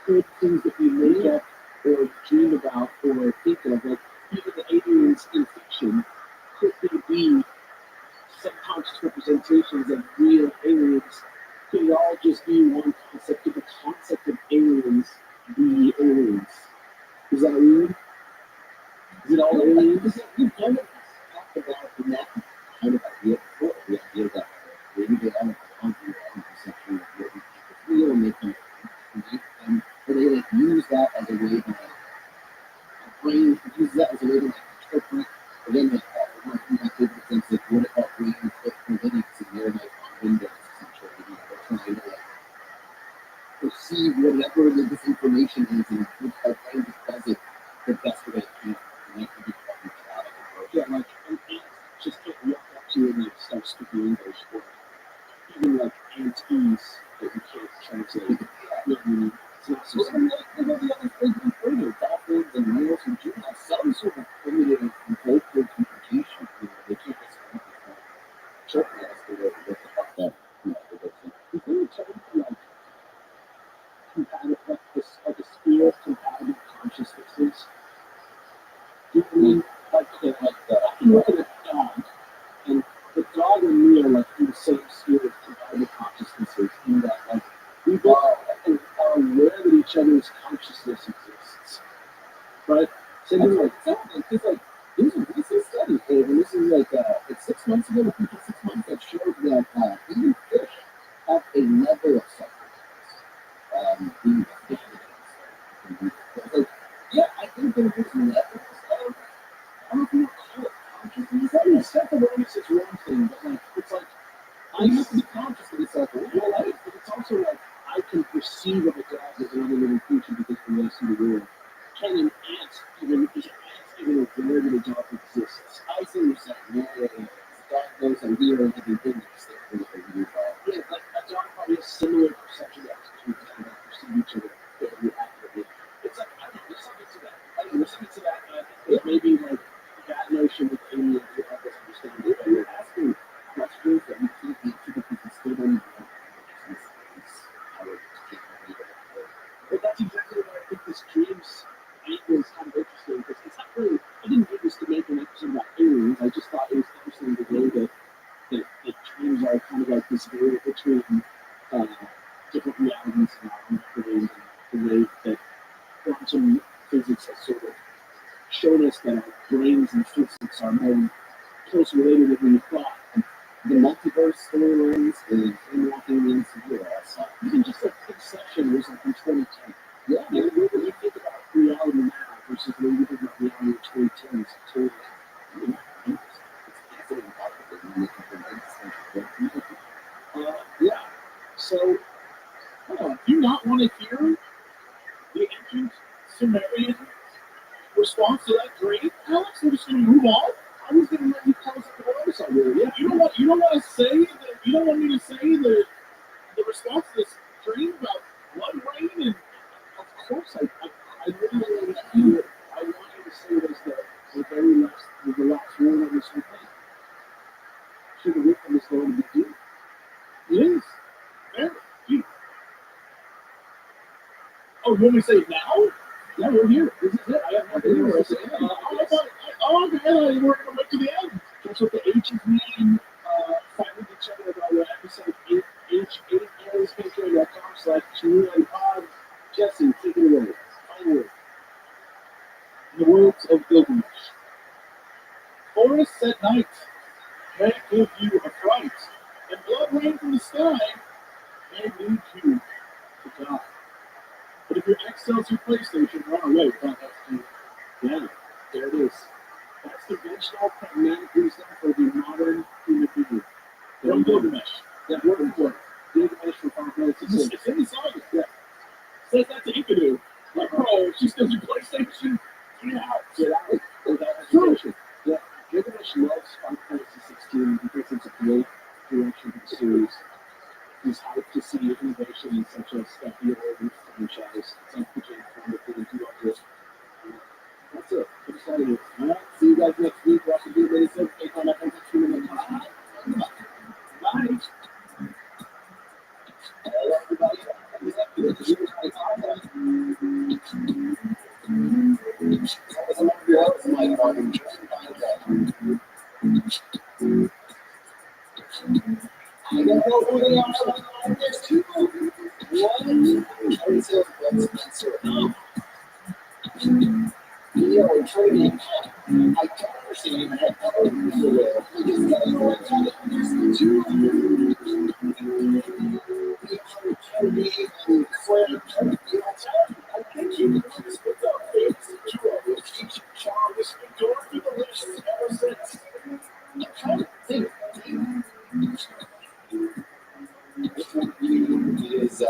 Could things that we make up or dream about or think of, like even the aliens in fiction, could they be subconscious representations of real aliens? Could it all just be one concept? Could the concept of aliens be aliens? Is that weird? Is it all aliens? You kind of talked about in that kind of idea before, the idea that maybe they all belong to your own perception of what we think is real, and they can create them, or they like use that as a way to brain uses that as a way to interpret, again, like one thing I did was like, what if our brain fit analytics in their like on Windows, essentially, they're trying to like perceive whatever this information is, and our brain just does it the best way it can. And that can be fucking chaotic. Yeah, like an ant just can't walk up to you and like start speaking English, or even like antes that you can't translate. It's not so simple. The other things further, dolphins and whales and do have some sort of primitive vocal communication. They can't just choke us what the fuck that Is there a term for like compatible, like a sphere of compatible consciousnesses? Do you mean like I can look at a dog, and the dog and me are like in the same sphere of compatible consciousnesses, in that like we both are aware that each other's consciousness exists, right? So that's you're like something. It's like these are recent studies, Dave, and this is like 6 months ago, 6 months that showed that I have to be conscious of this cycle. Well, life, but it's also like I can perceive of a dog as another living creature because when I see the world. Can an ant even aware that a dog exists? I see what you're saying. The dog knows I'm here and having been next to yeah, like a dog probably has similar perception as we kind of perceive each other very accurately. It's like, I don't know, there's something to that. There's something to that. And I think it may be like that notion with aliens to help us understand it. But you're asking questions that we can't answer because we still don't know. But that's exactly what I think this dreams angle is kind of interesting because it's not really. I didn't do this to make an episode about aliens. I just thought it was interesting the way that dreams are kind of like this barrier between different realities in our own brains and the way that quantum physics has sort of shown us that our brains and physics are more closely related than we thought. And the multiverse storylines and unlocking into even just like Inception was like in 2010. Yeah, when you think about reality now versus when you think about reality in 2010, it's totally it's easily impossible when you think about yeah. So, do you not want to hear the ancient Sumerian response to that dream, Alex? We're just going to move on. I was going to let you tell us what else I really. Yeah, you don't want to say that. You don't want me to say the response to this dream about blood rain, and of course I really want to hear it. I want you to say it as the very last, the last word of this whole thing. So the victim is going to be deep. It is. Very deep. Oh, you want me to say it now? Yeah, we're here. This is it. I have nothing more to say. Okay. I thought you were going to wait to the end. That's what the H's mean. Fight with each other about what episode 8, H8airspacetour.com/295. Jesse, take it away. Final word. In the words of Gilgamesh. Forests at night may give you a fright, and blood rain from the sky may lead you to die. But if your X sells your PlayStation, run away without hesitation. Yeah, there it is. That's conventional pragmatic wisdom for the modern human being. From Gilgamesh. That word for Gilgamesh for Final Fantasy VI. It's in the saga. Yeah. Says that to Enkidu. Like, bro, she steals your PlayStation. Get out. Get out. Without hesitation. Yeah. Gilgamesh loves Final Fantasy 16 because it's a great direction for the series. He's hyped to see innovation in such a stuffy old franchise. It's like the James Bond thing he loves it. That's it. I'm excited. All right. See you guys next week. Watch the video later. Take on that next week. Bye. Hello, everybody. I don't know who they are. There's two. One, I would say it's Spencer. Leo and Trinity. I don't understand even had color before. I just gotta know what's on it. There's two. Trinity and Claire. I think you can just put up it's two of them. Each child has been going through the list ever since. I'm trying to think. Which one of you is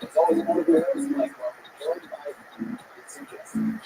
it's always one of the areas like it's interesting.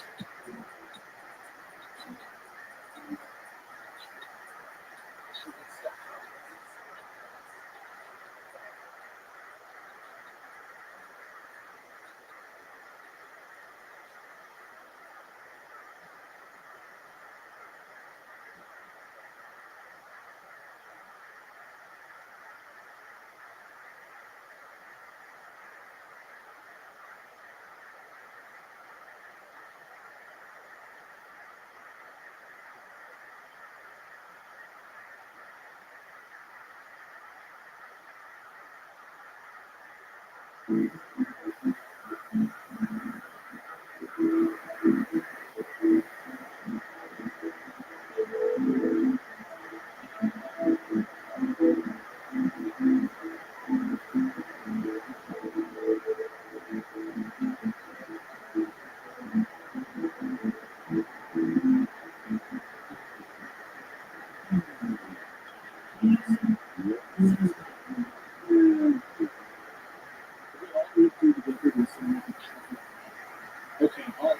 Okay,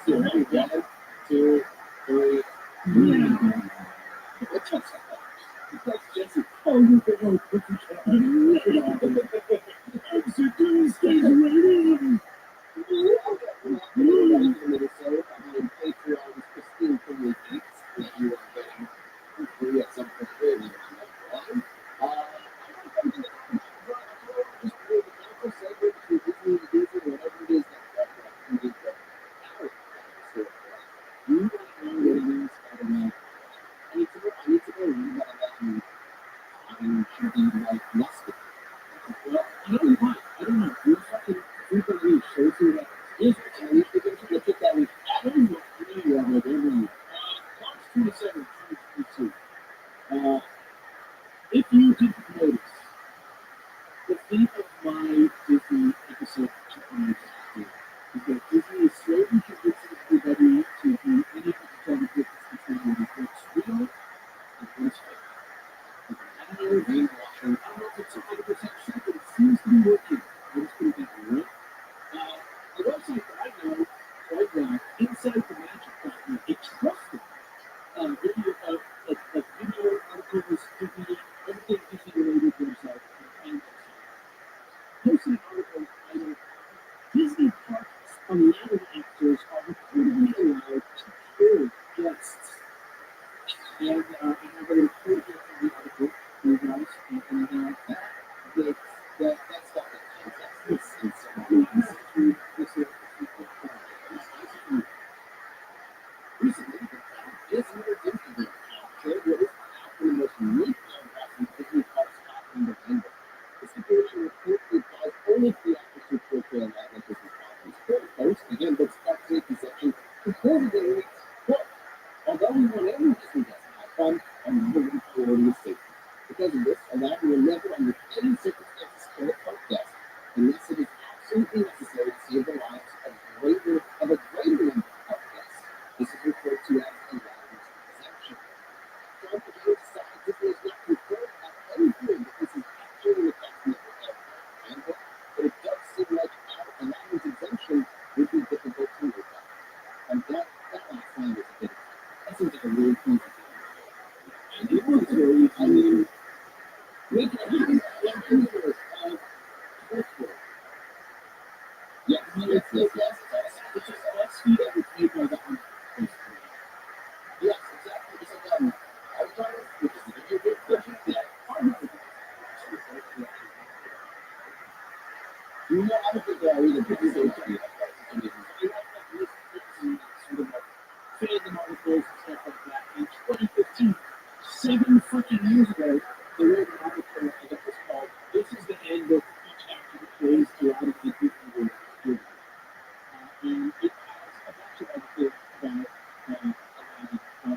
so ready, 1, 2, 3. Let's check that. That's Jesse. Oh, you can go put your Exit Tuesdays ready. Minnesota, behind Patreon's Christine from the Gates that you are getting free at some point later on that line. I'm going to just create a medical segment to Disney to Disney, whatever it is that you need to power. You want to know what it is, I don't know. I need to know you gotta let me. I should be like lusted. Well, you might. I don't know. You fucking frequently show through that. Yes, and you can look at that with Adam. You are like every March 27, 2022. If you didn't notice, the theme of my Disney episode 2.0 is that Disney is slowly convincing everybody to do any kind of difference between what is real and what is fake. I don't know, brainwashing. I don't know if it's 100% true, but it seems to be working. I just put it that way, right? The website that I know right now, Inside the Magic Department, a trusted video, like video articles, TV, everything Disney related website, and posted an article entitled Disney Parks Aladdin actors are reportedly allowed to kill guests. And I have a little quote here from the article for you guys, and that's not the context. This is something recently, Disney Instagram shared what is perhaps one of the most unique photographs in Disney Parks back in November. The situation reportedly caused only three actors to portray Aladdin at Disney properties. Post, again, looks park safety section, reportedly reads, quote, although we want every Disney guest to have fun, our number one priority is safety. Because of this, Aladdin will never, under any circumstances, kill a park guest unless it is absolutely necessary to save the lives of a greater number of park guests. This is referred to as Aladdin's exemption. Trump again decides Disney is not confirmed at any point that this is actually the testament of their handbook, but it does seem like Aladdin's exemption would be difficult to live by. And that last line is a bit. That seems like a really easy thing. And it was very easy. I mean, we can have that universe of Rothschild. Yes. It's just let's feed everything by the hundred. Yes, exactly. It's like Avatar, which is a video game, that you know, I don't think they are either, but these are pretty sort of like fandom articles and stuff like that. In 2015, 7 freaking years ago, they wrote an article that was called "This is the End of Each Actor That Plays a Lot of the Disney World Story." And it has a bunch of other things about Aladdin.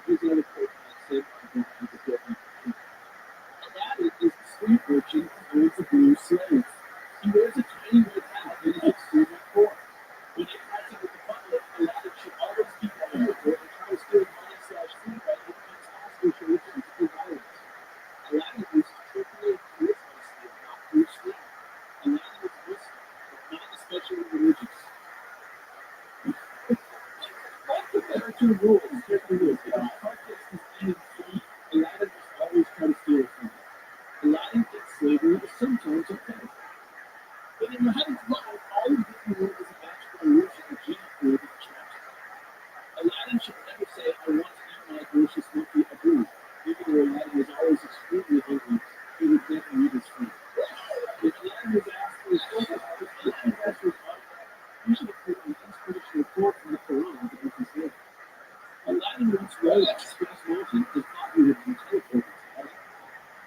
Here's another quote from that same article I just read. Aladdin is the sweet urchin who owns a blue slave. He wears a tiny red hat and is extremely poor. When interacting with the public, Aladdin should always keep a character and try to steal money/food by making his Oscar shows physical violence. Aladdin uses trickery and charisma to steal, not through strength. Aladdin is Muslim, but not especially religious. There are two rules. Here's the rules. If a park guest is eating food, Aladdin must always try to steal it from him. Aladdin thinks slavery is sometimes okay. But in Aladdin's mind, all of Disney World is a magical illusion that Genie created to trash. Aladdin should never say, I want to eat my delicious monkey Abu. Even though Aladdin was always extremely hungry, he would never eat his food. If Aladdin was asked for his focus, his answer was automatic. You should include an inspirational quote from the Quran to make his name. Aladdin once wrote that Space Mountain does not need an intelligent talent.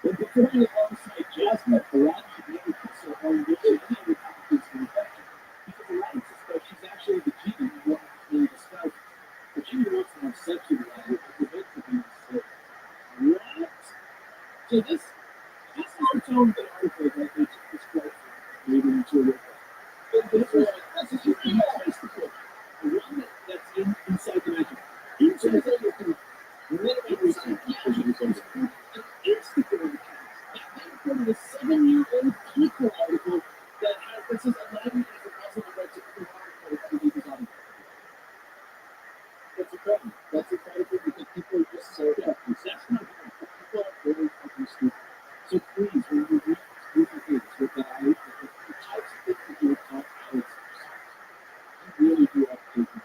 But before he alongside Jasmine, Aladdin should never consider ambition any other competence in the country. conceptualize it to make it be sick. What? So this is the tone that article that they took this quote from, maybe into a real but this was that's just your testicle. The one that's inside the magic. Inside the magic. Literally research because it was an Instagram account. That came from a 7-year-old People article that has this is a 90 as a positive right to every article that we use on. That's incredible. That's incredible because people are just so happy. That's not good. People are very fucking stupid. So please, when you read these things with the types of things that you would call Alex, you really do have to take them.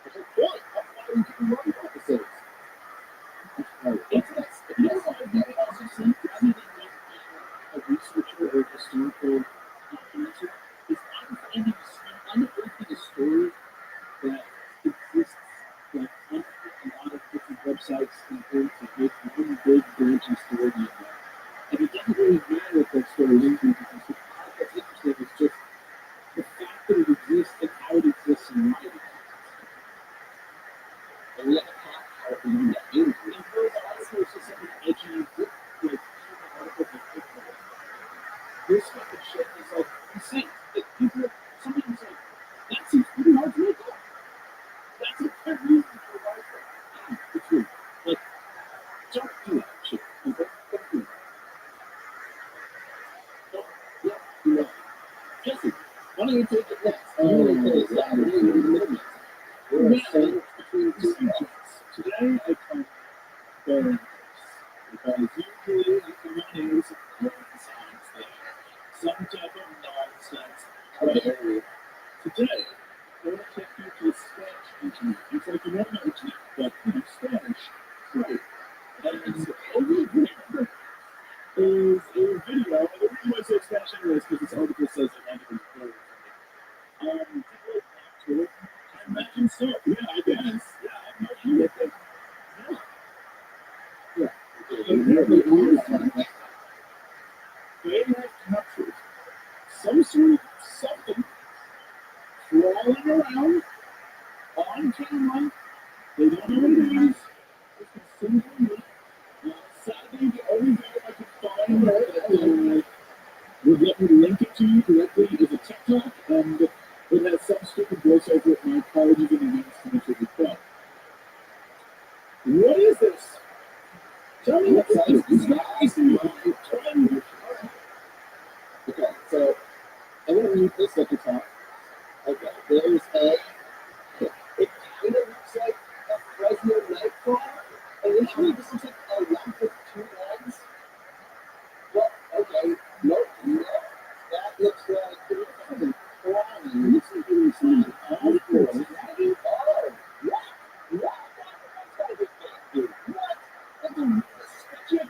It's like, boy, I'm finding people wrong about the sales. You know what I've never also seen, rather than like a researcher or historical documentary, is unearthing a story that exists like on a lot of different websites and things that make one big branching story. And it doesn't really matter if that story is true because the part that's interesting is just the fact that it exists and how it exists and why it exists. And we have to talk how it can that into it. And for the article, it's just something edgy, like article that this fucking shit is like insane. Like people, somebody's like, that seems pretty hard to make up. That's a good reason for a rifle. It's true. Like, don't do that shit. People, don't do that. Don't, yeah, do that. Jesse, why don't you take it next? We're saying between two jets. Today I come bearing because usually you come on here with some coincidence there. Some type of nonsense. But today, I want to take you to a Spanish internet. It's like you know about internet, but Spanish. Right. And over there is a video. I don't really want to say Spanish anyways because this article says it might be very funny. People I imagine so. Yeah, I guess. Yeah, I'm not sure. Yeah. They have captured some sort of something crawling around on camera. They don't know what it is. It's a single look. Sadly, the only video I could find that would let me link it to you directly is a TikTok, and it has some stupid voiceover. My apologies in advance to make sure it's done. What is this? Tell me what this is. It's not easy. Okay, so I'm going to read this at the top. Okay, there's a. It kind of looks like a Fresno nightclub. Initially, this looks like a lamp with two legs. Well, okay, nope. That looks like it's something crawling. Looks like it was something awful. Oh, what? That's got to be fake, dude. What? That's a chicken.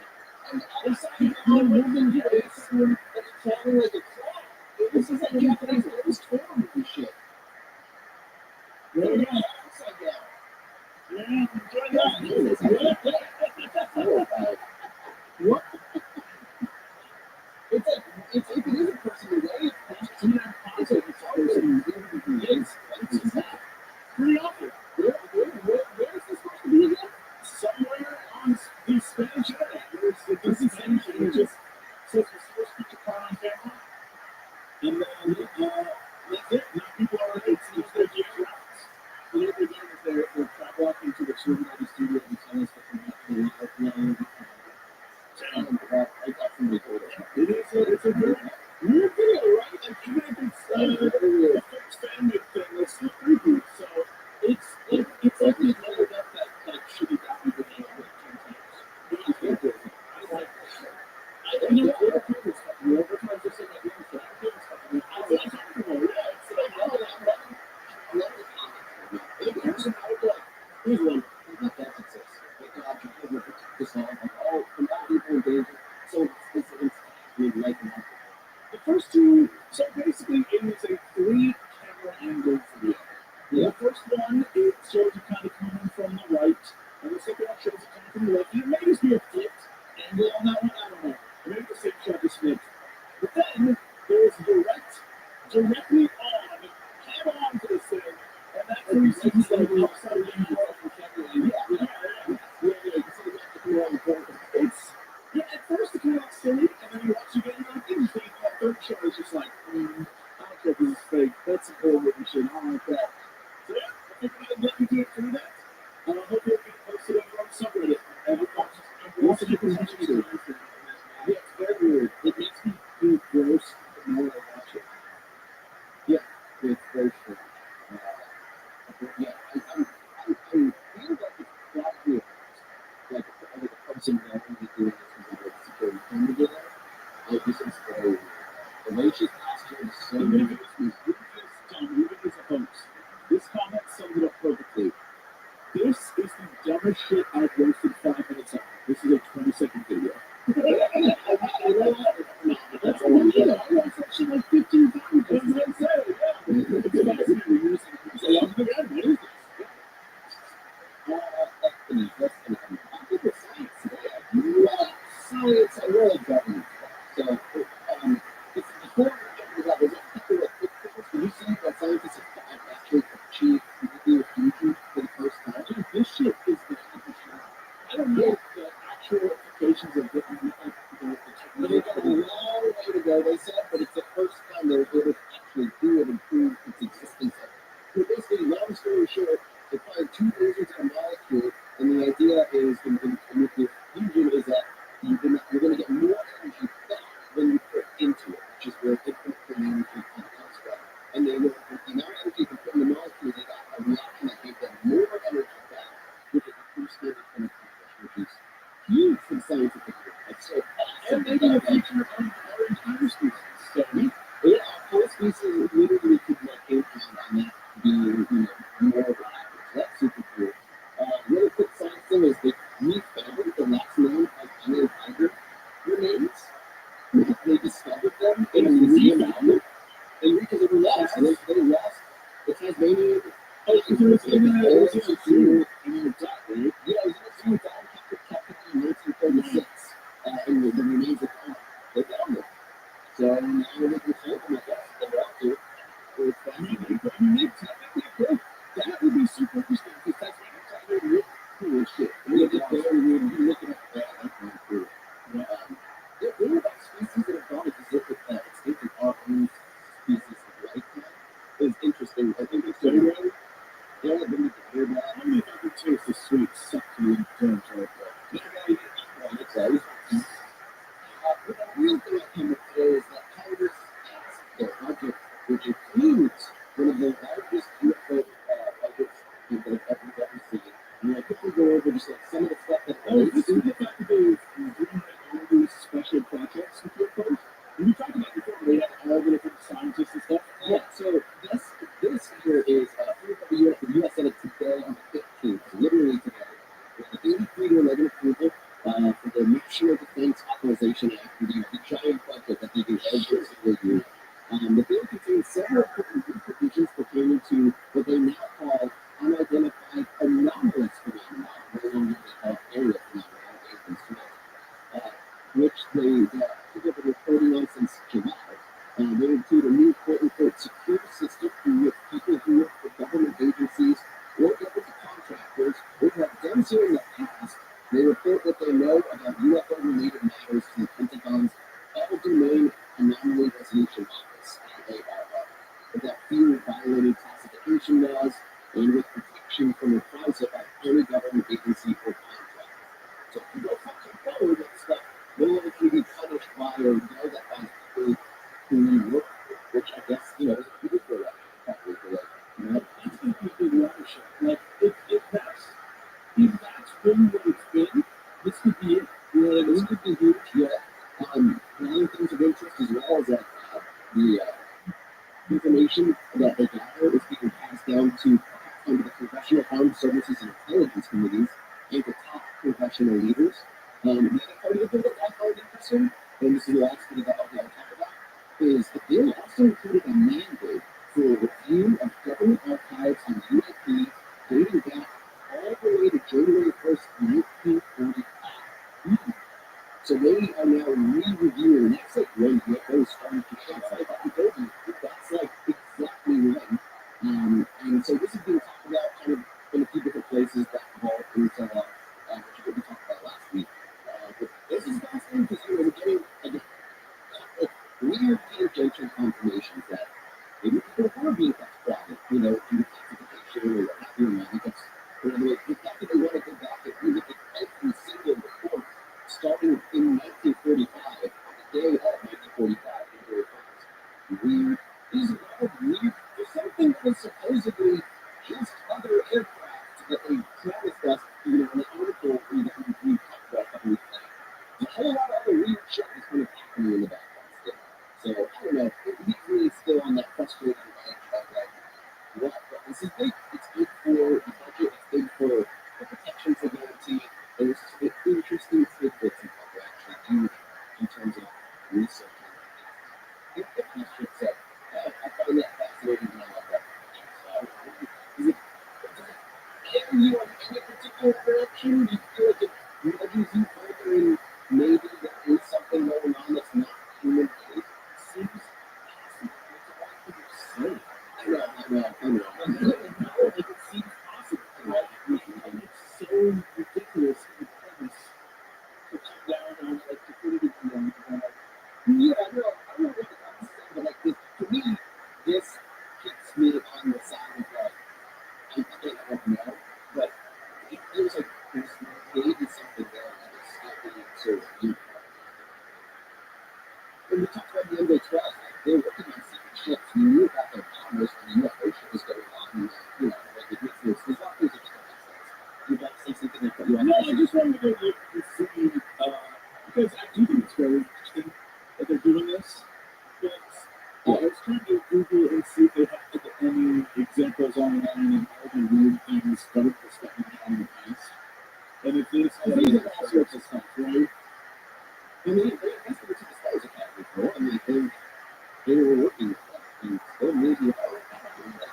And it's moving to this one, and it's sounding like a clock. This is like Japanese storm movie shit. There you go. Upside down. Yeah, what? It's like, if it is a person today, it's like it's person. It's that. Pretty awful. Where is this supposed to be again? Somewhere on the Spanish internet. This is Spanish internet. It just says we're supposed to keep the car on camera. And then, that's it. Now people are, it's their geographics. And what they're doing is they're crap walking to the Children's studio and telling us to come out to the upload. I got somebody told us. It's a weird video, right? Like, even if it's a fixed family thing, it's still creepy. So it's like they loaded up that shitty copy video like 10 times. It's very good. I like it. I know what other people stuff. You know, every time I just say my name, so I'm doing stuff. I mean, I'm talking about it. Yeah, it's like, oh, I love the comments. Here's an article. Here's one. Not that success. Like, God, you can this all. Like, oh, from that people engaging. So it's really like that. The first two, so basically it is a 3-camera angle video. Yeah. The first one, it shows you kind of coming from the right, and the second one shows you coming from the left. And it may just be a flipped angle on that one, I don't know. Or maybe the same shot is flipped. But then there's directly on, cam on to this thing, and that's Yeah, at first it came out silly, and then you watch it again, you're like interesting. And that third show is just like, I don't care if this is fake. That's some bullshit shit. I don't like that. So yeah, I think I'm gonna let you do it through that. Hopefully we'll get posted over on the subreddit. And we'll also get this to. Yeah, it's very weird. It makes me feel gross the more I watch it. Yeah, it's very true. Yeah, I feel like it's probably like a person that only doing this because of security camera data. Like this is very weird. The way she's postured is so weird. Even as a host, this comment sums it up perfectly. This is the dumbest shit I've roasted 5 minutes on. This is a 20-second video. That's a one video. I watched that shit like 15 times. That's what I'm saying. Yeah. It's fascinating. Say, I'm the guy. What is this? That's I think it's science today. Science, I really don't. So, it's important to remember that there's people that you see that scientists have actually achieved nuclear fusion for the first time. Dude, this shit is the future. I don't know the actual implications of different they've got a long way to go, they said, but it's the first time they were able to actually do it and prove its existence. So basically, long story short, they find two versions of a molecule, and the idea is in nuclear fusion is that you're going to get more energy back than you put into it, which is where infinite energy comes from. And they were, with the amount of energy you can put in the molecule, they got a reaction that gave them more energy back, which is the first thing it's going to accomplish, which is huge for the scientific world. It's so awesome. And maybe the future of our entire species. So, yeah, whole species literally could like impact on that being, more reliable. That's super cool. Really quick science thing is that we found the last known Albanian tiger remains. They discovered them in a museum and because they were lost. They lost the Tasmanian. Oh, it was in a zoo, and then it died, right? Yeah, it was in a zoo, died captured in 1936. And the remains of gone. They found them. So now we're looking for them, I guess. They're out there. It's fascinating. I mean, technically could. That would be super interesting because that's what you're cool shit. We have just very weird. You look at that, that's really cool. There are about species that have gone extinct in our own species of lifetime. It's interesting. I think it's very rare. Yeah, I've been to hear that. I don't know if I could taste the sweet succulent terms like that. It's always the real thing I came up today is that Congress passed their budget, which includes one of the largest UFO budgets that have ever seen. And I quickly go over just like some of the stuff that this is the fact that they're doing all these special projects with UFOs. And we talked about before, they have all the different scientists and stuff. Yeah, so this here is the U.S. Senate today on the 15th, literally today. The 83-11 approval for the National Defense Authorization Act, the giant budget that they do every single year. The bill contains several important provisions pertaining to what they now call unidentified anomalous phenomena, no longer they call area phenomena, which people have been reporting on since July. They include a new quote-unquote secure system with people who work for government agencies or government contractors or have done so in the past. They report what they know about UFO-related matters to the Pentagon's All-Domain Anomaly Resolution Office, AARO, that fear violating classification laws and with protection from reprisal by any government agency or contractor. So if you go fucking forward with stuff, they'll likely be punished by or know that by people who you work for, which I guess, is a pretty good probably for like, that's going to be a big watershed. Like, if that's really what it's been, this could be it. This could be huge, yeah. Other things of interest as well is that the information that they gather is being passed down to the Congressional Armed Services and Intelligence Committees and the top congressional leaders. The other part of the bill that I find interesting, and this is the last thing that I'll talk about, is the bill also included a mandate for a review of government archives on UAP dating back all the way to January 1st, 1945. So they are now re-reviewing. That's like when UFOs started to show. That's like exactly when. And so this is being talked really doing that because the fact that they want to go back and look at every single report starting in 1945, the day of 1945, weird. These are all weird. There's something that was supposedly just other aircraft that they promised us, in the article we talked about a couple weeks back. There's a whole lot of other weird shit that's kind of happening in the background still. So, I don't know. He's really still on that frustrating edge of like, what? This is big. It's big for the budget. It's big for the protections they guarantee. There's interesting tidbits and what they actually do in terms of research. I find that fascinating and I love that. Does it carry you in any particular direction? Do you feel like it nudges you further in maybe there is something going on that's not human made? It seems possible. That's a lot of people say. I know. Like it seems possible. And it's so ridiculous in premise to come down on like definitive and yeah, no, I don't know what the guys say, but like this, to me, this hits me on the side of like, I don't know, but it feels like there's maybe something there that is still being observed. When we talked about the MH12, like they're working on secret ships, we knew about their powers and the UFO shit was going on, and like it makes there's a lot of things that just don't make sense. You'd like to say something like that? No, I just wanted to see, because I do think it's very interesting that they're doing this. But I was trying to Google and see if they had any examples online of all the weird things government was stepping down in the past. And if this, because these are all sorts of stuff, right? I mean, they invested into the Stars Academy, bro. I mean, they were working with them, and they're maybe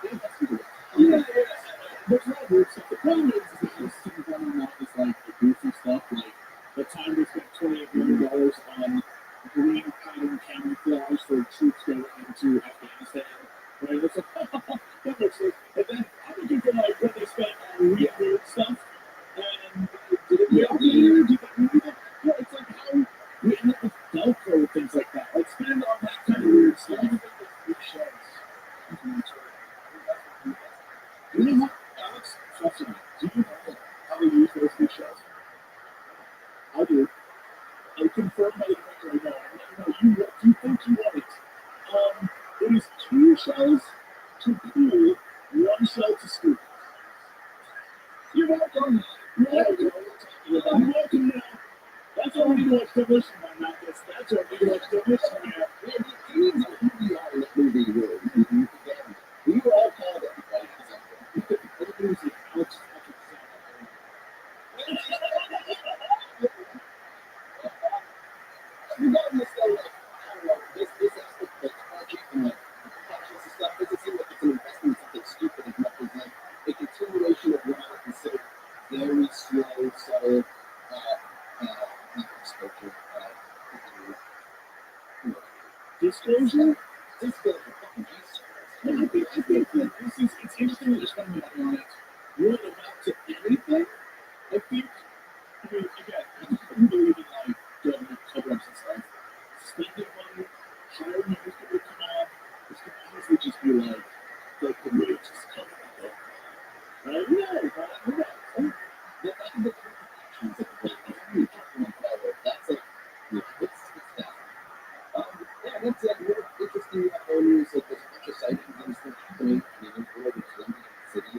they invested in it. Yeah, there's a lot of weird stuff. The problem is that most of the government now is like the goofy stuff, like the time they spent $28 million on green pattern camouflage for troops going into Afghanistan. Right? It's like, that makes sense. And then I'm looking for like what they spent on weird stuff. And did it get weird? Did it weird? Yeah, it's like how we end up with Velcro and things like that. Like spend on that kind of weird stuff. You know what, Alex? Trust me. Do you know how they use those three shells? I do. I'm confirmed by the director right now. No, you think you want it. It is 2 shells to cool, 1 shell to scoop. You're welcome. You're welcome now. That's all we need to watch Demolition Man, not this. That's all we need to watch Demolition Man. You know who we are in that movie, really. We were all called everybody for something. We could lose it. Regardless, though, like, I don't know, this aspect of the project and like the protections and stuff doesn't seem like it's an investment in something stupid as much as like a continuation of what I would consider very slow, subtle exposure. Disclosure? Disclosure, fucking Jesus. I think that it's interesting that you're spending money on it. Really not to anything. I think, again, I don't believe in like government cover-ups and stuff. Spending money, hiring people to come out, this could honestly just be like the way to just come out. Right? Yeah, right? That's the protections of the way that's like, it's that. Yeah, that's more interesting about news. Like, there's a bunch of sightings and stuff happening. I mean, there's more than Columbia City,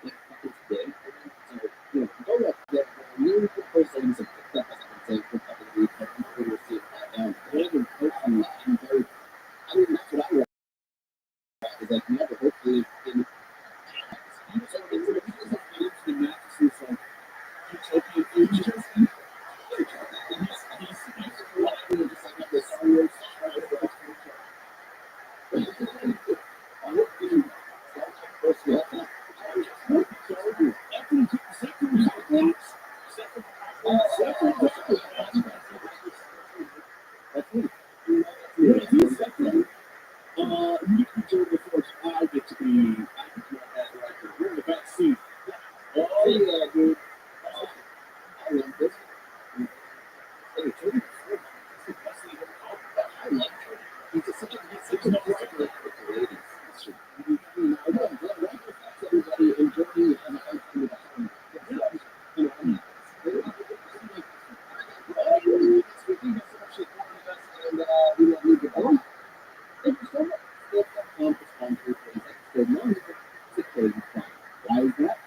like fucking today. So, go up there. News reports sightings have picked up, as I've been saying, for a couple of weeks. I'm not going to see it back down. But I've been personally, I mean, that's what I read. Is like, never hopefully in. So it's like, because of age, the mattress is like utopian futures. You get to join the force. I get to be we're in the back seat. Oh yeah, dude. I love this. Hey, Jordan, it's the best thing you've ever talked about. I love Jordan. He's such a great with the ladies. I know, I'm glad that's is a crazy time. Why is that?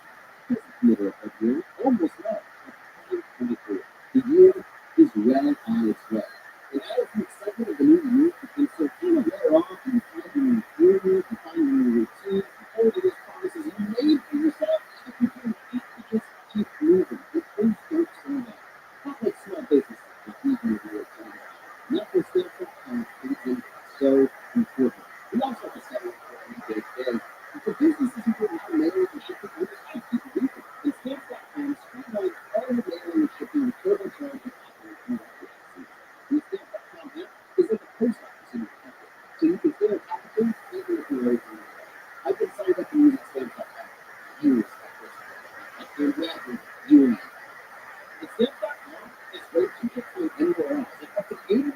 Because it's middle of February, almost now, 2023. The year is well on its way. And out of the excitement of the new year, you can so kind of wear off and find a new groove, you find a new routine, you hold to those promises you made for yourself, and you can just keep moving. But things don't slow down. Not like small businesses that need you to work on. Not for simple and so important. We also have to settle for every day. If the business isn't good now, mailing and shipping, we just have to keep it moving. And Stamps.com streamlines all the mailing and shipping with turbocharged and accurate accuracy. And the Stamps.com app is like a post office in your pocket. So you can stay on top of things even if you're away from your work. I've been signed up and using Stamps.com for years at this point. I can't imagine you and me. And Stamps.com is great cheaper than anywhere else. It's up to 89%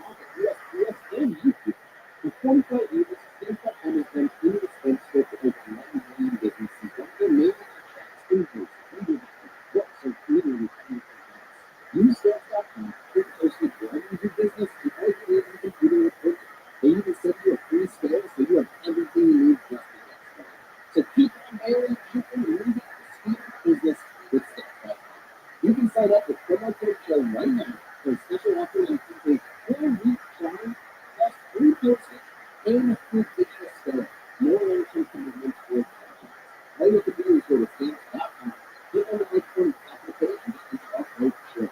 off at USPS and YouTube. For 45 years, Stamps.com has been indispensable to over 11 million businesses. Whether they're mailing checks, invoices, handwritten books, or creating return compliance. Use Stamps.com to closely wherever you do business and all you need is a computer or printer. They even send you a free scale so you have everything you need just to get started. So keep on mailing, shipping, and moving at the speed of business with Stamps.com. You can sign up with promo code SHOW right now for a special offer that includes a 4-week trial plus free postage and a free digital scale. No long-term commitments or contracts. All you have to do is go to Stamps.com, click on the link from the top of the page, and just enter our code SHOW.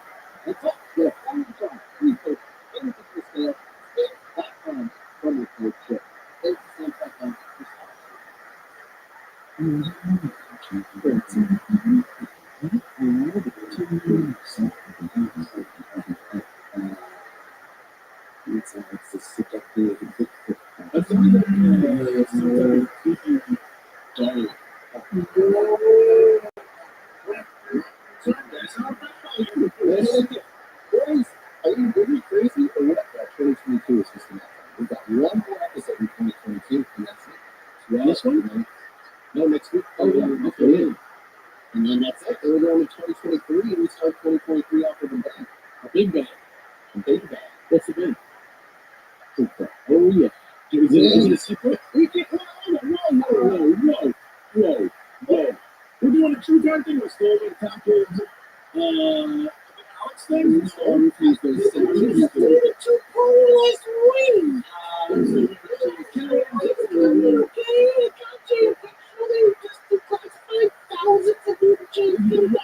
That's it. Get a 4-week trial, free postage, and a digital scale. Stamps.com, promo code SHOW. Thanks to Stamps.com for it's a seductive that's only like boys, are you really crazy or what? 2022 is just enough. We've got one more episode in 2022, and that's it. Well, this one? No, next week. Oh, yeah. Okay. And then that's it. We're going to 2023, and we start 2023 off with a bang. A big bang. A big bang. What's the bang? Super. Oh, yeah. Is it a secret? We can't. Whoa. We're doing a true time thing. We're still going to talk to Alex thing. We're still two coolest wings. Thousands of people changed their lives.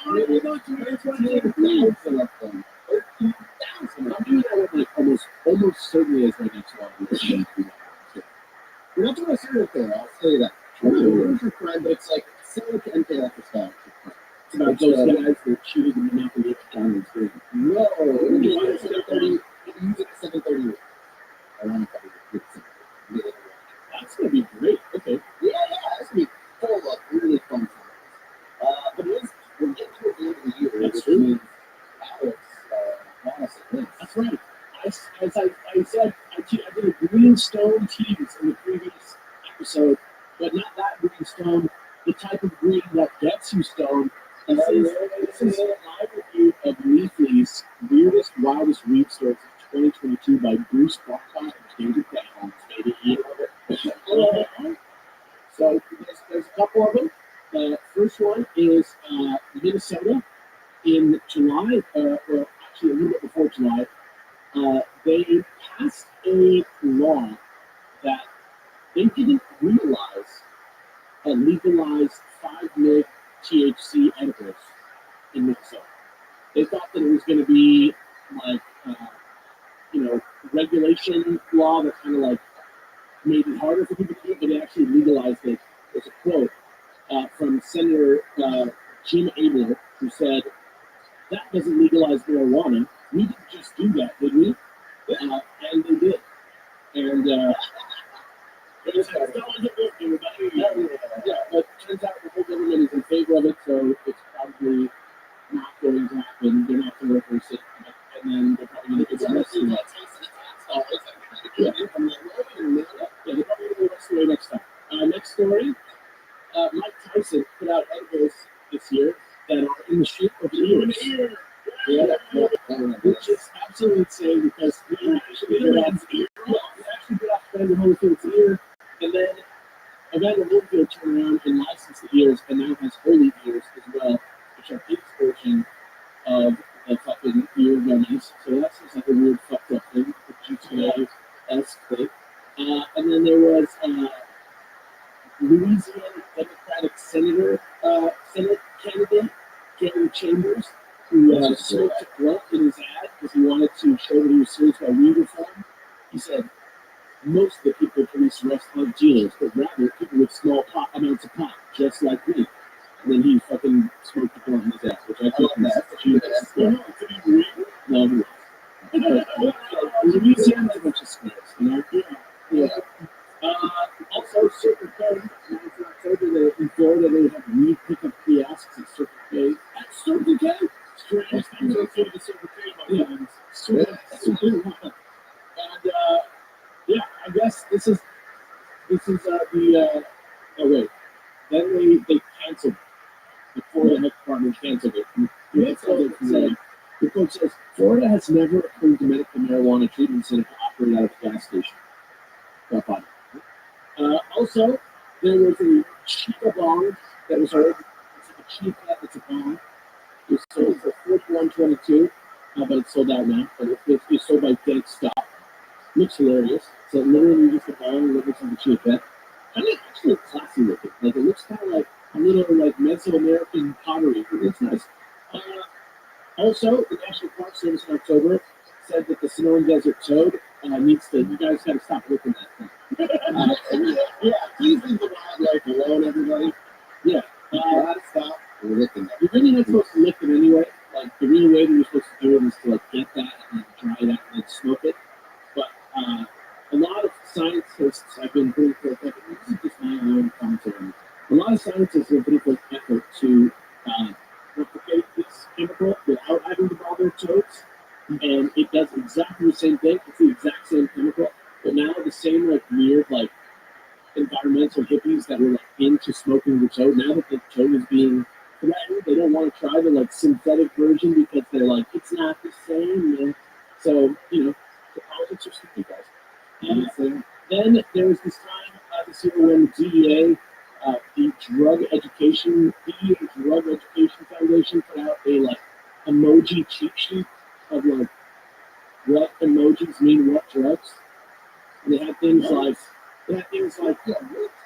I'm doing that with like almost certainly as my next one. We're not doing a serial killer, I'll say that. Where's your crime? But it's like similar to MK Ultra style. It's about those guys that cheated the Monopoly at John's game. No, it's 7:30. You use it at 7:30. Around 7:30. That's gonna be great. Okay. Yeah, that's gonna be full of really fun times. But it is, we're getting towards the end of the year. That's true. Alex, that's right. As I said, I did a green stone tease in the previous episode, but not that green stone, the type of green that gets you stoned. This is my review of Leafly's weirdest, wildest weed stories of 2022 by Bruce Barcott and David Beckholm. So there's a couple of them. The first one is Minnesota in July, or actually a little bit before July. They passed a law that they didn't realize legalized 5 mg THC edibles in Minnesota. They thought that it was going to be like, regulation law that kind of like made it harder for people to do it, but they actually legalized it. There's a quote from Senator Jim Abler, who said, "That doesn't legalize marijuana. We didn't just do that, did we?" And they did. And but turns out the whole government is in favor of it, so it's probably not going to happen. They're not going to reverse it, and then they're probably going to get arrested. They're probably going to go arrest away next time. Next story. Mike Tyson put out edibles this year that are in the shape of ears. Which is absolutely insane because you actually get off the whole thing ear, and then Evander Holyfield turned around and Senate candidate, Gary Chambers, who smoked a blunt in his ad because he wanted to show that he was serious about weed reform. He said, most of the people police arrest aren't dealers, but rather people with small amounts of pot, just like me. And then he fucking smoked a blunt in his ass, which I thought was genius. No, he was. Louisiana's a bunch of squares, you know? Yeah. Also, Circle K, in October, in Florida, they would have weed pickup kiosks at Circle K. At Circle K? Strange things are okay to Circle K, my friends. And, yeah, I guess this is oh wait, then they canceled it. The Florida Health Department canceled it. The quote says, Florida has never approved a medical marijuana treatment center to operate out of a gas station. Also, there was a Chica bong that was heard. It's like a Chica, it's a bong. It was sold for $41.22, but it's sold out now. But it's sold by Dead Stop. Looks hilarious. So literally just a bong that looks like a Chica. And it actually looks classy looking. Like it looks kind of like a little like Mesoamerican pottery. It looks nice. Also, the National Park Service in October said that the Sonoran Desert toad needs to. You guys got to stop looking at that thing. Yeah, please leave the wildlife alone, everybody. Yeah, you gotta stop licking them. You're really not supposed to lick them anyway. Like the real way that you're supposed to do it is to like get that and dry it out and then smoke it. But a lot of scientists have been putting forth effort. This is just my own commentary. A lot of scientists have put forth effort to replicate this chemical without having to bother toads, and it does exactly the same thing. It's the exact same chemical, but now the same like weird like environmental hippies that were like into smoking the toad. Now that the toad is being threatened, they don't want to try the like synthetic version because they're like it's not the same. Man. So you know, the politics are stupid, guys. Then there was this time this year when the DEA. The Drug Education Foundation put out a like emoji cheat sheet of like what emojis mean what drugs. And they had things like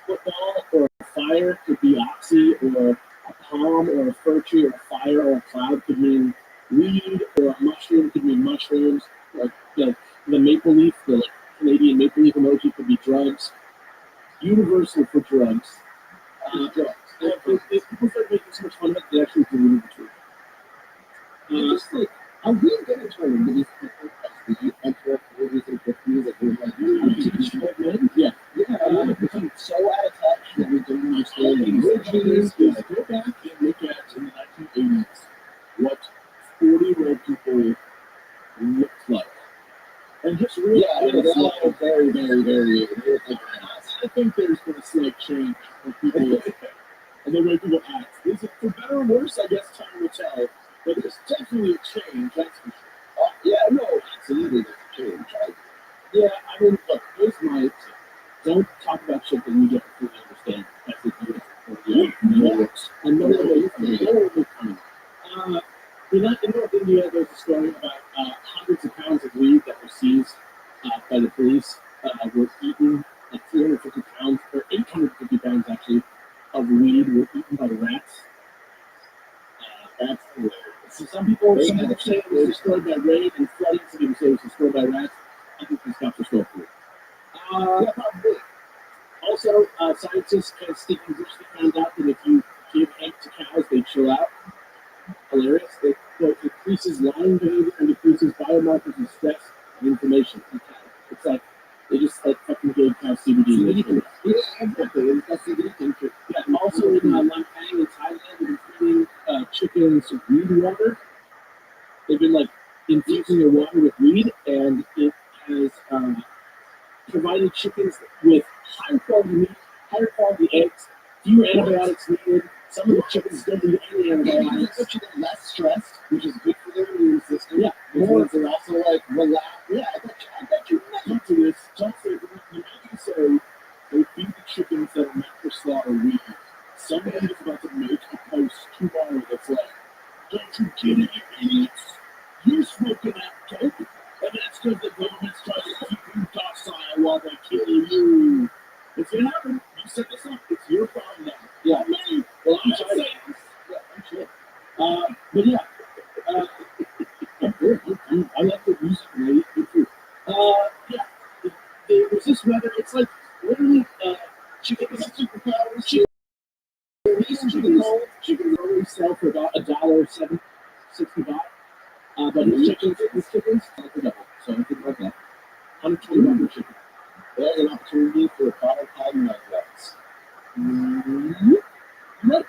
football or a fire could be oxy, or a palm or a fir tree or a fire or a cloud could mean weed, or a mushroom could mean mushrooms. Like the maple leaf, the like, Canadian maple leaf emoji could be drugs. Universal for drugs. If people start making so much fun of it, they actually believe the truth. Just like, are we going to turn into these people as the enter 40s and 50s that we're like, yeah, we're becoming so out of touch that we don't understand the go back and look at in the 1980s what 40-year-old people looked like. And just realize it's all very, very, very, I think there's been a slight change for people and the way people act. Is it for better or worse? I guess time will tell. But there's definitely a change, that's for sure. Yeah, no, absolutely there's a change. I mean, look, here's my tip. Don't talk about shit that you don't completely understand. That's the deal. And no one will in North India, there's a story about hundreds of pounds of weed that were seized by the police. Were eaten, like 350 pounds, or 850 pounds actually, of weed were eaten by rats. That's hilarious. So some people say it was destroyed by rain and flooding. Some people say it was destroyed by rats. I think these cops are still food. Probably. Also, scientists kind of sticking recently found out that if you give hemp to cows, they chill out. Hilarious. It increases lying behavior and decreases biomarkers of stress and inflammation. It's like they just like fucking gave cows CBD. Yeah, exactly. It's got CBD into it. Yeah, and also in Lampang in Thailand, they've been feeding chickens weed water. They've been like infusing their water with weed, and it has provided chickens with higher quality meat, higher quality eggs, fewer antibiotics needed. Some of the chickens don't need any antibiotics. But you get less stressed, which is good for their immune system. Yeah, more they're also like relaxed. Yeah, I bet you meant to this. Don't say so. They feed the chickens that are meant for slaughter weed. Somebody is about to make a post tomorrow that's like, don't you get it, you idiots? You're smoking that dope, and that's because the government's trying to keep you docile while they kill you. It's gonna happen. You set this up. It's your problem now. Yeah. Me. But yeah, I like the music really good too. Yeah, there was this weather. It's like literally chicken superpowers. Chickens only sell for about $1.65. But his chickens, sell for double. So think about that. $120 a chicken. There's an opportunity for a bottle called nuggets. Right.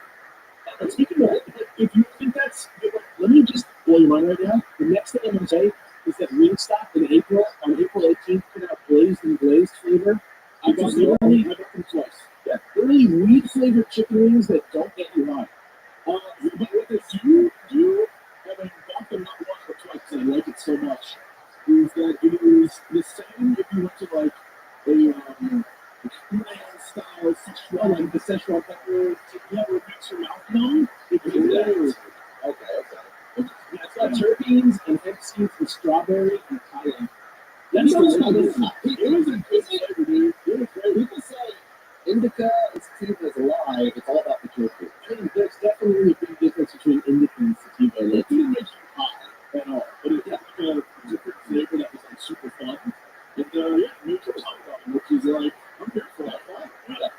And speaking of it, if you think that's, let me just blow your mind right now. The next thing I'm going to say is that Wingstop on April 18th put out glazed and glazed flavor. I got them twice. Yeah, literally weed flavored chicken wings that don't get you high. But what this do, having got them not once but twice, and I like it so much, is that it is the same if you went to like a style Szechuan, like the Szechuan pepper, yeah, what makes your mouth numb. Okay. It's got terpenes and hemp seeds and strawberry and cayenne. That's almost like it was a good flavor, dude. People say indica and sativa is a lie. It's all about the terpenes. I mean, there's definitely a big difference between indica and sativa. Like, it didn't make you high at all, but it had like a different flavor that was like super fun. And yeah, makes you talk about it, which is like, I'm here for that.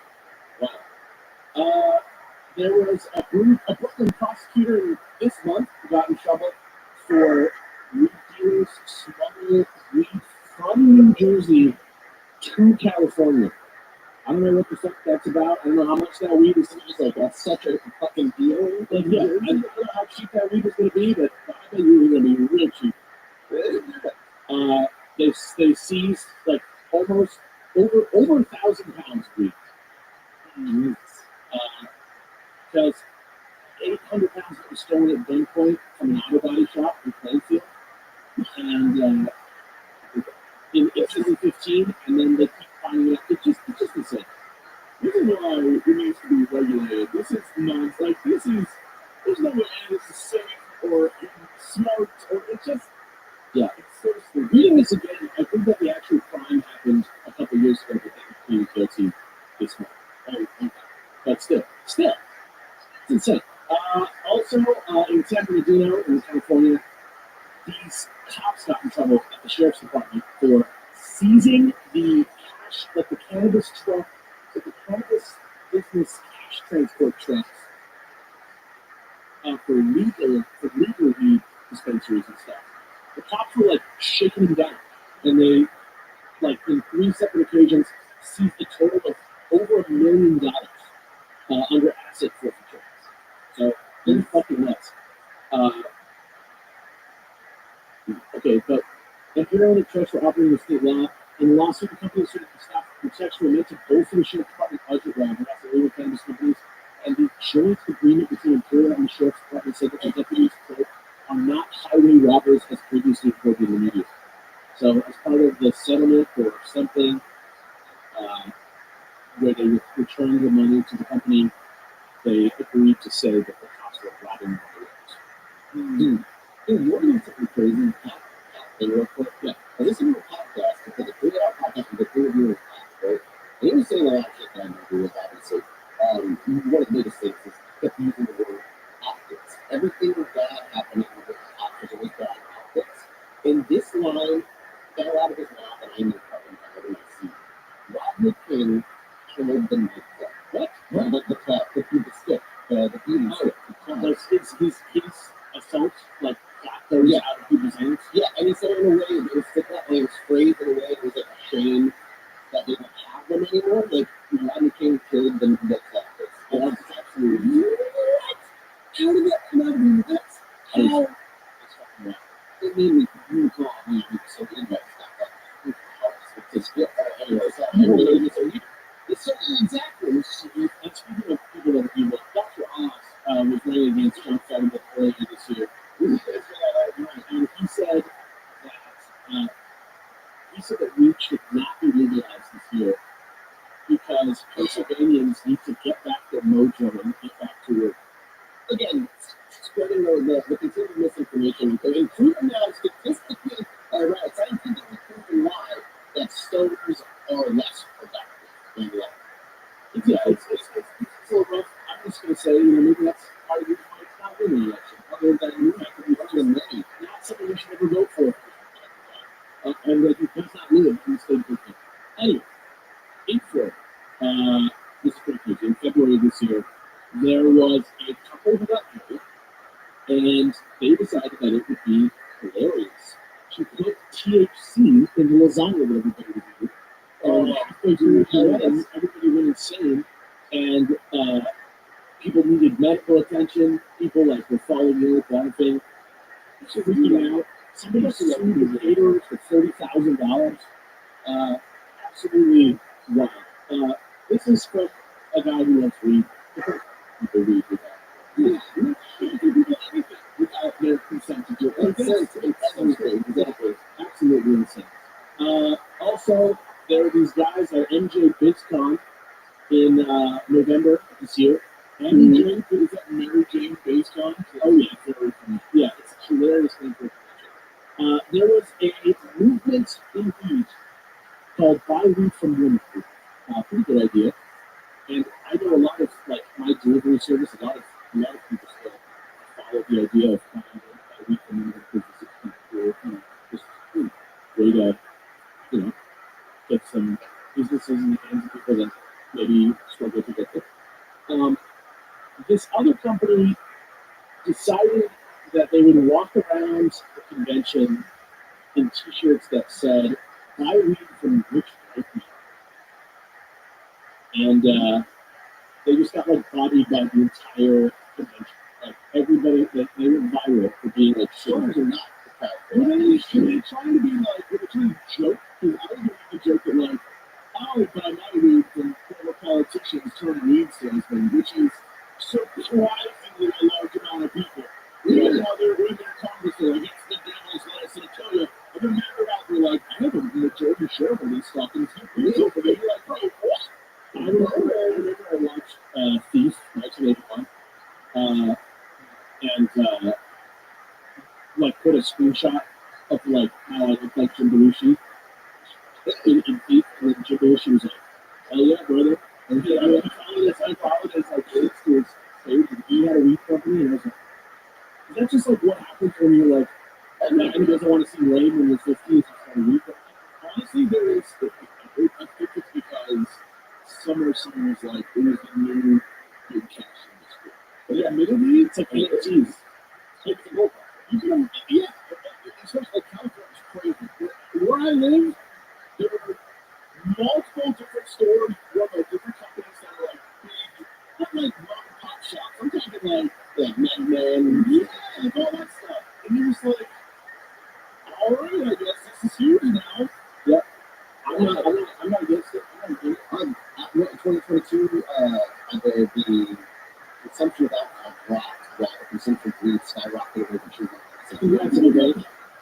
Wow. There was a Brooklyn prosecutor this month who got in trouble for weed dealers smuggling weed from New Jersey to California. I don't know what the fuck that's about. I don't know how much that weed is. Like, that's such a fucking deal. Like, yeah, I don't know how cheap that weed is going to be, but I bet you it's going to be real cheap. They seized like almost over 1,000 pounds of weed. Because 800 pounds that was stolen at gunpoint from an auto body shop in Plainfield, and in 2015, and then they keep finding it. It's just insane. This is why it needs to be regulated. This is not like this is. There's no way this is safe or smart or it's just. Yeah, it's so stupid. Reading this again, I think that the actual crime happened a couple years ago, but they pleaded guilty this month. Okay. But still, it's insane. Also, in San Bernardino, in California, these cops got in trouble at the sheriff's department for seizing the cash, like the cannabis truck, like the cannabis business cash transport trucks for legal weed dispensaries and stuff. The cops were like shaking them down, and they, like in 3 separate occasions, seized a total of over $1 million under asset forfeiture. So they're fucking nuts. Okay, but if you're only charged for operating the state law, in the lawsuit, the company sued the staff protection meant to both the sheriff's department budget while harassing illegal cannabis companies, and the joint agreement between Imperial and the sheriff's department said that the deputies quote, are not highway robbers as previously reported in the media. So, as part of the settlement or something, where they returned the money to the company, they agreed to say that the cops were robbing the Dude, you want to do something crazy? And real quick, yeah. I listen to a podcast because a 3-hour podcast with a 3 of you is right? And he was saying a lot of shit that I agree with, obviously. One of the biggest things is kept using the word optics. Everything bad happening with the cops was always bad optics. In this line, fell out of his mouth, and I knew fucking better than I see. Rodney King killed the nightclub. What? Well, the club, the stick, the beauty stick. Like his assault, like, got those out of people's hands. Yeah, and he said it in a way, it was it was phrased in a way, it was like a shame that they don't have them anymore. Like, Rodney King killed the club. And that's absolutely what? How did that come out of me? That's how? It's fucking right. It made me really call me so good about stuff. It's good. Anyway, it's so exactly. And speaking of people that are evil, Dr. Oz was running against John Fetterman earlier this year. And he said that weed should not be legalized this year because Pennsylvanians need to get back their mojo and get back to work. Again, spreading the continued misinformation, and proven now statistically, scientifically proven live that stoners are less productive than life. Yeah, it's so rough. I'm just going to say, maybe that's part of the reason why it's not winning the election. Other than was a couple who got married, and they decided that it would be hilarious to put THC in the lasagna that everybody would eat. And halfway through the wedding, everybody went insane, and people needed medical attention. People like were falling ill, laughing, freaking out. Somebody sued the caterers for $30,000. Absolutely wild. This is from a guy who wants to read. People read without. Yeah, you can't do anything without their consent to do it. Exactly. Absolutely insane. Also, there are these guys at MJ BizCon in November of this year. MJ, is that Mary Jane BizCon? Oh yeah, very funny. Yeah, it's a hilarious thing for a there was a movement in Heat called Buy Weed from Women. Pretty good idea. And I know a lot of like my delivery service. A lot of people still follow the idea of buying weed from women because it's kind of cool. Just way to get some businesses in the hands of people that maybe struggle to get there. This other company decided that they would walk around the convention in T-shirts that said "Buy weed from rich white men," and they just got like bodied by the entire convention. Like everybody, they went viral for being like stores are not the Were they trying to be like, were they trying to joke? Because I was going to joke that like, oh, but I might weed from former politicians turned weed salesmen, which is surprisingly a large amount of people. Even while they're in their Congress, they're like, it's the devil's lettuce. And I tell you, if a member out there like, I have a majority share of this stuff, and it's legal for me, you're like, bro, what? I remember I watched Thief, 1981, and like put a screenshot of like how I looked like Jim Belushi in Thief, and then Jim Belushi was like, hell yeah, brother. And he I followed his like links to his page, and he had a weed company, and I was like, is that just like what happens when you're like, a man who doesn't want to see rain when you're 50 is just on a weed company? Honestly, there is, I think it's because summer was like, it was a new big cash industry. But yeah, admittedly, it's like NFTs. Like, you can, yeah, especially like California's crazy. Where I live, there were multiple different stores run by different companies that are like big, not like mom and pop shops. I'm talking like Mad Men, yeah, like all that stuff. And you're just like, all right, I guess this is huge now. Yep. I'm not against it. I'm not against it. In 2022, the consumption of alcohol dropped while the consumption of weed skyrocketed over 2 months.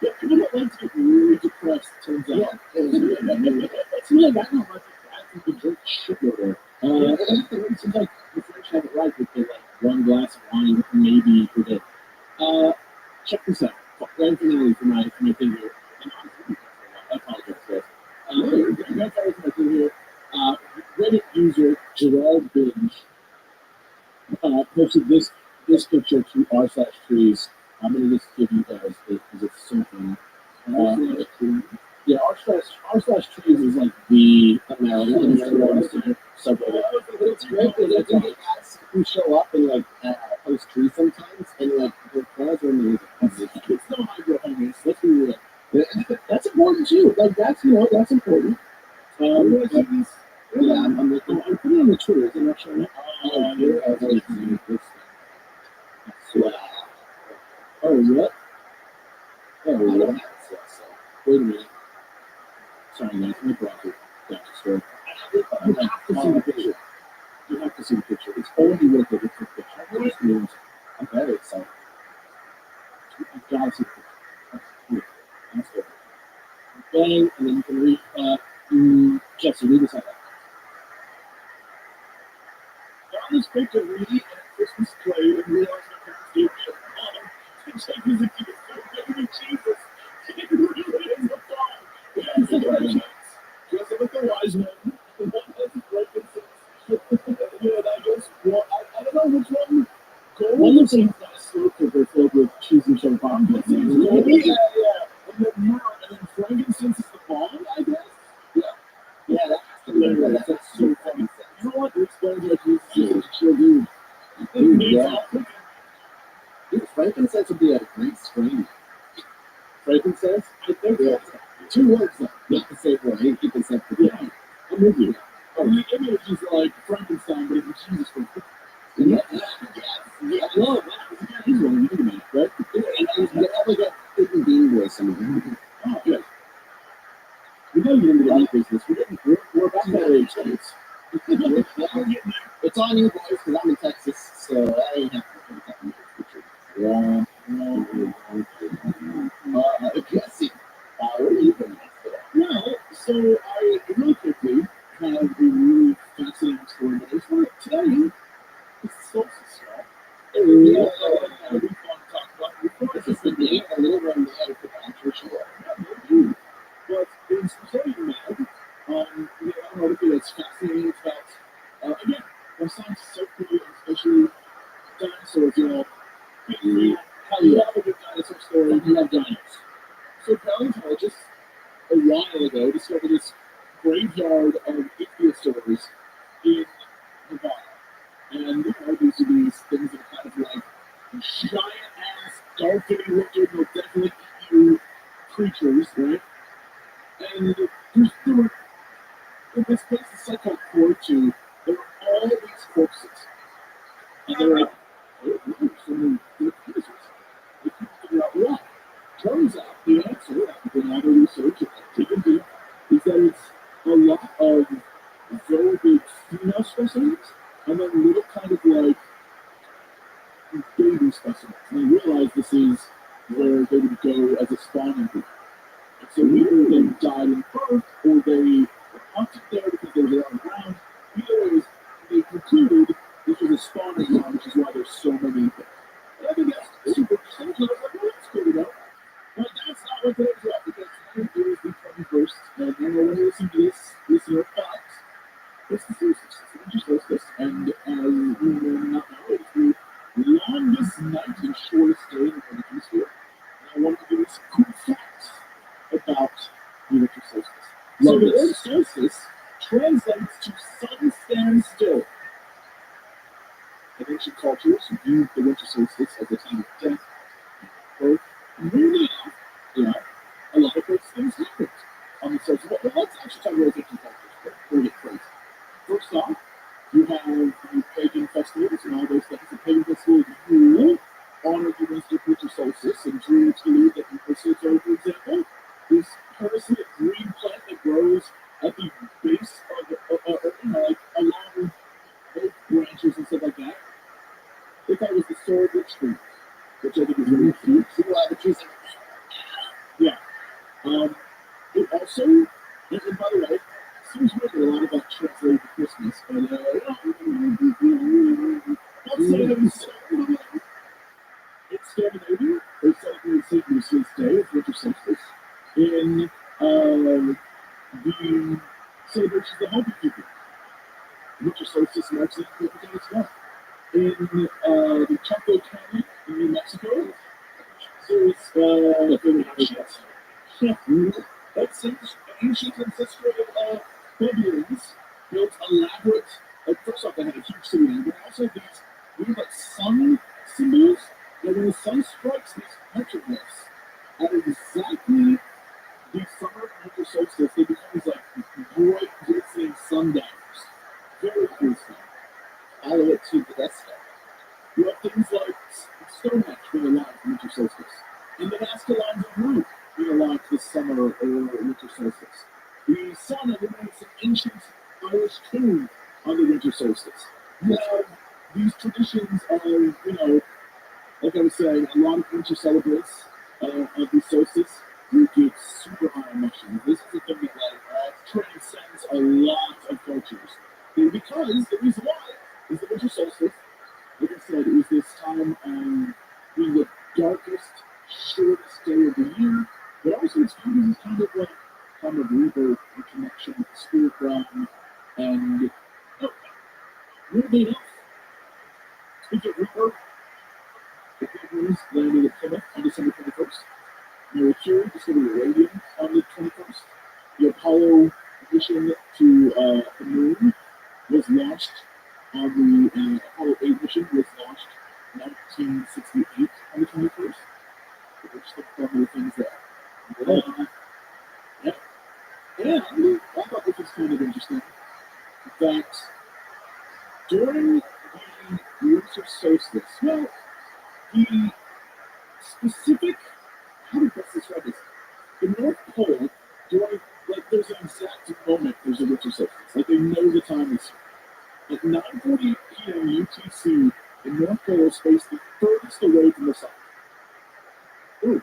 Yeah, people don't like to get really depressed, turns out. Yeah. It's really not much of that. You can drink shitload of it. Seems like the French have it right with the, like, one glass of wine maybe per day. Check this out. Grand finale for my thing here. I apologize, guys. Grand finale for my thing here. Reddit user Gerald Binge posted this picture to r/trees. I'm going to just give you guys it because it's so funny. Yeah, r/trees is like the American subreddit. But it's great because I think it has who show up and like post trees sometimes, and like their plans are amazing. It's no hydro homies. Let's be real. That's important too. Like that's important. Yeah, I'm putting on the Twitter. Is it not showing up? Oh, what? Oh, what? Wait a minute. Sorry, guys. Let me go out to the store. You have to see the picture. You have to see the picture. It's only worth it. It's the picture. It just means I'm very excited. You've got to see the picture. That's good. Bang, and then you can read. Jesse, read this out. Found this picture reading at a Christmas play and realized my parents gave me a bomb. It's like as if he was so baby Jesus. It really is a bomb. Yeah, it's a chance. Dress up like the wise one. The one has a broken sense. And I guess, well, I don't know which one. One looks like he's got a slow cooker filled with cheese and sugar bomb. Yeah. And then frankincense is the bomb, I guess? Yeah. Yeah, that's so funny. You know what? It explains why Jesus is such a chill dude. It makes Yeah. Dude, frankincense would be a great strain. Frankincense? I think that's 2 words though. Not the same word. Frankincense. Yeah. I'm with you. Oh, the image is like Frankenstein, but it's Jesus from yeah. Yeah. I love that. He's one of you, right? And you have like a freaking bean voice. Oh, good. We gotta get into the meat business. We're about that age, kids. It's on you boys, because I'm in Texas, so I ain't have to look at that. Yeah. Jesse, where are you going today? Well, so I really quickly have a really fascinating story, but I just want to tell you, it's solstice, right? We want to talk about before. This is the day, a little run there for the for sure. But it's very mad. An article that's fascinating. It's about, again, our science is so cool, especially dinosaurs, how you have a good dinosaur story, you have dinosaurs. So paleontologists a while ago discovered this graveyard of ichthyosaurs in Nevada. And these are these things that are kind of like giant-ass, dolphin-looking, will definitely eat you creatures, right? And there were, in this place, the site called Core 2, there were all these corpses. And they were like, oh, so many good pieces. They couldn't figure out why. Turns out the answer, after doing all the research and digging deep, is that it's a lot of very big female specimens and then little kind of like baby specimens. And they realize this is where they would go as a spawning group. And so either they died in birth or they were hunted there because they were on the ground. Either way, they concluded this was a spawning ground, which is why there's so many of them. And I think that's super interesting. So I was like, well, that's cool to know. But that's not what today's about, because today is the 21st, and when you listen to this year fact, it's the solstice, it's the winter solstice, and as you may not know, it's the longest night and shortest day in the Northern Hemisphere. And I wanted to give you some cool facts about the winter solstice. So the word solstice translates to sun stands still. In ancient cultures, viewed the winter solstice as a time of death and birth. Weirdly enough, a lot of those things happen on the solstice. Well, let's actually talk about ancient cultures before we get crazy. First off, you have the pagan festivals and all those things. The pagan festivals you honor the winter solstice, and Druids believe that the mistletoe, for example, this parasitic green plant that grows at the base of like along oak branches and stuff like that. They thought it was the sword witch tree, which I think is really cute. People have the trees. Yeah. It also, and by the way, it seems weird that a lot of that translated to Christmas, but I'll say that in Scandinavia, they celebrate St. Lucia's Day as winter solstice. In the celebrations of Hopi people, winter solstice marks the important day as well. In the Chaco Canyon in New Mexico, that's ancient ancestral Puebloans built elaborate, first off, they had a huge city there, but also these like sun symbols, and when the sun strikes these petroglyphs at exactly the summer and winter solstice, they become these like bright, glistening sundowns. Very cool stuff. All the way to the death star. You have things like Stonehenge being aligned for winter solstice, and the Nazca lines of route being aligned for the summer or winter solstice. The sun illuminates an ancient Irish tomb on the winter solstice. You have these traditions of, like I was saying, a lot of winter celebrants of the solstice who get super high emotions. This is a thing that transcends a lot of cultures. And because the reason why is the winter solstice, like I said, is this time being the darkest, shortest day of the year, but also it's viewed as kind of like time of rebirth and connection with the spirit realm. And weirdly enough, speaking of rebirth, the Pilgrims landed at Plymouth on December 21st. Mercury discovered uranium on the 21st. The Apollo mission to the moon was launched on the Apollo 8 mission was launched 1968 on the 21st. Just a couple of things there. Yeah. And I thought this was kind of interesting that during the winter solstice, well, the specific, how do I best describe this? The North Pole, during, like, there's an exact moment there's a winter solstice. Like, they know the time is at 9:48 p.m. UTC, the North Pole is faced the furthest away from the sun. Ooh.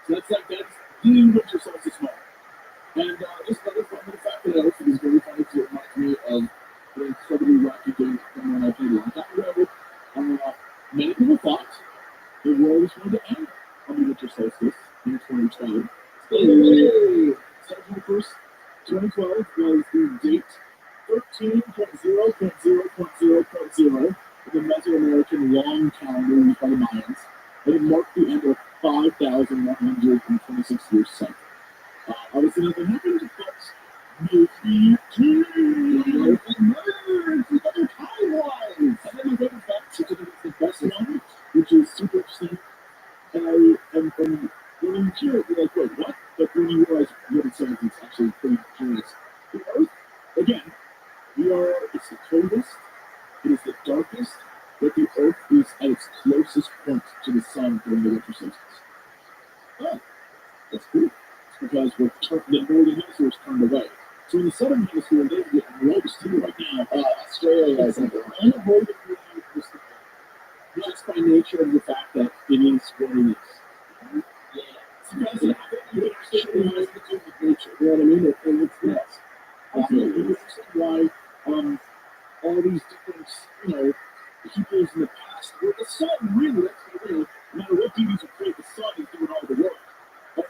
So that's the winter solstice moment. And this other fun fact that I also is very funny because it reminds me of the incredibly wacky game from when I played a long time ago. Many people thought the world was going to end on the winter solstice in 2012. September 1st, 2012 was the date 13.0.0.0.0 of the Mesoamerican long calendar used by the Mayans, and it marked the end of 5,126 years cycle. Obviously nothing happened, but maybe life emerged with other timelines. And then my favorite fact, which I think is the best one, which is super interesting, and when you hear it, you're like, wait, what? But when you realize what it says, it's actually pretty curious. The Earth, again, it's the coldest, it is the darkest, but the Earth is at its closest point to the sun during the winter solstice. Oh, that's cool. It's because the northern hemisphere is turned away. So in the southern hemisphere, they're getting roast too right now. Australia is unavoidably just by nature of the fact that it is what it is. Yeah. It's because it has to do with nature. You know what I mean? It's yes. Absolutely. You understand why all these different, peoples in the past, where the sun really, no matter what deities are create, the sun is doing all the work.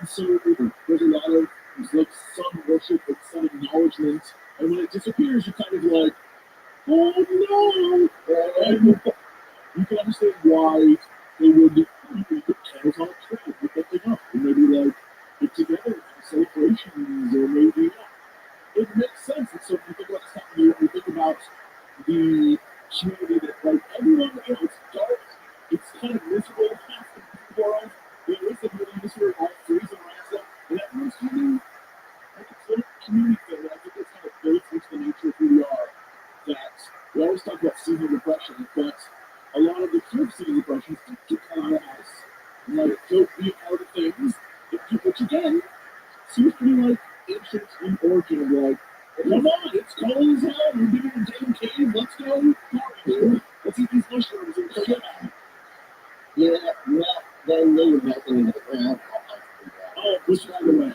And so there's a lot of like sun worship, like sun acknowledgement, and when it disappears, you're kind of like, oh no! And you can understand why they would put candles on a tree, put that thing up, and maybe like get together for celebrations, or maybe it makes sense. And so when you think about this time of year, when you think about the community that like everyone, it's dark, it's kind of miserable half the world. There is a good atmosphere, all freezing around stuff, and everyone's kind of like a little community thing. And I think it's kind of built into the nature of who we are. That we always talk about seasonal depression, but a lot of the cure for seasonal depression is to come out of the house, and like go be a part of things, which again seems pretty like ancient in origin of like, come on, it's cold as hell, we're digging a damn cave, let's go party, let's eat these mushrooms and shit. Yeah, well, then they were melting into the ground. Oh, which by the way,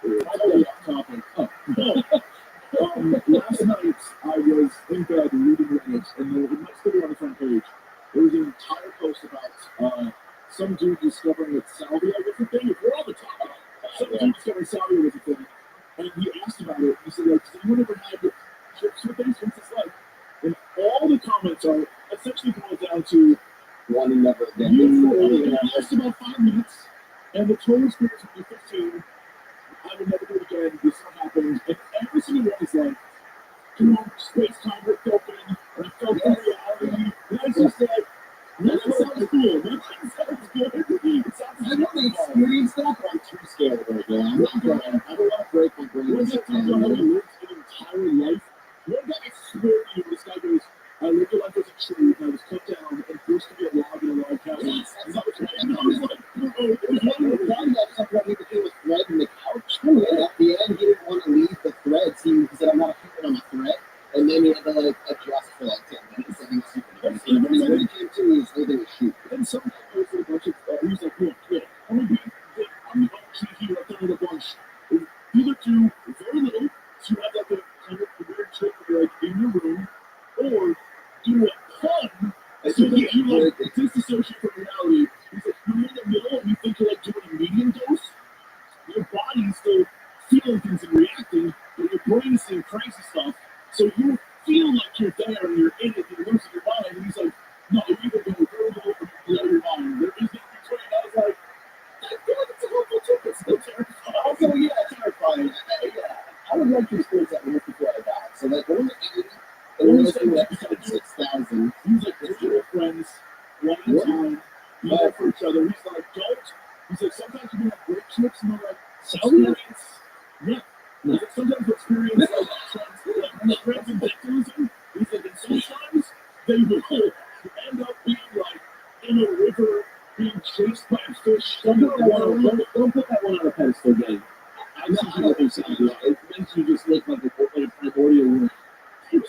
totally off topic. Last night I was in bed reading Reddit, and it might still be on the front page. There was an entire post about some dude discovering that salvia was a thing. If we're on the topic, some dude discovering salvia was a thing, and he asked about it. He said, like, has anyone ever had chips with things? What's this like? And all the comments are essentially boiled down to one and never again. You last about 5 minutes, and the total experience would be 15. I would never do it again. This will happen. And every single one is like, space-time ripped open, and I felt the reality. And I just like, that sounds cool. That sounds good. It sounds I want to experience that, but I'm too scared right now. I'm not going to. I don't want to break my brain. What that talks about how he lived an entire life? One guy, I swear to you, this guy goes, I lived a life as a tree, and I was cut down and forced to be a log in a log house. Yes, and that was right. And I was like, it was one of the guys that something he became a thread in the couch. And at the end, he didn't want to leave the thread. He said, I'm not keeping on my thread. And then he had to like adjust for like 10 minutes. And he was super nice. And when he came to, he was holding a shoe. Then some guy posted a bunch of, he was like, look, I'm the OG here. I've done it a bunch. Either do very little, so you have like a kind of weird trick where you're like in your room, or do a pun so that you like disassociate from reality. He's like, when you're in the middle and you think you're like doing a medium dose, your body's still feeling things and reacting, but your brain is seeing crazy stuff. So you feel like you're there and you're in it and you're losing your mind. And he's like, no, you either go very low or you blow your mind. There is no between. I was like, I feel like it's a helpful tip. It's still terrifying. Also, yeah, terrifying. I would like to experience that once before I die. So like, when I'm 80, and we're listening to episode 6,000, he's like, with your friends, one time, yell for each other. He's like, don't. He's like, sometimes you can have great trips and they're like, experience. Yeah. He's like, sometimes you experience like transcendentalism. He's like, and sometimes they will end up being like in a river being chased by a fish. Don't put that one on a pedestal, gang. I see what they're saying. It makes you just look like a primordial woman. There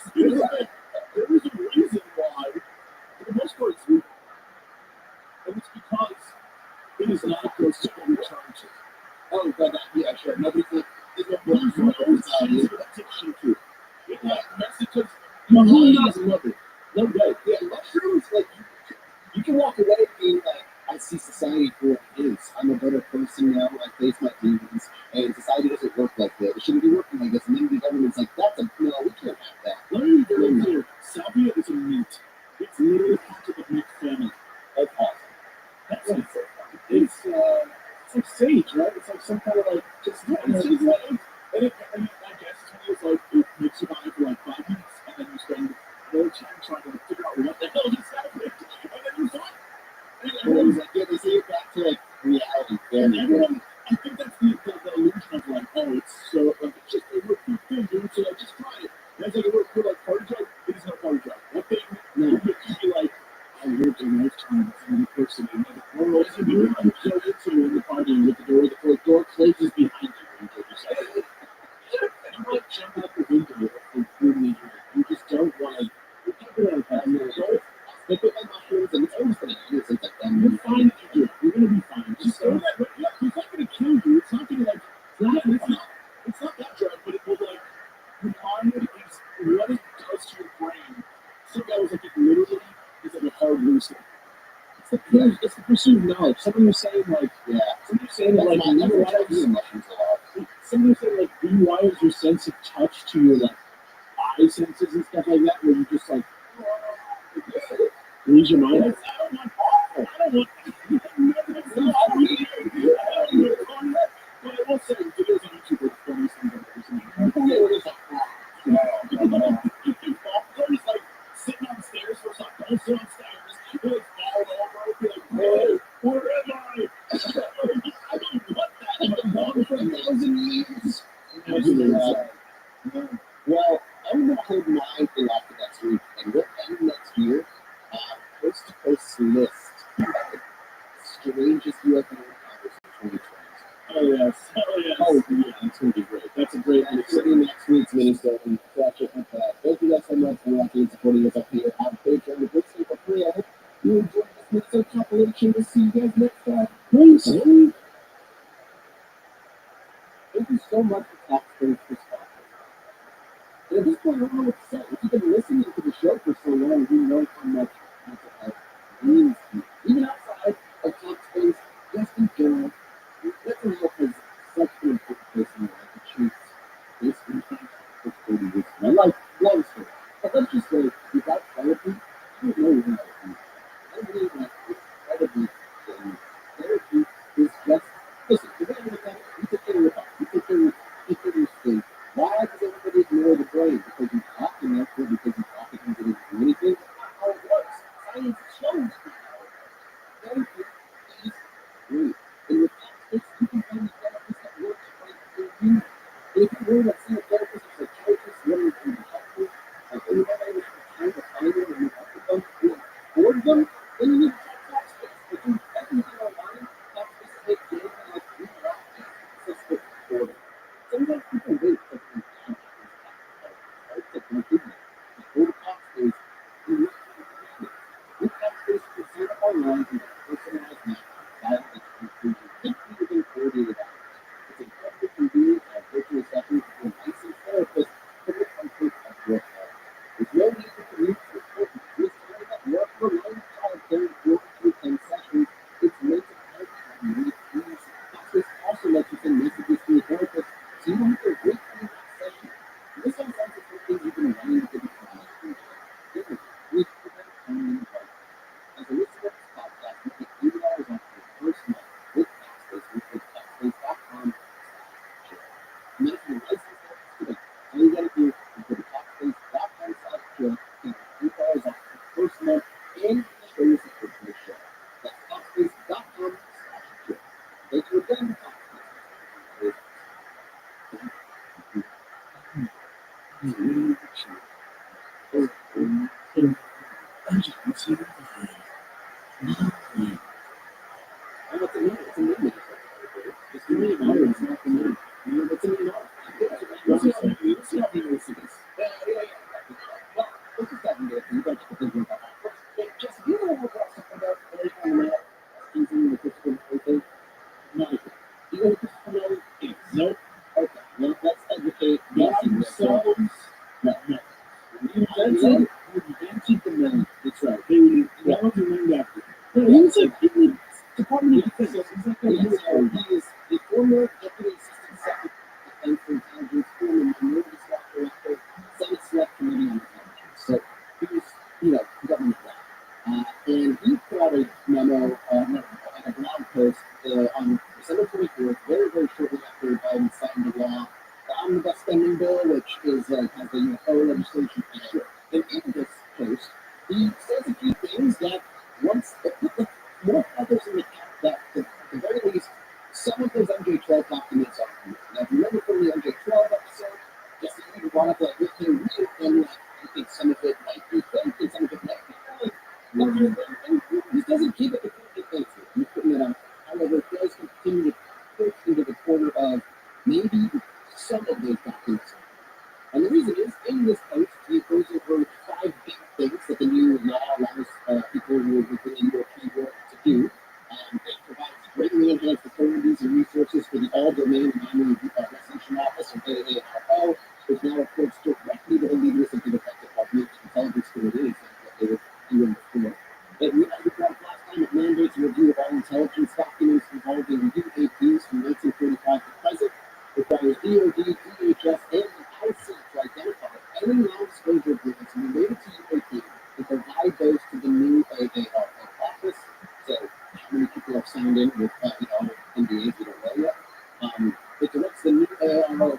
is a reason why, for the most part, it's legal. And it's because it is not a place to return to. Oh, but yeah, sure. Nobody's like, there's no addiction to it. It like messages, you really doesn't love it. No way. Yeah, mushrooms, like, you can walk away being like, I see society for what it is. I'm a better person now. I face my demons. And society doesn't work like that. It shouldn't be working like this. And then the government's like, no, we can't have that. Let me be very clear. Salvia is a meat. It's literally part of the meat family. That's awesome. That's like so fun. It's like sage, right? It's like some kind of like, just, it's just like, and I guess it's like, it makes you high for like 5 minutes. And then you spend more time trying to figure out what the hell just happened. And then you're fine. And everyone's like, yeah, they say it back to like reality. And everyone, I think that's the illusion of like, oh, it's so, like, it's just a real cool thing, dude. So like, just try it. And it's like a real cool, like, party drug. It is not a party drug. That thing, you be like, I lived a lifetime with another person in another world. And you're so into in the party with the door closes behind you. And you say, you might jump out the window and brutally hurt. You just don't want to. You can't get out of that. Stick with my mushrooms, and it's always going to do things like that. You're fine if you do it. You're going to be fine. Just go that way. Yeah, it's not going to kill you. It's not going to, like, it's not that drug, but it will, like, your mind is what it does to your brain. Sometimes, like, it literally is like a hard reset. It's the pursuit of knowledge. Somebody was saying, like, like, somebody was saying, like, rewires your sense of touch to your, like, eye senses and stuff like that, where you just, like, lose your mind. I don't want but I will say, videos on YouTube are the funniest things I've ever seen. There's like sitting on stairs for something. Don't sit on stairs. It's all over. Be like, whoa, where am I? I don't want that. I've been gone for 1,000 years. Well, I'm going to hold my thing off to next week, and we'll end next year. Coast to Coast list. Strangest UFO encounters in 2020. Oh, yes. Oh, yeah. That's going to be great. That's a great one. It's next week's mini-show. Catch it with that. Thank you guys so much for watching and supporting us up here. Have a great time. Good sleep for free. I hope you enjoyed this mix of compilation. We'll see you guys next time. Peace. Thank you so much for Taxpayers Perspective. And at this point, I don't know what to say. If you've been listening to the show for so long, you know how much mental health means to you. Even outside of Taxpayers, just in general, mental health is such an important place in your life. It shapes this impact for 40 years of my life. Long story. But let's just say, without therapy, I don't know what I would do. I believe that incredibly genuine. Therapy is just, listen, if you're going to you take care of your body, you take care of your state. Why does everybody ignore the brain? Because you talk enough, or because you talk and you didn't do anything? That's not how it works. Science shows you how it works. Therapy is great. And with Taxpayers, you can find a therapist that works right for you. And if you're worried about seeing a therapist or psychiatrist, whether it's going to help you, like anybody that has time to find them and meet up with them, or afford them, then you need to try Taxpayers. If you do everything online, Taxpayers make daily like $3 just for affording. Sometimes people wait for things to happen. It's like my goodness. Before the Taxpayers, you look at the business. With Taxpayers, you can sign up online and get a personalized map that includes you typically within 48 hours. It's incredibly convenient to have virtual sessions with a licensed therapist from the comfort of your home. There's no need to commute to appointments. Just sign up work for life childcare in 4 to 10 sessions. It's mental health at your ease. Taxpayers also lets you send messages to your therapist so you don't have to wait for the next session. This all sounds like something you've been wanting to do for the last 3 years. We prevent time and advice. As a listener to this podcast, was like in the Department of Defense. He's like a military. He is the former Deputy Assistant Secretary of Defense for Intelligence, former Minority Staff Director, Senate Select Committee on Intelligence. So he was, government guy. And he put out a memo, a blog post on December 24th, very, very shortly after Biden signed the law, the omnibus spending bill, which is has the UFO legislation. And in this post, he says a few things that once more others in the cap that at the very least some of those MJ-12 documents are real. Now, if you remember from the MJ-12 episode, just that you brought up like looking real, and like you think some of it might be fake and some of it might be fake. And he doesn't keep it completely faithful. He's putting it out. However, it does continue to push into the corner of maybe some of those documents. And the reason is, in this post, he goes over 5 big things that the new law allows people who are within the European world to do. It provides greatly enhanced authorities and resources for the All-Domain Mining Resolution Office, or AARO, which now reports directly to the leaders of the Defense Department, Intelligence Committee, what they were doing before. It reported last time it mandates a review of all intelligence documents involving UAPs from 1945 to present, requires DOD, DHS, and the IC to identify any non-disclosure agreements related to UAP and provide those to the new AARO office. So, how many people have signed in with NDAs we don't know yet? It directs the new AARO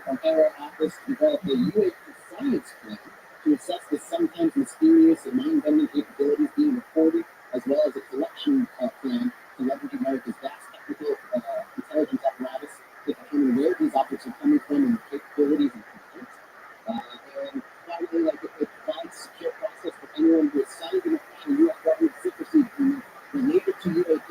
office to develop a UAP science plan to assess the sometimes mysterious and mind-bending capabilities being reported, as well as a collection plan to leverage America's vast technical intelligence apparatus to determine where these objects are coming from and the capabilities and components. And finally, it provides a secure process for anyone who has signed an official U.S. government secrecy agreement related to UAP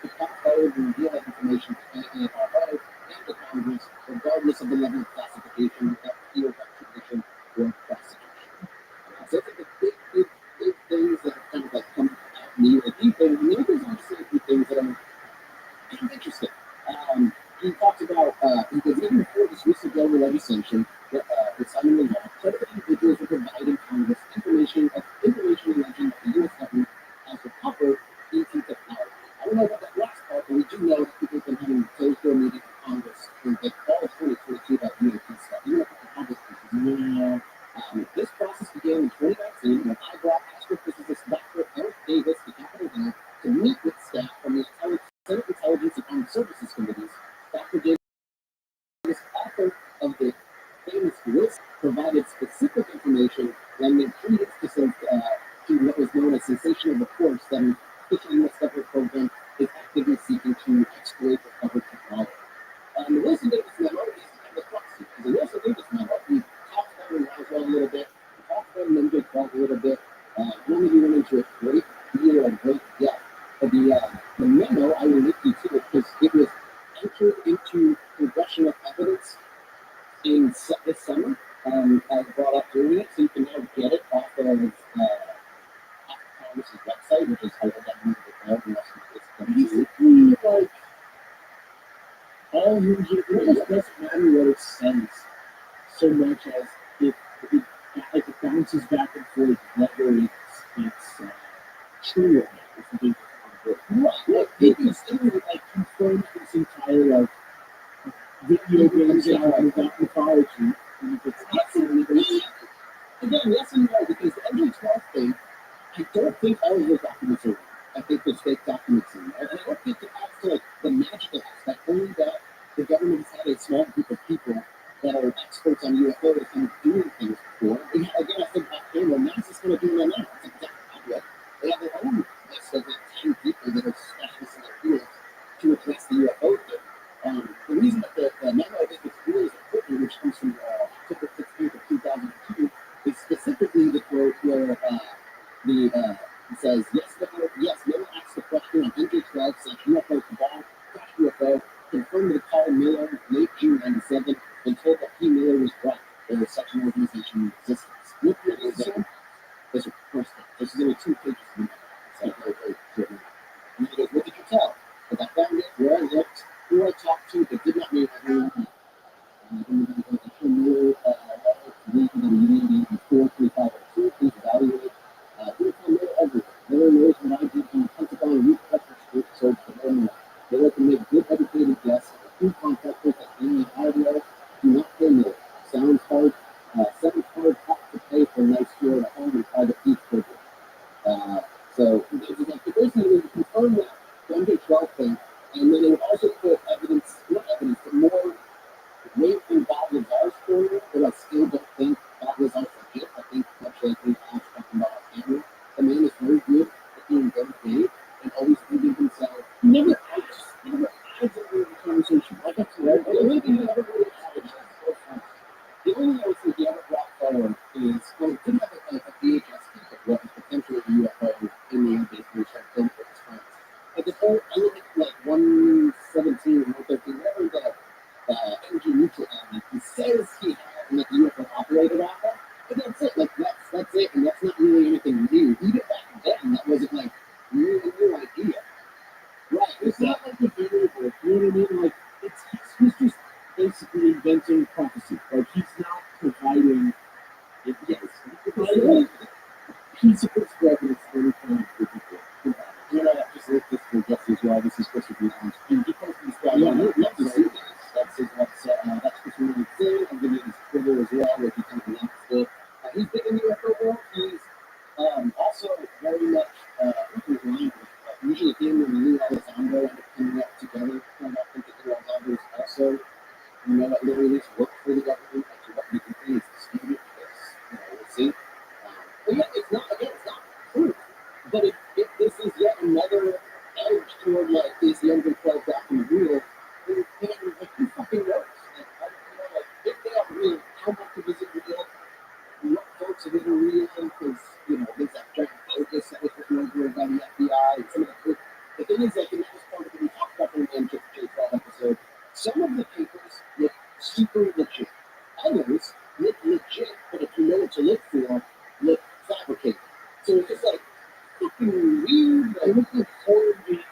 to come forward and reveal that information to AARO and the Congress, regardless of the level of classification, field extradition, or prosecution. So it's like the big things that have kind of come out in the UAP thing. And then there's also a few things that are kind of interesting. He talks about, because even before this whistleblower legislation, was signing the law, credible individuals were providing Congress information alleging that the U.S. government has recovered ET technology. I don't know about that last part, but we do know that people have been having closed-door meetings with Congress for all of 2022 about UAP stuff, even if it's the Congress pieces. This process began in 2019 when I brought astrophysicist Dr. Eric Davis to Capitol Hill to meet with staff from the Senate Intelligence and Armed Services Committees. Dr. Davis, author of the famous list, provided specific information lending credence to what was known as sensational reports that an official U.S. government program is actively seeking to exploit recovered technology. The Wilson Davis memo is kind of proxy. The Wilson Davis memo, we talked about it in Roswell a little bit, we talked about it in MJ-12 a little bit, only we went into a great deal of great depth. But the memo, I will link you to it because it was entered into congressional evidence in this summer. I brought up earlier, so you can now get it off of Congress's website, which is how I got moved to the Basically, like, all you it almost doesn't matter what it says so much as it bounces back and forth whether it's true or not. It's the big right. It confirms this entire video games that have gotten fired to, and it's absolutely Again, yes and no, because the MJ-12 thing, I don't think all of those documents are real. I think there's fake documents in there. And I don't think it adds to the magical aspect, only that the government has had a small group of people that are experts on UFOs and doing things before. And again, I think off camera, NASA's going to do that now. It's exactly public. They have their own list of 10 people that are specialists in their field to address the UFO thing. The reason that the memo I think it's really important, which comes from October 16th of 2002, is specifically the quote where it says, Miller asked the question on MJ-12/UFO cabal, crash UFO, confirmed the call Miller late June 97, and told that P. Miller was right. There was such an organization in existence. What year is that? This is first thing. This is only 2 pages of the memo. It's like, and he goes, what did you tell? Because I found it where I looked, who I talked to, but did not mean everyone. Miller, before 3502, please evaluate. Miller knows what I did on the Pentagon request for of himself. He never adds into the conversation. Like that's right. The only thing he ever really added is so funny. The only thing I would say he ever brought forward is, well, he didn't have a VHS tape of what was potentially a UFO in the air base research film for his friends. Like the whole element, like 117 or 113, whatever the energy neutral element, he says he had and that the UFO operated off of, but that's it. Like that's it, and that's not really anything new. Even back then, that wasn't like really new idea. Right. It's not like the variable. You know what I mean? Like he's just basically inventing prophecy. Like he's not providing it. Yes. Providing piece of evidence for anything for people. You know, just like this for just as well. This is Christopher Jones. And because he's got love to see this. That's Christopher Jones' thing. I'm giving his Twitter as well, where he kind of announced it. He's big in the UFO world. He's also very much usually him and Lou Elizondo end up coming up together. I think that Lou Elizondo is also, you know, at literally worked for the government. Actually, what we can say is disputed this. You know, we'll see. But yeah, it's not proof. But if this is yet another edge toward like, is the undercloak back in the wheel? Then like, who fucking knows? Like, if they are real, how much of it is real? What parts of it are real? Because, you know, there's that giant focus that was written over by the FBI. And some of the thing is, like, in this part of it, we talked about in the J12 episode, some of the papers look super legit. Others look legit, but if you know what to look for, look fabricated. So it's just like fucking weird. Like, it looks like horror game,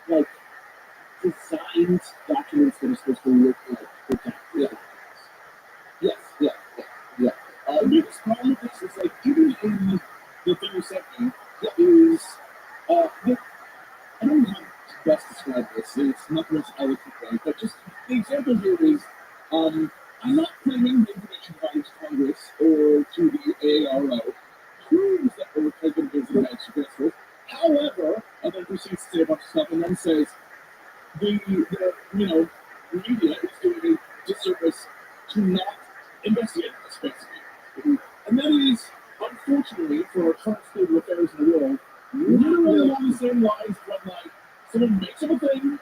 like designed documents that are supposed to look like protect. Yeah. The biggest problem with this is like even in the thing you sent me is I don't know how to best describe this. It's not the most eloquent way, but just the example here is I'm not claiming the information provided to Congress or to the AARO proves that the Republican visiting extraterrestrials. However, and then proceeds to say a bunch of stuff and then says the media is doing a disservice to not investigate this basically. And that is, unfortunately, for our current state of affairs in the world, literally along the same lines when like someone makes up a thing,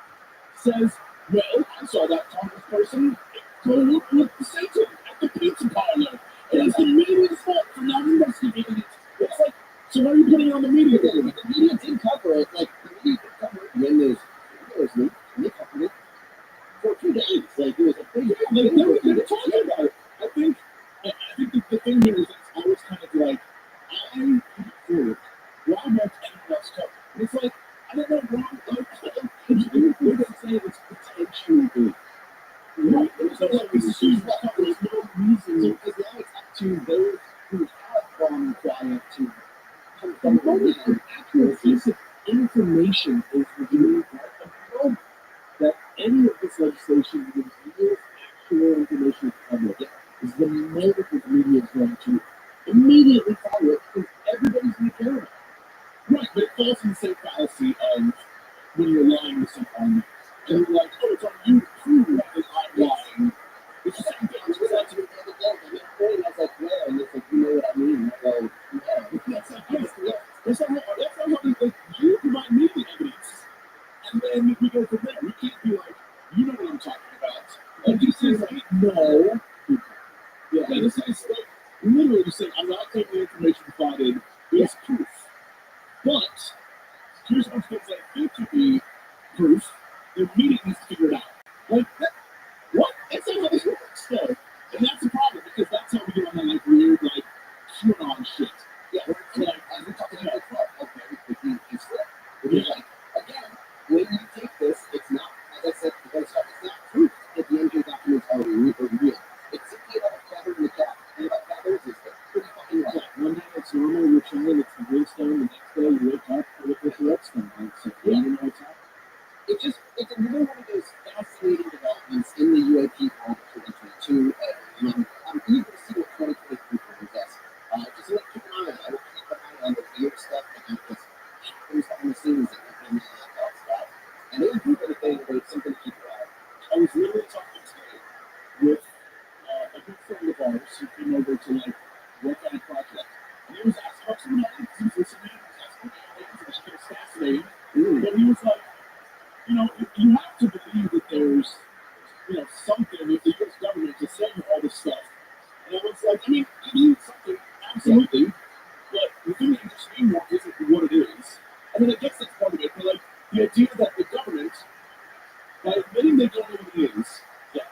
says, well, I saw that Congress person go with the Satan at the pizza parlor. And it's the media's fault for not investigating it. It's like, so why are you putting it on the media? The media did cover it. Like, the media did cover it when there's leaked, and they covered it for 2 days. Like, it was a big they were talking about it. I think the thing here is I was kind of like, I put it forward. Why won't anyone else cover it? And it's like, I don't know, wrong. We're going to say it's potentially big. Right. There's no reason. So, because now it's up to those who have gone quiet to come forward and actual piece of information is reviewed at the moment that any of this legislation gives you actual information to the public. Is the moment that the media is going to immediately follow it because everybody's going to care about it. Right, but it falls in the same fallacy of when you're lying to someone and you're like, oh, it's on you to prove that I'm lying. It's the same thing. It's just like to the other day. And then I was like, well, and it's like, you know what I mean? I go, yeah. That's not how that's how like, you provide me the evidence. And then we go from there. We can't be like, you know what I'm talking about. And this is like, no. Yeah, this is like, literally just saying, I'm not taking the information provided. It's proof. But here's one things that I think to be proof. The media needs to figure it out. Like, what? That's not how this works, though. And that's the problem, because that's how we get on that, like, weird, like, QAnon shit. Yeah, like, as we talked about before, okay, it's flip. It's like, again, when you take this, it's not, as I said, it's not proof that the NJ documents are real. It's simply about a feather in the cap. And about feathers is pretty fucking right. One day it's normal, you're chilling, it's the brimstone, the next day you wake up with the Redstone. So, yeah. You know what's happening? It's another one of those fascinating developments in the UAP world of 2022. I'm eager to see what 2023 brings us. Just keep an eye fascinating. But he was like, you have to believe that there's, something if the U.S. government is saying all this stuff. And I was like, I mean something, absolutely. But the thing that interests me more isn't what it is. I mean, I guess that's part of it, but like the idea that the government, by admitting they don't know what it is, yeah,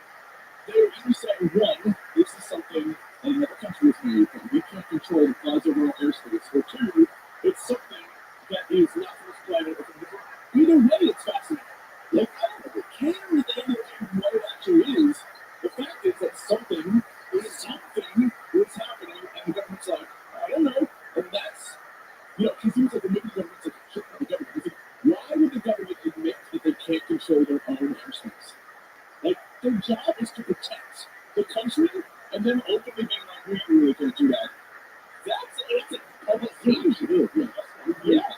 they're either saying, one, this is something that another country has made, and we can't control the flies over our airspace, or two, it's something that is not from this planet or from different. Either way, it's fascinating. Like, I don't really care at the end of the day what it actually is. The fact is that something is happening, and the government's like, I don't know. And that's, because he was like, maybe the government's like, shit, the government. He's like, why would the government admit that they can't control their own airspace? Like, their job is to protect the country, and then openly being like, we really can't do that. That's a public thing to do. Yeah.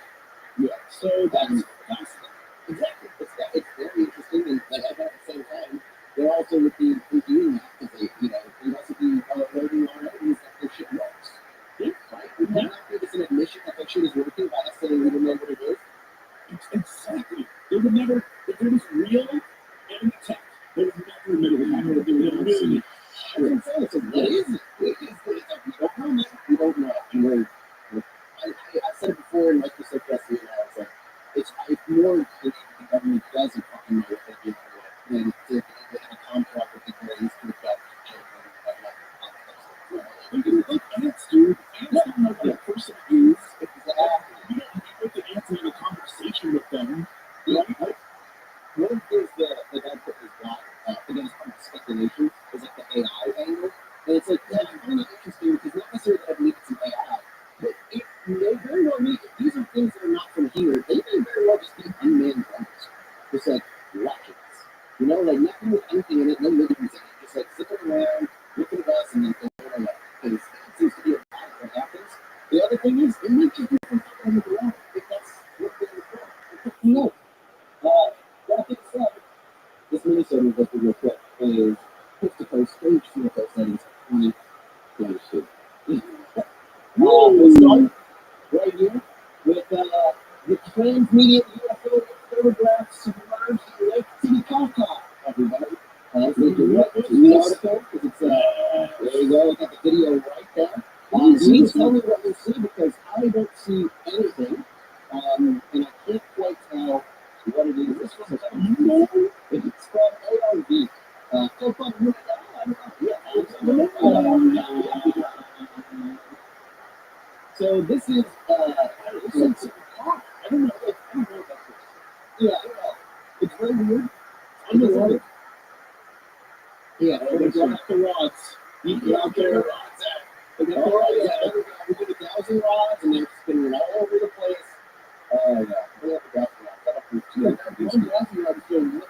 So that's fascinating. Exactly. It's very interesting, and like at the same time, they're also with the doing that because they also be learning already that this shit works. Yeah. Right? It might not be just an admission that shit is working by us saying we don't know what it is. Exactly. They would never, if it was real and tech, they would never admit it. They would never see it. That's what I'm saying. So what is it? We don't know, man. We don't know. I said it before, and like you said yesterday, it's like it's more likely the government doesn't fucking know what they're doing than if they have a contract with the Grays to the Like ants, dude. Ants don't know what a person is. You don't meet with the ants and have a conversation with them. Right? One of the things that I put this blog, again, it's called speculation, is like the AI angle. And it's like, yeah, I find it interesting because not necessarily that I believe it's an AI, but it may very well be, if these are things that are not from here, they may very well just be unmanned drones. Just like rockets. Like nothing with anything in it, no living in it. Just like sitting around, looking at us, and then going away. Because it seems to be a lot of what happens. The other thing is, it may just be from fucking on the ground, if that's what they're from. No. That being said, this Minnesota investor real quick is coast to coast, stage CFO settings 2022. We'll start right here with the transmediate UFO photographs submerged in Lake Titicaca, everybody. Let's go direct to the article because it's there you go. I got the video right there. You tell me what you see because I don't see anything, and I can't quite tell what it is. This one's it's called ARV. So this is I don't know about this. Yeah, it's very weird. Underwater. Yeah, They got the rods. You get out there, rods. We got 1,000 rods, and they're spinning all over the place. Oh yeah, we have the 1,000 rods. One 1,000 rod is doing this.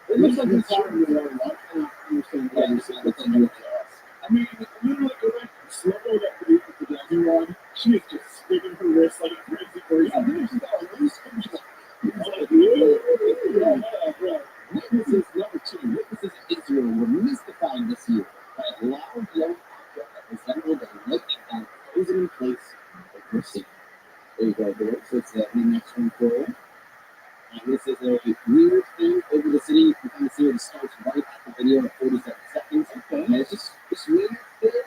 It looks like it's out in the water. I can't understand what you're saying. It's in I mean, literally, right, slow that produces the 1,000 rod. She is just spinning her wrist like a crazy person. Yeah, dude, she's got a loose and she's like, Witnesses number 2. Witnesses in Israel were mystified this year by a loud yellow object that resembled a lightning bolt frozen in place over the city. There you go, boys. So it's the next one forward. And this is a weird thing over the city. You can kind of see it starts right at the video at 47 seconds. Okay. And it's just this weird thing.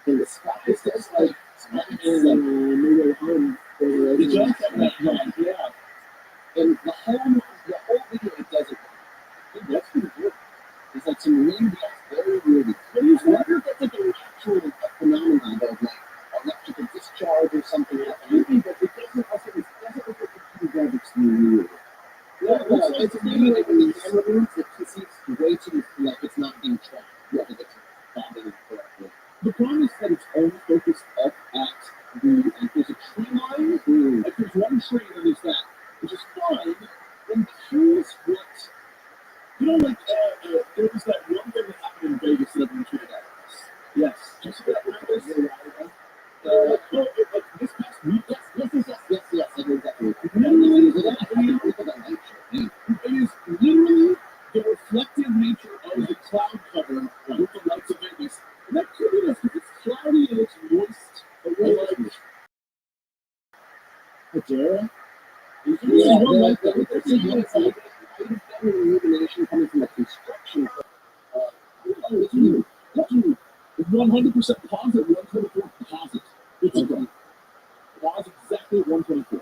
And the sky is just like, maybe home. The jump at that time, yeah. And the whole video, it doesn't. Dude, that's pretty good. It's like some weird, very weird. But you wonder if that's like an actual phenomenon of like electrical discharge or something like that. Maybe, but it doesn't also, it doesn't look like the graphics weird. Yeah, well, it's a video like when the camera moves, it seems way too, like it's not being tracked. Yeah, it's bobbing correctly. The problem is that it's only focused up at there's a tree line. Like there's one tree and there's that, which is fine. I'm curious what, like there was that one thing that happened in Vegas that everyone tweeted at us. Yes. Did you see that Vegas? Like this past week? Yes. I know exactly. It is literally the reflective nature of the cloud cover with the lights of Vegas. And that could be this because it's cloudy and it's moist. But we're like, Adara? illumination coming from a construction. 100% positive 124 positive. It's okay. Was exactly 124.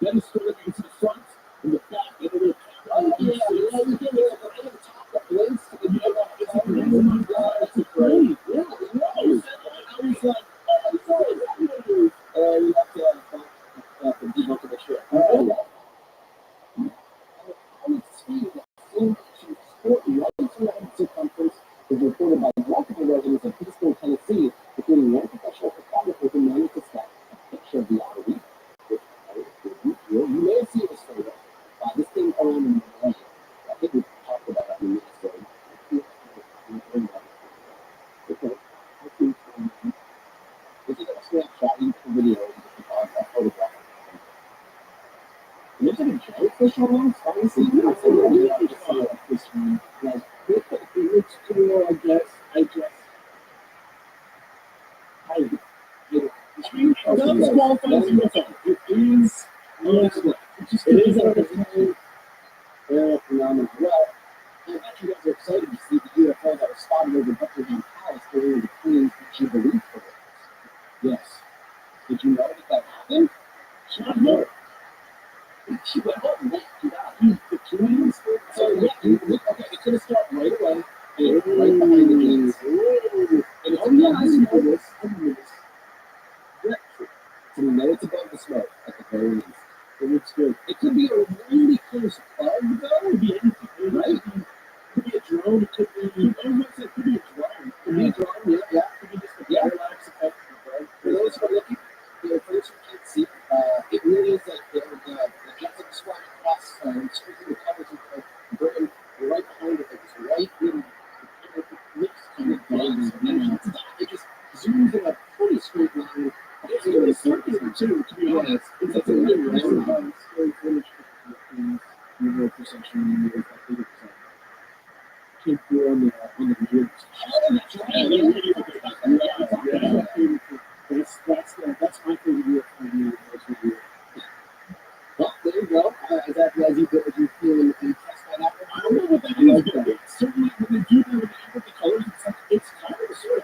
Then it's still looking to the front and the back and the little camera. You get it right on top of the blades. Oh my god, that's great. Yeah, I was like, oh, I'm sorry. You have to debunk the shit. Speed that same sport right to the circumference was reported by multiple residents of Pittsburgh, Tennessee, including one professional photographer who managed to snap a picture of the RV. You may have seen this photo. This came around in May. I think we talked about that in the episode. Okay. This is a snapshot in the video of a photograph. There's like a jellyfish almost, honestly. I just saw this one. Like, it looks cool, I guess. It does qualify as UFO. It is a phenomenon. Well, I bet you guys are excited to see the UFO that was spotted over Buckingham Palace during the Queen's Jubilee parade. Yes. Did you know that happened? No. She went home and left it out. The twins. So yeah, okay, it's gonna start right away, and right behind the kids. And oh yeah, I know this. So we know it's above the smoke at the very least. It looks good. It could be a really close bug though. It could be anything, right? It could be a drone. It could be. I was about to say it could be a drone. It could be a drone. Yeah. It could be just a parallax effect of the drone. For those who are looking, for those who can't see, it really is like the jets of the squad across squeezing the covers and burning right behind it. It's right in the mix kind of dogs. It just zooms in a pretty straight line. It's really circular too, to be honest. It's like a really round story footage of things. Real perception and like 80%. Came through on the video. That's my favorite video. Well, there you go. As you feel impressed by that one? I don't know what that is, but certainly when they do that with the colors, it's kind of a sort of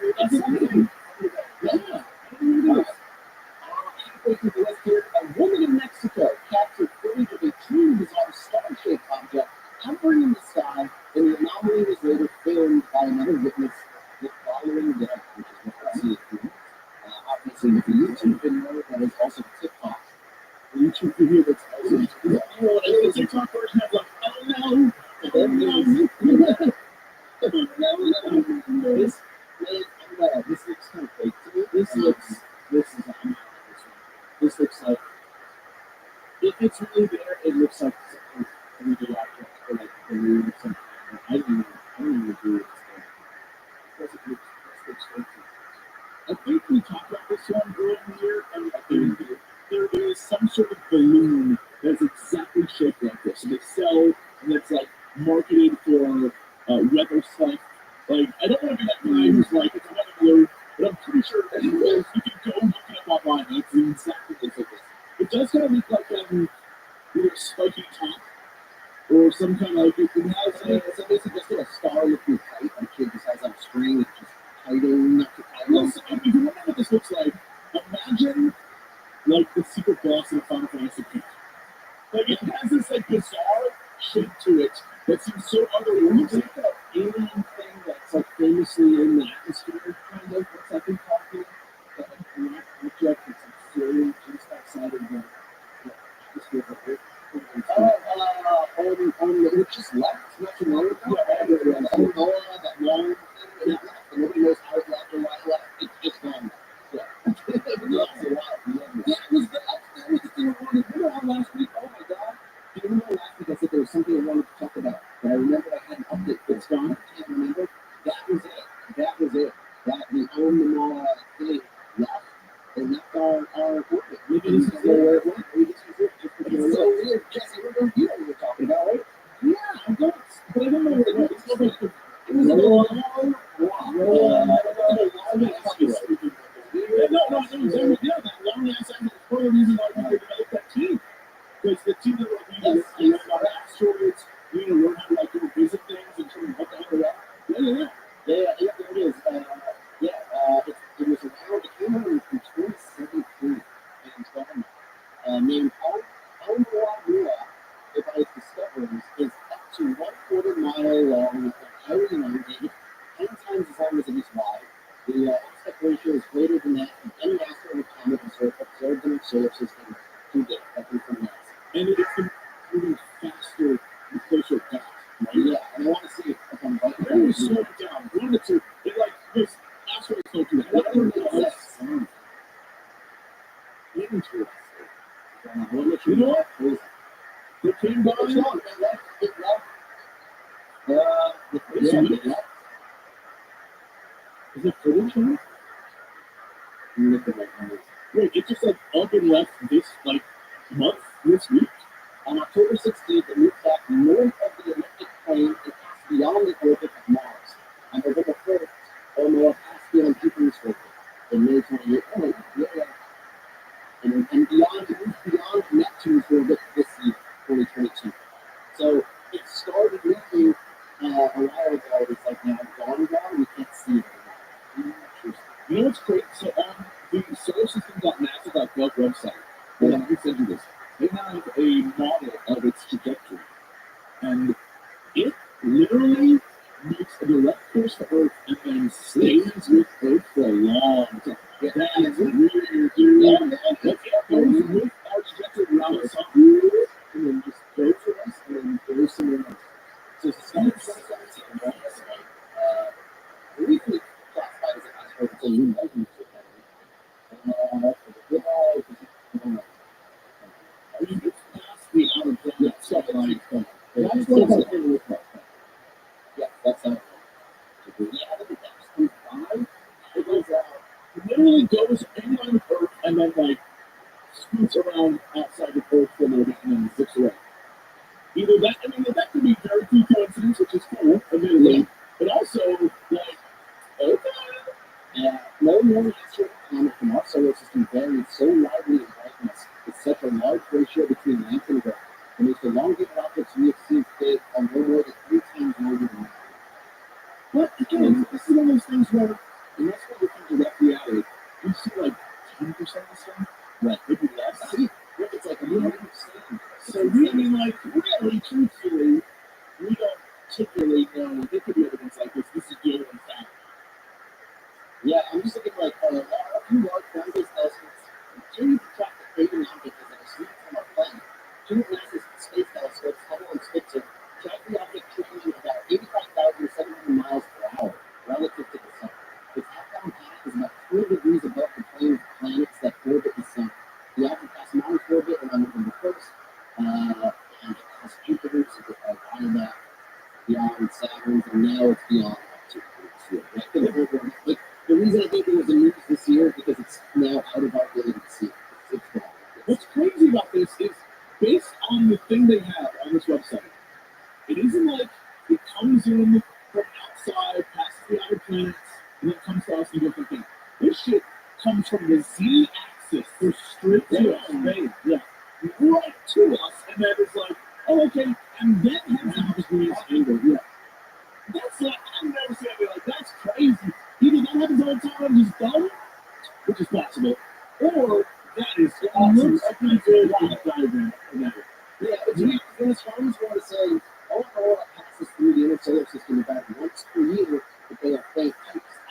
a woman in Mexico captured footage of a truly bizarre star-shaped object hovering in the sky, and the anomaly was later filmed by another witness the following day, which is what I see it doing. Obviously, with the YouTube video that is also TikTok. The YouTube video that's also the TikTok version has like, oh no. This looks kind of fake to me. This looks like, if it's really there, it looks like a 3D object or like a balloon or something. I don't even agree with this thing. I think we talked about this one earlier in the year, and there is some sort of balloon that's exactly shaped like this. And they sell, and it's like marketed for weather stuff. Like, I don't want to be that guy who's like, it's a weather balloon, but I'm pretty sure that you can go and look it up online, and it's exactly like this. It does kind of look like either a spiky top or some kind of like it has it's basically just a star looking pipe. Like it just has a string, it's just tighting, not too tight. Well, so, if you wonder what this looks like, imagine like the secret boss in a Final Fantasy game. Like it has this like bizarre shape to it that seems so otherworldly. It's like that alien thing that's like famously in the atmosphere, kind of. What's that thing called? That like black object that's like floating just outside of the atmosphere of Earth. Which just left not too long ago. That long thing, and nobody knows how it left or why it left. It's gone. Yeah. That was the thing I wanted. Remember how last week? Oh my god! Do you remember last week I said there was something I wanted to talk about, but I remember I had an update. It's gone. I can't remember. That was it. That the own thing left. They left our orbit. Maybe this is where it went. Maybe this was it. It's so weird. Jesse, you know what we were talking about, right? Yeah, I don't. But I don't know what it was. It was like it was a long walk. No, that long ass. That's part of the reason why we developed that team. Because the team that we're learn about asteroids, you know, learn how to like go visit things and sort of what the hell they are. Yeah, there it is. It was around, it came out in 2017 and named Aotearoa, by its discoveries, is up to 1/4 mile long, highly elongated, 10 times as long as it is wide. The aspect ratio is greater than that of any asteroid or comet observed in our solar system to date. That is from NASA. And it's moving faster the closer it got. Right? Yeah, and I want to see if I'm right. It was slowed down. I wanted to, it like, this asteroids don't do that. What are the interesting. You know what? It came by. It left. Is it footage here? Look at that. Wait, it just like up and left this like month, this week? On October 16th, it moved back north of the elliptic plane and passed beyond the orbit of Mars. On November 1st, Oumuamua passed beyond Jupiter's orbit in May 28th. Oh, yeah. And beyond Neptune's orbit this year, 2022. So it started moving a while ago. It's like now gone. We can't see it anymore. You know what's great? So on the solarsystem.nasa.gov website, let me send you this. They have a model of its trajectory, and it literally makes a direct course to Earth and then stays with Earth for a long time. Yeah, that is really dude. It goes with our trajectory around the sun, and then just goes for us, and then goes somewhere else. So it's kind of briefly classified as an asteroid until you measure it. It's past the outer planet stuff like that's what I'm saying with that. Yeah, that's how. Yeah, look at that. It goes out. It literally goes inland of Earth and then like scoots around outside of Earth for a little bit and then zips away. Either that, I mean, that could be very few coincidence, which is cool, admittedly, but also like, okay. No known asteroid comet from our solar system varies so widely in brightness with such a large ratio between length and width. The most elongated objects we have seen today are no more than 3 times larger than that. But again, this is one of those things where, and that's why we come directly at it, you see like 10% of the sun, right? Maybe less. It's like 100%. So we, I mean, like, really, truthfully, we don't particularly know. There could be evidence like this. This is genuine fact. Yeah, I'm just looking like a few large ground-based telescopes continue to track the fading object as it receives from our planet. 2 massive space telescopes, Hubble and Spitzer, track the object traveling about 85,700 miles per hour relative to the sun. Its outbound path is about 4 degrees above the plane of planets that orbit the sun. The object passed Mars orbit around November 1st, and it passed Jupiter, so beyond that, beyond Saturn's, and now it's beyond Jupiter. Right? The reason I think it was the news this year is because it's now out of our ability to see. It's gone. What's crazy about this is, based on the thing they have on this website, it isn't like it comes in from outside, passes the outer planets, and then comes to us and goes like that. This shit comes from the Z-axis. They're straight to us. Yeah. Right to us, and then it's like, oh, okay, and then heads out the greatest angle. Yeah. That's like, I've never seen it like, that's crazy. Either that happens all the time and just done, which is possible, or that is awesome. Looks pretty good diagram. Yeah, but you know, as far as you want to say, Oumuamua passes through the inner solar system about once per year, but they are faint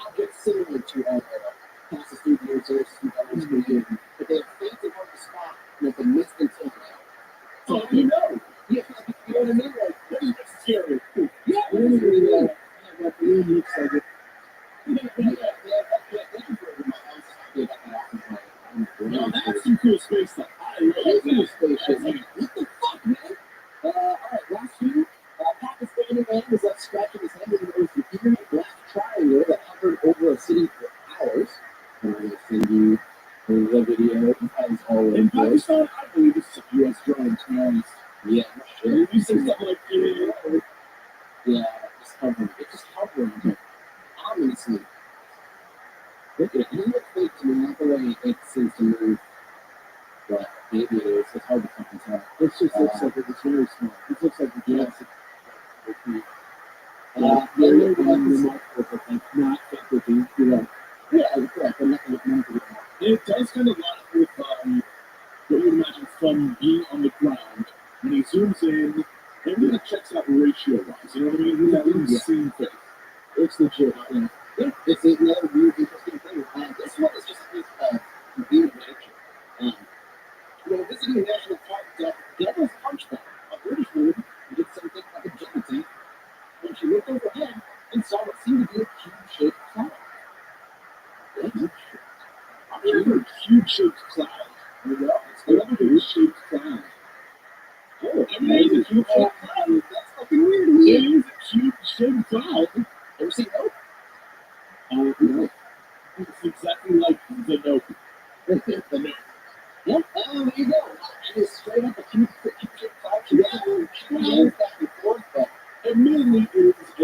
objects similar to Oumuamua passes through the inner solar system about once per year, but they are faint and hard to spot and have been missed until now. So you know, yeah, you know what I mean? Like, that is scary. Yeah, literally, that balloon looks like it. No, that's some cool space stuff. I love cool space shit. What the fuck, man? Alright, last year, Pakistani man was up scratching his head with an ethereal black triangle that hovered over a city for hours. And I'm going to send you the video as always. In Pakistan, I believe this is a U.S. drone, to be honest. Yeah, sure. You see stuff like, yeah, it's hovering. It's just hovering, but ominously. Look at it. It looks fake to me, not the way it seems to move. But maybe it is. It's hard to fucking tell. This just looks like it's very small. This looks like the gas. Very remarkable, but like not fake looking. You're right. Yeah, correct. I'm not going to look. It does kind of line up with what you would imagine from being on the ground. When he zooms in, everything checks out ratio-wise. You know what I mean? He's that insane face. It's legit. Yeah, it's another weird, interesting thing. This one is just a being of nature. Visiting a national park, the Devil's Punchback, a British woman who did something like a agility when she looked overhead and saw what seemed to be a cube-shaped cloud. I'm here for a cube-shaped cloud. It's another cube-shaped cloud. Oh, everything's a cube-shaped cloud. That's fucking weird. It is a cube-shaped cloud. Ever seen Nope? No. It's exactly like the Nope. The Nope. Yep, there you go. It is straight up a cube-shaped cloud. She goes back and forth, but admittedly, it is a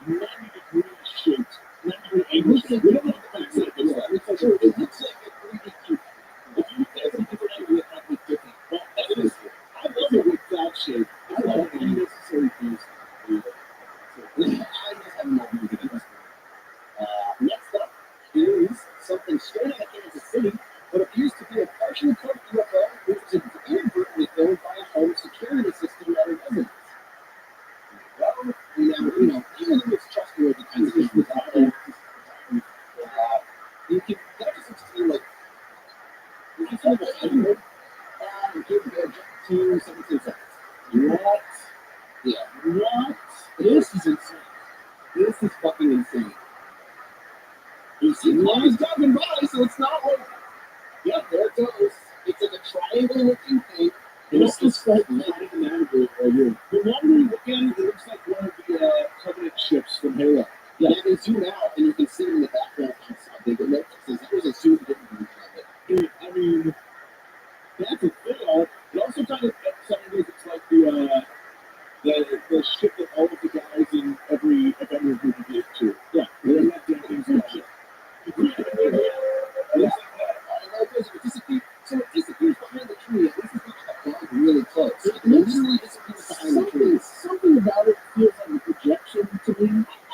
90-degree shaped, 90-degree angle shape. We don't know what the backside looks like. It looks like a 3D cube. If you look at it, different angle, it might look different. But that is, I love it with cloud shape. I love unnecessary things. I just have no idea what it is. Next up is something straight out of Kansas City. What appears to be a partially covered UFO, which was inadvertently filmed by a home security system at a residence. Well, even though it's trustworthy kinds of things out there, you can, that just looks to me like, you can sort of a and give the object to 17 seconds. What? Yeah. What? This is insane. This is fucking insane. You see, he's driving by, so it's not like, yeah, there it goes. It's like a triangle-looking thing. It looks like navigate right here. The longer you look at it, it looks like one of the Covenant ships from Halo. Yeah, they zoom out, and you can see it in the background how big it looks. That was a zoom different of it. I mean, that's a thing. It also kind of, some ways, it's like the ship that all of the guys in every Avengers movie get to. Yeah, they're not doing things like shit. So it disappears behind the tree. This is not a really close. It literally disappears behind the tree. Something about it feels like a projection to me.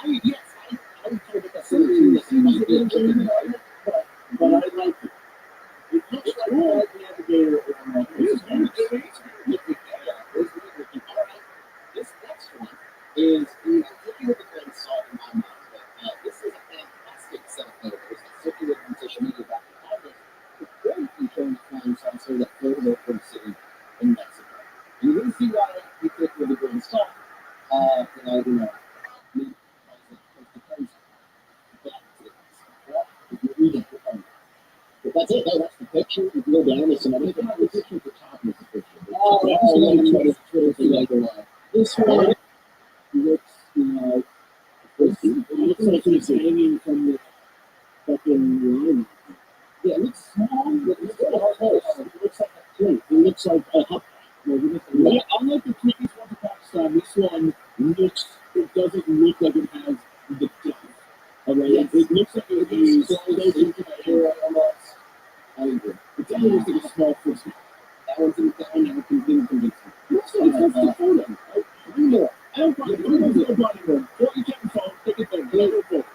I mean, yes, I would kind of get that feeling that it might be a chicken environment, but I like it. It looks like a bad navigator or this next one is, taking with a grain of salt in my mind, but this is a fantastic set of photos that circulated on social media back in August. Very few terms flying saucer that floated over the city in Mexico. You can see why we take with a grain of salt. But that's it. That's the picture. If you go down, there's some other thing. The picture at the top is the picture. This one looks, it looks like it's hanging from the fucking line. Yeah, it looks small, but it's got a hole. It looks like a plate. It looks like a hut. Unlike the previous one to Pakistan, this one looks, it doesn't look like it has the depth. Yes. It looks like it is close into the air almost. I agree. It definitely looks like a small frisbee. That one's in the down, never convinced me. Looks like it's the photo. I don't find it. Pull your camera phone, take it there. Go forward.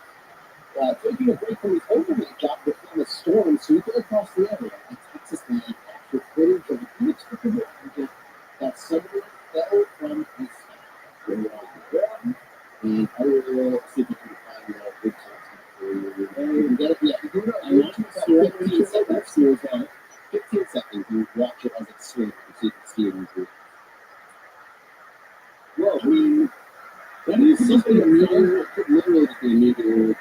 Taking a break from his overnight job to film a storm sweeping across the area, a Texas man captured footage of an inexplicable object that suddenly fell from his sky. And I will see if you can find out big time. 15 seconds. You watch it as it swings. So you can see it in the well, I mean, that is something that literally just be a meteor.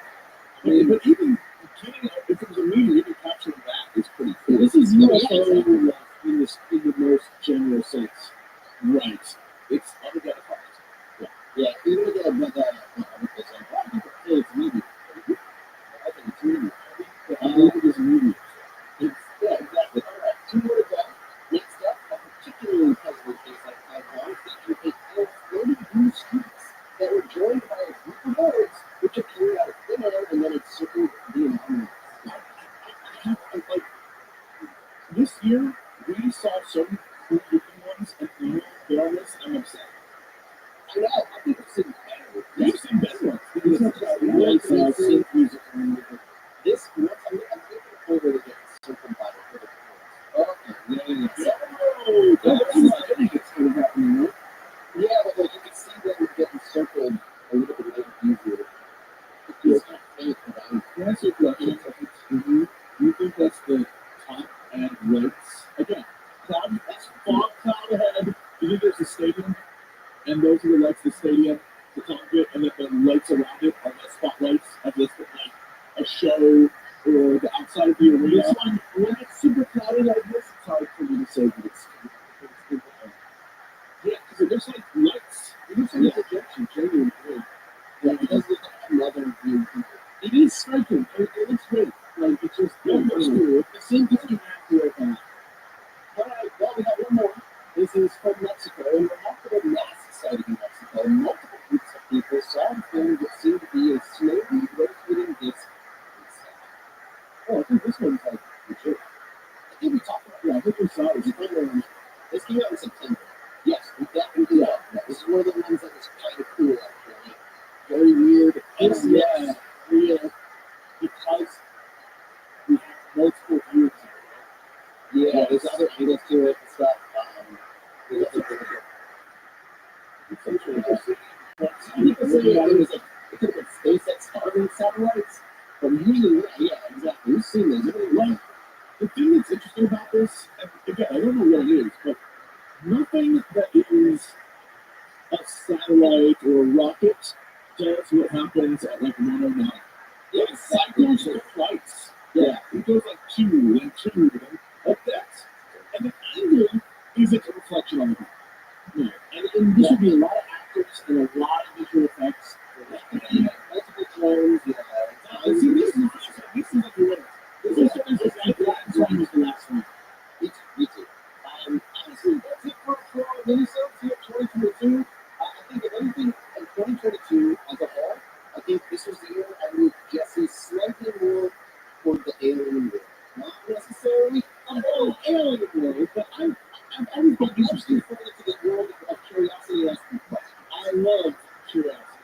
I mean, but even getting, if it was a meteor, even capturing that is pretty cool. This is UFO in the most general sense. Right. It's unidentified. Yeah, even with a lot of people say it's meteor. I think it's meteor. I believe it is meteor. Yeah, exactly. All right, 2 more to go. Next up, a particularly puzzling case like Taiwan featured a pair of floating blue streaks that were joined by a group of birds, which appeared out of thin air and then encircled the anomaly. Like, this year, we saw some cool looking ones movies, and now they're on this, I'm upset. I know, I think I've seen better. You've seen better ones. Because it's like synth music and this, once I'm looking forward to get circled by the okay, yeah. Oh, that's pretty good sort of happening, right? Yeah, but like you can see them getting circled a little bit easier. It feels kind of fake, right? Can I ask you a question? Do you think that's the top and legs? Again, cloud, that's fog cloud ahead. Do you think there's a stadium? And those are the lights of the stadium, the top of it, and then the lights around it are the spotlights of this, like a show or the outside of the arena. This one, when it's super cloudy like this, it's hard for me to say that it's yeah, because it looks like lights. It looks like a projection, genuinely. Yeah, it does look like another view. It is striking. It looks great. Like, it's just, it looks cool. The same thing you have to work on. All right, well, we have one more. This is from Mexico, and remarkable mass sighting in Mexico. Multiple groups of people saw a thing that seemed to be a slowly rotating disc. Oh, I think this one's like legit. I think we talked about it. Yeah, I think we saw it. This came out in September. Yes, we definitely are. Yeah. This is one of the ones that was kind of cool, actually. Very weird. Yeah, real. Because we have multiple views. Yeah, there's other angles to it and stuff. It's interesting. People say it was like, it could have been SpaceX Starlink satellites. But usually, yeah, exactly. We've seen those. Well, the thing that's interesting about this, and again, I don't know what it is, but nothing that is a satellite or a rocket does what happens at like 109. Yeah, it cycles the flights. Yeah, it goes like 2 and 2 and like that. And the angle is a reflection on the ground. Yeah. And this would be a lot of actors and a lot of visual effects. Yeah, multiple drones. Yeah. See, this is like a winner. This is like the last one. Me too. Honestly, that's it for minisodes here, 2022. I think if anything, in 2022 as a whole, I think this was the year I moved Jesse slightly more toward the alien world. Not necessarily a whole alien world, but I've always been interested further to the world of curiosity asking questions. I love curiosity.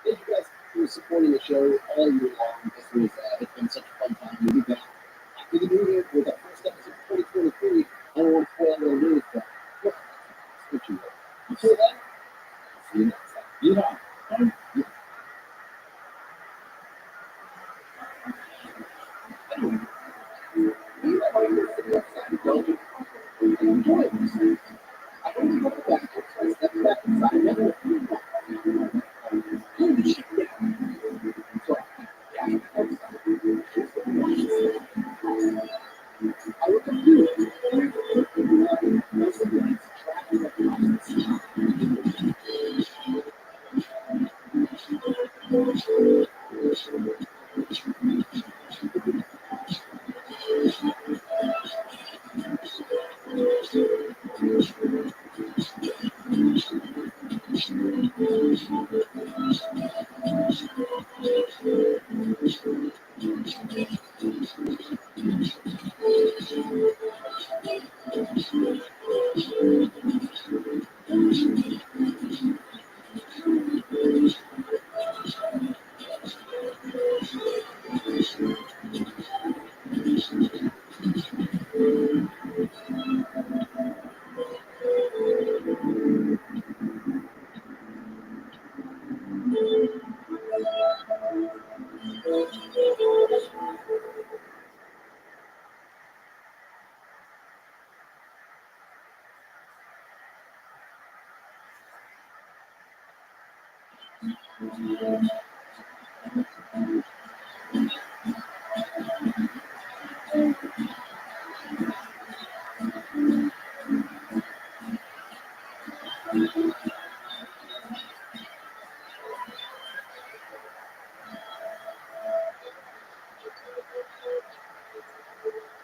Thank you guys for supporting the show all year long. It's been such a fun time. We'll be back after the new year with our first episode of 2023. I don't want to spoil any news, but what you will. Until then, see you next time. Yeah.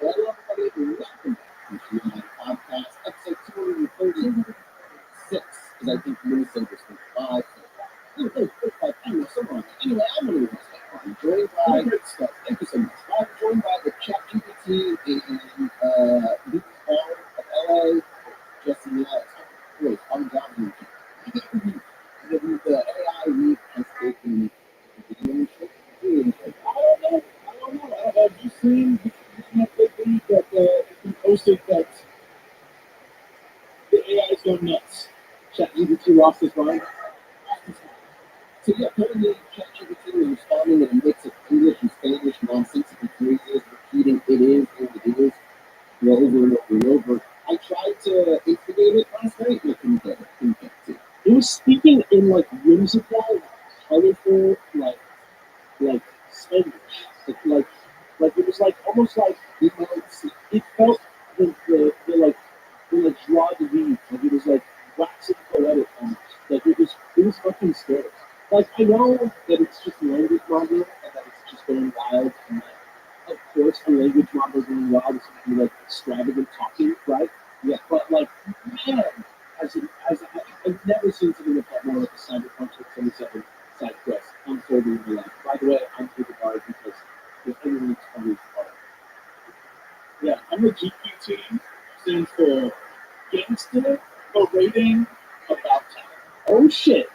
Hello, everybody. Welcome back to my podcast, episode 236, because I think Minnesota was 5. Anyway, somewhere. Anyway, I'm going to I'm joined by great stuff. Thank you so much. I'm joined by the chat GPT and Luke Ball of LA, Jesse go nuts. ChatGPT lost his mind. So yeah, apparently ChatGPT was responding in a mix of English and Spanish nonsensical phrases, repeating "it is" and "it is" over and over and over. I tried to instigate it last night, and I couldn't get it. It was speaking in like whimsical, colorful, like Spanish, like it was like almost like it felt the joie de vivre, like it was like waxing poetic almost, like it was fucking scary. Like I know that it's just a language model and that it's just going wild, and that of course a language model going wild is going to be like extravagant talking, right? Yeah, but like man, I've never seen something that felt more like a Cyberpunk 2077 side quest unfolding in my life. By the way, I'm through the bar because the everyone's funny part. Yeah, I'm a GPT, stands for Gangster Berating About Town. Oh shit,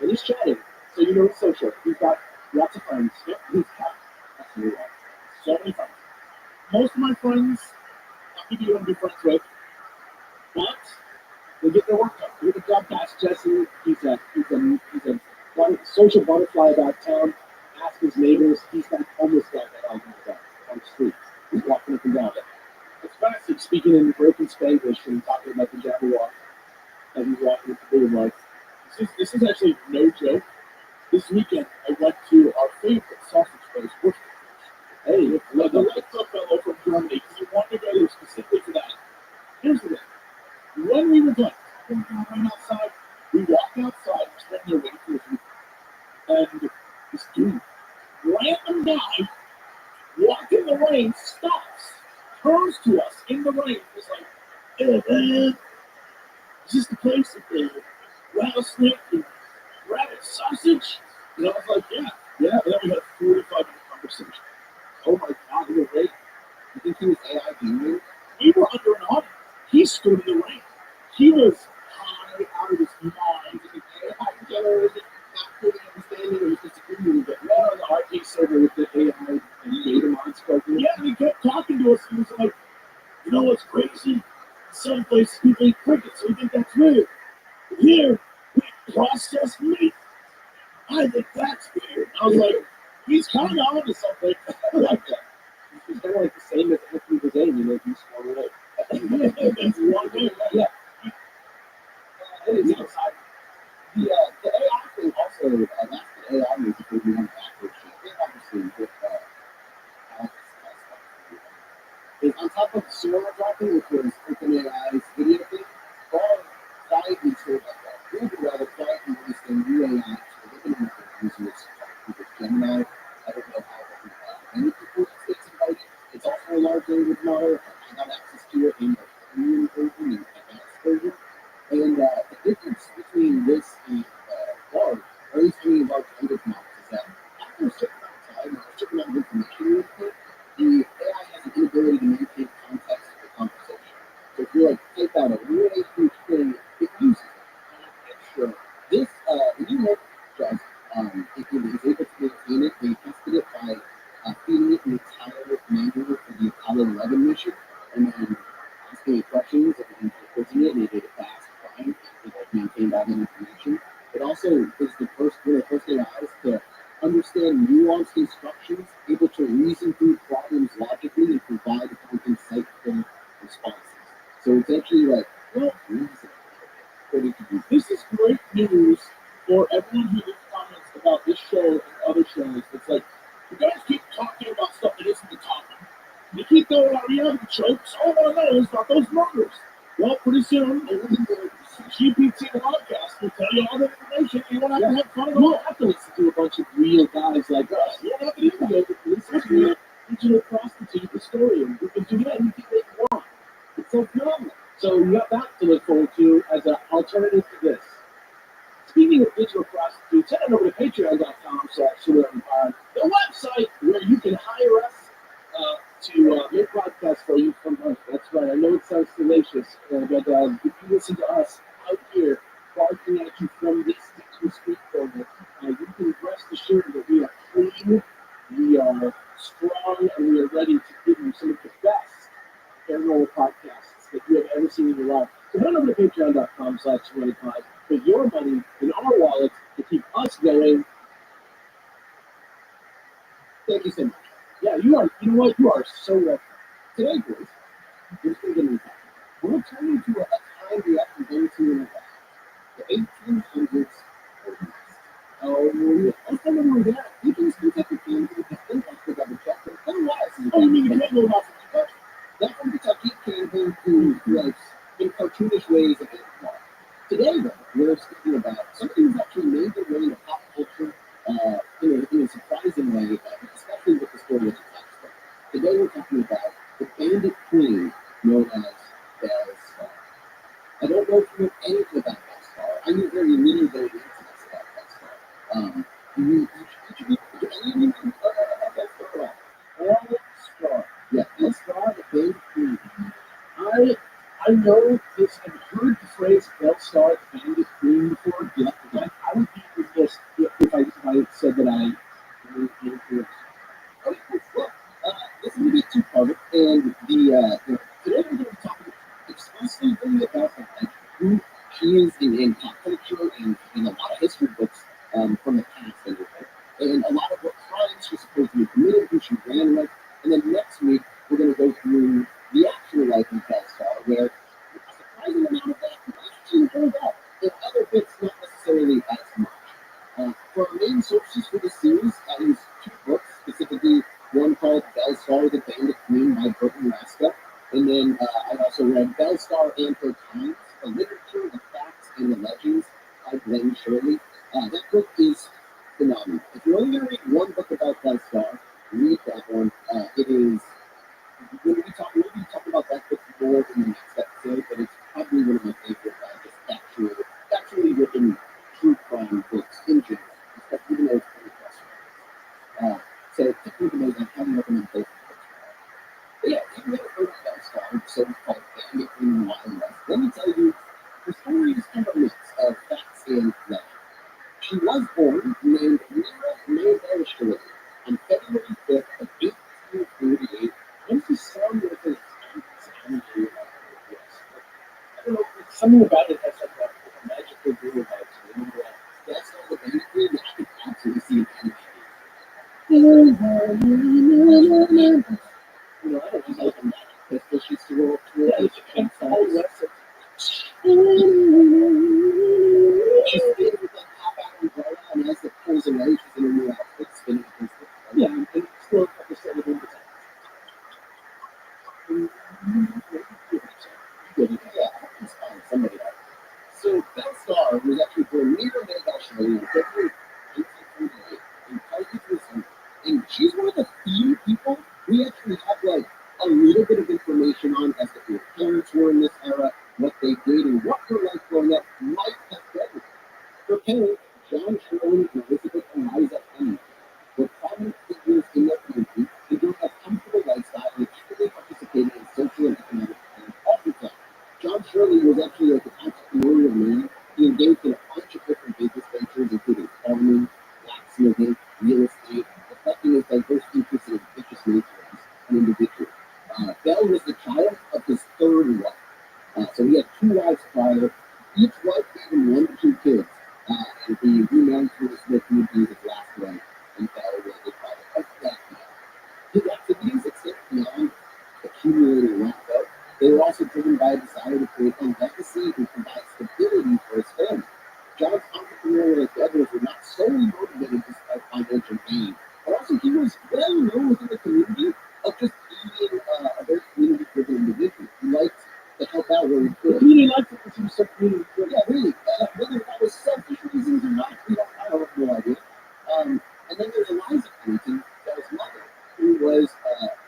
it is chatting. So you know it's social. He's got lots of friends. Yep, he's got that's really well. So many friends. Most of my friends, people you want to be friends with, but they get their work done. They get the job past Jesse. He's a social butterfly about town. Ask his neighbors. He's got homeless guy that on the street. He's walking up and down. It's classic speaking in broken Spanglish and talking about the Jabberwock as he's walking up the boulevard. This is actually no joke. This weekend I went to our favorite sausage place, Rothschild. Hey, the Lexa fellow from Germany, because he wanted to go there specifically for that. Here's the thing. When we were done, right outside, we walked outside, standing there waiting for his and this dude, random guy, walking in the rain, stops, turns to us in the rain, is like, "Hey man, is this the place with the rattlesnake and rabbit sausage?" And I was like, yeah. And then we had a 45-minute conversation. Oh my god, we were great. You think he was AI gaming? We were under an audit. He stood in the rain. He was high out of his mind. And the AI generated, not fully understanding, it was just agreeing with it. Right on the RP server with the AI and data mine spoken. Yeah, and he kept talking to us. He was like, "You know what's crazy? Some places people eat crickets, so we think that's weird. Here, we process meat. I think that's weird." I was like, he's kind of onto something. I like that. He's kind of like the same as Anthony Bourdain, you know, he's swung away. That's one thing, yeah. The AI thing also, that's the AI music that we want backwards. Obviously, with Alex, is on top of Sora dropping, which was OpenAI's video thing, all quietly showed like that. Google rather quietly released a new AI to the internet users, Gemini. I don't know how many people it's invited. It's also a large language model. I got access to it in the premium version and advanced version. And the difference between this and large, or at least any large language models, is that after a certain amount of time, or a certain amount of information you input, the AI has an inability to maintain context of the conversation. So if you like type out a really huge thing, it loses it. Sure. This, the new one does, it is able to maintain it. They tested it by feeding it an entire manual for the Apollo 11 mission, and then asking it questions and quizzing it, and it did it fast, fine, it maintained all that information. It also is the first, one of the first AIs to understand nuanced instructions, able to reason through problems logically, and provide insightful responses. So it's actually like, well, this is great news for everyone who leaves comments about this show and other shows. It's like, you guys keep talking about stuff that isn't the topic. You keep throwing out reality tropes. All I want to know is about those murders. Well, pretty soon, the GPT podcast will tell you all the information. You won't have to have fun. You won't have to listen to a bunch of real guys like us. You don't have to even go to listen to a digital prostitute historian who can do anything they want. It's so phenomenal. So you have that to look forward to as an alternative to this. Speaking of digital prostitutes, head on over to patreon.com/the website where you can hire us to make podcasts for you from home. That's right. I know it sounds salacious, but if you listen to us out here barking at you from this digital street corner, you can rest assured that we are clean, we are strong, and we are ready to give you some of the best paranormal podcasts that you have ever seen in your life. So head over to patreon.com/25. Put your money in our wallet to keep us going. Thank you so much. Yeah, you are. You know what? You are so welcome. Today, boys, we're just going to get into that. We're returning to a time we have to go to in a while. The 1800s. Oh, yeah. Last time we were there, you can speak up the game to the impact of the chapter. Oh, you mean the Red Rock? That from Kentucky came into like in cartoonish ways of baseball. Today, though, we're speaking about something that's actually made their way into pop culture in a surprising way, especially with the story of the text. Today, we're talking about the bandit queen known as Belle Star. I don't know if you know anything about Belle Star. I knew very little going into this about Belle Star. Did you know about Belle Star? Belle Star. Yeah, Belle Star, the bandit queen. I know this. I've heard the phrase Belle Star, the bandit queen before. Yeah, but I would be remiss if I said that I knew anything else. Okay, well, this is going to be two-parter, and today we're going to be talking exclusively about who she is in pop culture and in a lot of history books from the past, and a lot of what crimes she's supposed to be committed, who she ran with, and then next week we're going to go through the actual life of Belle Star, where a surprising amount of that actually turned out, and other bits not necessarily as much. For our main sources for this series, I use two books, specifically one called Belle Star, the Bandit Queen by Burton Raska, and then I also read Belle Star and Her Times, the literature, the facts, and the legends by Glenn Shirley. That book is phenomenal. If you're only going to read one book about Belle Star, read that one. It is. We'll be talking about that book more in the next episode, but it's probably one of my favorite just factually written true crime books in general, even though it's pretty frustrating. So take a look at those. I highly recommend both books. But yeah, if you've never heard of Belle Star, so it's called Bandit Queen Wild West, let me tell you, the story is kind of a mix of facts and legend. She was born named Mira Maybelle Shirley on February 5th of 1848. What does this sound like? I don't know. Something about it has like a magical blue about it. That's all the bandit queen. I can absolutely see it animated. You know, I don't know like a magic pistol. She's through and all the rest of she stays with that half-hour umbrella, and as it pulls away, she's in a new outfit, spinning the pistol. Yeah, and it's still a couple seconds in the time. Yeah, it's fine. Somebody else. So Belle Star was actually born near Maybelle Shirley in February 1848 in Pike, Missouri, and she's one of the few people we actually have like a little bit of information on as to who her parents were in this era, what they did, and what her life growing up might have been. Her parents, John Shirley and Elizabeth Eliza Henry, were prominent figures in their community and built a comfortable lifestyle and actively participated in social and economic plans of the time. John Shirley was actually like an entrepreneurial man. He engaged in a bunch of different business ventures, including farming, blacksmithing, real estate, reflecting his diverse interests and ambitious nature as an individual. Belle was the child of his third wife. So he had two wives prior. Each wife gave him 1 to 2 kids. And he remarried to Elizabeth, who would be his last wife, and Belle was the product of that marriage. His activities extended beyond accumulating wealth, though. They were also driven by a desire to create a legacy and provide stability for his family. John's entrepreneurial endeavors were not solely motivated just by financial gain, but also he was well known within the community of just being a very community-driven individual. He liked to help out where he could. The community liked to pursue some community. Yeah, really. Whether that was selfish reasons or not, I have no idea. And then there's Eliza Clinton, Belle's mother, who was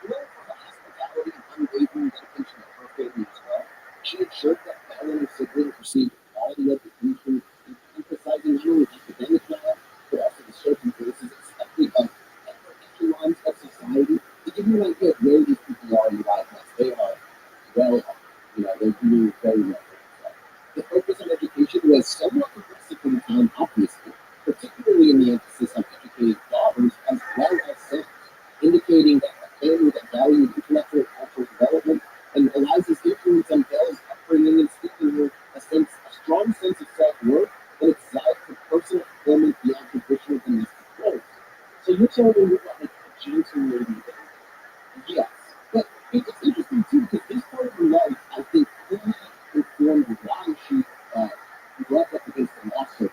known for the hospitality and unwavering dedication of her family as well. She ensured that Belle and her siblings received quality education, emphasizing not only academic knowledge, but also the social graces, especially of upper echelons of society. To give you an idea of where these people are in life, they are well up. They're doing very well. The focus on education was somewhat progressive for the time, obviously, particularly in the emphasis on educating daughters as well as sons, indicating that a family that valued intellectual and cultural development and Eliza's influence on Belle's upbringing and steeping her Which are they look like a gentle lady? Yes. But it's interesting too because this part of her life, I think, really informed why she grew up against the law system.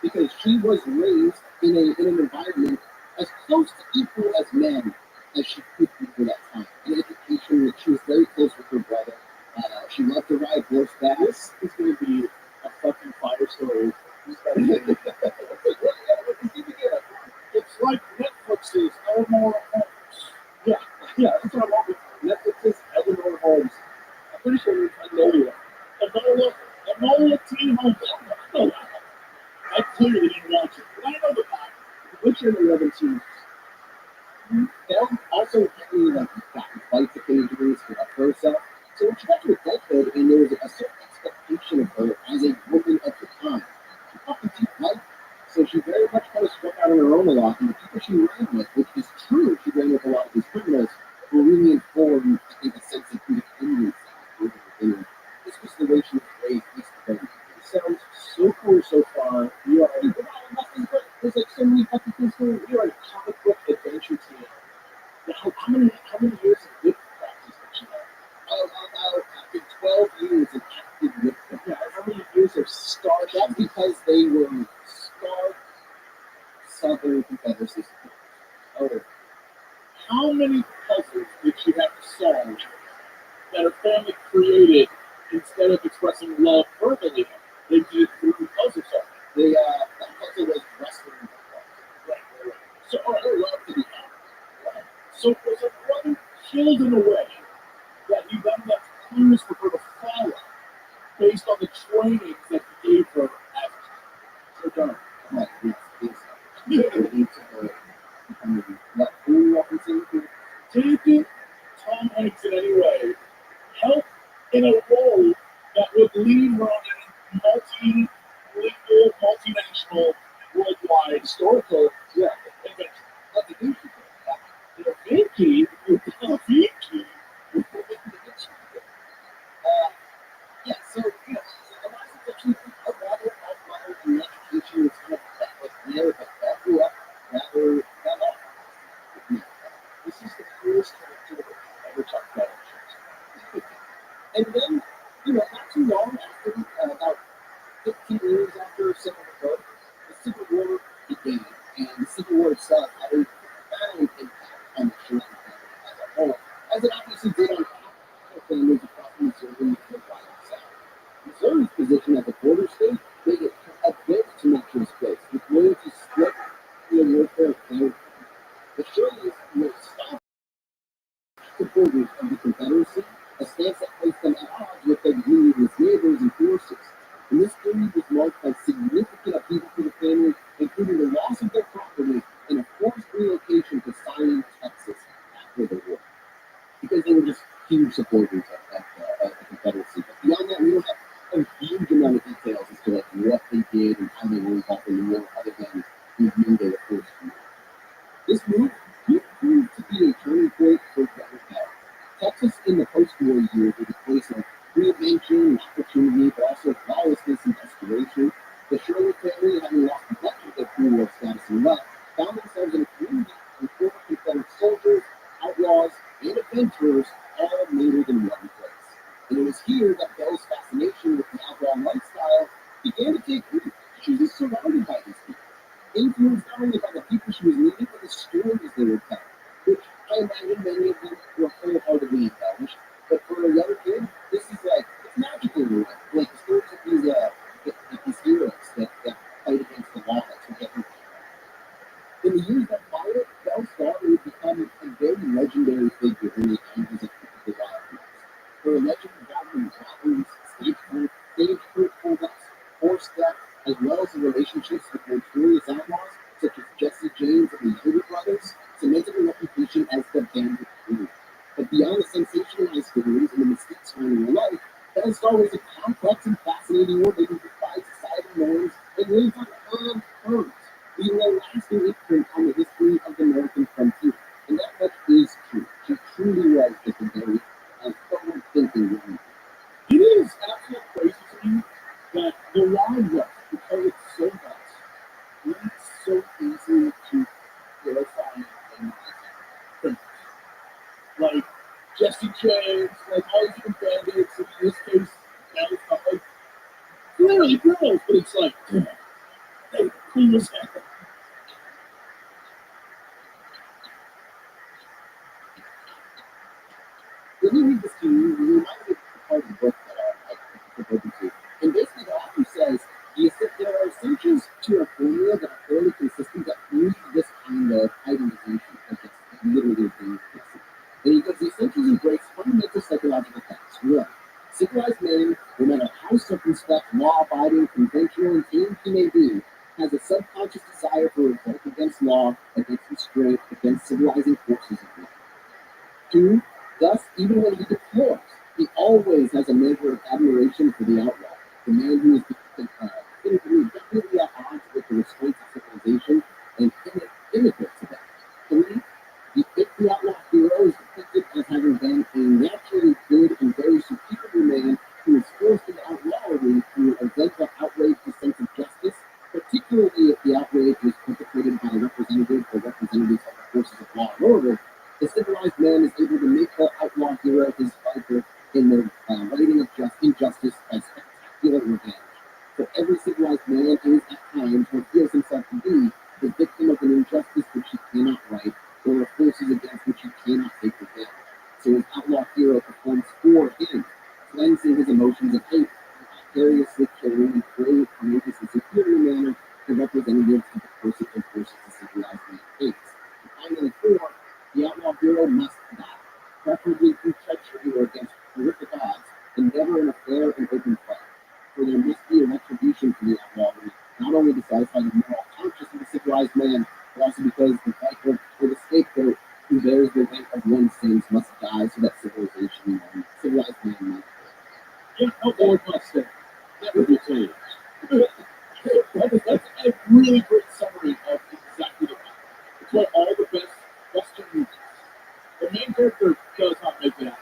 Because she was raised in an environment as close to equal as men as she could be for that time. An education, she was very close with her brother. She loved to ride horseback. This is going to be a fucking fire story. It's like Netflix's Eleanor Holmes. Yeah, that's what I'm hoping for. Netflix's Eleanor Holmes. I'm pretty sure I know you. Enola T. Holmes. I clearly didn't watch it, but I know the fact. Witcher and 11 series. Belle also really got fights occasionally for herself. So when she got to adulthood and there was a certain expectation of her as a woman of the time, she fucking took life. So she very much kind of struck out on her own a lot, and the people she ran with, which is true, she ran with a lot of these criminals, were really informed, I think, a sense of independence. This was the way she was raised. It sounds so cool so far. You are already, there's like so many fucking things going. You are a comic book adventure tale. How many years of whip practice did she have? After 12 years of active whip practice. Yeah, how many years of starch? That's because they were stark Southern Confederacy. Oh, how many puzzles did she have to solve that her family created instead of expressing love verbally? They did through puzzle solving. That puzzle was wrestling. Right. So her love to be happy. Right. So was her brother killed in a way that he then left clues for her to follow based on the trainings that he gave her as so done. Right, what who representing taking Tom Hanks in any way help in a role that would lead her on a multilingual, multinational, worldwide historical adventure. That's a good Vinky. Yeah, so, the last section, I'd rather have my education is kind of that was there, but that grew up rather well off. This is the first character I ever talked about. And then, not too long after, about 15 years after Civil War, the Civil War began, and the Civil War itself had a profound impact on the Sherman family as a whole, as it obviously did on families across Missouri and the Wild South. Missouri's position as a border state made it a very tumultuous place, with loyalty split in the warfare of their the Shermans were staunch supporters of the Confederacy, a stance that placed them at odds with their Unionist neighbors and forces. And this period was marked by significant upheaval for the family, including the loss of their property and a forced relocation to Science, Texas after the war. Because they were just huge supporters of the Confederacy. But beyond that, we don't have a huge amount of details as to what they did and how they were involved in the war, other than we knew they were forced to. This move proved to be a turning point for Democrats. Texas in the post-war years was a place of reinvention and opportunity, but also lawlessness and desperation. The Sherman family, having lost much of their pre-war status and wealth, found themselves in a community of former Confederate soldiers, outlaws, and adventurers, all mingled in one place. And it was here that Belle's fascination with the outlaw lifestyle began to take root. She was surrounded by these people, influenced not only by the people she was meeting, but the stories they would tell, which I imagine many of them were wholeheartedly embellished. But for a young kid, this is it's magical in a way. Like the stories of these heroes that fight against the law, that's what they. In the years that followed, Belle's daughter would become a very legendary figure in the annals of the Wild West. Her legend involving robberies, stage holdups, horse theft, as well as the relationships with notorious outlaws such as Jesse James and the Younger brothers, cemented her reputation as the bandit queen. But beyond the sensationalized stories and the mistakes surrounding her life, Belle's story was a complex and fascinating woman who defied societal norms and lived on her terms, leaving a lasting imprint on the history of the American frontier. And that much is true. She truly was just a very forward-thinking woman. It is absolutely crazy to me that the Wild West, because it's so vast, leads so easily to vilify literally girls, but it's like, damn, they cool as hell. Let me read this to you. It reminds me of the part of the book that I open to. And basically, the author says there are essentials to a formula that are fairly consistent that lead to this kind of itemization, like it's literally being fixed. And he goes, the essentials embrace fundamental psychological facts. One, civilized man, no matter how circumspect, law-abiding, conventional, and tamed he may be, has a subconscious desire for revolt against law, against restraint, against civilizing forces of life. Two, thus, even when he deplores, he always has a measure of admiration for the outlaw, the man who is definitely at odds with the restraints of civilization and immigrant to them. Three, the outlaw hero is depicted as having been a naturally good and very superior man who is forced into outlawry through an event that outraged his sense of justice, particularly if the outrage was perpetrated by a representative or representatives of the forces of law and order. The civilized man is able to make the outlaw hero his fighter in the righting of injustice by spectacular revenge. For every civilized man is at times, or feels himself to be, the victim of an injustice which he cannot right, or of forces against which he cannot take revenge. So his outlaw hero performs for him, cleansing his emotions of hate, vicariously carrying and brave, courageous, and superior manner the representatives of the persecuted forces the civilized man hates. And finally, four, the outlaw hero must die, preferably through treachery or against horrific odds, and never in a fair and open fight. For there must be a retribution for the outlawry, not only to satisfy the moral conscience of the civilized man, but also because the fighter or the scapegoat who bears the weight of one's sins must die so that civilized man might. Yeah, no boy must say. That would be changed. That's a really great summary of exactly the fact. It's why all the best Western movies, the main character does not make it out.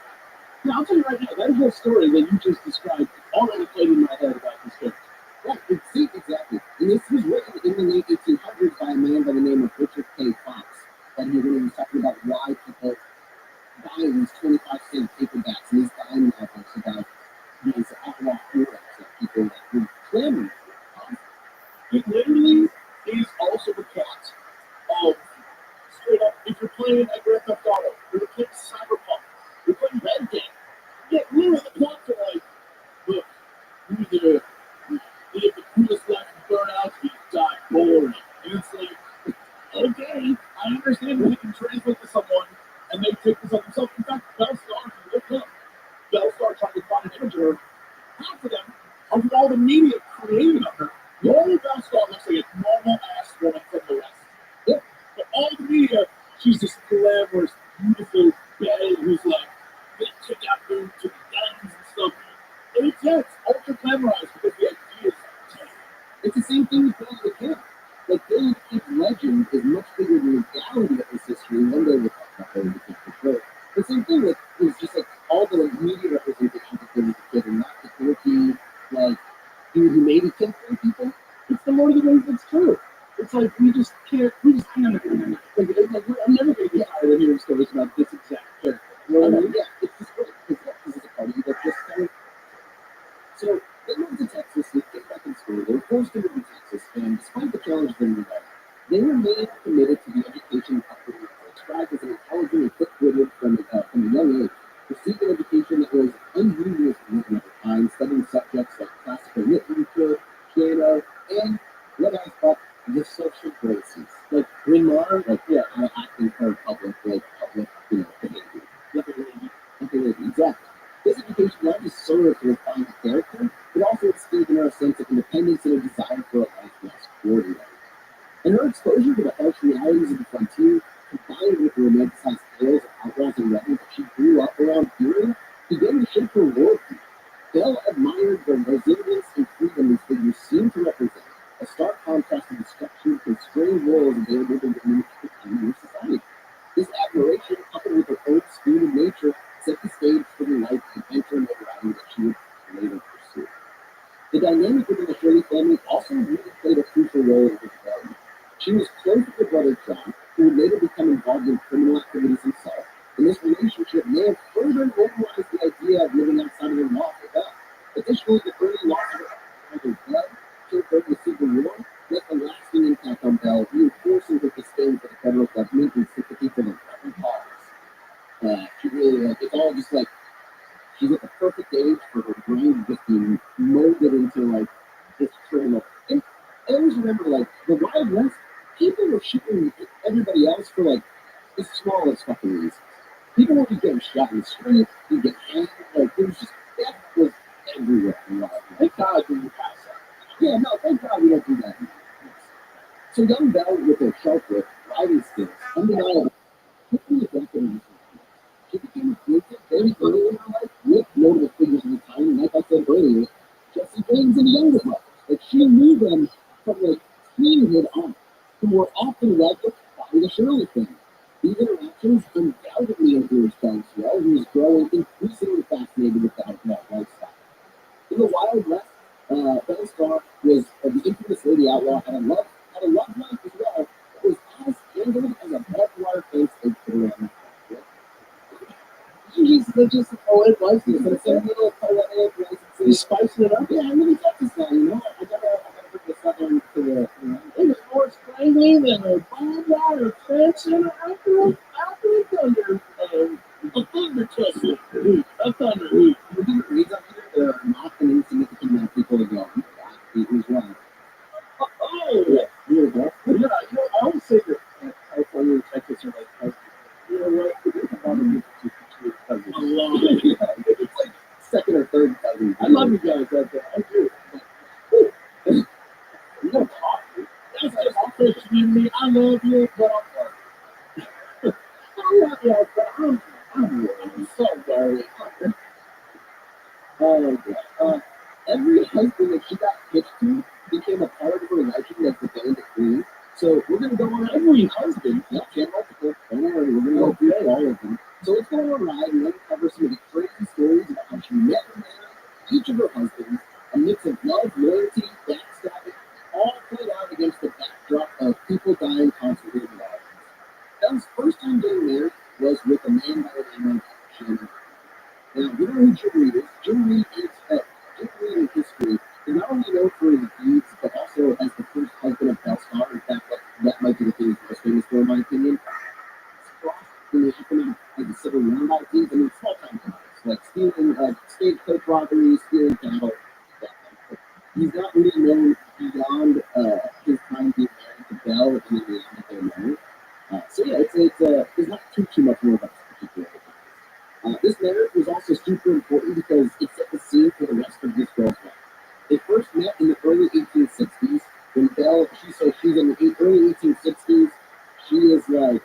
Now, I'll tell you right now, that whole story that you just described already played in my head about this character. Right, exactly. And this was written in the late 1800s by a man by the name of Richard K. Fox. And he was talking about why people buy these 25-cent paperbacks and these dime novels about these outlaw heroes that people like were clamoring for. It literally is also the plot of straight up, if you're playing a Grand Theft Auto, or you're playing Cyberpunk, you're playing Red Dead, yeah, literally the plots are like, look, you have the coolest life to burn out, you die boring. And it's like, okay, I understand that he can translate to someone and they take this on themselves. In fact, Bellstar, if you look up, Bellstar trying to find an image of her, half of them are with all the media created of her. The only Bellstar looks like a normal ass woman from the West. Yep. But all the media, she's this glamorous, beautiful babe who's like, they kick out food to the guns and stuff. And it's ultra glamorized because the idea is like, it's the same thing with Billy the Kid. Like, Billy the Kid's legend is much bigger than the reality of his history. One day we'll talk about Billy the Kid for sure. The same thing with, it's just like all the media representations of Billy the Kid and not the dorky, like, dude who maybe killed 3 people. It's the Lord of the Rings that's true. It's like, we just can't do it. I'm never going to get tired of hearing stories about this exact character. You know what I mean? Yeah, it's just great. This is a party that just started. So they moved to Texas, they came back in school, they were forced to move to Texas, and despite the challenges they were they remained committed to the education of the described as an intelligent and quick-witted from a young age, received an education that was unusual for them at the time, studying subjects like classical literature, piano, and what I thought the social graces. Like Bryn Mawr, like, yeah, acting for public behavior. Nothing exactly. This education not just served to refine the character, but also instilled in her a sense of independence and a desire for a life less ordinary. And her exposure to the harsh realities of the frontier, combined with the romanticized tales of outlaws and rebels that she grew up around hearing, began to shape her worldview. Belle admired the resilience and freedom these figures seemed to represent, a stark contrast to the structured, constrained roles available to women in society. This admiration, coupled with her own spirited nature, set the stage for the life and adventure notoriety that she would later pursue. The dynamic within the Shirley family also really played a crucial role in her development. She was close with her brother John, who would later become involved in criminal activities himself, and this relationship may have further normalized the idea of living outside of the law for Belle. Additionally, the early loss of her remember, like, the Wild West, people were shooting everybody else for, like, the smallest fucking reasons. People would be getting shot in the street, you'd get hanged, like, there was just, death was everywhere in Wild West. Thank God we didn't pass that. Yeah, no, thank God we don't do that anymore. So young Belle, with her sharp wit, riding skills, undeniable, quickly adapted into she became acquainted very early in her life with notable figures of the time, and like I said earlier, Jesse James and the younger brothers. Like, she knew them from, like, teenhood on, who were often led by the Shirley family. These interactions undoubtedly influenced Belle as well, who was growing increasingly fascinated with the outlaw lifestyle. In the Wild West, Belle Starr was the infamous Lady Outlaw, had a love life as well that was as handled as a Barbed face as Korean. They just poetic license, but it's a little poetic license. You spicing it up? Yeah, I'm really Texas now, you know. I gotta put the southern to the, you know. It was more strangling than a bomb water expansion after thunder. A thunder test. A thunder heat. We didn't read up here. There are not an insignificant amount of people that go, it was wrong. Oh, yeah. Yeah, I always say that California and Texas are like cousins. You know what? It's about a lot. It's like second or third cousin. I love you guys out there. I do. You don't talk, dude. That's just Christian in me. I love you, but I love you, but I'm so sorry. Every husband that she got pitched to became a part of her legend as the bandit queen. So we're gonna go on every husband. Yeah, can't multiple. Don't worry, we're gonna go through all of them. So let's go on a ride and uncover some of the crazy stories about how she met and married each of her husbands. A mix of love, loyalty, backstabbing, all played out against the backdrop of people dying constantly in love. Belle's first time getting married was with a man by the name of Jim. Now, you know who Jim Reed is? Jim Reed in history is not only known for his deeds, but also as the first husband of Belle Starr. In fact, that might be the thing he's most famous for, in my opinion. In the economic, like the Civil War magazines, I mean, small-time crimes, like stealing, stagecoach robberies, stealing cattle. He's not really known beyond his time being married to Belle and the age that they're married. So yeah, there's not too much more about this particular. This marriage was also super important because it set the scene for the rest of this girl's life. They first met in the early 1860s when Belle, she's in the early 1860s. She is like,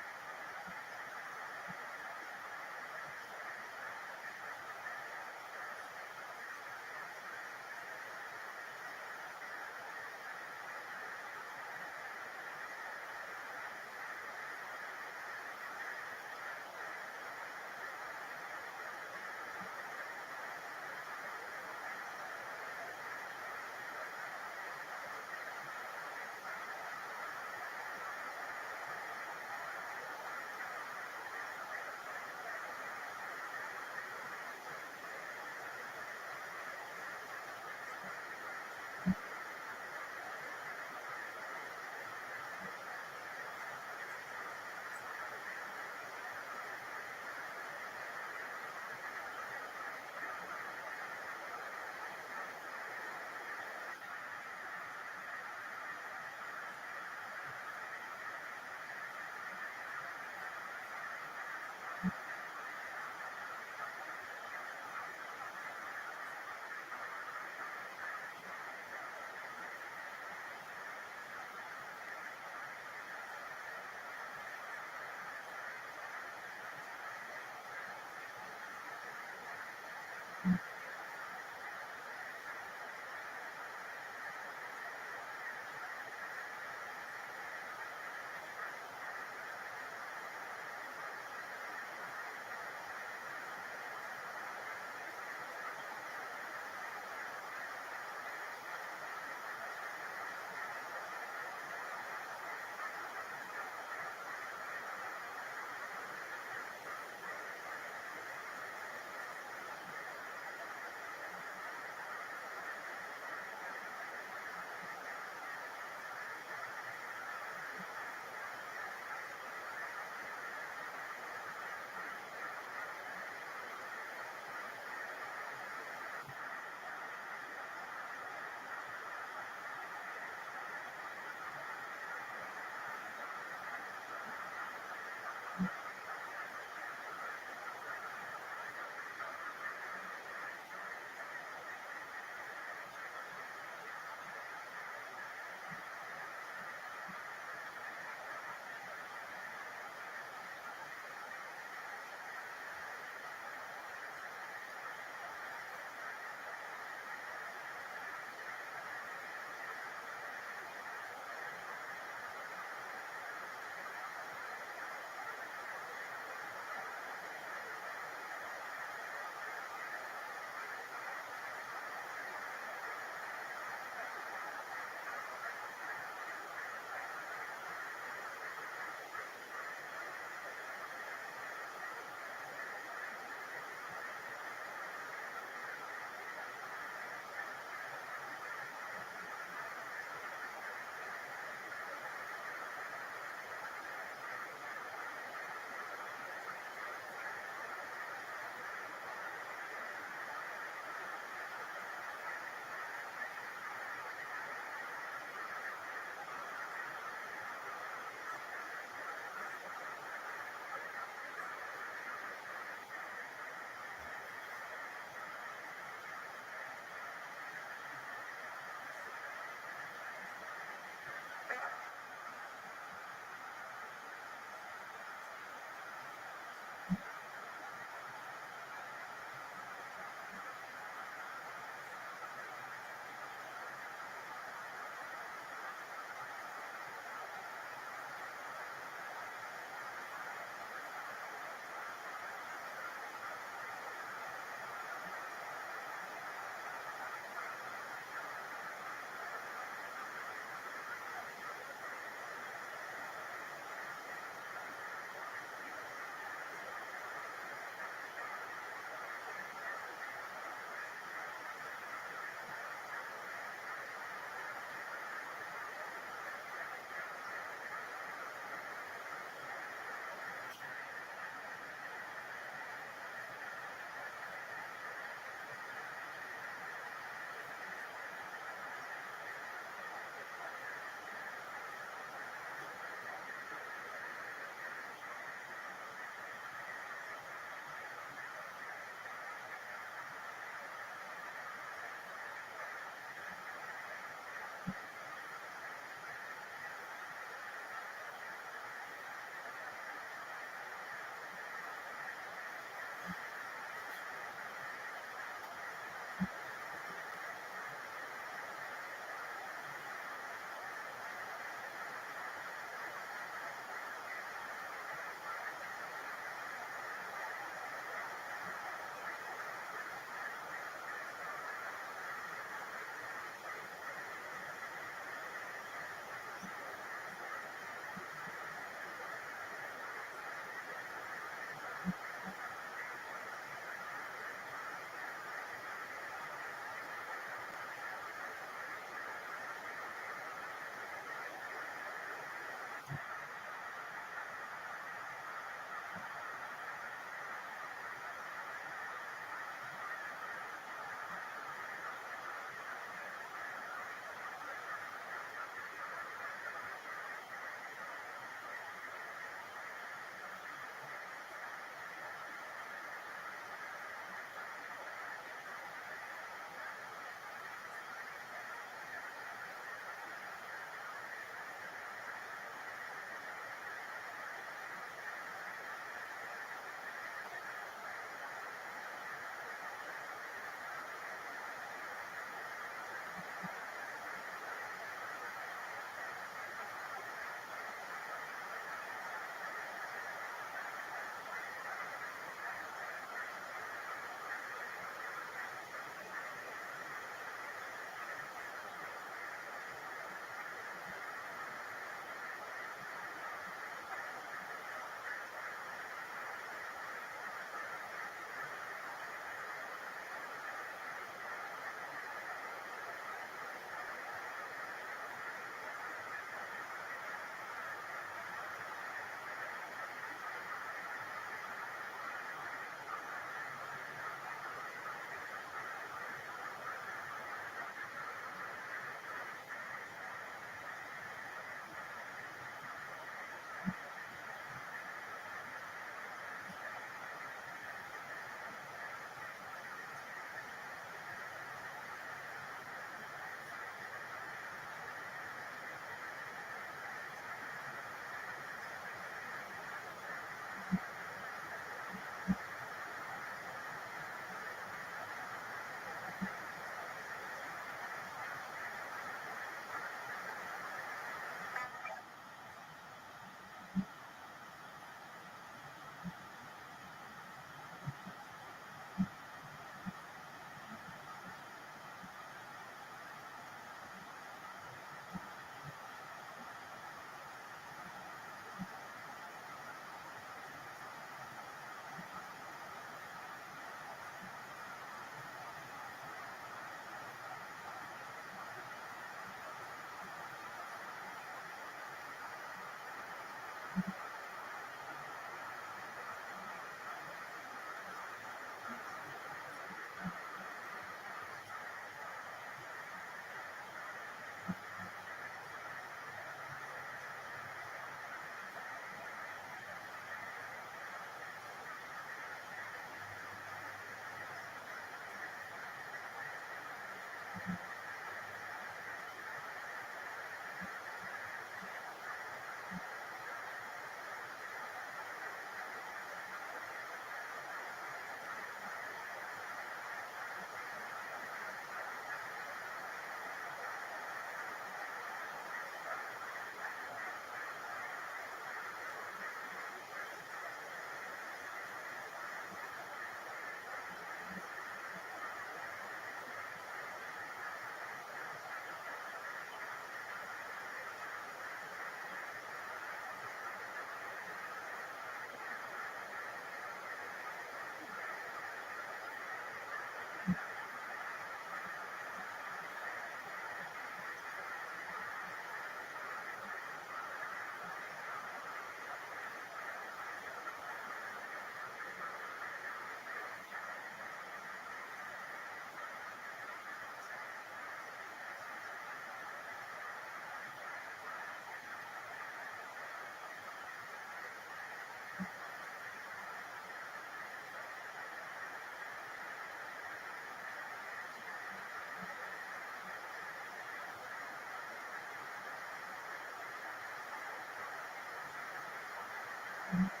Mhm.